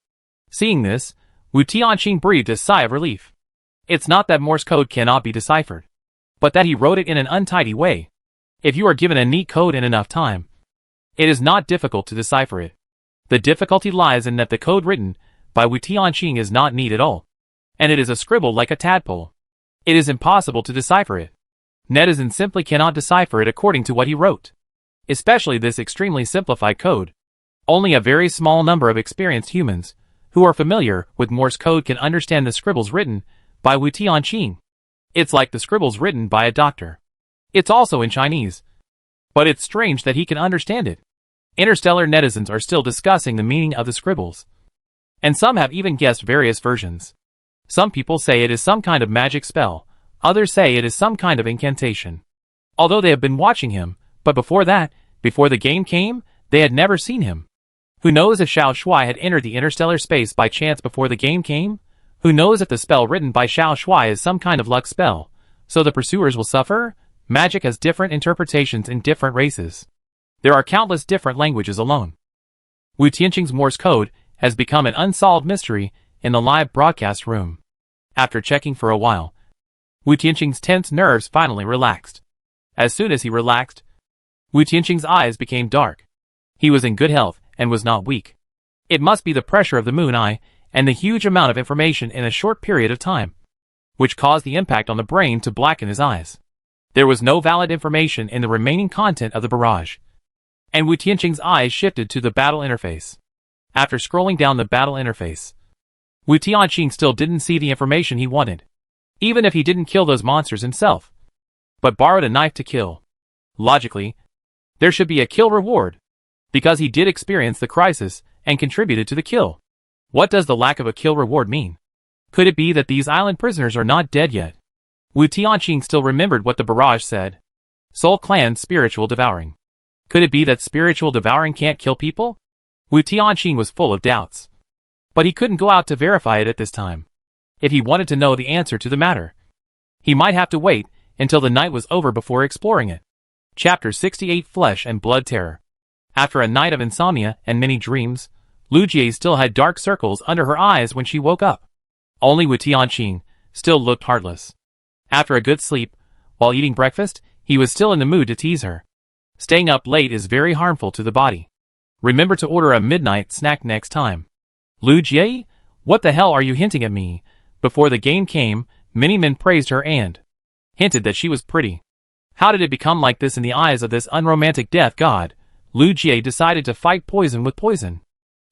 Seeing this, Wu Tianqing breathed a sigh of relief. It's not that Morse code cannot be deciphered, but that he wrote it in an untidy way. If you are given a neat code in enough time, it is not difficult to decipher it. The difficulty lies in that the code written by Wu Tianqing is not neat at all, and it is a scribble like a tadpole. It is impossible to decipher it. Netizens simply cannot decipher it according to what he wrote, especially this extremely simplified code. Only a very small number of experienced humans who are familiar with Morse code can understand the scribbles written by Wu Tianqing. It's like the scribbles written by a doctor. It's also in Chinese, but it's strange that he can understand it. Interstellar netizens are still discussing the meaning of the scribbles, and some have even guessed various versions. Some people say it is some kind of magic spell, others say it is some kind of incantation. Although they have been watching him, but before that, before the game came, they had never seen him. Who knows if Xiao Shuai had entered the interstellar space by chance before the game came? Who knows if the spell written by Xiao Shuai is some kind of luck spell, so the pursuers will suffer? Magic has different interpretations in different races. There are countless different languages alone. Wu Tianqing's Morse code has become an unsolved mystery in the live broadcast room. After checking for a while, Wu Tianqing's tense nerves finally relaxed. As soon as he relaxed, Wu Tianqing's eyes became dark. He was in good health and was not weak. It must be the pressure of the moon eye and the huge amount of information in a short period of time, which caused the impact on the brain to blacken his eyes. There was no valid information in the remaining content of the barrage, and Wu Tianqing's eyes shifted to the battle interface. After scrolling down the battle interface, Wu Tianqing still didn't see the information he wanted, even if he didn't kill those monsters himself, but borrowed a knife to kill. Logically, there should be a kill reward, because he did experience the crisis and contributed to the kill. What does the lack of a kill reward mean? Could it be that these island prisoners are not dead yet? Wu Tianqing still remembered what the barrage said. Soul Clan spiritual devouring. Could it be that spiritual devouring can't kill people? Wu Tianqing was full of doubts, but he couldn't go out to verify it at this time. If he wanted to know the answer to the matter, he might have to wait until the night was over before exploring it. Chapter 68 Flesh and Blood Terror. After a night of insomnia and many dreams, Lu Jie still had dark circles under her eyes when she woke up. Only Wu Tianqing still looked heartless. After a good sleep, while eating breakfast, he was still in the mood to tease her. Staying up late is very harmful to the body. Remember to order a midnight snack next time. Lu Jie? What the hell are you hinting at me? Before the game came, many men praised her and hinted that she was pretty. How did it become like this in the eyes of this unromantic death god? Lu Jie decided to fight poison with poison.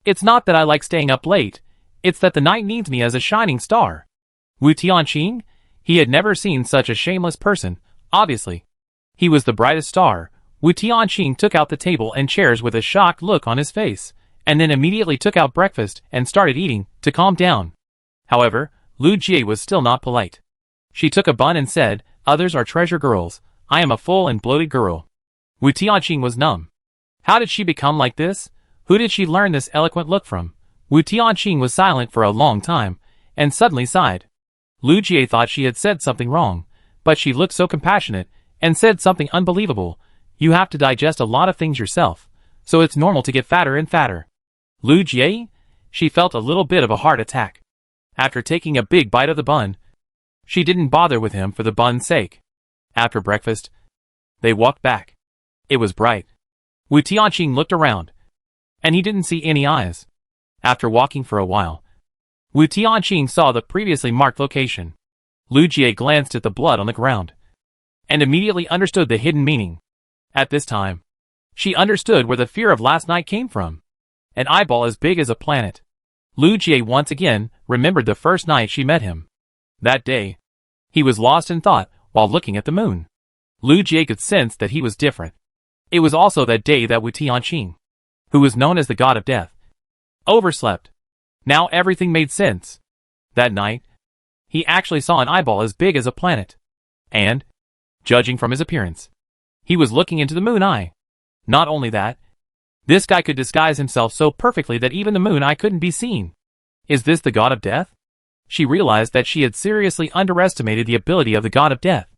It's not that I like staying up late, it's that the night needs me as a shining star. Wu Tianqing? He had never seen such a shameless person, obviously. He was the brightest star. Wu Tianqing took out the table and chairs with a shocked look on his face, and then immediately took out breakfast and started eating, to calm down. However, Lu Jie was still not polite. She took a bun and said, "Others are treasure girls. I am a full and bloated girl." Wu Tianqing was numb. How did she become like this? Who did she learn this eloquent look from? Wu Tianqing was silent for a long time, and suddenly sighed. Lu Jie thought she had said something wrong, but she looked so compassionate, and said something unbelievable. You have to digest a lot of things yourself, so it's normal to get fatter and fatter. Lu Jie? She felt a little bit of a heart attack. After taking a big bite of the bun, she didn't bother with him for the bun's sake. After breakfast, they walked back. It was bright. Wu Tianqing looked around, and he didn't see any eyes. After walking for a while, Wu Tianqing saw the previously marked location. Lu Jie glanced at the blood on the ground, and immediately understood the hidden meaning. At this time, she understood where the fear of last night came from. An eyeball as big as a planet. Lu Jie once again remembered the first night she met him. That day, he was lost in thought while looking at the moon. Lu Jie could sense that he was different. It was also that day that Wu Tianqing, who was known as the god of death, overslept. Now everything made sense. That night, he actually saw an eyeball as big as a planet. And, judging from his appearance, he was looking into the moon eye. Not only that, this guy could disguise himself so perfectly that even the moon eye couldn't be seen. Is this the god of death? She realized that she had seriously underestimated the ability of the god of death,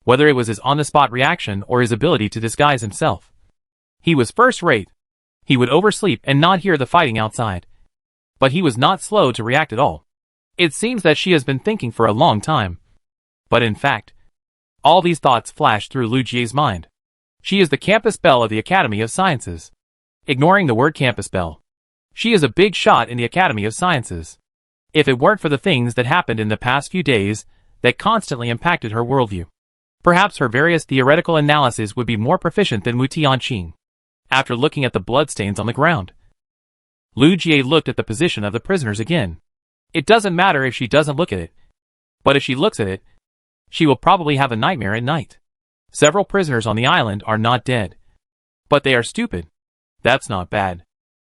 whether it was his on-the-spot reaction or his ability to disguise himself. He was first-rate. He would oversleep and not hear the fighting outside. But he was not slow to react at all. It seems that she has been thinking for a long time. But in fact, all these thoughts flashed through Lu Jie's mind. She is the campus belle of the Academy of Sciences. Ignoring the word campus belle, she is a big shot in the Academy of Sciences. If it weren't for the things that happened in the past few days that constantly impacted her worldview, perhaps her various theoretical analyses would be more proficient than Wu Tianqing. After looking at the bloodstains on the ground, Lu Jie looked at the position of the prisoners again. It doesn't matter if she doesn't look at it, but if she looks at it, she will probably have a nightmare at night. Several prisoners on the island are not dead, but they are stupid. That's not bad.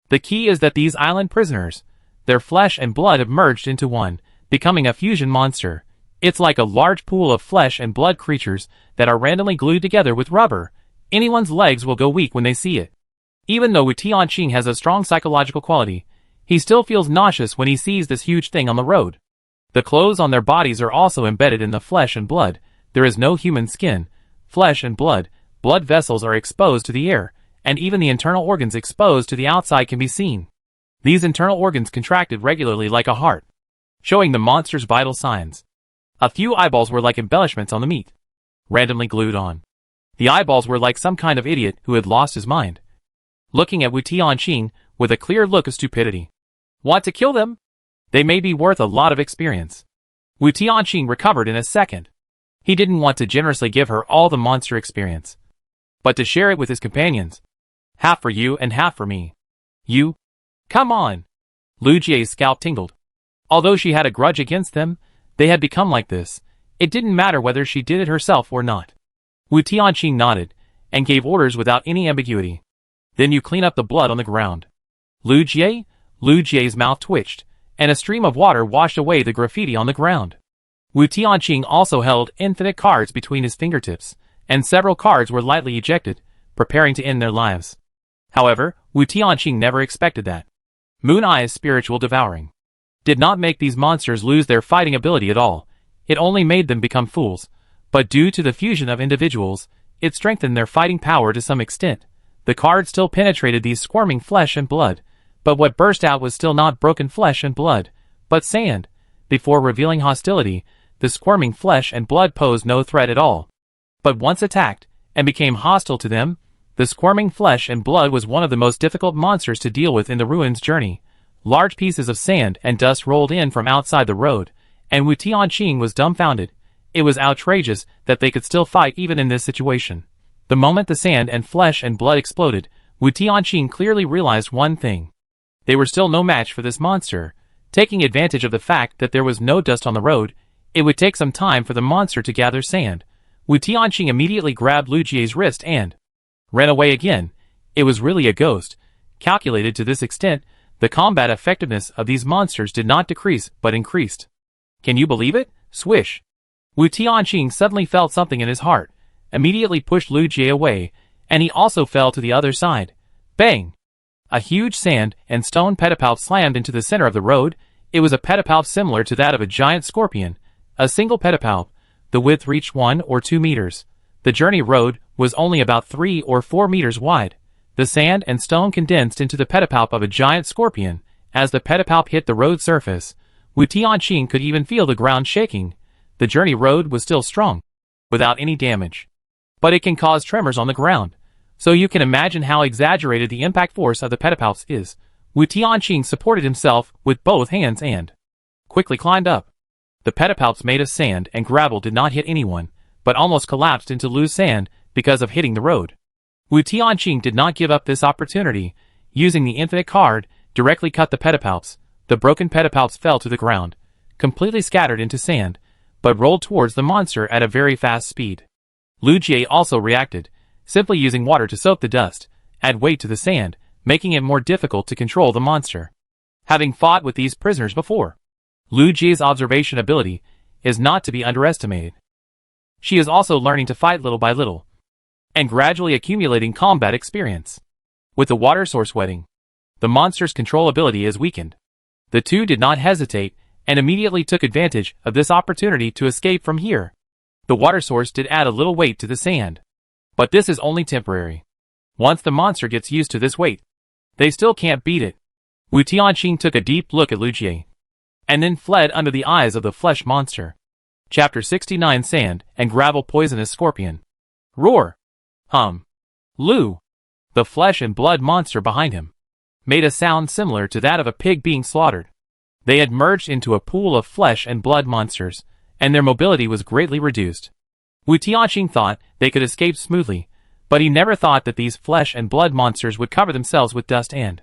The key is that these island prisoners, their flesh and blood have merged into one, becoming a fusion monster. It's like a large pool of flesh and blood creatures that are randomly glued together with rubber. Anyone's legs will go weak when they see it. Even though Wu Tianqing has a strong psychological quality, he still feels nauseous when he sees this huge thing on the road. The clothes on their bodies are also embedded in the flesh and blood. There is no human skin. Flesh and blood vessels are exposed to the air, and even the internal organs exposed to the outside can be seen. These internal organs contracted regularly like a heart, showing the monster's vital signs. A few eyeballs were like embellishments on the meat, randomly glued on. The eyeballs were like some kind of idiot who had lost his mind, looking at Wu Tianqing with a clear look of stupidity. Want to kill them? They may be worth a lot of experience. Wu Tianqing recovered in a second. He didn't want to generously give her all the monster experience, but to share it with his companions. Half for you and half for me. You? Come on! Lu Jie's scalp tingled. Although she had a grudge against them, they had become like this. It didn't matter whether she did it herself or not. Wu Tianqing nodded, and gave orders without any ambiguity. Then you clean up the blood on the ground. Lu Jie? Lu Jie's mouth twitched, and a stream of water washed away the graffiti on the ground. Wu Tianqing also held infinite cards between his fingertips, and several cards were lightly ejected, preparing to end their lives. However, Wu Tianqing never expected that. Moon Eye's spiritual devouring did not make these monsters lose their fighting ability at all. It only made them become fools. But due to the fusion of individuals, it strengthened their fighting power to some extent. The card still penetrated these squirming flesh and blood, but what burst out was still not broken flesh and blood, but sand. Before revealing hostility, the squirming flesh and blood posed no threat at all. But once attacked, and became hostile to them, the squirming flesh and blood was one of the most difficult monsters to deal with in the ruins journey. Large pieces of sand and dust rolled in from outside the road, and Wu Tianqing was dumbfounded. It was outrageous that they could still fight even in this situation. The moment the sand and flesh and blood exploded, Wu Tianqing clearly realized one thing. They were still no match for this monster. Taking advantage of the fact that there was no dust on the road, it would take some time for the monster to gather sand. Wu Tianqing immediately grabbed Lu Jie's wrist and ran away again. It was really a ghost. Calculated to this extent, the combat effectiveness of these monsters did not decrease but increased. Can you believe it? Swish! Wu Tianqing suddenly felt something in his heart, immediately pushed Lu Jie away, and he also fell to the other side. Bang! A huge sand and stone pedipalp slammed into the center of the road. It was a pedipalp similar to that of a giant scorpion. A single pedipalp. The width reached 1 or 2 meters. The journey road was only about 3 or 4 meters wide. The sand and stone condensed into the pedipalp of a giant scorpion. As the pedipalp hit the road surface, Wu Tianqing could even feel the ground shaking. The journey road was still strong, without any damage. But it can cause tremors on the ground. So you can imagine how exaggerated the impact force of the pedipalps is. Wu Tianqing supported himself with both hands and quickly climbed up. The pedipalps made of sand and gravel did not hit anyone, but almost collapsed into loose sand because of hitting the road. Wu Tianqing did not give up this opportunity. Using the infinite card, directly cut the pedipalps. The broken pedipalps fell to the ground, completely scattered into sand, but rolled towards the monster at a very fast speed. Lu Jie also reacted, simply using water to soak the dust, add weight to the sand, making it more difficult to control the monster. Having fought with these prisoners before, Lu Jie's observation ability is not to be underestimated. She is also learning to fight little by little, and gradually accumulating combat experience. With the water source wetting, the monster's control ability is weakened. The two did not hesitate, and immediately took advantage of this opportunity to escape from here. The water source did add a little weight to the sand. But this is only temporary. Once the monster gets used to this weight, they still can't beat it. Wu Tianqing took a deep look at Lu Jie, and then fled under the eyes of the flesh monster. Chapter 69 Sand and Gravel Poisonous Scorpion. Roar! Hum! Lu! The flesh and blood monster behind him made a sound similar to that of a pig being slaughtered. They had merged into a pool of flesh and blood monsters, and their mobility was greatly reduced. Wu Tianqing thought they could escape smoothly, but he never thought that these flesh and blood monsters would cover themselves with dust and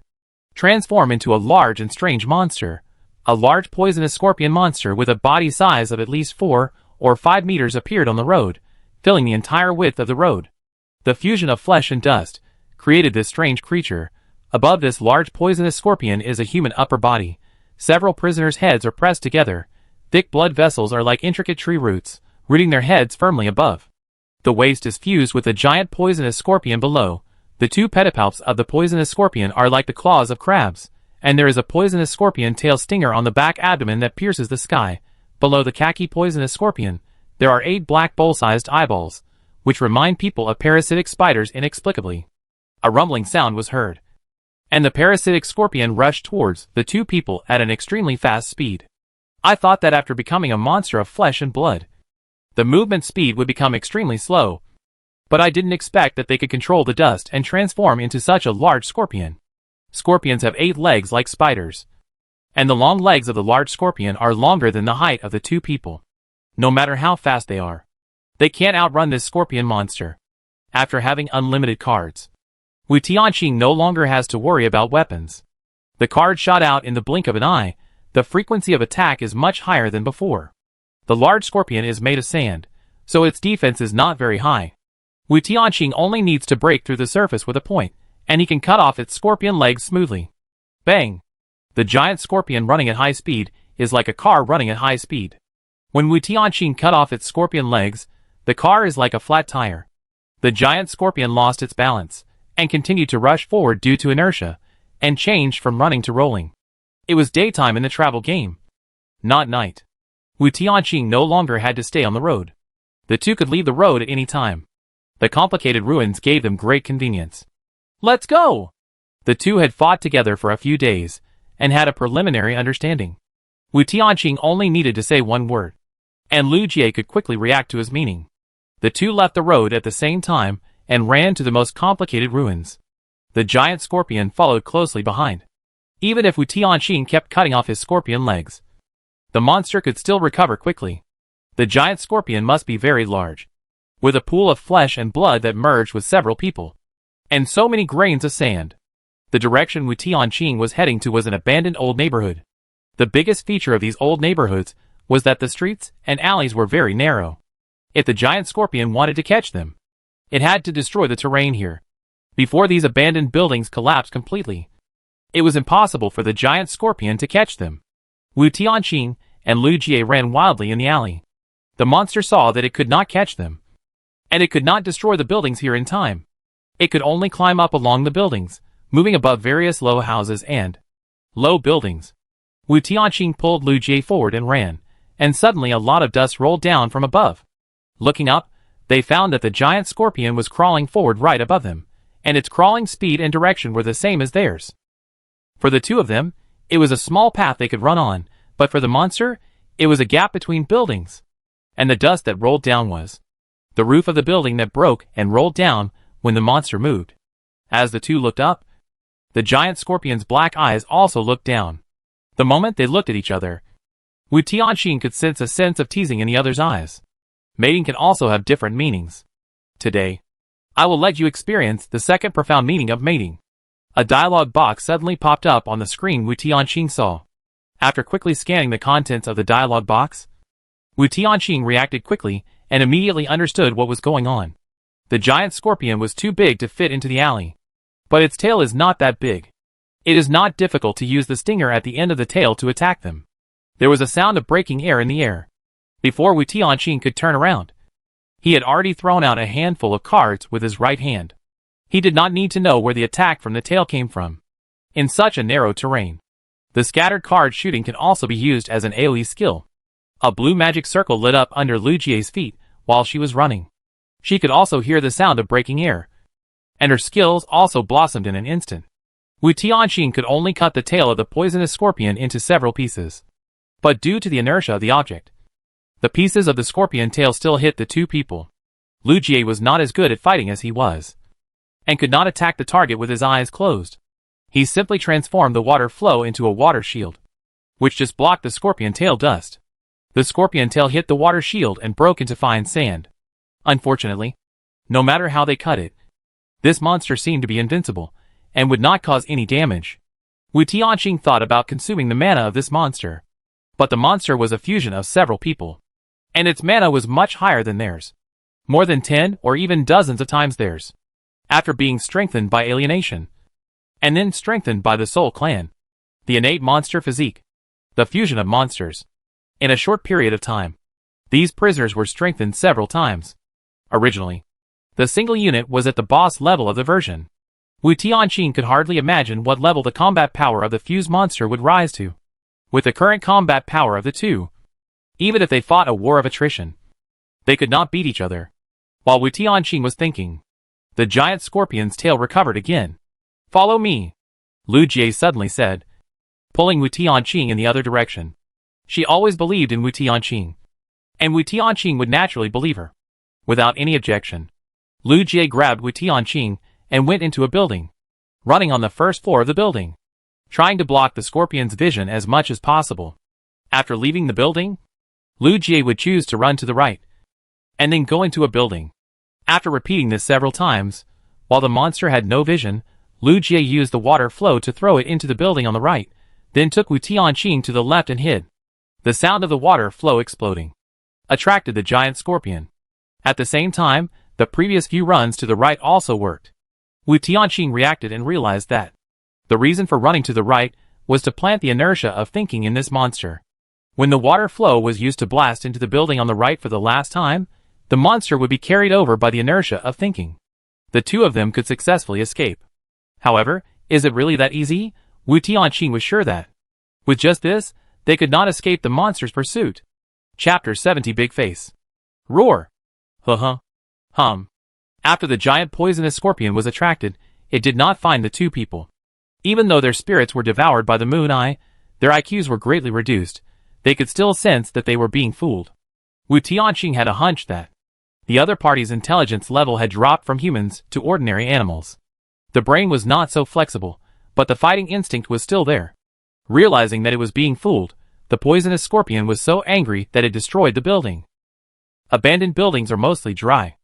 transform into a large and strange monster. A large poisonous scorpion monster with a body size of at least 4 or 5 meters appeared on the road, filling the entire width of the road. The fusion of flesh and dust created this strange creature. Above this large poisonous scorpion is a human upper body. Several prisoners' heads are pressed together. Thick blood vessels are like intricate tree roots, rooting their heads firmly above. The waist is fused with a giant poisonous scorpion below. The two pedipalps of the poisonous scorpion are like the claws of crabs, and there is a poisonous scorpion tail stinger on the back abdomen that pierces the sky. Below the khaki poisonous scorpion, there are 8 black bowl-sized eyeballs, which remind people of parasitic spiders inexplicably. A rumbling sound was heard, and the parasitic scorpion rushed towards the two people at an extremely fast speed. I thought that after becoming a monster of flesh and blood, the movement speed would become extremely slow, but I didn't expect that they could control the dust and transform into such a large scorpion. Scorpions have 8 legs like spiders, and the long legs of the large scorpion are longer than the height of the two people. No matter how fast they are, they can't outrun this scorpion monster. After having unlimited cards, Wu Tianqing no longer has to worry about weapons. The card shot out in the blink of an eye. The frequency of attack is much higher than before. The large scorpion is made of sand, so its defense is not very high. Wu Tianqing only needs to break through the surface with a point, and he can cut off its scorpion legs smoothly. Bang! The giant scorpion running at high speed is like a car running at high speed. When Wu Tianqing cut off its scorpion legs, the car is like a flat tire. The giant scorpion lost its balance, and continued to rush forward due to inertia, and changed from running to rolling. It was daytime in the travel game, not night. Wu Tianqing no longer had to stay on the road. The two could leave the road at any time. The complicated ruins gave them great convenience. Let's go! The two had fought together for a few days, and had a preliminary understanding. Wu Tianqing only needed to say one word, and Lu Jie could quickly react to his meaning. The two left the road at the same time, and ran to the most complicated ruins. The giant scorpion followed closely behind. Even if Wu Tianqing kept cutting off his scorpion legs, The monster could still recover quickly. The giant scorpion must be very large, with a pool of flesh and blood that merged with several people, and so many grains of sand. The direction Wu Tianqing was heading to was an abandoned old neighborhood. The biggest feature of these old neighborhoods was that the streets and alleys were very narrow. If the giant scorpion wanted to catch them, it had to destroy the terrain here. Before these abandoned buildings collapsed completely, it was impossible for the giant scorpion to catch them. Wu Tianqing and Lu Jie ran wildly in the alley. The monster saw that it could not catch them, and it could not destroy the buildings here in time. It could only climb up along the buildings, moving above various low houses and low buildings. Wu Tianqing pulled Lu Jie forward and ran, and suddenly a lot of dust rolled down from above. Looking up, they found that the giant scorpion was crawling forward right above them, and its crawling speed and direction were the same as theirs. For the two of them, it was a small path they could run on, but for the monster, it was a gap between buildings. And the dust that rolled down was the roof of the building that broke and rolled down when the monster moved. As the two looked up, the giant scorpion's black eyes also looked down. The moment they looked at each other, Wu Tianqing could sense a sense of teasing in the other's eyes. Mating can also have different meanings. Today, I will let you experience the second profound meaning of mating. A dialogue box suddenly popped up on the screen Wu Tianqing saw. After quickly scanning the contents of the dialogue box, Wu Tianqing reacted quickly and immediately understood what was going on. The giant scorpion was too big to fit into the alley. But its tail is not that big. It is not difficult to use the stinger at the end of the tail to attack them. There was a sound of breaking air in the air. Before Wu Tianqing could turn around, he had already thrown out a handful of cards with his right hand. He did not need to know where the attack from the tail came from. In such a narrow terrain, the scattered card shooting can also be used as an AoE skill. A blue magic circle lit up under Lu Jie's feet while she was running. She could also hear the sound of breaking air, and her skills also blossomed in an instant. Wu Tianqing could only cut the tail of the poisonous scorpion into several pieces. But due to the inertia of the object, the pieces of the scorpion tail still hit the two people. Lu Jie was not as good at fighting as he was, and could not attack the target with his eyes closed. He simply transformed the water flow into a water shield, which just blocked the scorpion tail dust. The scorpion tail hit the water shield and broke into fine sand. Unfortunately, no matter how they cut it, this monster seemed to be invincible, and would not cause any damage. Wu Tianqing thought about consuming the mana of this monster. But the monster was a fusion of several people, and its mana was much higher than theirs. More than 10 or even dozens of times theirs. After being strengthened by alienation, and then strengthened by the Soul Clan. The innate monster physique. The fusion of monsters. In a short period of time, these prisoners were strengthened several times. Originally, the single unit was at the boss level of the version. Wu Tianqing could hardly imagine what level the combat power of the fused monster would rise to. With the current combat power of the two, even if they fought a war of attrition, they could not beat each other. While Wu Tianqing was thinking, the giant scorpion's tail recovered again. "Follow me," Lu Jie suddenly said, pulling Wu Tianqing in the other direction. She always believed in Wu Tianqing, and Wu Tianqing would naturally believe her. Without any objection, Lu Jie grabbed Wu Tianqing and went into a building, running on the first floor of the building, trying to block the scorpion's vision as much as possible. After leaving the building, Lu Jie would choose to run to the right, and then go into a building. After repeating this several times, while the monster had no vision, Lu Jie used the water flow to throw it into the building on the right, then took Wu Tianqing to the left and hid. The sound of the water flow exploding attracted the giant scorpion. At the same time, the previous few runs to the right also worked. Wu Tianqing reacted and realized that the reason for running to the right was to plant the inertia of thinking in this monster. When the water flow was used to blast into the building on the right for the last time, the monster would be carried over by the inertia of thinking. The two of them could successfully escape. However, is it really that easy? Wu Tianqing was sure that, with just this, they could not escape the monster's pursuit. Chapter 70 Big Face. Roar. Hum. After the giant poisonous scorpion was attracted, it did not find the two people. Even though their spirits were devoured by the moon eye, their IQs were greatly reduced. They could still sense that they were being fooled. Wu Tianqing had a hunch that the other party's intelligence level had dropped from humans to ordinary animals. The brain was not so flexible, but the fighting instinct was still there. Realizing that it was being fooled, The poisonous scorpion was so angry that it destroyed the building. Abandoned buildings are mostly dry.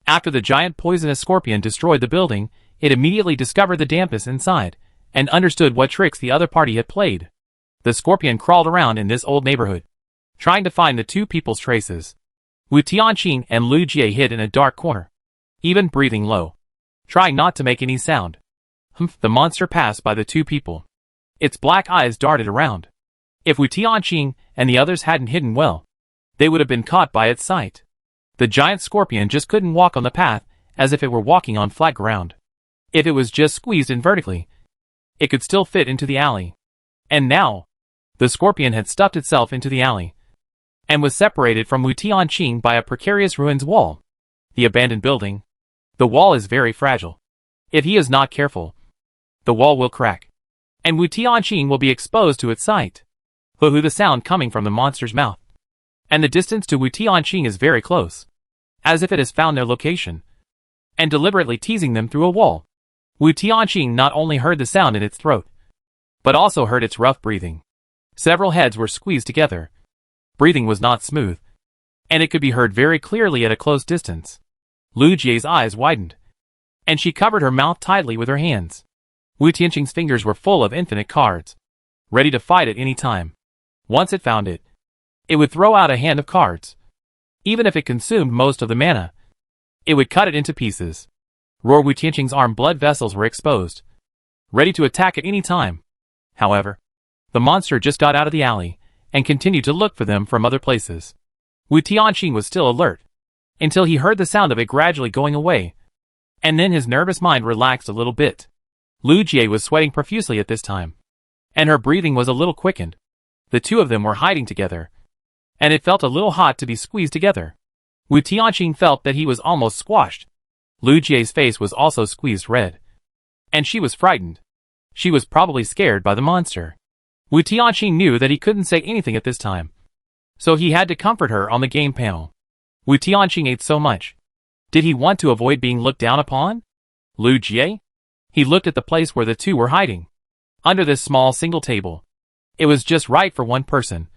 After the giant poisonous scorpion destroyed the building, it immediately discovered the dampness inside, and understood what tricks the other party had played. The scorpion crawled around in this old neighborhood, trying to find the two people's traces. Wu Tianqing and Lu Jie hid in a dark corner, even breathing low, trying not to make any sound. The monster passed by the two people. Its black eyes darted around. If Wu Tianqing and the others hadn't hidden well, they would have been caught by its sight. The giant scorpion just couldn't walk on the path as if it were walking on flat ground. If it was just squeezed in vertically, it could still fit into the alley. And now, the scorpion had stuffed itself into the alley, and was separated from Wu Tianqing by a precarious ruins wall. The abandoned building. The wall is very fragile. If he is not careful, the wall will crack, and Wu Tianqing will be exposed to its sight. The sound coming from the monster's mouth. And the distance to Wu Tianqing is very close, as if it has found their location, and deliberately teasing them through a wall. Wu Tianqing not only heard the sound in its throat, but also heard its rough breathing. Several heads were squeezed together. Breathing was not smooth, and it could be heard very clearly at a close distance. Lu Jie's eyes widened, and she covered her mouth tightly with her hands. Wu Tianqing's fingers were full of infinite cards, ready to fight at any time. Once it found it, it would throw out a hand of cards. Even if it consumed most of the mana, it would cut it into pieces. Wu Tianqing's arm blood vessels were exposed, ready to attack at any time. However, the monster just got out of the alley, and continued to look for them from other places. Wu Tianqing was still alert, until he heard the sound of it gradually going away, and then his nervous mind relaxed a little bit. Lu Jie was sweating profusely at this time, and her breathing was a little quickened. The two of them were hiding together, and it felt a little hot to be squeezed together. Wu Tianqing felt that he was almost squashed. Lu Jie's face was also squeezed red, and she was frightened. She was probably scared by the monster. Wu Tianqing knew that he couldn't say anything at this time, so he had to comfort her on the game panel. Wu Tianqing ate so much. Did he want to avoid being looked down upon? Lu Jie? He looked at the place where the two were hiding. Under this small single table. It was just right for one person,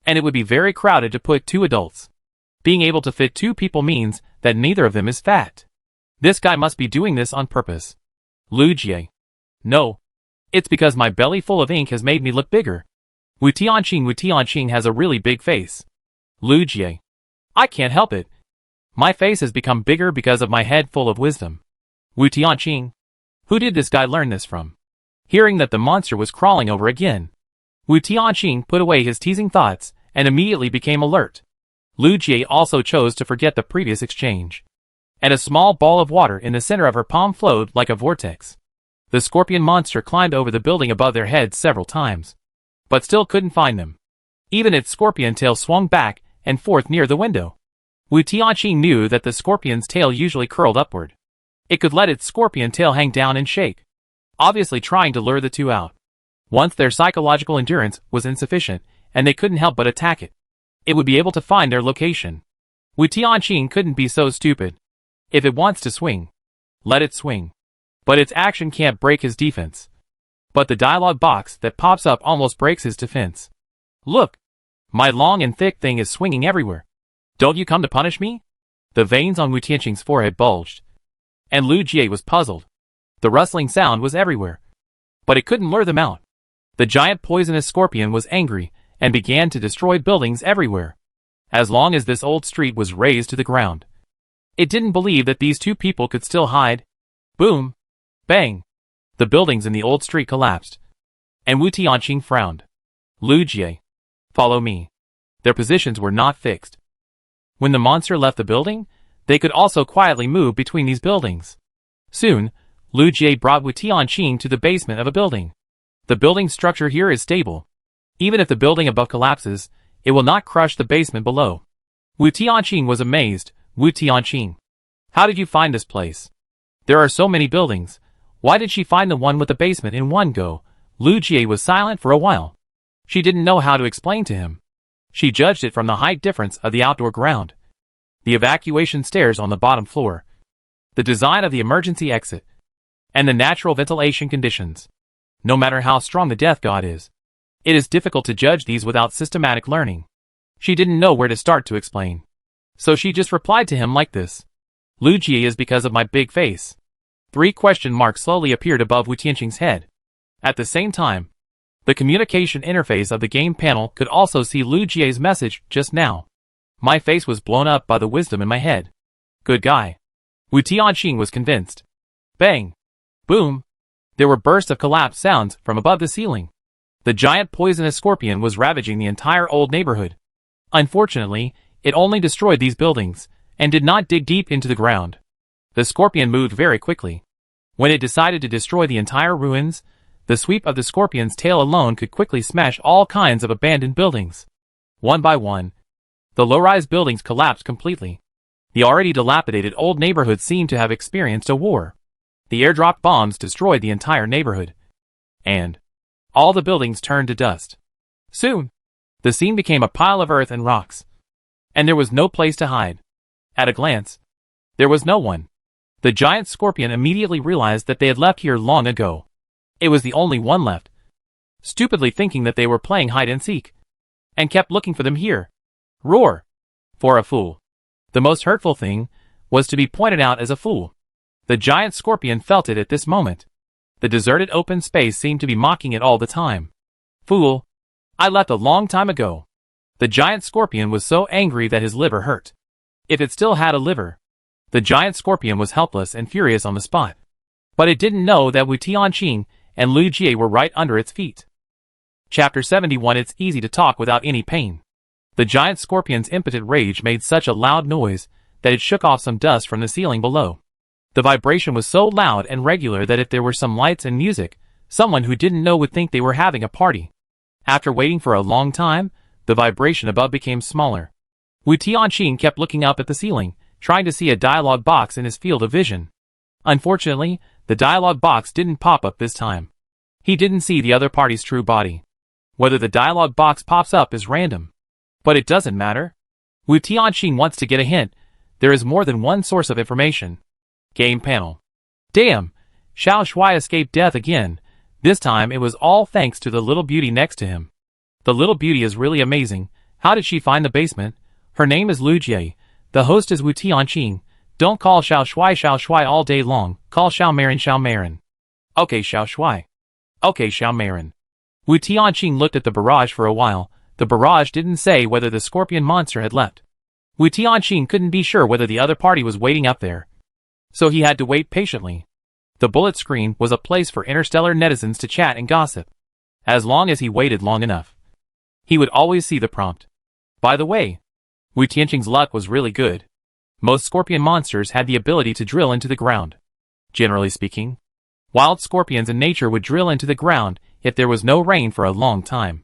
and it would be very crowded to put two adults. Being able to fit two people means that neither of them is fat. This guy must be doing this on purpose. Lu Jie. No. It's because my belly full of ink has made me look bigger. Wu Tianqing has a really big face. Lu Jie. I can't help it. My face has become bigger because of my head full of wisdom. Wu Tianqing. Who did this guy learn this from? Hearing that the monster was crawling over again, Wu Tianqing put away his teasing thoughts and immediately became alert. Lu Jie also chose to forget the previous exchange. And a small ball of water in the center of her palm flowed like a vortex. The scorpion monster climbed over the building above their heads several times, but still couldn't find them. Even its scorpion tail swung back and forth near the window. Wu Tianqing knew that the scorpion's tail usually curled upward. It could let its scorpion tail hang down and shake, obviously trying to lure the two out. Once their psychological endurance was insufficient, and they couldn't help but attack it, it would be able to find their location. Wu Tianqing couldn't be so stupid. If it wants to swing, let it swing. But its action can't break his defense. But the dialogue box that pops up almost breaks his defense. Look! My long and thick thing is swinging everywhere. Don't you come to punish me? The veins on Wu Tianqing's forehead bulged, and Lu Jie was puzzled. The rustling sound was everywhere, but it couldn't lure them out. The giant poisonous scorpion was angry and began to destroy buildings everywhere. As long as this old street was razed to the ground, it didn't believe that these two people could still hide. Boom! Bang! The buildings in the old street collapsed, and Wu Tianqing frowned. Lu Jie, follow me. Their positions were not fixed. When the monster left the building, they could also quietly move between these buildings. Soon, Lu Jie brought Wu Tianqing to the basement of a building. The building structure here is stable. Even if the building above collapses, it will not crush the basement below. Wu Tianqing was amazed. Wu Tianqing, how did you find this place? There are so many buildings. Why did she find the one with the basement in one go? Lu Jie was silent for a while. She didn't know how to explain to him. She judged it from the height difference of the outdoor ground, the evacuation stairs on the bottom floor, the design of the emergency exit, and the natural ventilation conditions. No matter how strong the death god is, It is difficult to judge these without systematic learning. She didn't know where to start to explain. So she just replied to him like this. Lu Jie is because of my big face. 3 question marks slowly appeared above Wu Tianqing's head. At the same time, the communication interface of the game panel could also see Lu Jie's message just now. My face was blown up by the wisdom in my head. Good guy. Wu Tianqing was convinced. Bang! Boom! There were bursts of collapse sounds from above the ceiling. The giant poisonous scorpion was ravaging the entire old neighborhood. Unfortunately, it only destroyed these buildings, and did not dig deep into the ground. The scorpion moved very quickly. When it decided to destroy the entire ruins, the sweep of the scorpion's tail alone could quickly smash all kinds of abandoned buildings. One by one, the low-rise buildings collapsed completely. The already dilapidated old neighborhood seemed to have experienced a war. The airdrop bombs destroyed the entire neighborhood. And all the buildings turned to dust. Soon, the scene became a pile of earth and rocks. And there was no place to hide. At a glance, there was no one. The giant scorpion immediately realized that they had left here long ago. It was the only one left, stupidly thinking that they were playing hide-and-seek, and kept looking for them here. Roar! For a fool. The most hurtful thing was to be pointed out as a fool. The giant scorpion felt it at this moment. The deserted open space seemed to be mocking it all the time. Fool! I left a long time ago. The giant scorpion was so angry that his liver hurt. If it still had a liver. The giant scorpion was helpless and furious on the spot. But it didn't know that Wu Tianqing and Lu Jie were right under its feet. Chapter 71. It's easy to talk without any pain. The giant scorpion's impotent rage made such a loud noise that it shook off some dust from the ceiling below. The vibration was so loud and regular that if there were some lights and music, someone who didn't know would think they were having a party. After waiting for a long time, the vibration above became smaller. Wu Tianqing kept looking up at the ceiling, trying to see a dialogue box in his field of vision. Unfortunately, the dialogue box didn't pop up this time. He didn't see the other party's true body. Whether the dialogue box pops up is random. But it doesn't matter. Wu Tianqing wants to get a hint. There is more than one source of information. Game panel. Damn! Xiao Shuai escaped death again. This time it was all thanks to the little beauty next to him. The little beauty is really amazing. How did she find the basement? Her name is Lu Jie. The host is Wu Tianqing. Don't call Xiao Shuai all day long. Call Xiao Marin. Okay, Xiao Shuai. Okay, Xiao Marin. Wu Tianqing looked at the barrage for a while. The barrage didn't say whether the scorpion monster had left. Wu Tianqing couldn't be sure whether the other party was waiting up there. So he had to wait patiently. The bullet screen was a place for interstellar netizens to chat and gossip. As long as he waited long enough, he would always see the prompt. By the way, Wu Tianqing's luck was really good. Most scorpion monsters had the ability to drill into the ground. Generally speaking, wild scorpions in nature would drill into the ground if there was no rain for a long time.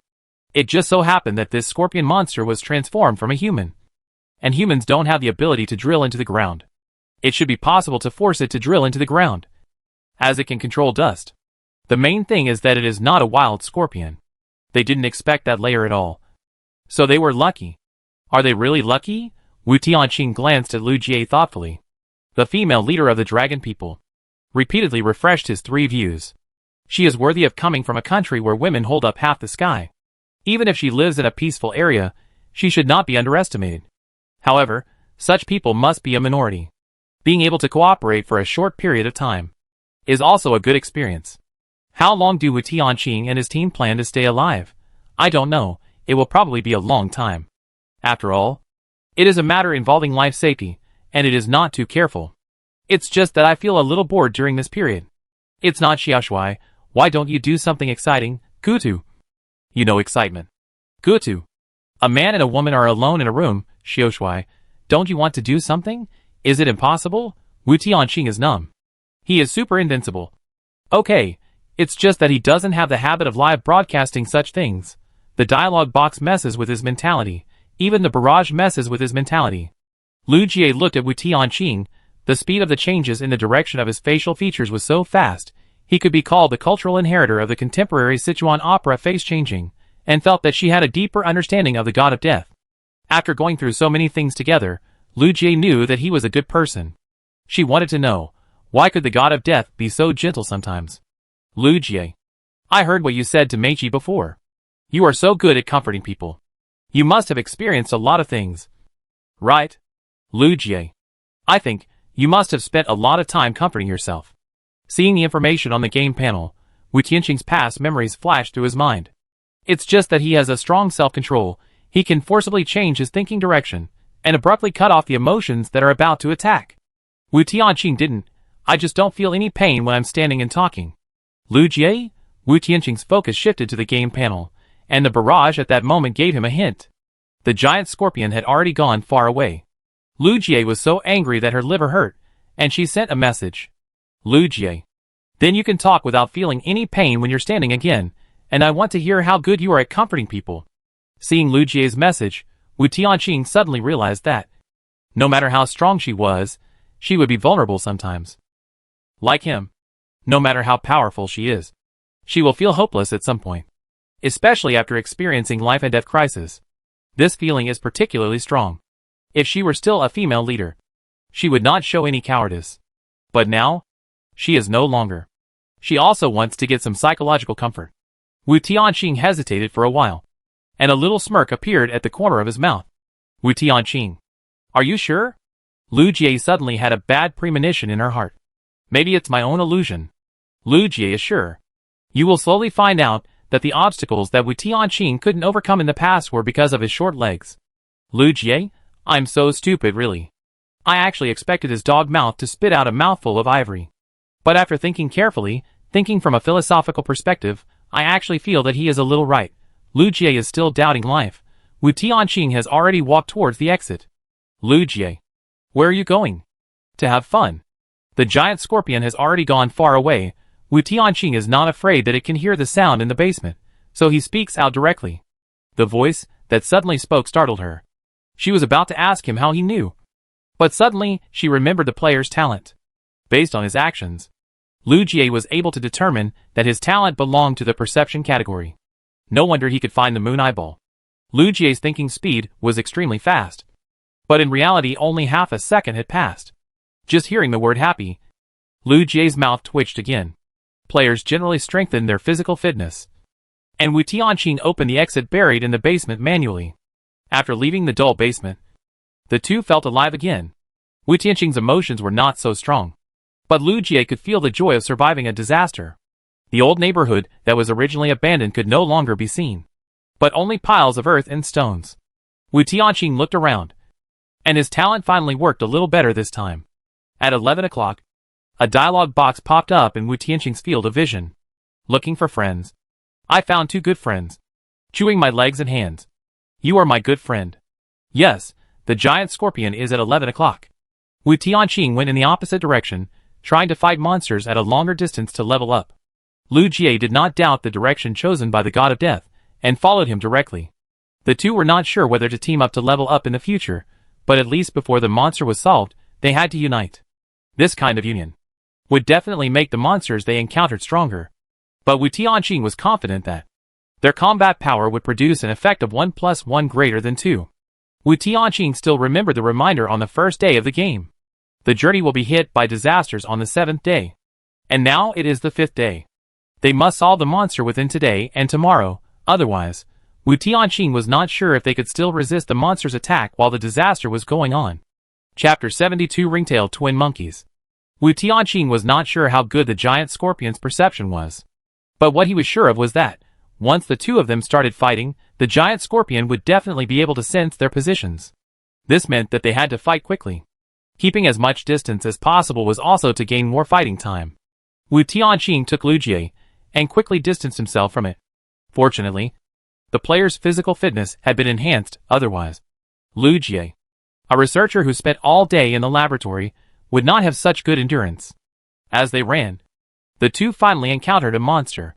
It just so happened that this scorpion monster was transformed from a human. And humans don't have the ability to drill into the ground. It should be possible to force it to drill into the ground, as it can control dust. The main thing is that it is not a wild scorpion. They didn't expect that layer at all. So they were lucky. Are they really lucky? Wu Tianqing glanced at Lu Jie thoughtfully. The female leader of the dragon people repeatedly refreshed his 3 views. She is worthy of coming from a country where women hold up half the sky. Even if she lives in a peaceful area, she should not be underestimated. However, such people must be a minority. Being able to cooperate for a short period of time is also a good experience. How long do Wu Tianqing and his team plan to stay alive? I don't know. It will probably be a long time. After all, it is a matter involving life safety, and it is not too careful. It's just that I feel a little bored during this period. It's not Xiao Shuai. Why don't you do something exciting, Gutu? You know excitement. Gutu. A man and a woman are alone in a room, Xiao Shuai. Don't you want to do something? Is it impossible? Wu Tianqing is numb. He is super invincible. Okay, it's just that he doesn't have the habit of live broadcasting such things. The dialogue box messes with his mentality. Even the barrage messes with his mentality. Lu Jie looked at Wu Tianqing. The speed of the changes in the direction of his facial features was so fast, he could be called the cultural inheritor of the contemporary Sichuan opera face changing, and felt that she had a deeper understanding of the god of death. After going through so many things together, Lu Jie knew that he was a good person. She wanted to know, why could the god of death be so gentle sometimes? Lu Jie. I heard what you said to Meiji before. You are so good at comforting people. You must have experienced a lot of things. Right? Lu Jie. I think you must have spent a lot of time comforting yourself. Seeing the information on the game panel, Wu Tianqing's past memories flashed through his mind. It's just that he has a strong self-control. He can forcibly change his thinking direction and abruptly cut off the emotions that are about to attack. Wu Tianqing didn't. I just don't feel any pain when I'm standing and talking. Lu Jie? Wu Tianqing's focus shifted to the game panel, and the barrage at that moment gave him a hint. The giant scorpion had already gone far away. Lu Jie was so angry that her liver hurt, and she sent a message. Lu Jie. Then you can talk without feeling any pain when you're standing again, and I want to hear how good you are at comforting people. Seeing Lu Jie's message, Wu Tianqing suddenly realized that, no matter how strong she was, she would be vulnerable sometimes. Like him, no matter how powerful she is, she will feel hopeless at some point. Especially after experiencing life and death crisis. This feeling is particularly strong. If she were still a female leader, she would not show any cowardice. But now, she is no longer. She also wants to get some psychological comfort. Wu Tianqing hesitated for a while, and a little smirk appeared at the corner of his mouth. Wu Tianqing. Are you sure? Lu Jie suddenly had a bad premonition in her heart. Maybe it's my own illusion. Lu Jie is sure. You will slowly find out that the obstacles that Wu Tianqing couldn't overcome in the past were because of his short legs. Lu Jie, I'm so stupid really. I actually expected his dog mouth to spit out a mouthful of ivory. But after thinking carefully, thinking from a philosophical perspective, I actually feel that he is a little right. Lu Jie is still doubting life. Wu Tianqing has already walked towards the exit. Lu Jie. Where are you going? To have fun. The giant scorpion has already gone far away. Wu Tianqing is not afraid that it can hear the sound in the basement, so he speaks out directly. The voice that suddenly spoke startled her. She was about to ask him how he knew. But suddenly, she remembered the player's talent. Based on his actions, Lu Jie was able to determine that his talent belonged to the perception category. No wonder he could find the moon eyeball. Lu Jie's thinking speed was extremely fast. But in reality only half a second had passed. Just hearing the word happy, Lu Jie's mouth twitched again. Players generally strengthen their physical fitness. And Wu Tianqing opened the exit buried in the basement manually. After leaving the dull basement, the two felt alive again. Wu Tianqing's emotions were not so strong. But Lu Jie could feel the joy of surviving a disaster. The old neighborhood that was originally abandoned could no longer be seen, but only piles of earth and stones. Wu Tianqing looked around, and his talent finally worked a little better this time. At 11 o'clock, a dialogue box popped up in Wu Tianqing's field of vision. Looking for friends. I found 2 good friends. Chewing my legs and hands. You are my good friend. Yes, the giant scorpion is at 11 o'clock. Wu Tianqing went in the opposite direction, trying to fight monsters at a longer distance to level up. Lu Jie did not doubt the direction chosen by the god of death, and followed him directly. The two were not sure whether to team up to level up in the future, but at least before the monster was solved, they had to unite. This kind of union would definitely make the monsters they encountered stronger. But Wu Tianqing was confident that their combat power would produce an effect of 1 + 1 greater than 2. Wu Tianqing still remembered the reminder on the first day of the game. The journey will be hit by disasters on the 7th day. And now it is the 5th day. They must solve the monster within today and tomorrow, otherwise, Wu Tianqing was not sure if they could still resist the monster's attack while the disaster was going on. Chapter 72 Ringtail Twin Monkeys. Wu Tianqing was not sure how good the giant scorpion's perception was. But what he was sure of was that, once the two of them started fighting, the giant scorpion would definitely be able to sense their positions. This meant that they had to fight quickly. Keeping as much distance as possible was also to gain more fighting time. Wu Tianqing took Lu Jie, and quickly distanced himself from it. Fortunately, the player's physical fitness had been enhanced otherwise. Lu Jie, a researcher who spent all day in the laboratory, would not have such good endurance. As they ran, the two finally encountered a monster.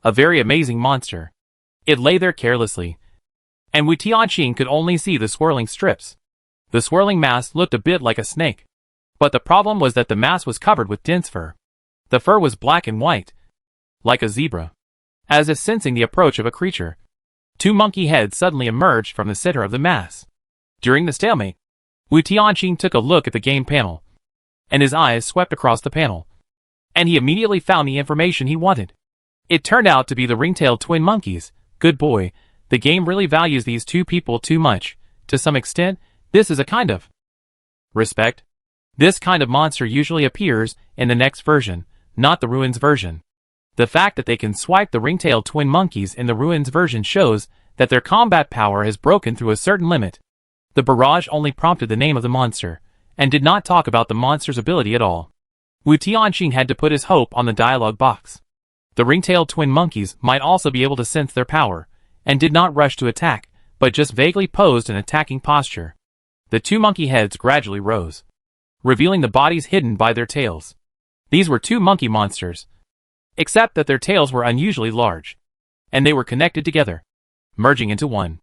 A very amazing monster. It lay there carelessly, and Wu Tianqing could only see the swirling strips. The swirling mass looked a bit like a snake. But the problem was that the mass was covered with dense fur. The fur was black and white, like a zebra. As if sensing the approach of a creature, 2 monkey heads suddenly emerged from the center of the mass. During the stalemate, Wu Tianqing took a look at the game panel, and his eyes swept across the panel. And he immediately found the information he wanted. It turned out to be the ringtail twin monkeys, Good boy, the game really values these two people too much. To some extent, this is a kind of respect. This kind of monster usually appears in the next version, not the Ruins version. The fact that they can swipe the ring-tailed twin monkeys in the Ruins version shows that their combat power has broken through a certain limit. The barrage only prompted the name of the monster, and did not talk about the monster's ability at all. Wu Tianqing had to put his hope on the dialogue box. The ring-tailed twin monkeys might also be able to sense their power, and did not rush to attack, but just vaguely posed an attacking posture. The two monkey heads gradually rose, revealing the bodies hidden by their tails. These were two monkey monsters, except that their tails were unusually large, and they were connected together, merging into one.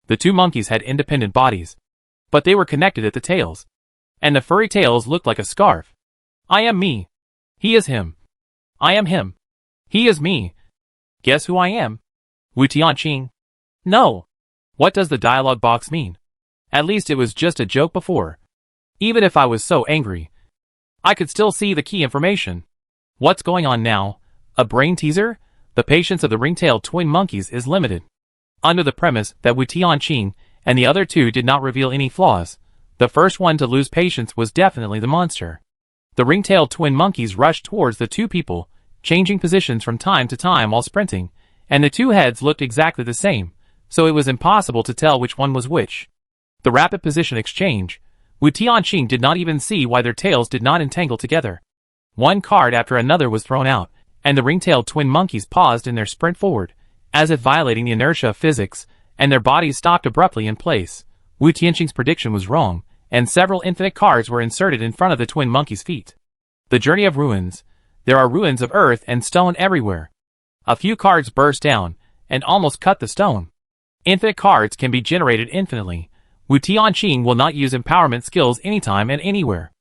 The two monkeys had independent bodies, but they were connected at the tails, and the furry tails looked like a scarf. I am me. He is him. I am him. He is me. Guess who I am? Wu Tianqing. No. What does the dialogue box mean? At least it was just a joke before. Even if I was so angry, I could still see the key information. What's going on now? A brain teaser? The patience of the ring-tailed twin monkeys is limited. Under the premise that Wu Tianqing and the other two did not reveal any flaws, the first one to lose patience was definitely the monster. The ring-tailed twin monkeys rushed towards the two people, changing positions from time to time while sprinting, and the two heads looked exactly the same, so it was impossible to tell which one was which. The rapid position exchange, Wu Tianqing did not even see why their tails did not entangle together. One card after another was thrown out, and the ring-tailed twin monkeys paused in their sprint forward, as if violating the inertia of physics, and their bodies stopped abruptly in place. Wu Tianqing's prediction was wrong, and several infinite cards were inserted in front of the twin monkeys' feet. The Journey of Ruins. There are ruins of earth and stone everywhere. A few cards burst down, and almost cut the stone. Infinite cards can be generated infinitely. Wu Tianqing will not use empowerment skills anytime and anywhere,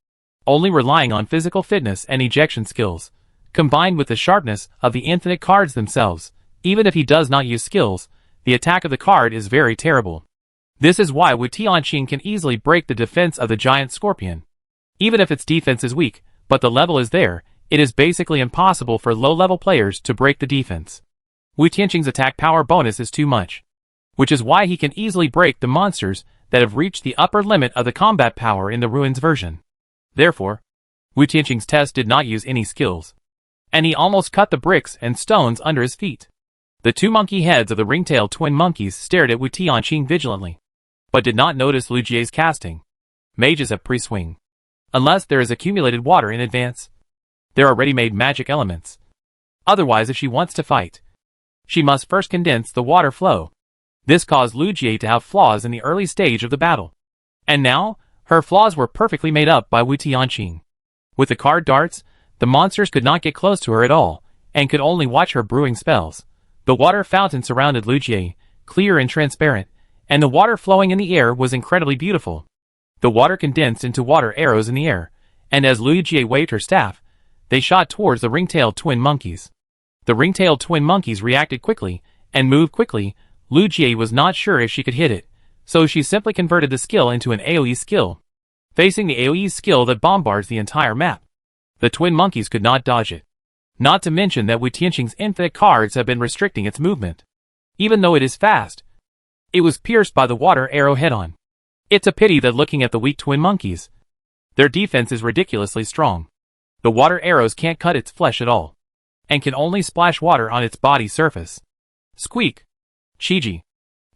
only relying on physical fitness and ejection skills, combined with the sharpness of the infinite cards themselves. Even if he does not use skills, the attack of the card is very terrible. This is why Wu Tianqing can easily break the defense of the giant scorpion. Even if its defense is weak, but the level is there, it is basically impossible for low-level players to break the defense. Wu Tianqing's attack power bonus is too much, which is why he can easily break the monsters that have reached the upper limit of the combat power in the Ruins version. Therefore, Wu Tianqing's test did not use any skills, and he almost cut the bricks and stones under his feet. The two monkey heads of the ring-tailed twin monkeys stared at Wu Tianqing vigilantly, but did not notice Lu Jie's casting. Mages have pre-swing, unless there is accumulated water in advance. There are ready-made magic elements. Otherwise, if she wants to fight, she must first condense the water flow. This caused Lu Jie to have flaws in the early stage of the battle. And now, her flaws were perfectly made up by Wu Tianqing. With the card darts, the monsters could not get close to her at all, and could only watch her brewing spells. The water fountain surrounded Lu Jie, clear and transparent, and the water flowing in the air was incredibly beautiful. The water condensed into water arrows in the air, and as Lu Jie waved her staff, they shot towards the ring-tailed twin monkeys. The ring-tailed twin monkeys reacted quickly, and moved quickly. Lu Jie was not sure if she could hit it, so she simply converted the skill into an AoE skill, facing the AoE skill that bombards the entire map. The twin monkeys could not dodge it. Not to mention that Wu Tianqing's infinite cards have been restricting its movement. Even though it is fast, it was pierced by the water arrow head-on. It's a pity that looking at the weak twin monkeys, their defense is ridiculously strong. The water arrows can't cut its flesh at all, and can only splash water on its body surface. Squeak! Chiji!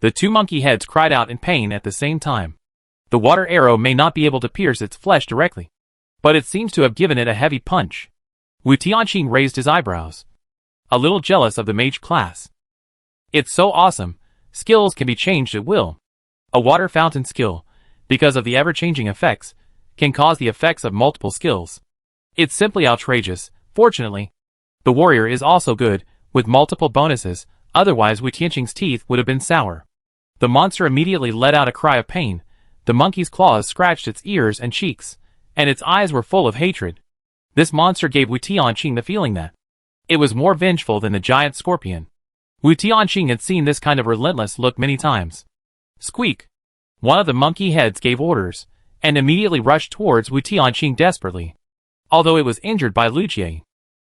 The two monkey heads cried out in pain at the same time. The water arrow may not be able to pierce its flesh directly, but it seems to have given it a heavy punch. Wu Tianqing raised his eyebrows, a little jealous of the mage class. It's so awesome. Skills can be changed at will. A water fountain skill, because of the ever-changing effects, can cause the effects of multiple skills. It's simply outrageous. Fortunately, the warrior is also good, with multiple bonuses, otherwise Wu Tianqing's teeth would have been sour. The monster immediately let out a cry of pain. The monkey's claws scratched its ears and cheeks, and its eyes were full of hatred. This monster gave Wu Tianqing the feeling that it was more vengeful than the giant scorpion. Wu Tianqing had seen this kind of relentless look many times. Squeak! One of the monkey heads gave orders, and immediately rushed towards Wu Tianqing desperately, although it was injured by Lu Jie.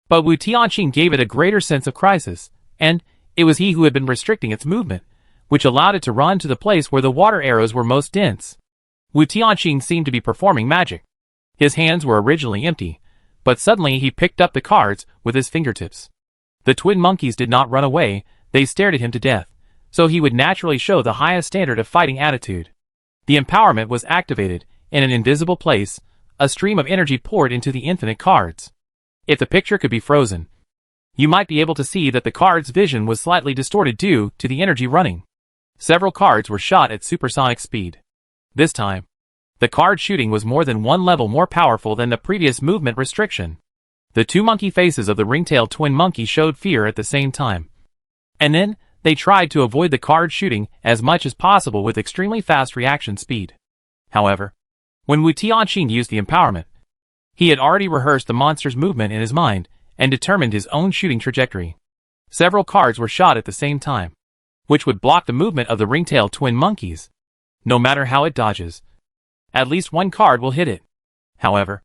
But Wu Tianqing gave it a greater sense of crisis, and, It was he who had been restricting its movement, which allowed it to run to the place where the water arrows were most dense. Wu Tianqing seemed to be performing magic. His hands were originally empty, but suddenly he picked up the cards with his fingertips. The twin monkeys did not run away, they stared at him to death, so he would naturally show the highest standard of fighting attitude. The empowerment was activated. In an invisible place, a stream of energy poured into the infinite cards. If the picture could be frozen, you might be able to see that the card's vision was slightly distorted due to the energy running. Several cards were shot at supersonic speed. This time, the card shooting was more than one level more powerful than the previous movement restriction. The two monkey faces of the ringtail twin monkey showed fear at the same time. And then, they tried to avoid the card shooting as much as possible with extremely fast reaction speed. However, when Wu Tianqing used the empowerment, he had already rehearsed the monster's movement in his mind and determined his own shooting trajectory. Several cards were shot at the same time, which would block the movement of the ringtail twin monkeys. No matter how it dodges, at least one card will hit it. However,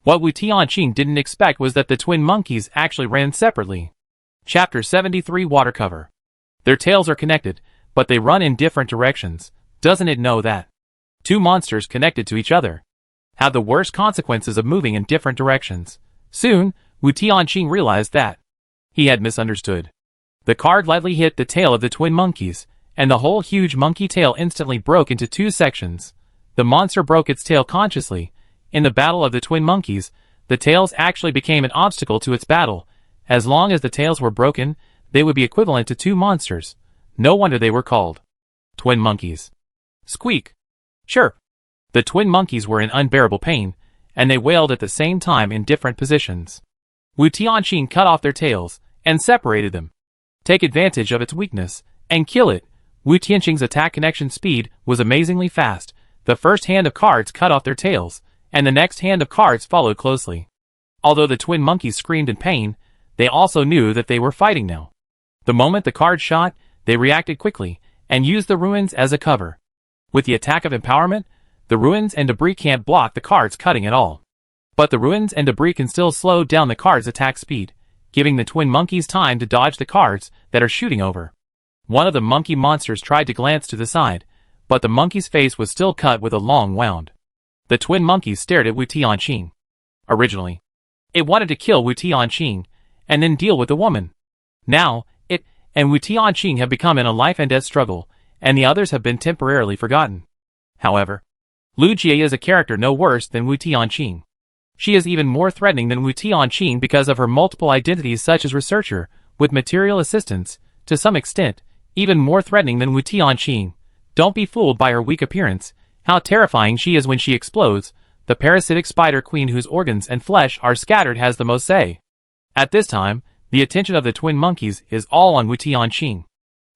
what Wu Tianqing didn't expect was that the twin monkeys actually ran separately. Chapter 73 Water Cover. Their tails are connected, but they run in different directions. Doesn't it know that? Two monsters connected to each other have the worst consequences of moving in different directions. Soon, Wu Tianqing realized that he had misunderstood. The card lightly hit the tail of the twin monkeys, and the whole huge monkey tail instantly broke into two sections. The monster broke its tail consciously. In the battle of the twin monkeys, the tails actually became an obstacle to its battle. As long as the tails were broken, they would be equivalent to two monsters. No wonder they were called twin monkeys. Squeak! Chirp! The twin monkeys were in unbearable pain, and they wailed at the same time in different positions. Wu Tianqing cut off their tails and separated them. Take advantage of its weakness and kill it. Wu Tianqing's attack connection speed was amazingly fast. The first hand of cards cut off their tails, and the next hand of cards followed closely. Although the twin monkeys screamed in pain, they also knew that they were fighting now. The moment the card shot, they reacted quickly and used the ruins as a cover. With the attack of empowerment, the ruins and debris can't block the cards cutting at all. But the ruins and debris can still slow down the card's attack speed, giving the twin monkeys time to dodge the cards that are shooting over. One of the monkey monsters tried to glance to the side, but the monkey's face was still cut with a long wound. The twin monkeys stared at Wu Tianqing. Originally, it wanted to kill Wu Tianqing and then deal with the woman. Now, it and Wu Tianqing have become in a life and death struggle, and the others have been temporarily forgotten. However, Lu Jie is a character no worse than Wu Tianqing. She is even more threatening than Wu Tianqing because of her multiple identities such as researcher, with material assistance, to some extent, even more threatening than Wu Tianqing. Don't be fooled by her weak appearance, how terrifying she is when she explodes. The parasitic spider queen whose organs and flesh are scattered has the most say. At this time, the attention of the twin monkeys is all on Wu Tianqing.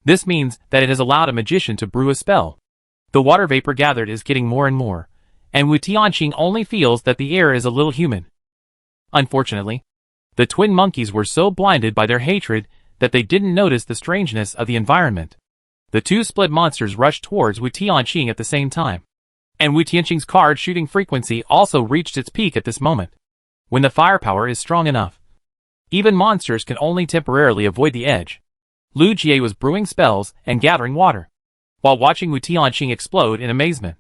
This means that it has allowed a magician to brew a spell. The water vapor gathered is getting more and more, and Wu Tianqing only feels that the air is a little humid. Unfortunately, the twin monkeys were so blinded by their hatred that they didn't notice the strangeness of the environment. The two split monsters rushed towards Wu Tianqing at the same time, and Wu Tianqing's card shooting frequency also reached its peak at this moment. When the firepower is strong enough, even monsters can only temporarily avoid the edge. Lu Jie was brewing spells and gathering water, while watching Wu Tianqing explode in amazement.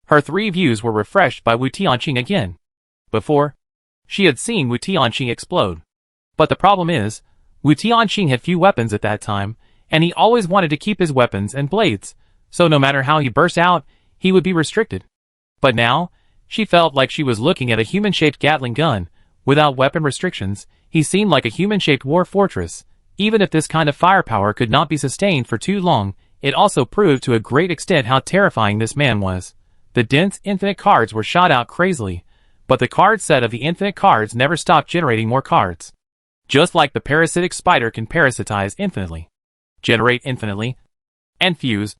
Her three views were refreshed by Wu Tianqing again. Before, she had seen Wu Tianqing explode. But the problem is, Wu Tianqing had few weapons at that time, and he always wanted to keep his weapons and blades, so no matter how he burst out, he would be restricted. But now, she felt like she was looking at a human-shaped Gatling gun. Without weapon restrictions, he seemed like a human-shaped war fortress. Even if this kind of firepower could not be sustained for too long, it also proved to a great extent how terrifying this man was. The dense infinite cards were shot out crazily, but the card set of the infinite cards never stopped generating more cards. Just like the parasitic spider can parasitize infinitely, generate infinitely, and fuse,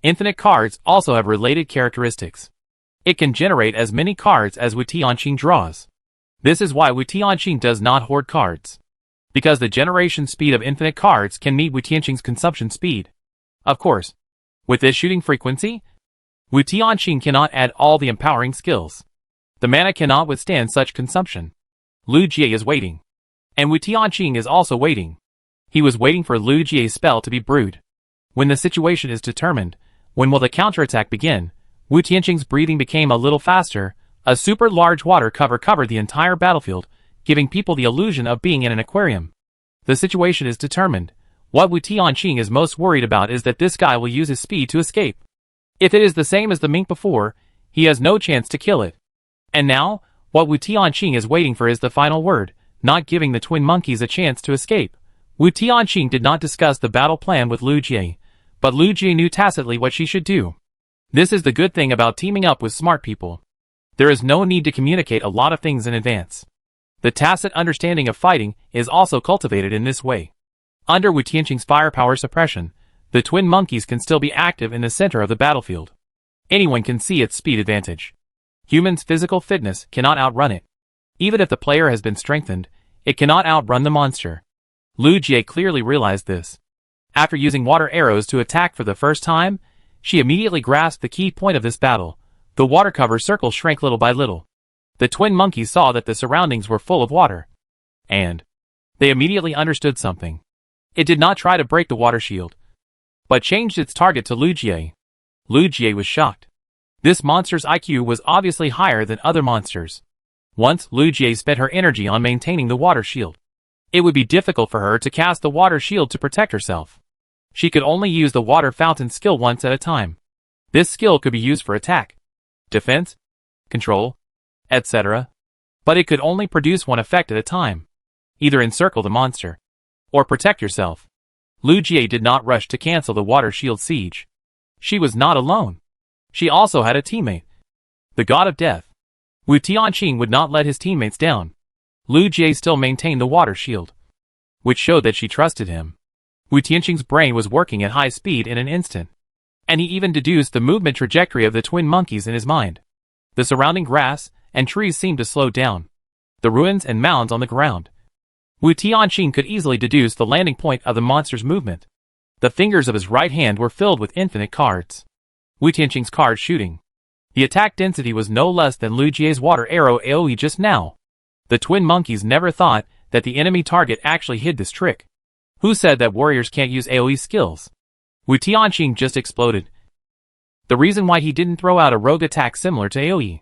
infinite cards also have related characteristics. It can generate as many cards as Wu Tianqing draws. This is why Wu Tianqing does not hoard cards, because the generation speed of infinite cards can meet Wu Tianqing's consumption speed. Of course, with this shooting frequency, Wu Tianqing cannot add all the empowering skills. The mana cannot withstand such consumption. Lu Jie is waiting, and Wu Tianqing is also waiting. He was waiting for Lu Jie's spell to be brewed. When the situation is determined, when will the counterattack begin? Wu Tianqing's breathing became a little faster. A super large water cover covered the entire battlefield, giving people the illusion of being in an aquarium. The situation is determined. What Wu Tianqing is most worried about is that this guy will use his speed to escape. If it is the same as the mink before, he has no chance to kill it. And now, what Wu Tianqing is waiting for is the final word, not giving the twin monkeys a chance to escape. Wu Tianqing did not discuss the battle plan with Lu Jie, but Lu Jie knew tacitly what she should do. This is the good thing about teaming up with smart people. There is no need to communicate a lot of things in advance. The tacit understanding of fighting is also cultivated in this way. Under Wu Tianqing's firepower suppression, the twin monkeys can still be active in the center of the battlefield. Anyone can see its speed advantage. Humans' physical fitness cannot outrun it. Even if the player has been strengthened, it cannot outrun the monster. Lu Jie clearly realized this. After using water arrows to attack for the first time, she immediately grasped the key point of this battle. The water cover circle shrank little by little. The twin monkeys saw that the surroundings were full of water. And they immediately understood something. It did not try to break the water shield, but changed its target to Lu Jie. Lu Jie was shocked. This monster's IQ was obviously higher than other monsters. Once Lu Jie spent her energy on maintaining the water shield, it would be difficult for her to cast the water shield to protect herself. She could only use the water fountain skill once at a time. This skill could be used for attack, defense, control, etc. But it could only produce one effect at a time. Either encircle the monster, or protect yourself. Lu Jie did not rush to cancel the water shield siege. She was not alone. She also had a teammate, the god of death. Wu Tianqing would not let his teammates down. Lu Jie still maintained the water shield, which showed that she trusted him. Wu Tianqing's brain was working at high speed in an instant, and he even deduced the movement trajectory of the twin monkeys in his mind. The surrounding grass and trees seemed to slow down. The ruins and mounds on the ground. Wu Tianqing could easily deduce the landing point of the monster's movement. The fingers of his right hand were filled with infinite cards. Wu Tianqing's card shooting. The attack density was no less than Lu Jie's water arrow AoE just now. The twin monkeys never thought that the enemy target actually hid this trick. Who said that warriors can't use AoE skills? Wu Tianqing just exploded. The reason why he didn't throw out a rogue attack similar to AoE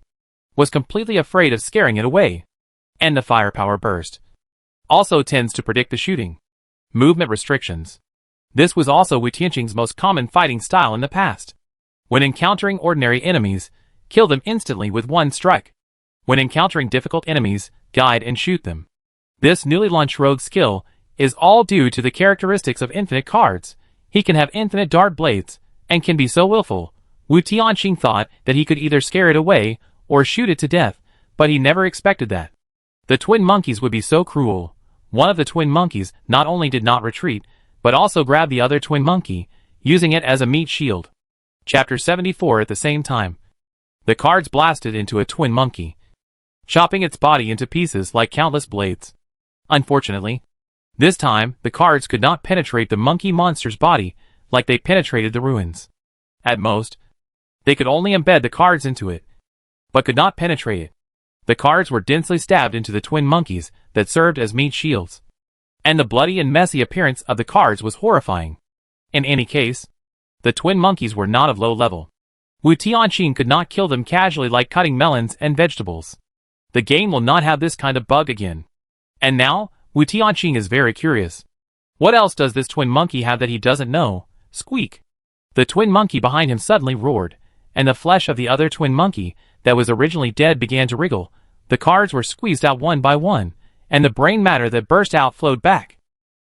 was completely afraid of scaring it away. And the firepower burst also tends to predict the shooting. Movement restrictions. This was also Wu Tianqing's most common fighting style in the past. When encountering ordinary enemies, kill them instantly with one strike. When encountering difficult enemies, guide and shoot them. This newly launched rogue skill is all due to the characteristics of infinite cards. He can have infinite dart blades, and can be so willful. Wu Tianqing thought that he could either scare it away, or shoot it to death, but he never expected that. The twin monkeys would be so cruel. One of the twin monkeys not only did not retreat, but also grabbed the other twin monkey, using it as a meat shield. Chapter 74. At the same time, the cards blasted into a twin monkey, chopping its body into pieces like countless blades. Unfortunately, this time the cards could not penetrate the monkey monster's body like they penetrated the ruins. At most, they could only embed the cards into it, but could not penetrate it. The cards were densely stabbed into the twin monkeys that served as meat shields. And the bloody and messy appearance of the cards was horrifying. In any case, the twin monkeys were not of low level. Wu Tianqing could not kill them casually like cutting melons and vegetables. The game will not have this kind of bug again. And now, Wu Tianqing is very curious. What else does this twin monkey have that he doesn't know? Squeak! The twin monkey behind him suddenly roared, and the flesh of the other twin monkey that was originally dead began to wriggle. The cards were squeezed out one by one, and the brain matter that burst out flowed back.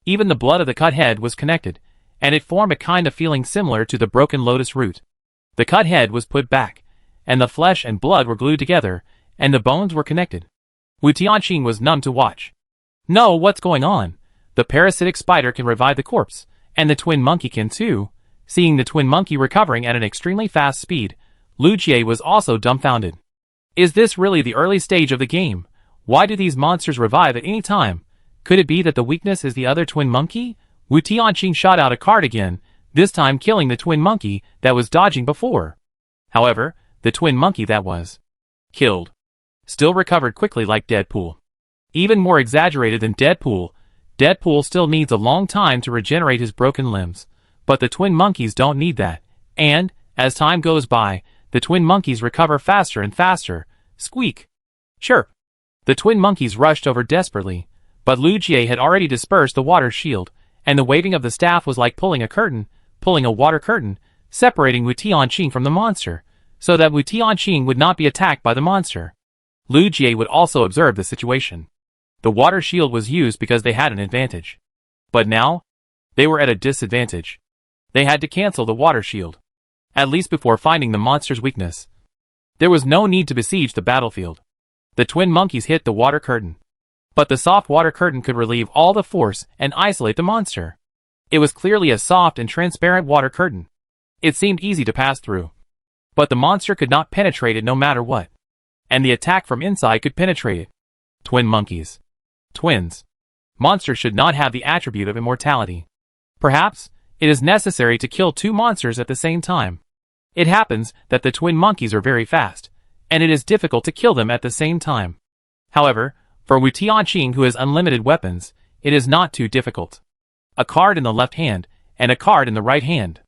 Even the blood of the cut head was connected, and it formed a kind of feeling similar to the broken lotus root. The cut head was put back, and the flesh and blood were glued together, and the bones were connected. Wu Tianqing was numb to watch. No, what's going on? The parasitic spider can revive the corpse, and the twin monkey can too. Seeing the twin monkey recovering at an extremely fast speed, Lu Jie was also dumbfounded. Is this really the early stage of the game? Why do these monsters revive at any time? Could it be that the weakness is the other twin monkey? Wu Tianqing shot out a card again, this time killing the twin monkey that was dodging before. However, the twin monkey that was killed still recovered quickly like Deadpool. Even more exaggerated than Deadpool, Deadpool still needs a long time to regenerate his broken limbs, but the twin monkeys don't need that, and, as time goes by, the twin monkeys recover faster and faster. Squeak! Chirp! The twin monkeys rushed over desperately, but Lu Jie had already dispersed the water shield, and the waving of the staff was like pulling a water curtain, separating Wu Tianqing from the monster, so that Wu Tianqing would not be attacked by the monster. Lu Jie would also observe the situation. The water shield was used because they had an advantage. But now, they were at a disadvantage. They had to cancel the water shield, at least before finding the monster's weakness. There was no need to besiege the battlefield. The twin monkeys hit the water curtain. But the soft water curtain could relieve all the force and isolate the monster. It was clearly a soft and transparent water curtain. It seemed easy to pass through. But the monster could not penetrate it no matter what. And the attack from inside could penetrate it. Twin monkeys. Twins. Monsters should not have the attribute of immortality. Perhaps, it is necessary to kill two monsters at the same time. It happens that the twin monkeys are very fast, and it is difficult to kill them at the same time. However, for Wu Tianqing, who has unlimited weapons, it is not too difficult. A card in the left hand, and a card in the right hand.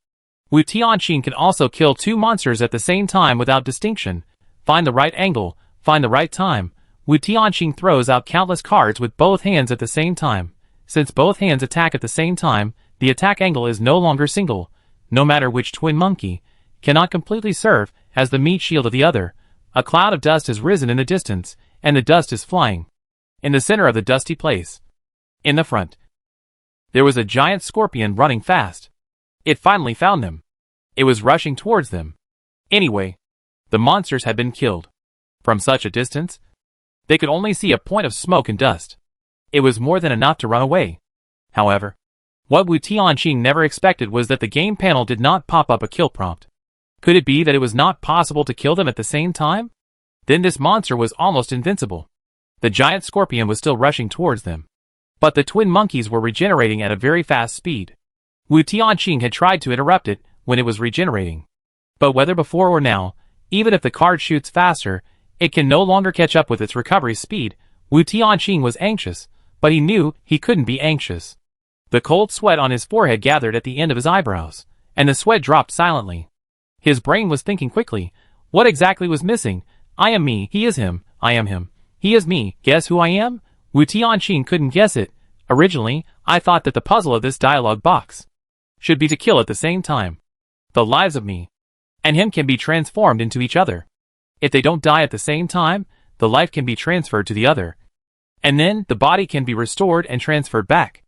Wu Tianqing can also kill two monsters at the same time without distinction. Find the right angle, find the right time. Wu Tianqing throws out countless cards with both hands at the same time. Since both hands attack at the same time, the attack angle is no longer single. No matter which twin monkey, cannot completely serve as the meat shield of the other. A cloud of dust has risen in the distance, and the dust is flying. In the center of the dusty place, in the front, there was a giant scorpion running fast. It finally found them. It was rushing towards them. Anyway, the monsters had been killed. From such a distance, they could only see a point of smoke and dust. It was more than enough to run away. However, what Wu Tianqing never expected was that the game panel did not pop up a kill prompt. Could it be that it was not possible to kill them at the same time? Then this monster was almost invincible. The giant scorpion was still rushing towards them. But the twin monkeys were regenerating at a very fast speed. Wu Tianqing had tried to interrupt it when it was regenerating. But whether before or now, even if the card shoots faster, it can no longer catch up with its recovery speed. Wu Tianqing was anxious, but he knew he couldn't be anxious. The cold sweat on his forehead gathered at the end of his eyebrows, and the sweat dropped silently. His brain was thinking quickly. What exactly was missing? I am me, he is him, I am him. He is me, guess who I am? Wu Tianqing couldn't guess it. Originally, I thought that the puzzle of this dialogue box should be to kill at the same time. The lives of me and him can be transformed into each other. If they don't die at the same time, the life can be transferred to the other. And then, the body can be restored and transferred back.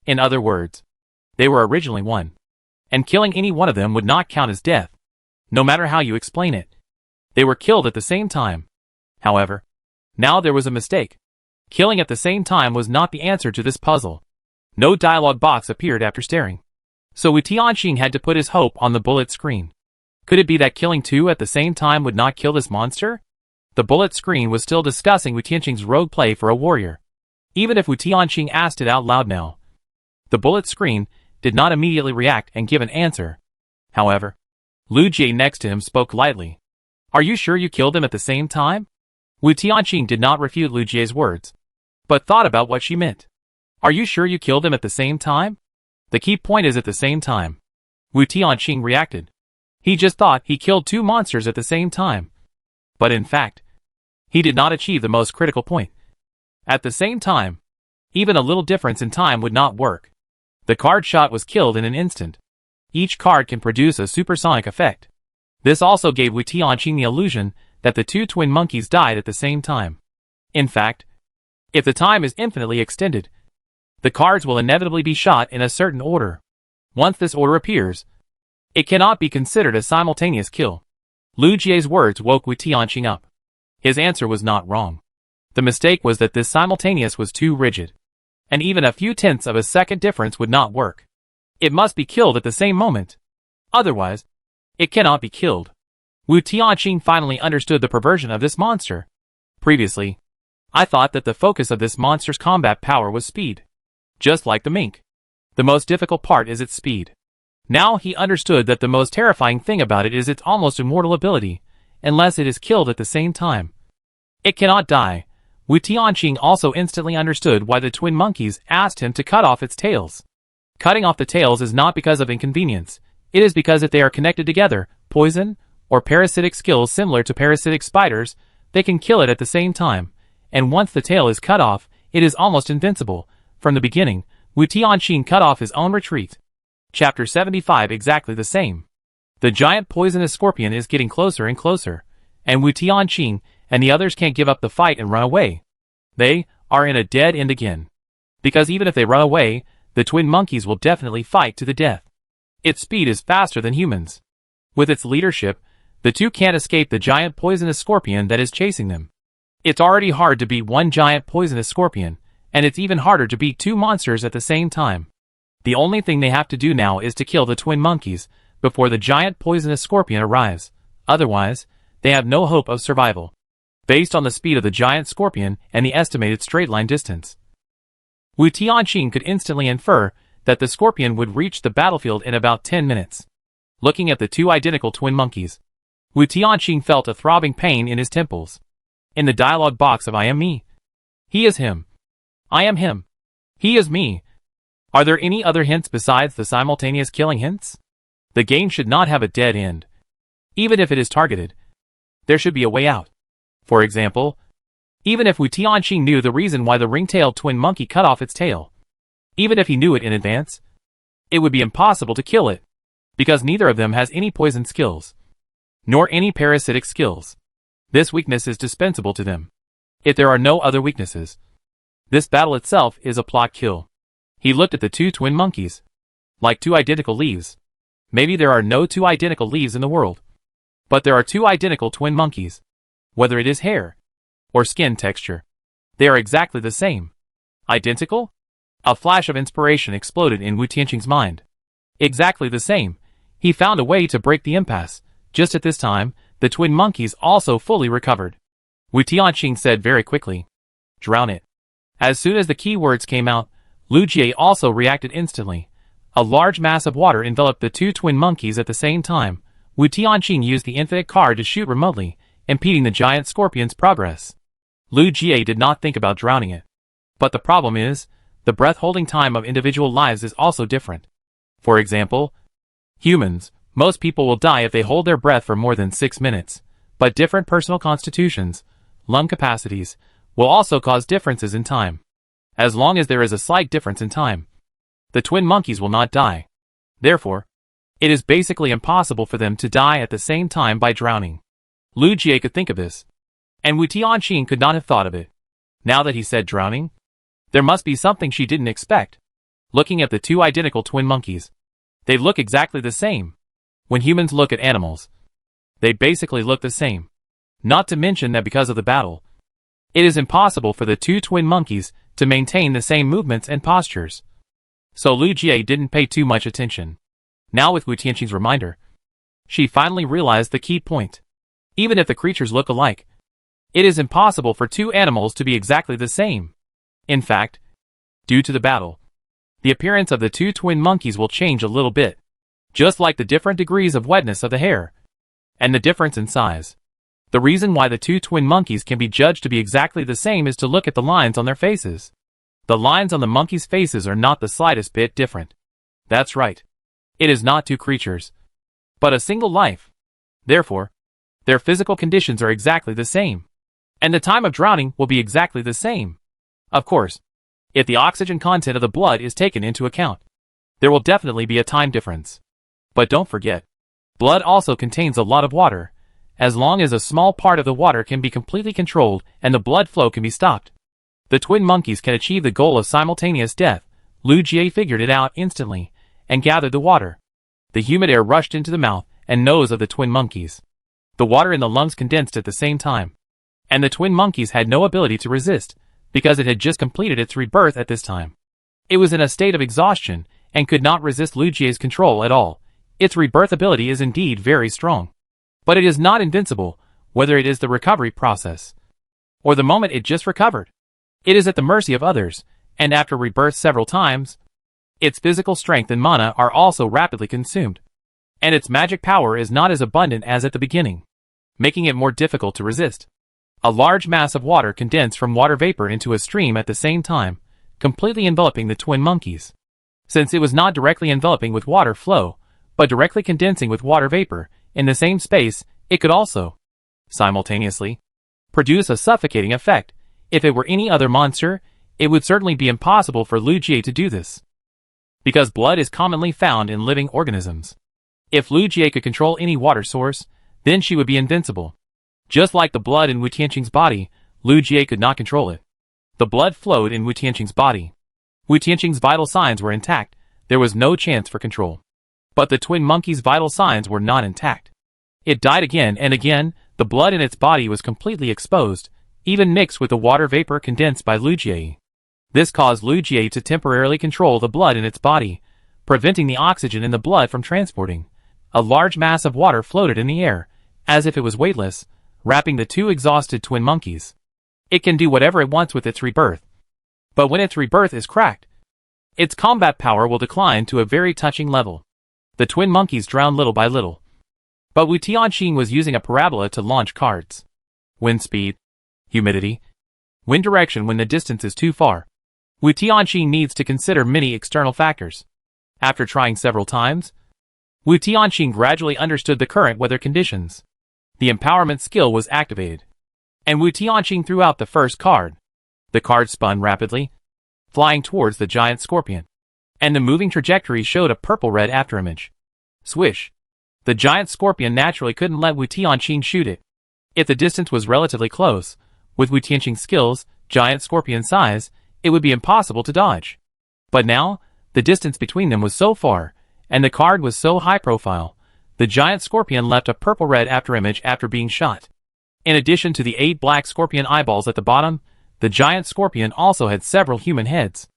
In other words, they were originally one. And killing any one of them would not count as death. No matter how you explain it. They were killed at the same time. However, now there was a mistake. Killing at the same time was not the answer to this puzzle. No dialogue box appeared after staring. So Wu Tianqing had to put his hope on the bullet screen. Could it be that killing two at the same time would not kill this monster? The bullet screen was still discussing Wu Tianqing's rogue play for a warrior. Even if Wu Tianqing asked it out loud now, the bullet screen did not immediately react and give an answer. However, Lu Jie next to him spoke lightly. Are you sure you killed him at the same time? Wu Tianqing did not refute Lu Jie's words, but thought about what she meant. Are you sure you killed him at the same time? The key point is at the same time. Wu Tianqing reacted. He just thought he killed two monsters at the same time. But in fact, he did not achieve the most critical point. At the same time, even a little difference in time would not work. The card shot was killed in an instant. Each card can produce a supersonic effect. This also gave Wu Tianqing the illusion that the two twin monkeys died at the same time. In fact, if the time is infinitely extended, the cards will inevitably be shot in a certain order. Once this order appears, it cannot be considered a simultaneous kill. Lu Jie's words woke Wu Tianqing up. His answer was not wrong. The mistake was that this simultaneous was too rigid. And even a few tenths of a second difference would not work. It must be killed at the same moment. Otherwise, it cannot be killed. Wu Tianqing finally understood the perversion of this monster. Previously, I thought that the focus of this monster's combat power was speed. Just like the mink. The most difficult part is its speed. Now he understood that the most terrifying thing about it is its almost immortal ability, unless it is killed at the same time. It cannot die. Wu Tianqing also instantly understood why the twin monkeys asked him to cut off its tails. Cutting off the tails is not because of inconvenience, it is because if they are connected together, poison, or parasitic skills similar to parasitic spiders, they can kill it at the same time, and once the tail is cut off, it is almost invincible. From the beginning, Wu Tianqing cut off his own retreat. Chapter 75 exactly the same. The giant poisonous scorpion is getting closer and closer, and Wu Tianqing and the others can't give up the fight and run away. They are in a dead end again. Because even if they run away, the twin monkeys will definitely fight to the death. Its speed is faster than humans. With its leadership, the two can't escape the giant poisonous scorpion that is chasing them. It's already hard to beat one giant poisonous scorpion, and it's even harder to beat two monsters at the same time. The only thing they have to do now is to kill the twin monkeys before the giant poisonous scorpion arrives. Otherwise, they have no hope of survival. Based on the speed of the giant scorpion and the estimated straight-line distance, Wu Tianqing could instantly infer that the scorpion would reach the battlefield in about 10 minutes. Looking at the two identical twin monkeys, Wu Tianqing felt a throbbing pain in his temples. In the dialogue box of I am me. He is him. I am him. He is me. Are there any other hints besides the simultaneous killing hints? The game should not have a dead end. Even if it is targeted, there should be a way out. For example, even if Wu Tianqing knew the reason why the ring-tailed twin monkey cut off its tail, even if he knew it in advance, it would be impossible to kill it, because neither of them has any poison skills, nor any parasitic skills. This weakness is dispensable to them. If there are no other weaknesses, this battle itself is a plot kill. He looked at the two twin monkeys. Like two identical leaves. Maybe there are no two identical leaves in the world. But there are two identical twin monkeys. Whether it is hair or skin texture, they are exactly the same. Identical? A flash of inspiration exploded in Wu Tianqing's mind. Exactly the same. He found a way to break the impasse. Just at this time, the twin monkeys also fully recovered. Wu Tianqing said very quickly, "Drown it." As soon as the key words came out, Lu Jie also reacted instantly. A large mass of water enveloped the two twin monkeys at the same time. Wu Tianqing used the infinite card to shoot remotely, impeding the giant scorpion's progress. Lu Jie did not think about drowning it. But the problem is, the breath-holding time of individual lives is also different. For example, humans, most people will die if they hold their breath for more than 6 minutes, but different personal constitutions, lung capacities, will also cause differences in time. As long as there is a slight difference in time, the twin monkeys will not die. Therefore, it is basically impossible for them to die at the same time by drowning. Lu Jie could think of this, and Wu Tianqing could not have thought of it. Now that he said drowning, there must be something she didn't expect. Looking at the two identical twin monkeys, they look exactly the same. When humans look at animals, they basically look the same. Not to mention that because of the battle, it is impossible for the two twin monkeys to maintain the same movements and postures. So Lu Jie didn't pay too much attention. Now with Wu Tianqing's reminder, she finally realized the key point. Even if the creatures look alike, it is impossible for two animals to be exactly the same. In fact, due to the battle, the appearance of the two twin monkeys will change a little bit, just like the different degrees of wetness of the hair, and the difference in size. The reason why the two twin monkeys can be judged to be exactly the same is to look at the lines on their faces. The lines on the monkeys' faces are not the slightest bit different. That's right. It is not two creatures, but a single life. Therefore, their physical conditions are exactly the same, and the time of drowning will be exactly the same. Of course, if the oxygen content of the blood is taken into account, there will definitely be a time difference. But don't forget, blood also contains a lot of water. As long as a small part of the water can be completely controlled and the blood flow can be stopped, the twin monkeys can achieve the goal of simultaneous death. Lu Jie figured it out instantly, and gathered the water. The humid air rushed into the mouth and nose of the twin monkeys. The water in the lungs condensed at the same time, and the twin monkeys had no ability to resist, because it had just completed its rebirth at this time. It was in a state of exhaustion, and could not resist Lu Jie's control at all. Its rebirth ability is indeed very strong. But it is not invincible, whether it is the recovery process, or the moment it just recovered. It is at the mercy of others, and after rebirth several times, its physical strength and mana are also rapidly consumed, and its magic power is not as abundant as at the beginning, making it more difficult to resist. A large mass of water condensed from water vapor into a stream at the same time, completely enveloping the twin monkeys. Since it was not directly enveloping with water flow, but directly condensing with water vapor in the same space, it could also, simultaneously, produce a suffocating effect. If it were any other monster, it would certainly be impossible for Lu Jie to do this, because blood is commonly found in living organisms. If Lu Jie could control any water source, then she would be invincible. Just like the blood in Wu Tianqing's body, Lu Jie could not control it. The blood flowed in Wu Tianqing's body. Wu Tianqing's vital signs were intact, there was no chance for control. But the twin monkey's vital signs were not intact. It died again and again, the blood in its body was completely exposed, even mixed with the water vapor condensed by Lu Jie. This caused Lu Jie to temporarily control the blood in its body, preventing the oxygen in the blood from transporting. A large mass of water floated in the air, as if it was weightless, wrapping the two exhausted twin monkeys. It can do whatever it wants with its rebirth. But when its rebirth is cracked, its combat power will decline to a very touching level. The twin monkeys drowned little by little. But Wu Tianqing was using a parabola to launch cards. Wind speed, humidity, wind direction when the distance is too far. Wu Tianqing needs to consider many external factors. After trying several times, Wu Tianqing gradually understood the current weather conditions. The empowerment skill was activated, and Wu Tianqing threw out the first card. The card spun rapidly, flying towards the giant scorpion, and the moving trajectory showed a purple-red afterimage. Swish! The giant scorpion naturally couldn't let Wu Tianqing shoot it. If the distance was relatively close, with Wu Tianqing's skills, giant scorpion size, it would be impossible to dodge. But now, the distance between them was so far, and the card was so high profile, the giant scorpion left a purple-red afterimage after being shot. In addition to the 8 black scorpion eyeballs at the bottom, the giant scorpion also had several human heads.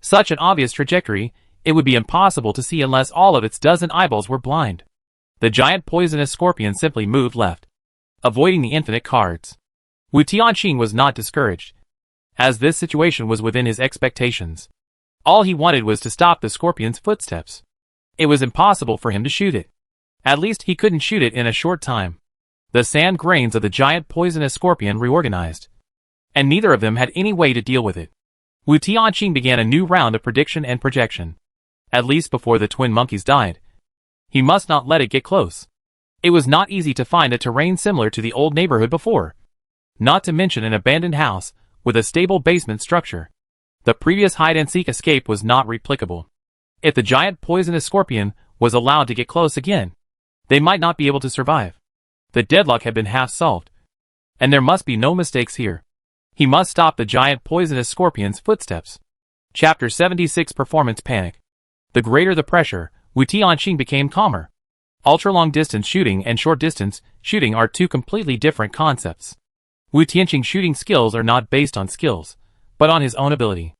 Such an obvious trajectory, it would be impossible to see unless all of its dozen eyeballs were blind. The giant poisonous scorpion simply moved left, avoiding the infinite cards. Wu Tianqing was not discouraged, as this situation was within his expectations. All he wanted was to stop the scorpion's footsteps. It was impossible for him to shoot it. At least he couldn't shoot it in a short time. The sand grains of the giant poisonous scorpion reorganized, and neither of them had any way to deal with it. Wu Tianqing began a new round of prediction and projection. At least before the twin monkeys died, he must not let it get close. It was not easy to find a terrain similar to the old neighborhood before, not to mention an abandoned house with a stable basement structure. The previous hide-and-seek escape was not replicable. If the giant poisonous scorpion was allowed to get close again, they might not be able to survive. The deadlock had been half solved, and there must be no mistakes here. He must stop the giant poisonous scorpion's footsteps. Chapter 76 Performance Panic. The greater the pressure, Wu Tianqing became calmer. Ultra-long distance shooting and short-distance shooting are two completely different concepts. Wu Tianqing's shooting skills are not based on skills, but on his own ability.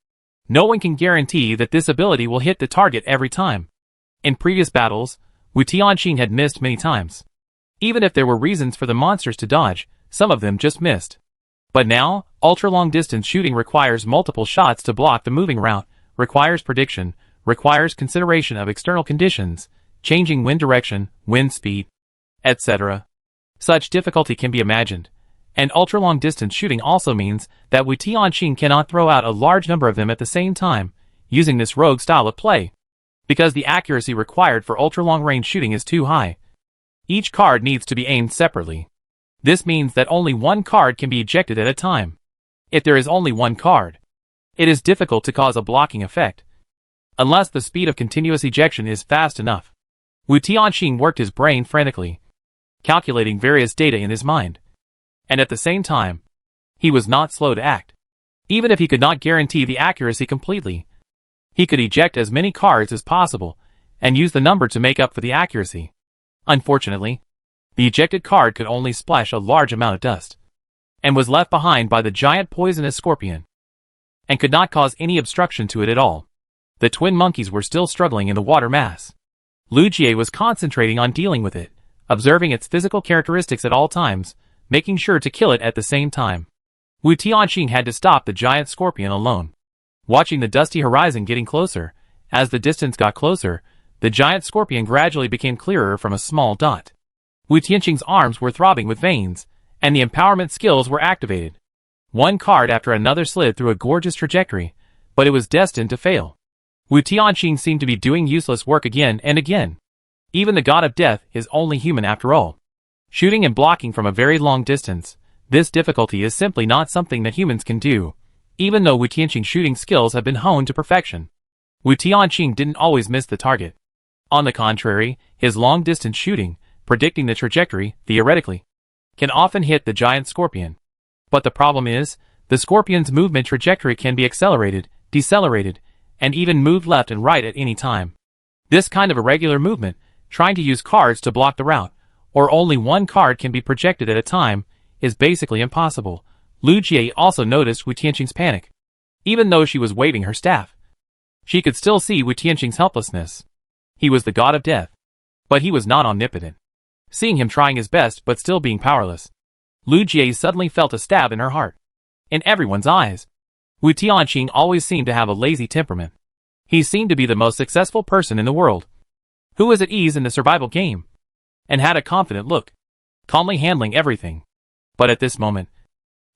No one can guarantee that this ability will hit the target every time. In previous battles, Wu Tianqing had missed many times. Even if there were reasons for the monsters to dodge, some of them just missed. But now, ultra-long distance shooting requires multiple shots to block the moving route, requires prediction, requires consideration of external conditions, changing wind direction, wind speed, etc. Such difficulty can be imagined. And ultra-long distance shooting also means that Wu Tianqing cannot throw out a large number of them at the same time, using this rogue style of play, because the accuracy required for ultra-long range shooting is too high. Each card needs to be aimed separately. This means that only one card can be ejected at a time. If there is only one card, it is difficult to cause a blocking effect, unless the speed of continuous ejection is fast enough. Wu Tianqing worked his brain frantically, calculating various data in his mind. And at the same time, he was not slow to act. Even if he could not guarantee the accuracy completely, he could eject as many cards as possible, and use the number to make up for the accuracy. Unfortunately, the ejected card could only splash a large amount of dust, and was left behind by the giant poisonous scorpion, and could not cause any obstruction to it at all. The twin monkeys were still struggling in the water mass. Lu Jie was concentrating on dealing with it, observing its physical characteristics at all times, making sure to kill it at the same time. Wu Tianqing had to stop the giant scorpion alone. Watching the dusty horizon getting closer, as the distance got closer, the giant scorpion gradually became clearer from a small dot. Wu Tianqing's arms were throbbing with veins, and the empowerment skills were activated. One card after another slid through a gorgeous trajectory, but it was destined to fail. Wu Tianqing seemed to be doing useless work again and again. Even the god of death is only human after all. Shooting and blocking from a very long distance, this difficulty is simply not something that humans can do, even though Wu Tianqing's shooting skills have been honed to perfection. Wu Tianqing didn't always miss the target. On the contrary, his long-distance shooting, predicting the trajectory, theoretically, can often hit the giant scorpion. But the problem is, the scorpion's movement trajectory can be accelerated, decelerated, and even moved left and right at any time. This kind of irregular movement, trying to use cards to block the route, or only one card can be projected at a time, is basically impossible. Lu Jie also noticed Wu Tianqing's panic. Even though she was waving her staff, she could still see Wu Tianqing's helplessness. He was the god of death, but he was not omnipotent. Seeing him trying his best but still being powerless, Lu Jie suddenly felt a stab in her heart. In everyone's eyes, Wu Tianqing always seemed to have a lazy temperament. He seemed to be the most successful person in the world, who was at ease in the survival game, and had a confident look, calmly handling everything. But at this moment,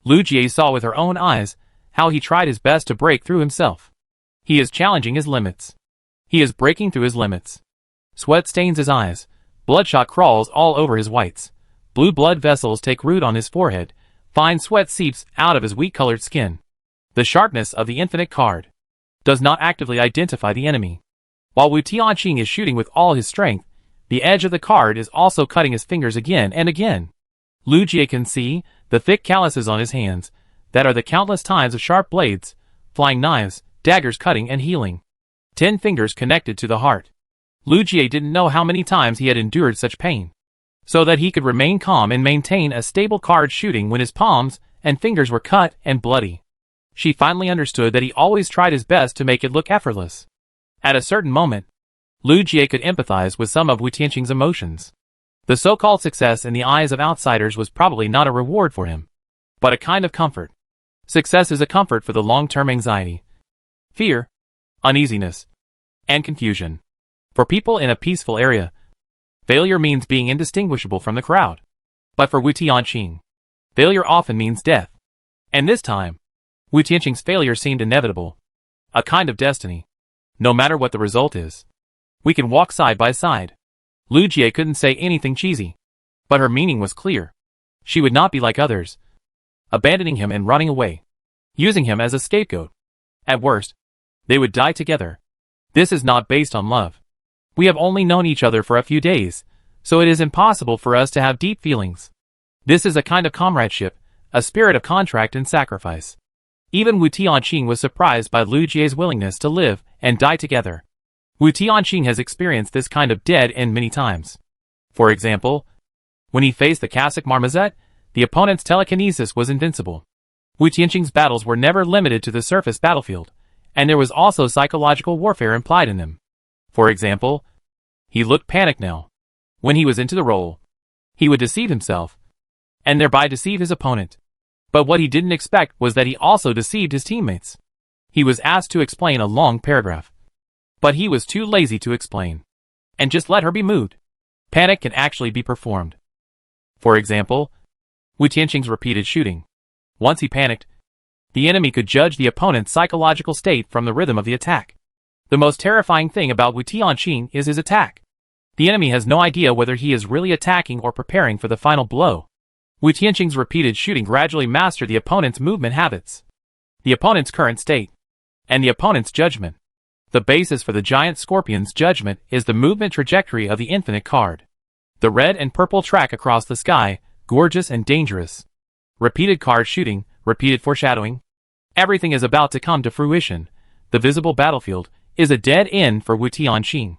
Lu Jie saw with her own eyes how he tried his best to break through himself. He is challenging his limits. He is breaking through his limits. Sweat stains his eyes, bloodshot crawls all over his whites, blue blood vessels take root on his forehead, fine sweat seeps out of his wheat-colored skin. The sharpness of the infinite card does not actively identify the enemy. While Wu Tianqing is shooting with all his strength, the edge of the card is also cutting his fingers again and again. Lu Jie can see the thick calluses on his hands, that are the countless times of sharp blades, flying knives, daggers cutting and healing. 10 fingers connected to the heart. Lu Jie didn't know how many times he had endured such pain, so that he could remain calm and maintain a stable card shooting when his palms and fingers were cut and bloody. She finally understood that he always tried his best to make it look effortless. At a certain moment, Lu Jie could empathize with some of Wu Tianqing's emotions. The so-called success in the eyes of outsiders was probably not a reward for him, but a kind of comfort. Success is a comfort for the long-term anxiety, fear, uneasiness, and confusion. For people in a peaceful area, failure means being indistinguishable from the crowd. But for Wu Tianqing, failure often means death. And this time, Wu Tianqing's failure seemed inevitable, a kind of destiny. No matter what the result is, we can walk side by side. Lu Jie couldn't say anything cheesy, but her meaning was clear. She would not be like others, abandoning him and running away, using him as a scapegoat. At worst, they would die together. This is not based on love. We have only known each other for a few days, so it is impossible for us to have deep feelings. This is a kind of comradeship, a spirit of contract and sacrifice. Even Wu Tianqing was surprised by Lu Jie's willingness to live and die together. Wu Tianqing has experienced this kind of dead end many times. For example, when he faced the Cossack Marmoset, the opponent's telekinesis was invincible. Wu Tianqing's battles were never limited to the surface battlefield, and there was also psychological warfare implied in them. For example, he looked panicked now. When he was into the role, he would deceive himself, and thereby deceive his opponent. But what he didn't expect was that he also deceived his teammates. He was asked to explain a long paragraph, but he was too lazy to explain, and just let her be moved. Panic can actually be performed. For example, Wu Tianqing's repeated shooting. Once he panicked, the enemy could judge the opponent's psychological state from the rhythm of the attack. The most terrifying thing about Wu Tianqing is his attack. The enemy has no idea whether he is really attacking or preparing for the final blow. Wu Tianqing's repeated shooting gradually mastered the opponent's movement habits, the opponent's current state, and the opponent's judgment. The basis for the giant scorpion's judgment is the movement trajectory of the infinite card. The red and purple track across the sky, gorgeous and dangerous. Repeated card shooting, repeated foreshadowing. Everything is about to come to fruition. The visible battlefield is a dead end for Wu Tianqing.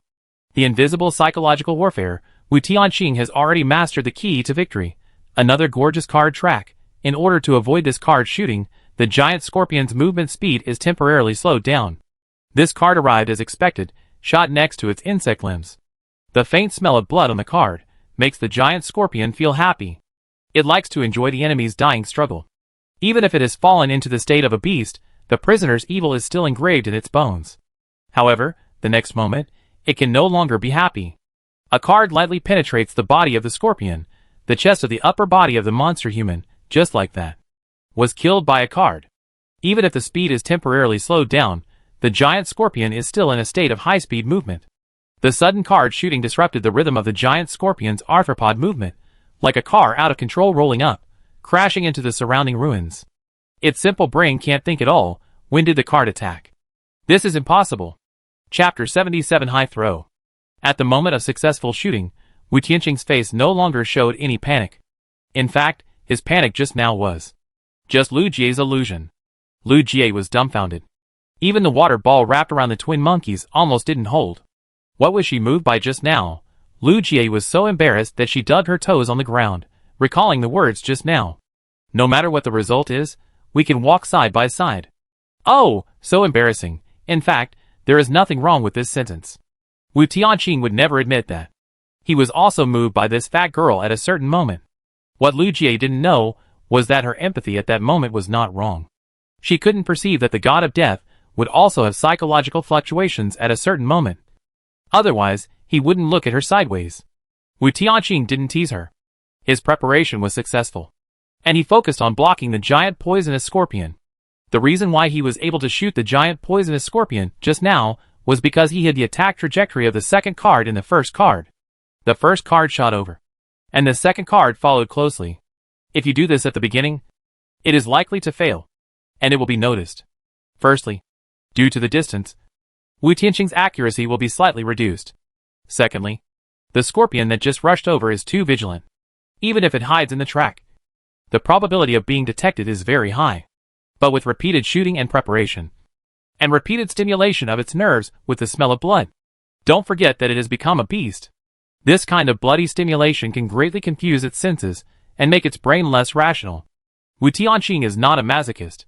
The invisible psychological warfare, Wu Tianqing has already mastered the key to victory. Another gorgeous card track. In order to avoid this card shooting, the giant scorpion's movement speed is temporarily slowed down. This card arrived as expected, shot next to its insect limbs. The faint smell of blood on the card makes the giant scorpion feel happy. It likes to enjoy the enemy's dying struggle. Even if it has fallen into the state of a beast, the prisoner's evil is still engraved in its bones. However, the next moment, it can no longer be happy. A card lightly penetrates the body of the scorpion, the chest of the upper body of the monster human, just like that, was killed by a card. Even if the speed is temporarily slowed down, the giant scorpion is still in a state of high-speed movement. The sudden card shooting disrupted the rhythm of the giant scorpion's arthropod movement, like a car out of control rolling up, crashing into the surrounding ruins. Its simple brain can't think at all. When did the card attack? This is impossible. Chapter 77 High Throw. At the moment of successful shooting, Wu Tianqing's face no longer showed any panic. In fact, his panic just now was just Lu Jie's illusion. Lu Jie was dumbfounded. Even the water ball wrapped around the twin monkeys almost didn't hold. What was she moved by just now? Lu Jie was so embarrassed that she dug her toes on the ground, recalling the words just now. No matter what the result is, we can walk side by side. Oh, so embarrassing. In fact, there is nothing wrong with this sentence. Wu Tianqing would never admit that. He was also moved by this fat girl at a certain moment. What Lu Jie didn't know was that her empathy at that moment was not wrong. She couldn't perceive that the god of death would also have psychological fluctuations at a certain moment. Otherwise, he wouldn't look at her sideways. Wu Tianqing didn't tease her. His preparation was successful, and he focused on blocking the giant poisonous scorpion. The reason why he was able to shoot the giant poisonous scorpion just now was because he hid the attack trajectory of the second card in the first card. The first card shot over, and the second card followed closely. If you do this at the beginning, it is likely to fail, and it will be noticed. Firstly, due to the distance, Wu Tianqing's accuracy will be slightly reduced. Secondly, the scorpion that just rushed over is too vigilant. Even if it hides in the track, the probability of being detected is very high. But with repeated shooting and preparation, and repeated stimulation of its nerves with the smell of blood, don't forget that it has become a beast. This kind of bloody stimulation can greatly confuse its senses and make its brain less rational. Wu Tianqing is not a masochist.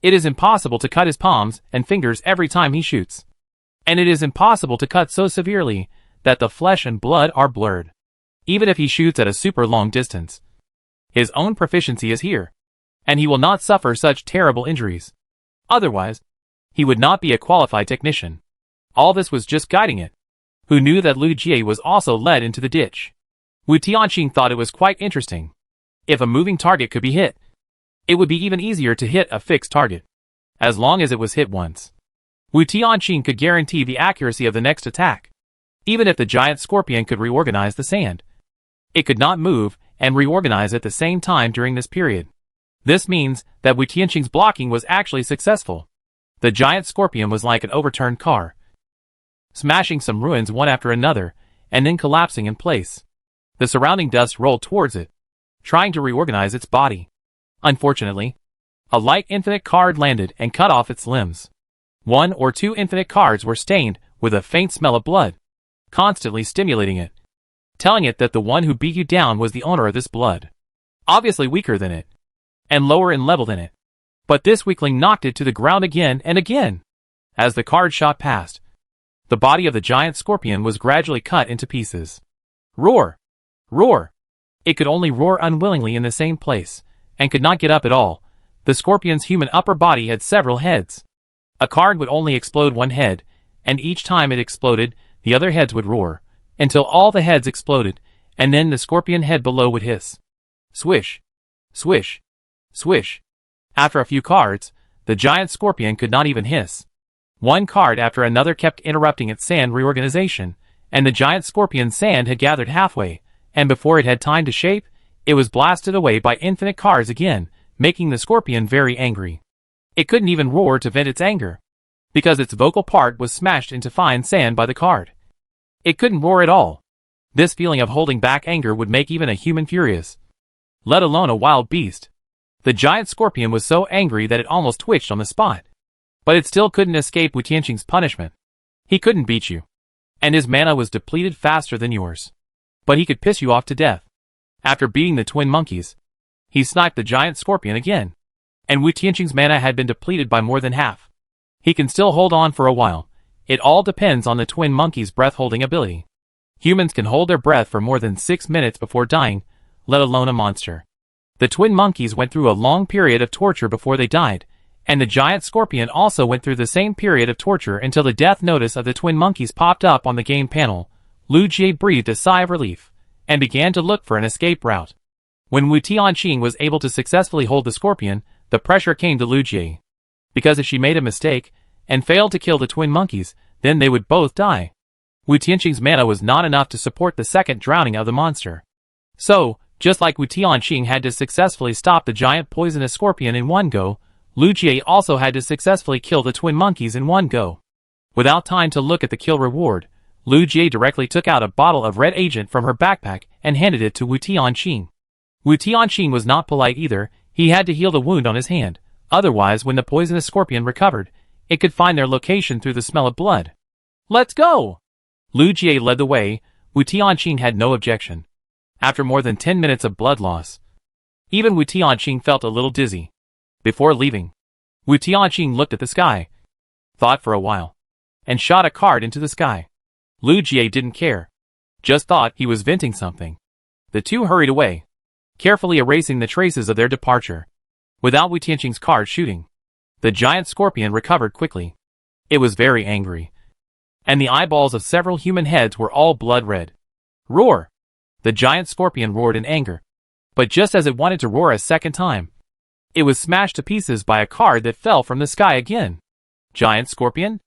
It is impossible to cut his palms and fingers every time he shoots. And it is impossible to cut so severely that the flesh and blood are blurred. Even if he shoots at a super long distance, his own proficiency is here, and he will not suffer such terrible injuries. Otherwise, he would not be a qualified technician. All this was just guiding it. Who knew that Lu Jie was also led into the ditch? Wu Tianqing thought it was quite interesting. If a moving target could be hit, it would be even easier to hit a fixed target, as long as it was hit once. Wu Tianqing could guarantee the accuracy of the next attack. Even if the giant scorpion could reorganize the sand, it could not move and reorganize at the same time during this period. This means that Wu Tianqing's blocking was actually successful. The giant scorpion was like an overturned car, smashing some ruins one after another, and then collapsing in place. The surrounding dust rolled towards it, trying to reorganize its body. Unfortunately, a light infinite card landed and cut off its limbs. One or two infinite cards were stained with a faint smell of blood, constantly stimulating it, telling it that the one who beat you down was the owner of this blood. Obviously weaker than it, and lower in level than it. But this weakling knocked it to the ground again and again. As the card shot past, the body of the giant scorpion was gradually cut into pieces. Roar! Roar! It could only roar unwillingly in the same place, and could not get up at all. The scorpion's human upper body had several heads. A card would only explode one head, and each time it exploded, the other heads would roar, until all the heads exploded, and then the scorpion head below would hiss. Swish! Swish! Swish! After a few cards, the giant scorpion could not even hiss. One card after another kept interrupting its sand reorganization, and the giant scorpion's sand had gathered halfway, and before it had time to shape, it was blasted away by infinite cards again, making the scorpion very angry. It couldn't even roar to vent its anger, because its vocal part was smashed into fine sand by the card. It couldn't roar at all. This feeling of holding back anger would make even a human furious, let alone a wild beast. The giant scorpion was so angry that it almost twitched on the spot. But it still couldn't escape Wu Tianqing's punishment. He couldn't beat you, and his mana was depleted faster than yours. But he could piss you off to death. After beating the twin monkeys, he sniped the giant scorpion again, and Wu Tianqing's mana had been depleted by more than half. He can still hold on for a while. It all depends on the twin monkey's breath-holding ability. Humans can hold their breath for more than 6 minutes before dying, let alone a monster. The twin monkeys went through a long period of torture before they died, and the giant scorpion also went through the same period of torture until the death notice of the twin monkeys popped up on the game panel. Lu Jie breathed a sigh of relief, and began to look for an escape route. When Wu Tianqing was able to successfully hold the scorpion, the pressure came to Lu Jie. Because if she made a mistake, and failed to kill the twin monkeys, then they would both die. Wu Tianqing's mana was not enough to support the second drowning of the monster. So, just like Wu Tianqing had to successfully stop the giant poisonous scorpion in one go, Lu Jie also had to successfully kill the twin monkeys in one go. Without time to look at the kill reward, Lu Jie directly took out a bottle of red agent from her backpack and handed it to Wu Tianqing. Wu Tianqing was not polite either. He had to heal the wound on his hand. Otherwise, when the poisonous scorpion recovered, it could find their location through the smell of blood. "Let's go!" Lu Jie led the way. Wu Tianqing had no objection. After more than 10 minutes of blood loss, even Wu Tianqing felt a little dizzy. Before leaving, Wu Tianqing looked at the sky, thought for a while, and shot a card into the sky. Lu Jie didn't care. Just thought he was venting something. The two hurried away, carefully erasing the traces of their departure. Without Wu Tianqing's card shooting, the giant scorpion recovered quickly. It was very angry, and the eyeballs of several human heads were all blood red. Roar! The giant scorpion roared in anger. But just as it wanted to roar a second time, it was smashed to pieces by a card that fell from the sky again. Giant scorpion?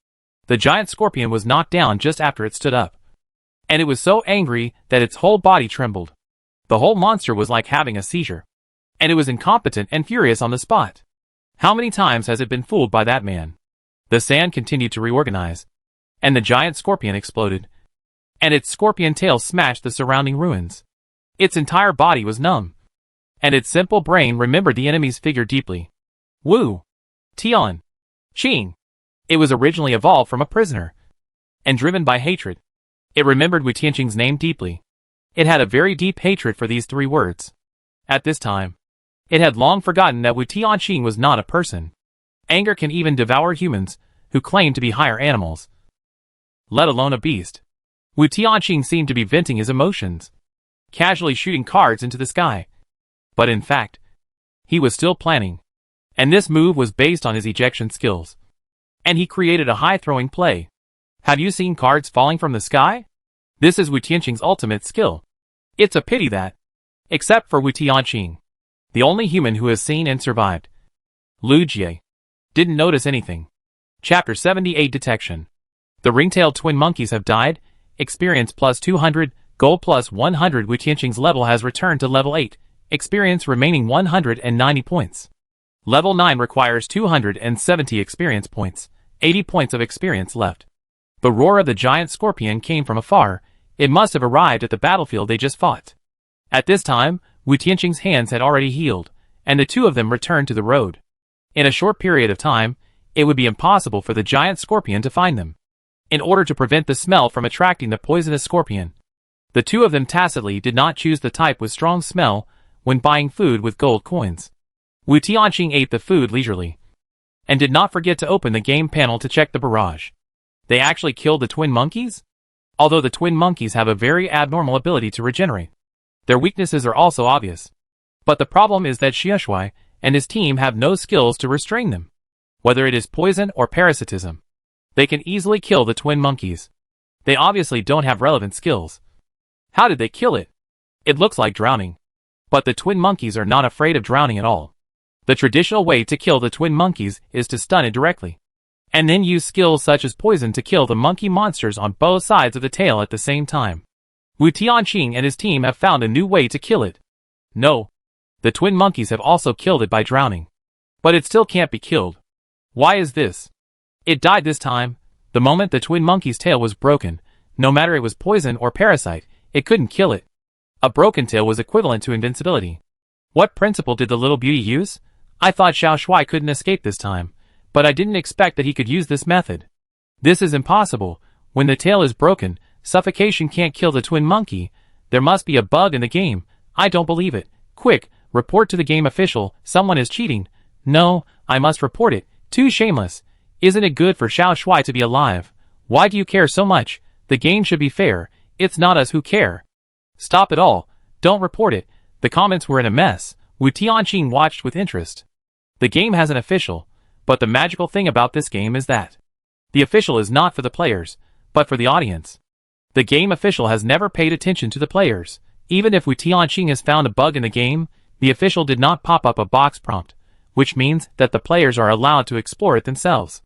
The giant scorpion was knocked down just after it stood up. And it was so angry that its whole body trembled. The whole monster was like having a seizure. And it was incompetent and furious on the spot. How many times has it been fooled by that man? The sand continued to reorganize, and the giant scorpion exploded, and its scorpion tail smashed the surrounding ruins. Its entire body was numb, and its simple brain remembered the enemy's figure deeply. Wu Tianqing. It was originally evolved from a prisoner, and driven by hatred. It remembered Wu Tianqing's name deeply. It had a very deep hatred for these 3 words. At this time, it had long forgotten that Wu Tianqing was not a person. Anger can even devour humans, who claim to be higher animals, let alone a beast. Wu Tianqing seemed to be venting his emotions, casually shooting cards into the sky. But in fact, he was still planning. And this move was based on his ejection skills. And he created a high-throwing play. Have you seen cards falling from the sky? This is Wu Tianqing's ultimate skill. It's a pity that, except for Wu Tianqing, the only human who has seen and survived, Lu Jie didn't notice anything. Chapter 78 Detection. The ring-tailed twin monkeys have died. Experience plus 200, gold plus 100. Wu Tianqing's level has returned to level 8. Experience remaining 190 points. Level 9 requires 270 experience points. 80 points of experience left. The roar of the giant scorpion came from afar. It must have arrived at the battlefield they just fought. At this time, Wu Tianqing's hands had already healed, and the two of them returned to the road. In a short period of time, it would be impossible for the giant scorpion to find them. In order to prevent the smell from attracting the poisonous scorpion, the two of them tacitly did not choose the type with strong smell when buying food with gold coins. Wu Tianqing ate the food leisurely, and did not forget to open the game panel to check the barrage. They actually killed the twin monkeys? Although the twin monkeys have a very abnormal ability to regenerate, their weaknesses are also obvious. But the problem is that Xiaoshui and his team have no skills to restrain them. Whether it is poison or parasitism, they can easily kill the twin monkeys. They obviously don't have relevant skills. How did they kill it? It looks like drowning. But the twin monkeys are not afraid of drowning at all. The traditional way to kill the twin monkeys is to stun it directly, and then use skills such as poison to kill the monkey monsters on both sides of the tail at the same time. Wu Tianqing and his team have found a new way to kill it. No, the twin monkeys have also killed it by drowning. But it still can't be killed. Why is this? It died this time. The moment the twin monkey's tail was broken, no matter it was poison or parasite, it couldn't kill it. A broken tail was equivalent to invincibility. What principle did the little beauty use? I thought Xiaoshui couldn't escape this time, but I didn't expect that he could use this method. This is impossible. When the tail is broken, suffocation can't kill the twin monkey. There must be a bug in the game. I don't believe it. Quick, report to the game official. Someone is cheating. No, I must report it. Too shameless. Isn't it good for Xiaoshui to be alive? Why do you care so much? The game should be fair. It's not us who care. Stop it all. Don't report it. The comments were in a mess. Wu Tianqing watched with interest. The game has an official, but the magical thing about this game is that the official is not for the players, but for the audience. The game official has never paid attention to the players. Even if Wu Tianqing has found a bug in the game, the official did not pop up a box prompt, which means that the players are allowed to explore it themselves.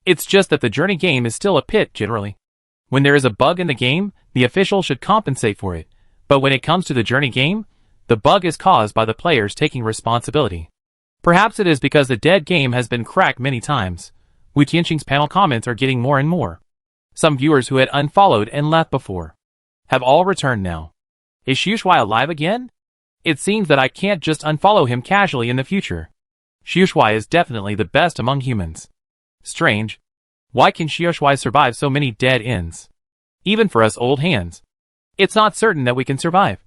It's just that the journey game is still a pit generally. When there is a bug in the game, the official should compensate for it, but when it comes to the journey game, the bug is caused by the players taking responsibility. Perhaps it is because the dead game has been cracked many times. Wu Tianqing's panel comments are getting more and more. Some viewers who had unfollowed and left before have all returned now. Is Xiushui alive again? It seems that I can't just unfollow him casually in the future. Xiushui is definitely the best among humans. Strange. Why can Xiushui survive so many dead ends? Even for us old hands. It's not certain that we can survive.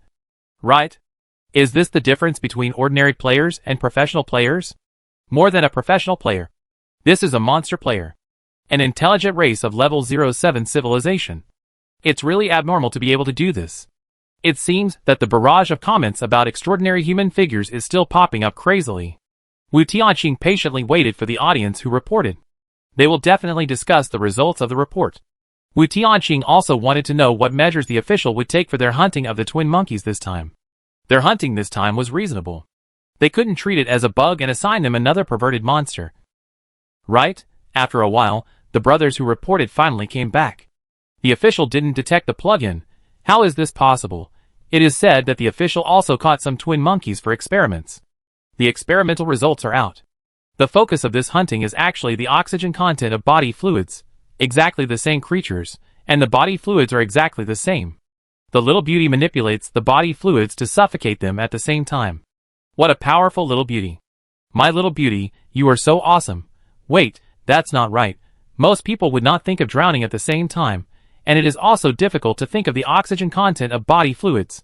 Right? Is this the difference between ordinary players and professional players? More than a professional player. This is a monster player. An intelligent race of level 07 civilization. It's really abnormal to be able to do this. It seems that the barrage of comments about extraordinary human figures is still popping up crazily. Wu Tianqing patiently waited for the audience who reported. They will definitely discuss the results of the report. Wu Tianqing also wanted to know what measures the official would take for their hunting of the twin monkeys this time. Their hunting this time was reasonable. They couldn't treat it as a bug and assign them another perverted monster. Right? After a while, the brothers who reported finally came back. The official didn't detect the plugin. How is this possible? It is said that the official also caught some twin monkeys for experiments. The experimental results are out. The focus of this hunting is actually the oxygen content of body fluids, exactly the same creatures, and the body fluids are exactly the same. The little beauty manipulates the body fluids to suffocate them at the same time. What a powerful little beauty. My little beauty, you are so awesome. Wait, that's not right. Most people would not think of drowning at the same time, and it is also difficult to think of the oxygen content of body fluids.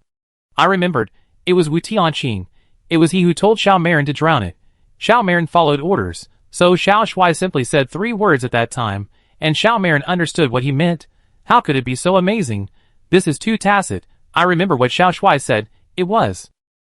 I remembered, it was Wu Tianqing. It was he who told Xiao Marin to drown it. Xiao Marin followed orders, so Xiao Shui simply said 3 words at that time, and Xiao Marin understood what he meant. How could it be so amazing? This is too tacit. I remember what Xiao Shui said. It was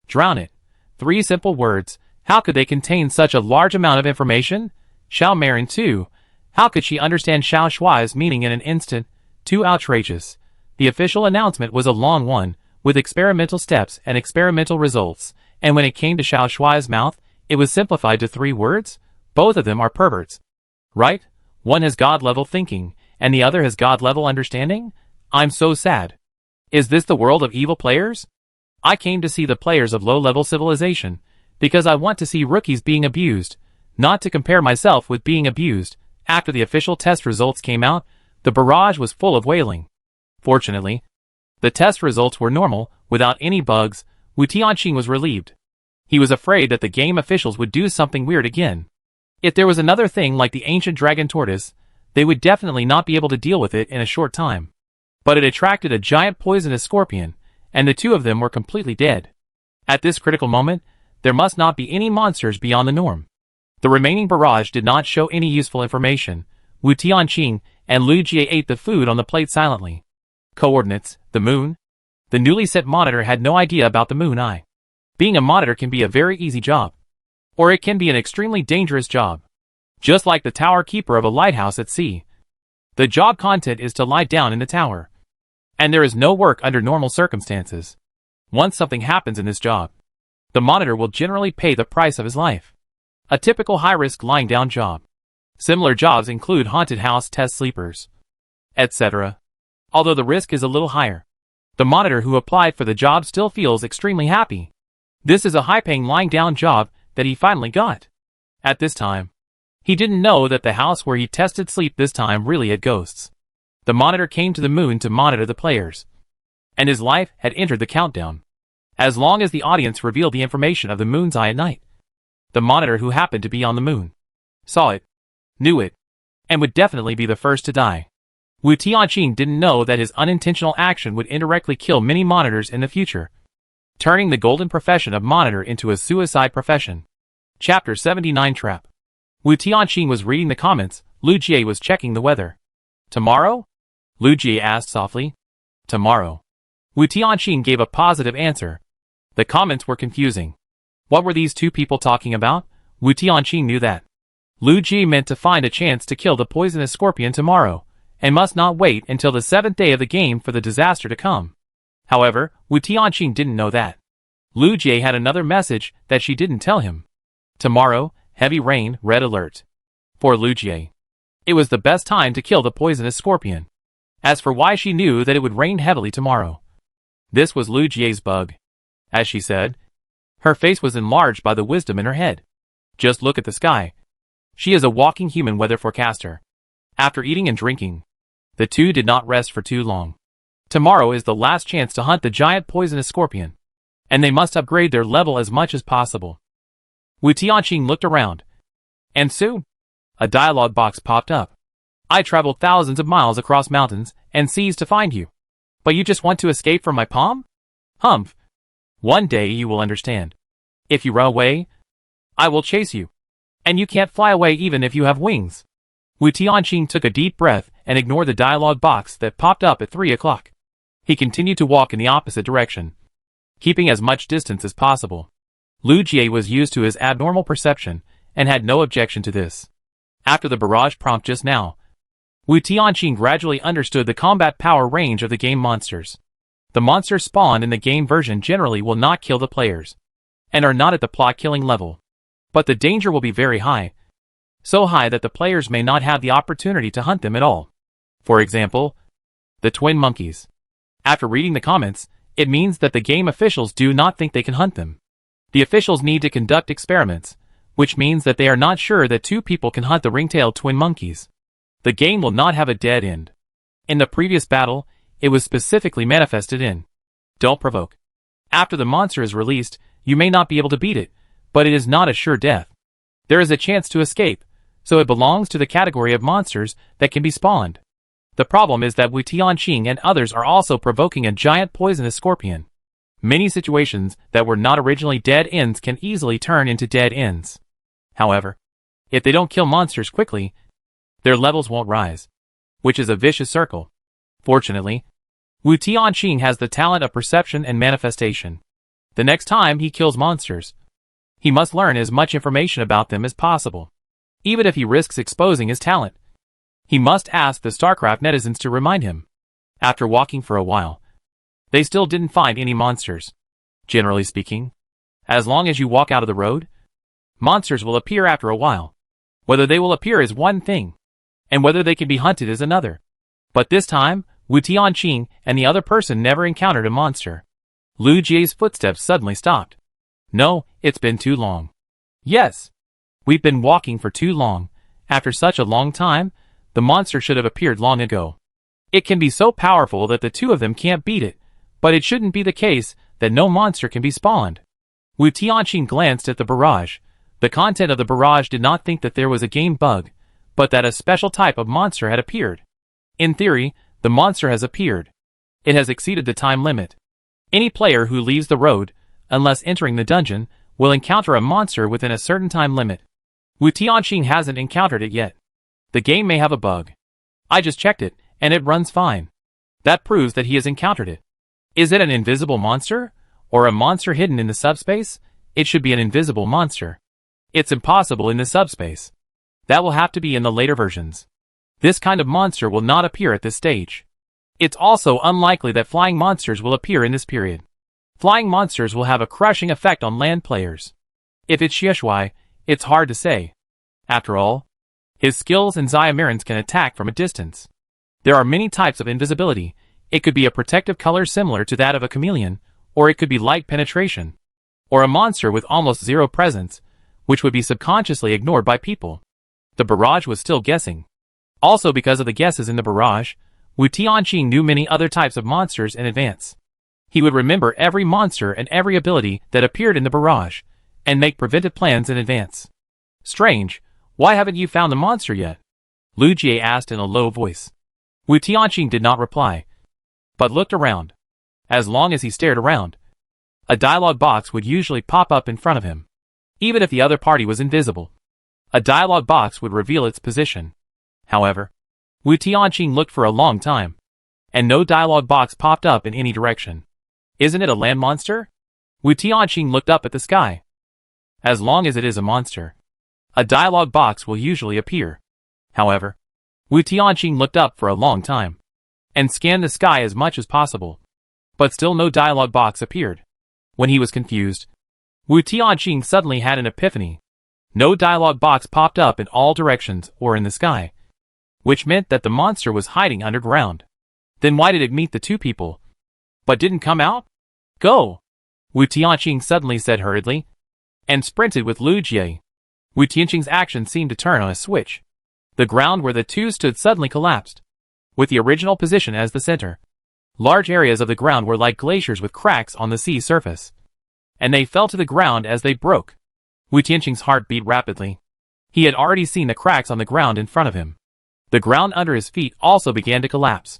drown it. 3 simple words. How could they contain such a large amount of information? Xiao Marin too. How could she understand Xiao Shui's meaning in an instant? Too outrageous. The official announcement was a long one, with experimental steps and experimental results, and when it came to Xiao Shui's mouth, it was simplified to 3 words? Both of them are perverts. Right? One has God-level thinking, and the other has God-level understanding? I'm so sad. Is this the world of evil players? I came to see the players of low-level civilization, because I want to see rookies being abused, not to compare myself with being abused. After the official test results came out, the barrage was full of wailing. Fortunately, the test results were normal, without any bugs. Wu Tianqing was relieved. He was afraid that the game officials would do something weird again. If there was another thing like the ancient dragon tortoise, they would definitely not be able to deal with it in a short time. But it attracted a giant poisonous scorpion, and the 2 of them were completely dead. At this critical moment, there must not be any monsters beyond the norm. The remaining barrage did not show any useful information. Wu Tianqing and Lu Jie ate the food on the plate silently. Coordinates, the moon. The newly set monitor had no idea about the moon eye. Being a monitor can be a very easy job. Or it can be an extremely dangerous job. Just like the tower keeper of a lighthouse at sea. The job content is to lie down in the tower. And there is no work under normal circumstances. Once something happens in this job, the monitor will generally pay the price of his life. A typical high-risk lying down job. Similar jobs include haunted house test sleepers, etc. Although the risk is a little higher, the monitor who applied for the job still feels extremely happy. This is a high-paying lying down job that he finally got. At this time, he didn't know that the house where he tested sleep this time really had ghosts. The monitor came to the moon to monitor the players, and his life had entered the countdown. As long as the audience revealed the information of the moon's eye at night, the monitor who happened to be on the moon saw it, knew it, and would definitely be the first to die. Wu Tianqing didn't know that his unintentional action would indirectly kill many monitors in the future, turning the golden profession of monitor into a suicide profession. Chapter 79 Trap. Wu Tianqing was reading the comments. Lu Jie was checking the weather. Tomorrow? Lu Jie asked softly. Tomorrow. Wu Tianqing gave a positive answer. The comments were confusing. What were these 2 people talking about? Wu Tianqing knew that Lu Jie meant to find a chance to kill the poisonous scorpion tomorrow, and must not wait until the 7th day of the game for the disaster to come. However, Wu Tianqing didn't know that. Lu Jie had another message that she didn't tell him. Tomorrow, heavy rain, red alert. For Lu Jie, it was the best time to kill the poisonous scorpion. As for why she knew that it would rain heavily tomorrow, this was Lu Jie's bug. As she said, her face was enlarged by the wisdom in her head. Just look at the sky. She is a walking human weather forecaster. After eating and drinking, the two did not rest for too long. Tomorrow is the last chance to hunt the giant poisonous scorpion, and they must upgrade their level as much as possible. Wu Tianqing looked around, and soon, a dialogue box popped up. I traveled thousands of miles across mountains and seas to find you, but you just want to escape from my palm? Humph. One day you will understand. If you run away, I will chase you. And you can't fly away even if you have wings. Wu Tianqing took a deep breath and ignored the dialogue box that popped up at 3 o'clock. He continued to walk in the opposite direction, keeping as much distance as possible. Lu Jie was used to his abnormal perception and had no objection to this. After the barrage prompt just now, Wu Tianqing gradually understood the combat power range of the game monsters. The monsters spawned in the game version generally will not kill the players, and are not at the plot-killing level. But the danger will be very high, so high that the players may not have the opportunity to hunt them at all. For example, the twin monkeys. After reading the comments, it means that the game officials do not think they can hunt them. The officials need to conduct experiments, which means that they are not sure that two people can hunt the ring-tailed twin monkeys. The game will not have a dead end. In the previous battle, it was specifically manifested in Don't Provoke. After the monster is released, you may not be able to beat it, but it is not a sure death. There is a chance to escape, so it belongs to the category of monsters that can be spawned. The problem is that Wu Tianqing and others are also provoking a giant poisonous scorpion. Many situations that were not originally dead ends can easily turn into dead ends. However, if they don't kill monsters quickly, their levels won't rise, which is a vicious circle. Fortunately, Wu Tianqing has the talent of perception and manifestation. The next time he kills monsters, he must learn as much information about them as possible. Even if he risks exposing his talent, he must ask the StarCraft netizens to remind him. After walking for a while, they still didn't find any monsters. Generally speaking, as long as you walk out of the road, monsters will appear after a while. Whether they will appear is one thing, and whether they can be hunted is another. But this time, Wu Tianqing and the other person never encountered a monster. Lu Jie's footsteps suddenly stopped. No, it's been too long. Yes, we've been walking for too long. After such a long time, the monster should have appeared long ago. It can be so powerful that the two of them can't beat it, but it shouldn't be the case that no monster can be spawned. Wu Tianqing glanced at the barrage. The content of the barrage did not think that there was a game bug, but that a special type of monster had appeared. In theory, the monster has appeared. It has exceeded the time limit. Any player who leaves the road, unless entering the dungeon, will encounter a monster within a certain time limit. Wu Tianqing hasn't encountered it yet. The game may have a bug. I just checked it, and it runs fine. That proves that he has encountered it. Is it an invisible monster? Or a monster hidden in the subspace? It should be an invisible monster. It's impossible in the subspace. That will have to be in the later versions. This kind of monster will not appear at this stage. It's also unlikely that flying monsters will appear in this period. Flying monsters will have a crushing effect on land players. If it's Xieshui, it's hard to say. After all, his skills and Xiamirans can attack from a distance. There are many types of invisibility. It could be a protective color similar to that of a chameleon, or it could be light penetration, or a monster with almost zero presence, which would be subconsciously ignored by people. The barrage was still guessing. Also because of the guesses in the barrage, Wu Tianqing knew many other types of monsters in advance. He would remember every monster and every ability that appeared in the barrage, and make preventive plans in advance. Strange, why haven't you found the monster yet? Lu Jie asked in a low voice. Wu Tianqing did not reply, but looked around. As long as he stared around, a dialogue box would usually pop up in front of him. Even if the other party was invisible, a dialogue box would reveal its position. However, Wu Tianqing looked for a long time, and no dialogue box popped up in any direction. Isn't it a land monster? Wu Tianqing looked up at the sky. As long as it is a monster, a dialogue box will usually appear. However, Wu Tianqing looked up for a long time, and scanned the sky as much as possible. But still no dialogue box appeared. When he was confused, Wu Tianqing suddenly had an epiphany. No dialogue box popped up in all directions or in the sky, which meant that the monster was hiding underground. Then why did it meet the two people, but didn't come out? Go! Wu Tianqing suddenly said hurriedly, and sprinted with Lu Jie. Wu Tianqing's action seemed to turn on a switch. The ground where the two stood suddenly collapsed, with the original position as the center. Large areas of the ground were like glaciers with cracks on the sea surface, and they fell to the ground as they broke. Wu Tianqing's heart beat rapidly. He had already seen the cracks on the ground in front of him. The ground under his feet also began to collapse.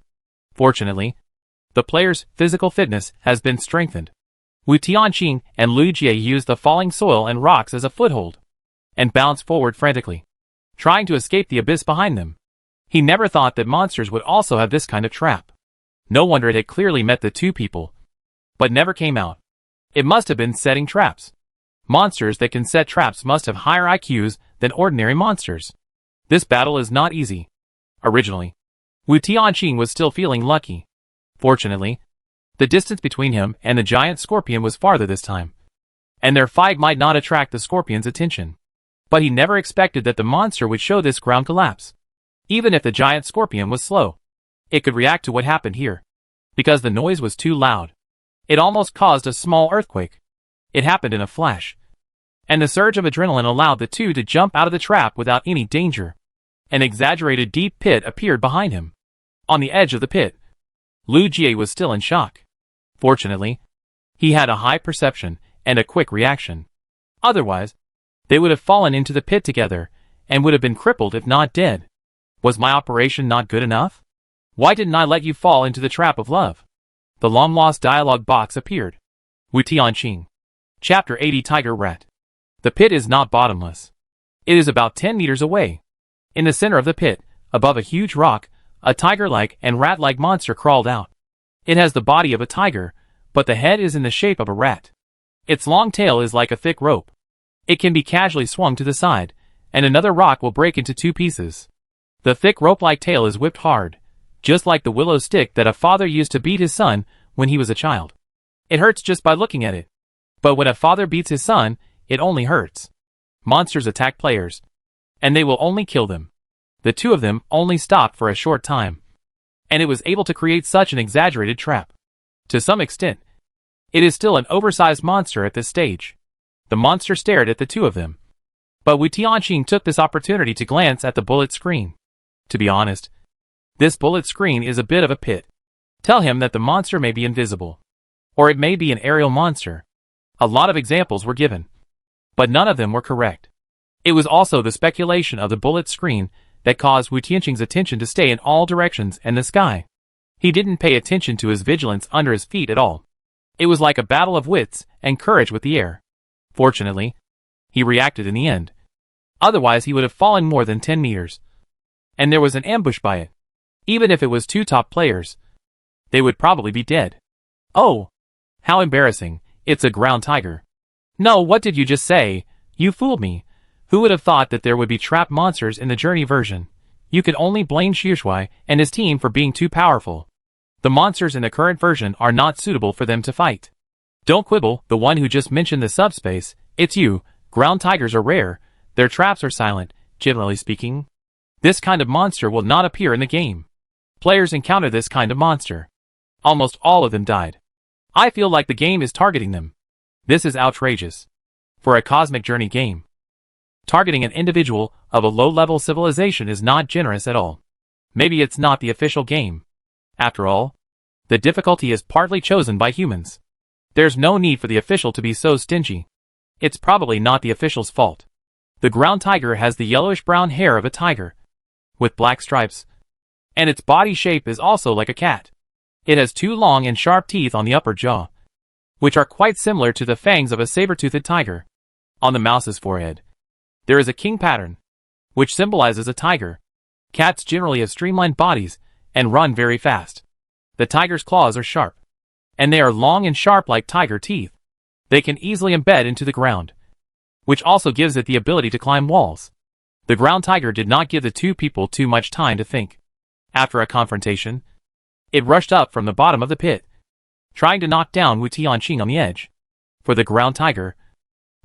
Fortunately, the player's physical fitness has been strengthened. Wu Tianqing and Lu Jie used the falling soil and rocks as a foothold, and bounced forward frantically, trying to escape the abyss behind them. He never thought that monsters would also have this kind of trap. No wonder it had clearly met the two people, but never came out. It must have been setting traps. Monsters that can set traps must have higher IQs than ordinary monsters. This battle is not easy. Originally, Wu Tianqing was still feeling lucky. Fortunately, the distance between him and the giant scorpion was farther this time, and their fight might not attract the scorpion's attention. But he never expected that the monster would show this ground collapse. Even if the giant scorpion was slow, it could react to what happened here, because the noise was too loud. It almost caused a small earthquake. It happened in a flash, and the surge of adrenaline allowed the two to jump out of the trap without any danger. An exaggerated deep pit appeared behind him. On the edge of the pit, Lu Jie was still in shock. Fortunately, he had a high perception and a quick reaction. Otherwise, they would have fallen into the pit together and would have been crippled if not dead. Was my operation not good enough? Why didn't I let you fall into the trap of love? The long-lost dialogue box appeared. Wu Tianqing. Chapter 80 Tiger Rat. The pit is not bottomless. It is about 10 meters away. In the center of the pit, above a huge rock, a tiger-like and rat-like monster crawled out. It has the body of a tiger, but the head is in the shape of a rat. Its long tail is like a thick rope. It can be casually swung to the side, and another rock will break into two pieces. The thick rope-like tail is whipped hard, just like the willow stick that a father used to beat his son when he was a child. It hurts just by looking at it. But when a father beats his son, it only hurts. Monsters attack players, and they will only kill them. The two of them only stopped for a short time, and it was able to create such an exaggerated trap. To some extent, it is still an oversized monster at this stage. The monster stared at the two of them, but Wu Tianqing took this opportunity to glance at the bullet screen. To be honest, this bullet screen is a bit of a pit. Tell him that the monster may be invisible, or it may be an aerial monster. A lot of examples were given, but none of them were correct. It was also the speculation of the bullet screen that caused Wu Tianqing's attention to stay in all directions and the sky. He didn't pay attention to his vigilance under his feet at all. It was like a battle of wits and courage with the air. Fortunately, he reacted in the end. Otherwise he would have fallen more than 10 meters. And there was an ambush by it. Even if it was two top players, they would probably be dead. Oh! How embarrassing. It's a ground tiger. No, what did you just say? You fooled me. Who would have thought that there would be trap monsters in the Journey version? You could only blame Shuishui and his team for being too powerful. The monsters in the current version are not suitable for them to fight. Don't quibble, the one who just mentioned the subspace. It's you. Ground tigers are rare. Their traps are silent, generally speaking. This kind of monster will not appear in the game. Players encounter this kind of monster. Almost all of them died. I feel like the game is targeting them. This is outrageous. For a Cosmic Journey game, targeting an individual of a low-level civilization is not generous at all. Maybe it's not the official game. After all, the difficulty is partly chosen by humans. There's no need for the official to be so stingy. It's probably not the official's fault. The ground tiger has the yellowish-brown hair of a tiger, with black stripes, and its body shape is also like a cat. It has two long and sharp teeth on the upper jaw, which are quite similar to the fangs of a saber-toothed tiger. On the mouse's forehead, there is a king pattern, which symbolizes a tiger. Cats generally have streamlined bodies and run very fast. The tiger's claws are sharp, and they are long and sharp like tiger teeth. They can easily embed into the ground, which also gives it the ability to climb walls. The ground tiger did not give the two people too much time to think. After a confrontation, it rushed up from the bottom of the pit, trying to knock down Wu Tianqing on the edge. For the ground tiger,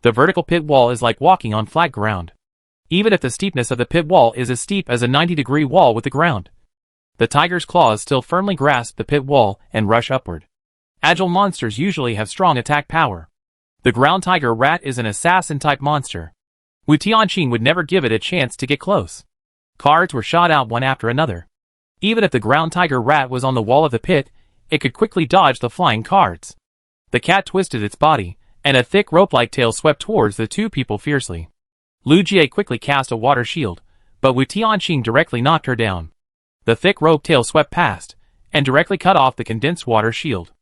the vertical pit wall is like walking on flat ground. Even if the steepness of the pit wall is as steep as a 90-degree wall with the ground, the tiger's claws still firmly grasp the pit wall and rush upward. Agile monsters usually have strong attack power. The ground tiger rat is an assassin-type monster. Wu Tianqing would never give it a chance to get close. Cards were shot out one after another. Even if the ground tiger rat was on the wall of the pit, it could quickly dodge the flying cards. The cat twisted its body, and a thick rope-like tail swept towards the two people fiercely. Lu Jie quickly cast a water shield, but Wu Tianqing directly knocked her down. The thick rope tail swept past, and directly cut off the condensed water shield.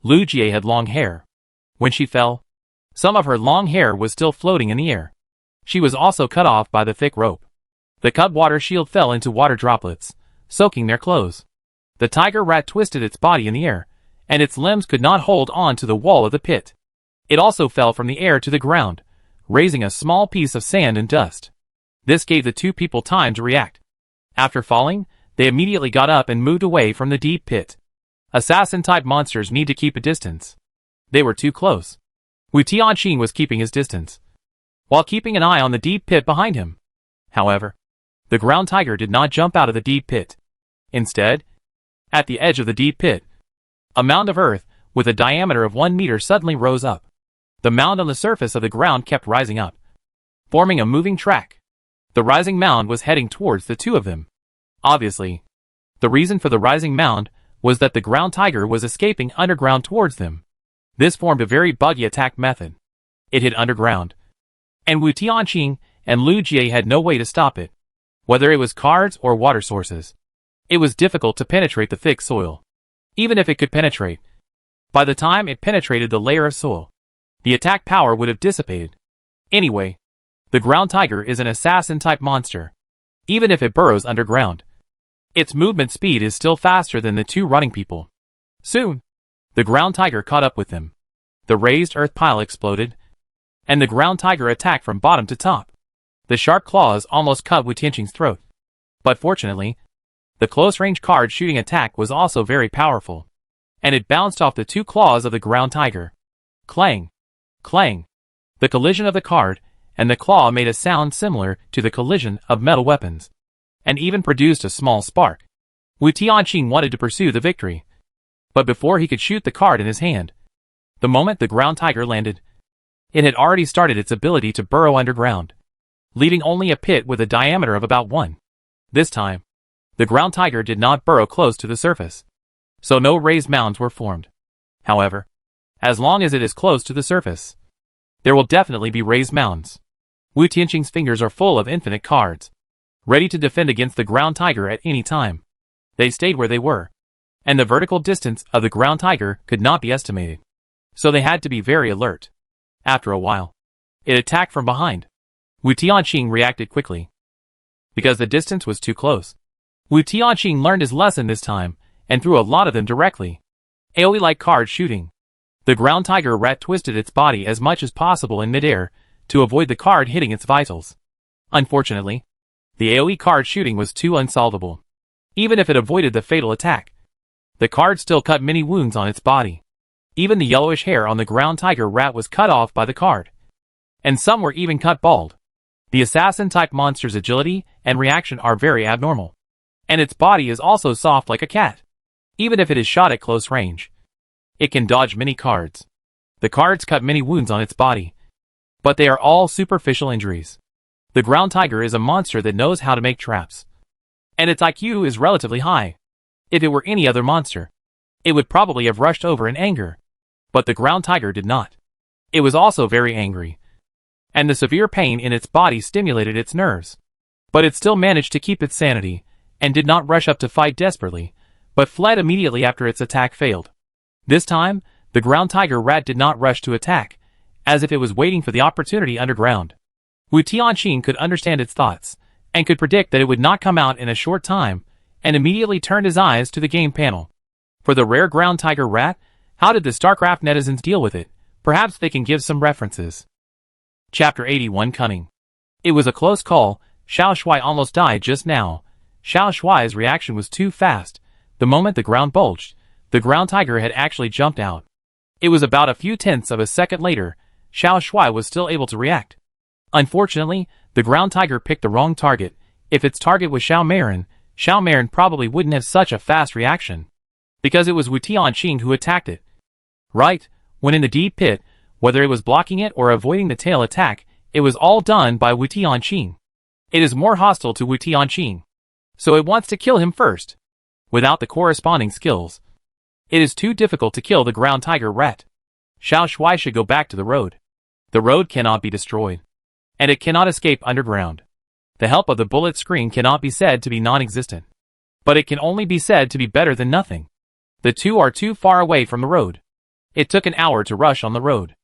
Lu Jie had long hair. When she fell, some of her long hair was still floating in the air. She was also cut off by the thick rope. The cut water shield fell into water droplets, soaking their clothes. The tiger rat twisted its body in the air, and its limbs could not hold on to the wall of the pit. It also fell from the air to the ground, raising a small piece of sand and dust. This gave the two people time to react. After falling, they immediately got up and moved away from the deep pit. Assassin-type monsters need to keep a distance. They were too close. Wu Tianqing was keeping his distance, while keeping an eye on the deep pit behind him. However, the ground tiger did not jump out of the deep pit. Instead, at the edge of the deep pit, a mound of earth with a diameter of 1 meter suddenly rose up. The mound on the surface of the ground kept rising up, forming a moving track. The rising mound was heading towards the two of them. Obviously, the reason for the rising mound was that the ground tiger was escaping underground towards them. This formed a very buggy attack method. It hid underground, and Wu Tianqing and Lu Jie had no way to stop it. Whether it was cards or water sources, it was difficult to penetrate the thick soil. Even if it could penetrate, by the time it penetrated the layer of soil, the attack power would have dissipated. Anyway, the ground tiger is an assassin-type monster. Even if it burrows underground, its movement speed is still faster than the two running people. Soon, the ground tiger caught up with them. The raised earth pile exploded, and the ground tiger attacked from bottom to top. The sharp claws almost cut Wu Tianqing's throat. But fortunately, the close-range card shooting attack was also very powerful, and it bounced off the two claws of the ground tiger. Clang! Clang! The collision of the card and the claw made a sound similar to the collision of metal weapons, and even produced a small spark. Wu Tianqing wanted to pursue the victory, but before he could shoot the card in his hand, the moment the ground tiger landed, it had already started its ability to burrow underground, leaving only a pit with a diameter of about 1. This time, the ground tiger did not burrow close to the surface, so no raised mounds were formed. However, as long as it is close to the surface, there will definitely be raised mounds. Wu Tianqing's fingers are full of infinite cards, ready to defend against the ground tiger at any time. They stayed where they were, and the vertical distance of the ground tiger could not be estimated, so they had to be very alert. After a while, it attacked from behind. Wu Tianqing reacted quickly, because the distance was too close. Wu Tianqing learned his lesson this time, and threw a lot of them directly. AoE-like card shooting. The ground tiger rat twisted its body as much as possible in midair, to avoid the card hitting its vitals. Unfortunately, the AoE card shooting was too unsolvable. Even if it avoided the fatal attack, the card still cut many wounds on its body. Even the yellowish hair on the ground tiger rat was cut off by the card, and some were even cut bald. The assassin-type monster's agility and reaction are very abnormal, and its body is also soft like a cat. Even if it is shot at close range, it can dodge many cards. The cards cut many wounds on its body, but they are all superficial injuries. The ground tiger is a monster that knows how to make traps, and its IQ is relatively high. If it were any other monster, it would probably have rushed over in anger, but the ground tiger did not. It was also very angry, and the severe pain in its body stimulated its nerves. But it still managed to keep its sanity, and did not rush up to fight desperately, but fled immediately after its attack failed. This time, the ground tiger rat did not rush to attack, as if it was waiting for the opportunity underground. Wu Tianqing could understand its thoughts, and could predict that it would not come out in a short time, and immediately turned his eyes to the game panel. For the rare ground tiger rat, how did the StarCraft netizens deal with it? Perhaps they can give some references. Chapter 81 Cunning. It was a close call. Xiao Shuai almost died just now. Xiao Shuai's reaction was too fast. The moment the ground bulged, The ground tiger had actually jumped out. It was about a few tenths of a second later, Xiao Shuai was still able to react. Unfortunately, the ground tiger picked the wrong target. If its target was Xiao Marin probably wouldn't have such a fast reaction. Because it was Wu Tianqing who attacked it. Right, when in the deep pit, whether it was blocking it or avoiding the tail attack, it was all done by Wu Tianqing. It is more hostile to Wu Tianqing. So it wants to kill him first. Without the corresponding skills, it is too difficult to kill the ground tiger rat. Xiao Shuai should go back to the road. The road cannot be destroyed. And it cannot escape underground. The help of the bullet screen cannot be said to be non-existent. But it can only be said to be better than nothing. The two are too far away from the road. It took an hour to rush on the road.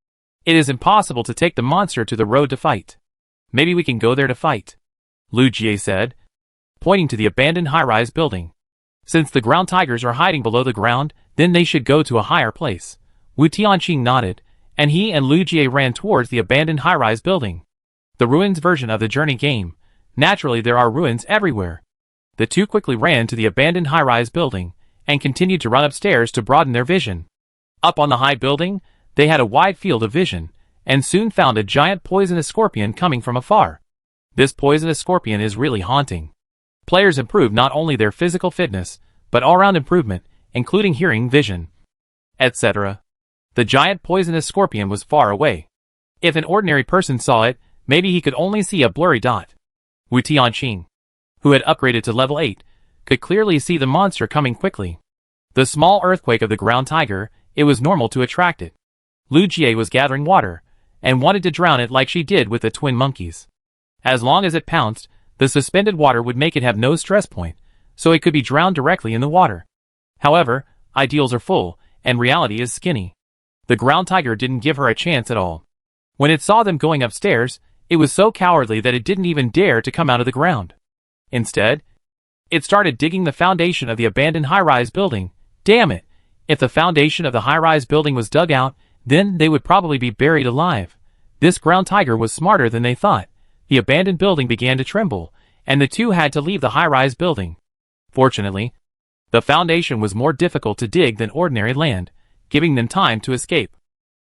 It is impossible to take the monster to the road to fight. Maybe we can go there to fight, Lu Jie said, pointing to the abandoned high-rise building. Since the ground tigers are hiding below the ground, then they should go to a higher place. Wu Tianqing nodded, and he and Lu Jie ran towards the abandoned high-rise building. The ruins version of the journey game. Naturally, there are ruins everywhere. The two quickly ran to the abandoned high-rise building, and continued to run upstairs to broaden their vision. Up on the high building, they had a wide field of vision, and soon found a giant poisonous scorpion coming from afar. This poisonous scorpion is really haunting. Players improve not only their physical fitness, but all-round improvement, including hearing, vision, etc. The giant poisonous scorpion was far away. If an ordinary person saw it, maybe he could only see a blurry dot. Wu Tianqing, who had upgraded to level 8, could clearly see the monster coming quickly. The small earthquake of the ground tiger, it was normal to attract it. Lu Jie was gathering water, and wanted to drown it like she did with the twin monkeys. As long as it pounced, the suspended water would make it have no stress point, so it could be drowned directly in the water. However, ideals are full, and reality is skinny. The ground tiger didn't give her a chance at all. When it saw them going upstairs, it was so cowardly that it didn't even dare to come out of the ground. Instead, it started digging the foundation of the abandoned high-rise building. Damn it! If the foundation of the high-rise building was dug out, then they would probably be buried alive. This ground tiger was smarter than they thought. The abandoned building began to tremble, and the two had to leave the high-rise building. Fortunately, the foundation was more difficult to dig than ordinary land, giving them time to escape.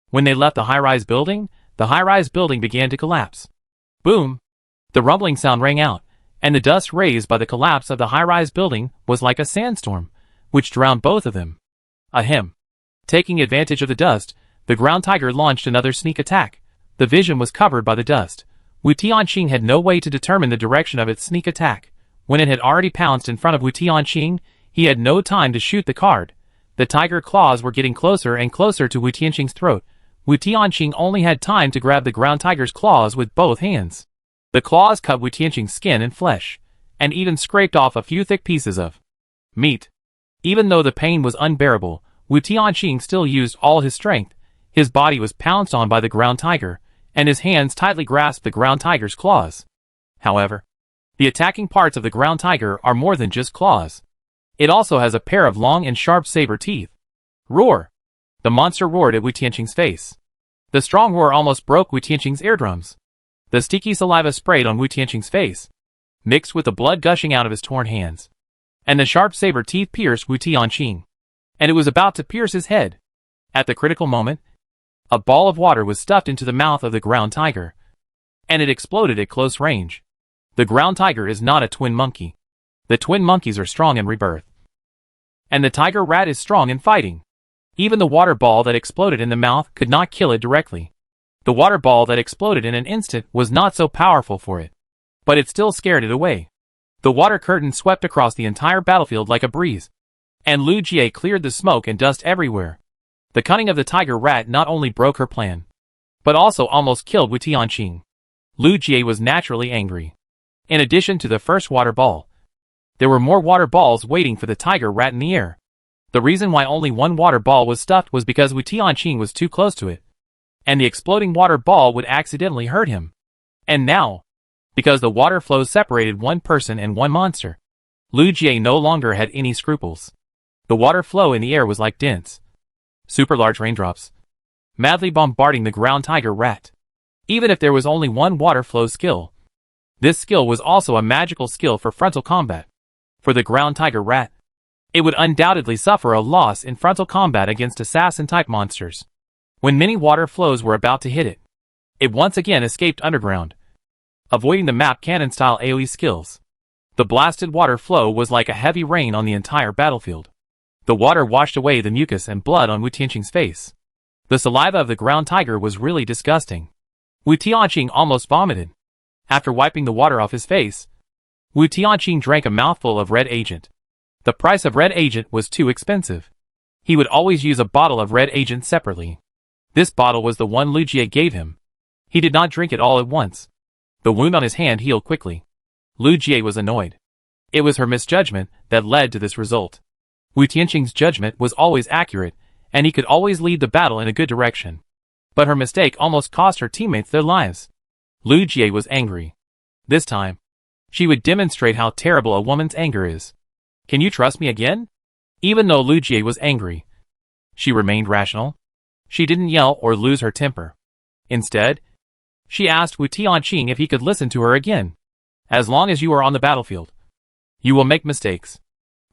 When they left the high-rise building began to collapse. Boom! The rumbling sound rang out, and the dust raised by the collapse of the high-rise building was like a sandstorm, which drowned both of them. Ahem. Taking advantage of the dust, the ground tiger launched another sneak attack. The vision was covered by the dust. Wu Tianqing had no way to determine the direction of its sneak attack. When it had already pounced in front of Wu Tianqing, he had no time to shoot the card. The tiger claws were getting closer and closer to Wu Tianqing's throat. Wu Tianqing only had time to grab the ground tiger's claws with both hands. The claws cut Wu Tianqing's skin and flesh, and even scraped off a few thick pieces of meat. Even though the pain was unbearable, Wu Tianqing still used all his strength. His body was pounced on by the ground tiger, and his hands tightly grasped the ground tiger's claws. However, the attacking parts of the ground tiger are more than just claws. It also has a pair of long and sharp saber teeth. Roar! The monster roared at Wu Tianqing's face. The strong roar almost broke Wu Tianqing's eardrums. The sticky saliva sprayed on Wu Tianqing's face, mixed with the blood gushing out of his torn hands. And the sharp saber teeth pierced Wu Tianqing, and it was about to pierce his head. At the critical moment, a ball of water was stuffed into the mouth of the ground tiger, and it exploded at close range. The ground tiger is not a twin monkey. The twin monkeys are strong in rebirth, and the tiger rat is strong in fighting. Even the water ball that exploded in the mouth could not kill it directly. The water ball that exploded in an instant was not so powerful for it, but it still scared it away. The water curtain swept across the entire battlefield like a breeze, and Lu Jie cleared the smoke and dust everywhere. The cunning of the tiger rat not only broke her plan, but also almost killed Wu Tianqing. Lu Jie was naturally angry. In addition to the first water ball, there were more water balls waiting for the tiger rat in the air. The reason why only one water ball was stuffed was because Wu Tianqing was too close to it, and the exploding water ball would accidentally hurt him. And now, because the water flows separated one person and one monster, Lu Jie no longer had any scruples. The water flow in the air was like dense, super large raindrops, madly bombarding the ground tiger rat. Even if there was only one water flow skill, this skill was also a magical skill for frontal combat. For the ground tiger rat, It would undoubtedly suffer a loss in frontal combat against assassin-type monsters. When many water flows were about to hit it, it once again escaped underground, avoiding the map cannon-style AoE skills. The blasted water flow was like a heavy rain on the entire battlefield. The water washed away the mucus and blood on Wu Tianqing's face. The saliva of the ground tiger was really disgusting. Wu Tianqing almost vomited. After wiping the water off his face, Wu Tianqing drank a mouthful of red agent. The price of red agent was too expensive. He would always use a bottle of red agent separately. This bottle was the one Lu Jie gave him. He did not drink it all at once. The wound on his hand healed quickly. Lu Jie was annoyed. It was her misjudgment that led to this result. Wu Tianqing's judgment was always accurate, and he could always lead the battle in a good direction. But her mistake almost cost her teammates their lives. Lu Jie was angry. This time, she would demonstrate how terrible a woman's anger is. Can you trust me again? Even though Lu Jie was angry, she remained rational. She didn't yell or lose her temper. Instead, she asked Wu Tianqing if he could listen to her again. As long as you are on the battlefield, you will make mistakes.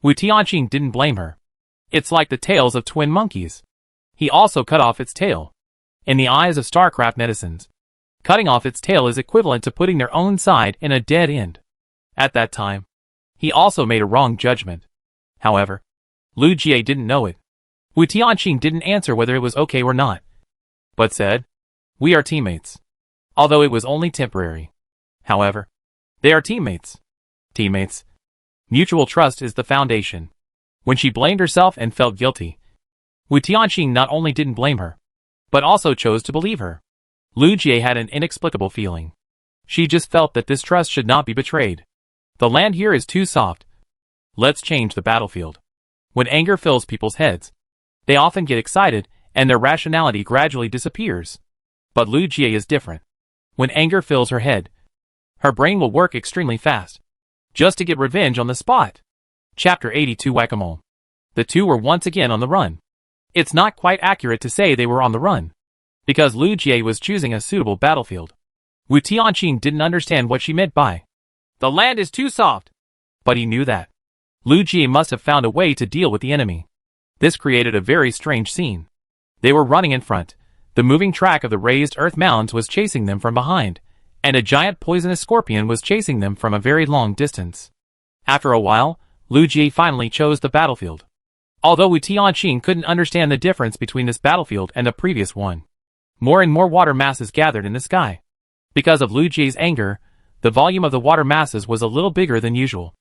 Wu Tianqing didn't blame her. It's like the tails of twin monkeys. He also cut off its tail. In the eyes of StarCraft netizens, cutting off its tail is equivalent to putting their own side in a dead end. At that time, he also made a wrong judgment. However, Lu Jie didn't know it. Wu Tianqing didn't answer whether it was okay or not, but said, "We are teammates." Although it was only temporary. However, they are teammates. Teammates. Mutual trust is the foundation. When she blamed herself and felt guilty, Wu Tianqing not only didn't blame her, but also chose to believe her. Lu Jie had an inexplicable feeling. She just felt that this trust should not be betrayed. The land here is too soft. Let's change the battlefield. When anger fills people's heads, they often get excited and their rationality gradually disappears. But Lu Jie is different. When anger fills her head, her brain will work extremely fast, just to get revenge on the spot. Chapter 82 Whack-a-Mole. The two were once again on the run. It's not quite accurate to say they were on the run, because Lu Jie was choosing a suitable battlefield. Wu Tianqing didn't understand what she meant by, "The land is too soft," but he knew that Lu Jie must have found a way to deal with the enemy. This created a very strange scene. They were running in front. The moving track of the raised earth mounds was chasing them from behind, and a giant poisonous scorpion was chasing them from a very long distance. After a while, Lu Jie finally chose the battlefield. Although Wu Tianqing couldn't understand the difference between this battlefield and the previous one, more and more water masses gathered in the sky. Because of Lu Jie's anger, the volume of the water masses was a little bigger than usual.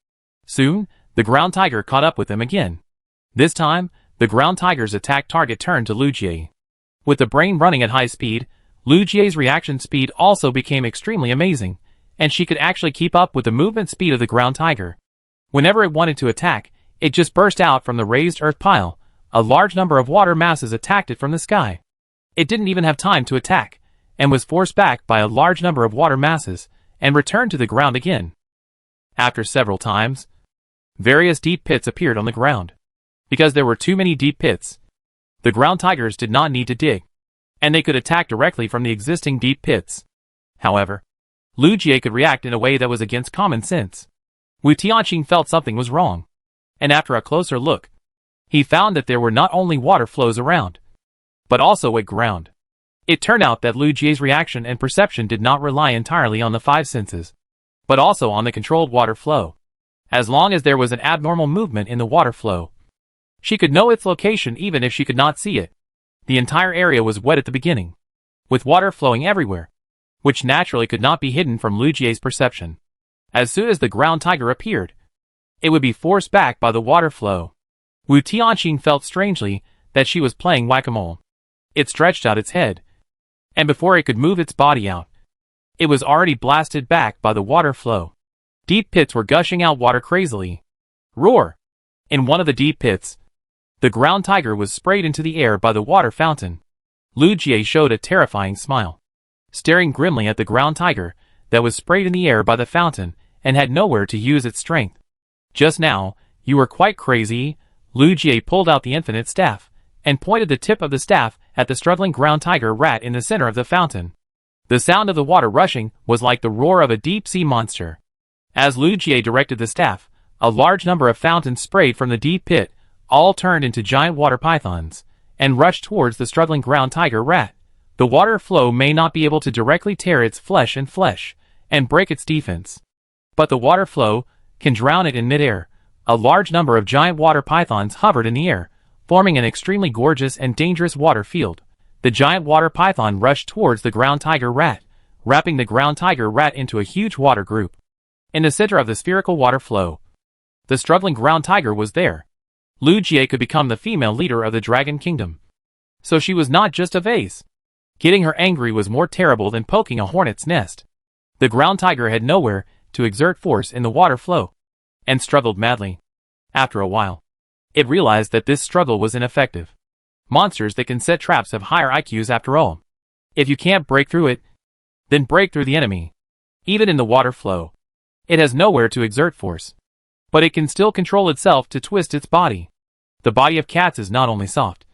Soon, the ground tiger caught up with them again. This time, the ground tiger's attack target turned to Lu Jie. With the brain running at high speed, Lu Jie's reaction speed also became extremely amazing, and she could actually keep up with the movement speed of the ground tiger. Whenever it wanted to attack, it just burst out from the raised earth pile. A large number of water masses attacked it from the sky. It didn't even have time to attack, and was forced back by a large number of water masses, and returned to the ground again. After several times, various deep pits appeared on the ground. Because there were too many deep pits, the ground tigers did not need to dig, and they could attack directly from the existing deep pits. However, Lu Jie could react in a way that was against common sense. Wu Tianqing felt something was wrong, and after a closer look, he found that there were not only water flows around, but also wet ground. It turned out that Lu Jie's reaction and perception did not rely entirely on the five senses, but also on the controlled water flow. As long as there was an abnormal movement in the water flow, she could know its location even if she could not see it. The entire area was wet at the beginning, with water flowing everywhere, which naturally could not be hidden from Lu Jie's perception. As soon as the ground tiger appeared, it would be forced back by the water flow. Wu Tianqing felt strangely that she was playing whack-a-mole. It stretched out its head, and before it could move its body out, it was already blasted back by the water flow. Deep pits were gushing out water crazily. Roar! In one of the deep pits, the ground tiger was sprayed into the air by the water fountain. Lu Jie showed a terrifying smile, staring grimly at the ground tiger that was sprayed in the air by the fountain and had nowhere to use its strength. Just now, you were quite crazy. Lu Jie pulled out the infinite staff and pointed the tip of the staff at the struggling ground tiger rat in the center of the fountain. The sound of the water rushing was like the roar of a deep sea monster. As Lu Jie directed the staff, A large number of fountains sprayed from the deep pit, all turned into giant water pythons, and rushed towards the struggling ground tiger rat. The water flow may not be able to directly tear its flesh and break its defense, but the water flow can drown it in midair. A large number of giant water pythons hovered in the air, forming an extremely gorgeous and dangerous water field. The giant water python rushed towards the ground tiger rat, wrapping the ground tiger rat into a huge water group. In the center of the spherical water flow, the struggling ground tiger was there. Lu Jie could become the female leader of the Dragon Kingdom. So she was not just a vase. Getting her angry was more terrible than poking a hornet's nest. The ground tiger had nowhere to exert force in the water flow, and struggled madly. After a while, it realized that this struggle was ineffective. Monsters that can set traps have higher IQs after all. If you can't break through it, then break through the enemy. Even in the water flow, it has nowhere to exert force, but it can still control itself to twist its body. The body of cats is not only soft,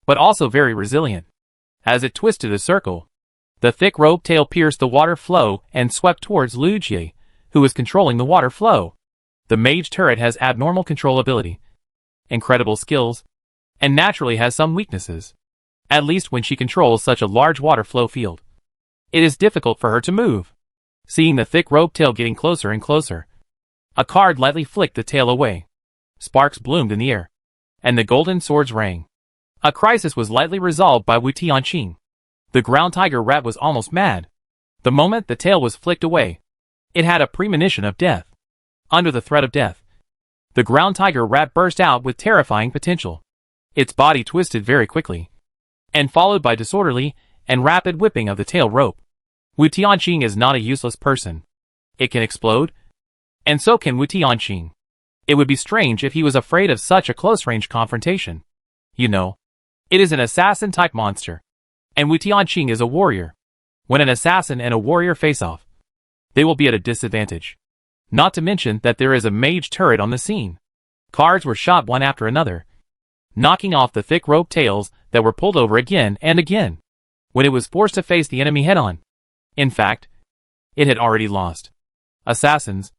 but also very resilient. As it twisted a circle, the thick rope tail pierced the water flow and swept towards Lu Jie, who was controlling the water flow. The mage turret has abnormal controllability, incredible skills, and naturally has some weaknesses, at least when she controls such a large water flow field. It is difficult for her to move. Seeing the thick rope tail getting closer and closer, a card lightly flicked the tail away. Sparks bloomed in the air, and the golden swords rang. A crisis was lightly resolved by Wu Tianqing. The ground tiger rat was almost mad. The moment the tail was flicked away, it had a premonition of death. Under the threat of death, the ground tiger rat burst out with terrifying potential. Its body twisted very quickly, and followed by disorderly and rapid whipping of the tail rope. Wu Tianqing is not a useless person. It can explode, and so can Wu Tianqing. It would be strange if he was afraid of such a close-range confrontation. You know, it is an assassin-type monster, and Wu Tianqing is a warrior. When an assassin and a warrior face off, they will be at a disadvantage. Not to mention that there is a mage turret on the scene. Cards were shot one after another, knocking off the thick rope tails that were pulled over again and again, when it was forced to face the enemy head-on. In fact, it had already lost. Assassins,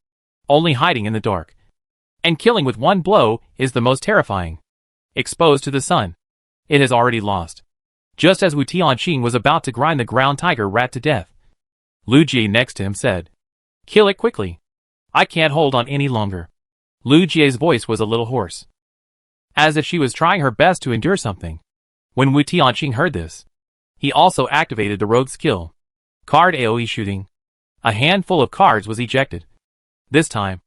only hiding in the dark, and killing with one blow is the most terrifying. Exposed to the sun, it has already lost. Just as Wu Tianqing was about to grind the ground tiger rat to death, Lu Jie next to him said, "Kill it quickly. I can't hold on any longer." Lu Jie's voice was a little hoarse, as if she was trying her best to endure something. When Wu Tianqing heard this, he also activated the rogue skill, card AoE shooting. A handful of cards was ejected. This time,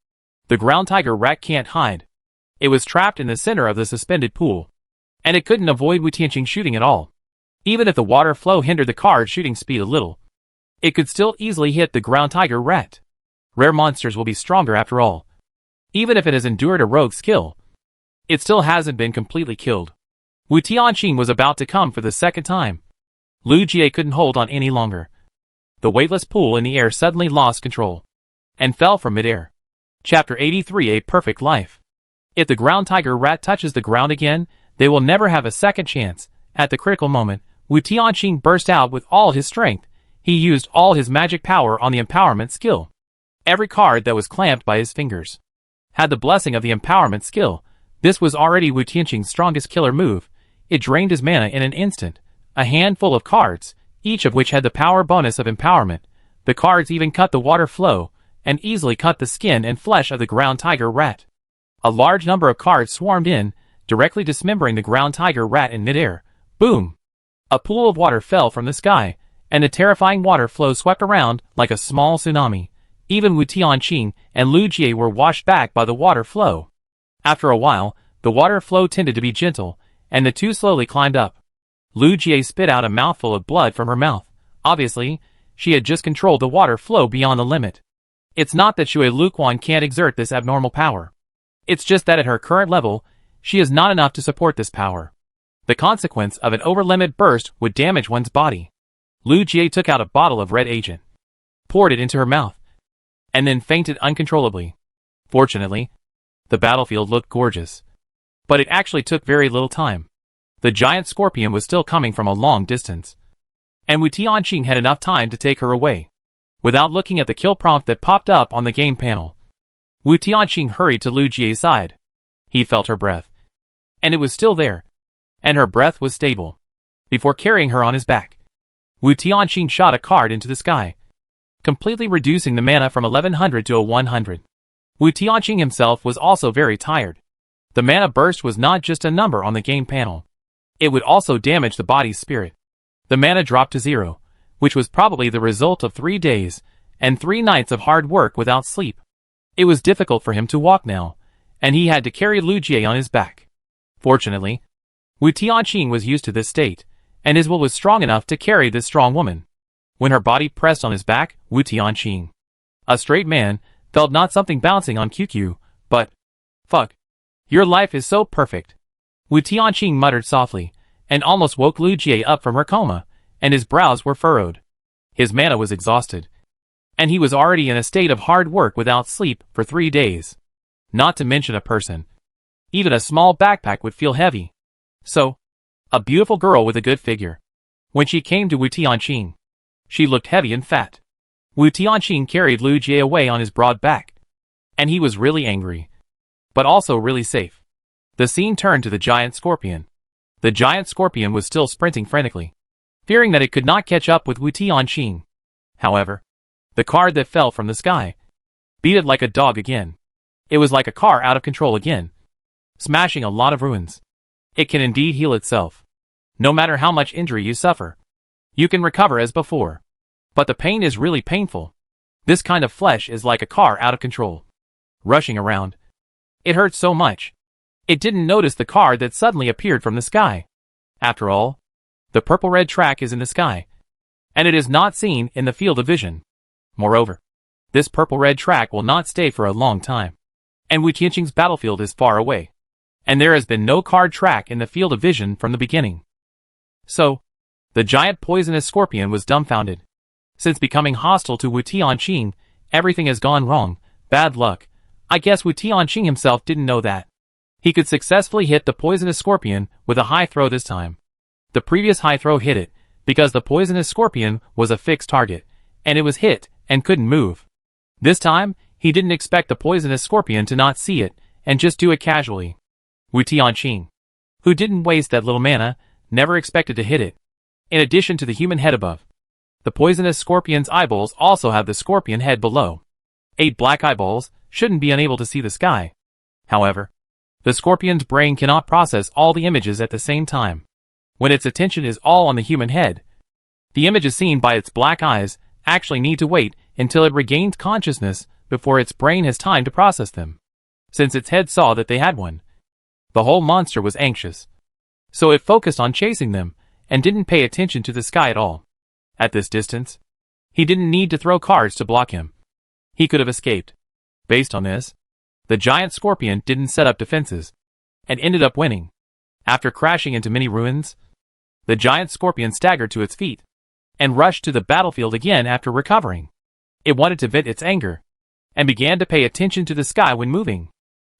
the ground tiger rat can't hide. It was trapped in the center of the suspended pool, and it couldn't avoid Wu Tianqing shooting at all. Even if the water flow hindered the card's shooting speed a little, it could still easily hit the ground tiger rat. Rare monsters will be stronger after all. Even if it has endured a rogue skill, it still hasn't been completely killed. Wu Tianqing was about to come for the second time. Lu Jie couldn't hold on any longer. The weightless pool in the air suddenly lost control, and fell from midair. Chapter 83: A Perfect Life. If the ground tiger rat touches the ground again, they will never have a second chance. At the critical moment, Wu Tianqing burst out with all his strength. He used all his magic power on the empowerment skill. Every card that was clamped by his fingers had the blessing of the empowerment skill. This was already Wu Tianqing's strongest killer move. It drained his mana in an instant. A handful of cards, each of which had the power bonus of empowerment. The cards even cut the water flow, and easily cut the skin and flesh of the ground tiger rat. A large number of cards swarmed in, directly dismembering the ground tiger rat in midair. Boom! A pool of water fell from the sky, and the terrifying water flow swept around like a small tsunami. Even Wu Tianqing and Lu Jie were washed back by the water flow. After a while, the water flow tended to be gentle, and the two slowly climbed up. Lu Jie spit out a mouthful of blood from her mouth. Obviously, she had just controlled the water flow beyond the limit. It's not that Shui Luquan can't exert this abnormal power. It's just that at her current level, she is not enough to support this power. The consequence of an over-limit burst would damage one's body. Lu Jie took out a bottle of red agent, poured it into her mouth, and then fainted uncontrollably. Fortunately, the battlefield looked gorgeous, but it actually took very little time. The giant scorpion was still coming from a long distance, and Wu Tianqing had enough time to take her away, without looking at the kill prompt that popped up on the game panel. Wu Tianqing hurried to Lu Jie's side. He felt her breath. And it was still there. And her breath was stable. Before carrying her on his back, Wu Tianqing shot a card into the sky, completely reducing the mana from 1100 to a 100. Wu Tianqing himself was also very tired. The mana burst was not just a number on the game panel. It would also damage the body's spirit. The mana dropped to 0, which was probably the result of 3 days and 3 nights of hard work without sleep. It was difficult for him to walk now, and he had to carry Lu Jie on his back. Fortunately, Wu Tianqing was used to this state, and his will was strong enough to carry this strong woman. When her body pressed on his back, Wu Tianqing, a straight man, felt not something bouncing on QQ, but, fuck. Your life is so perfect. Wu Tianqing muttered softly, and almost woke Lu Jie up from her coma, and his brows were furrowed. His mana was exhausted, and he was already in a state of hard work without sleep for 3 days. Not to mention a person. Even a small backpack would feel heavy. So, a beautiful girl with a good figure. When she came to Wu Tianqing, she looked heavy and fat. Wu Tianqing carried Lu Jie away on his broad back. And he was really angry. But also really safe. The scene turned to the giant scorpion. The giant scorpion was still sprinting frantically, fearing that it could not catch up with Wu Tianqing. However, the card that fell from the sky beat it like a dog again. It was like a car out of control again, smashing a lot of ruins. It can indeed heal itself. No matter how much injury you suffer, you can recover as before. But the pain is really painful. This kind of flesh is like a car out of control, rushing around. It hurt so much. It didn't notice the card that suddenly appeared from the sky. After all, the purple-red track is in the sky, and it is not seen in the field of vision. Moreover, this purple-red track will not stay for a long time, and Wu Tianqing's battlefield is far away, and there has been no card track in the field of vision from the beginning. So, the giant poisonous scorpion was dumbfounded. Since becoming hostile to Wu Tianqing, everything has gone wrong. Bad luck. I guess Wu Tianqing himself didn't know that. He could successfully hit the poisonous scorpion with a high throw this time. The previous high throw hit it, because the poisonous scorpion was a fixed target, and it was hit and couldn't move. This time, he didn't expect the poisonous scorpion to not see it, and just do it casually. Wu Tianqing, who didn't waste that little mana, never expected to hit it. In addition to the human head above, the poisonous scorpion's eyeballs also have the scorpion head below. 8 black eyeballs shouldn't be unable to see the sky. However, the scorpion's brain cannot process all the images at the same time. When its attention is all on the human head, the images seen by its black eyes actually need to wait until it regains consciousness before its brain has time to process them. Since its head saw that they had one, the whole monster was anxious. So it focused on chasing them, and didn't pay attention to the sky at all. At this distance, he didn't need to throw cards to block him. He could have escaped. Based on this, the giant scorpion didn't set up defenses, and ended up winning. After crashing into many ruins, the giant scorpion staggered to its feet, and rushed to the battlefield again after recovering. It wanted to vent its anger, and began to pay attention to the sky when moving.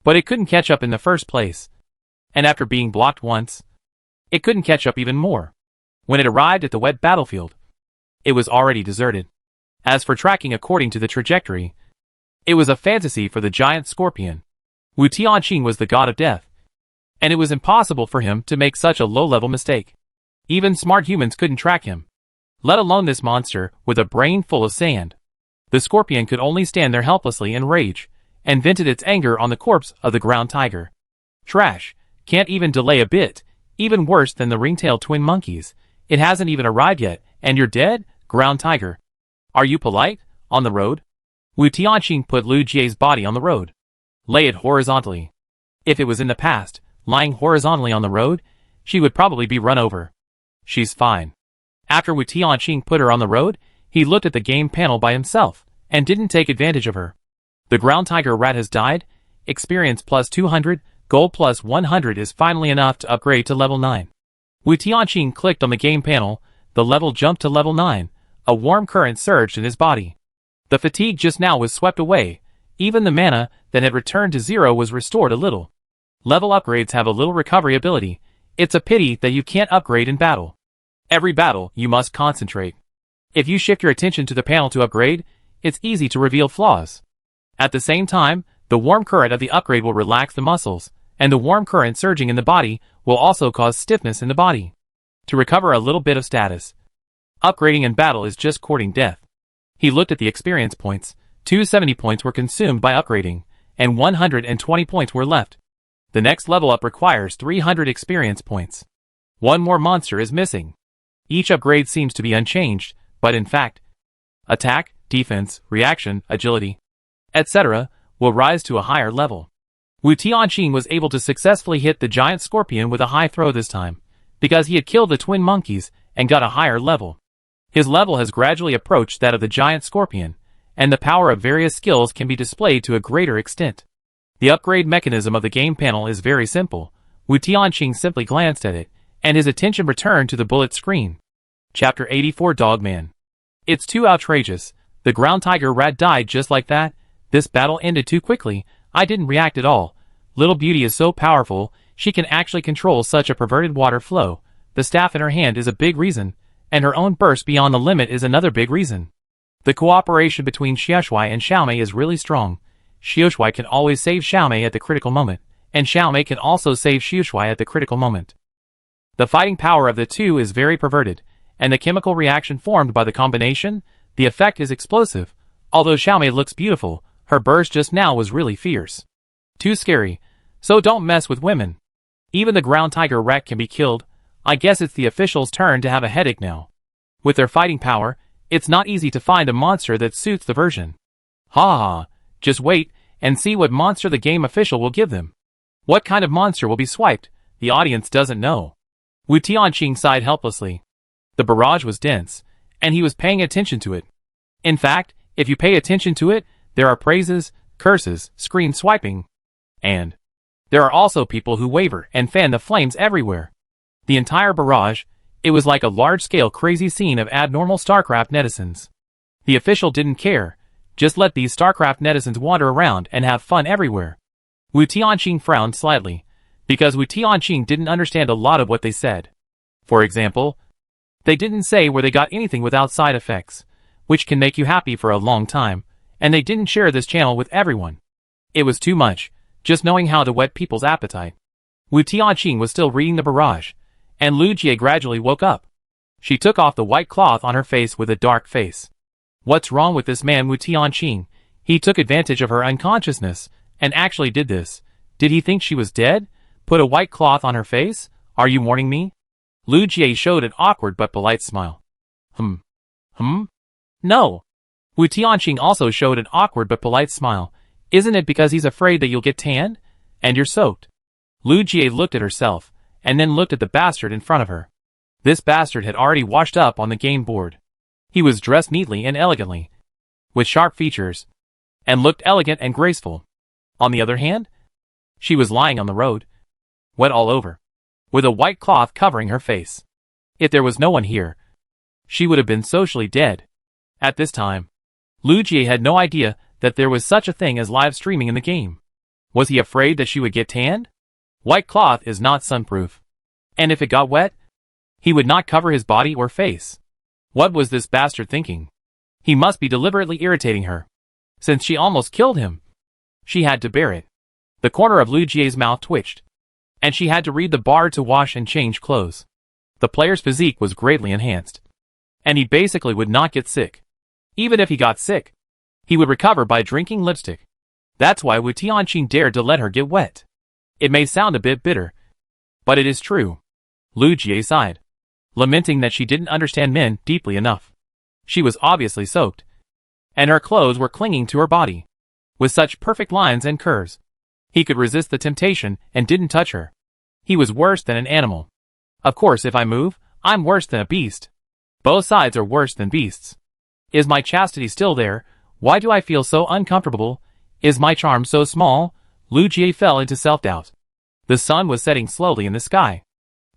But it couldn't catch up in the first place. And after being blocked once, it couldn't catch up even more. When it arrived at the wet battlefield, it was already deserted. As for tracking according to the trajectory, it was a fantasy for the giant scorpion. Wu Tianqing was the god of death, and it was impossible for him to make such a low-level mistake. Even smart humans couldn't track him, let alone this monster with a brain full of sand. The scorpion could only stand there helplessly in rage, and vented its anger on the corpse of the ground tiger. Trash, can't even delay a bit, even worse than the ring-tailed twin monkeys. It hasn't even arrived yet, and you're dead, ground tiger. Are you polite? On the road? Wu Tianqing put Lu Jie's body on the road. Lay it horizontally. If it was in the past, lying horizontally on the road, she would probably be run over. She's fine. After Wu Tianqing put her on the road, he looked at the game panel by himself, and didn't take advantage of her. The ground tiger rat has died. Experience plus 200, gold plus 100 is finally enough to upgrade to level 9. Wu Tianqing clicked on the game panel, the level jumped to level 9, a warm current surged in his body. The fatigue just now was swept away, even the mana that had returned to 0 was restored a little. Level upgrades have a little recovery ability. It's a pity that you can't upgrade in battle. Every battle, you must concentrate. If you shift your attention to the panel to upgrade, it's easy to reveal flaws. At the same time, The warm current of the upgrade will relax the muscles, and the warm current surging in the body will also cause stiffness in the body. To recover a little bit of status, upgrading in battle is just courting death. He looked at the experience points. 270 points were consumed by upgrading, and 120 points were left. The next level up requires 300 experience points. One more monster is missing. Each upgrade seems to be unchanged, but in fact, attack, defense, reaction, agility, etc. will rise to a higher level. Wu Tianqing was able to successfully hit the giant scorpion with a high throw this time, because he had killed the twin monkeys and got a higher level. His level has gradually approached that of the giant scorpion, and the power of various skills can be displayed to a greater extent. The upgrade mechanism of the game panel is very simple. Wu Tianqing simply glanced at it, and his attention returned to the bullet screen. Chapter 84 Dogman. It's too outrageous. The ground tiger rat died just like that. This battle ended too quickly. I didn't react at all. Little Beauty is so powerful, she can actually control such a perverted water flow. The staff in her hand is a big reason, and her own burst beyond the limit is another big reason. The cooperation between Xiaoshui and Xiaomei is really strong. Xiaoshui can always save Xiaomei at the critical moment, and Xiaomei can also save Xiaoshui at the critical moment. The fighting power of the two is very perverted, and the chemical reaction formed by the combination, the effect is explosive. Although Xiaomei looks beautiful, her burst just now was really fierce. Too scary, so don't mess with women. Even the ground tiger rat can be killed. I guess it's the officials' turn to have a headache now. With their fighting power, it's not easy to find a monster that suits the version. Ha ha, just wait and see what monster the game official will give them. What kind of monster will be swiped, the audience doesn't know. Wu Tianqing sighed helplessly. The barrage was dense, and he was paying attention to it. In fact, if you pay attention to it, there are praises, curses, screen swiping, and there are also people who waver and fan the flames everywhere. The entire barrage, it was like a large-scale crazy scene of abnormal StarCraft netizens. The official didn't care, just let these StarCraft netizens wander around and have fun everywhere. Wu Tianqing frowned slightly, because Wu Tianqing didn't understand a lot of what they said. For example, they didn't say where they got anything without side effects, which can make you happy for a long time, and they didn't share this channel with everyone. It was too much, just knowing how to whet people's appetite. Wu Tianqing was still reading the barrage, and Lu Jie gradually woke up. She took off the white cloth on her face with a dark face. What's wrong with this man Wu Tianqing? He took advantage of her unconsciousness, and actually did this. Did he think she was dead? Put a white cloth on her face? Are you warning me? Lu Jie showed an awkward but polite smile. No. Wu Tianqing also showed an awkward but polite smile. Isn't it because he's afraid that you'll get tanned? And you're soaked? Lu Jie looked at herself, and then looked at the bastard in front of her. This bastard had already washed up on the game board. He was dressed neatly and elegantly, with sharp features, and looked elegant and graceful. On the other hand, she was lying on the road, wet all over, with a white cloth covering her face. If there was no one here, she would have been socially dead. At this time, Lu Jie had no idea that there was such a thing as live streaming in the game. Was he afraid that she would get tanned? White cloth is not sunproof. And if it got wet, he would not cover his body or face. What was this bastard thinking? He must be deliberately irritating her. Since she almost killed him, she had to bear it. The corner of Lu Jie's mouth twitched, and she had to read the bar to wash and change clothes. The player's physique was greatly enhanced, and he basically would not get sick. Even if he got sick, he would recover by drinking lipstick. That's why Wu Tianqing dared to let her get wet. It may sound a bit bitter, but it is true. Lu Jie sighed, lamenting that she didn't understand men deeply enough. She was obviously soaked, and her clothes were clinging to her body, with such perfect lines and curves. He could resist the temptation and didn't touch her. He was worse than an animal. Of course, if I move, I'm worse than a beast. Both sides are worse than beasts. Is my chastity still there? Why do I feel so uncomfortable? Is my charm so small? Lu Jie fell into self-doubt. The sun was setting slowly in the sky.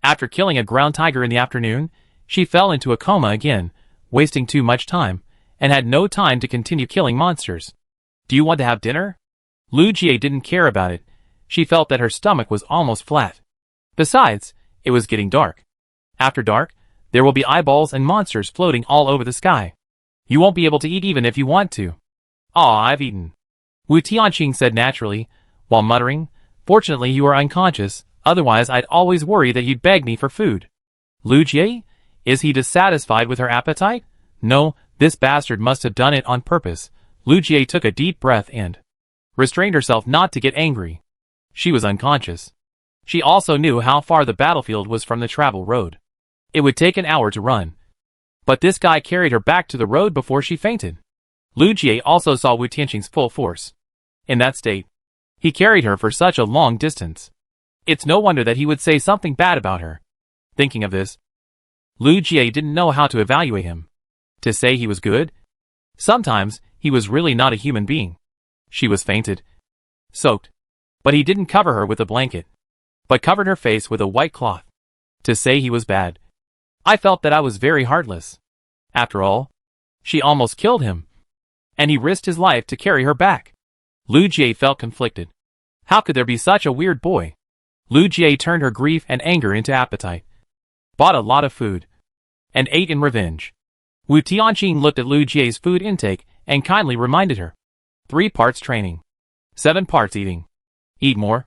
After killing a ground tiger in the afternoon, she fell into a coma again, wasting too much time, and had no time to continue killing monsters. Do you want to have dinner? Lu Jie didn't care about it. She felt that her stomach was almost flat. Besides, it was getting dark. After dark, there will be eyeballs and monsters floating all over the sky. You won't be able to eat even if you want to. Aw, I've eaten. Wu Tianqing said naturally, while muttering, "Fortunately you are unconscious, otherwise I'd always worry that you'd beg me for food." Lu Jie? Is he dissatisfied with her appetite? No, this bastard must have done it on purpose. Lu Jie took a deep breath and restrained herself not to get angry. She was unconscious. She also knew how far the battlefield was from the travel road. It would take an hour to run. But this guy carried her back to the road before she fainted. Lu Jie also saw Wu Tianqing's full force. In that state, he carried her for such a long distance. It's no wonder that he would say something bad about her. Thinking of this, Lu Jie didn't know how to evaluate him. To say he was good? Sometimes, he was really not a human being. She was fainted, soaked. But he didn't cover her with a blanket, but covered her face with a white cloth. To say he was bad, I felt that I was very heartless. After all, she almost killed him, and he risked his life to carry her back. Lu Jie felt conflicted. How could there be such a weird boy? Lu Jie turned her grief and anger into appetite, bought a lot of food, and ate in revenge. Wu Tianqing looked at Lu Jie's food intake and kindly reminded her. 3 parts training, 7 parts eating. Eat more,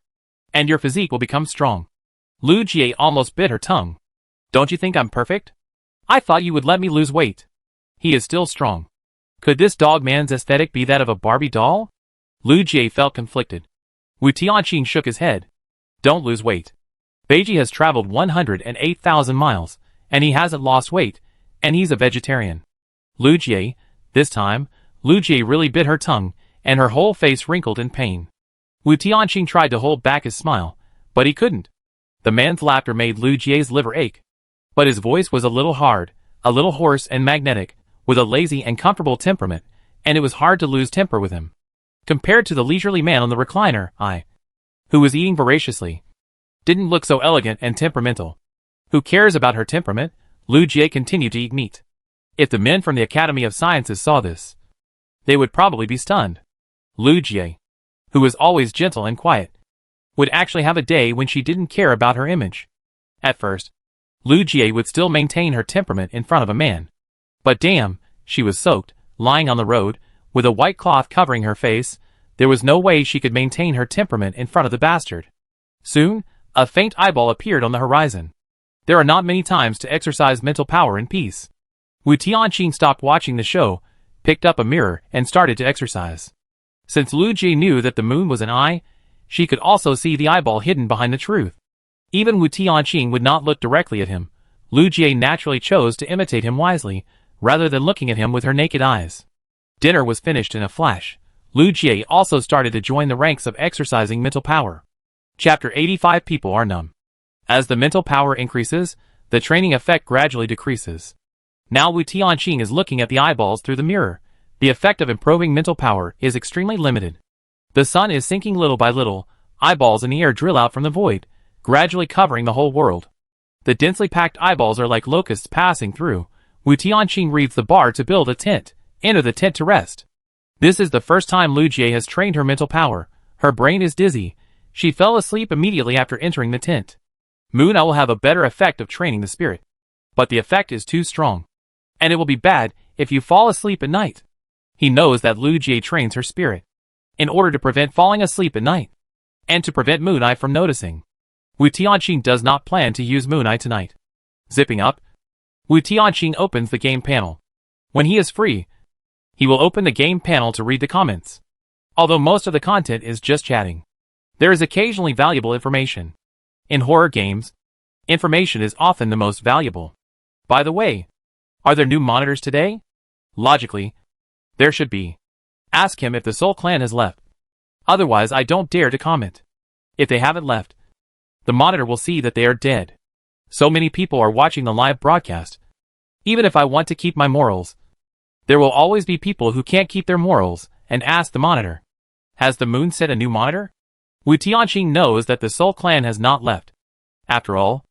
and your physique will become strong. Lu Jie almost bit her tongue. Don't you think I'm perfect? I thought you would let me lose weight. He is still strong. Could this dog man's aesthetic be that of a Barbie doll? Lu Jie felt conflicted. Wu Tianqing shook his head. Don't lose weight. Beiji has traveled 108,000 miles, and he hasn't lost weight, and he's a vegetarian. Lu Jie, this time, Lu Jie really bit her tongue, and her whole face wrinkled in pain. Wu Tianqing tried to hold back his smile, but he couldn't. The man's laughter made Lu Jie's liver ache. But his voice was a little hard, a little hoarse and magnetic, with a lazy and comfortable temperament, and it was hard to lose temper with him. Compared to the leisurely man on the recliner, who was eating voraciously, didn't look so elegant and temperamental. Who cares about her temperament? Lu Jie continued to eat meat. If the men from the Academy of Sciences saw this, they would probably be stunned. Lu Jie, who was always gentle and quiet, would actually have a day when she didn't care about her image. At first, Lu Jie would still maintain her temperament in front of a man. But damn, she was soaked, lying on the road, with a white cloth covering her face. There was no way she could maintain her temperament in front of the bastard. Soon, a faint eyeball appeared on the horizon. There are not many times to exercise mental power in peace. Wu Tianqing stopped watching the show, picked up a mirror, and started to exercise. Since Lu Jie knew that the moon was an eye, she could also see the eyeball hidden behind the truth. Even Wu Tianqing would not look directly at him. Lu Jie naturally chose to imitate him wisely, rather than looking at him with her naked eyes. Dinner was finished in a flash. Lu Jie also started to join the ranks of exercising mental power. Chapter 85. People are numb. As the mental power increases, the training effect gradually decreases. Now Wu Tianqing is looking at the eyeballs through the mirror. The effect of improving mental power is extremely limited. The sun is sinking little by little, eyeballs in the air drill out from the void, gradually covering the whole world. The densely packed eyeballs are like locusts passing through. Wu Tianqing reads the bar to build a tent. Enter the tent to rest. This is the first time Lu Jie has trained her mental power. Her brain is dizzy. She fell asleep immediately after entering the tent. Moon Eye will have a better effect of training the spirit. But the effect is too strong. And it will be bad if you fall asleep at night. He knows that Lu Jie trains her spirit in order to prevent falling asleep at night, and to prevent Moon Eye from noticing. Wu Tianqing does not plan to use Moon Eye tonight. Zipping up, Wu Tianqing opens the game panel. When he is free, he will open the game panel to read the comments. Although most of the content is just chatting, there is occasionally valuable information. In horror games, information is often the most valuable. By the way, are there new monitors today? Logically, there should be. Ask him if the Soul Clan has left. Otherwise I don't dare to comment. If they haven't left, the monitor will see that they are dead. So many people are watching the live broadcast. Even if I want to keep my morals, there will always be people who can't keep their morals, and ask the monitor. Has the moon set a new monitor? Wu Tianqing knows that the Soul Clan has not left. After all,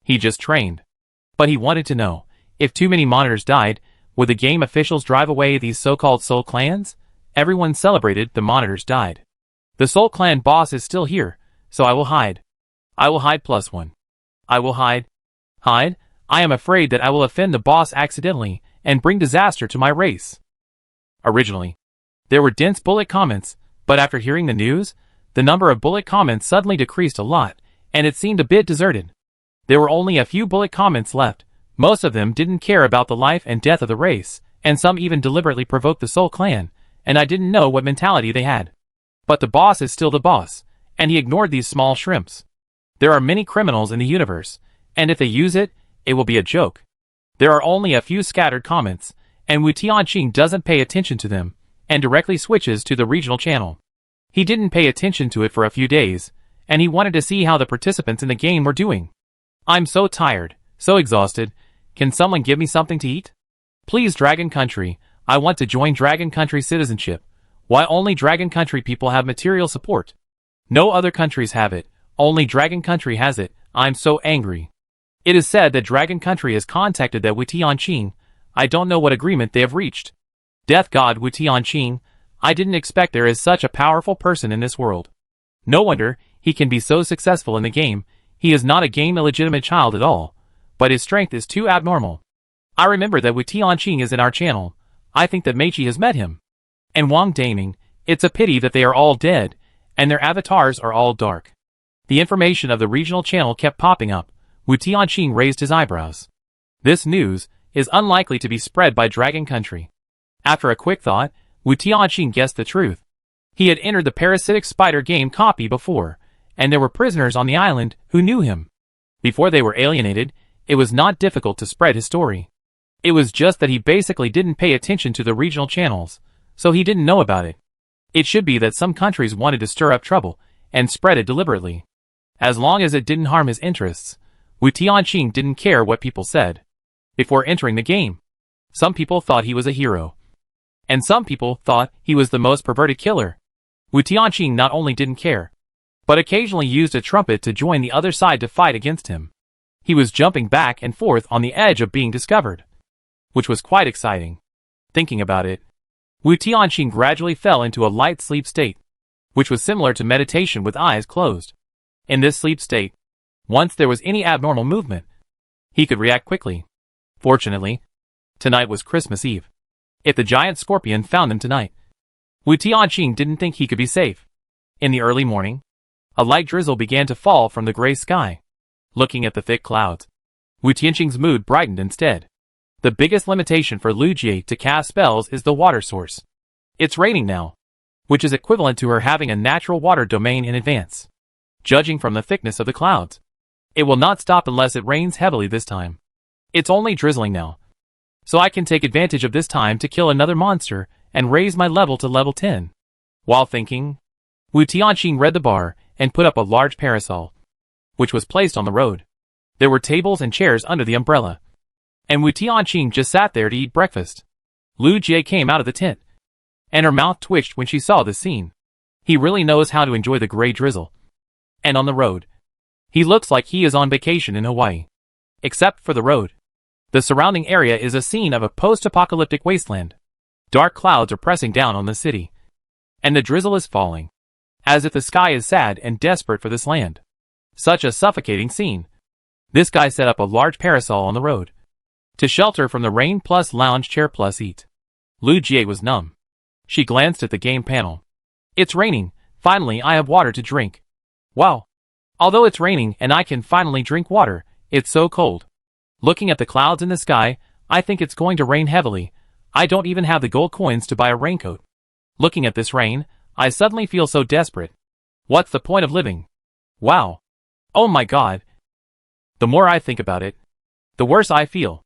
he just trained. But he wanted to know, if too many monitors died, would the game officials drive away these so-called Soul Clans? Everyone celebrated the monitors died. The Soul Clan boss is still here, so I will hide. I will hide +1. I will hide. Hide? I am afraid that I will offend the boss accidentally and bring disaster to my race. Originally, there were dense bullet comments, But after hearing the news, the number of bullet comments suddenly decreased a lot, and it seemed a bit deserted. There were only a few bullet comments left. Most of them didn't care about the life and death of the race, and some even deliberately provoked the Soul Clan, and I didn't know what mentality they had. But the boss is still the boss, and he ignored these small shrimps. There are many criminals in the universe, and if they use it, it will be a joke. There are only a few scattered comments, and Wu Tianqing doesn't pay attention to them, and directly switches to the regional channel. He didn't pay attention to it for a few days, and he wanted to see how the participants in the game were doing. I'm so tired, so exhausted. Can someone give me something to eat? Please, Dragon Country, I want to join Dragon Country citizenship. Why only Dragon Country people have material support? No other countries have it, only Dragon Country has it. I'm so angry. It is said that Dragon Country has contacted that Wu Tianqing. I don't know what agreement they have reached. Death God Wu Tianqing, I didn't expect there is such a powerful person in this world. No wonder he can be so successful in the game. He is not a game illegitimate child at all, but his strength is too abnormal. I remember that Wu Tianqing is in our channel. I think that Meichi has met him. And Wang Taming, it's a pity that they are all dead, and their avatars are all dark. The information of the regional channel kept popping up. Wu Tianqing raised his eyebrows. This news is unlikely to be spread by Dragon Country. After a quick thought, Wu Tianqing guessed the truth. He had entered the parasitic spider game copy before, and there were prisoners on the island who knew him. Before they were alienated, it was not difficult to spread his story. It was just that he basically didn't pay attention to the regional channels, so he didn't know about it. It should be that some countries wanted to stir up trouble and spread it deliberately. As long as it didn't harm his interests, Wu Tianqing didn't care what people said. Before entering the game, some people thought he was a hero, and some people thought he was the most perverted killer. Wu Tianqing not only didn't care, but occasionally used a trumpet to join the other side to fight against him. He was jumping back and forth on the edge of being discovered, which was quite exciting. Thinking about it, Wu Tianqing gradually fell into a light sleep state, which was similar to meditation with eyes closed. In this sleep state, once there was any abnormal movement, he could react quickly. Fortunately, tonight was Christmas Eve. If the giant scorpion found them tonight, Wu Tianqing didn't think he could be safe. In the early morning, a light drizzle began to fall from the gray sky. Looking at the thick clouds, Wu Tianqing's mood brightened instead. The biggest limitation for Lu Jie to cast spells is the water source. It's raining now, which is equivalent to her having a natural water domain in advance. Judging from the thickness of the clouds, it will not stop unless it rains heavily this time. It's only drizzling now, so I can take advantage of this time to kill another monster and raise my level to level 10. While thinking, Wu Tianqing read the bar and put up a large parasol, which was placed on the road. There were tables and chairs under the umbrella, and Wu Tianqing just sat there to eat breakfast. Lu Jie came out of the tent, and her mouth twitched when she saw this scene. He really knows how to enjoy the gray drizzle. And on the road, he looks like he is on vacation in Hawaii. Except for the road, the surrounding area is a scene of a post-apocalyptic wasteland. Dark clouds are pressing down on the city, and the drizzle is falling, as if the sky is sad and desperate for this land. Such a suffocating scene. This guy set up a large parasol on the road to shelter from the rain plus lounge chair plus eat. Lu Jie was numb. She glanced at the game panel. It's raining. Finally, I have water to drink. Wow. Although it's raining and I can finally drink water, it's so cold. Looking at the clouds in the sky, I think it's going to rain heavily. I don't even have the gold coins to buy a raincoat. Looking at this rain, I suddenly feel so desperate. What's the point of living? Wow. Oh my god. The more I think about it, the worse I feel.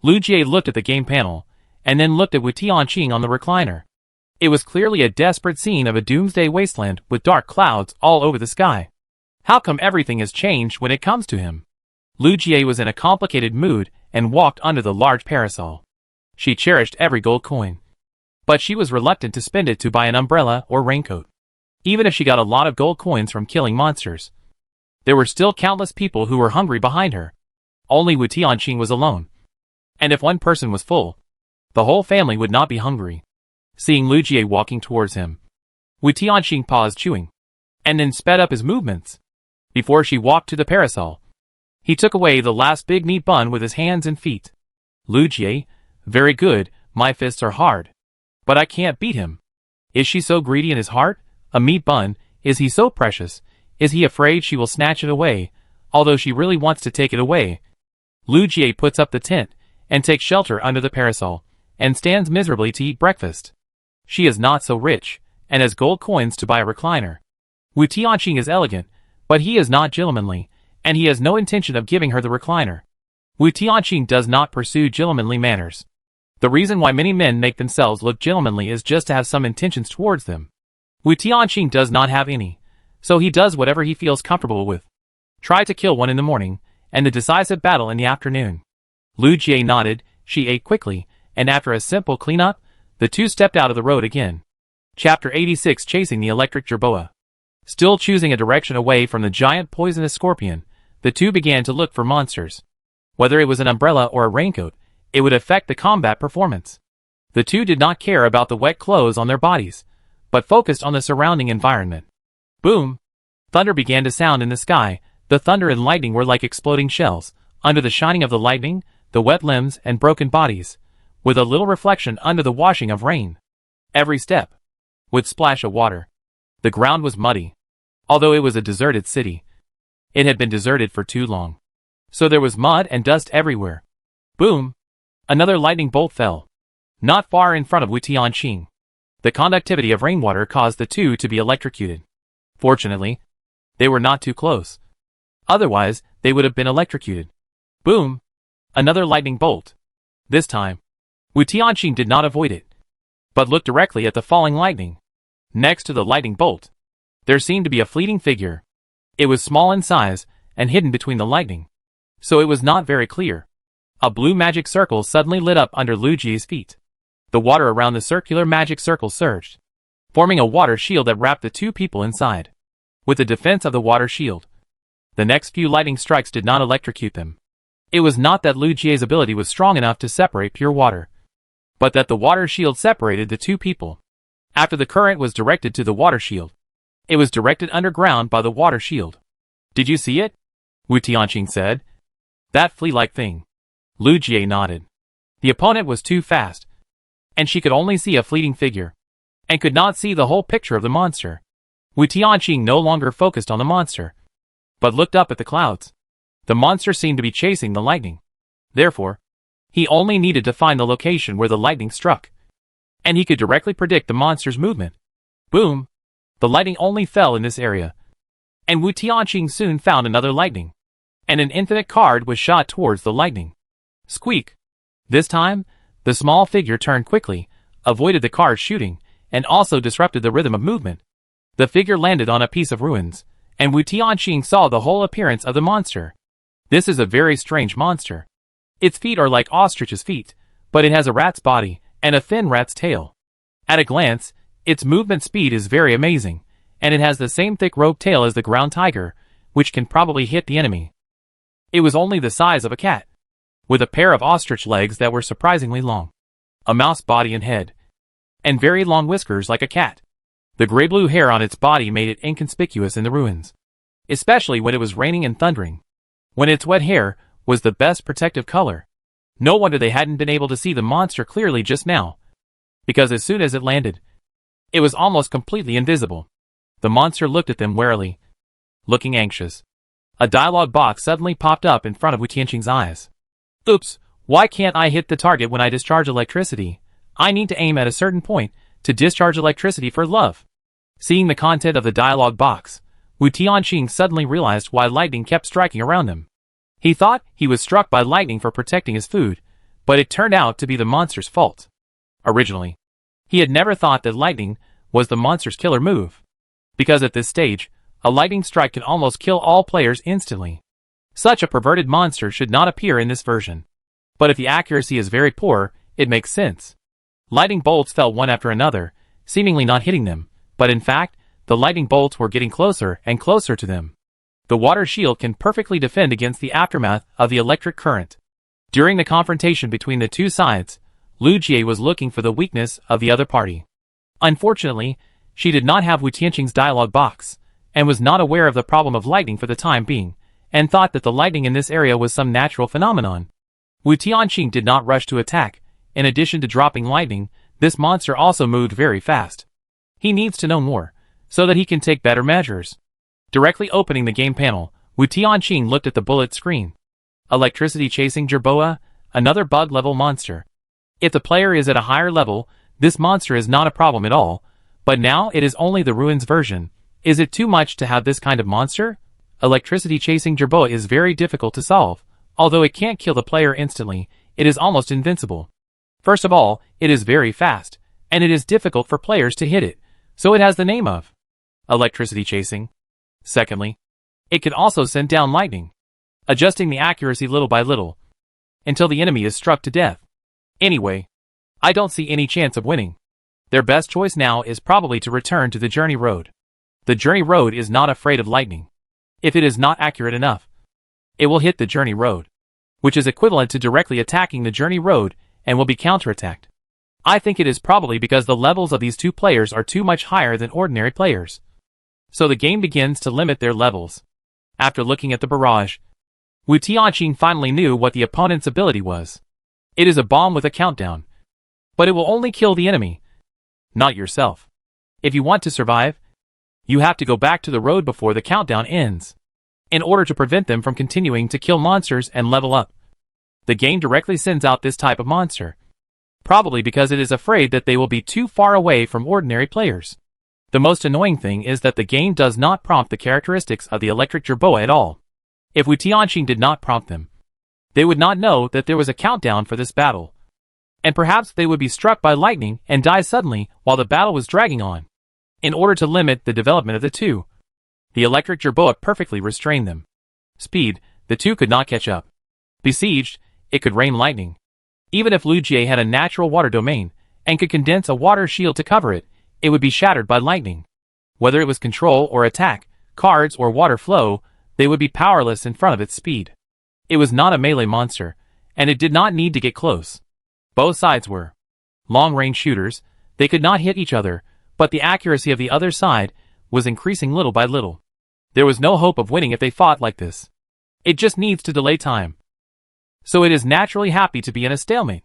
Lu Jie looked at the game panel, and then looked at Wu Tianqing on the recliner. It was clearly a desperate scene of a doomsday wasteland with dark clouds all over the sky. How come everything has changed when it comes to him? Lu Jie was in a complicated mood and walked under the large parasol. She cherished every gold coin, but she was reluctant to spend it to buy an umbrella or raincoat. Even if she got a lot of gold coins from killing monsters, there were still countless people who were hungry behind her. Only Wu Tianqing was alone. And if one person was full, the whole family would not be hungry. Seeing Lu Jie walking towards him, Wu Tianqing paused chewing, and then sped up his movements. Before she walked to the parasol, he took away the last big meat bun with his hands and feet. Lu Jie, very good, my fists are hard, but I can't beat him. Is she so greedy in his heart? A meat bun, is he so precious? Is he afraid she will snatch it away, although she really wants to take it away? Lu Jie puts up the tent, and takes shelter under the parasol, and stands miserably to eat breakfast. She is not so rich, and has gold coins to buy a recliner. Wu Tianqing is elegant, but he is not gentlemanly, and he has no intention of giving her the recliner. Wu Tianqing does not pursue gentlemanly manners. The reason why many men make themselves look gentlemanly is just to have some intentions towards them. Wu Tianqing does not have any, so he does whatever he feels comfortable with. Try to kill one in the morning, and the decisive battle in the afternoon. Lu Jie nodded, she ate quickly, and after a simple cleanup, the two stepped out of the road again. Chapter 86 Chasing the Electric Jerboa. Still choosing a direction away from the giant poisonous scorpion, the two began to look for monsters. Whether it was an umbrella or a raincoat, it would affect the combat performance. The two did not care about the wet clothes on their bodies, but focused on the surrounding environment. Boom! Thunder began to sound in the sky. The thunder and lightning were like exploding shells. Under the shining of the lightning, the wet limbs and broken bodies, with a little reflection under the washing of rain. Every step would splash of water. The ground was muddy. Although it was a deserted city, it had been deserted for too long. So there was mud and dust everywhere. Boom! Another lightning bolt fell, not far in front of Wu Tianqing. The conductivity of rainwater caused the two to be electrocuted. Fortunately, they were not too close. Otherwise, they would have been electrocuted. Boom! Another lightning bolt. This time, Wu Tianqing did not avoid it, but looked directly at the falling lightning. Next to the lightning bolt, there seemed to be a fleeting figure. It was small in size, and hidden between the lightning, so it was not very clear. A blue magic circle suddenly lit up under Lu Jie's feet. The water around the circular magic circle surged, forming a water shield that wrapped the two people inside. With the defense of the water shield, the next few lightning strikes did not electrocute them. It was not that Lu Jie's ability was strong enough to separate pure water, but that the water shield separated the two people. After the current was directed to the water shield, it was directed underground by the water shield. Did you see it? Wu Tianqing said. That flea-like thing. Lu Jie nodded. The opponent was too fast, and she could only see a fleeting figure, and could not see the whole picture of the monster. Wu Tianqing no longer focused on the monster, but looked up at the clouds. The monster seemed to be chasing the lightning. Therefore, he only needed to find the location where the lightning struck, and he could directly predict the monster's movement. Boom! The lightning only fell in this area, and Wu Tianqing soon found another lightning, and an infinite card was shot towards the lightning. Squeak! This time, the small figure turned quickly, avoided the card shooting, and also disrupted the rhythm of movement. The figure landed on a piece of ruins, and Wu Tianqing saw the whole appearance of the monster. This is a very strange monster. Its feet are like ostrich's feet, but it has a rat's body, and a thin rat's tail. At a glance, its movement speed is very amazing, and it has the same thick rope tail as the ground tiger, which can probably hit the enemy. It was only the size of a cat, with a pair of ostrich legs that were surprisingly long, a mouse body and head, and very long whiskers like a cat. The gray-blue hair on its body made it inconspicuous in the ruins, especially when it was raining and thundering, when its wet hair was the best protective color. No wonder they hadn't been able to see the monster clearly just now, because as soon as it landed, it was almost completely invisible. The monster looked at them warily, looking anxious. A dialogue box suddenly popped up in front of Wu Tianqing's eyes. Oops, why can't I hit the target when I discharge electricity? I need to aim at a certain point to discharge electricity for love. Seeing the content of the dialogue box, Wu Tianqing suddenly realized why lightning kept striking around him. He thought he was struck by lightning for protecting his food, but it turned out to be the monster's fault. Originally, he had never thought that lightning was the monster's killer move, because at this stage, a lightning strike can almost kill all players instantly. Such a perverted monster should not appear in this version. But if the accuracy is very poor, it makes sense. Lightning bolts fell one after another, seemingly not hitting them, but in fact, the lightning bolts were getting closer and closer to them. The water shield can perfectly defend against the aftermath of the electric current. During the confrontation between the two sides, Lu Jie was looking for the weakness of the other party. Unfortunately, she did not have Wu Tianqing's dialogue box, and was not aware of the problem of lightning for the time being, and thought that the lightning in this area was some natural phenomenon. Wu Tianqing did not rush to attack. In addition to dropping lightning, this monster also moved very fast. He needs to know more, so that he can take better measures. Directly opening the game panel, Wu Tianqing looked at the bullet screen. Electricity chasing jerboa, another bug-level monster. If the player is at a higher level, this monster is not a problem at all, but now it is only the ruins version. Is it too much to have this kind of monster? Electricity chasing jerboa is very difficult to solve. Although it can't kill the player instantly, it is almost invincible. First of all, it is very fast, and it is difficult for players to hit it, so it has the name of electricity chasing. Secondly, it can also send down lightning, adjusting the accuracy little by little, until the enemy is struck to death. Anyway, I don't see any chance of winning. Their best choice now is probably to return to the journey road. The journey road is not afraid of lightning. If it is not accurate enough, it will hit the journey road, which is equivalent to directly attacking the journey road and will be counterattacked. I think it is probably because the levels of these two players are too much higher than ordinary players. So the game begins to limit their levels. After looking at the barrage, Wu Tianqing finally knew what the opponent's ability was. It is a bomb with a countdown. But it will only kill the enemy, not yourself. If you want to survive, you have to go back to the road before the countdown ends, in order to prevent them from continuing to kill monsters and level up. The game directly sends out this type of monster, probably because it is afraid that they will be too far away from ordinary players. The most annoying thing is that the game does not prompt the characteristics of the electric jerboa at all. If Wu Tianqing did not prompt them, they would not know that there was a countdown for this battle, and perhaps they would be struck by lightning and die suddenly while the battle was dragging on. In order to limit the development of the two, the electric jerboa perfectly restrained them. Speed, the two could not catch up. Besieged, it could rain lightning. Even if Lu Jie had a natural water domain and could condense a water shield to cover it, it would be shattered by lightning. Whether it was control or attack, cards or water flow, they would be powerless in front of its speed. It was not a melee monster, and it did not need to get close. Both sides were long-range shooters. They could not hit each other, but the accuracy of the other side was increasing little by little. There was no hope of winning if they fought like this. It just needs to delay time. So it is naturally happy to be in a stalemate.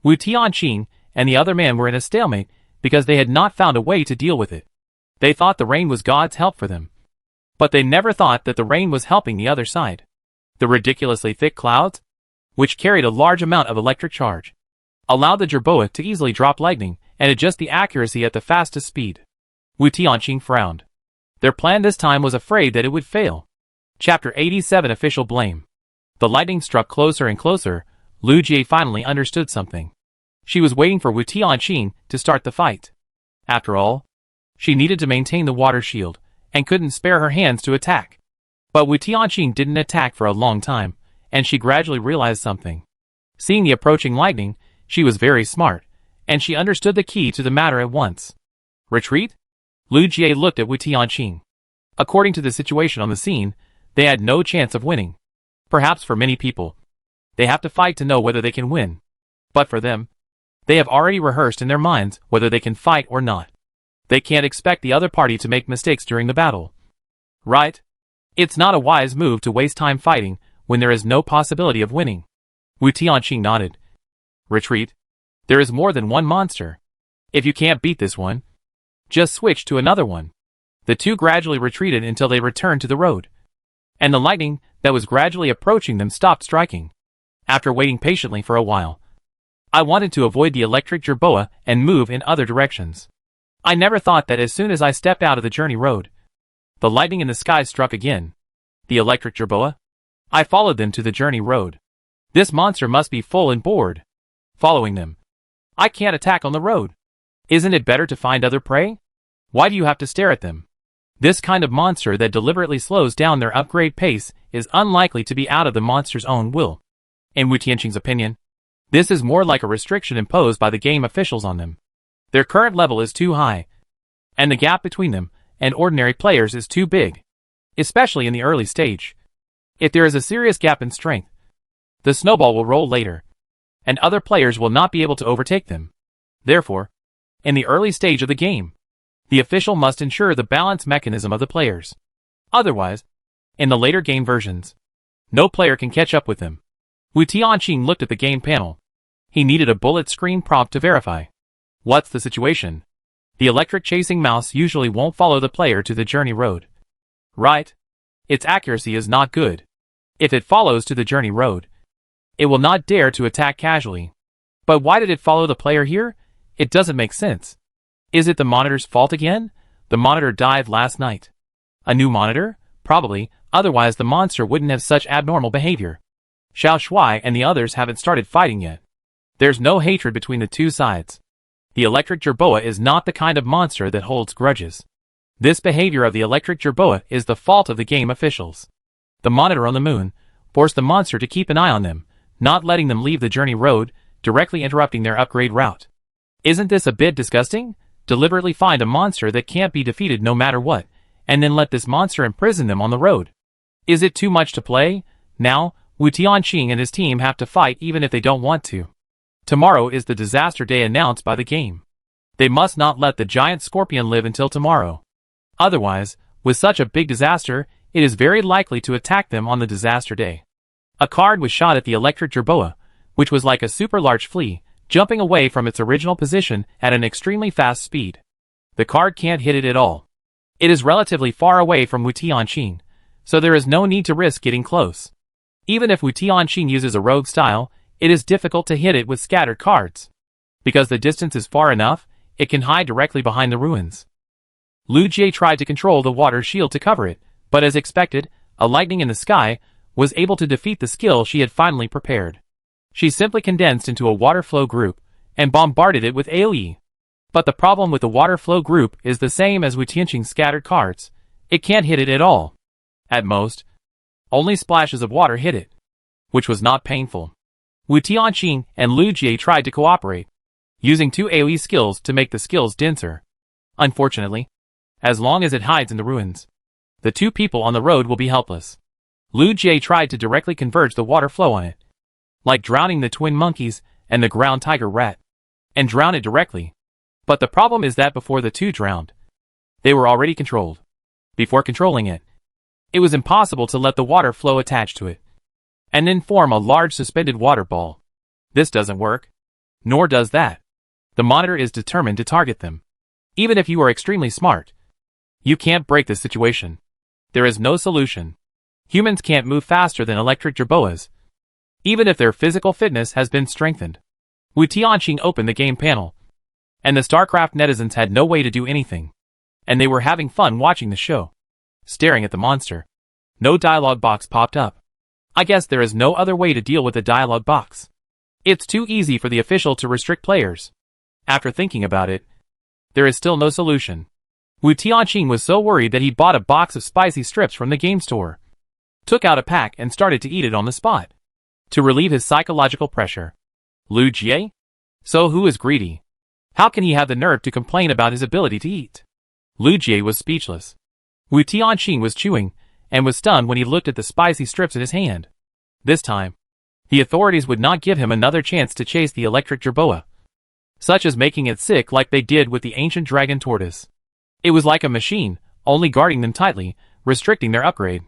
Wu Tianqing and the other man were in a stalemate because they had not found a way to deal with it. They thought the rain was God's help for them, but they never thought that the rain was helping the other side. The ridiculously thick clouds, which carried a large amount of electric charge, allowed the jerboa to easily drop lightning and adjust the accuracy at the fastest speed. Wu Tianqing frowned. Their plan this time was afraid that it would fail. Chapter 87 Official Blame. The lightning struck closer and closer. Lu Jie finally understood something. She was waiting for Wu Tianqing to start the fight. After all, she needed to maintain the water shield, and couldn't spare her hands to attack. But Wu Tianqing didn't attack for a long time, and she gradually realized something. Seeing the approaching lightning, she was very smart, and she understood the key to the matter at once. Retreat? Lu Jie looked at Wu Tianqing. According to the situation on the scene, they had no chance of winning. Perhaps for many people, they have to fight to know whether they can win. But for them, they have already rehearsed in their minds whether they can fight or not. They can't expect the other party to make mistakes during the battle. Right? It's not a wise move to waste time fighting when there is no possibility of winning. Wu Tianqing nodded. Retreat? There is more than one monster. If you can't beat this one, just switch to another one. The two gradually retreated until they returned to the road, and the lightning that was gradually approaching them stopped striking. After waiting patiently for a while, I wanted to avoid the electric jerboa and move in other directions. I never thought that as soon as I stepped out of the journey road, the lightning in the sky struck again. The electric jerboa? I followed them to the journey road. This monster must be full and bored. Following them, I can't attack on the road. Isn't it better to find other prey? Why do you have to stare at them? This kind of monster that deliberately slows down their upgrade pace is unlikely to be out of the monster's own will. In Wu Tianqing's opinion, this is more like a restriction imposed by the game officials on them. Their current level is too high, and the gap between them and ordinary players is too big, especially in the early stage. If there is a serious gap in strength, the snowball will roll later, and other players will not be able to overtake them. Therefore, in the early stage of the game, the official must ensure the balance mechanism of the players. Otherwise, in the later game versions, no player can catch up with them. Wu Tianqing looked at the game panel. He needed a bullet screen prompt to verify. What's the situation? The electric chasing mouse usually won't follow the player to the journey road. Right? Its accuracy is not good. If it follows to the journey road, it will not dare to attack casually. But why did it follow the player here? It doesn't make sense. Is it the monitor's fault again? The monitor died last night. A new monitor? Probably, otherwise the monster wouldn't have such abnormal behavior. Xiao Shuai and the others haven't started fighting yet. There's no hatred between the two sides. The electric jerboa is not the kind of monster that holds grudges. This behavior of the electric jerboa is the fault of the game officials. The monitor on the moon forced the monster to keep an eye on them, not letting them leave the journey road, directly interrupting their upgrade route. Isn't this a bit disgusting? Deliberately find a monster that can't be defeated no matter what, and then let this monster imprison them on the road. Is it too much to play? Now, Wu Tianqing and his team have to fight even if they don't want to. Tomorrow is the disaster day announced by the game. They must not let the giant scorpion live until tomorrow. Otherwise, with such a big disaster, it is very likely to attack them on the disaster day. A card was shot at the electric jerboa, which was like a super large flea, jumping away from its original position at an extremely fast speed. The card can't hit it at all. It is relatively far away from Wu Tianqing, so there is no need to risk getting close. Even if Wu Tianqing uses a rogue style, it is difficult to hit it with scattered cards. Because the distance is far enough, it can hide directly behind the ruins. Lu Jie tried to control the water shield to cover it, but as expected, a lightning in the sky was able to defeat the skill she had finally prepared. She simply condensed into a water flow group and bombarded it with AoE. But the problem with the water flow group is the same as Wu Tianqing's scattered cards. It can't hit it at all. At most, only splashes of water hit it, which was not painful. Wu Tianqing and Lu Jie tried to cooperate, using two AoE skills to make the skills denser. Unfortunately, as long as it hides in the ruins, the two people on the road will be helpless. Lu Jie tried to directly converge the water flow on it, like drowning the twin monkeys and the ground tiger rat, and drown it directly. But the problem is that before the two drowned, they were already controlled. Before controlling it, it was impossible to let the water flow attach to it, and then form a large suspended water ball. This doesn't work. Nor does that. The monitor is determined to target them. Even if you are extremely smart, you can't break this situation. There is no solution. Humans can't move faster than electric jerboas, even if their physical fitness has been strengthened. Wu Tianqing opened the game panel, and the StarCraft netizens had no way to do anything, and they were having fun watching the show, staring at the monster. No dialogue box popped up. I guess there is no other way to deal with the dialogue box. It's too easy for the official to restrict players. After thinking about it, there is still no solution. Wu Tianqing was so worried that he bought a box of spicy strips from the game store, took out a pack and started to eat it on the spot, to relieve his psychological pressure. Lu Jie? So who is greedy? How can he have the nerve to complain about his ability to eat? Lu Jie was speechless. Wu Tianqing was chewing, and was stunned when he looked at the spicy strips in his hand. This time, the authorities would not give him another chance to chase the electric jerboa, such as making it sick like they did with the ancient dragon tortoise. It was like a machine, only guarding them tightly, restricting their upgrade.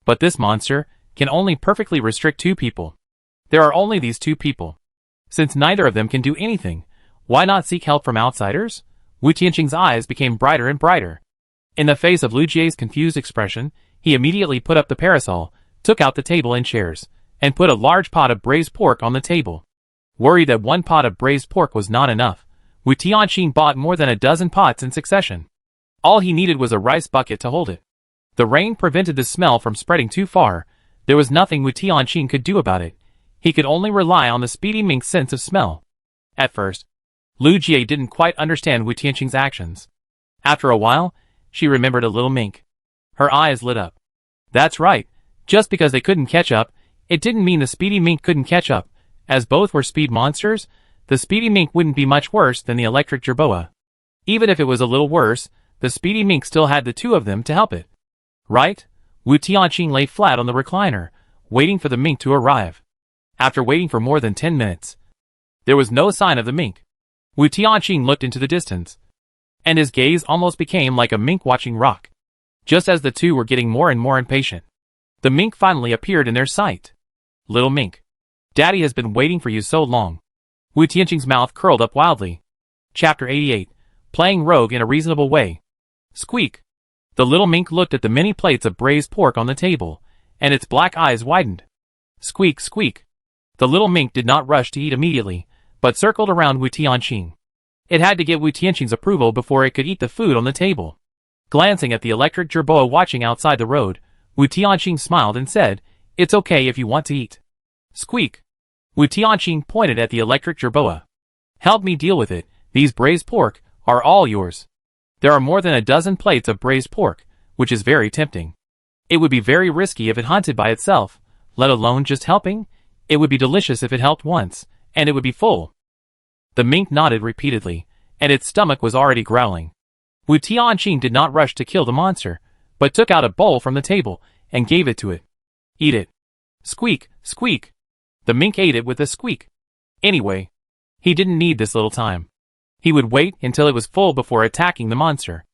But this monster can only perfectly restrict two people. There are only these two people. Since neither of them can do anything, why not seek help from outsiders? Wu Tianqing's eyes became brighter and brighter. In the face of Lu Jie's confused expression, he immediately put up the parasol, took out the table and chairs, and put a large pot of braised pork on the table. Worried that one pot of braised pork was not enough, Wu Tianqing bought more than a dozen pots in succession. All he needed was a rice bucket to hold it. The rain prevented the smell from spreading too far. There was nothing Wu Tianqing could do about it. He could only rely on the speedy mink's sense of smell. At first, Lu Jie didn't quite understand Wu Tianqing's actions. After a while, she remembered a little mink. Her eyes lit up. That's right. Just because they couldn't catch up, it didn't mean the speedy mink couldn't catch up. As both were speed monsters, the speedy mink wouldn't be much worse than the electric jerboa. Even if it was a little worse, the speedy mink still had the two of them to help it. Right? Wu Tianqing lay flat on the recliner, waiting for the mink to arrive. After waiting for more than 10 minutes, there was no sign of the mink. Wu Tianqing looked into the distance, and his gaze almost became like a mink watching rock. Just as the two were getting more and more impatient, the mink finally appeared in their sight. Little mink, Daddy has been waiting for you so long. Wu Tianqing's mouth curled up wildly. Chapter 88. playing rogue in a reasonable way. Squeak. The little mink looked at the many plates of braised pork on the table, and its black eyes widened. Squeak, squeak. The little mink did not rush to eat immediately, but circled around Wu Tianqing. It had to get Wu Tianqing's approval before it could eat the food on the table. Glancing at the electric jerboa watching outside the road, Wu Tianqing smiled and said, "It's okay if you want to eat." Squeak. Wu Tianqing pointed at the electric jerboa. "Help me deal with it, these braised pork are all yours." There are more than a dozen plates of braised pork, which is very tempting. It would be very risky if it hunted by itself, let alone just helping. It would be delicious if it helped once, and it would be full. The mink nodded repeatedly, and its stomach was already growling. Wu Tianqing did not rush to kill the monster, but took out a bowl from the table and gave it to it. "Eat it." Squeak, squeak. The mink ate it with a squeak. Anyway, he didn't need this little time. He would wait until it was full before attacking the monster.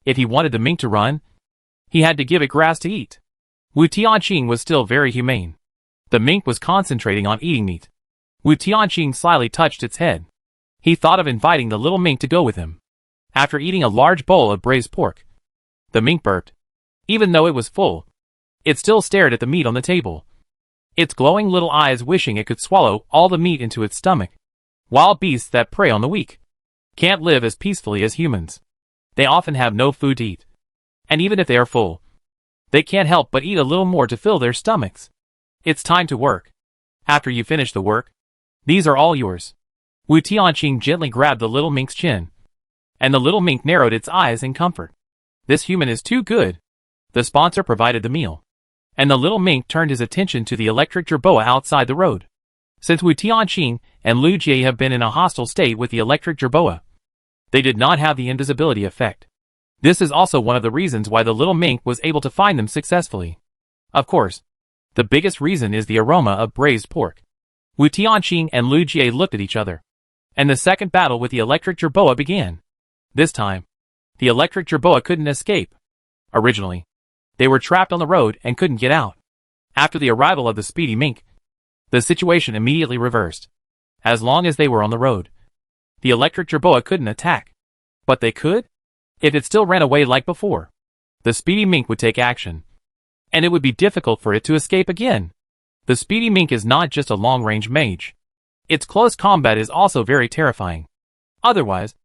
If he wanted the mink to run, he had to give it grass to eat. Wu Tianqing was still very humane. The mink was concentrating on eating meat. Wu Tianqing slyly touched its head. He thought of inviting the little mink to go with him. After eating a large bowl of braised pork, the mink burped. Even though it was full, it still stared at the meat on the table, its glowing little eyes wishing it could swallow all the meat into its stomach. Wild beasts that prey on the weak can't live as peacefully as humans. They often have no food to eat. And even if they are full, they can't help but eat a little more to fill their stomachs. It's time to work. After you finish the work, these are all yours. Wu Tianqing gently grabbed the little mink's chin, and the little mink narrowed its eyes in comfort. This human is too good. The sponsor provided the meal, and the little mink turned his attention to the electric jerboa outside the road. Since Wu Tianqing and Lu Jie have been in a hostile state with the electric jerboa, they did not have the invisibility effect. This is also one of the reasons why the little mink was able to find them successfully. Of course, the biggest reason is the aroma of braised pork. Wu Tianqing and Lu Jie looked at each other, and the second battle with the electric jerboa began. This time, the electric jerboa couldn't escape. Originally, they were trapped on the road and couldn't get out. After the arrival of the speedy mink, the situation immediately reversed. As long as they were on the road, the electric jerboa couldn't attack. But they could? If it still ran away like before, the speedy mink would take action, and it would be difficult for it to escape again. The speedy mink is not just a long-range mage. Its close combat is also very terrifying. Otherwise,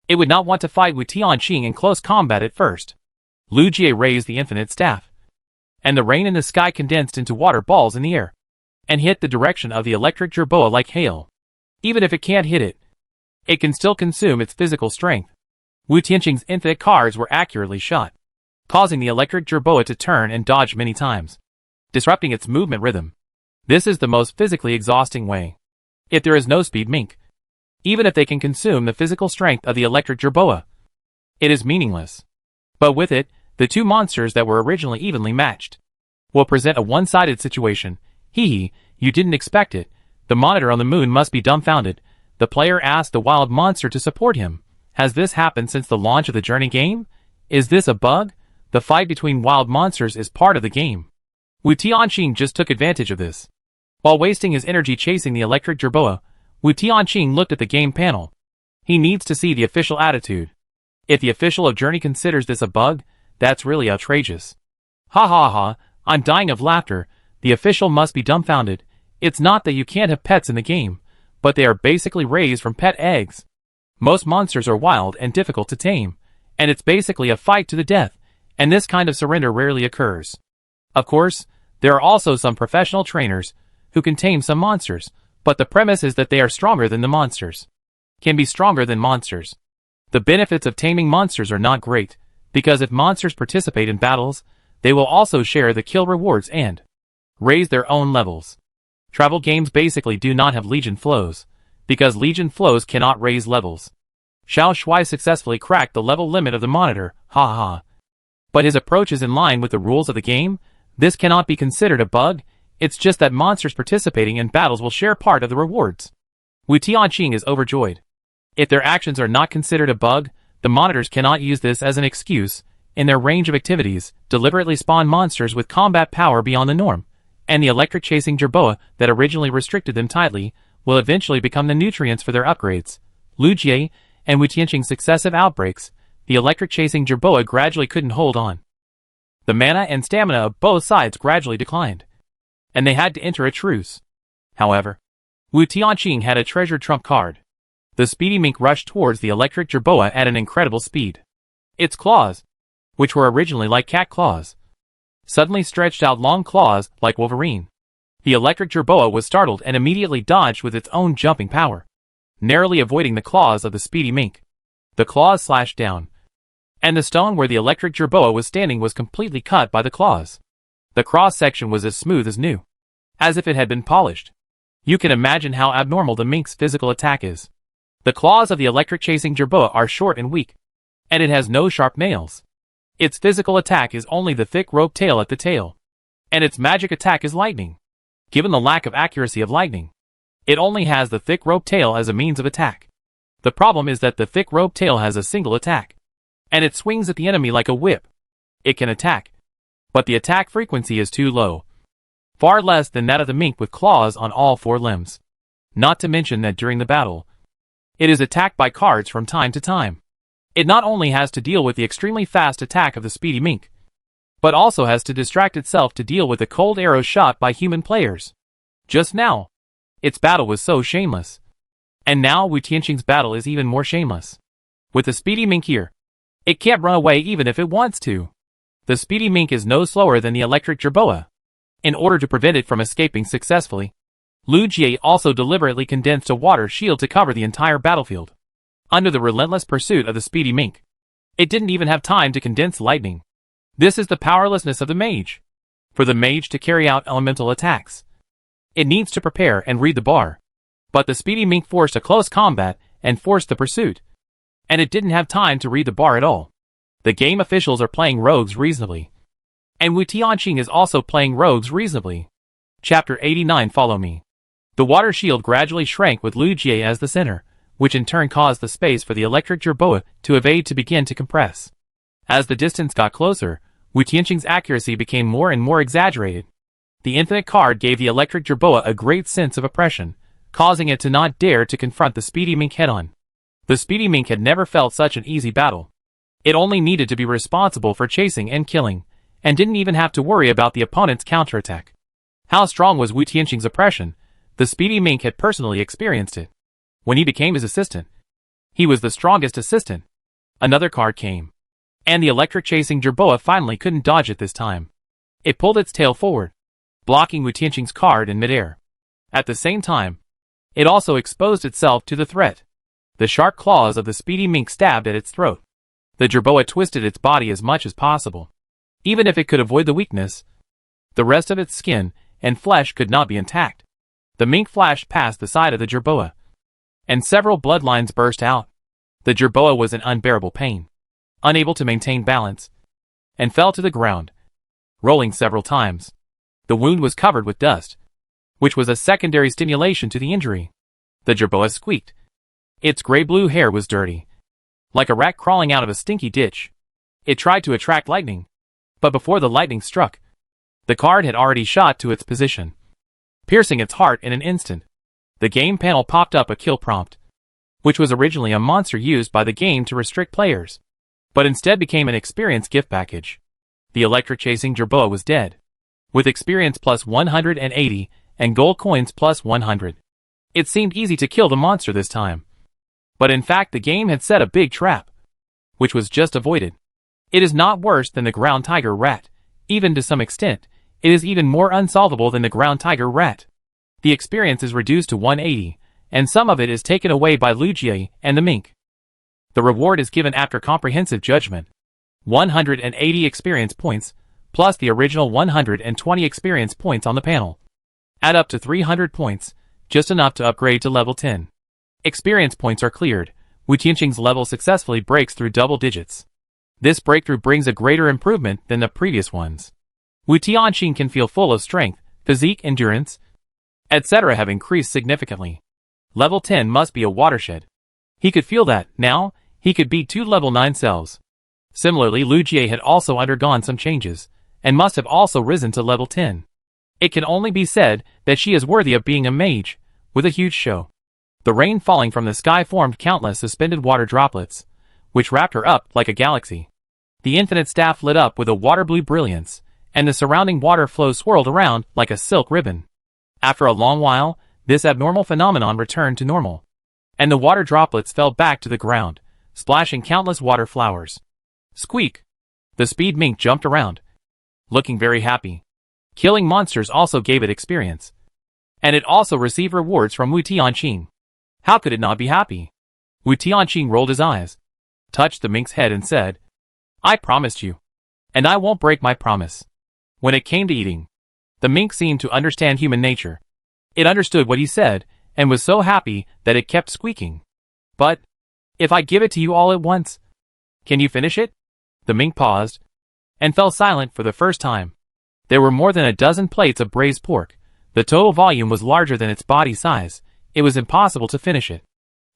it would not want to fight with Tianqing in close combat at first. Lu Jie raised the infinite staff, and the rain in the sky condensed into water balls in the air, and hit the direction of the electric jerboa like hail. Even if it can't hit it, it can still consume its physical strength. Wu Tianqing's infinite cards were accurately shot, causing the electric jerboa to turn and dodge many times, disrupting its movement rhythm. This is the most physically exhausting way. If there is no speed mink, even if they can consume the physical strength of the electric jerboa, it is meaningless. But with it, the two monsters that were originally evenly matched will present a one-sided situation. Hee, you didn't expect it. The monitor on the moon must be dumbfounded. The player asked the wild monster to support him. Has this happened since the launch of the Journey game? Is this a bug? The fight between wild monsters is part of the game. Wu Tianqing just took advantage of this. While wasting his energy chasing the electric jerboa, Wu Tianqing looked at the game panel. He needs to see the official attitude. If the official of Journey considers this a bug, that's really outrageous. Ha ha ha, I'm dying of laughter. The official must be dumbfounded. It's not that you can't have pets in the game, but they are basically raised from pet eggs. Most monsters are wild and difficult to tame, and it's basically a fight to the death, and this kind of surrender rarely occurs. Of course, there are also some professional trainers who can tame some monsters, but the premise is that they are stronger than the monsters. Can be stronger than monsters. The benefits of taming monsters are not great, because if monsters participate in battles, they will also share the kill rewards and raise their own levels. Travel games basically do not have Legion flows, because Legion flows cannot raise levels. Xiao Shui successfully cracked the level limit of the monitor, ha ha. But his approach is in line with the rules of the game. This cannot be considered a bug, it's just that monsters participating in battles will share part of the rewards. Wu Tianqing is overjoyed. If their actions are not considered a bug, the monitors cannot use this as an excuse. In their range of activities, deliberately spawn monsters with combat power beyond the norm, and the electric chasing jerboa that originally restricted them tightly will eventually become the nutrients for their upgrades. Lu Jie and with Tianqing's successive outbreaks, the electric-chasing Jerboa gradually couldn't hold on. The mana and stamina of both sides gradually declined, and they had to enter a truce. However, Wu Tianqing had a treasured trump card. The speedy mink rushed towards the electric Jerboa at an incredible speed. Its claws, which were originally like cat claws, suddenly stretched out long claws like Wolverine. The electric Jerboa was startled and immediately dodged with its own jumping power, narrowly avoiding the claws of the speedy mink. The claws slashed down, and the stone where the electric Jerboa was standing was completely cut by the claws. The cross-section was as smooth as new, as if it had been polished. You can imagine how abnormal the mink's physical attack is. The claws of the electric-chasing Jerboa are short and weak, and it has no sharp nails. Its physical attack is only the thick rope tail at the tail, and its magic attack is lightning. Given the lack of accuracy of lightning, it only has the thick rope tail as a means of attack. The problem is that the thick rope tail has a single attack, and it swings at the enemy like a whip. It can attack, but the attack frequency is too low, far less than that of the mink with claws on all four limbs. Not to mention that during the battle, it is attacked by cards from time to time. It not only has to deal with the extremely fast attack of the speedy mink, but also has to distract itself to deal with the cold arrows shot by human players. Just now, its battle was so shameless. And now Wu Tianqing's battle is even more shameless. With the speedy mink here, it can't run away even if it wants to. The speedy mink is no slower than the electric Jerboa. In order to prevent it from escaping successfully, Lu Jie also deliberately condensed a water shield to cover the entire battlefield. Under the relentless pursuit of the speedy mink, it didn't even have time to condense lightning. This is the powerlessness of the mage. For the mage to carry out elemental attacks, it needs to prepare and read the bar. But the speedy mink forced a close combat and forced the pursuit, and it didn't have time to read the bar at all. The game officials are playing rogues reasonably, and Wu Tianqing is also playing rogues reasonably. Chapter 89. Follow me. The water shield gradually shrank with Lu Jie as the center, which in turn caused the space for the electric Jerboa to evade to begin to compress. As the distance got closer, Wu Tianqing's accuracy became more and more exaggerated. The infinite card gave the electric Jerboa a great sense of oppression, causing it to not dare to confront the speedy mink head-on. The speedy mink had never felt such an easy battle. It only needed to be responsible for chasing and killing, and didn't even have to worry about the opponent's counterattack. How strong was Wu Tianqing's oppression? The speedy mink had personally experienced it. When he became his assistant, he was the strongest assistant. Another card came, and the electric-chasing Jerboa finally couldn't dodge it this time. It pulled its tail forward, blocking Wu Tianqing's card in midair. At the same time, it also exposed itself to the threat. The sharp claws of the speedy mink stabbed at its throat. The Jerboa twisted its body as much as possible. Even if it could avoid the weakness, the rest of its skin and flesh could not be intact. The mink flashed past the side of the Jerboa, and several bloodlines burst out. The Jerboa was in unbearable pain, unable to maintain balance, and fell to the ground, rolling several times. The wound was covered with dust, which was a secondary stimulation to the injury. The Jerboa squeaked. Its gray-blue hair was dirty, like a rat crawling out of a stinky ditch. It tried to attract lightning, but before the lightning struck, the card had already shot to its position, piercing its heart in an instant. The game panel popped up a kill prompt, which was originally a monster used by the game to restrict players, but instead became an experience gift package. The electric-chasing Jerboa was dead, with experience plus 180 and gold coins plus 100. It seemed easy to kill the monster this time, but in fact the game had set a big trap, which was just avoided. It is not worse than the ground tiger rat. Even to some extent, it is even more unsolvable than the ground tiger rat. The experience is reduced to 180, and some of it is taken away by Lu Jie and the mink. The reward is given after comprehensive judgment. 180 experience points, plus the original 120 experience points on the panel. Add up to 300 points, just enough to upgrade to level 10. Experience points are cleared. Wu Tianqing's level successfully breaks through double digits. This breakthrough brings a greater improvement than the previous ones. Wu Tianqing can feel full of strength, physique, endurance, etc. have increased significantly. Level 10 must be a watershed. He could feel that, now, he could beat 2 level 9 cells. Similarly, Lu Jie had also undergone some changes, and must have also risen to level 10. It can only be said that she is worthy of being a mage, with a huge show. The rain falling from the sky formed countless suspended water droplets, which wrapped her up like a galaxy. The infinite staff lit up with a water-blue brilliance, and the surrounding water flow swirled around like a silk ribbon. After a long while, this abnormal phenomenon returned to normal, and the water droplets fell back to the ground, splashing countless water flowers. Squeak! The speed mink jumped around, looking very happy. Killing monsters also gave it experience, and it also received rewards from Wu Tianqing. How could it not be happy? Wu Tianqing rolled his eyes, touched the mink's head and said, "I promised you, and I won't break my promise." When it came to eating, the mink seemed to understand human nature. It understood what he said, and was so happy that it kept squeaking. "But, if I give it to you all at once, can you finish it?" The mink paused, and fell silent for the first time. There were more than a dozen plates of braised pork. The total volume was larger than its body size. It was impossible to finish it.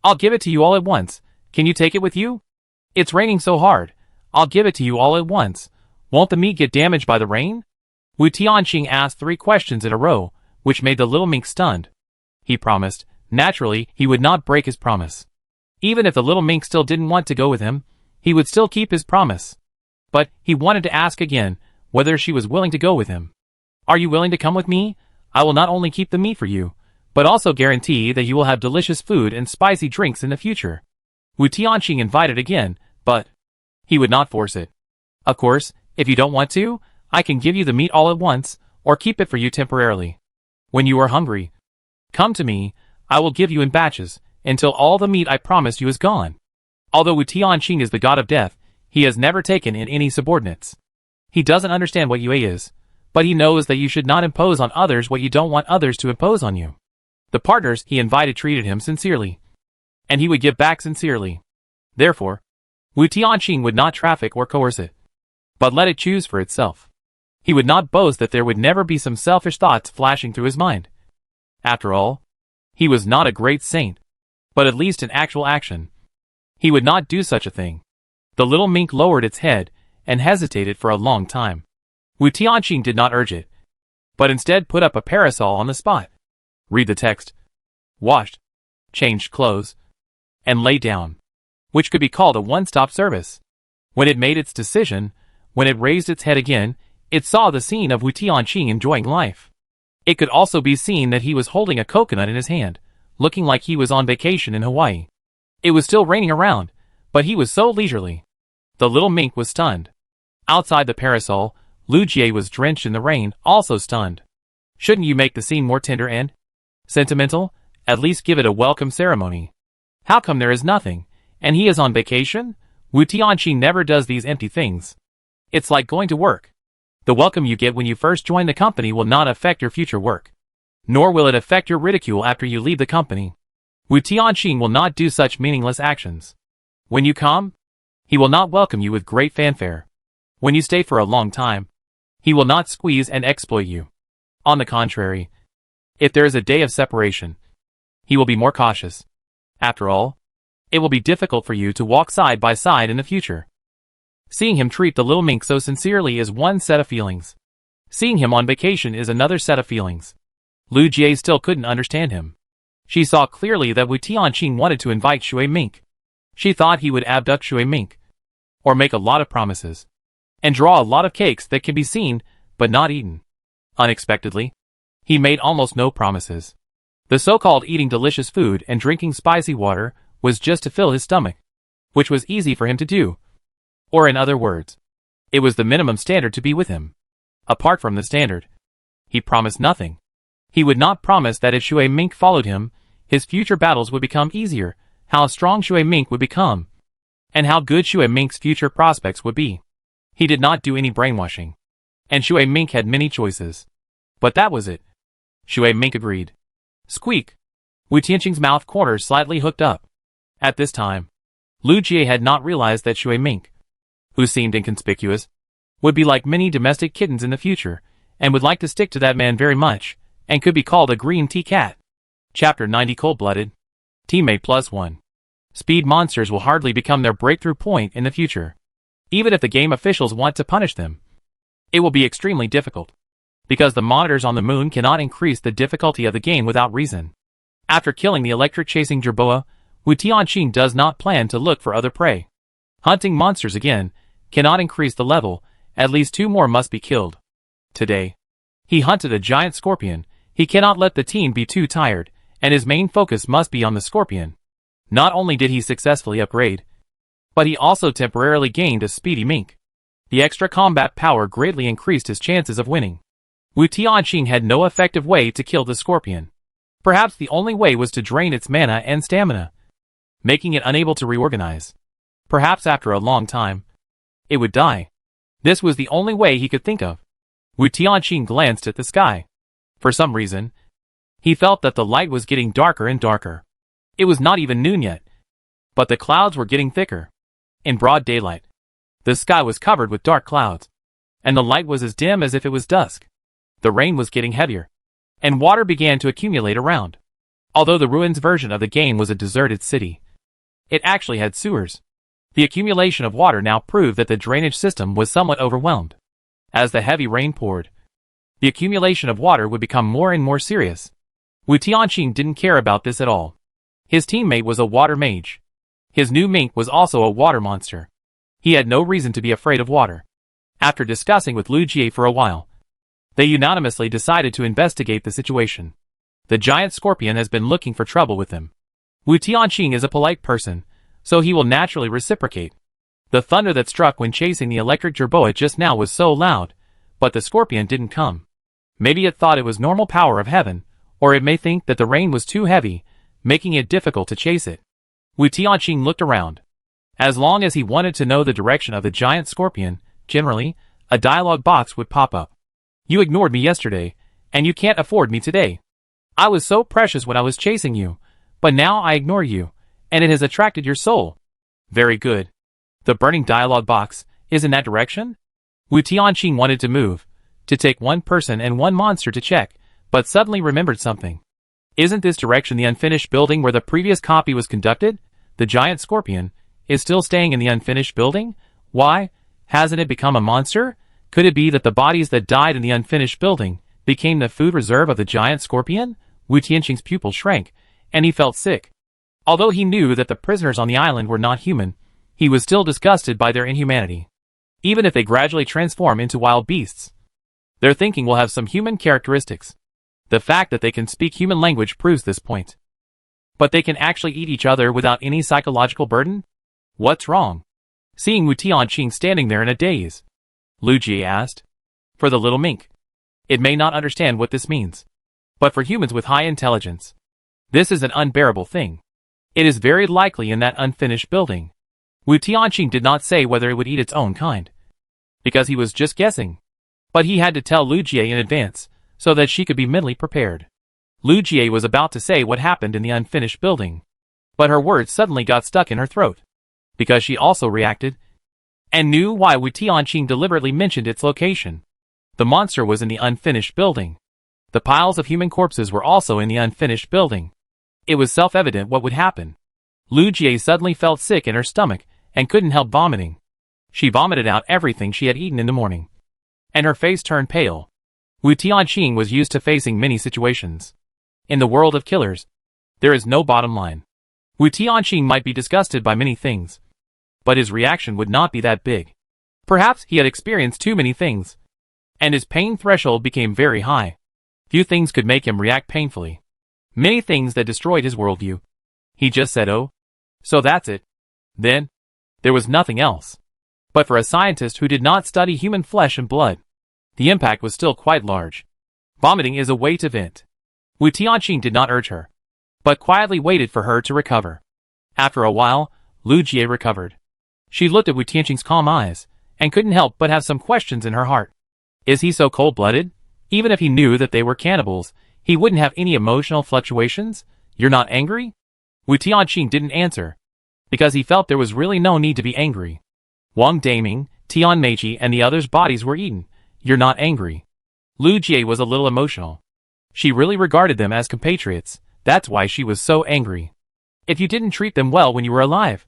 "I'll give it to you all at once. Can you take it with you? It's raining so hard. I'll give it to you all at once. Won't the meat get damaged by the rain?" Wu Tianqing asked 3 questions in a row, which made the little mink stunned. He promised. Naturally, he would not break his promise. Even if the little mink still didn't want to go with him, he would still keep his promise. But he wanted to ask again whether she was willing to go with him. "Are you willing to come with me? I will not only keep the meat for you, but also guarantee that you will have delicious food and spicy drinks in the future." Wu Tianqing invited again, but he would not force it. "Of course, if you don't want to, I can give you the meat all at once, or keep it for you temporarily. When you are hungry, come to me. I will give you in batches, until all the meat I promised you is gone." Although Wu Tianqing is the god of death, he has never taken in any subordinates. He doesn't understand what Yue is, but he knows that you should not impose on others what you don't want others to impose on you. The partners he invited treated him sincerely, and he would give back sincerely. Therefore, Wu Tianqing would not traffic or coerce it, but let it choose for itself. He would not boast that there would never be some selfish thoughts flashing through his mind. After all, he was not a great saint, but at least in actual action, he would not do such a thing. The little mink lowered its head and hesitated for a long time. Wu Tianqing did not urge it, but instead put up a parasol on the spot. Read the text. Washed, changed clothes, and lay down, which could be called a one-stop service. When it made its decision, when it raised its head again, it saw the scene of Wu Tianqing enjoying life. It could also be seen that he was holding a coconut in his hand, looking like he was on vacation in Hawaii. It was still raining around, but he was so leisurely. The little mink was stunned. Outside the parasol, Lu Jie was drenched in the rain, also stunned. Shouldn't you make the scene more tender and sentimental? At least give it a welcome ceremony. How come there is nothing, and he is on vacation? Wu Tianqing never does these empty things. It's like going to work. The welcome you get when you first join the company will not affect your future work, nor will it affect your ridicule after you leave the company. Wu Tianqing will not do such meaningless actions. When you come, he will not welcome you with great fanfare. When you stay for a long time, he will not squeeze and exploit you. On the contrary, if there is a day of separation, he will be more cautious. After all, it will be difficult for you to walk side by side in the future. Seeing him treat the little mink so sincerely is one set of feelings. Seeing him on vacation is another set of feelings. Lu Jie still couldn't understand him. She saw clearly that Wu Tianqing wanted to invite Shui Mink. She thought he would abduct Shui Mink, or make a lot of promises, and draw a lot of cakes that can be seen, but not eaten. Unexpectedly, he made almost no promises. The so-called eating delicious food and drinking spicy water was just to fill his stomach, which was easy for him to do. Or in other words, it was the minimum standard to be with him. Apart from the standard, he promised nothing. He would not promise that if Shui Mink followed him, his future battles would become easier, how strong Shui Mink would become, and how good Shui Mink's future prospects would be. He did not do any brainwashing, and Shui Mink had many choices. But that was it. Shui Mink agreed. Squeak! Wu Tianqing's mouth corners slightly hooked up. At this time, Lu Jie had not realized that Shui Mink, who seemed inconspicuous, would be like many domestic kittens in the future, and would like to stick to that man very much, and could be called a green tea cat. Chapter 90 Cold-Blooded. Teammate +1. Speed monsters will hardly become their breakthrough point in the future. Even if the game officials want to punish them, it will be extremely difficult, because the monitors on the moon cannot increase the difficulty of the game without reason. After killing the electric chasing jerboa, Wu Tianqing does not plan to look for other prey. Hunting monsters again cannot increase the level, at least 2 more must be killed. Today, he hunted a giant scorpion. He cannot let the team be too tired, and his main focus must be on the scorpion. Not only did he successfully upgrade, but he also temporarily gained a speedy mink. The extra combat power greatly increased his chances of winning. Wu Tianqing had no effective way to kill the scorpion. Perhaps the only way was to drain its mana and stamina, making it unable to reorganize. Perhaps after a long time, it would die. This was the only way he could think of. Wu Tianqing glanced at the sky. For some reason, he felt that the light was getting darker and darker. It was not even noon yet, but the clouds were getting thicker. In broad daylight, the sky was covered with dark clouds, and the light was as dim as if it was dusk. The rain was getting heavier, and water began to accumulate around. Although the ruins version of the game was a deserted city, it actually had sewers. The accumulation of water now proved that the drainage system was somewhat overwhelmed. As the heavy rain poured, the accumulation of water would become more and more serious. Wu Tianqing didn't care about this at all. His teammate was a water mage. His new mink was also a water monster. He had no reason to be afraid of water. After discussing with Lu Jie for a while, they unanimously decided to investigate the situation. The giant scorpion has been looking for trouble with him. Wu Tianqing is a polite person, so he will naturally reciprocate. The thunder that struck when chasing the electric jerboa just now was so loud, but the scorpion didn't come. Maybe it thought it was normal power of heaven, or it may think that the rain was too heavy, making it difficult to chase it. Wu Tianqing looked around. As long as he wanted to know the direction of the giant scorpion, generally, a dialogue box would pop up. You ignored me yesterday, and you can't afford me today. I was so precious when I was chasing you, but now I ignore you, and it has attracted your soul. Very good. The burning dialogue box is in that direction? Wu Tianqing wanted to move, to take one person and one monster to check, but suddenly remembered something. Isn't this direction the unfinished building where the previous copy was conducted? The giant scorpion is still staying in the unfinished building? Why? Hasn't it become a monster? Could it be that the bodies that died in the unfinished building became the food reserve of the giant scorpion? Wu Tianqing's pupil shrank, and he felt sick. Although he knew that the prisoners on the island were not human, he was still disgusted by their inhumanity. Even if they gradually transform into wild beasts, their thinking will have some human characteristics. The fact that they can speak human language proves this point. But they can actually eat each other without any psychological burden? What's wrong? Seeing Wu Tianqing standing there in a daze, Lu Jie asked. For the little mink, it may not understand what this means. But for humans with high intelligence, this is an unbearable thing. It is very likely in that unfinished building. Wu Tianqing did not say whether it would eat its own kind, because he was just guessing. But he had to tell Lu Jie in advance, so that she could be mentally prepared. Lu Jie was about to say what happened in the unfinished building, but her words suddenly got stuck in her throat, because she also reacted, and knew why Wu Tianqing deliberately mentioned its location. The monster was in the unfinished building. The piles of human corpses were also in the unfinished building. It was self-evident what would happen. Lu Jie suddenly felt sick in her stomach, and couldn't help vomiting. She vomited out everything she had eaten in the morning, and her face turned pale. Wu Tianqing was used to facing many situations. In the world of killers, there is no bottom line. Wu Tianqing might be disgusted by many things, but his reaction would not be that big. Perhaps he had experienced too many things, and his pain threshold became very high. Few things could make him react painfully. Many things that destroyed his worldview. He just said, oh, so that's it. Then, there was nothing else. But for a scientist who did not study human flesh and blood, the impact was still quite large. Vomiting is a way to vent. Wu Tianqing did not urge her, but quietly waited for her to recover. After a while, Lu Jie recovered. She looked at Wu Tianqing's calm eyes, and couldn't help but have some questions in her heart. Is he so cold-blooded? Even if he knew that they were cannibals, he wouldn't have any emotional fluctuations? You're not angry? Wu Tianqing didn't answer, because he felt there was really no need to be angry. Wang Taming, Tian Meiji, and the others' bodies were eaten. You're not angry. Lu Jie was a little emotional. She really regarded them as compatriots. That's why she was so angry. If you didn't treat them well when you were alive,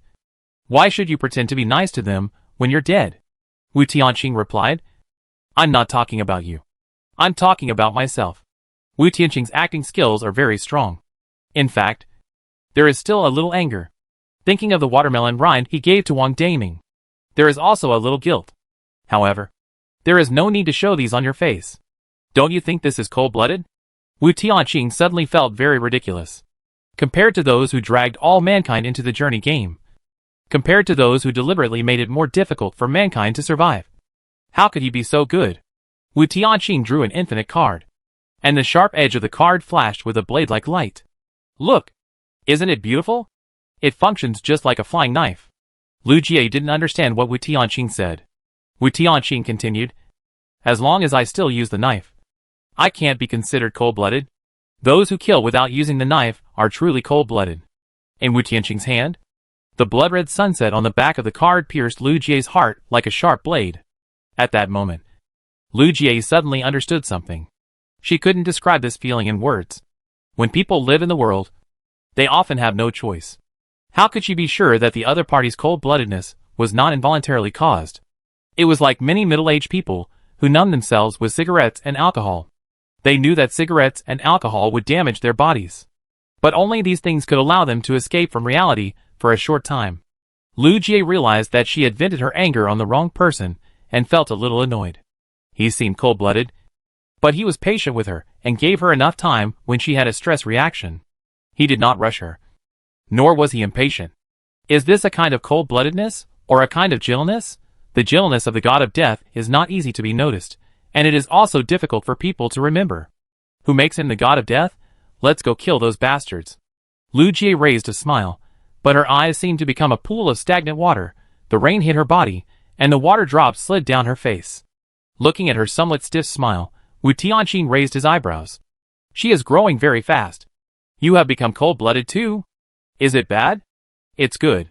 why should you pretend to be nice to them when you're dead? Wu Tianqing replied. I'm not talking about you. I'm talking about myself. Wu Tianqing's acting skills are very strong. In fact, there is still a little anger. Thinking of the watermelon rind he gave to Taming. There is also a little guilt. However, there is no need to show these on your face. Don't you think this is cold-blooded? Wu Tianqing suddenly felt very ridiculous. Compared to those who dragged all mankind into the journey game. Compared to those who deliberately made it more difficult for mankind to survive. How could he be so good? Wu Tianqing drew an infinite card. And the sharp edge of the card flashed with a blade-like light. Look! Isn't it beautiful? It functions just like a flying knife. Lu Jie didn't understand what Wu Tianqing said. Wu Tianqing continued. As long as I still use the knife, I can't be considered cold-blooded. Those who kill without using the knife are truly cold-blooded. In Wu Tianqing's hand, the blood-red sunset on the back of the card pierced Lu Jie's heart like a sharp blade. At that moment, Lu Jie suddenly understood something. She couldn't describe this feeling in words. When people live in the world, they often have no choice. How could she be sure that the other party's cold-bloodedness was not involuntarily caused? It was like many middle-aged people who numb themselves with cigarettes and alcohol. They knew that cigarettes and alcohol would damage their bodies. But only these things could allow them to escape from reality for a short time. Lu Jie realized that she had vented her anger on the wrong person and felt a little annoyed. He seemed cold-blooded, but he was patient with her and gave her enough time when she had a stress reaction. He did not rush her. Nor was he impatient. Is this a kind of cold-bloodedness or a kind of gentleness? The gentleness of the god of death is not easy to be noticed, and it is also difficult for people to remember. Who makes him the god of death? Let's go kill those bastards. Lu Jie raised a smile, but her eyes seemed to become a pool of stagnant water. The rain hit her body, and the water drops slid down her face. Looking at her somewhat stiff smile, Wu Tianqing raised his eyebrows. She is growing very fast. You have become cold-blooded too? Is it bad? It's good.